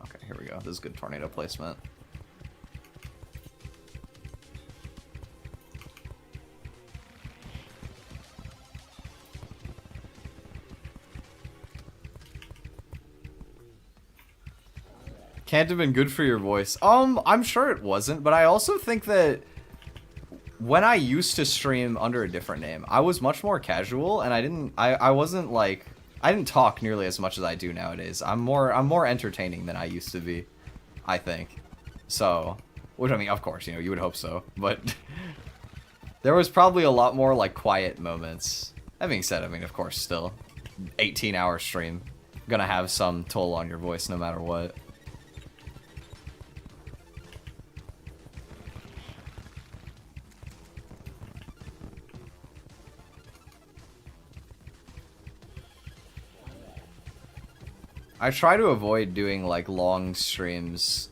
Okay, here we go. This is good tornado placement. Can't have been good for your voice. I'm sure it wasn't, but I also think that when I used to stream under a different name, I was much more casual, and I wasn't like, I didn't talk nearly as much as I do nowadays. I'm more entertaining than I used to be, I think. So, which I mean, of course, you know, you would hope so, but there was probably a lot more like quiet moments. That being said, I mean, of course, still 18-hour stream, gonna have some toll on your voice no matter what. I try to avoid doing like long streams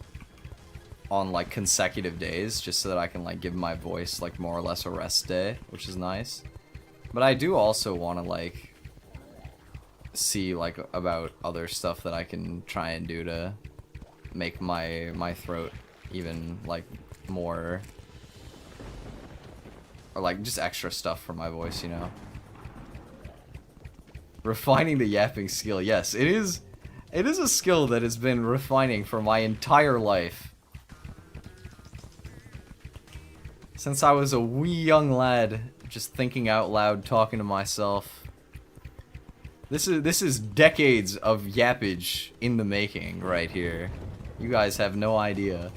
on like consecutive days just so that I can like give my voice like more or less a rest day, which is nice. But I do also want to like see like about other stuff that I can try and do to make my throat even like more, or like just extra stuff for my voice, you know. Refining the yapping skill. Yes, it is a skill that has been refining for my entire life. Since I was a wee young lad, just thinking out loud, talking to myself. This is decades of yappage in the making right here. You guys have no idea.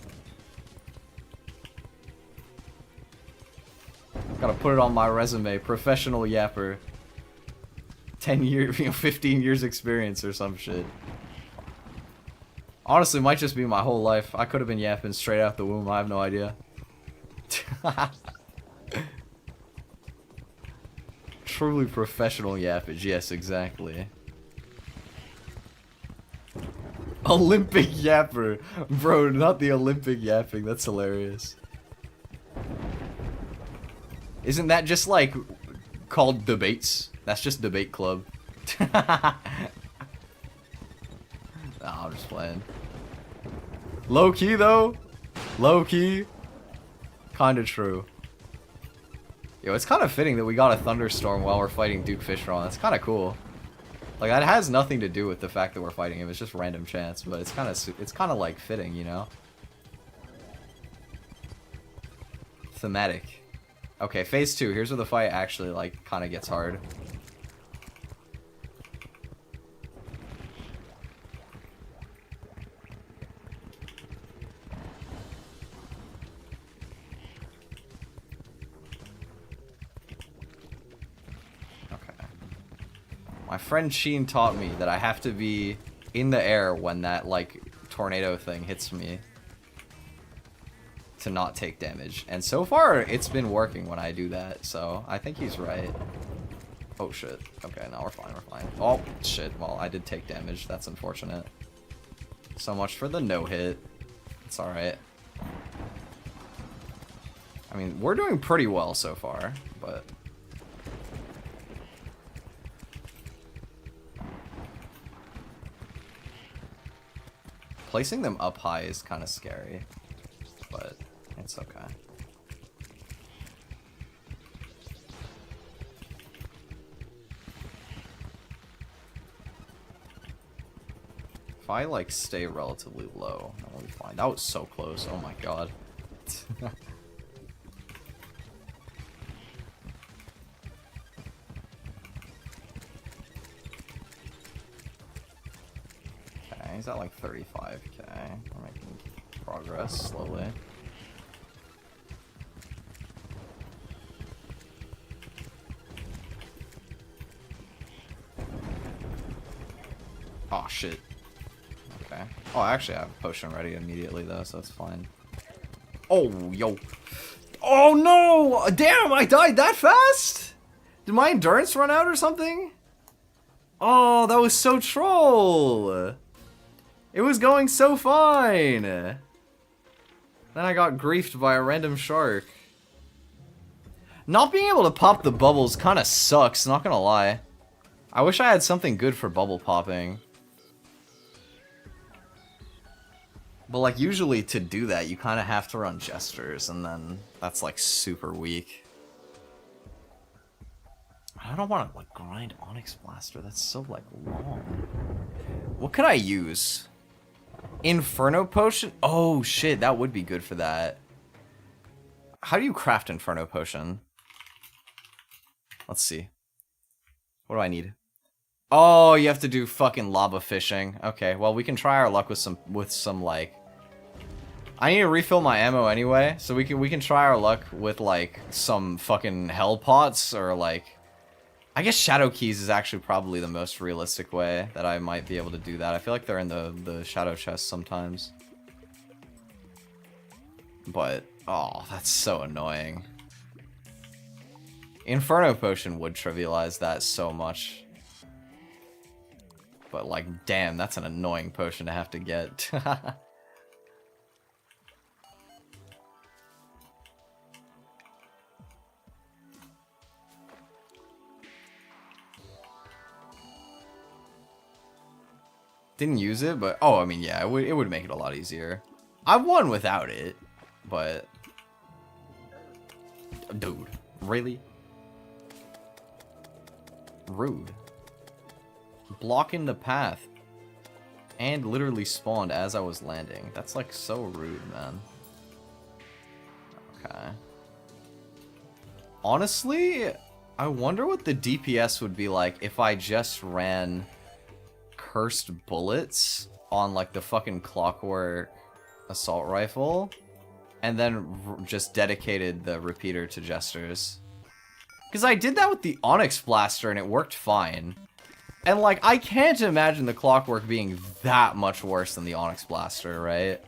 Gotta put it on my resume, professional yapper. 10 years, 15 years experience or some shit. Honestly, it might just be my whole life. I could have been yapping straight out the womb, I have no idea. Truly professional yappage, yes, exactly. Olympic yapper. Bro, not the Olympic yapping, that's hilarious. Isn't that just like called debates? That's just debate club. Nah, I'm just playing. Low key though, Low-key. Kinda true. Yo, it's kind of fitting that we got a thunderstorm while we're fighting Duke Fishron. It's kind of cool. Like, that has nothing to do with the fact that we're fighting him. It's just random chance, but it's kind of like fitting, you know? Thematic. Okay, phase 2. Here's where the fight actually, like, kind of gets hard. My friend Sheen taught me that I have to be in the air when that, like, tornado thing hits me to not take damage. And so far, it's been working when I do that, so I think he's right. Oh, shit. Okay, no, we're fine, we're fine. Oh, shit. Well, I did take damage. That's unfortunate. So much for the no-hit. It's alright. I mean, we're doing pretty well so far, but... Placing them up high is kind of scary, but it's okay. If I, like, stay relatively low, I'll be fine. That was so close. Oh my god. He's at like 35k. We're making progress slowly. Oh shit. Okay. Oh, I actually have a potion ready immediately though, so it's fine. Oh, yo. Oh no! Damn, I died that fast? Did my endurance run out or something? Oh, that was so troll! It was going so fine! Then I got griefed by a random shark. Not being able to pop the bubbles kinda sucks, not gonna lie. I wish I had something good for bubble popping. But like usually to do that you kinda have to run gestures and then that's like super weak. I don't want to like grind Onyx Blaster, that's so like long. What could I use? Inferno Potion? Oh shit, that would be good for that. How do you craft Inferno Potion? Let's see. What do I need? Oh, you have to do fucking lava fishing. Okay, well we can try our luck with some like... I need to refill my ammo anyway, so we can try our luck with like some fucking hell pots or like... I guess Shadow Keys is actually probably the most realistic way that I might be able to do that. I feel like they're in the Shadow Chest sometimes. But, oh, that's so annoying. Inferno Potion would trivialize that so much. But, like, damn, that's an annoying potion to have to get. Didn't use it, but oh, I mean, yeah, it would make it a lot easier. I've won without it, but dude, really? Rude. Blocking the path and literally spawned as I was landing. That's like so rude, man. Okay. Honestly, I wonder what the DPS would be like if I just ran cursed bullets on like the fucking clockwork assault rifle and then just dedicated the repeater to jesters. Because I did that with the Onyx Blaster and it worked fine. And like I can't imagine the clockwork being that much worse than the Onyx Blaster, right?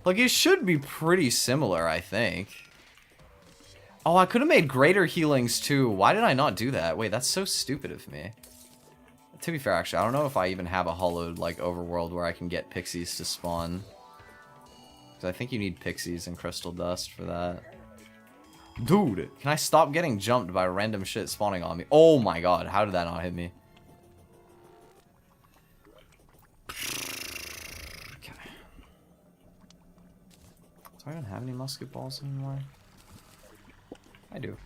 Like it should be pretty similar, I think. Oh, I could have made greater healings too. Why did I not do that? Wait, that's so stupid of me. To be fair, actually, I don't know if I even have a hollowed, like, overworld where I can get pixies to spawn. Because I think you need pixies and crystal dust for that. Dude, can I stop getting jumped by random shit spawning on me? Oh my god, how did that not hit me? Okay. I don't have any musket balls anymore. I do.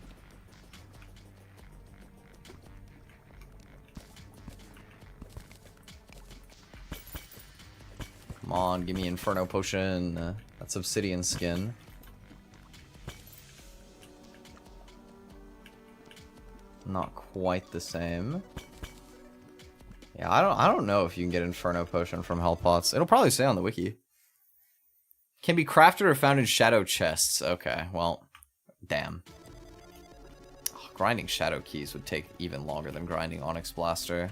Come on, give me Inferno Potion. That's obsidian skin. Not quite the same. Yeah, I don't know if you can get Inferno Potion from Hell Pots. It'll probably say on the wiki. Can be crafted or found in shadow chests. Okay, well, damn. Oh, grinding shadow keys would take even longer than grinding Onyx Blaster.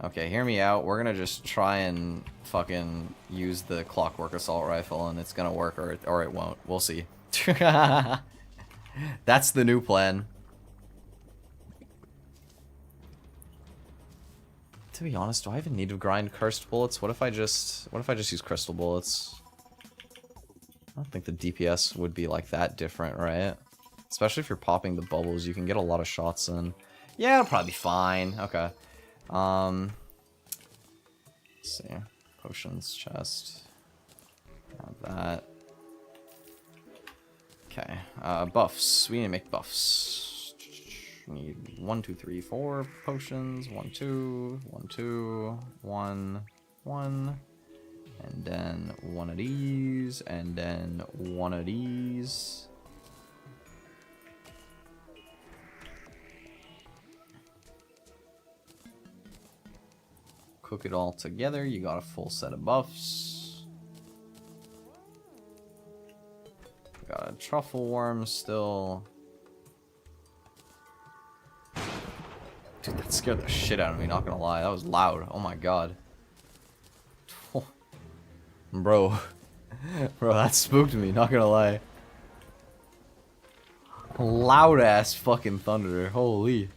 Okay, hear me out. We're gonna just try and fucking use the Clockwork Assault Rifle, and it's gonna work, or it won't. We'll see. That's the new plan. To be honest, do I even need to grind cursed bullets? What if I just use crystal bullets? I don't think the DPS would be like that different, right? Especially if you're popping the bubbles, you can get a lot of shots in. Yeah, it'll probably be fine. Okay. Let's see. Potions chest. Have that. Okay. Buffs. We need to make buffs. Need 1, 2, 3, 4 potions. 1, 2, 1, 2, 1, 1. And then one of these, and then one of these. Cook it all together, you got a full set of buffs. Got a truffle worm still. Dude, that scared the shit out of me, not gonna lie. That was loud. Oh my god. Bro. Bro, that spooked me, not gonna lie. Loud ass fucking thunder. Holy.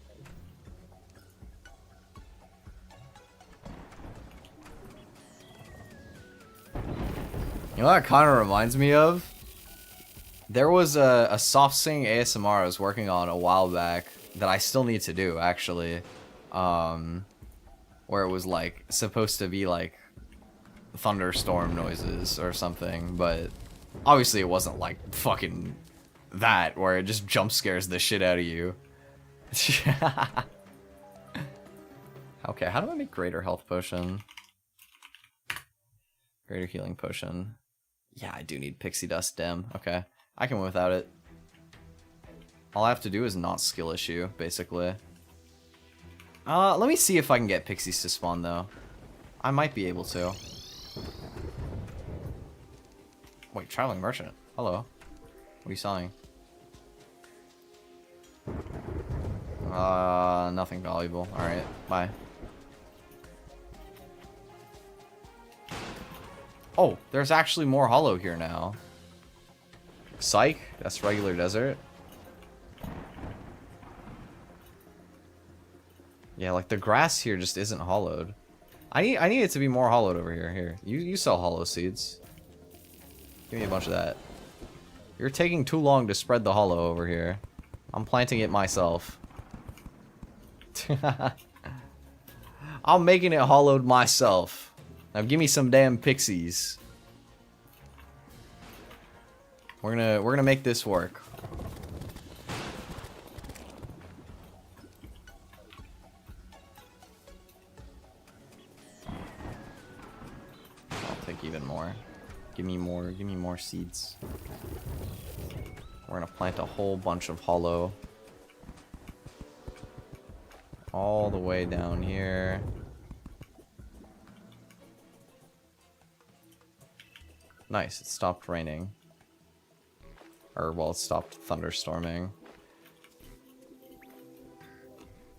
You know what that kind of reminds me of? There was a soft sing ASMR I was working on a while back that I still need to do, actually. Where it was like supposed to be like thunderstorm noises or something, but obviously it wasn't like fucking that, where it just jump scares the shit out of you. Okay, how do I make greater health potion? Greater healing potion. Yeah, I do need pixie dust dem. Okay, I can win without it. All I have to do is not skill issue, basically. Let me see if I can get pixies to spawn, though. I might be able to. Wait, traveling merchant. Hello. What are you selling? Nothing valuable. Alright, bye. Oh, there's actually more hollow here now. Psych, that's regular desert. Yeah, like the grass here just isn't hollowed. I need it to be more hollowed over here. Here, you sell hollow seeds. Give me a bunch of that. You're taking too long to spread the hollow over here. I'm planting it myself. I'm making it hollowed myself. Now give me some damn pixies. We're gonna make this work. I'll take even more. Give me more seeds. We're gonna plant a whole bunch of hollow. All the way down here. Nice, it stopped raining. Or, well, it stopped thunderstorming.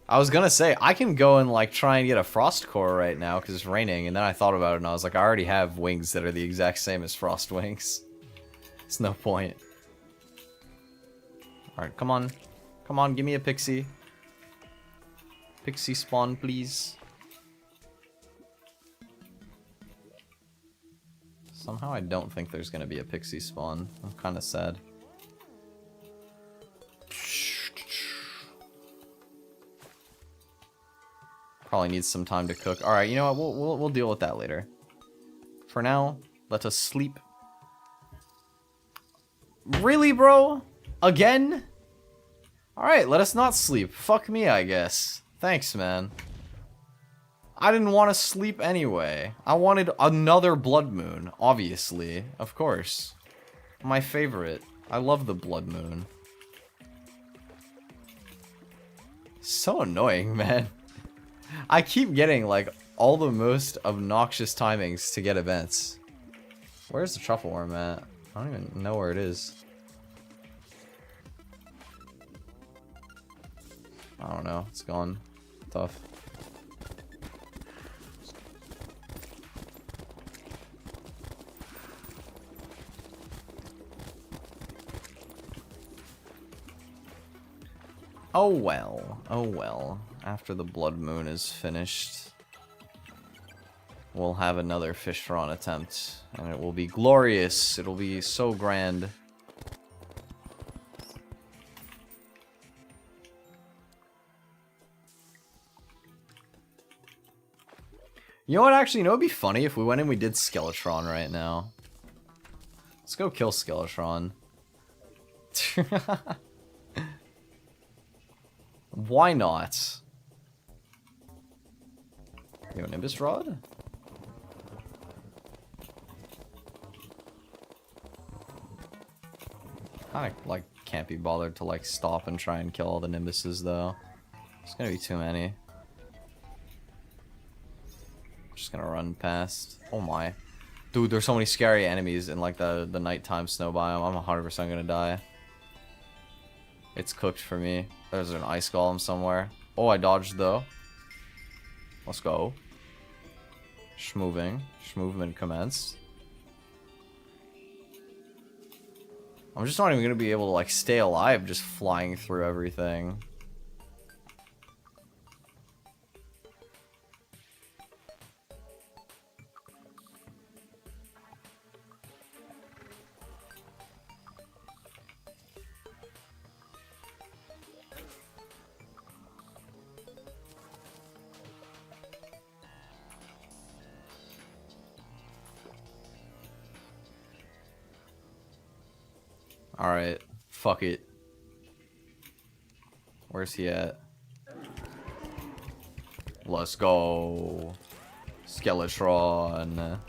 I was gonna say, I can go and, like, try and get a frost core right now, because it's raining, and then I thought about it, and I was like, I already have wings that are the exact same as frost wings. It's no point. Alright, come on. Come on, give me a pixie. Pixie spawn, please. Somehow I don't think there's gonna be a pixie spawn. I'm kinda sad. Probably needs some time to cook. All right, you know what? We'll deal with that later. For now, let us sleep. Really, bro? Again? Alright, let us not sleep. Fuck me, I guess. Thanks, man. I didn't want to sleep anyway. I wanted another blood moon, obviously. Of course. My favorite. I love the blood moon. So annoying, man. I keep getting, like, all the most obnoxious timings to get events. Where's the truffle worm at? I don't even know where it is. I don't know. It's gone. Tough. Oh well. Oh well. After the blood moon is finished, we'll have another fish run attempt, and it will be glorious. It'll be so grand. You know what, actually, you know, it'd be funny if we went and we did Skeletron right now. Let's go kill Skeletron. Why not? You have a Nimbus Rod? I, like, can't be bothered to, like, stop and try and kill all the Nimbuses, though. It's gonna be too many. Just gonna run past. Oh my. Dude, there's so many scary enemies in, like, the nighttime snow biome. I'm 100% gonna die. It's cooked for me. There's an ice golem somewhere. Oh, I dodged, though. Let's go. Schmoving. Schmovement commenced. I'm just not even gonna be able to, like, stay alive just flying through everything. Alright, fuck it. Where's he at? Let's go. Skeletron.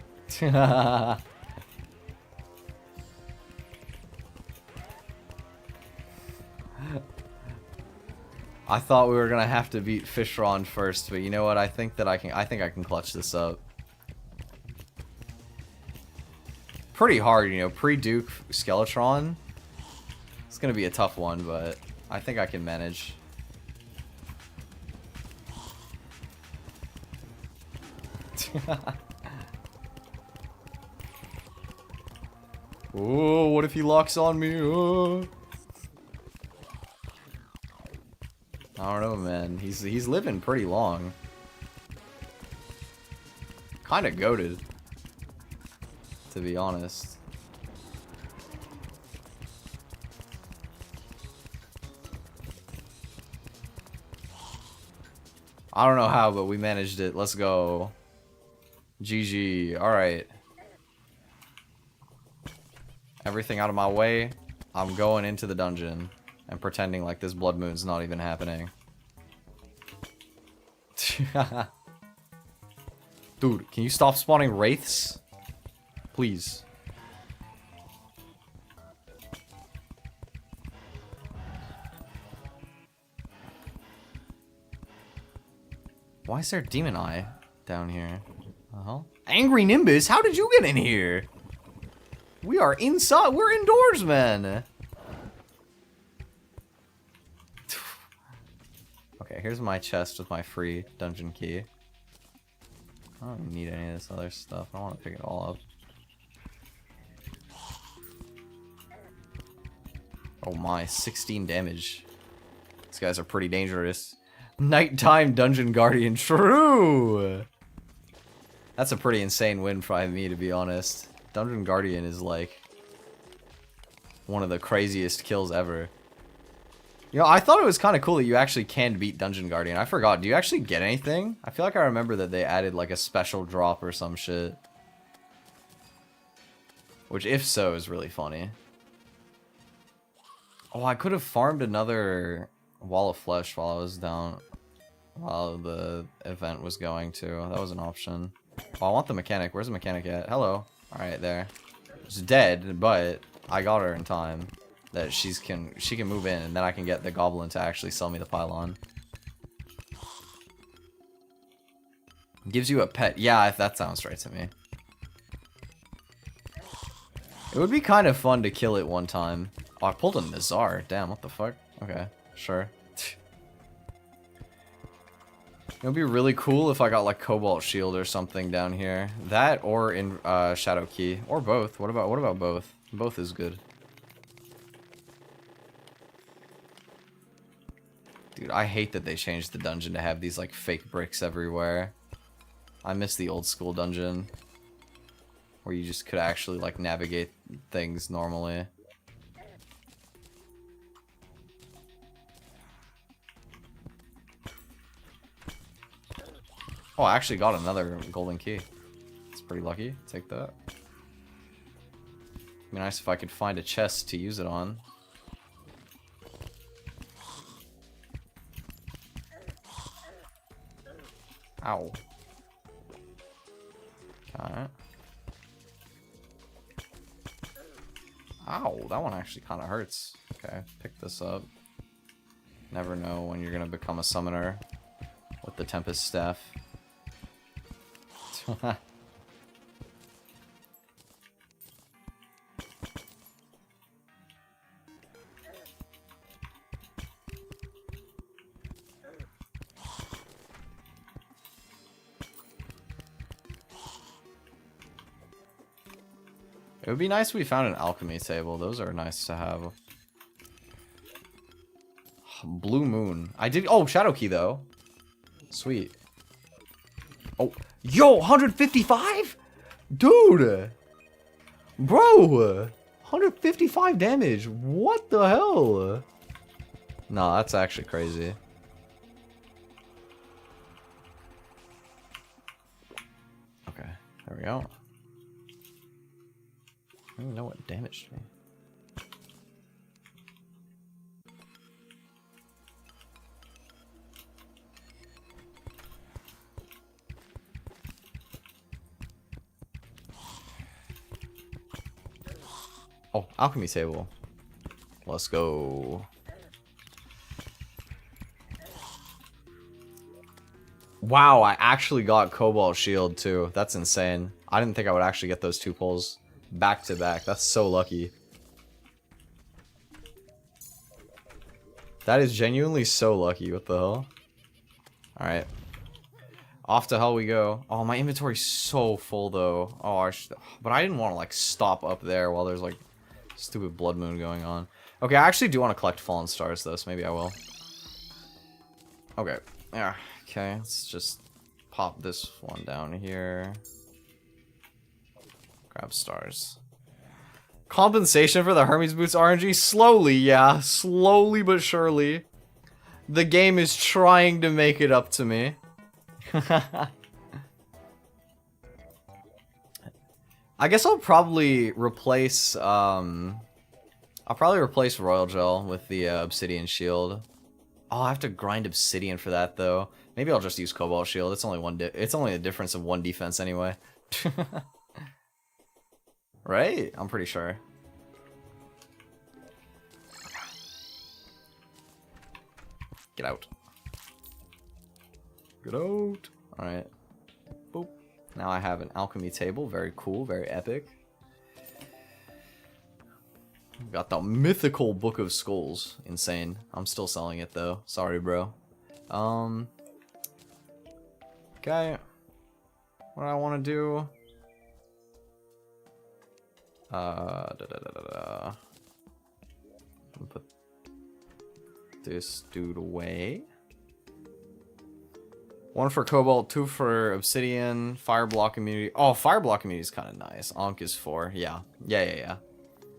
I thought we were gonna have to beat Fishron first, but you know what? I think I can clutch this up. Pretty hard, you know, pre-Duke Skeletron. It's gonna be a tough one, but I think I can manage. Oh, what if he locks on me? Oh. I don't know, man. He's living pretty long. Kinda goated, to be honest. I don't know how, but we managed it. Let's go. GG. Alright. Everything out of my way. I'm going into the dungeon and pretending like this blood moon's not even happening. Dude, can you stop spawning wraiths? Please. Why is there a demon eye down here? Angry Nimbus, how did you get in here? We are inside. We're indoors, man. Okay, here's my chest with my free dungeon key. I don't need any of this other stuff. I want to pick it all up. Oh my, 16 damage. These guys are pretty dangerous. Nighttime Dungeon Guardian, true! That's a pretty insane win by me, to be honest. Dungeon Guardian is like one of the craziest kills ever. You know, I thought it was kind of cool that you actually can beat Dungeon Guardian. I forgot, do you actually get anything? I feel like I remember that they added like a special drop or some shit. Which, if so, is really funny. Oh, I could have farmed another wall of flesh while I was down, while the event was going too. That was an option. Oh, I want the mechanic. Where's the mechanic at? Hello. All right, there. She's dead, but I got her in time. That she can move in, and then I can get the goblin to actually sell me the pylon. Gives you a pet. Yeah, that sounds right to me. It would be kind of fun to kill it one time. Oh, I pulled a Nazar. Damn, what the fuck? Okay, sure. It would be really cool if I got like Cobalt Shield or something down here. That or in Shadow Key. Or both. What about both? Both is good. Dude, I hate that they changed the dungeon to have these like fake bricks everywhere. I miss the old school dungeon. Where you just could actually like navigate things normally. Oh, I actually got another golden key. It's pretty lucky. Take that. It'd be nice if I could find a chest to use it on. Ow. Alright. Ow, that one actually kind of hurts. Okay, pick this up. Never know when you're gonna become a summoner with the Tempest Staff. It would be nice if we found an alchemy table. Those are nice to have. Blue Moon. I did. Oh, Shadow Key though. Sweet. Oh, yo, 155? Dude. Bro. 155 damage. What the hell? No, that's actually crazy. Okay, there we go. I don't even know what damaged me. Oh, alchemy table. Let's go. Wow, I actually got Cobalt Shield too. That's insane. I didn't think I would actually get those two pulls back to back. That's so lucky. That is genuinely so lucky. What the hell? Alright. Off to hell we go. Oh, my inventory's so full though. Oh, but I didn't want to like stop up there while there's like stupid blood moon going on. Okay, I actually do want to collect fallen stars though, so maybe I will. Okay. Yeah. Okay, let's just pop this one down here. Grab stars. Compensation for the Hermes Boots RNG? Slowly, yeah. Slowly but surely. The game is trying to make it up to me. I guess I'll probably replace, Royal Gel with the Obsidian Shield. Oh, I have to grind Obsidian for that, though. Maybe I'll just use Cobalt Shield. It's only it's only a difference of 1 defense anyway. Right? I'm pretty sure. Get out. Get out. Alright. Boop. Now I have an alchemy table. Very cool. Very epic. Got the mythical Book of Skulls. Insane. I'm still selling it though. Sorry, bro. Okay. What do I want to do? Put this dude away. 1 for Cobalt, 2 for Obsidian, Fire Block Immunity. Oh, Fire Block Immunity is kind of nice. Ankh is 4. Yeah.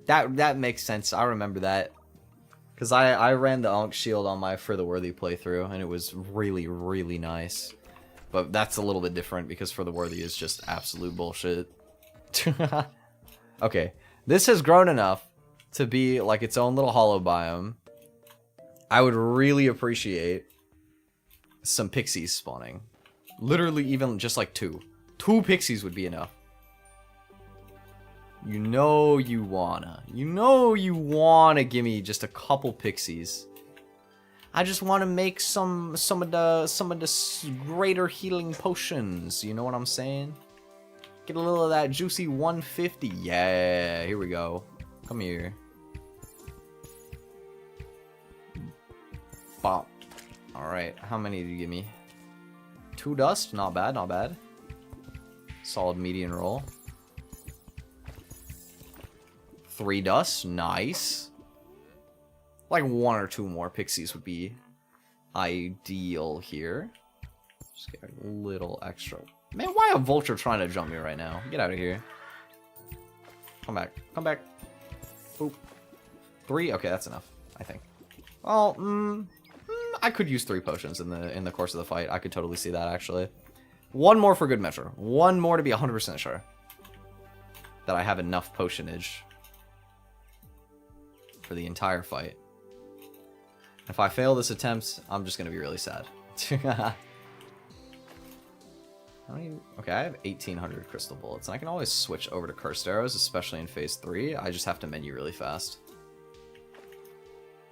That makes sense. I remember that. Because I ran the Ankh shield on my For the Worthy playthrough, and it was really, really nice. But that's a little bit different, because For the Worthy is just absolute bullshit. Okay. This has grown enough. to be like its own little hollow biome, I would really appreciate some pixies spawning. Literally even just like 2. 2 pixies would be enough. You know you wanna give me just a couple pixies. I just want to make some of the greater healing potions. You know what I'm saying? Get a little of that juicy 150. Yeah, here we go. Come here. Bop. Alright, how many did you give me? 2 dust? Not bad, not bad. Solid median roll. 3 dust? Nice. Like 1 or 2 more pixies would be ideal here. Just get a little extra. Man, why a vulture trying to jump me right now? Get out of here. Come back. Come back. Boop. 3? Okay, that's enough, I think. Well, I could use 3 potions in the course of the fight. I could totally see that, actually. 1 more for good measure. 1 more to be 100% sure that I have enough potionage for the entire fight. If I fail this attempt, I'm just gonna be really sad. Okay, I have 1,800 crystal bullets, and I can always switch over to cursed arrows, especially in phase 3. I just have to menu really fast.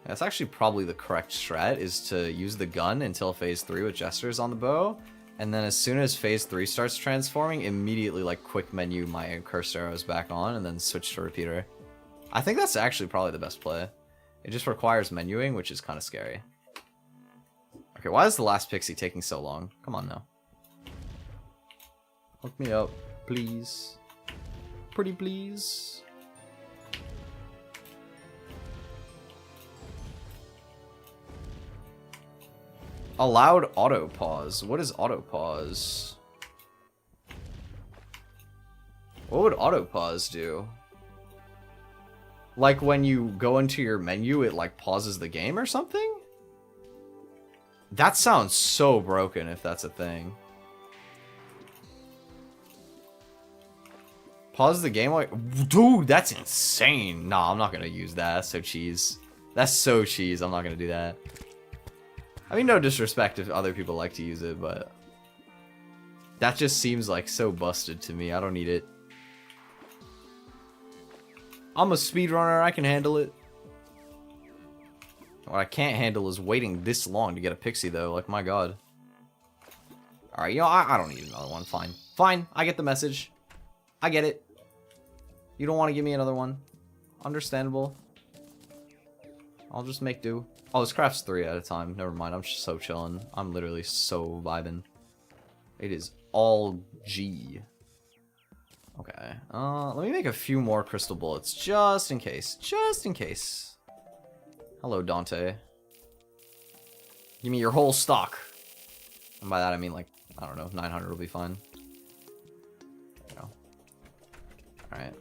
That's actually probably the correct strat, is to use the gun until phase 3 with gestures on the bow, and then as soon as phase 3 starts transforming, immediately like quick menu my cursed arrows back on, and then switch to repeater. I think that's actually probably the best play. It just requires menuing, which is kind of scary. Okay, why is the last pixie taking so long? Come on now. Hook me up, please. Pretty please. Allowed auto pause. What is auto pause? What would auto pause do? Like when you go into your menu, it like pauses the game or something? That sounds so broken if that's a thing. Pause the game like... Dude, that's insane. Nah, I'm not gonna use that. That's so cheese. That's so cheese. I'm not gonna do that. I mean, no disrespect if other people like to use it, but... that just seems like so busted to me. I don't need it. I'm a speedrunner, I can handle it. What I can't handle is waiting this long to get a pixie, though. Like, my god. Alright, you know, I don't need another one. Fine. Fine, I get the message. I get it. You don't want to give me another one. Understandable. I'll just make do. Oh, this craft's 3 at a time. Never mind, I'm just so chilling. I'm literally so vibing. It is all G. Okay, let me make a few more crystal bullets, just in case. Just in case. Hello, Dante. Give me your whole stock. And by that I mean, like, I don't know, 900 will be fine. There you go. Alright.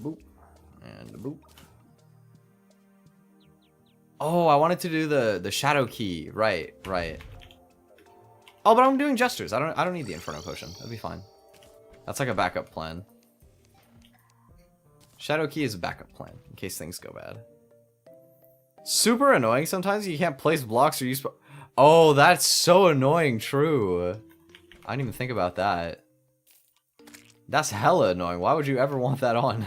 Boop. And boop. Oh, I wanted to do the shadow key. Right, right. Oh, but I'm doing gestures. I don't need the Inferno potion. That'd be fine. That's like a backup plan. Shadow key is a backup plan in case things go bad. Super annoying sometimes. You can't place blocks or use... Oh, that's so annoying. True. I didn't even think about that. That's hella annoying. Why would you ever want that on?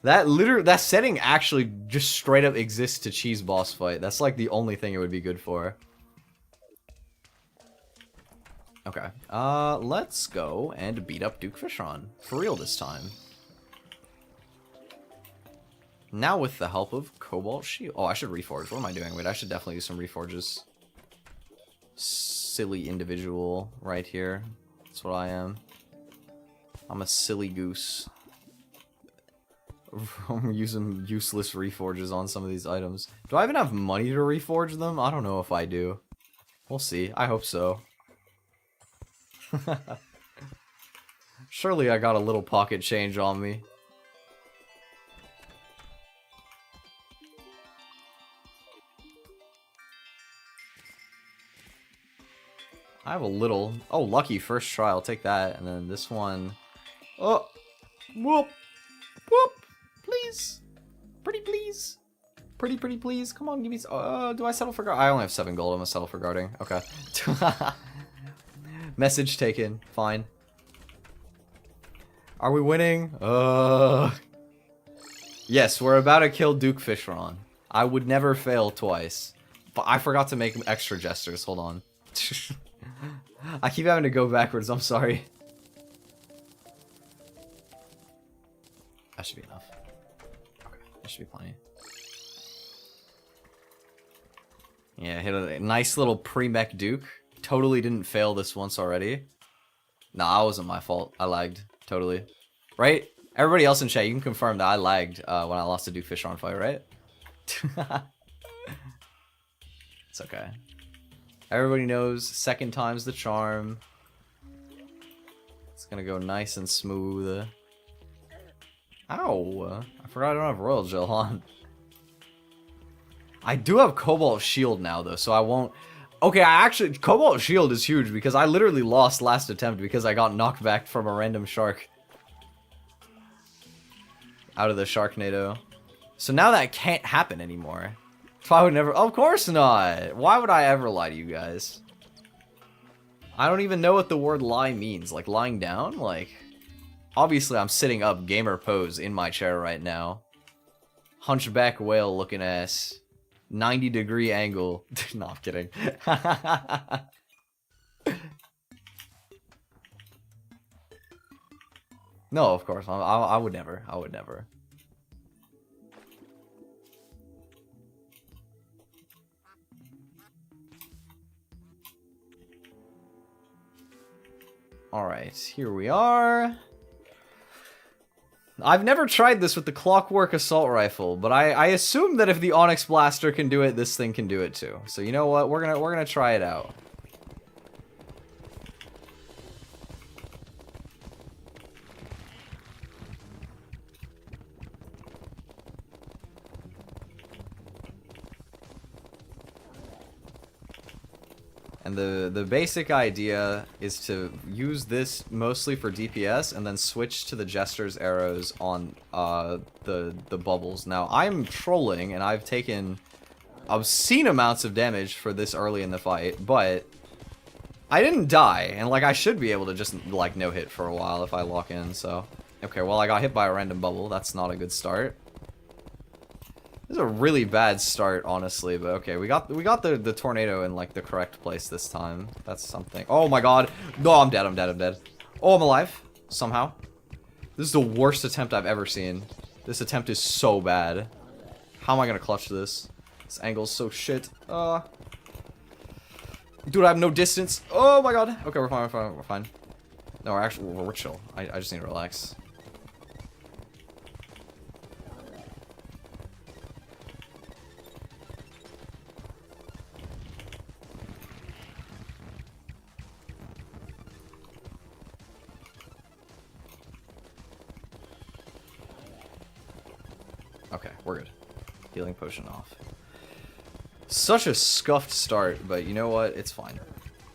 That setting actually just straight up exists to cheese boss fight. That's like the only thing it would be good for. Okay. Let's go and beat up Duke Fishron. For real this time. Now with the help of Cobalt Shield. Oh, I should reforge. What am I doing? Wait, I should definitely use some reforges. Silly individual right here. That's what I am. I'm a silly goose. I'm using useless reforges on some of these items. Do I even have money to reforge them? I don't know if I do. We'll see. I hope so. Surely I got a little pocket change on me. I have a little. Oh, lucky first try. I'll take that. And then this one. Oh, whoop, whoop, please, pretty please, pretty please. Come on, give me. Do I settle for guard? I only have 7 gold. I'm gonna settle for guarding. Okay. Message taken. Fine. Are we winning? Yes, we're about to kill Duke Fishron. I would never fail twice. But I forgot to make extra gestures. Hold on. I keep having to go backwards. I'm sorry. That should be enough. Okay, that should be plenty. Yeah, hit a nice little pre-mech Duke. Totally didn't fail this once already. Nah, that wasn't my fault. I lagged. Totally. Right? Everybody else in chat, you can confirm that I lagged when I lost to Duke Fishron fight, right? It's okay. Everybody knows second time's the charm. It's gonna go nice and smooth. Ow! I forgot I don't have Royal Gel on. I do have Cobalt Shield now, though, so I won't... Okay, Cobalt Shield is huge, because I literally lost last attempt because I got knocked back from a random shark. Out of the Sharknado. So now that can't happen anymore. So I would never... Of course not! Why would I ever lie to you guys? I don't even know what the word lie means. Like, lying down? Like... Obviously, I'm sitting up gamer pose in my chair right now. Hunchback whale looking ass. 90-degree angle. No, I'm kidding. No, of course. I would never. I would never. Alright, here we are. I've never tried this with the Clockwork Assault Rifle, but I assume that if the Onyx Blaster can do it, this thing can do it too. So you know what? We're gonna try it out. And the basic idea is to use this mostly for DPS and then switch to the Jester's arrows on the bubbles. Now, I'm trolling and I've taken obscene amounts of damage for this early in the fight, but I didn't die, and like I should be able to just like no-hit for a while if I lock in, so... Okay, well I got hit by a random bubble, that's not a good start. This is a really bad start, honestly, but okay, we got the tornado in like the correct place this time. That's something. Oh my god. No, I'm dead, I'm dead. Oh, I'm alive. Somehow. This is the worst attempt I've ever seen. This attempt is so bad. How am I gonna clutch this? This angle's so shit. Dude, I have no distance. Oh my god. Okay, we're fine, we're fine. No, we're chill. I just need to relax. Okay, we're good. Healing potion off. Such a scuffed start, but you know what? It's fine.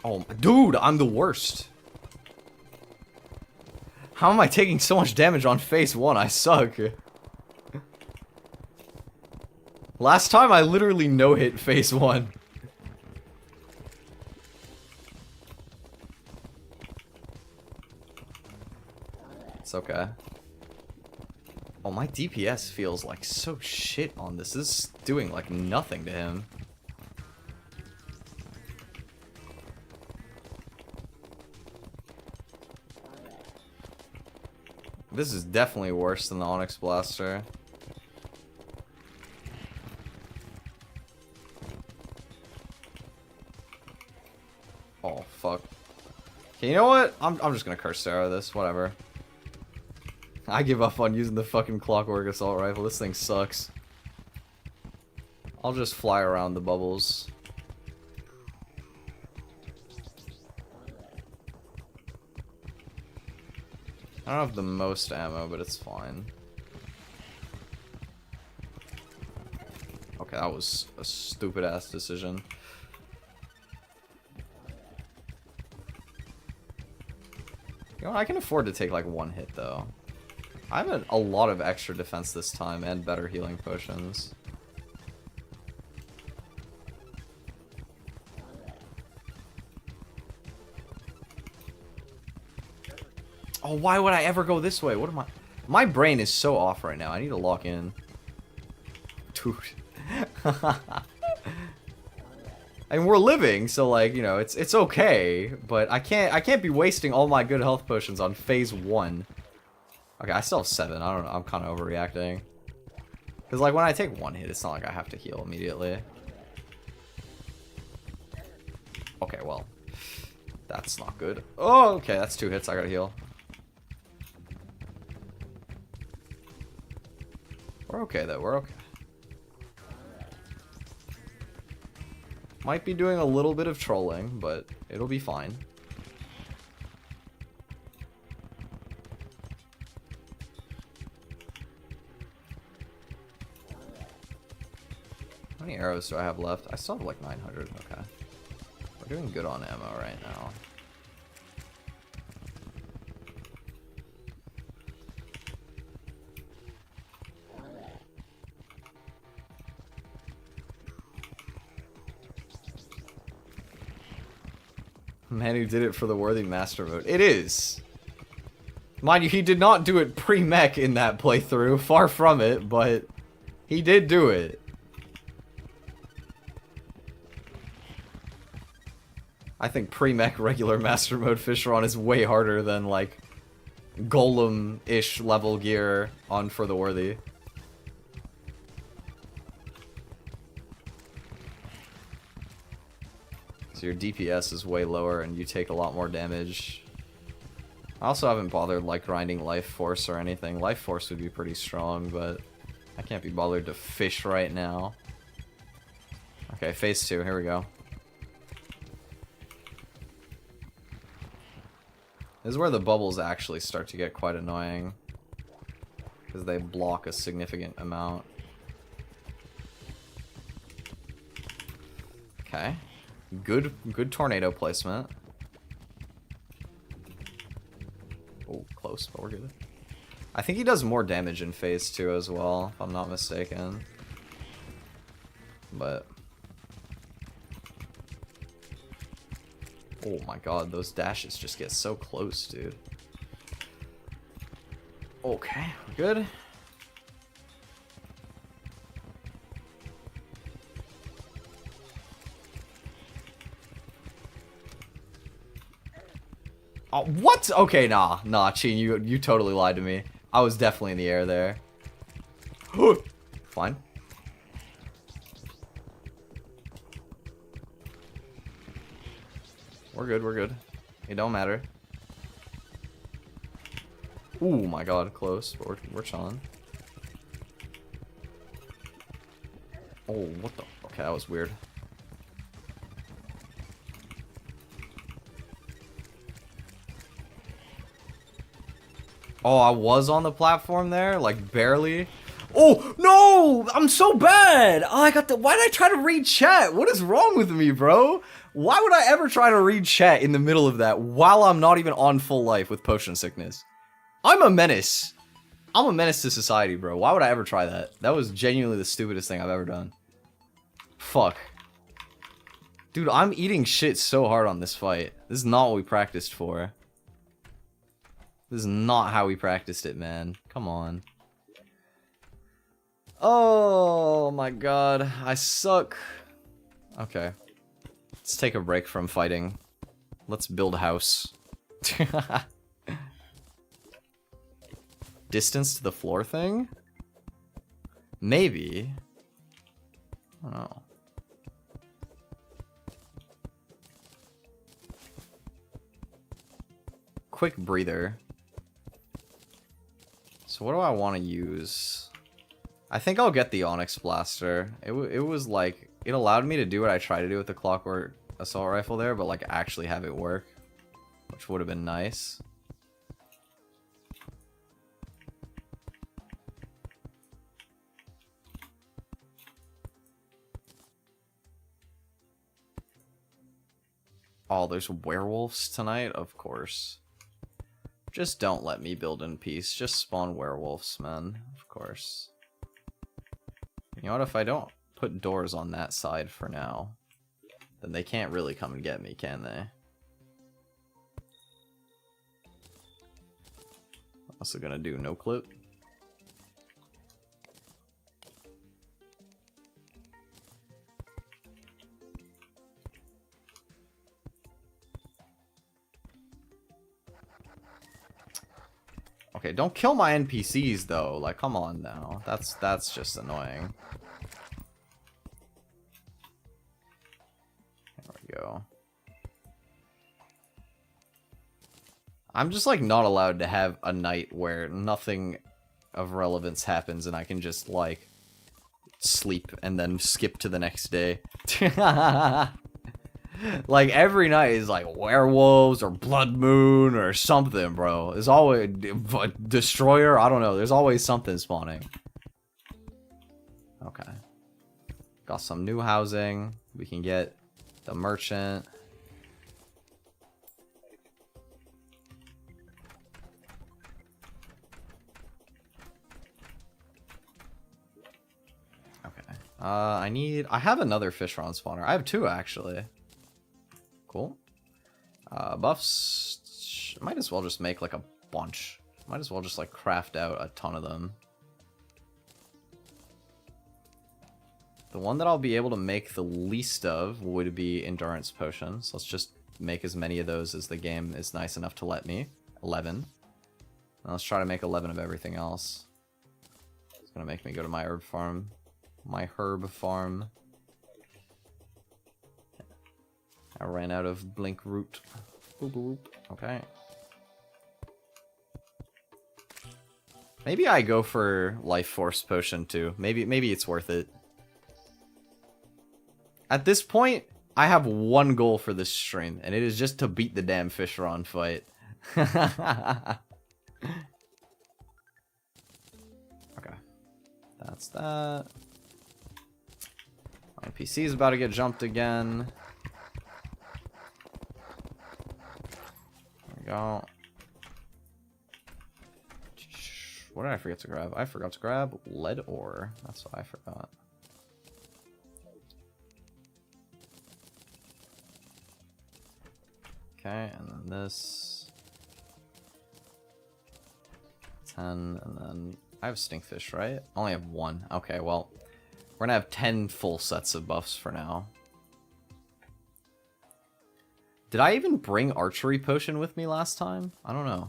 Oh, dude, I'm the worst. How am I taking so much damage on phase 1? I suck. Last time I literally no-hit phase 1. It's okay. Oh, my DPS feels like so shit on this. This is doing like nothing to him. This is definitely worse than the Onyx Blaster. Oh, fuck. Okay, you know what? I'm just gonna curse arrow this. Whatever. I give up on using the fucking Clockwork Assault Rifle. This thing sucks. I'll just fly around the bubbles. I don't have the most ammo, but it's fine. Okay, that was a stupid-ass decision. You know, I can afford to take like one hit though. I have a lot of extra defense this time and better healing potions. Oh, why would I ever go this way? What am I? My brain is so off right now. I need to lock in. Dude. And we're living, so like, you know, it's okay, but I can't be wasting all my good health potions on phase 1. Okay, I still have 7. I don't know. I'm kind of overreacting. Cuz like when I take one hit, it's not like I have to heal immediately. Okay, well. That's not good. Oh, okay, that's 2 hits. I got to heal. We're okay though. We're okay. Might be doing a little bit of trolling, but it'll be fine. How many arrows do I have left? I still have like 900. Okay. We're doing good on ammo right now. Man who did it for the worthy master mode. It is. Mind you, he did not do it pre-mech in that playthrough. Far from it, but he did do it. I think pre-mech regular master mode Fisheron is way harder than like golem-ish level gear on for the worthy. So your DPS is way lower and you take a lot more damage. I also haven't bothered like grinding life force or anything. Life force would be pretty strong, but I can't be bothered to fish right now. Okay, phase 2, here we go. This is where the bubbles actually start to get quite annoying, because they block a significant amount. Okay. Good tornado placement. Oh, close, but we're good. I think he does more damage in phase 2 as well, if I'm not mistaken. But oh my god, those dashes just get so close, dude. Okay, we're good. Oh, what? Okay, nah, Chin, you totally lied to me. I was definitely in the air there. Fine. We're good, we're good. It don't matter. Ooh, my god, close, but we're chilling. Oh, what the? Okay, that was weird. Oh, I was on the platform there, like barely. Oh no! I'm so bad. Oh, I got the. Why did I try to read chat? What is wrong with me, bro? Why would I ever try to read chat in the middle of that while I'm not even on full life with potion sickness? I'm a menace. I'm a menace to society, bro. Why would I ever try that? That was genuinely the stupidest thing I've ever done. Fuck. Dude, I'm eating shit so hard on this fight. This is not what we practiced for. This is not how we practiced it, man. Come on. Oh my god. I suck. Okay. Let's take a break from fighting. Let's build a house. Distance to the floor thing? Maybe. I don't know. Quick breather. So what do I want to use? I think I'll get the Onyx Blaster. It was like, it allowed me to do what I tried to do with the Clockwork Assault Rifle there, but like actually have it work, which would have been nice. Oh, there's werewolves tonight? Of course. Just don't let me build in peace. Just spawn werewolves, man. Of course. You know what? If I don't put doors on that side for now, then they can't really come and get me, can they? Also gonna do no clip. Okay, don't kill my NPCs though. Like, come on now. That's just annoying. There we go. I'm just like not allowed to have a night where nothing of relevance happens and I can just like sleep and then skip to the next day. Like, every night is like werewolves or blood moon or something, bro. There's always a destroyer. I don't know. There's always something spawning. Okay. Got some new housing. We can get the merchant. Okay. I have another fish rod spawner. I have two, actually. Cool. Buffs. Might as well just make like a bunch. Might as well just like craft out a ton of them. The one that I'll be able to make the least of would be endurance potions. Let's just make as many of those as the game is nice enough to let me. 11. Now let's try to make 11 of everything else. It's gonna make me go to my herb farm. My herb farm. I ran out of blink root. Boop, boop. Okay. Maybe I go for life force potion too. Maybe it's worth it. At this point, I have one goal for this stream, and it is just to beat the damn Fisheron fight. Okay. That's that. My PC is about to get jumped again. Go. What did I forget to grab? I forgot to grab lead ore. That's what I forgot. Okay, and then this. 10, and then I have stinkfish, right? I only have one. Okay, well, we're gonna have 10 full sets of buffs for now. Did I even bring archery potion with me last time? I don't know.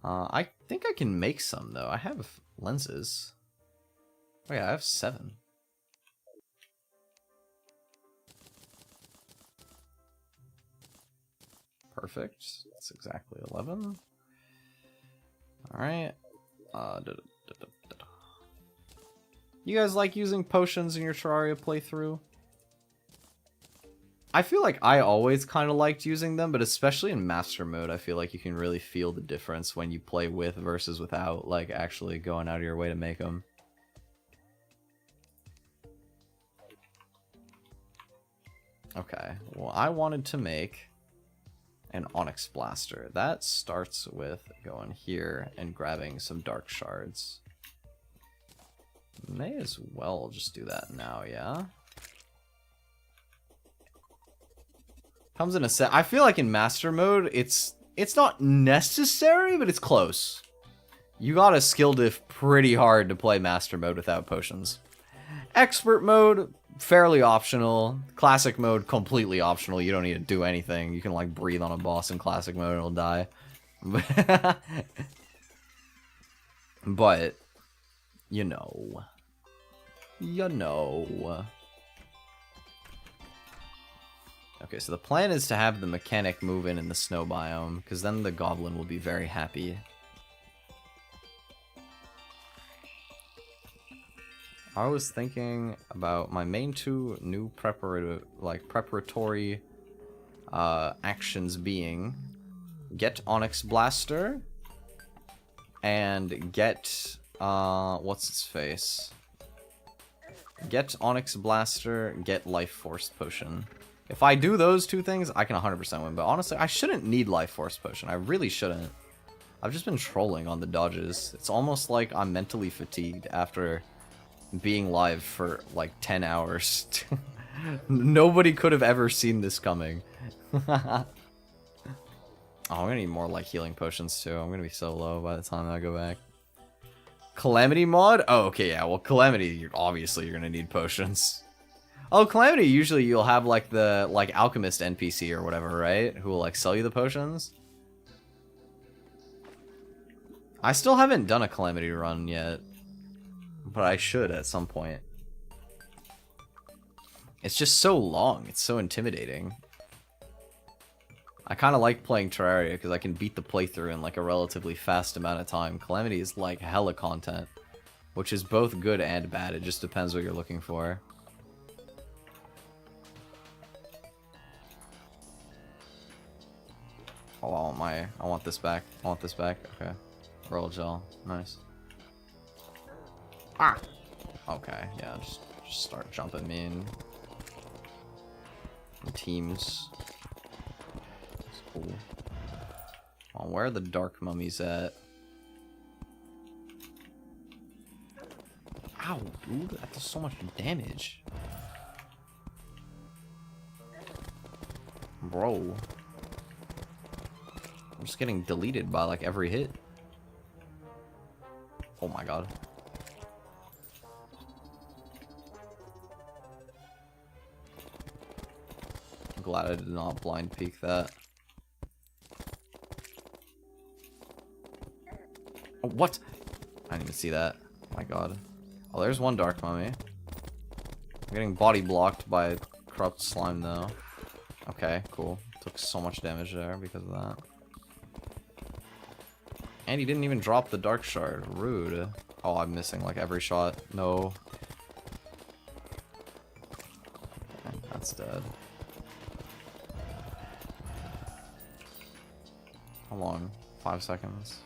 I think I can make some, though. I have lenses. Oh yeah, I have 7. Perfect. That's exactly 11. Alright. You guys like using potions in your Terraria playthrough? I feel like I always kind of liked using them, but especially in Master Mode, I feel like you can really feel the difference when you play with versus without, like, actually going out of your way to make them. Okay, well, I wanted to make an Onyx Blaster. That starts with going here and grabbing some Dark Shards. May as well just do that now, yeah? Comes in a set. I feel like in Master Mode, it's not necessary, but it's close. You gotta skill diff pretty hard to play Master Mode without potions. Expert Mode, fairly optional. Classic Mode, completely optional. You don't need to do anything. You can, like, breathe on a boss in Classic Mode and it'll die. But, you know. You know. Okay, so the plan is to have the mechanic move in the snow biome, because then the goblin will be very happy. I was thinking about my main 2 new preparatory actions being get Onyx Blaster and get what's its face? Get Onyx Blaster, get Life Force Potion. If I do those two things, I can 100% win. But honestly, I shouldn't need Life Force Potion. I really shouldn't. I've just been trolling on the dodges. It's almost like I'm mentally fatigued after being live for like 10 hours. Nobody could have ever seen this coming. Oh, I'm gonna need more like healing potions too. I'm gonna be so low by the time I go back. Calamity mod? Oh, okay, yeah. Well, Calamity, you're gonna need potions. Oh, Calamity, usually you'll have like the alchemist NPC or whatever, right? Who will like sell you the potions. I still haven't done a Calamity run yet, but I should at some point. It's just so long. It's so intimidating. I kind of like playing Terraria because I can beat the playthrough in like a relatively fast amount of time. Calamity is like hella content, which is both good and bad. It just depends what you're looking for. Oh, I want this back. I want this back. Okay. Roll gel. Nice. Ah! Okay, yeah, just start jumping me in teams. That's cool. Oh, where are the dark mummies at? Ow, dude, that does so much damage. Bro. I'm just getting deleted by like every hit. Oh my god. I'm glad I did not blind peek that. Oh, what? I didn't even see that. Oh my god. Oh, there's one dark mummy. I'm getting body blocked by corrupt slime though. Okay, cool. Took so much damage there because of that. And he didn't even drop the dark shard. Rude. Oh, I'm missing like every shot. No. Okay, that's dead. How long? 5 seconds.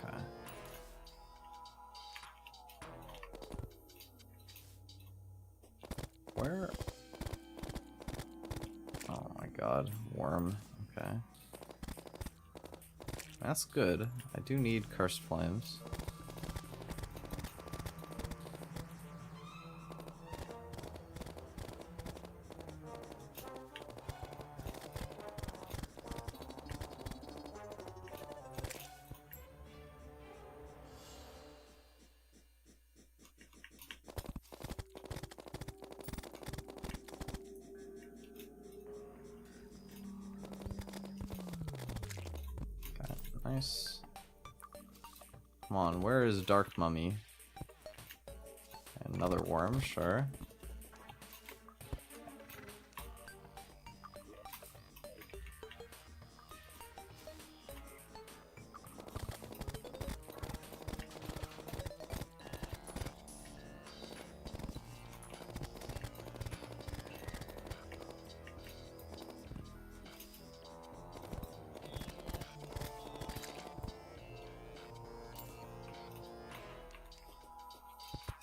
Okay. Where? Oh my god. Worm. Okay. That's good. I do need cursed flames. Nice. Come on, where is Dark Mummy? Another worm, sure.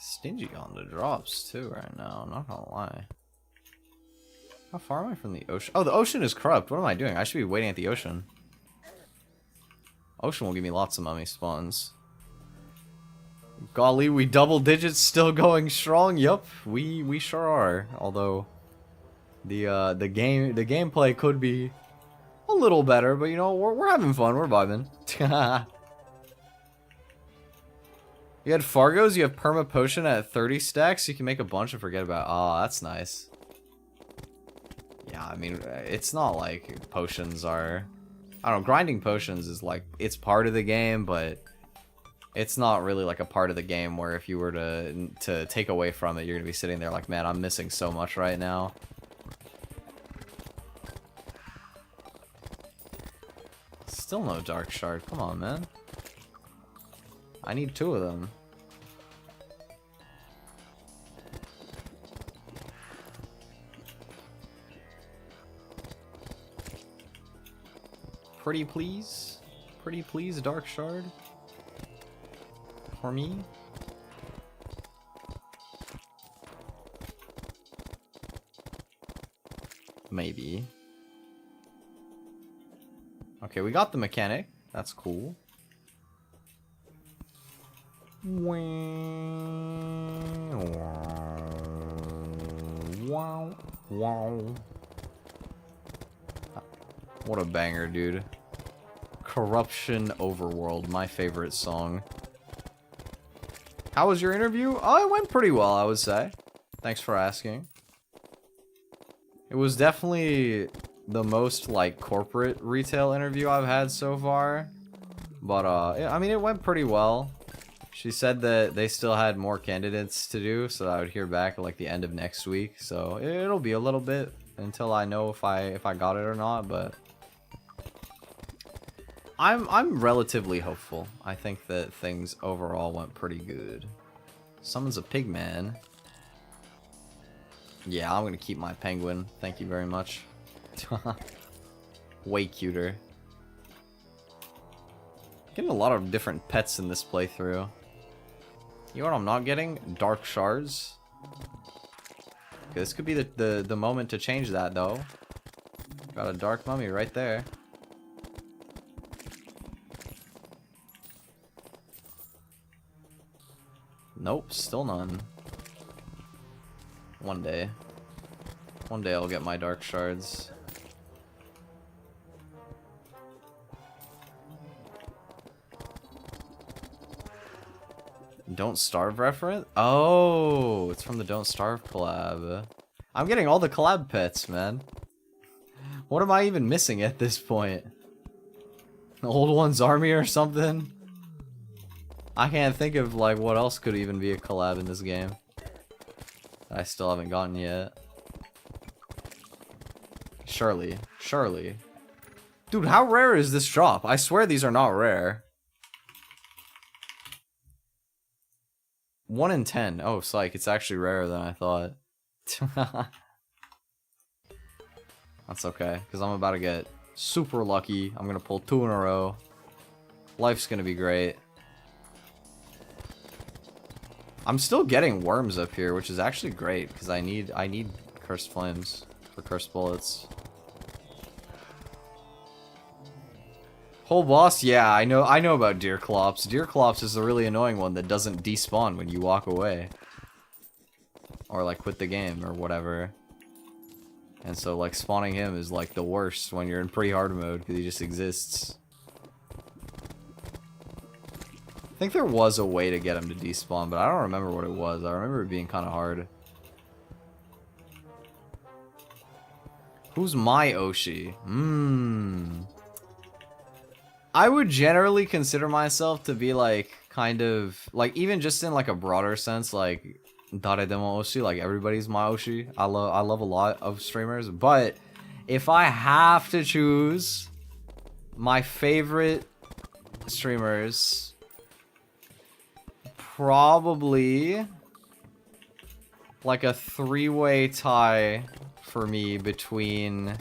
Stingy on the drops too right now, not gonna lie. How far am I from the ocean? Oh, the ocean is corrupt. What am I doing? I should be waiting at the ocean. Ocean will give me lots of mummy spawns. Golly, we double digits still going strong. Yup, we sure are. Although the gameplay could be a little better, but you know, we're having fun. We're vibing. You had Fargos, you have Perma Potion at 30 stacks, you can make a bunch and forget about. Oh, that's nice. Yeah, I mean, it's not like potions are... I don't know, grinding potions is like, it's part of the game, but it's not really like a part of the game where if you were to take away from it, you're gonna be sitting there like, man, I'm missing so much right now. Still no Dark Shard, come on, man. I need 2 of them. Pretty please? Pretty please, Dark Shard? For me? Maybe. Okay, we got the mechanic. That's cool. Wow. Wow. What a banger, dude. Corruption Overworld, my favorite song. How was your interview? Oh, it went pretty well, I would say. Thanks for asking. It was definitely the most, like, corporate retail interview I've had so far. But, I mean, it went pretty well. She said that they still had more candidates to do, so I would hear back at, like, the end of next week. So, it'll be a little bit until I know if I got it or not, but... I'm relatively hopeful. I think that things overall went pretty good. Someone's a pig man. Yeah, I'm gonna keep my penguin. Thank you very much. Way cuter. Getting a lot of different pets in this playthrough. You know what I'm not getting? Dark shards. Okay, this could be the moment to change that though. Got a dark mummy right there. Nope, still none. One day. One day I'll get my dark shards. Don't Starve reference? Oh, it's from the Don't Starve collab. I'm getting all the collab pets, man. What am I even missing at this point? The Old One's Army or something? I can't think of, like, what else could even be a collab in this game. I still haven't gotten yet. Surely. Surely. Dude, how rare is this drop? I swear these are not rare. 1 in 10. Oh, psych. It's actually rarer than I thought. That's okay, because I'm about to get super lucky. I'm gonna pull 2 in a row. Life's gonna be great. I'm still getting worms up here, which is actually great, because I need cursed flames for cursed bullets. Whole boss? Yeah, I know about Deerclops. Deerclops is the really annoying one that doesn't despawn when you walk away. Or like quit the game or whatever. And so like spawning him is like the worst when you're in pretty hard mode because he just exists. I think there was a way to get him to despawn, but I don't remember what it was. I remember it being kind of hard. Who's my Oshi? I would generally consider myself to be like kind of like even just in like a broader sense, like Daredemo Oshi, like everybody's my Oshi. I love a lot of streamers, but if I have to choose my favorite streamers, probably like a 3-way tie for me between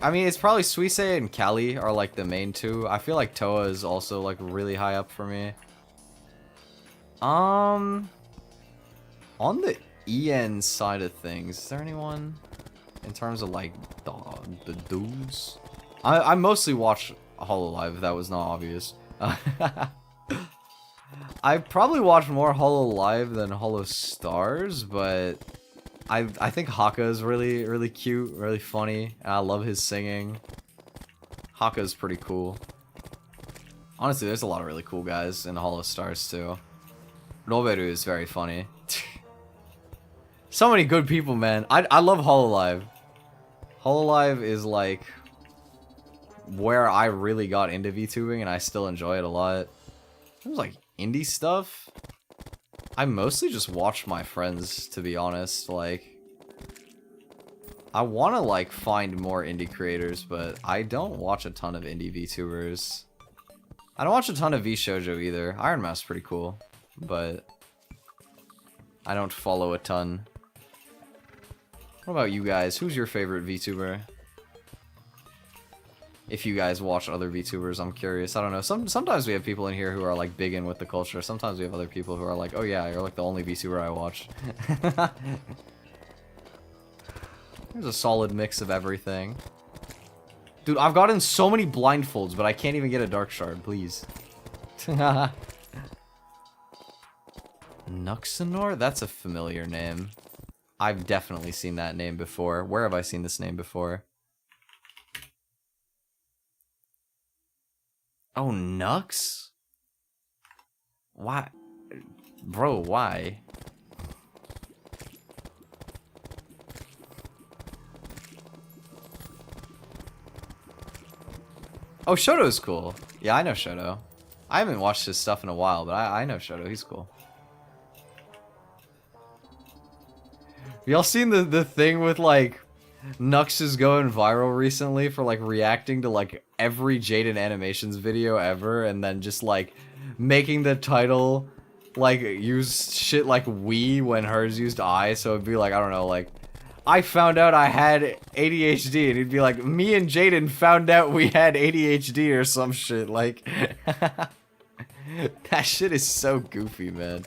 I mean, it's probably Suisse and Cali are like the main two. I feel like Toa is also like really high up for me. On the EN side of things, is there anyone in terms of like the dudes? I mostly watch Hololive, if that was not obvious. I probably watch more Hololive than Holostars, but I think Haka is really cute, really funny, and I love his singing. Haka is pretty cool. Honestly, there's a lot of really cool guys in Holostars too. Roberu is very funny. So many good people, man. I love Hololive. Hololive is like where I really got into VTubing, and I still enjoy it a lot. It was like indie stuff. I mostly just watch my friends, to be honest. Like, I want to like find more indie creators, but I don't watch a ton of indie VTubers. I don't watch a ton of VShoujo either. Iron Mouse is pretty cool, but I don't follow a ton. What about you guys? Who's your favorite VTuber? If you guys watch other VTubers, I'm curious. I don't know. Sometimes we have people in here who are like big in with the culture. Sometimes we have other people who are like, oh yeah, you're like the only VTuber I watch. There's a solid mix of everything. Dude, I've gotten so many blindfolds, but I can't even get a dark shard, please. Nuxanor? That's a familiar name. I've definitely seen that name before. Where have I seen this name before? Oh, Nux? Why? Bro, why? Oh, Shoto's cool. Yeah, I know Shoto. I haven't watched his stuff in a while, but I know Shoto. He's cool. Y'all seen the thing with, like, Nux is going viral recently for, like, reacting to, like, every Jaden Animations video ever, and then just, like, making the title, like, use shit like we when hers used I, so it'd be like, I don't know, like, I found out I had ADHD, and he'd be like, me and Jaden found out we had ADHD or some shit, like, that shit is so goofy, man.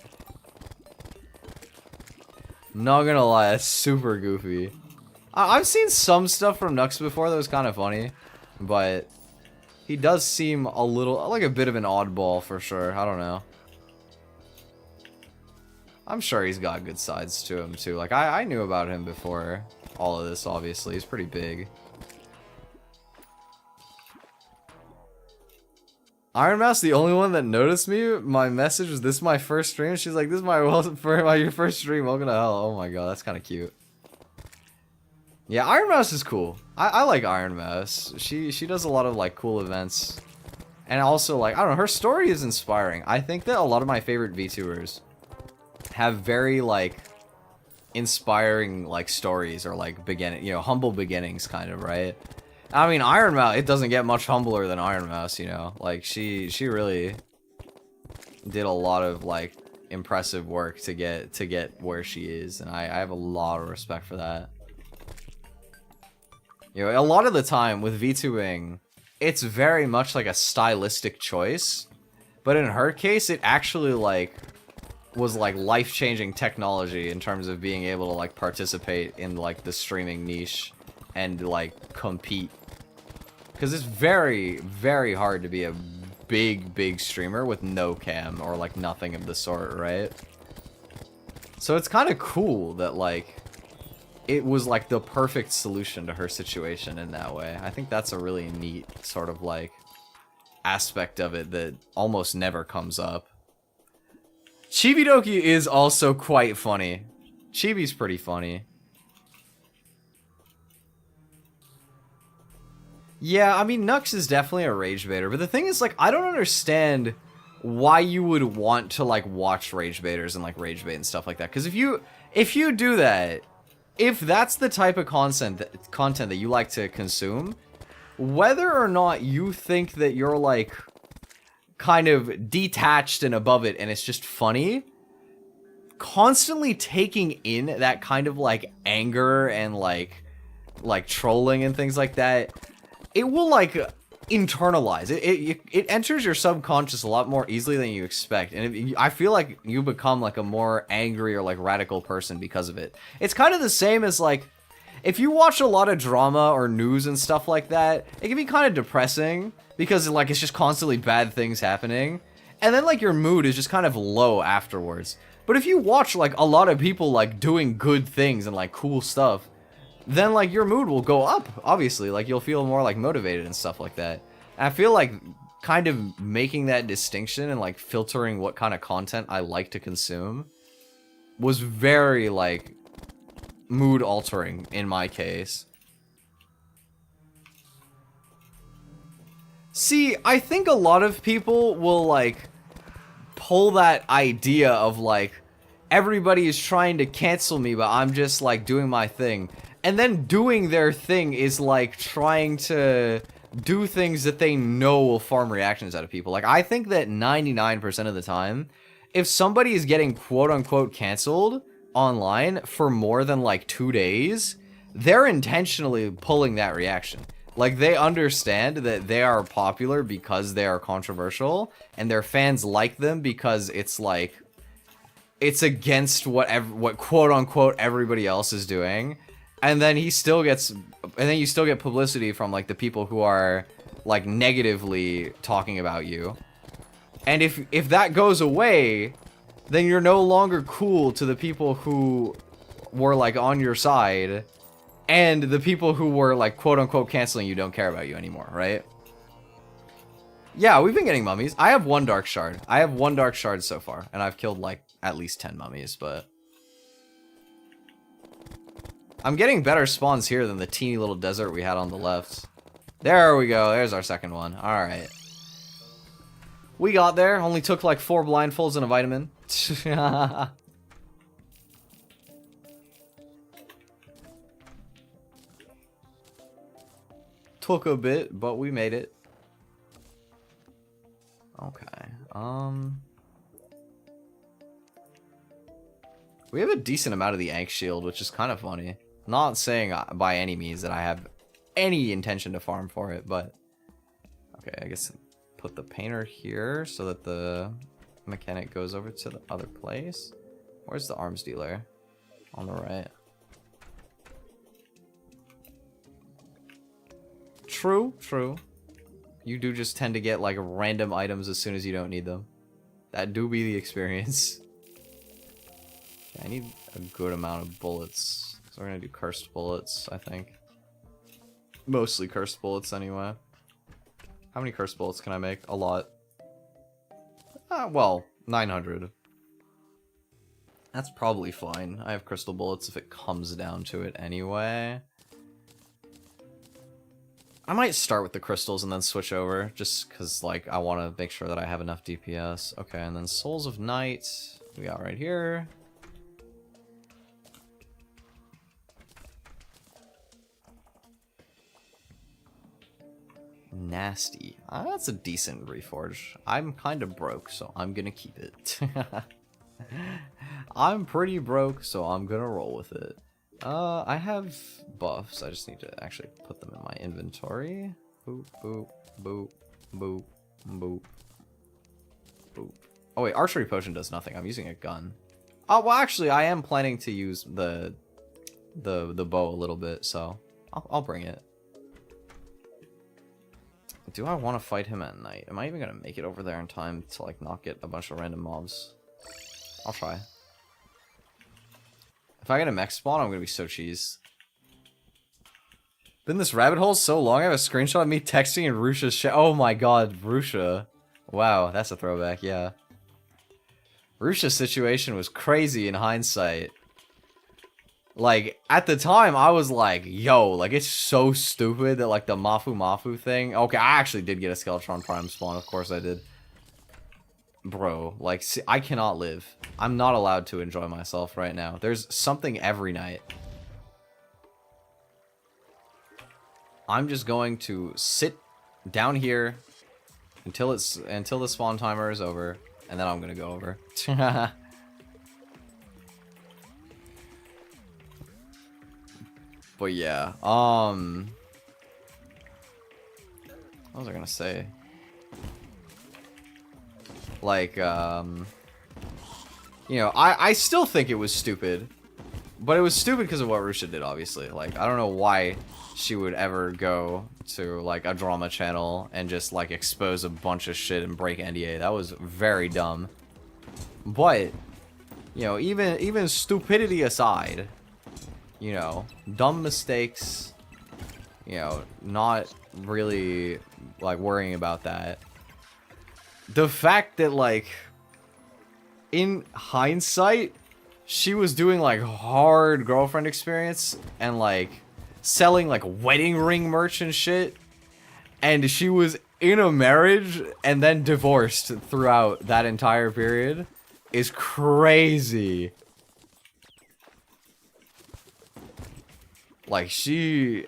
Not gonna lie, that's super goofy. I've seen some stuff from Nux before that was kind of funny, but he does seem a little, like a bit of an oddball for sure. I don't know. I'm sure he's got good sides to him too. Like, I knew about him before all of this, obviously. He's pretty big. Iron Mouse, the only one that noticed me. My message was, "This is my first stream." She's like, "This is your first stream. Welcome to hell." Oh my god, that's kind of cute. Yeah, Iron Mouse is cool. I like Iron Mouse. She does a lot of like cool events, and also like, I don't know, her story is inspiring. I think that a lot of my favorite VTubers have very like inspiring like stories or like humble beginnings, kind of, right? I mean, Iron Mouse, it doesn't get much humbler than Iron Mouse, you know? Like, she really did a lot of, like, impressive work to get where she is, and I have a lot of respect for that. You know, a lot of the time with VTubing, it's very much like a stylistic choice, but in her case, it actually, like, was, like, life-changing technology in terms of being able to, like, participate in, like, the streaming niche and, like, compete. Because it's very, very hard to be a big streamer with no cam or, like, nothing of the sort, right? So it's kind of cool that, like, it was, like, the perfect solution to her situation in that way. I think that's a really neat sort of, like, aspect of it that almost never comes up. Chibidoki is also quite funny. Chibi's pretty funny. Yeah, I mean, Nux is definitely a rage baiter, but the thing is, like, I don't understand why you would want to, like, watch rage baiters and, like, rage bait and stuff like that. Because if you do that, if that's the type of content that you like to consume, whether or not you think that you're, like, kind of detached and above it and it's just funny, constantly taking in that kind of, like, anger and, like trolling and things like that, it will, like, internalize. It enters your subconscious a lot more easily than you expect. And I feel like you become, like, a more angry or, like, radical person because of it. It's kind of the same as, like, if you watch a lot of drama or news and stuff like that, it can be kind of depressing because, like, it's just constantly bad things happening. And then, like, your mood is just kind of low afterwards. But if you watch, like, a lot of people, like, doing good things and, like, cool stuff, then, like, your mood will go up, obviously. Like, you'll feel more, like, motivated and stuff like that. And I feel like kind of making that distinction and, like, filtering what kind of content I like to consume was very, like, mood altering in my case. See, I think a lot of people will, like, pull that idea of, like, everybody is trying to cancel me, but I'm just, like, doing my thing. And then doing their thing is, like, trying to do things that they know will farm reactions out of people. Like, I think that 99% of the time, if somebody is getting quote-unquote canceled online for more than, like, 2 days, they're intentionally pulling that reaction. Like, they understand that they are popular because they are controversial, and their fans like them because it's like, it's against what quote-unquote everybody else is doing. And then you still get publicity from, like, the people who are, like, negatively talking about you. And if that goes away, then you're no longer cool to the people who were, like, on your side. And the people who were, like, quote-unquote canceling you don't care about you anymore, right? Yeah, we've been getting mummies. I have 1 dark shard. I have 1 dark shard so far. And I've killed, like, at least 10 mummies, but... I'm getting better spawns here than the teeny little desert we had on the left. There we go. There's our second one. Alright. We got there. Only took, like, 4 blindfolds and a vitamin. Took a bit, but we made it. Okay. We have a decent amount of the Ankh shield, which is kind of funny. Not saying by any means that I have any intention to farm for it, but... Okay, I guess put the painter here so that the mechanic goes over to the other place. Where's the arms dealer? On the right. True, true. You do just tend to get, like, random items as soon as you don't need them. That do be the experience. Okay, I need a good amount of bullets. So we're gonna do cursed bullets, I think. Mostly cursed bullets, anyway. How many cursed bullets can I make? A lot. Well, 900. That's probably fine. I have crystal bullets if it comes down to it anyway. I might start with the crystals and then switch over, just because, like, I want to make sure that I have enough DPS. Okay, and then Souls of Night, we got right here. Nasty. That's a decent reforge. I'm kind of broke, so I'm gonna keep it. I'm pretty broke, so I'm gonna roll with it. I have buffs. I just need to actually put them in my inventory. Boop, boop, boop, boop, boop, boop. Oh wait, archery potion does nothing. I'm using a gun. Oh, well actually I am planning to use the bow a little bit, so I'll bring it. Do I want to fight him at night? Am I even gonna make it over there in time to, like, not get a bunch of random mobs? I'll try. If I get a mech spawn, I'm gonna be so cheese. Been this rabbit hole so long, I have a screenshot of me texting in Rusha's chat. Oh my god, Rusha. Wow, that's a throwback, yeah. Rusha's situation was crazy in hindsight. Like, at the time, I was like, yo, like, it's so stupid that, like, the Mafu thing. Okay, I actually did get a Skeletron Prime spawn, of course I did. Bro, like, see, I cannot live. I'm not allowed to enjoy myself right now. There's something every night. I'm just going to sit down here until the spawn timer is over, and then I'm gonna go over. But yeah, what was I gonna say? Like, you know, I still think it was stupid. But it was stupid because of what Rusha did, obviously. Like, I don't know why she would ever go to, like, a drama channel and just, like, expose a bunch of shit and break NDA. That was very dumb. But, you know, even stupidity aside, you know, dumb mistakes, you know, not really, like, worrying about that. The fact that, like, in hindsight, she was doing, like, hard girlfriend experience and, like, selling, like, wedding ring merch and shit. And she was in a marriage and then divorced throughout that entire period is crazy. Like, she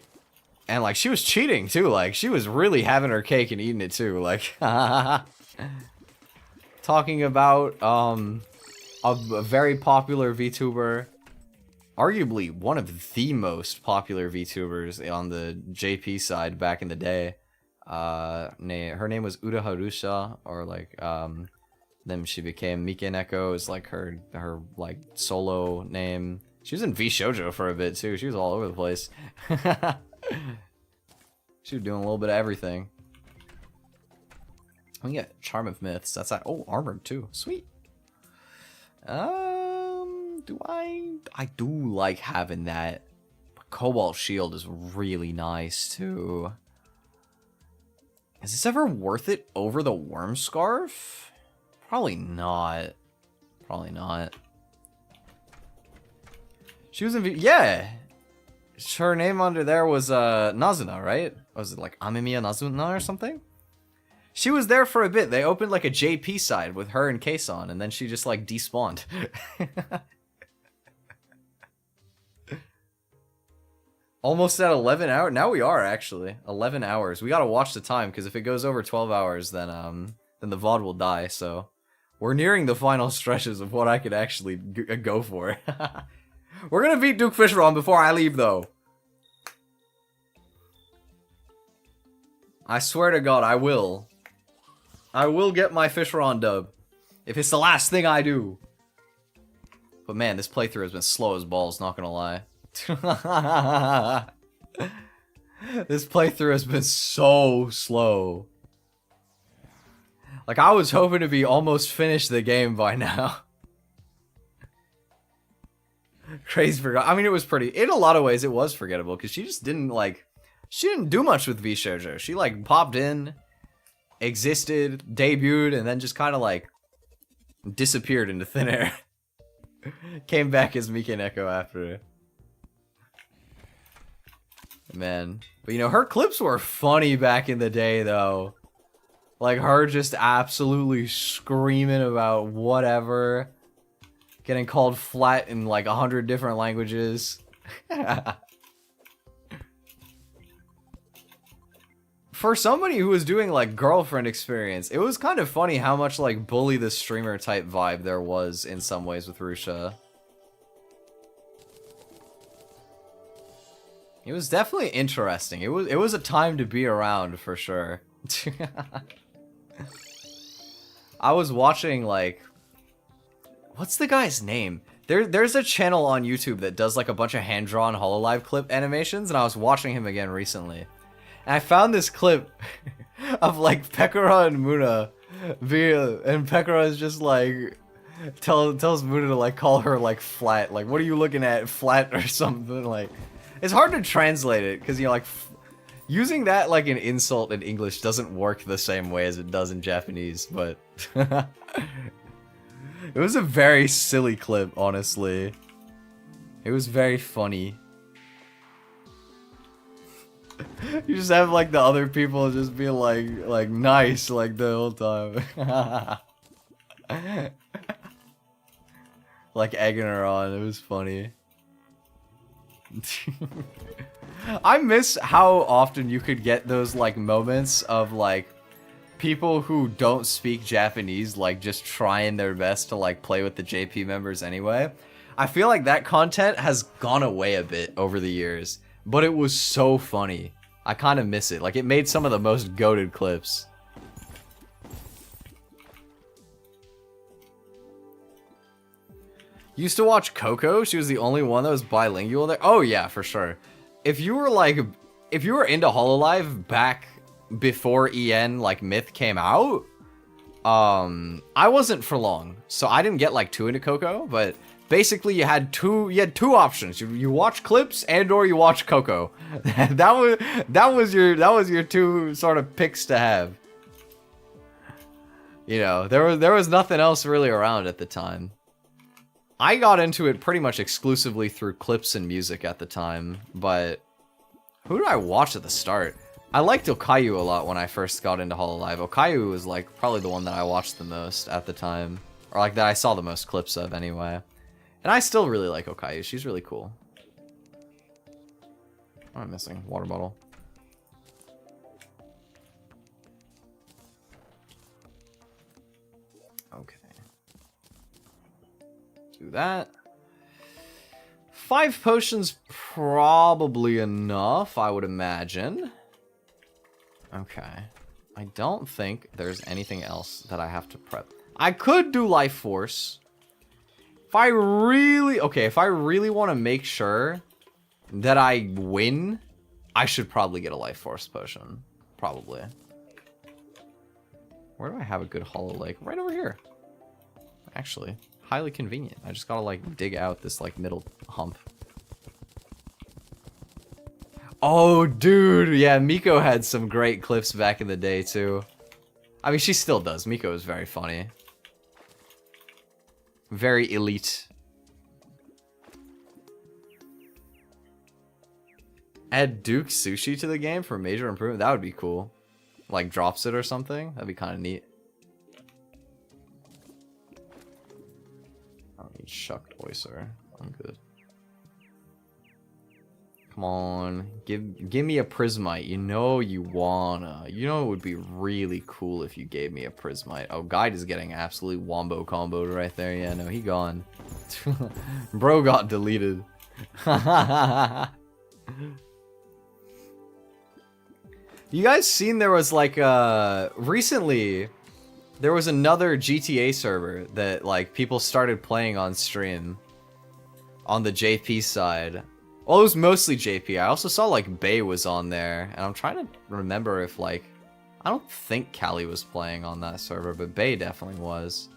was cheating, too. Like, she was really having her cake and eating it, too. Like, talking about, a very popular VTuber arguably one of the most popular VTubers on the JP side back in the day. Her name was Uda Harusha, or like, then she became Mikeneko is like her like solo name. She was in V Shoujo for a bit too. She was all over the place. She was doing a little bit of everything. We get Charm of Myths. That's that. Oh, Armored too. Sweet. I do like having that. Cobalt Shield is really nice too. Is this ever worth it over the Worm Scarf? Probably not. Probably not. She was in yeah. Her name under there was Nazuna, right? Was it like Amemiya Nazuna or something? She was there for a bit. They opened like a JP side with her and Kason, and then she just like despawned. Almost at 11 hours. Now we are actually 11 hours. We gotta watch the time because if it goes over 12 hours, then the VOD will die. So we're nearing the final stretches of what I could actually go for. We're gonna beat Duke Fisheron before I leave, though. I swear to God, I will. I will get my Fisheron dub if it's the last thing I do. But man, this playthrough has been slow as balls. Not gonna lie. This playthrough has been so slow. Like, I was hoping to be almost finished the game by now. Crazy forgot. I mean, it was pretty. In a lot of ways, it was forgettable because she just didn't like. She didn't do much with V Shoujo. She like popped in, existed, debuted, and then just kind of like disappeared into thin air. Came back as Mikeneko after. Man, but you know, her clips were funny back in the day, though. Like her just absolutely screaming about whatever. Getting called flat in like 100 different languages. For somebody who was doing like girlfriend experience, it was kind of funny how much like bully the streamer type vibe there was in some ways with Rusha. It was definitely interesting. It was a time to be around for sure. I was watching like, what's the guy's name? There's a channel on YouTube that does like a bunch of hand-drawn HoloLive clip animations, and I was watching him again recently. And I found this clip of like Pekora and Muna, and Pekora is just like tells Muna to like call her like flat. Like, what are you looking at, flat or something? Like, it's hard to translate it because you know, like using that like an insult in English doesn't work the same way as it does in Japanese, but. It was a very silly clip, honestly. It was very funny. You just have like the other people just being like nice like the whole time. Like egging her on. It was funny. I miss how often you could get those like moments of like people who don't speak Japanese like just trying their best to like play with the JP members anyway. I feel like that content has gone away a bit over the years, but it was so funny. I kind of miss it. Like, it made some of the most goated clips. Used to watch Coco. She was the only one that was bilingual there. Oh yeah, for sure. If you were into HoloLive back before EN like Myth came out, I wasn't for long, so I didn't get like too into Coco, but basically you had two options. You watch clips and or you watch Coco. that was your two sort of picks to have. You know, there was nothing else really around at the time. I got into it pretty much exclusively through clips and music at the time, but who did I watch at the start? I liked Okayu a lot when I first got into HoloLive. Okayu was like probably the one that I watched the most at the time, or like that I saw the most clips of anyway. And I still really like Okayu. She's really cool. What am I missing? Water bottle. Okay. Do that. 5 potions probably enough, I would imagine. Okay. I don't think there's anything else that I have to prep. I could do Life Force. If I really want to make sure that I win, I should probably get a Life Force potion. Probably. Where do I have a good Hollow Lake? Right over here. Actually, highly convenient. I just gotta, like, dig out this, like, middle hump. Oh, dude. Yeah, Miko had some great clips back in the day, too. I mean, she still does. Miko is very funny. Very elite. Add Duke Sushi to the game for major improvement? That would be cool. Like, drops it or something? That'd be kind of neat. I don't need shucked oyster. I'm good. Come on. Give me a Prismite. You know you wanna. You know it would be really cool if you gave me a Prismite. Oh, Guide is getting absolutely wombo comboed right there. Yeah, no, he gone. Bro got deleted. You guys seen there was like recently there was another GTA server that like people started playing on stream on the JP side. Well, it was mostly JP. I also saw like Bay was on there, and I'm trying to remember if like I don't think Callie was playing on that server, but Bay definitely was.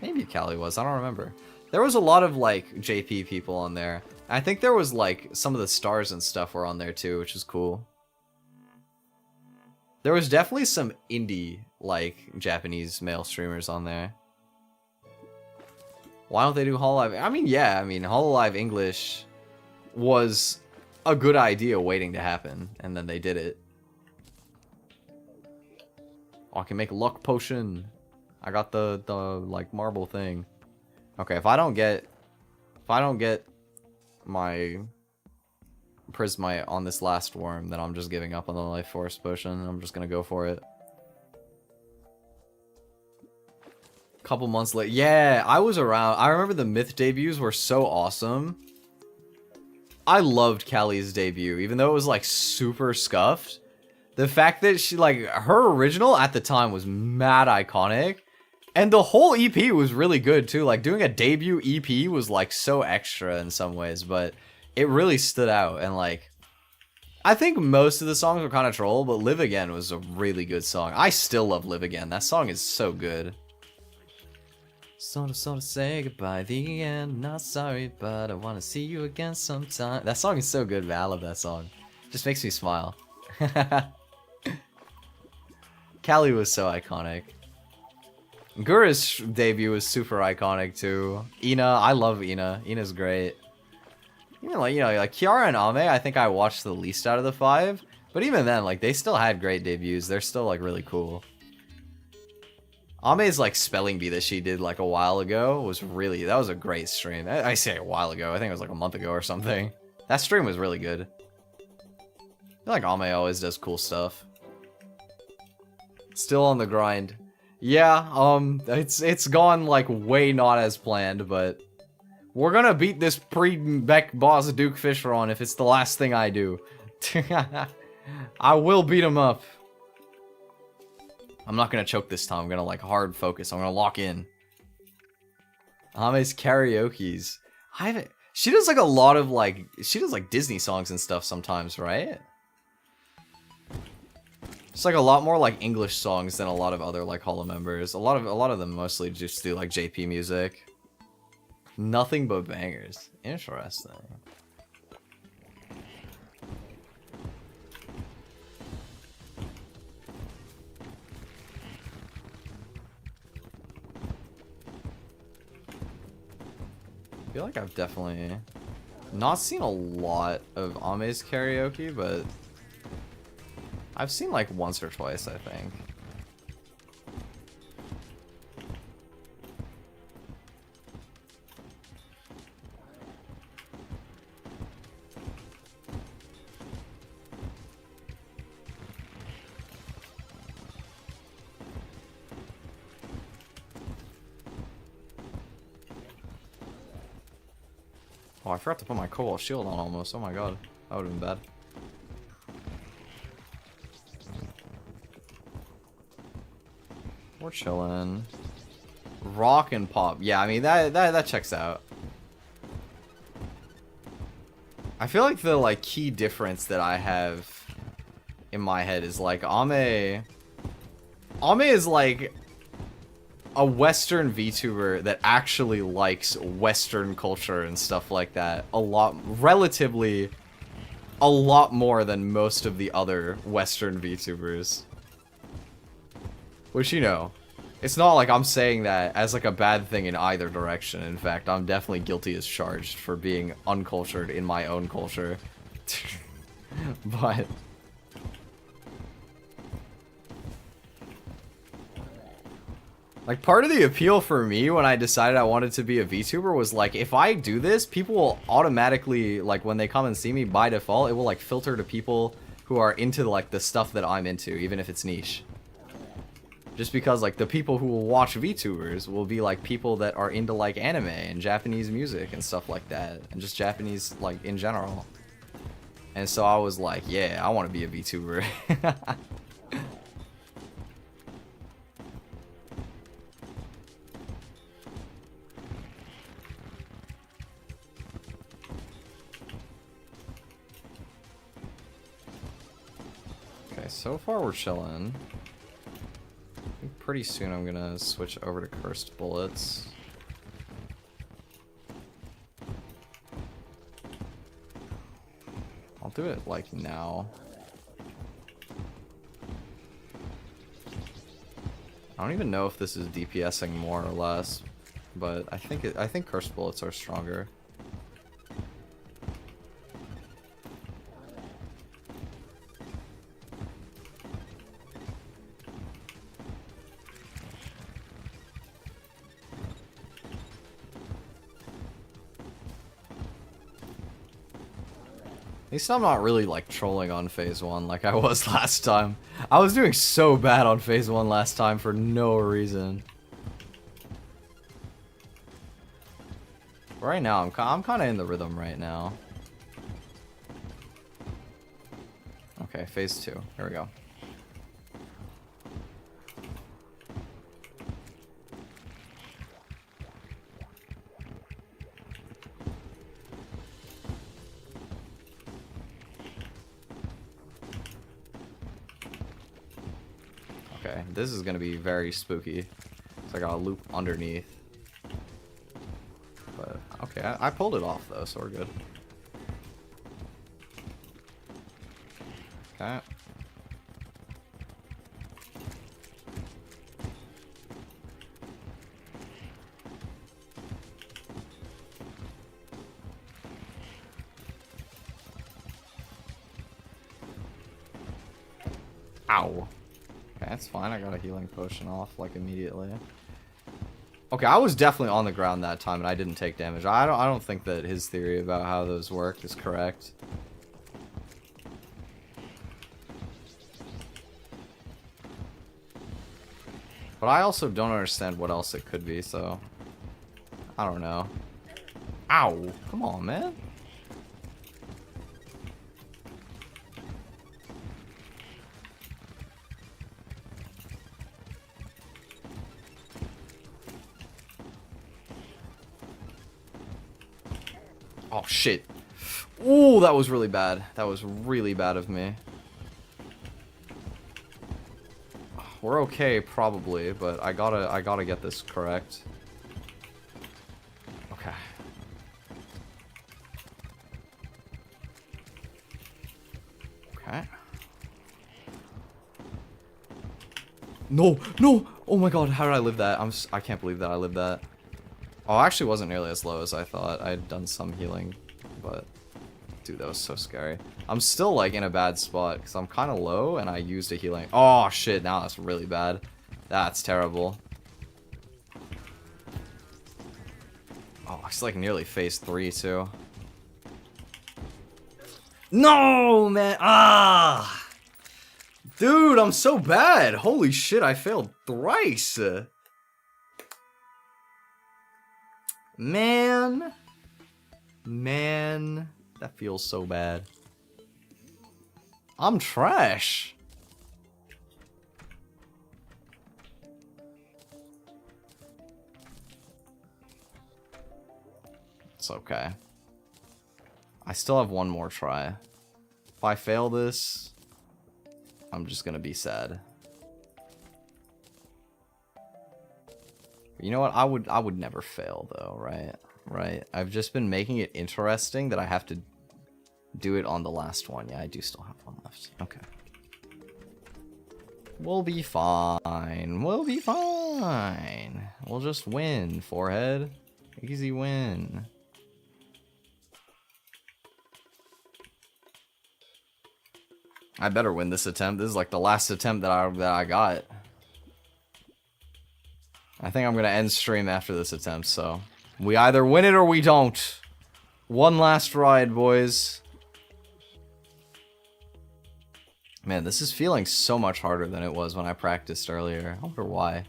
Maybe Callie was. I don't remember. There was a lot of like JP people on there. I think there was like some of the stars and stuff were on there too, which is cool. There was definitely some indie, like, Japanese male streamers on there. Why don't they do Hololive? I mean, yeah, Hololive English was a good idea waiting to happen, and then they did it. Oh, I can make a luck potion. I got the like, marble thing. Okay, if I don't get my Prismite on this last worm, then I'm just giving up on the Life Force potion. I'm just gonna go for it. Couple months later. Yeah, I was around. I remember the Myth debuts were so awesome. I loved Callie's debut, even though it was like super scuffed. The fact that she, like, her original at the time was mad iconic. And the whole EP was really good too. Like, doing a debut EP was like so extra in some ways, but it really stood out. And like, I think most of the songs were kind of troll, but Live Again was a really good song. I still love Live Again. That song is so good. Sort of say goodbye at the end. Not sorry, but I want to see you again sometime. That song is so good, man. I love that song. Just makes me smile. Callie was so iconic. Gura's debut was super iconic too. Ina, I love Ina. Ina's great. Even like, you know, like Kiara and Ame, I think I watched the least out of the 5. But even then, like, they still had great debuts. They're still like really cool. Ame's like spelling bee that she did like a while ago was really, that was a great stream. I say a while ago, I think it was like a month ago or something. That stream was really good. I feel like Ame always does cool stuff. Still on the grind. Yeah, it's gone like way not as planned, but we're gonna beat this pre-Beck boss Duke Fishron if it's the last thing I do. I will beat him up. I'm not gonna choke this time. I'm gonna like hard focus. I'm gonna lock in. Ame's karaoke's. I haven't. She does like a lot of like. She does like Disney songs and stuff sometimes, right? It's like a lot more like English songs than a lot of other like Hollow members. A lot of them mostly just do like JP music. Nothing but bangers. Interesting. I feel like I've definitely not seen a lot of Ame's karaoke, but I've seen like once or twice, I think. Oh, I forgot to put my cobalt shield on almost. Oh my god. That would have been bad. We're chilling. Rock and pop. Yeah, I mean, that checks out. I feel like the, like, key difference that I have in my head is, like, Ame is, like, a Western VTuber that actually likes Western culture and stuff like that relatively a lot more than most of the other Western VTubers. Which, you know, it's not like I'm saying that as like a bad thing in either direction. In fact, I'm definitely guilty as charged for being uncultured in my own culture. But like, part of the appeal for me when I decided I wanted to be a VTuber was, like, if I do this, people will automatically, like, when they come and see me, by default, it will, like, filter to people who are into, like, the stuff that I'm into, even if it's niche. Just because, like, the people who will watch VTubers will be, like, people that are into, like, anime and Japanese music and stuff like that. And just Japanese, like, in general. And so I was like, yeah, I want to be a VTuber. So far we're chilling. I think pretty soon I'm gonna switch over to cursed bullets. I'll do it like now. I don't even know if this is DPSing more or less, but I think cursed bullets are stronger. At least I'm not really, like, trolling on phase 1 like I was last time. I was doing so bad on phase 1 last time for no reason. Right now, I'm kind of in the rhythm right now. Okay, phase 2. Here we go. Okay, this is gonna be very spooky. So I got a loop underneath. But, okay, I pulled it off though, so we're good. Okay. Ow. Okay, that's fine. I got a healing potion off, like, immediately. Okay, I was definitely on the ground that time, and I didn't take damage. I don't think that his theory about how those work is correct. But I also don't understand what else it could be, so I don't know. Ow! Come on, man. Oh, shit. Ooh, that was really bad. That was really bad of me. We're okay, probably, but I gotta get this correct. Okay. Okay. No! No! Oh my god, how did I live that? I can't believe that I lived that. Oh, I actually wasn't nearly as low as I thought. I had done some healing, but dude, that was so scary. I'm still, like, in a bad spot because I'm kind of low and I used a healing. Oh shit, now that's really bad. That's terrible. Oh, it's like nearly phase 3 too. No, man. Ah, dude, I'm so bad. Holy shit, I failed thrice. Man. Man, that feels so bad. I'm trash. It's okay. I still have one more try. If I fail this, I'm just gonna be sad. You know what? I would never fail though, right? Right. I've just been making it interesting that I have to do it on the last one. Yeah, I do still have one left. Okay. We'll be fine. We'll be fine. We'll just win, forehead. Easy win. I better win this attempt. This is like the last attempt that I got. I think I'm gonna end stream after this attempt, so we either win it or we don't. One last ride, boys. Man, this is feeling so much harder than it was when I practiced earlier. I wonder why.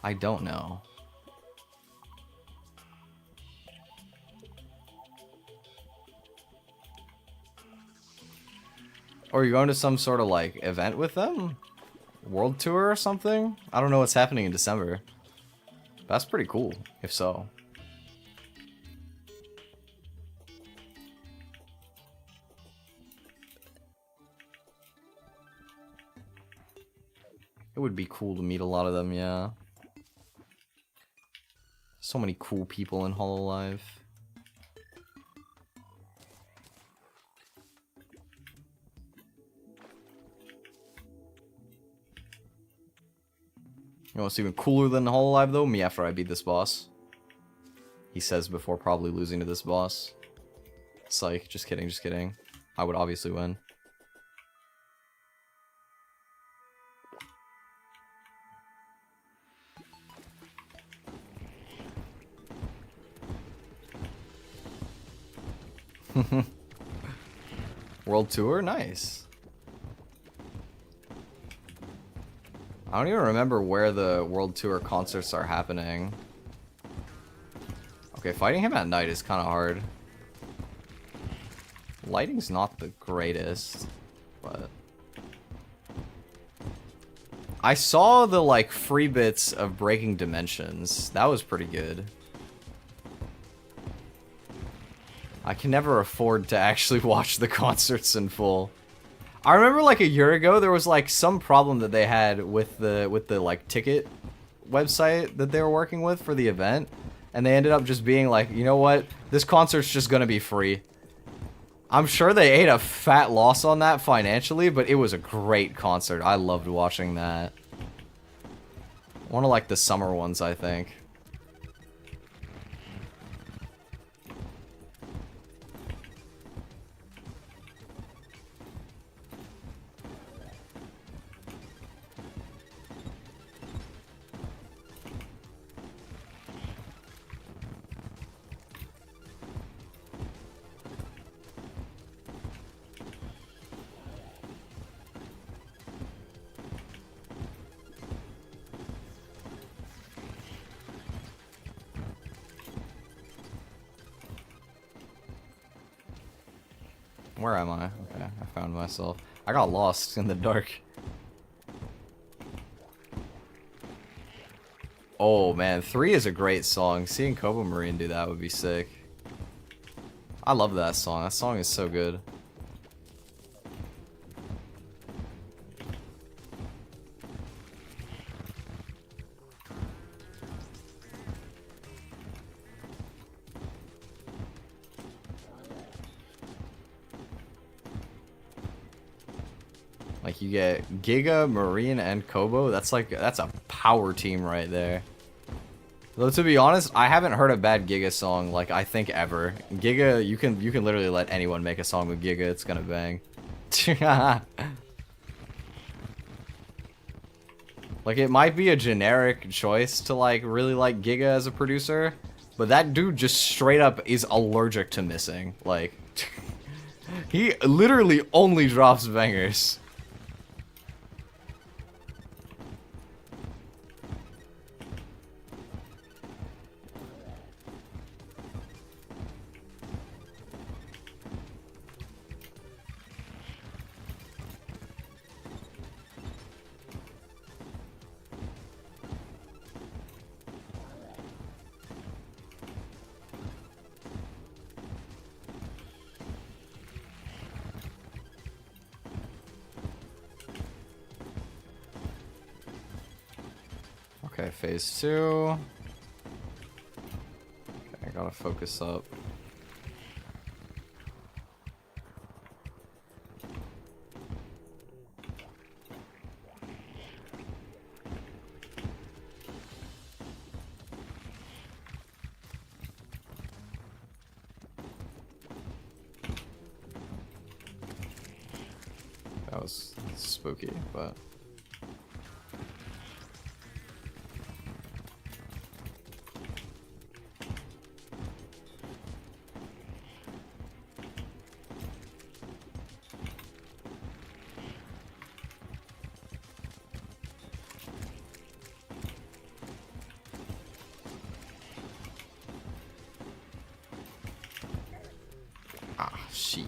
I don't know. Or are you going to some sort of like event with them? World tour or something? I don't know what's happening in December. That's pretty cool, if so. It would be cool to meet a lot of them, yeah. So many cool people in Hololive. You know what's even cooler than Hololive though? Me after I beat this boss. He says before probably losing to this boss. Psych, just kidding, just kidding. I would obviously win. World tour? Nice. I don't even remember where the world tour concerts are happening. Okay, fighting him at night is kind of hard. Lighting's not the greatest, but... I saw the, like, free bits of Breaking Dimensions. That was pretty good. I can never afford to actually watch the concerts in full. I remember like a year ago there was like some problem that they had with the like ticket website that they were working with for the event, and they ended up just being like, you know what, this concert's just gonna be free. I'm sure they ate a fat loss on that financially, but it was a great concert. I loved watching that. One of like the summer ones, I think. Where am I? Okay, I found myself. I got lost in the dark. Oh man, 3 is a great song. Seeing Kobo Marine do that would be sick. I love that song. That song is so good. Like you get Giga, Marine, and Kobo. That's a power team right there. Though to be honest, I haven't heard a bad Giga song like I think ever. Giga, you can literally let anyone make a song with Giga, it's gonna bang. Like it might be a generic choice to like really like Giga as a producer, but that dude just straight up is allergic to missing. Like he literally only drops bangers. Okay, phase 2. Okay, I gotta focus up. That was spooky, but... Ah, shit.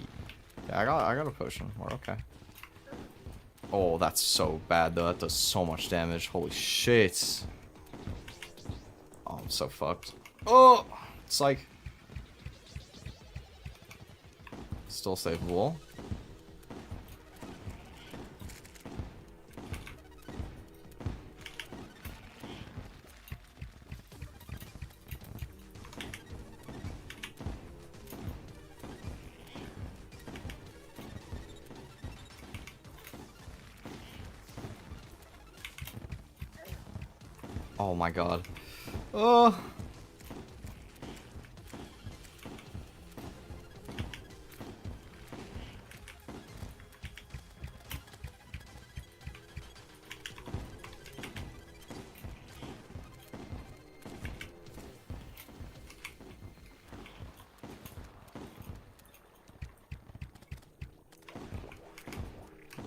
Yeah, I got a potion. We're okay. Oh, that's so bad though. That does so much damage. Holy shit. Oh, I'm so fucked. Oh! Psych. Still savable. Oh my god. Oh.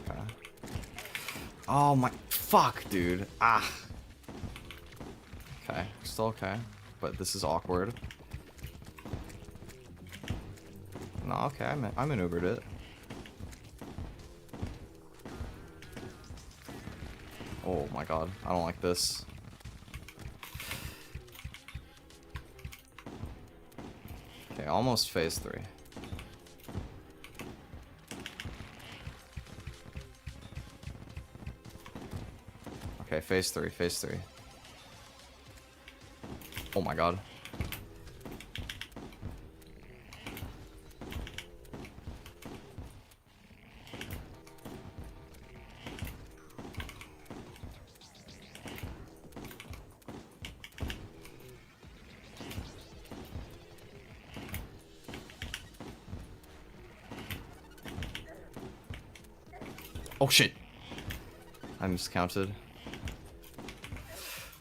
Okay. Oh my fuck, dude. Ah. Okay, still okay, but this is awkward. No, okay, I maneuvered it. Oh my god, I don't like this. Okay, almost phase 3. Okay, phase 3, phase 3. Oh my god. Oh shit. I miscounted.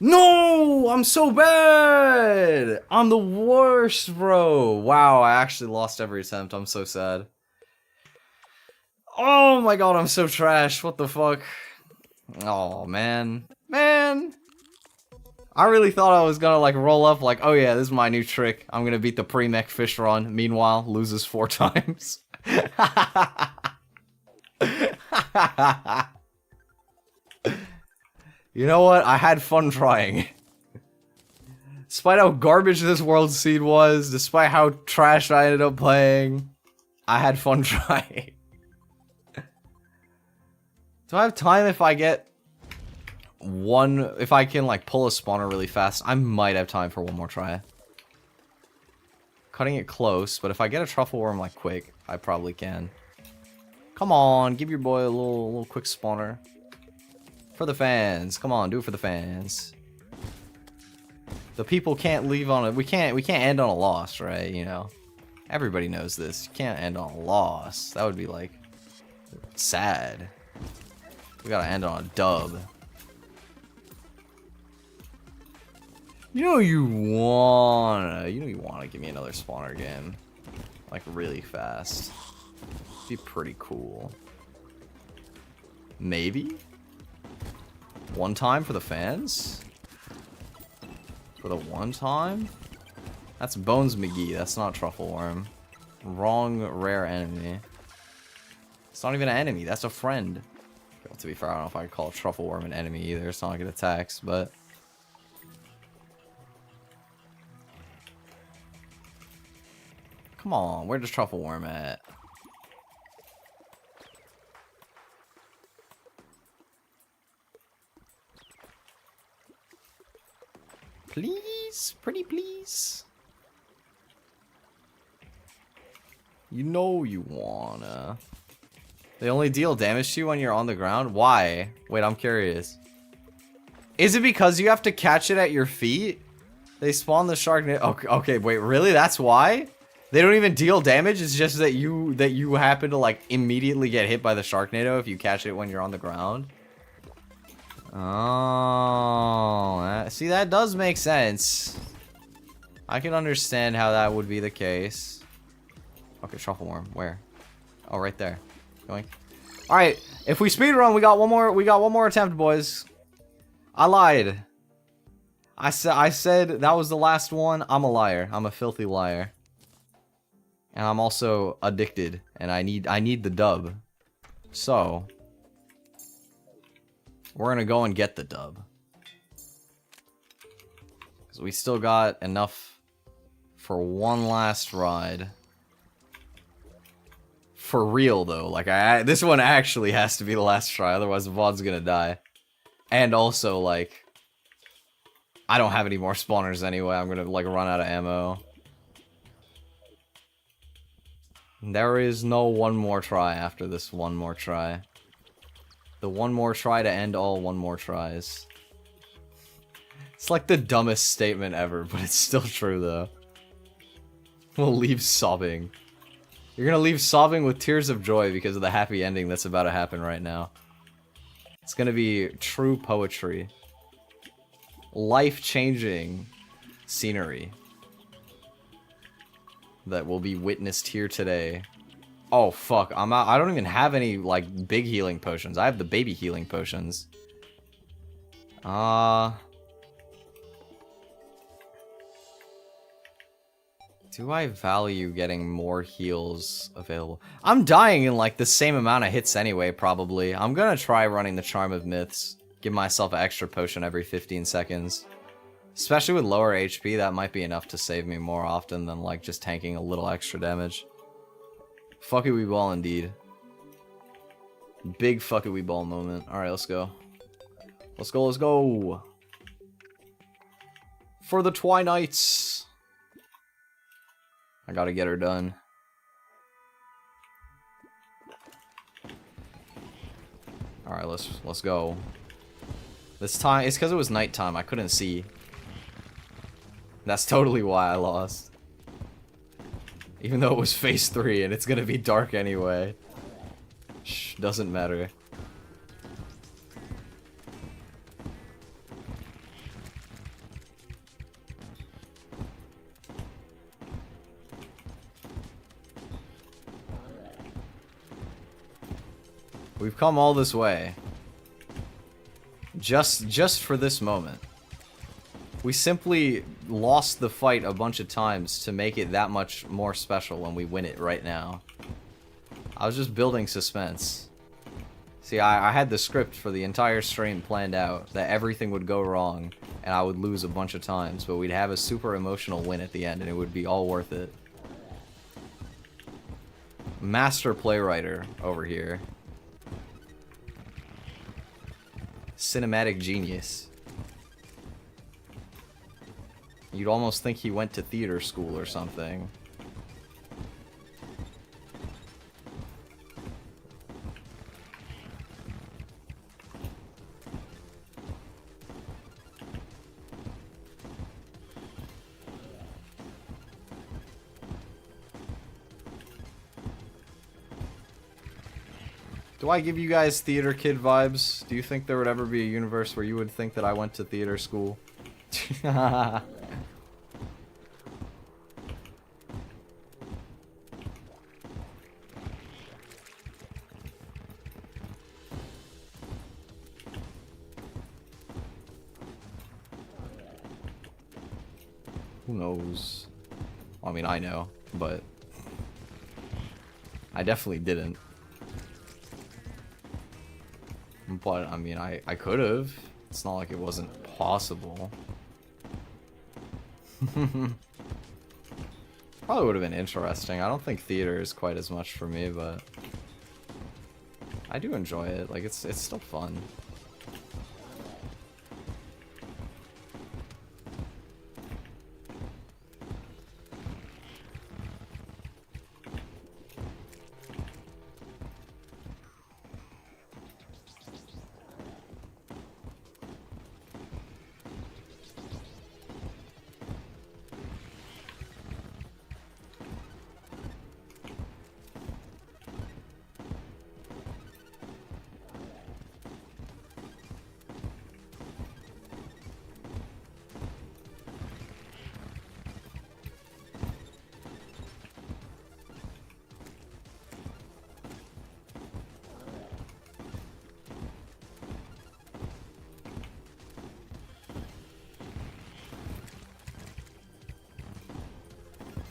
No! I'm so bad! I'm the worst, bro! Wow, I actually lost every attempt. I'm so sad. Oh my god, I'm so trash. What the fuck? Oh, man. Man! I really thought I was gonna, like, roll up like, oh yeah, this is my new trick. I'm gonna beat the pre-mech fish run. Meanwhile, loses 4 times. You know what? I had fun trying. Despite how garbage this world seed was, despite how trash I ended up playing, I had fun trying. Do I have time if I get one... If I can, like, pull a spawner really fast? I might have time for one more try. Cutting it close, but if I get a truffle worm, like, quick, I probably can. Come on, give your boy a little quick spawner. For the fans. Come on, do it for the fans. The people can't leave on it. We can't end on a loss, right? You know. Everybody knows this. You can't end on a loss. That would be like sad. We gotta end on a dub. You know you wanna give me another spawner game. Like really fast. Be pretty cool. Maybe? One time for the fans? For the one time? That's Bones McGee, that's not Truffle Worm. Wrong rare enemy. It's not even an enemy, that's a friend. Well, to be fair, I don't know if I could call Truffle Worm an enemy either, it's not like it attacks, but... Come on, where does Truffle Worm at? Please? Pretty please? You know you wanna. They only deal damage to you when you're on the ground? Why? Wait, I'm curious. Is it because you have to catch it at your feet? They spawn the shark. Okay, wait, really? That's why? They don't even deal damage? It's just that you happen to like immediately get hit by the Sharknado if you catch it when you're on the ground? Oh, see, that does make sense. I can understand how that would be the case. Okay, truffle worm. Where? Oh, right there. Going. All right, if we speedrun, we got one more attempt, boys. I lied. I said that was the last one. I'm a liar. I'm a filthy liar. And I'm also addicted, and I need the dub. So we're gonna go and get the dub. Cause we still got enough for one last ride. For real though, like this one actually has to be the last try, otherwise the VOD's gonna die. And also like I don't have any more spawners anyway. I'm gonna like run out of ammo. There is no one more try after this one more try. The one more try to end all one more tries. It's like the dumbest statement ever, but it's still true though. We'll leave sobbing. You're gonna leave sobbing with tears of joy because of the happy ending that's about to happen right now. It's gonna be true poetry. Life-changing scenery that will be witnessed here today. Oh fuck, I'm out. I don't even have any like big healing potions. I have the baby healing potions. Do I value getting more heals available? I'm dying in like the same amount of hits anyway, probably. I'm gonna try running the Charm of Myths. Give myself an extra potion every 15 seconds. Especially with lower HP, that might be enough to save me more often than like just tanking a little extra damage. Fuck it, we ball indeed. Big fuck it, we ball moment. Alright, let's go. Let's go, let's go. For the Twi Nights. I gotta get her done. Alright, let's go. This time, it's because it was nighttime, I couldn't see. That's totally why I lost. Even though it was phase 3 and it's gonna be dark anyway. Shh, doesn't matter. We've come all this way. Just for this moment. We simply lost the fight a bunch of times to make it that much more special when we win it right now. I was just building suspense. See, I had the script for the entire stream planned out, that everything would go wrong, and I would lose a bunch of times, but we'd have a super emotional win at the end, and it would be all worth it. Master playwriter over here. Cinematic genius. You'd almost think he went to theater school or something. Do I give you guys theater kid vibes? Do you think there would ever be a universe where you would think that I went to theater school? Who knows? Well, I mean, I know, but I definitely didn't. But, I mean, I could have. It's not like it wasn't possible. Probably would have been interesting. I don't think theater is quite as much for me, but I do enjoy it. Like, it's still fun.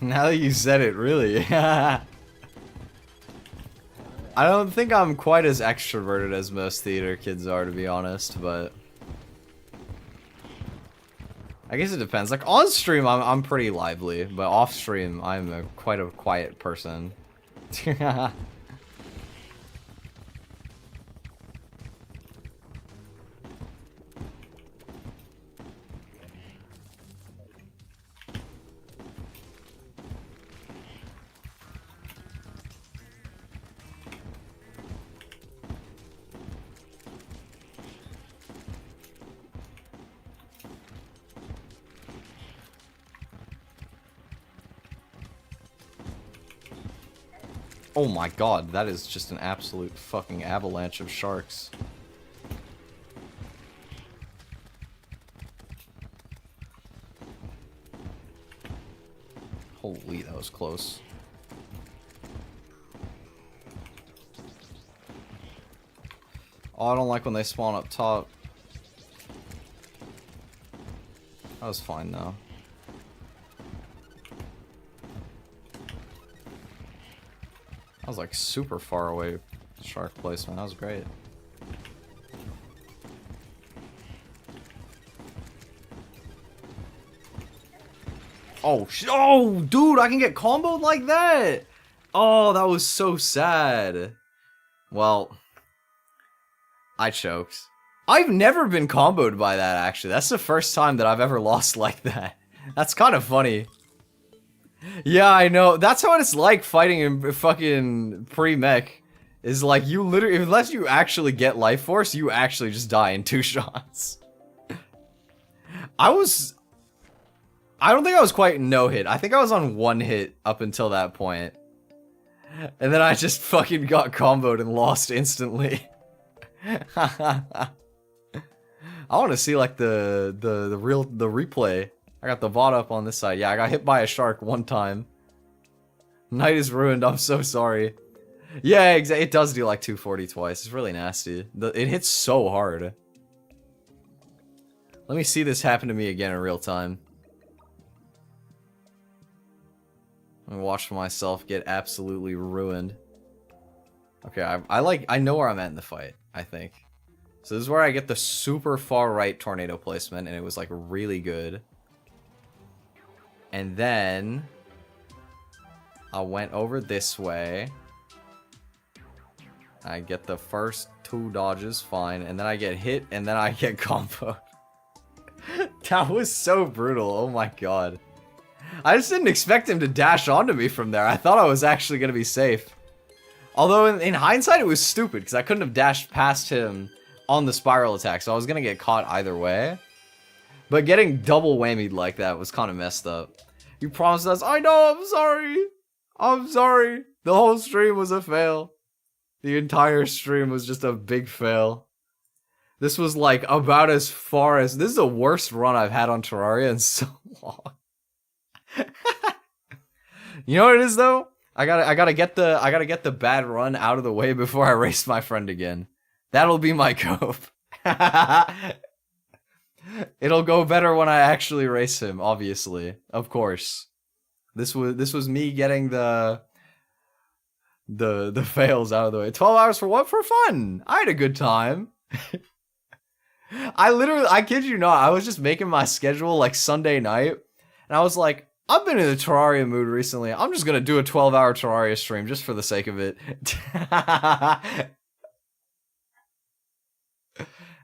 Now that you said it, really. I don't think I'm quite as extroverted as most theater kids are, to be honest, but I guess it depends. Like on stream, I'm pretty lively, but off stream, I'm quite a quiet person. Oh my god, that is just an absolute fucking avalanche of sharks. Holy, that was close. Oh, I don't like when they spawn up top. That was fine though. I was like super far away shark placement. That was great. Oh, dude, I can get comboed like that. Oh, that was so sad. Well, I choked. I've never been comboed by that, actually. That's the first time that I've ever lost like that. That's kind of funny. Yeah, I know. That's how it's like fighting in fucking pre-mech. Is like, you literally, unless you actually get life force, you actually just die in 2 shots. I don't think I was quite no hit. I think I was on 1 hit up until that point. And then I just fucking got comboed and lost instantly. I want to see like the replay. I got the VOD up on this side. Yeah, I got hit by a shark 1 time. Night is ruined. I'm so sorry. Yeah, exactly. It does do like 240 twice. It's really nasty. It hits so hard. Let me see this happen to me again in real time. I'm gonna watch myself get absolutely ruined. Okay, I know where I'm at in the fight, I think. So this is where I get the super far right tornado placement, and it was like really good. And then I went over this way. I get the first 2 dodges, fine, and then I get hit, and then I get comboed. That was so brutal, oh my god. I just didn't expect him to dash onto me from there. I thought I was actually going to be safe. Although in hindsight it was stupid, because I couldn't have dashed past him on the spiral attack, so I was going to get caught either way. But getting double whammied like that was kind of messed up. You promised us, I know, I'm sorry. I'm sorry. The whole stream was a fail. The entire stream was just a big fail. This was like about as far as... This is the worst run I've had on Terraria in so long. You know what it is though? I gotta get the bad run out of the way before I race my friend again. That'll be my cope. It'll go better when I actually race him, obviously. Of course. This was me getting the fails out of the way. 12 hours for what? For fun. I had a good time. I kid you not, I was just making my schedule like Sunday night, and I was like, I've been in the Terraria mood recently. I'm just gonna do a 12-hour Terraria stream just for the sake of it.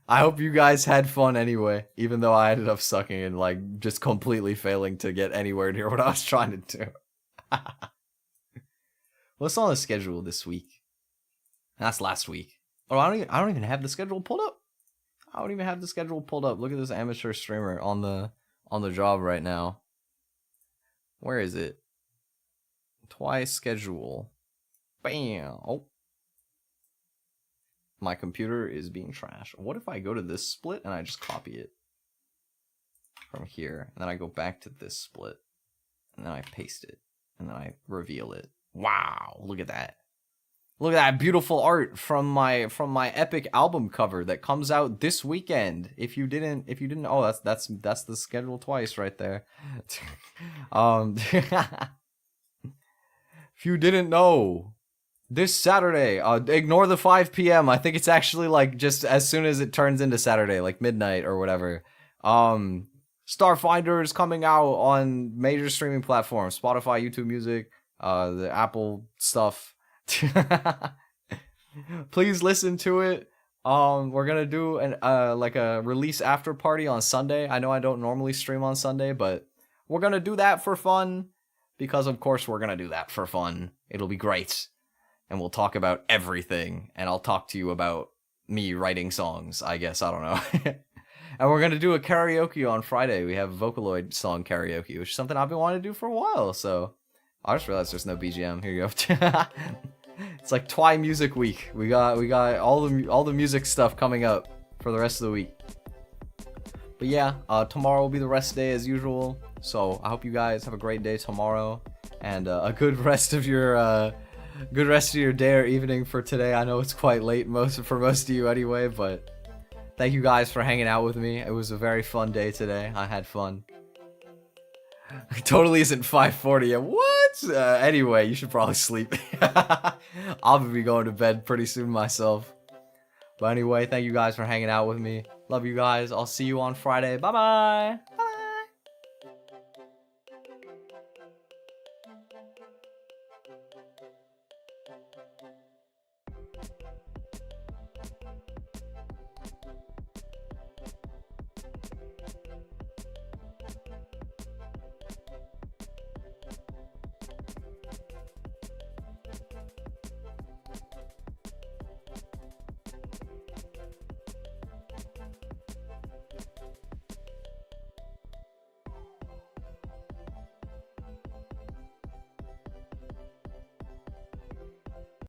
I hope you guys had fun anyway, even though I ended up sucking and like just completely failing to get anywhere near what I was trying to do. What's on the schedule this week? That's last week. Oh, I don't even have the schedule pulled up. I don't even have the schedule pulled up. Look at this amateur streamer on the job right now. Where is it? Twice schedule. Bam. Oh. My computer is being trashed. What if I go to this split and I just copy it from here, and then I go back to this split, and then I paste it, and then I reveal it. Wow, look at that. Look at that beautiful art from my epic album cover that comes out this weekend. If you didn't oh, that's the schedule twice right there. If you didn't know, this Saturday, ignore the 5 p.m. I think it's actually like just as soon as it turns into Saturday, like midnight or whatever. Starfinder is coming out on major streaming platforms, Spotify, YouTube Music, the Apple stuff. Please listen to it. We're gonna do an like a release after party on Sunday. I know I don't normally stream on Sunday, but we're gonna do that for fun because of course we're gonna do that for fun. It'll be great. And we'll talk about everything, and I'll talk to you about me writing songs, I guess, I don't know. And we're gonna do a karaoke on Friday. We have Vocaloid song karaoke, which is something I've been wanting to do for a while, so... I just realized there's no BGM. Here you go. It's like Twi Music Week. We got all the music stuff coming up for the rest of the week. But yeah, tomorrow will be the rest day as usual, so I hope you guys have a great day tomorrow, and a good rest of your... good rest of your day or evening for today. I know it's quite late for most of you anyway, but thank you guys for hanging out with me. It was a very fun day today. I had fun. It totally isn't 5:40 yet. What? Anyway, you should probably sleep. I'll be going to bed pretty soon myself. But anyway, thank you guys for hanging out with me. Love you guys. I'll see you on Friday. Bye-bye.